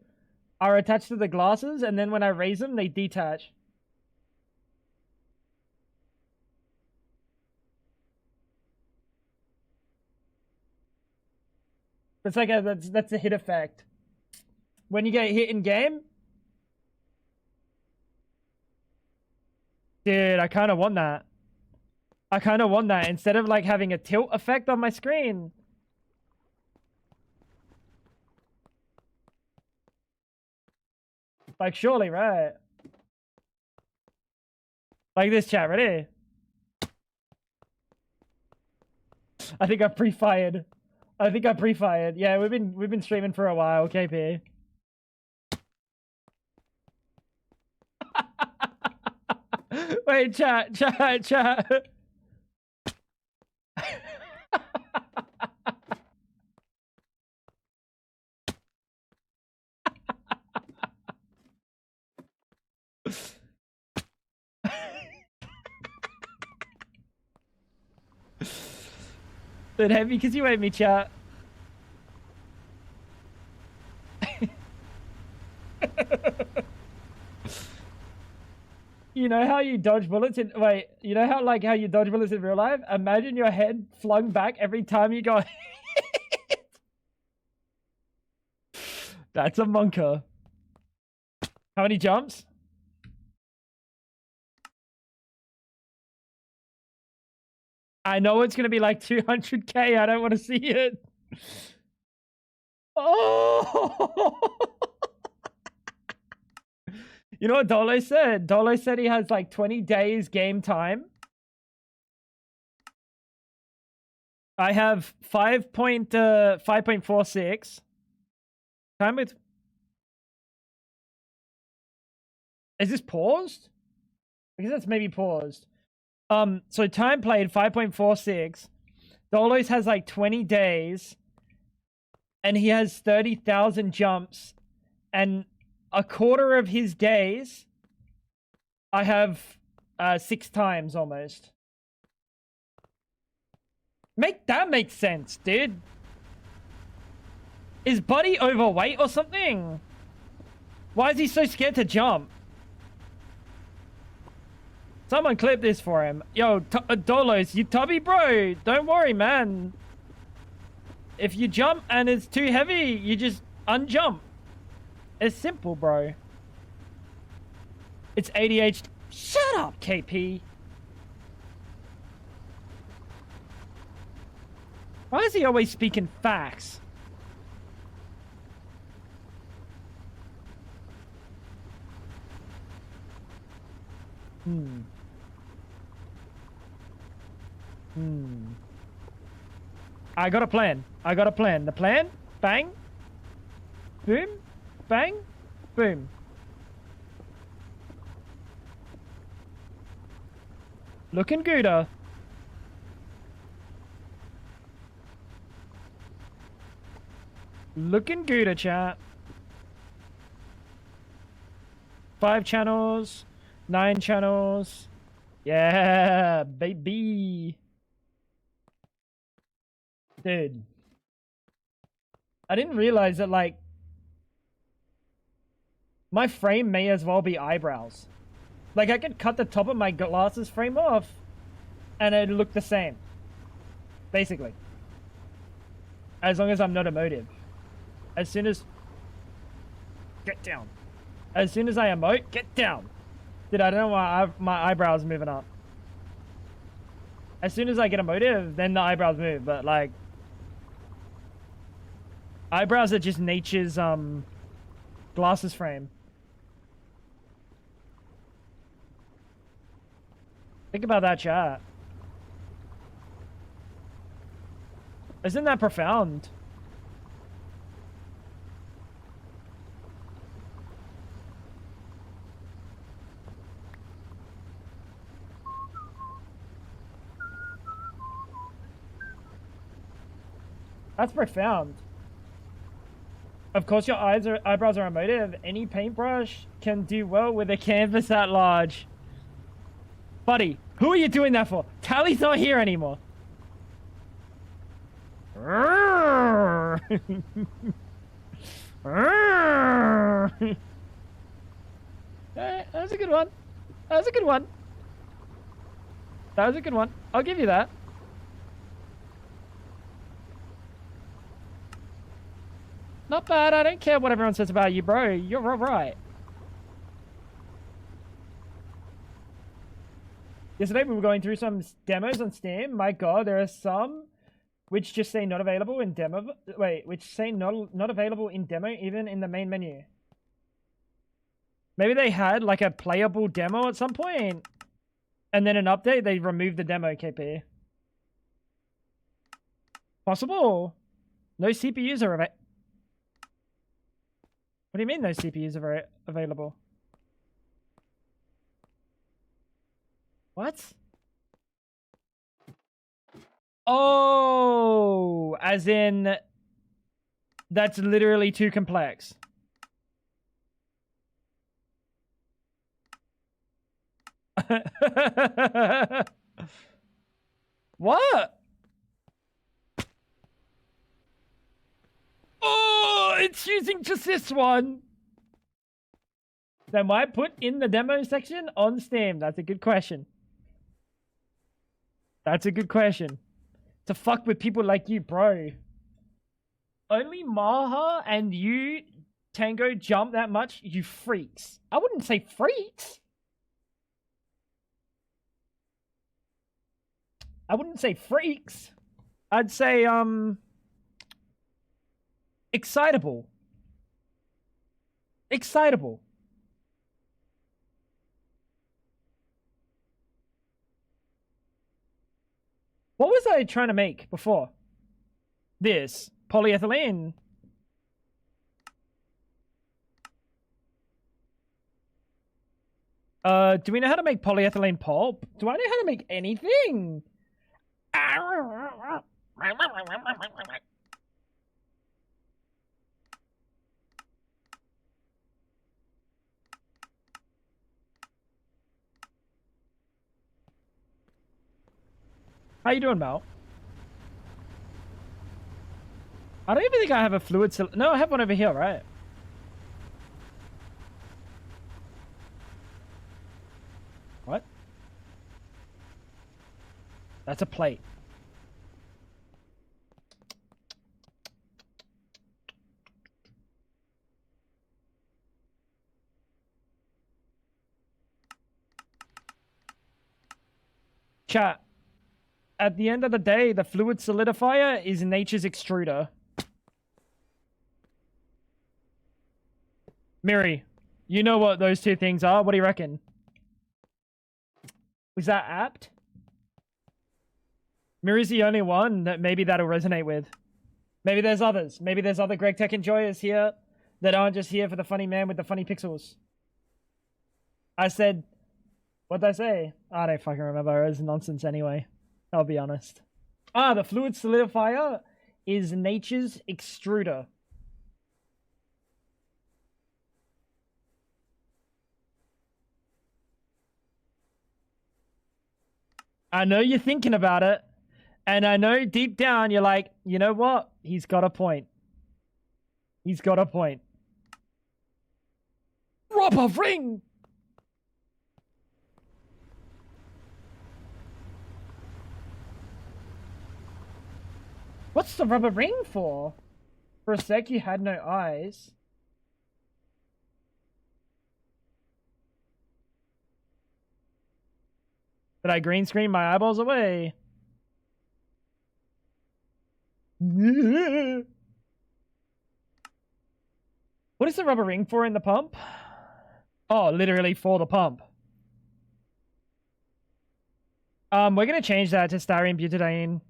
are attached to the glasses, and then when I raise them, they detach. It's like that's a hit effect. When you get hit in game, dude, I kind of want that. Instead of like having a tilt effect on my screen. Like, surely, right? Like this, chat, ready? I think I pre-fired. Yeah, we've been streaming for a while, KP. Wait, chat. But heavy because you ate me, chat. You know how you dodge bullets in... Wait, you know how you dodge bullets in real life? Imagine your head flung back every time you go... That's a monker. How many jumps? I know it's going to be like 200k. I don't want to see it. Oh! You know what Dolo said? Dolo said he has like 20 days game time. I have 5.46. Time with... Is this paused? Because that's maybe paused. So time played 5.46. Dolos has like 20 days. And he has 30,000 jumps. And a quarter of his days, I have 6 times almost. That makes sense, dude. Is Buddy overweight or something? Why is he so scared to jump? Someone clip this for him. Yo, Dolos, you tubby, bro. Don't worry, man. If you jump and it's too heavy, you just unjump. It's simple, bro. It's ADHD. Shut up, KP. Why is he always speaking facts? I got a plan. I got a plan. The plan? Bang. Boom. Bang. Boom. Looking gooder. Looking gooder, chat. 5 channels. 9 channels. Yeah, baby. Dude. I didn't realize that, like, my frame may as well be eyebrows. Like, I could cut the top of my glasses frame off, and it'd look the same. Basically. As long as I'm not emotive. As soon as... Get down. As soon as I emote, get down. Dude, I don't know why my eyebrows moving up. As soon as I get emotive, then the eyebrows move, but, like... Eyebrows are just nature's, glasses frame. Think about that, chat. Isn't that profound? That's profound. Of course, your eyebrows are emotive. Any paintbrush can do well with a canvas that large. Buddy, who are you doing that for? Tally's not here anymore. That was a good one. That was a good one. That was a good one. I'll give you that. Not bad. I don't care what everyone says about you, bro. You're all right. Yesterday we were going through some demos on Steam. My god, there are some which just say not available in demo. Wait, which say not available in demo even in the main menu. Maybe they had like a playable demo at some point, and then an update they removed the demo. KP. Possible. No CPUs are available. What do you mean no CPUs are available? What? Oh, as in that's literally too complex. What? Oh, it's using just this one. Then why put in the demo section on Steam? That's a good question. That's a good question. To fuck with people like you, bro. Only Maha and you, Tango, jump that much? You freaks. I wouldn't say freaks. I wouldn't say freaks. I'd say, excitable. Excitable. What was I trying to make before? This. Polyethylene. Do we know how to make polyethylene pulp? Do I know how to make anything? How you doing, Mel? I don't even think I have a fluid no, I have one over here, right? What? That's a plate. Chat. At the end of the day, the fluid solidifier is nature's extruder. Miri, you know what those two things are? What do you reckon? Was that apt? Miri's the only one that maybe that'll resonate with. Maybe there's others. Maybe there's other Greg Tech enjoyers here that aren't just here for the funny man with the funny pixels. I said, what'd I say? I don't fucking remember. It was nonsense anyway. I'll be honest. Ah, the fluid solidifier is nature's extruder. I know you're thinking about it, and I know deep down you're like, you know what? He's got a point. He's got a point. Rubber ring! What's the rubber ring for? For a sec, you had no eyes. Did I green screen my eyeballs away? What is the rubber ring for in the pump? Oh, literally for the pump. We're gonna change that to styrene butadiene.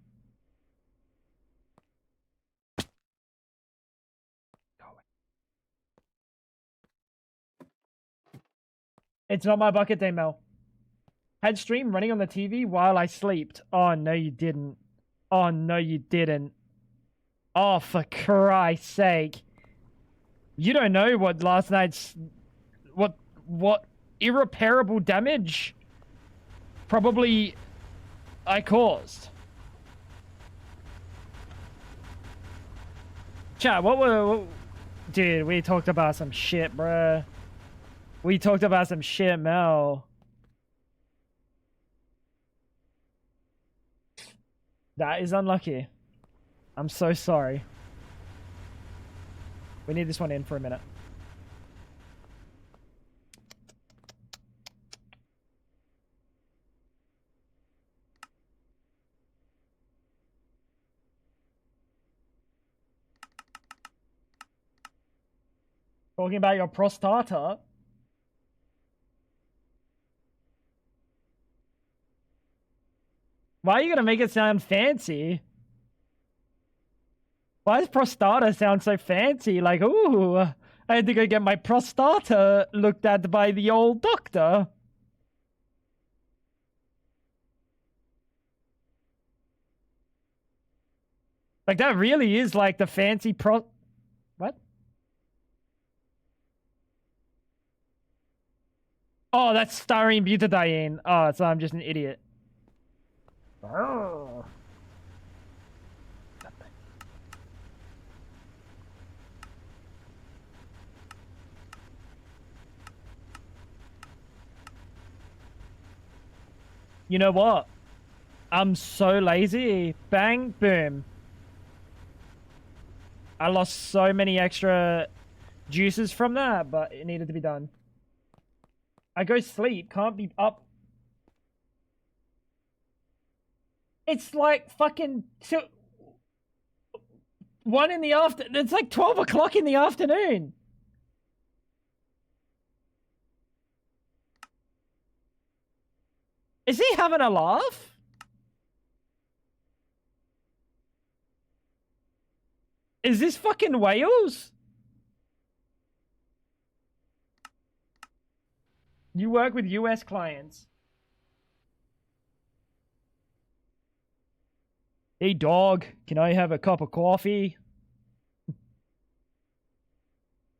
It's not my bucket day, Mel. Had stream running on the TV while I slept. Oh, no, you didn't. Oh, no, you didn't. Oh, for Christ's sake. You don't know what last night's... What irreparable damage probably I caused. Chat, dude, we talked about some shit, bruh. We talked about some shit, Mel. That is unlucky. I'm so sorry. We need this one in for a minute. Talking about your prostata. Why are you gonna make it sound fancy? Why does prostata sound so fancy? Like, ooh, I had to go get my prostata looked at by the old doctor. Like, that really is like the fancy What? Oh, that's styrene butadiene. Oh, so I'm just an idiot. Oh. You know what? I'm so lazy. Bang, boom. I lost so many extra juices from that, but it needed to be done. I go sleep, can't be up. It's like fucking 1 in the afternoon. It's like 12 o'clock in the afternoon. Is he having a laugh? Is this fucking Wales? You work with US clients. Hey dog, can I have a cup of coffee?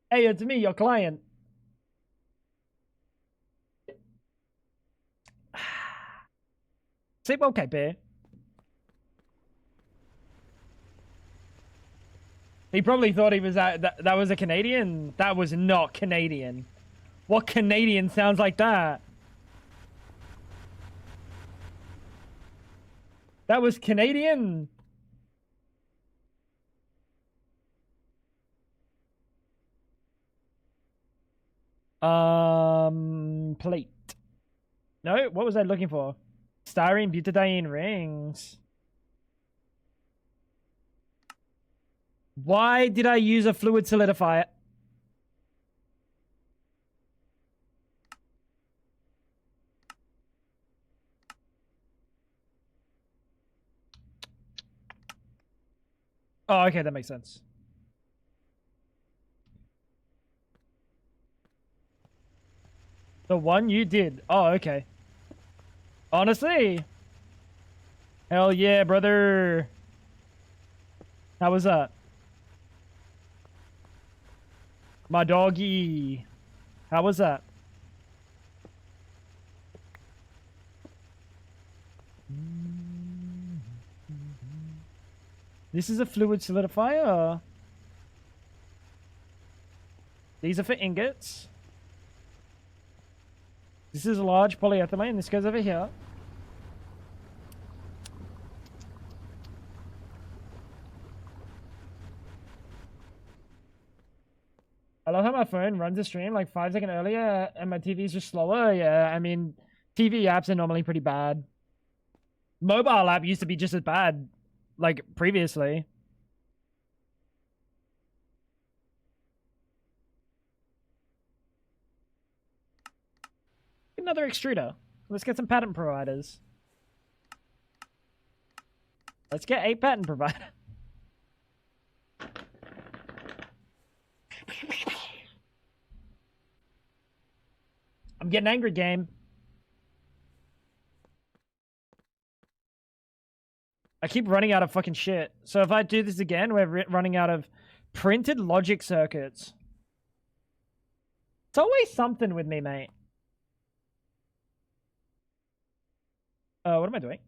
Hey, it's me, your client. Sleep okay, bear. He probably thought he was that was a Canadian. That was not Canadian. What Canadian sounds like that? That was Canadian. Plate. No, what was I looking for? Styrene butadiene rings. Why did I use a fluid solidifier? Oh, okay, that makes sense. The one you did. Oh, okay. Honestly. Hell yeah, brother. How was that? My doggy. How was that? This is a fluid solidifier. These are for ingots. This is a large polyethylene. This goes over here. I love how my phone runs a stream like 5 seconds earlier and my TV is just slower. Yeah, I mean, TV apps are normally pretty bad. Mobile app used to be just as bad, like, previously. Another extruder. Let's get some patent providers. Let's get a patent provider. I'm getting angry, game. I keep running out of fucking shit. So if I do this again, we're running out of printed logic circuits. It's always something with me, mate. What am I doing?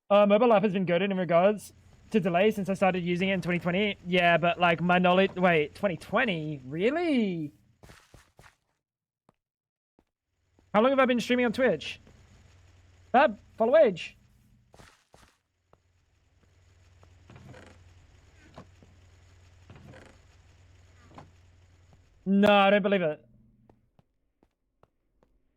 Mobile app has been good in regards to delay since I started using it in 2020. Yeah, but like my knowledge... Wait, 2020? Really? How long have I been streaming on Twitch? Fab, follow age. No, I don't believe it.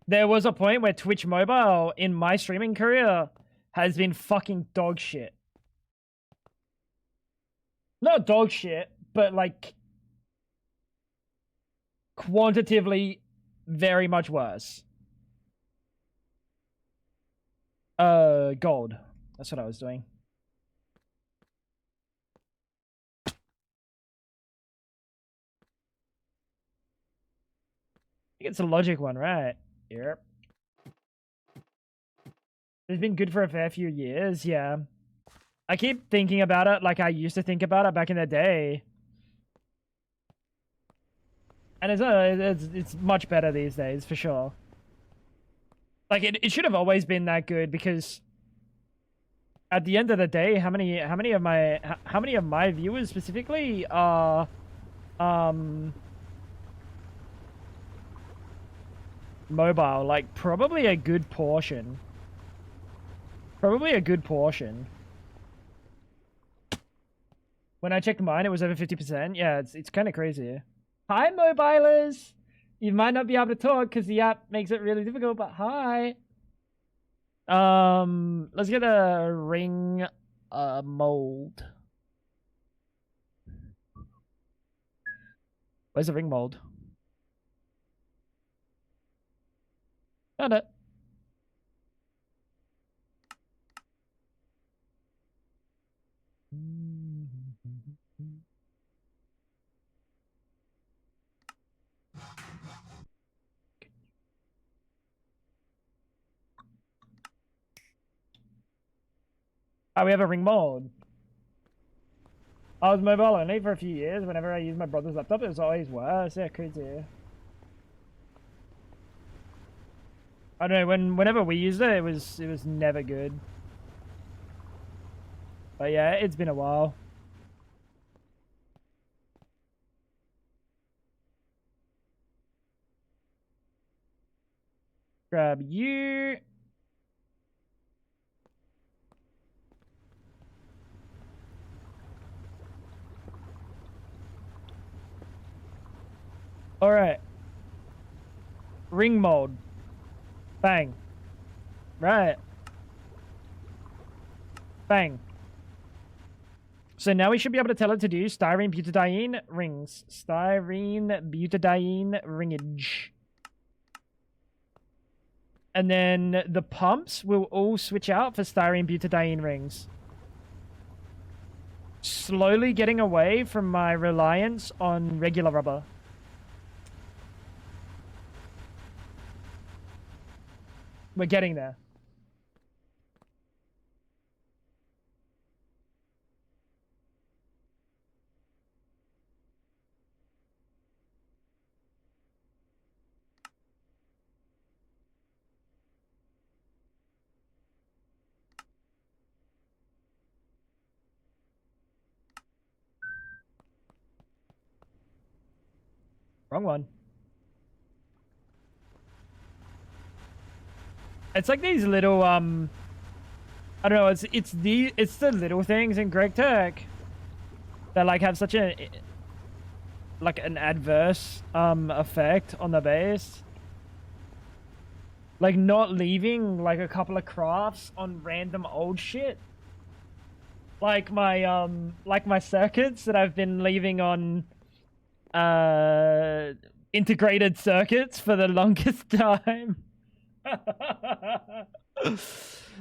There was a point where Twitch Mobile in my streaming career has been fucking dog shit. Not dog shit, but like quantitatively very much worse. Gold. That's what I was doing. I think it's a logic one, right? Yep. It's been good for a fair few years, yeah. I keep thinking about it like I used to think about it back in the day. And it's much better these days, for sure. Like, it should have always been that good, because at the end of the day, how many of my viewers specifically are mobile? Like, probably a good portion. Probably a good portion. When I checked mine, it was over 50%. Yeah, it's kind of crazy. Hi, mobilers! You might not be able to talk because the app makes it really difficult, but hi! Let's get a ring mold. Where's the ring mold? Found it. Oh, we have a ring mold. I was mobile only for a few years. Whenever I used my brother's laptop, it was always worse. Yeah, crazy. I don't know, whenever we used it, it was never good. But yeah, it's been a while. Grab you. All right. Ring mold. Bang. Right. Bang. So now we should be able to tell it to do styrene butadiene rings. Styrene butadiene ringage. And then the pumps will all switch out for styrene butadiene rings. Slowly getting away from my reliance on regular rubber. We're getting there. Wrong one. It's like these little I don't know, it's the little things in Greg Tech that like have such a like an adverse effect on the base. Like not leaving like a couple of crafts on random old shit. Like my circuits that I've been leaving on integrated circuits for the longest time.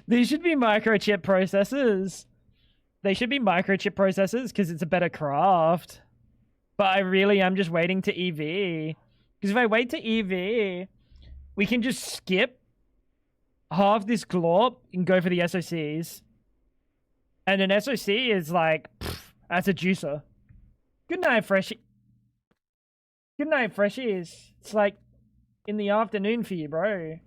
These should be microchip processors. They should be microchip processors because it's a better craft. But I really am just waiting to EV. Because if I wait to EV, we can just skip half this glorp and go for the SOCs. And an SOC is like, pff, that's a juicer. Good night, Freshie. Good night, Freshies. It's like in the afternoon for you, bro.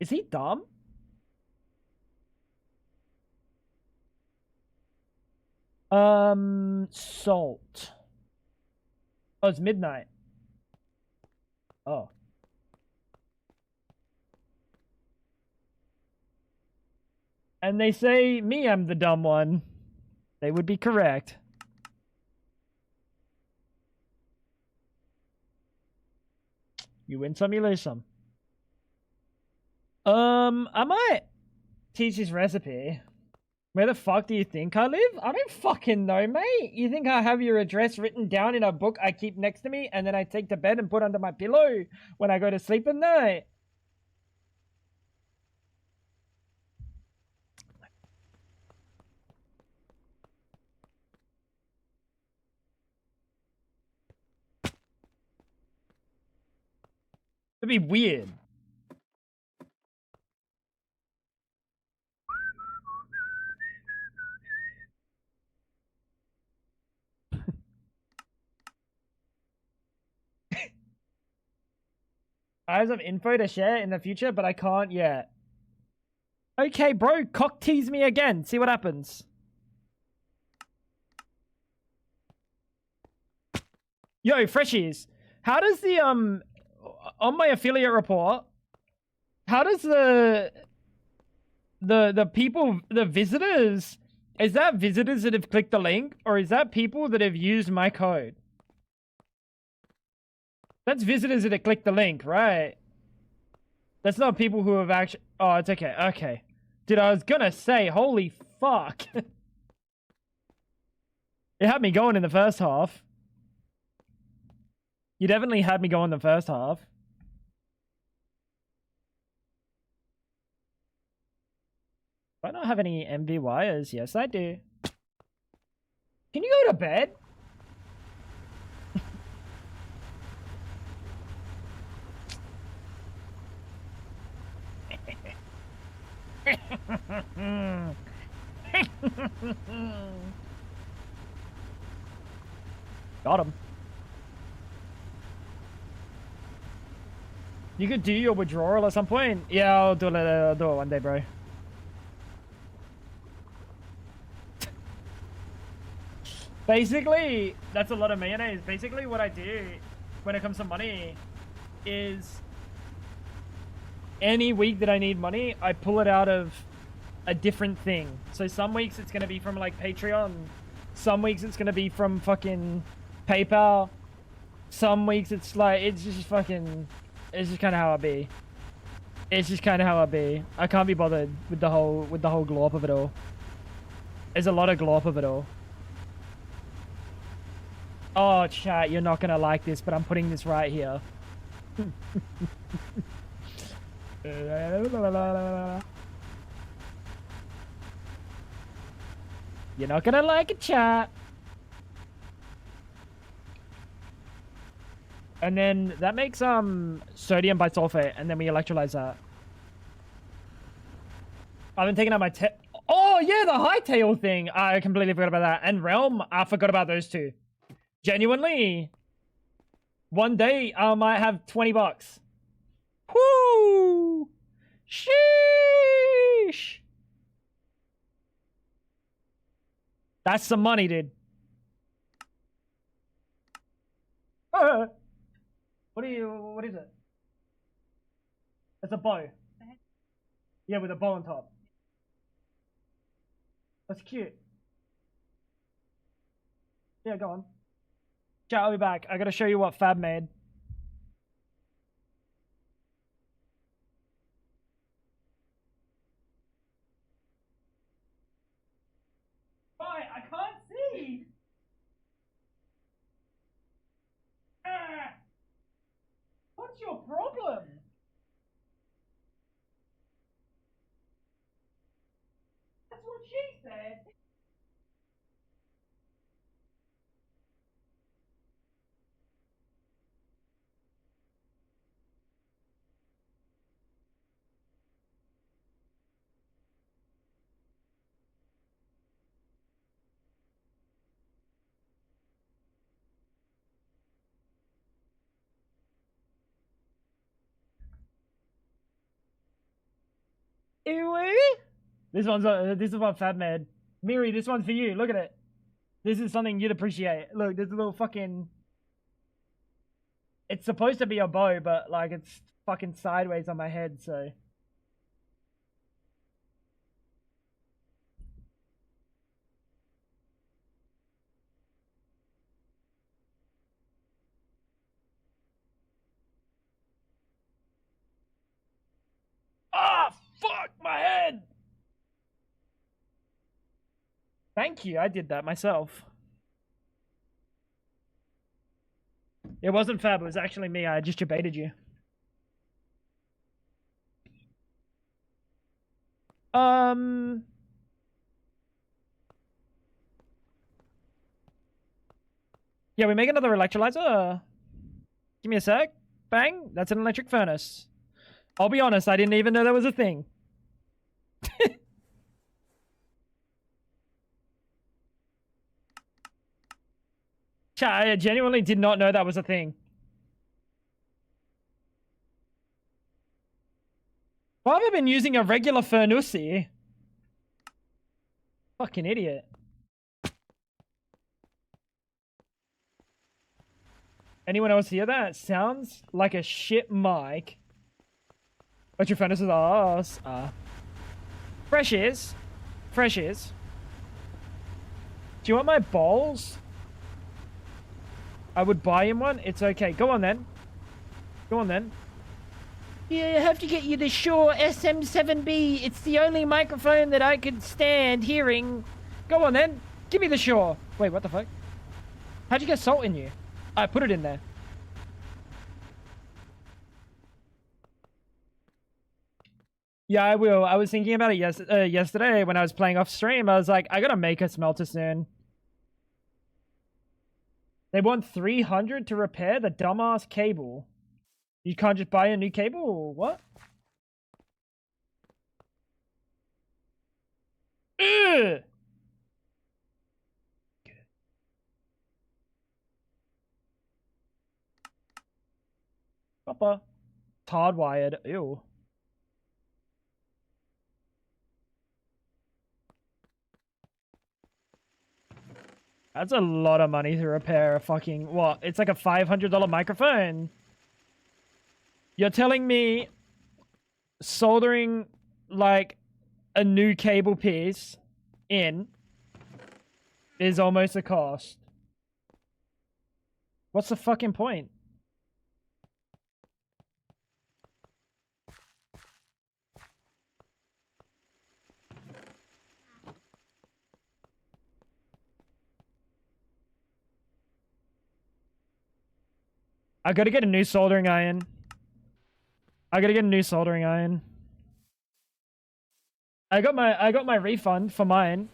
Is he dumb? Salt. Oh, it's midnight. Oh. And they say me, I'm the dumb one. They would be correct. You win some, you lose some. I might teach this recipe. Where the fuck do you think I live? I don't fucking know, mate. You think I have your address written down in a book I keep next to me and then I take to bed and put under my pillow when I go to sleep at night? It'd be weird. I have some info to share in the future, but I can't yet. Okay, bro, cock tease me again. See what happens. Yo, Freshies, how does the, on my affiliate report, how does the people, the visitors, is that visitors that have clicked the link, or is that people that have used my code? That's visitors that have clicked the link, right? That's not people who have actually... Oh, it's okay. Okay. Dude, I was gonna say, holy fuck. It had me going in the first half. You definitely had me going the first half. Do I not have any MV wires? Yes, I do. Can you go to bed? Got him. You could do your withdrawal at some point. Yeah, I'll do it one day, bro. Basically, that's a lot of mayonnaise. Basically, what I do when it comes to money is any week that I need money, I pull it out of a different thing. So some weeks it's going to be from like Patreon. Some weeks it's going to be from fucking PayPal. Some weeks it's like, it's just fucking, it's just kind of how I be. It's just kind of how I be. I can't be bothered with the whole glorp of it all. There's a lot of glorp of it all. Oh, chat, you're not gonna like this, but I'm putting this right here. You're not gonna like it, chat. And then that makes sodium bisulfate, and then we electrolyze that. I've been taking out my oh yeah, the hightail thing. I completely forgot about that. And realm, I forgot about those two. Genuinely, one day I might have $20. Whoo! Sheesh! That's some money, dude. What is it? It's a bow. Yeah, with a bow on top. That's cute. Yeah, go on. Chat, I'll be back. I gotta show you what Fab made. Why? I can't see! Ah! What's your problem? That's what she said. Ew. This is what Fab made. Miri, this one's for you. Look at it. This is something you'd appreciate. Look, there's a little fucking. It's supposed to be a bow, but like it's fucking sideways on my head, so. Ah, fuck my head! Thank you, I did that myself. It wasn't Fab, it was actually me. I just debated you. Yeah, we make another electrolyzer. Give me a sec. Bang. That's an electric furnace. I'll be honest, I didn't even know that was a thing. Chat, I genuinely did not know that was a thing. Why have I been using a regular furnace? Fucking idiot. Anyone else hear that? Sounds like a shit mic. But your furnace is ass. Fresh is. Fresh is. Do you want my balls? I would buy him one. It's okay. Go on then. Go on then. Yeah, I have to get you the Shure SM7B. It's the only microphone that I could stand hearing. Go on then. Give me the Shure. Wait, what the fuck? How'd you get salt in you? I put it in there. Yeah, I will. I was thinking about it yesterday when I was playing off stream. I was like, I gotta make a smelter soon. They want 300 to repair the dumbass cable. You can't just buy a new cable or what? Ugh! Papa. Hardwired. Ew. That's a lot of money to repair a fucking... What? It's like a $500 microphone. You're telling me soldering like a new cable piece in is almost a cost. What's the fucking point? I gotta get a new soldering iron. I got my refund for mine.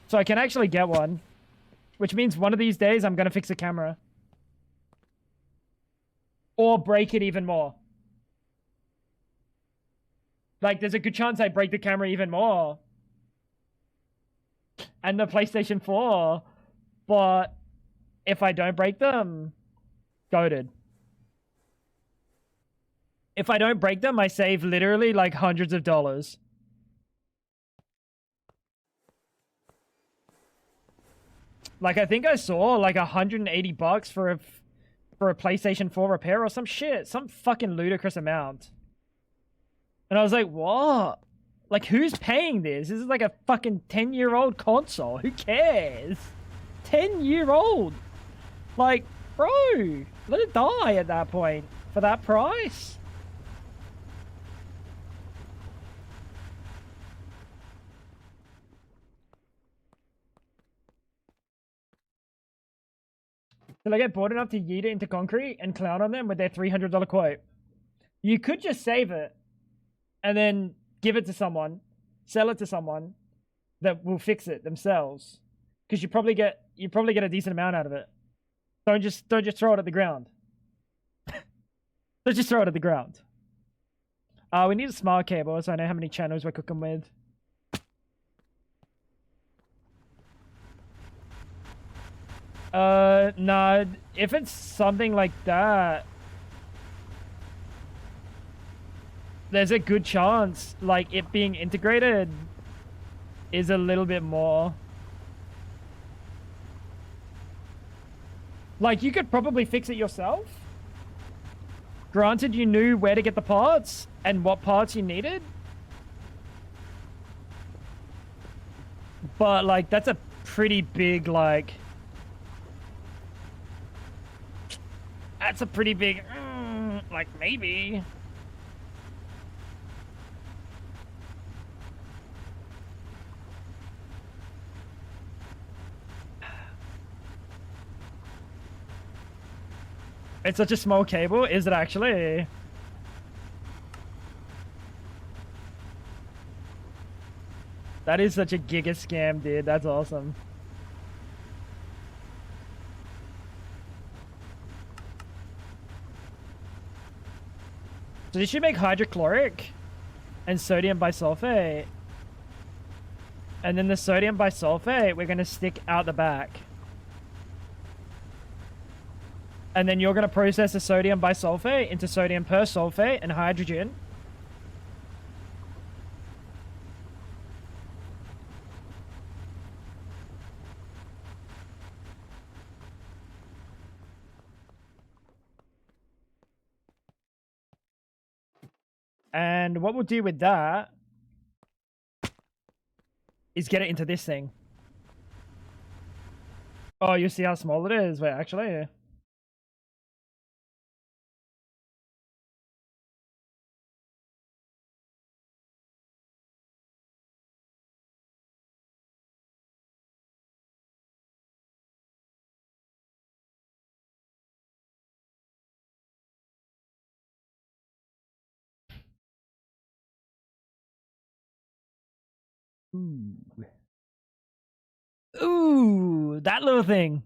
So I can actually get one. Which means one of these days I'm gonna fix a camera. Or break it even more. Like, there's a good chance I break the camera even more. And the PlayStation 4. But if I don't break them, goated. If I don't break them, I save literally like hundreds of dollars. Like, I think I saw like $180 for a PlayStation 4 repair or some shit. Some fucking ludicrous amount. And I was like, what? Like, who's paying this? This is like a fucking 10-year-old console. Who cares? 10-year-old. Like, bro, let it die at that point. For that price. Did I get bored enough to yeet it into concrete and clown on them with their $300 quote? You could just save it and then give it to someone, sell it to someone that will fix it themselves, because you probably get a decent amount out of it. Don't just throw it at the ground. Don't just throw it at the ground. We need a smart cable so I know how many channels we're cooking with. Nah, if it's something like that, there's a good chance, like, it being integrated is a little bit more. Like, you could probably fix it yourself. Granted, you knew where to get the parts and what parts you needed. But, like, that's a pretty big, like... That's a pretty big... like, maybe... It's such a small cable, is it actually? That is such a giga scam, dude. That's awesome. So this should make hydrochloric and sodium bisulfate. And then the sodium bisulfate, we're going to stick out the back. And then you're going to process the sodium bisulfate into sodium persulfate and hydrogen. And what we'll do with that is get it into this thing. Oh, you see how small it is? Wait, actually... Ooh, that little thing.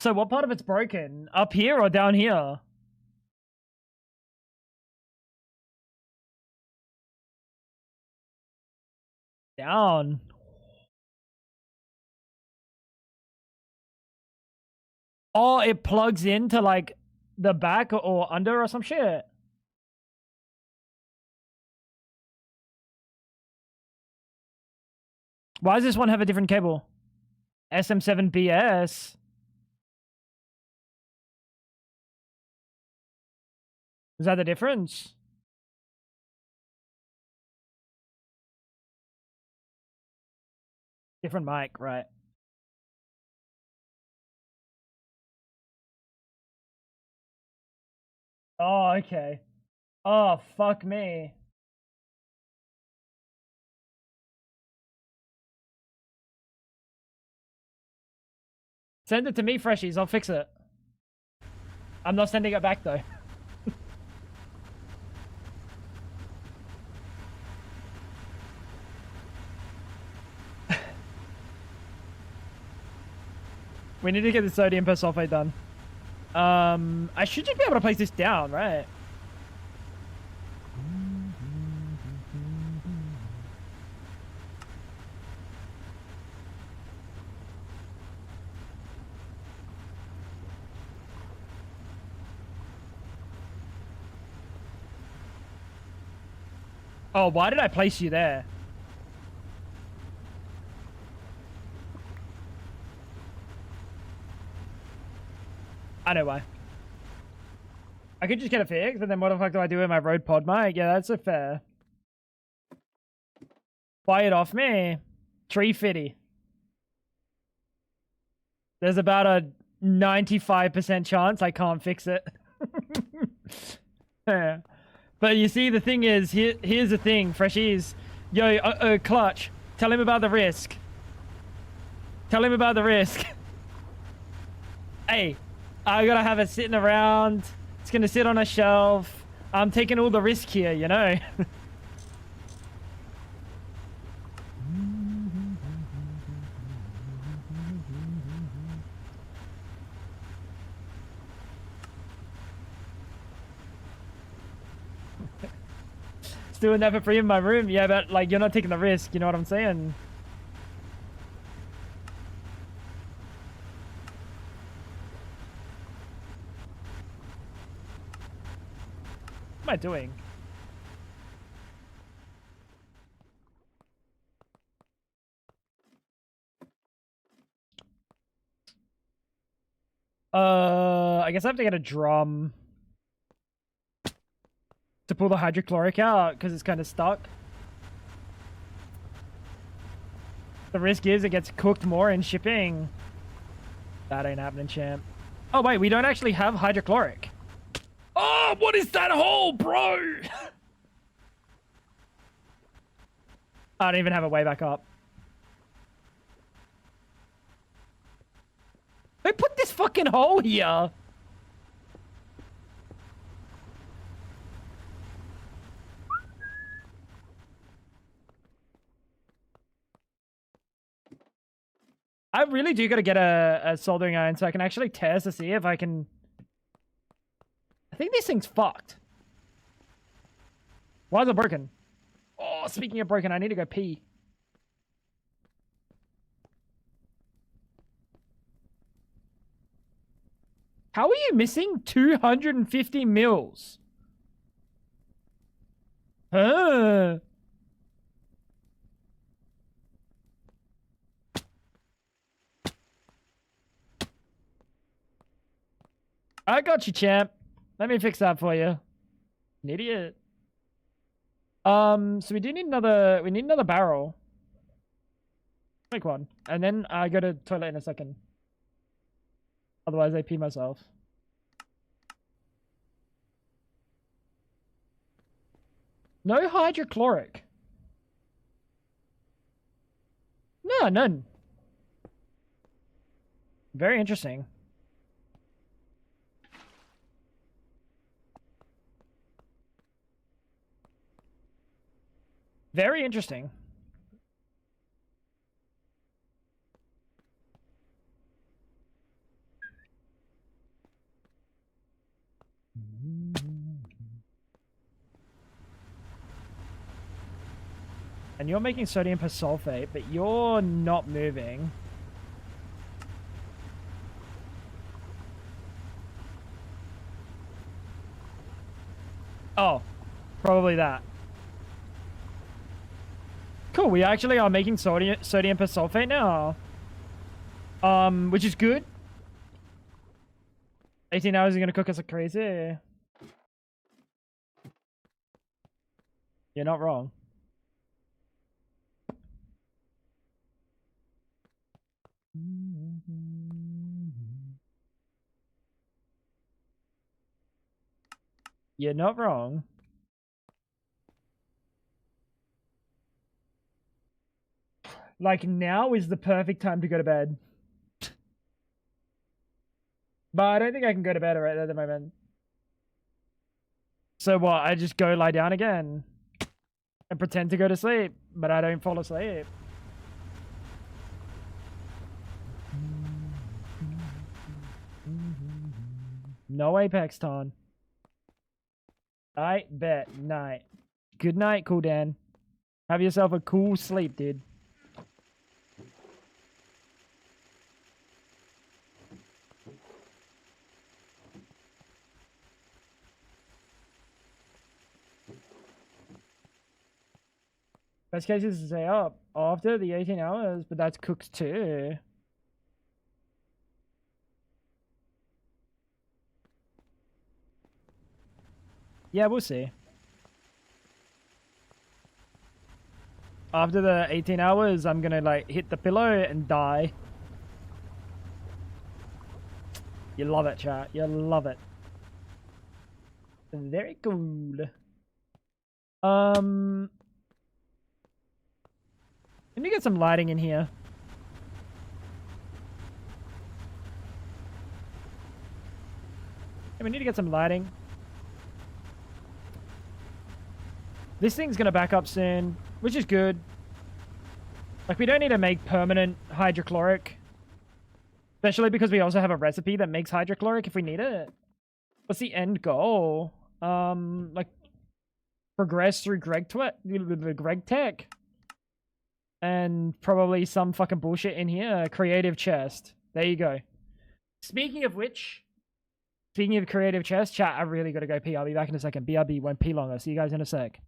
So what part of it's broken? Up here or down here? Down. Oh, it plugs into like the back or under or some shit. Why does this one have a different cable? SM7BS. Is that the difference? Different mic, right? Oh, okay. Oh, fuck me. Send it to me, freshies. I'll fix it. I'm not sending it back, though. We need to get the sodium persulfate done. I should just be able to place this down, right? Oh, why did I place you there? I know why. I could just get it fixed, but then what the fuck do I do with my road pod mic? Yeah, that's a fair. Buy it off me. Tree fitty. There's about a 95% chance I can't fix it. Yeah. But you see, the thing is, here's the thing, freshies. Yo, Clutch, tell him about the risk. Tell him about the risk. Hey, I gotta have it sitting around. It's gonna sit on a shelf. I'm taking all the risk here, you know? Doing that for free in my room. Yeah, but like you're not taking the risk, you know what I'm saying? What am I doing? I guess I have to get a drum to pull the hydrochloric out because it's kind of stuck. The risk is it gets cooked more in shipping. That ain't happening, champ. Oh, wait, we don't actually have hydrochloric. Oh, what is that hole, bro? I don't even have a way back up. Who put this fucking hole here? I really do gotta get a soldering iron so I can actually test to see if I can... I think this thing's fucked. Why is it broken? Oh, speaking of broken, I need to go pee. How are you missing 250 mils? Huh? I got you, champ. Let me fix that for you. An idiot. So we need another barrel. Make one. And then I go to toilet in a second. Otherwise I pee myself. No hydrochloric. No, none. Very interesting. Very interesting. And you're making sodium persulfate, but you're not moving. Oh, probably that. Cool, we actually are making sodium persulfate now. Which is good. 18 hours is gonna cook us like crazy. You're not wrong. You're not wrong. Like, now is the perfect time to go to bed. But I don't think I can go to bed right at the moment. So what? I just go lie down again and pretend to go to sleep, but I don't fall asleep. No Apex Ton. I bet. Night. Good night, Cool Dan. Have yourself a cool sleep, dude. Best case is to stay up after the 18 hours, but that's cooked too. Yeah, we'll see. After the 18 hours, I'm gonna like hit the pillow and die. You love it, chat. You love it. Very cool. Let me get some lighting in here. Yeah, we need to get some lighting. This thing's gonna back up soon, which is good. Like, we don't need to make permanent hydrochloric. Especially because we also have a recipe that makes hydrochloric if we need it. What's the end goal? Like, progress through Greg Tech. And probably some fucking bullshit in here. Creative chest. There you go. Speaking of which, speaking of creative chest, chat, I really gotta go pee. I'll be back in a second. BRB, won't pee longer. See you guys in a sec.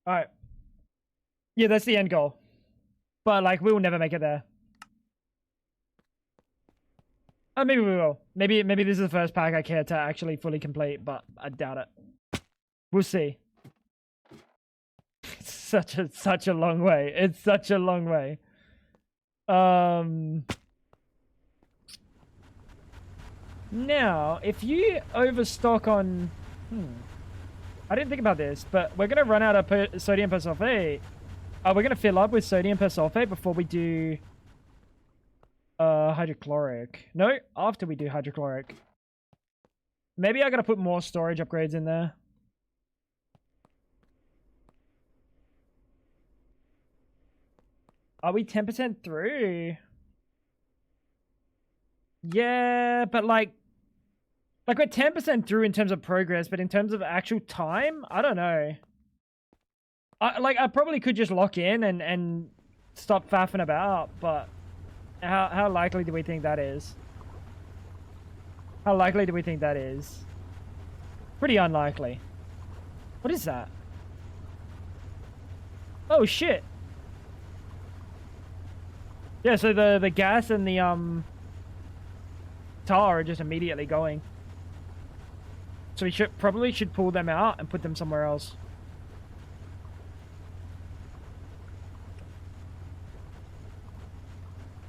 Alright. Yeah, that's the end goal. But, like, we will never make it there. Maybe we will. Maybe this is the first pack I care to actually fully complete, but I doubt it. We'll see. It's such a long way. It's such a long way. Now, if you overstock on... I didn't think about this, but we're going to run out of sodium persulfate. We're going to fill up with sodium persulfate before we do hydrochloric. No, after we do hydrochloric. Maybe I got to put more storage upgrades in there. Are we 10% through? Yeah, but like we're 10% through in terms of progress, but in terms of actual time, I don't know. I probably could just lock in and stop faffing about, but how likely do we think that is? How likely do we think that is? Pretty unlikely. What is that? Oh shit. Yeah, so the gas and the tar are just immediately going. So we probably should pull them out and put them somewhere else.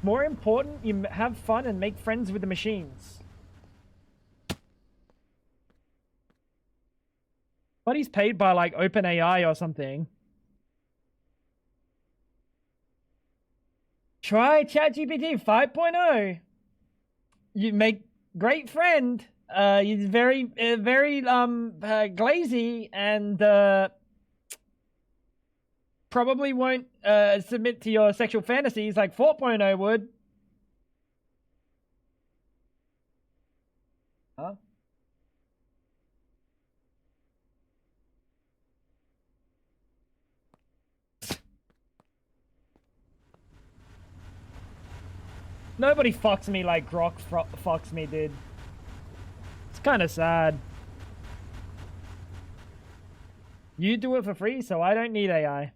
More important, you have fun and make friends with the machines. But he's paid by like OpenAI or something. Try ChatGPT 5.0. You make great friend. He's very glazy and probably won't submit to your sexual fantasies like 4.0 would. Huh? Nobody fucks me like Grok fucks me, dude. It's kind of sad. You do it for free, so I don't need AI.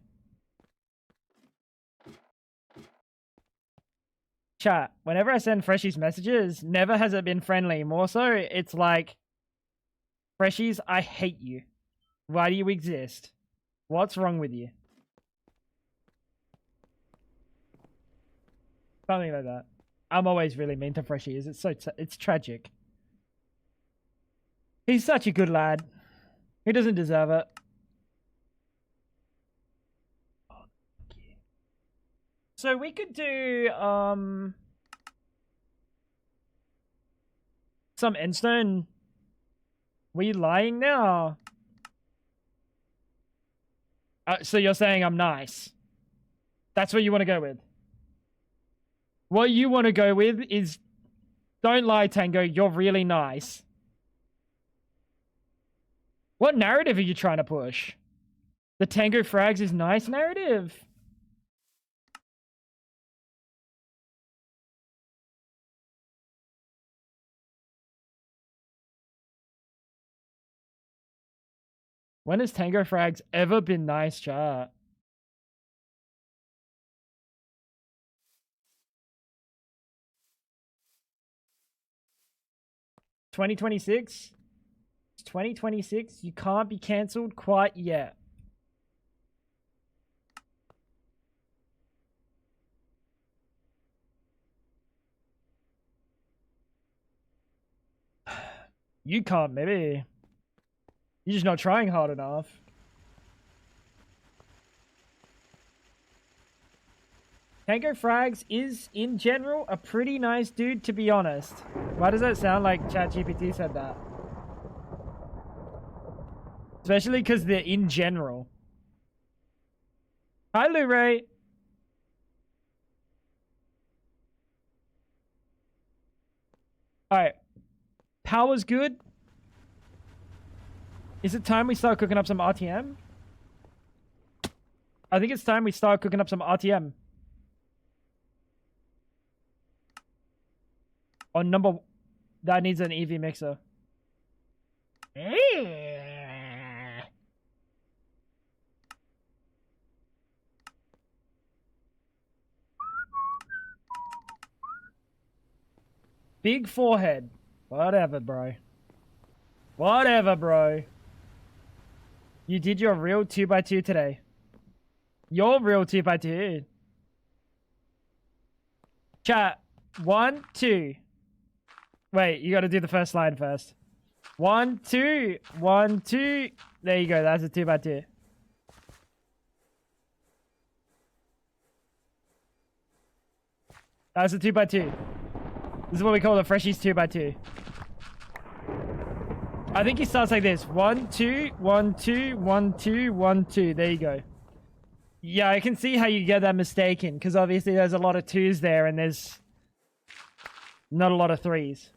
Chat, whenever I send Freshies messages, never has it been friendly. More so, it's like, Freshies, I hate you. Why do you exist? What's wrong with you? Something like that. I'm always really mean to Freshies. It's tragic. He's such a good lad. He doesn't deserve it. So we could do some endstone. We lying now? So you're saying I'm nice? That's what you want to go with? What you want to go with is, don't lie, Tango, you're really nice. What narrative are you trying to push? The Tango Frags is nice narrative? When has Tango Frags ever been nice, chat? $2026? It's 2026. You can't be cancelled quite yet. You can't, maybe. You're just not trying hard enough. Tango Frags is, in general, a pretty nice dude, to be honest. Why does that sound like ChatGPT said that? Especially because they're in general. Hi, Lou Ray. Alright. Power's good. Is it time we start cooking up some RTM? I think it's time we start cooking up some RTM. On number... That needs an EV mixer. Big forehead. Whatever, bro. Whatever, bro. You did your real 2x2 today. Your real 2x2. Chat. 1, 2. Wait, you gotta do the first line first. 1, 2. 1, 2. There you go. That's a 2x2. That's a 2x2. This is what we call the Freshies 2x2. I think he starts like this. 1, 2, 1, 2, 1, 2, 1, 2. There you go. Yeah, I can see how you get that mistaken, because obviously there's a lot of 2s there and there's not a lot of 3s.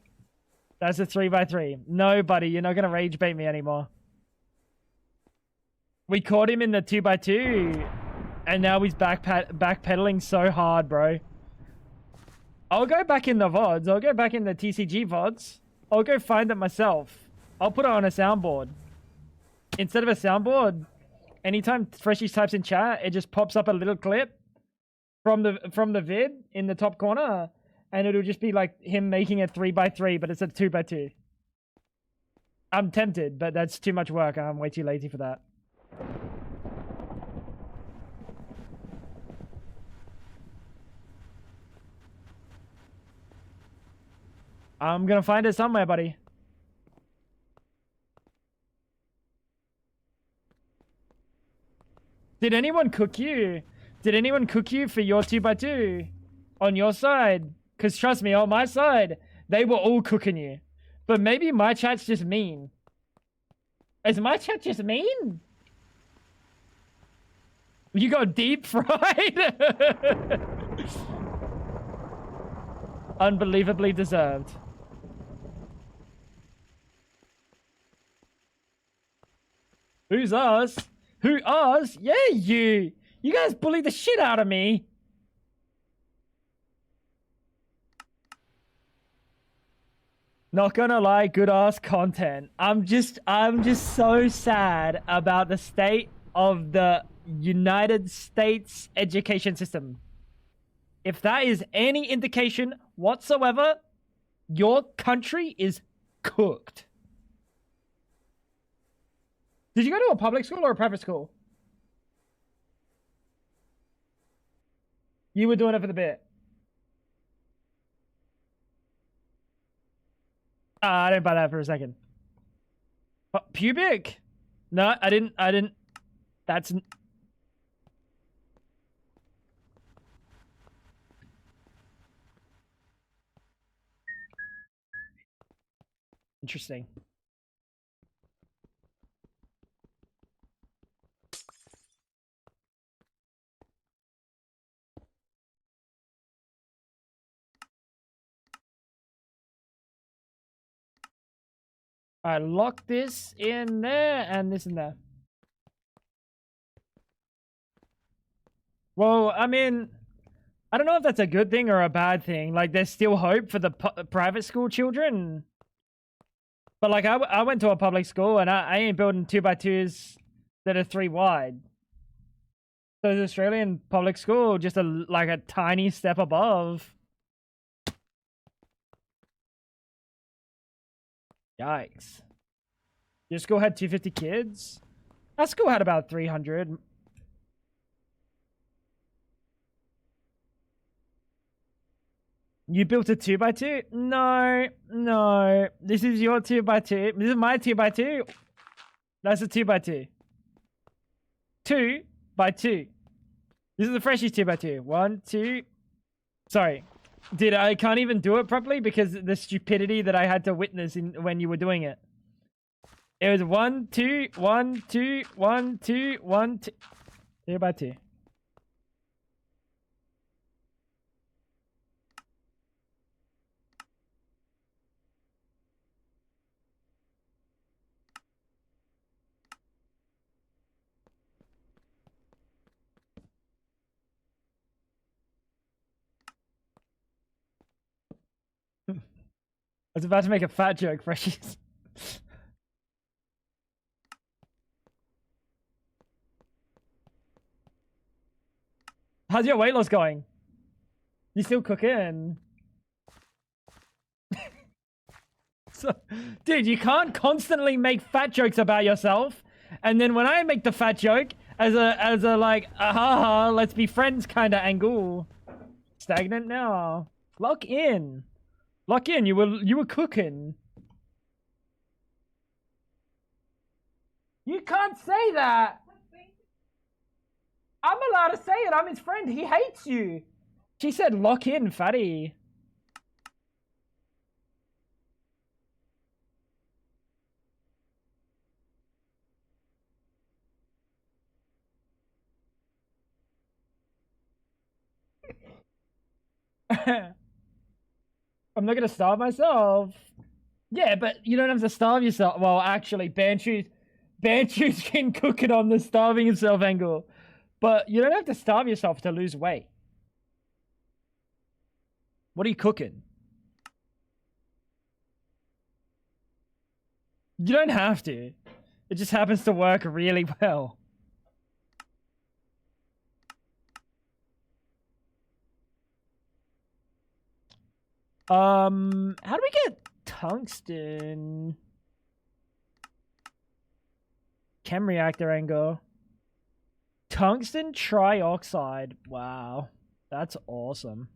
That's a 3x3. No, buddy, you're not going to rage bait me anymore. We caught him in the 2x2 and now he's backpedaling so hard, bro. I'll go back in the VODs. I'll go back in the TCG VODs. I'll go find it myself. I'll put it on a soundboard. Instead of a soundboard, anytime Freshies types in chat, it just pops up a little clip from the vid in the top corner, and it'll just be like him making a 3x3, but it's a 2x2. I'm tempted, but that's too much work. I'm way too lazy for that. I'm gonna find it somewhere, buddy. Did anyone cook you? Did anyone cook you for your 2x2? On your side? Because trust me, on my side, they were all cooking you. But maybe my chat's just mean. Is my chat just mean? You got deep fried? Unbelievably deserved. Who's us? Who us? Yeah, you. You guys bullied the shit out of me. Not gonna lie, good ass content. I'm just so sad about the state of the United States education system. If that is any indication whatsoever, your country is cooked. Did you go to a public school or a private school? You were doing it for the bit. I didn't buy that for a second. Pubic? No, I didn't. That's... Interesting. I lock this in there and this in there. Well, I mean, I don't know if that's a good thing or a bad thing. Like, there's still hope for the private school children. But, like, I went to a public school and I ain't building 2x2s that are 3 wide. So the Australian public school, just like a tiny step above. Yikes. Your school had 250 kids? Our school had about 300. You built a 2x2? No, no. This is your 2x2. This is my 2x2. That's a 2x2. 2x2. This is the freshest 2x2. 1, 2. Sorry. Dude, I can't even do it properly because the stupidity that I had to witness when you were doing it. It was 1, 2, 1, 2, 1, 2, 1, 2. 2x2. I was about to make a fat joke, Freshies. How's your weight loss going? You still cooking? So, dude, you can't constantly make fat jokes about yourself, and then when I make the fat joke as a like, haha, let's be friends kind of angle. Stagnant now. Lock in. Lock in. You were cooking. You can't say that. I'm allowed to say it. I'm his friend. He hates you. She said, lock in, fatty. I'm not going to starve myself. Yeah, but you don't have to starve yourself. Well, actually, Banshees can cook it on the starving yourself angle. But you don't have to starve yourself to lose weight. What are you cooking? You don't have to. It just happens to work really well. How do we get tungsten? Chem reactor angle. Tungsten trioxide. Wow. That's awesome.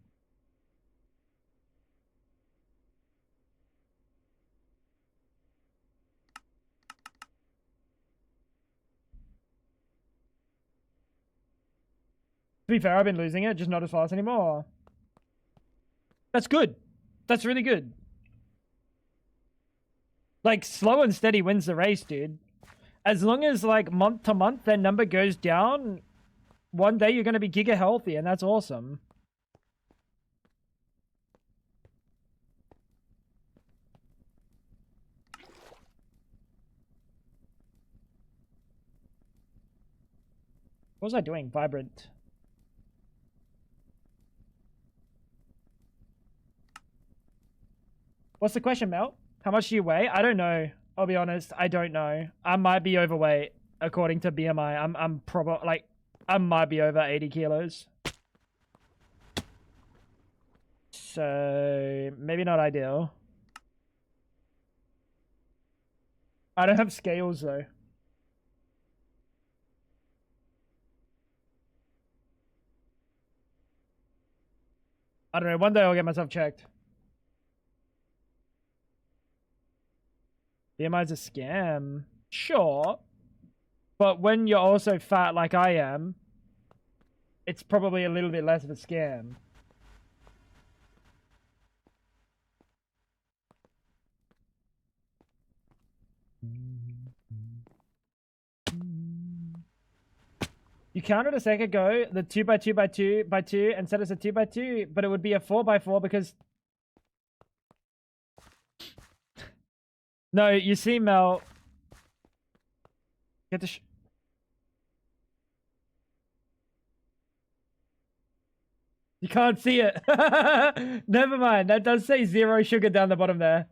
be fair, I've been losing it, just not as fast anymore. That's good. That's really good. Like, slow and steady wins the race, dude. As long as, like, month to month, their number goes down, one day you're going to be giga healthy, and that's awesome. What was I doing? Vibrant. What's the question, Mel? How much do you weigh? I don't know. I'll be honest. I don't know. I might be overweight according to BMI. I'm probably like I might be over 80 kilos. So maybe not ideal. I don't have scales though. I don't know. One day I'll get myself checked. BMI's a scam. Sure. But when you're also fat like I am, it's probably a little bit less of a scam. You counted a second ago the 2x2x2x2 and said it's a 2x2, but it would be a 4x4 because... No, you see, Mel... Get the You can't see it. Never mind. That does say 0 sugar down the bottom there.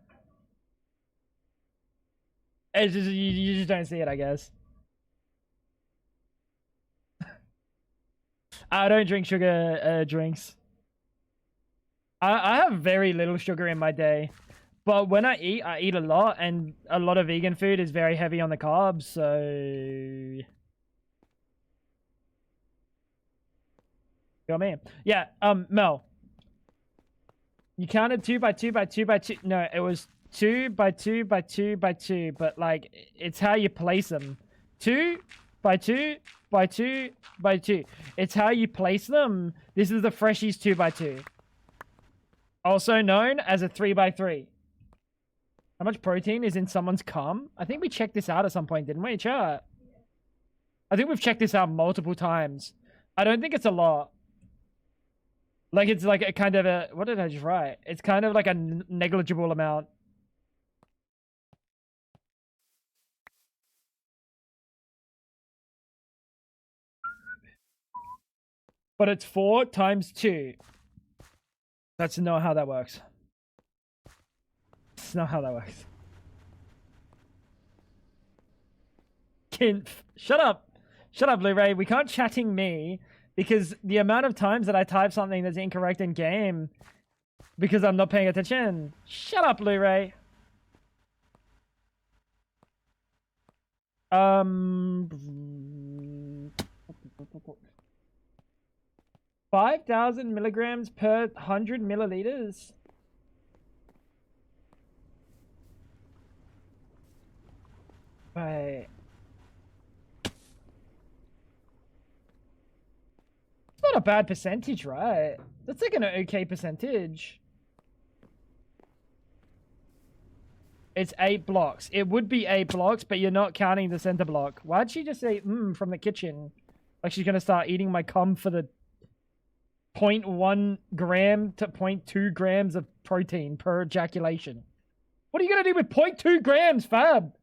It's just, you just don't see it, I guess. I don't drink sugar drinks. I have very little sugar in my day. But when I eat a lot, and a lot of vegan food is very heavy on the carbs, so... Feel me? Yeah, Mel. You counted 2x2x2x2. No, it was 2x2x2x2, but like, it's how you place them. 2x2x2x2. It's how you place them. This is the Freshies 2x2. Also known as a 3x3. How much protein is in someone's cum? I think we checked this out at some point, didn't we, chat? I think we've checked this out multiple times. I don't think it's a lot. Like, it's like a kind of a... What did I just write? It's kind of like a negligible amount. But it's 4 times 2. That's not how that works. That's not how that works. Shut up. Shut up, Blu-ray. We can't chatting me because the amount of times that I type something that's incorrect in game because I'm not paying attention. Shut up, Blu-ray. 5,000 milligrams per 100 milliliters. Right. It's not a bad percentage, right? That's like an okay percentage. It's 8 blocks. It would be 8 blocks, but you're not counting the center block. Why'd she just say, from the kitchen? Like she's gonna start eating my cum for the 0.1 gram to 0.2 grams of protein per ejaculation. What are you gonna do with 0.2 grams, fab?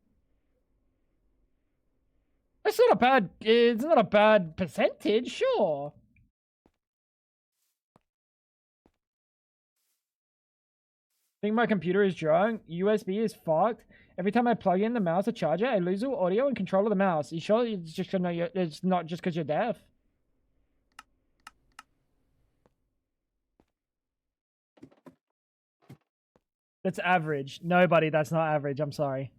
That's not a bad, it's not a bad percentage, sure. I think my computer is drunk. USB is fucked. Every time I plug in the mouse or charger, I lose all audio and control of the mouse. You sure it's just it's not just because you're deaf? That's average. Nobody, that's not average. I'm sorry.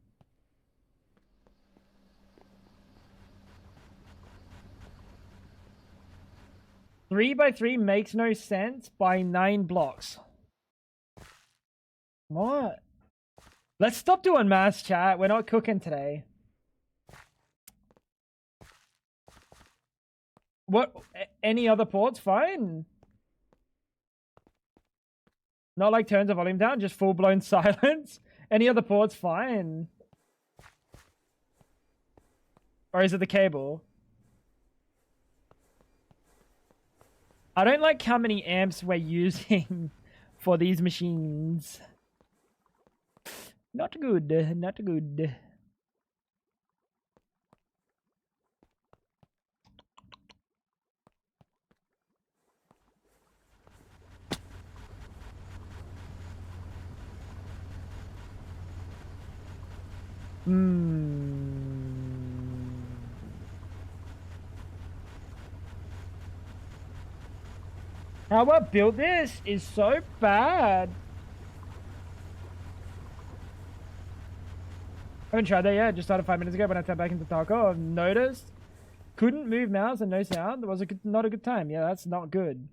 Three by 3 makes no sense by 9 blocks. What? Let's stop doing math, chat. We're not cooking today. What? Any other ports? Fine. Not like turns the volume down, just full-blown silence. Any other ports? Fine. Or is it the cable? I don't like how many amps we're using for these machines. Not good, not good. How I built this is so bad. I haven't tried that yet. Just started 5 minutes ago when I tapped back into Taco. I've noticed. Couldn't move mouse and no sound. It was not a good time. Yeah, that's not good.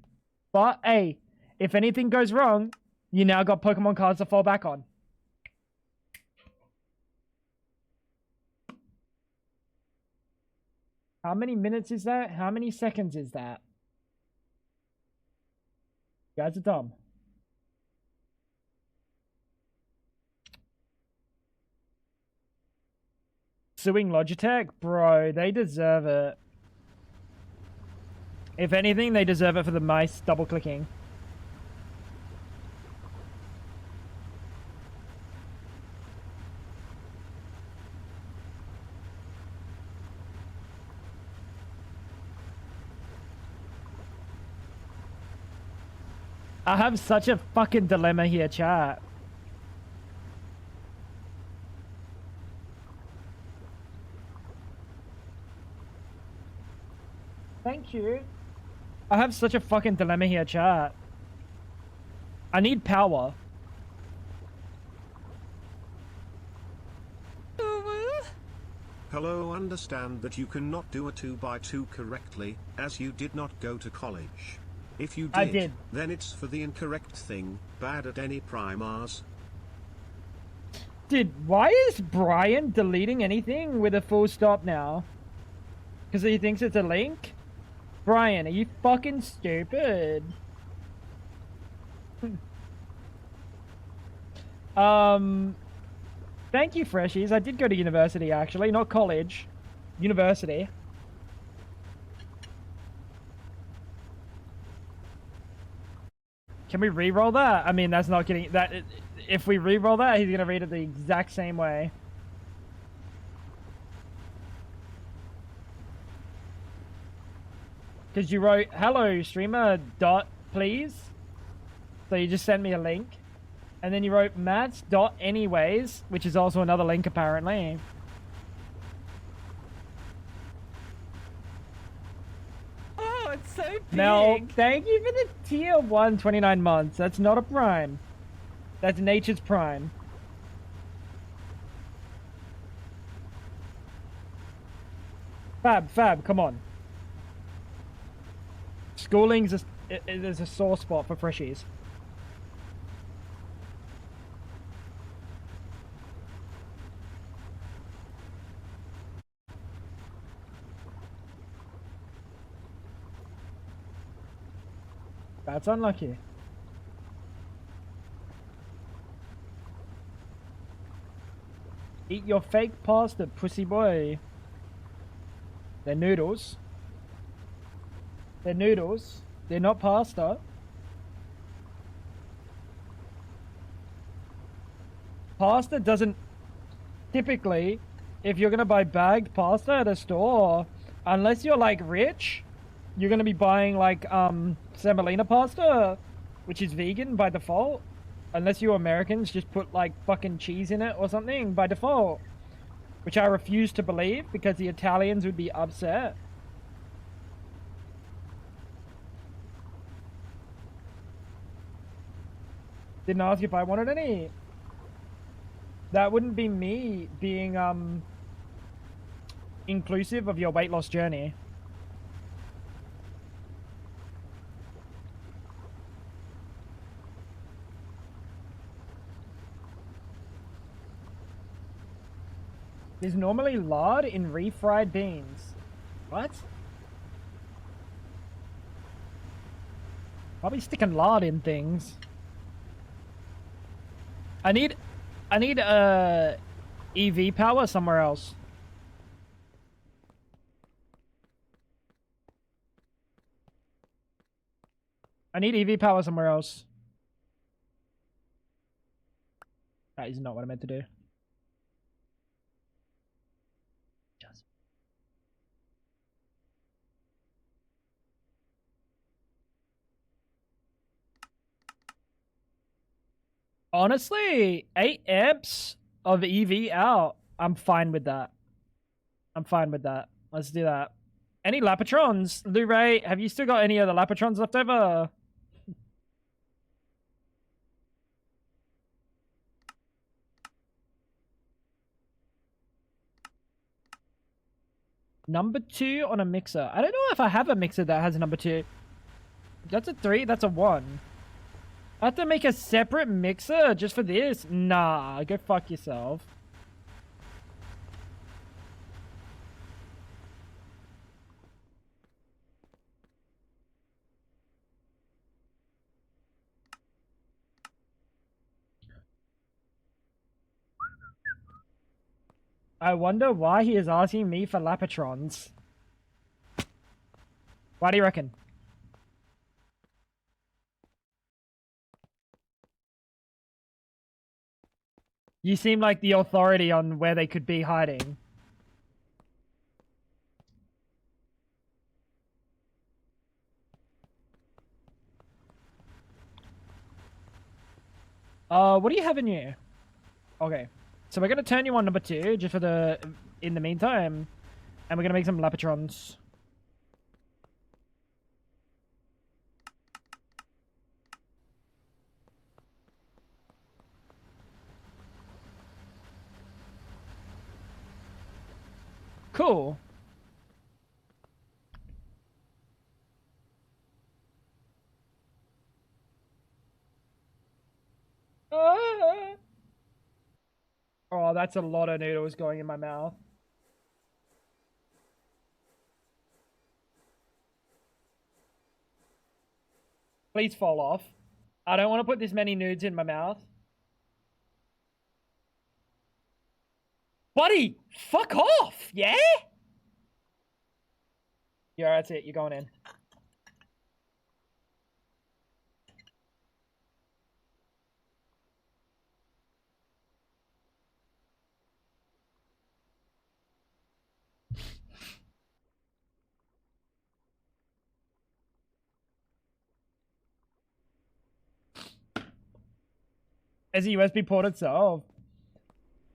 But, hey, if anything goes wrong, you now got Pokemon cards to fall back on. How many minutes is that? How many seconds is that? You guys are dumb. Suing Logitech? Bro, they deserve it. If anything, they deserve it for the mice double-clicking. I have such a fucking dilemma here, chat. Thank you. I have such a fucking dilemma here, chat. I need power. Hello, understand that you cannot do a 2x2 correctly, as you did not go to college. If you did, I did. Then it's for the incorrect thing, bad at any primars. Dude, why is Brian deleting anything with a full stop now? Because he thinks it's a link? Brian, are you fucking stupid? Thank you, Freshies. I did go to university, actually. Not college. University. Can we re-roll that? I mean, that's not getting... that. If we re-roll that, he's going to read it the exact same way. Because you wrote, hello, streamer, dot, please. So you just sent me a link. And then you wrote Matt's dot anyways, which is also another link, apparently. Oh, it's so big. Now, thank you for the tier 1 29 months. That's not a prime. That's nature's prime. Fab, come on. Schooling's is a sore spot for freshies. That's unlucky. Eat your fake pasta, pussy boy. They're noodles. They're noodles. They're not pasta. Pasta doesn't... Typically, if you're going to buy bagged pasta at a store, unless you're, like, rich, you're going to be buying, like, semolina pasta, which is vegan by default. Unless you Americans just put, like, fucking cheese in it or something by default. Which I refuse to believe, because the Italians would be upset. Didn't ask if I wanted any. That wouldn't be me being, inclusive of your weight loss journey. There's normally lard in refried beans. What? I'll be sticking lard in things. I need EV power somewhere else. I need EV power somewhere else. That is not what I meant to do. Honestly, 8 amps of EV out. I'm fine with that. I'm fine with that. Let's do that. Any Lapatrons? Luray, have you still got any of the Lapatrons left over? Number 2 on a mixer. I don't know if I have a mixer that has a number 2. That's a 3, that's a 1. I have to make a separate mixer just for this? Nah, go fuck yourself. I wonder why he is asking me for Lapatrons. Why do you reckon? You seem like the authority on where they could be hiding. What do you have in you? Okay. So we're gonna turn you on number 2, just for the... in the meantime. And we're gonna make some Lapatrons. Cool. Oh, that's a lot of noodles going in my mouth. Please fall off. I don't want to put this many nudes in my mouth. Buddy, fuck off, yeah? Yeah, that's it. You're going in. As a USB port itself.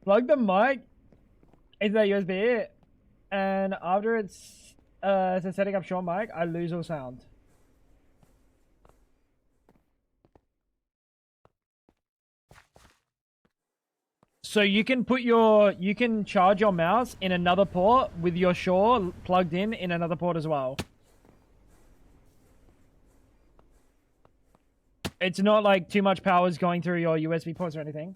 Plug the mic into that USB, and after it's setting up short mic, I lose all sound. So you can put you can charge your mouse in another port with your Shure plugged in another port as well. It's not like too much power is going through your USB ports or anything.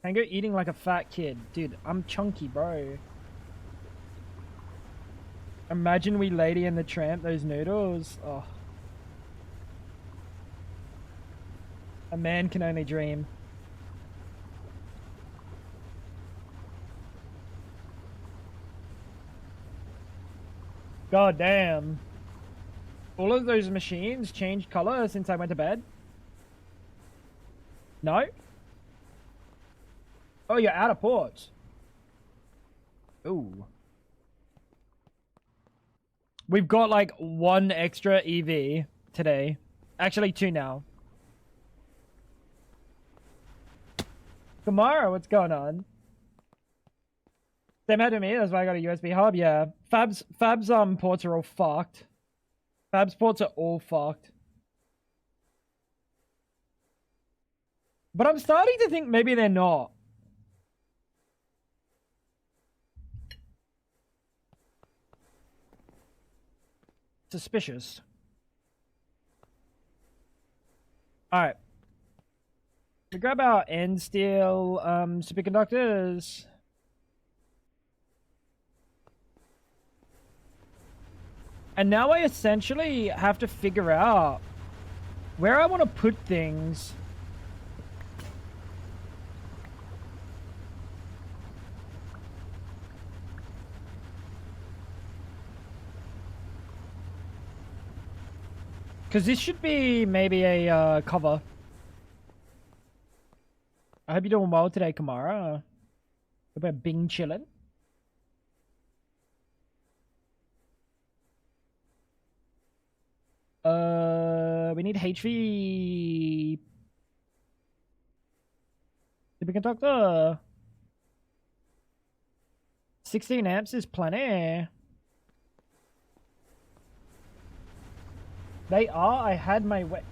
Tango eating like a fat kid. Dude, I'm chunky, bro. Imagine we Lady and the Tramp those noodles. Oh. A man can only dream. God damn. All of those machines changed color since I went to bed? No? Oh, you're out of ports. Ooh. We've got like 1 extra EV today. Actually 2 now. Kamara, what's going on? Same had to me, that's why I got a USB hub, yeah. Fab's ports are all fucked. Fab's ports are all fucked. But I'm starting to think maybe they're not. Suspicious. Alright. We grab our end steel superconductors. And now I essentially have to figure out Where I want to put things... Because this should be maybe a cover. I hope you're doing well today, Kamara. Hope we're bing chilling. We need HV. Superconductor. 16 amps is plenty. They are. I had my way.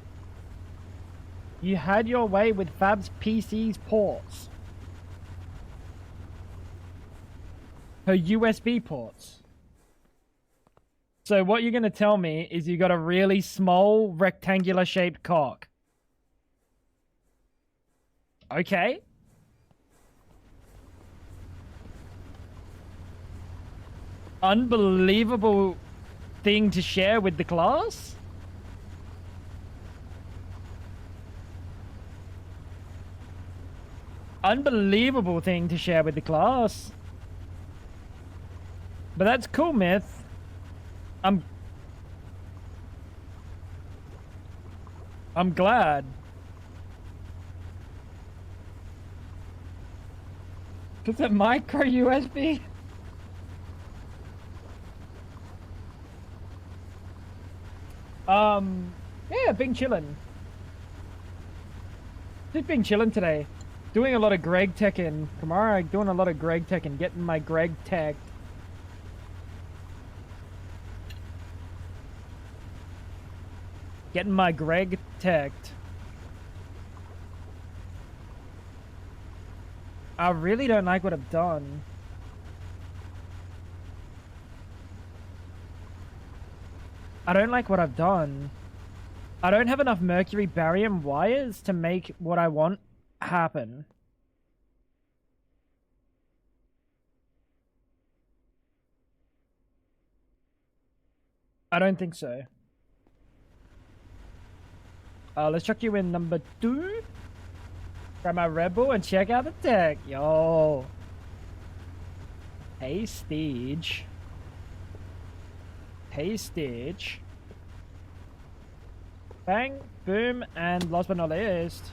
You had your way with Fab's PC's ports. Her USB ports. So what you're going to tell me is you got a really small rectangular shaped cock. Okay. Unbelievable thing to share with the class. Unbelievable thing to share with the class. But that's cool, Myth. I'm glad. It's a micro USB. Yeah, been chillin'. Just been chillin' today. Doing a lot of Greg teching. Kamara, doing a lot of Greg teching. Getting my Greg tagged. Getting my Greg tagged. I really don't like what I've done. I don't like what I've done. I don't have enough mercury barium wires to make what I want happen. I don't think so. Let's chuck you in number 2. Grab my Red Bull and check out the tech. Yo. Hey, Stage. Hey, Stage. Bang, boom, and last but not least.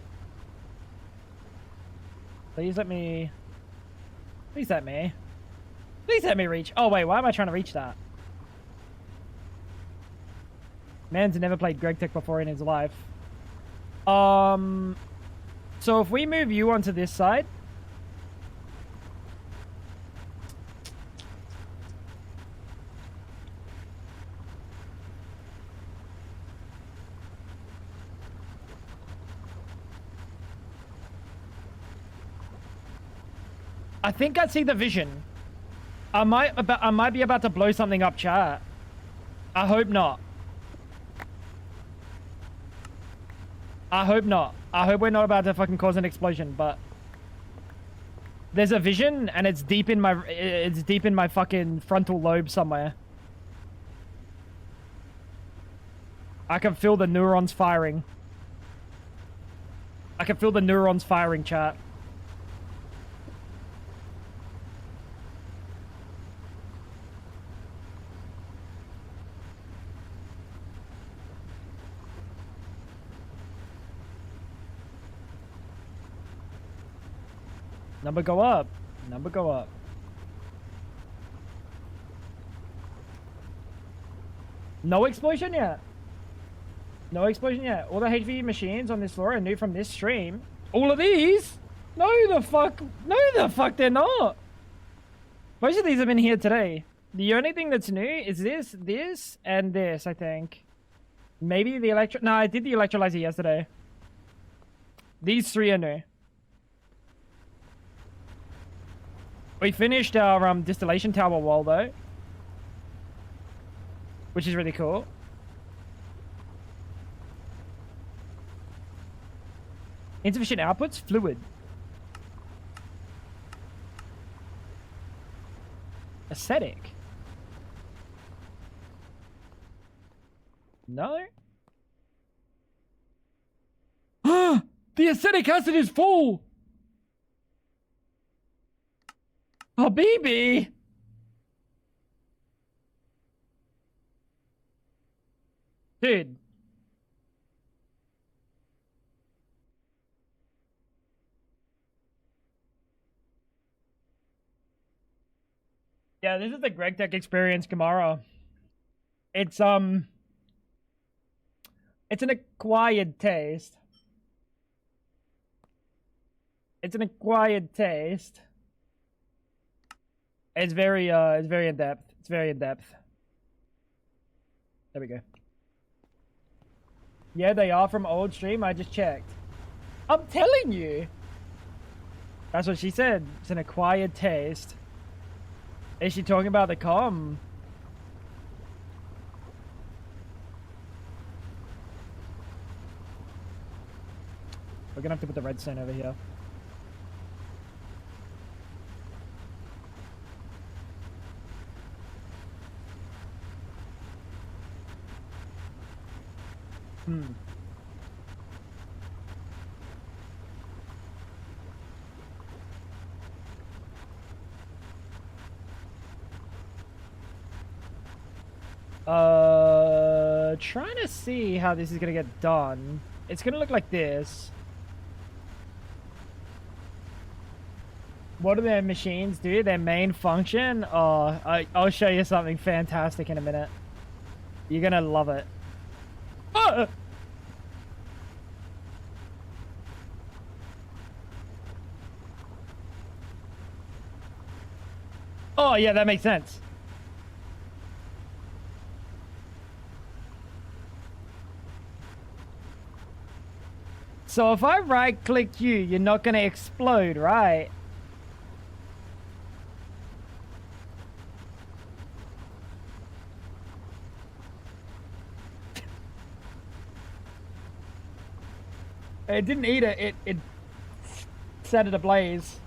Please let me... Please let me. Please let me reach. Oh, wait, why am I trying to reach that? Man's never played Greg Tech before in his life. So if we move you onto this side. I think I see the vision. I might be about to blow something up, chat. I hope not. I hope not. I hope we're not about to fucking cause an explosion, but there's a vision and it's deep in my fucking frontal lobe somewhere. I can feel the neurons firing. I can feel the neurons firing, chat. Number go up. Number go up. No explosion yet. No explosion yet. All the HV machines on this floor are new from this stream. All of these? No the fuck. No the fuck they're not. Most of these have been here today. The only thing that's new is this, and this, I think. Maybe the No, I did the electrolyzer yesterday. These 3 are new. We finished our distillation tower wall though, which is really cool. Insufficient outputs, fluid. Aesthetic. No. The acetic acid is full! Habibi! Dude. Yeah, this is the Greg Tech Experience Kamara. It's an acquired taste. It's an acquired taste. It's very in depth. It's very in depth. There we go. Yeah, they are from old stream. I just checked. I'm telling you. That's what she said. It's an acquired taste. Is she talking about the com? We're gonna have to put the redstone over here. Trying to see how this is gonna get done. It's gonna look like this. What do their machines do? Their main function? Oh, I'll show you something fantastic in a minute. You're gonna love it. Ah! Oh, yeah, that makes sense. So if I right-click you, you're not gonna explode, right? It didn't eat it. It set it ablaze.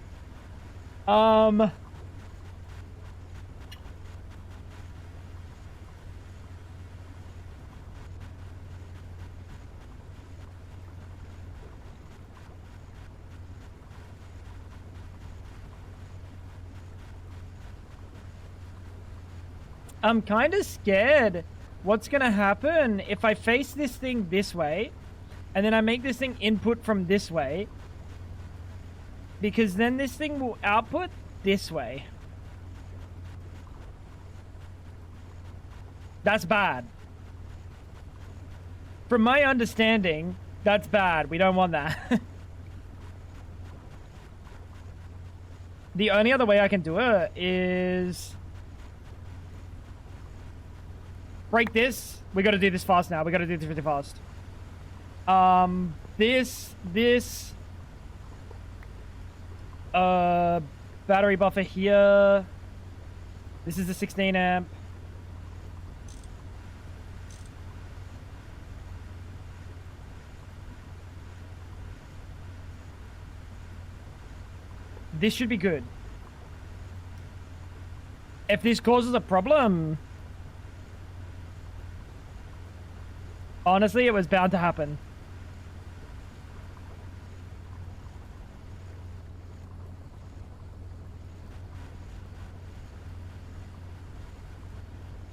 I'm kind of scared what's gonna happen if I face this thing this way and then I make this thing input from this way, because then this thing will output this way. That's bad. From my understanding, that's bad. We don't want that. The only other way I can do it is break this. We got to do this fast now. We got to do this really fast. This battery buffer here. This is the 16 amp. This should be good. If this causes a problem, honestly, it was bound to happen.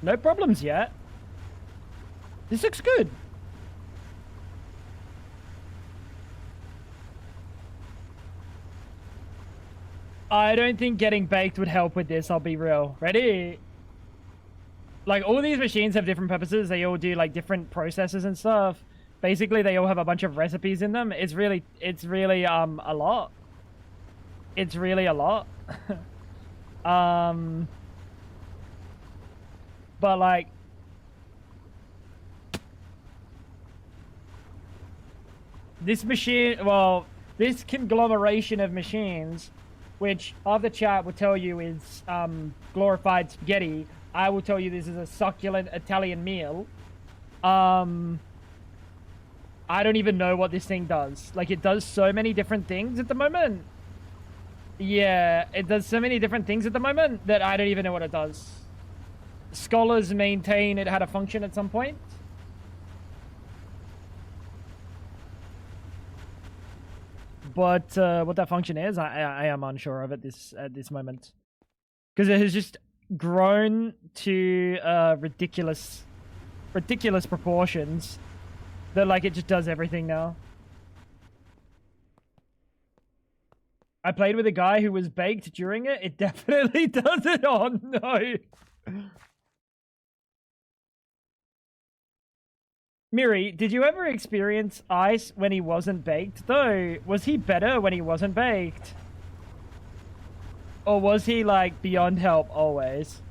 No problems yet. This looks good. I don't think getting baked would help with this, I'll be real. Ready? Like, all these machines have different purposes. They all do, like, different processes and stuff. Basically, they all have a bunch of recipes in them. It's really, a lot. It's really a lot. But, like, this machine, well, this conglomeration of machines, which half the chat will tell you is glorified spaghetti, I will tell you this is a succulent Italian meal. I don't even know what this thing does. Like, it does so many different things at the moment. Yeah, it does so many different things at the moment that I don't even know what it does. Scholars maintain it had a function at some point. but what that function is, I am unsure of at this moment, because it has just grown to ridiculous proportions that like it just does everything now. I played with a guy who was baked during it. It definitely does it. Oh no. Miri, did you ever experience Ice when he wasn't baked? Though, was he better when he wasn't baked? Or was he, like, beyond help always?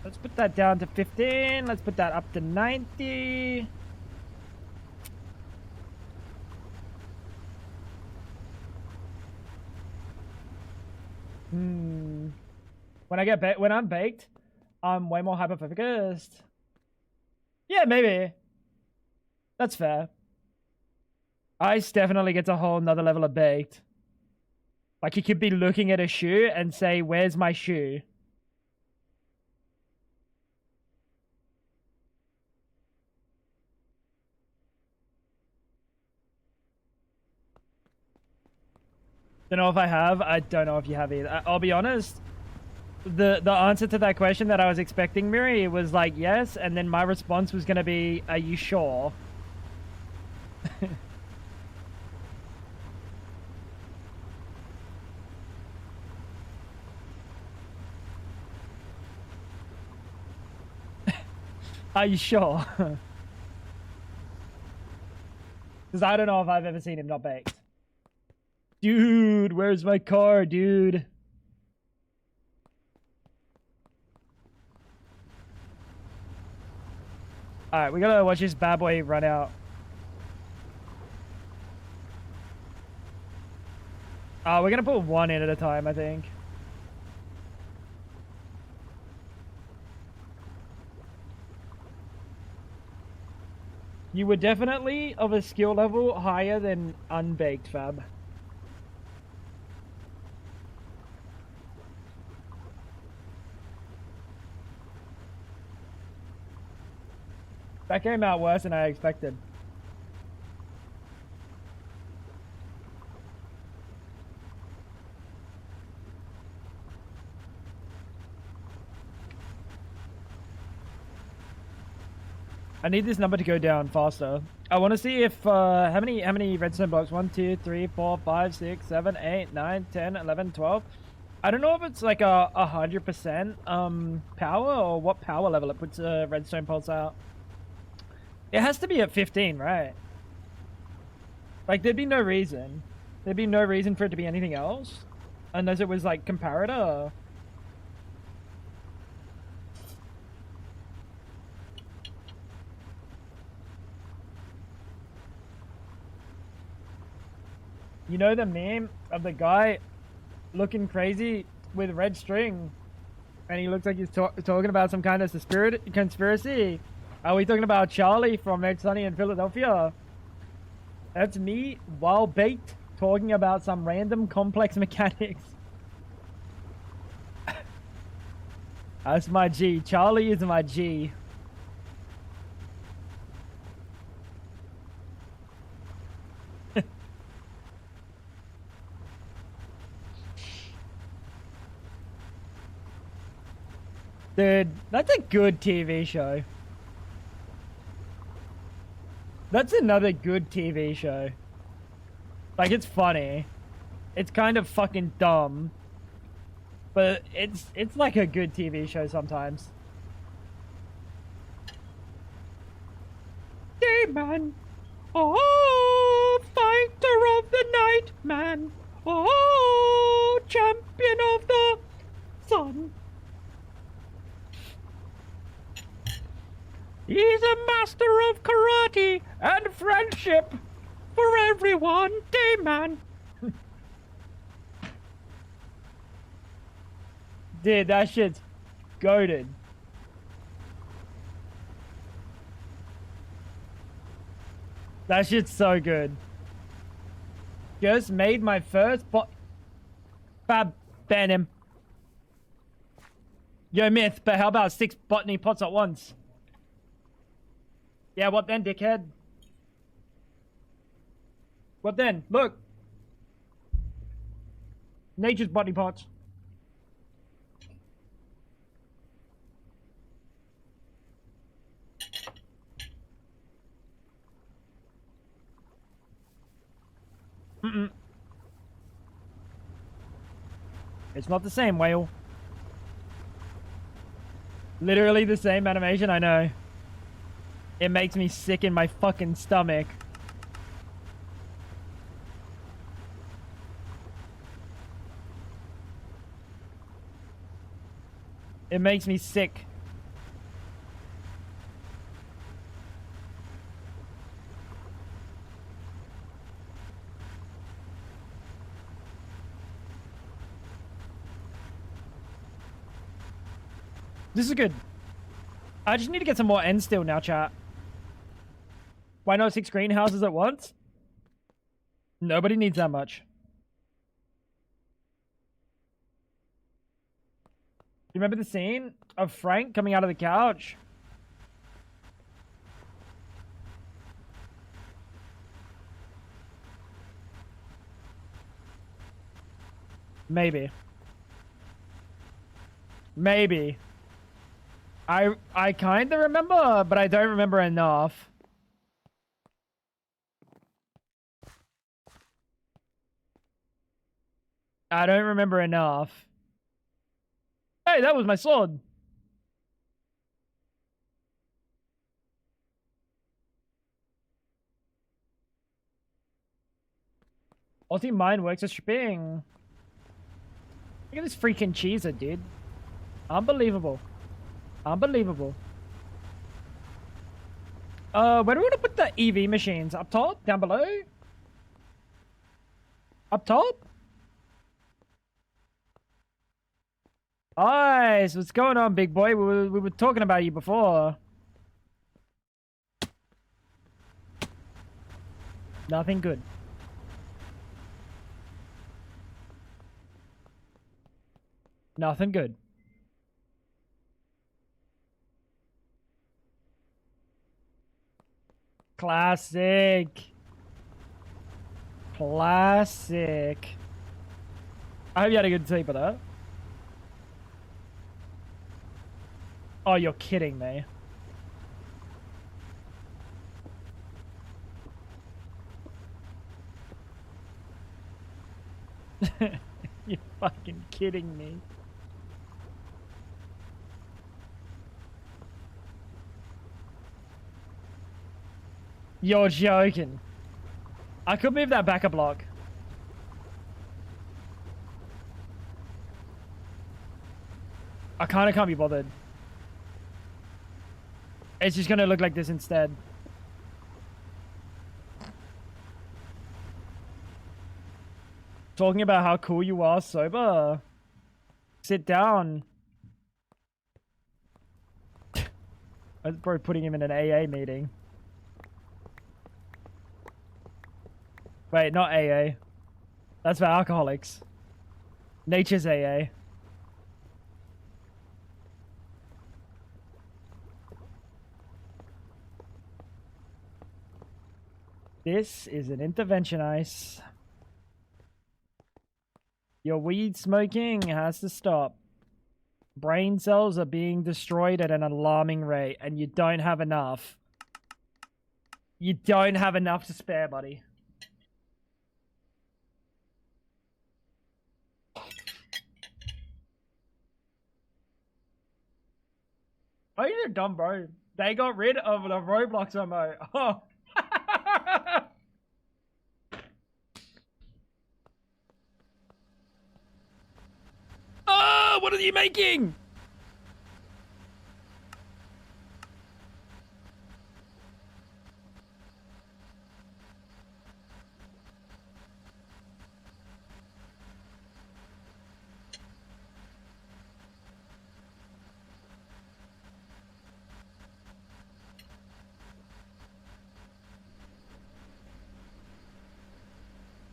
Let's put that down to 15. Let's put that up to 90. When I'm baked, I'm way more hyper focused. Yeah, maybe. That's fair. Ice definitely gets a whole nother level of baked. Like, he could be looking at a shoe and say, "Where's my shoe?" Don't know if I have. I don't know if you have either. I'll be honest. The answer to that question that I was expecting, Miri, was like, yes, and then my response was going to be, are you sure? Are you sure? Because I don't know if I've ever seen him not baked. Dude, where's my car, dude? Alright, we gotta watch this bad boy run out. We're gonna put one in at a time, I think. You were definitely of a skill level higher than unbaked, Fab. That came out worse than I expected. I need this number to go down faster. I want to see if how many redstone blocks? 1, 2, 3, 4, 5, 6, 7, 8, 9, 10, 11, 12. I don't know if it's like a 100% power or what power level it puts a redstone pulse out. It has to be at 15, right? Like, there'd be no reason. There'd be no reason for it to be anything else. Unless it was, like, comparator. You know the meme of the guy looking crazy with red string? And he looks like he's talking about some kind of conspiracy. Are we talking about Charlie from Ed Sunny in Philadelphia? That's me, while baked, talking about some random complex mechanics. That's my G. Charlie is my G. Dude, that's a good TV show. That's another good TV show. Like, it's funny. It's kind of fucking dumb. But it's like a good TV show sometimes. Day man. Oh, fighter of the night man. Oh, champion of the sun. He's a master of karate and friendship for everyone, day man. Dude, that shit's goated. That shit's so good. Just made my first bot. Fab, ban him. Yo, Myth, but how about 6 botany pots at once? Yeah, what then, dickhead? What then? Look. Nature's botany pots. Mm-mm. It's not the same, whale. Literally the same animation, I know. It makes me sick in my fucking stomach. It makes me sick. This is good. I just need to get some more end steel now, chat. Why not 6 greenhouses at once? Nobody needs that much. You remember the scene of Frank coming out of the couch? Maybe. Maybe. I kind of remember, but I don't remember enough. I don't remember enough. Hey, that was my sword. Aussie mine works as shipping. Look at this freaking cheeser, dude. Unbelievable. Unbelievable. Where do we want to put the EV machines? Up top? Down below? Up top? Nice. What's going on, big boy? We were talking about you before. Nothing good. Nothing good. Classic. Classic. I hope you had a good sleep with that. Oh, you're kidding me. You're fucking kidding me. You're joking. I could move that back a block. I kind of can't be bothered. It's just gonna look like this instead. Talking about how cool you are sober. Sit down. I was probably putting him in an AA meeting. Wait, not AA. That's for alcoholics. Nature's AA. This is an intervention ice. Your weed smoking has to stop. Brain cells are being destroyed at an alarming rate, and you don't have enough. You don't have enough to spare, buddy. Oh, you're dumb, bro. They got rid of the Roblox remote. Oh. Oh, what are you making?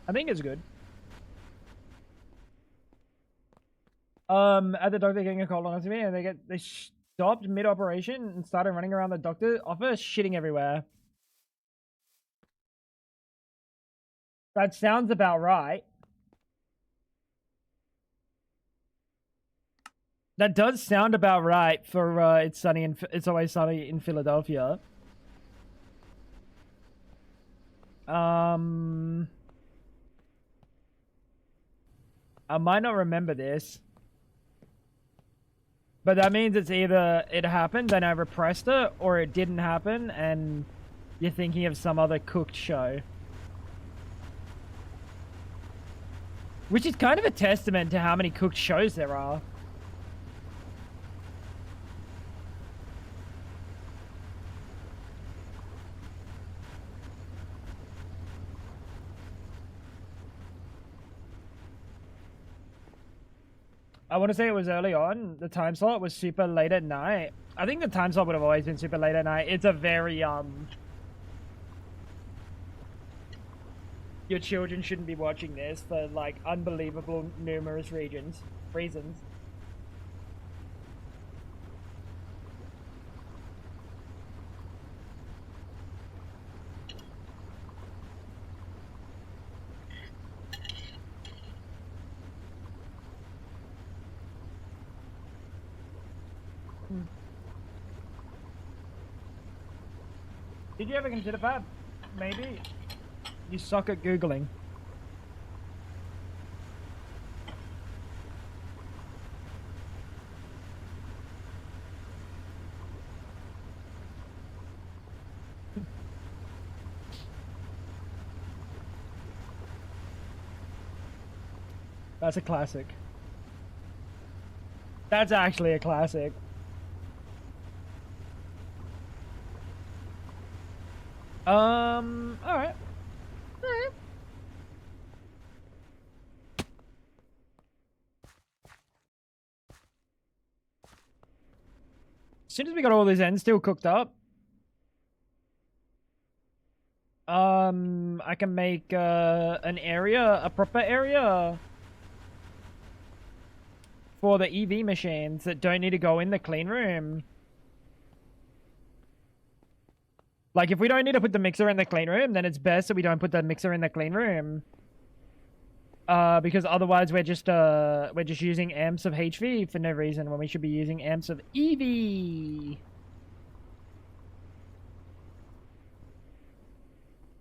I think it's good. At the doctor getting a colonoscopy, and they stopped mid-operation and started running around the doctor office, shitting everywhere. That sounds about right. That does sound about right for It's Always Sunny in Philadelphia. I might not remember this. But that means it's either it happened and I repressed it, or it didn't happen and you're thinking of some other cooked show. Which is kind of a testament to how many cooked shows there are. I want to say it was early on. The time slot was super late at night. I think the time slot would have always been super late at night. It's a very, your children shouldn't be watching this for, like, unbelievable numerous reasons. Did you ever consider that? Maybe. You suck at Googling. That's a classic. That's actually a classic. Alright. Alright. As soon as we got all these ends still cooked up, I can make, an area, a proper area for the EV machines that don't need to go in the clean room. Like, if we don't need to put the mixer in the clean room, then it's best that we don't put the mixer in the clean room. Because otherwise we're just using amps of HV for no reason when we should be using amps of EV.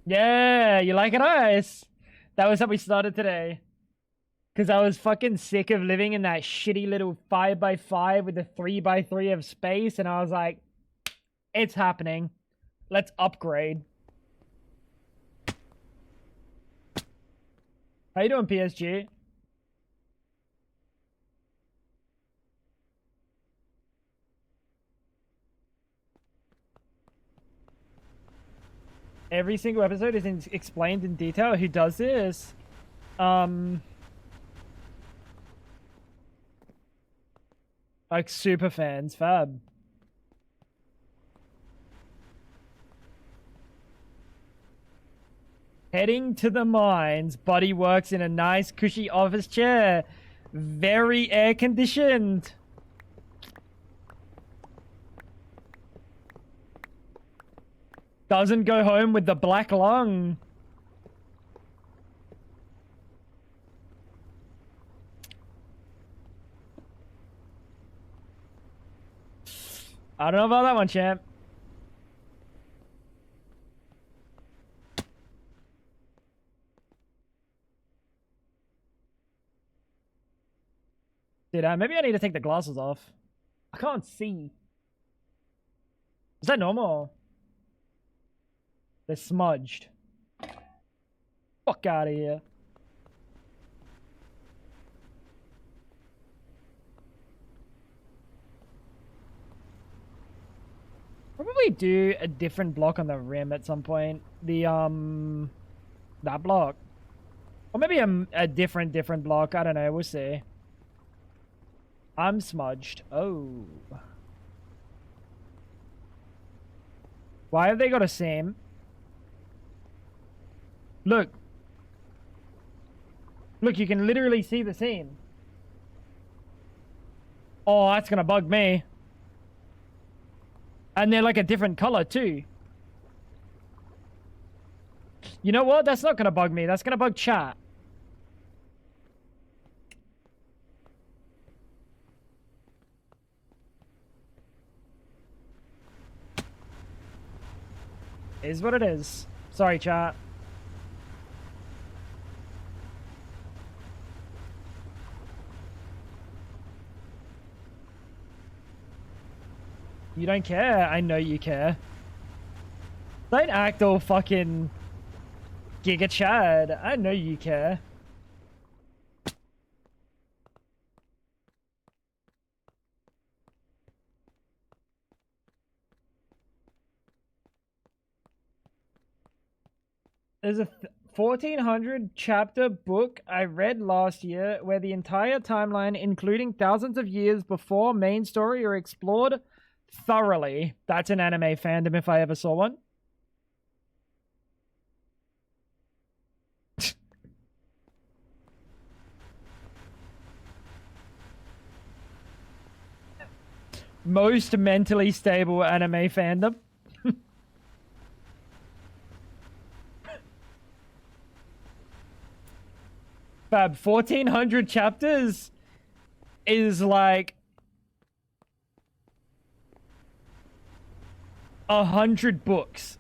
Yeah, you like it, Ice? That was how we started today. Because I was fucking sick of living in that shitty little 5x5 with a 3x3 of space, and I was like, it's happening. Let's upgrade. How you doing, PSG? Every single episode is explained in detail. Who does this? Like super fans, fab. Heading to the mines. Buddy works in a nice cushy office chair. Very air conditioned. Doesn't go home with the black lung. I don't know about that one, champ. Dude, maybe I need to take the glasses off. I can't see. Is that normal? They're smudged. Fuck out of here. Probably do a different block on the rim at some point. The, that block. Or maybe a different block. I don't know. We'll see. I'm smudged. Oh. Why have they got a same? Look. Look, you can literally see the scene. Oh, that's gonna bug me. And they're like a different color too. You know what? That's not gonna bug me. That's gonna bug chat. Is what it is. Sorry, chat. You don't care. I know you care. Don't act all fucking Giga Chad. I know you care. There's a 1400 chapter book I read last year where the entire timeline, including thousands of years before main story, are explored thoroughly. That's an anime fandom if I ever saw one. Most mentally stable anime fandom. Fab, 1400 chapters is like 100 books.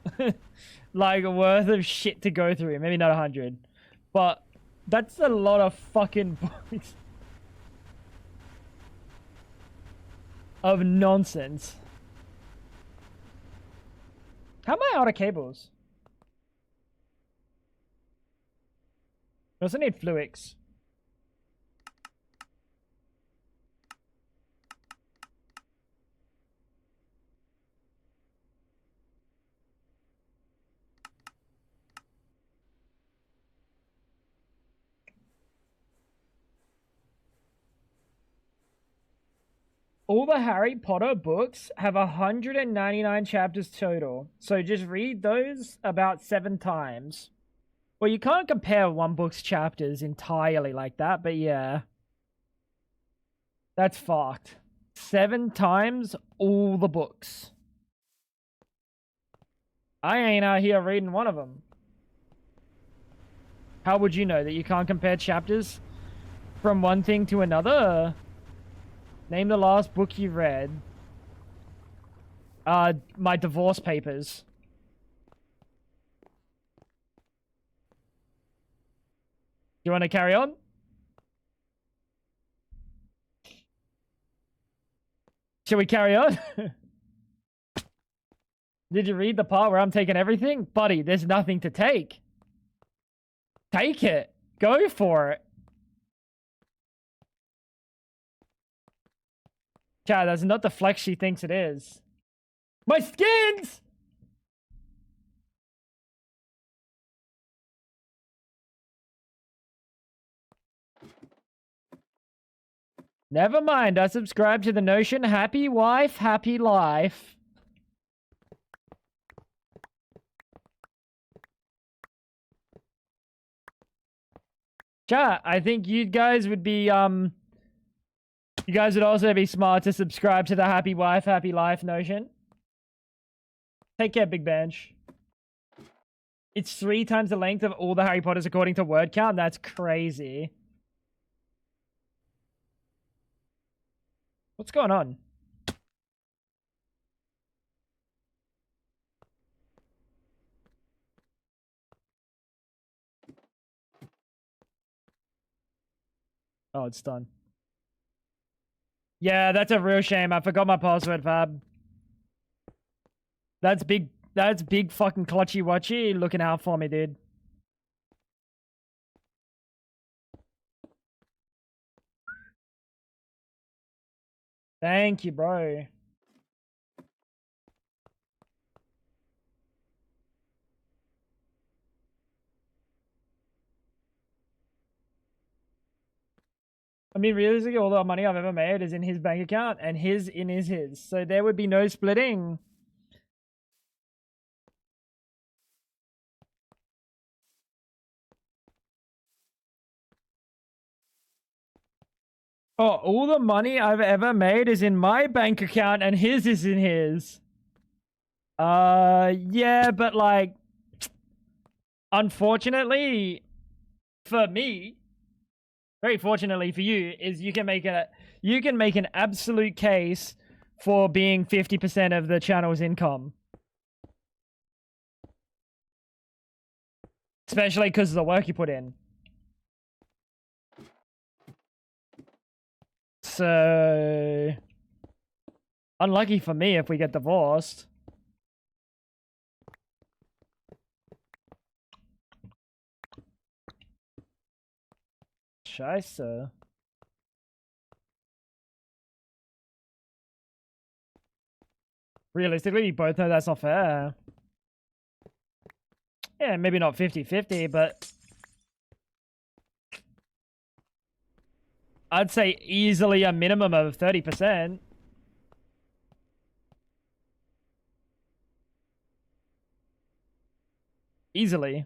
Like worth of shit to go through. Maybe not 100, but that's a lot of fucking books of nonsense. How am I out of cables? I also need Fluix. All the Harry Potter books have 199 chapters total, so just read those about 7 times. Well, you can't compare one book's chapters entirely like that, but yeah. That's fucked. 7 times all the books. I ain't out here reading one of them. How would you know that you can't compare chapters from one thing to another? Name the last book you read. My divorce papers. You want to carry on? Shall we carry on? Did you read the part where I'm taking everything? Buddy, there's nothing to take. Take it. Go for it. Chad, that's not the flex she thinks it is. My skins! Never mind, I subscribe to the notion happy wife, happy life. Chat, I think you guys would be, you guys would also be smart to subscribe to the happy wife, happy life notion. Take care, Big Bench. It's 3 times the length of all the Harry Potters according to word count. That's crazy. What's going on? Oh, it's done. Yeah, that's a real shame. I forgot my password, Fab. That's big fucking clutchy watchy looking out for me, dude. Thank you, bro. I mean, realistically, all the money I've ever made is in his bank account, and his in is his. So there would be no splitting. Oh, all the money I've ever made is in my bank account and his is in his. Yeah, but like, unfortunately for me, very fortunately for you, is you can make an absolute case for being 50% of the channel's income. Especially because of the work you put in. So, unlucky for me if we get divorced. Scheiße. Realistically, you both know that's not fair. Yeah, maybe not 50-50, but I'd say easily a minimum of 30%. Easily.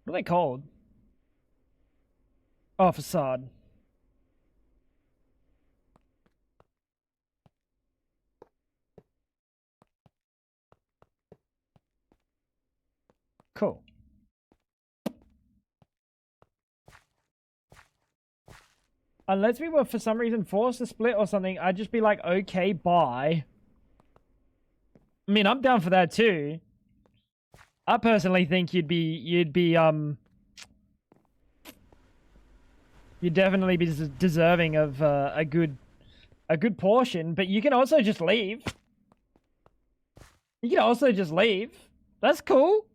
What are they called? Oh, facade. Cool. Unless we were for some reason forced to split or something, I'd just be like, okay, bye. I mean, I'm down for that too. I personally think you'd definitely be deserving of a good portion, but you can also just leave. You can also just leave. That's cool.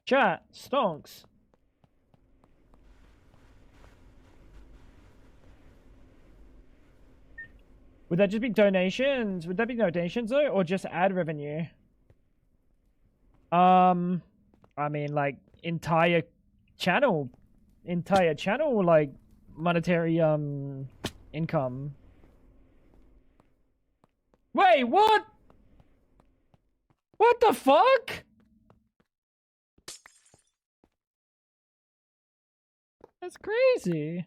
Chat, stonks. Would that just be donations? Would that be donations though, or just ad revenue? I mean, like entire channel, like monetary income. Wait, what? What the fuck? That's crazy.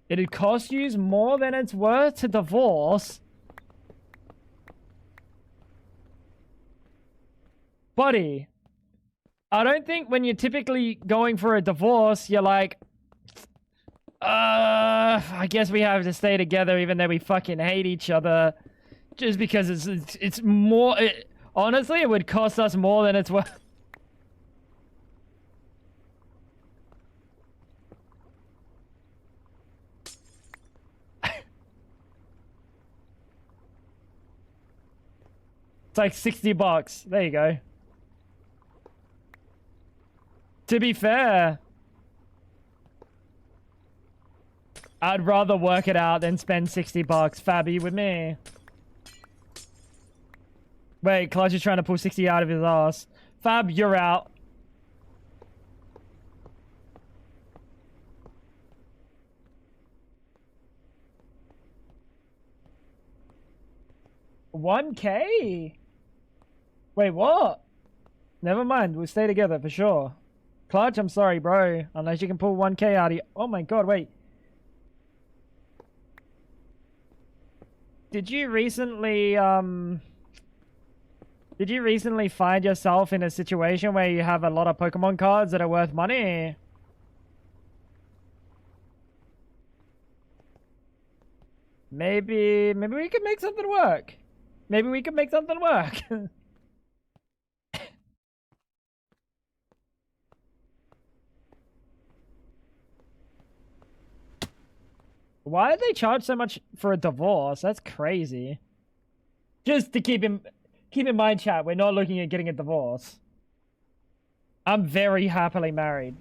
It'd cost you more than it's worth to divorce. Buddy, I don't think when you're typically going for a divorce, you're like, I guess we have to stay together even though we fucking hate each other. Just because it's more... honestly, it would cost us more than it's worth. It's like $60. There you go. To be fair, I'd rather work it out than spend $60. Fab, are you with me? Wait, Clutch is trying to pull 60 out of his ass. Fab, you're out. $1K? Wait, what? Never mind, we'll stay together for sure. Clutch, I'm sorry, bro. Unless you can pull 1K out of you. Oh my god, wait. Did you recently find yourself in a situation where you have a lot of Pokemon cards that are worth money? Maybe we could make something work. Maybe we could make something work. Why did they charge so much for a divorce? That's crazy. Just to keep in mind, chat, we're not looking at getting a divorce. I'm very happily married.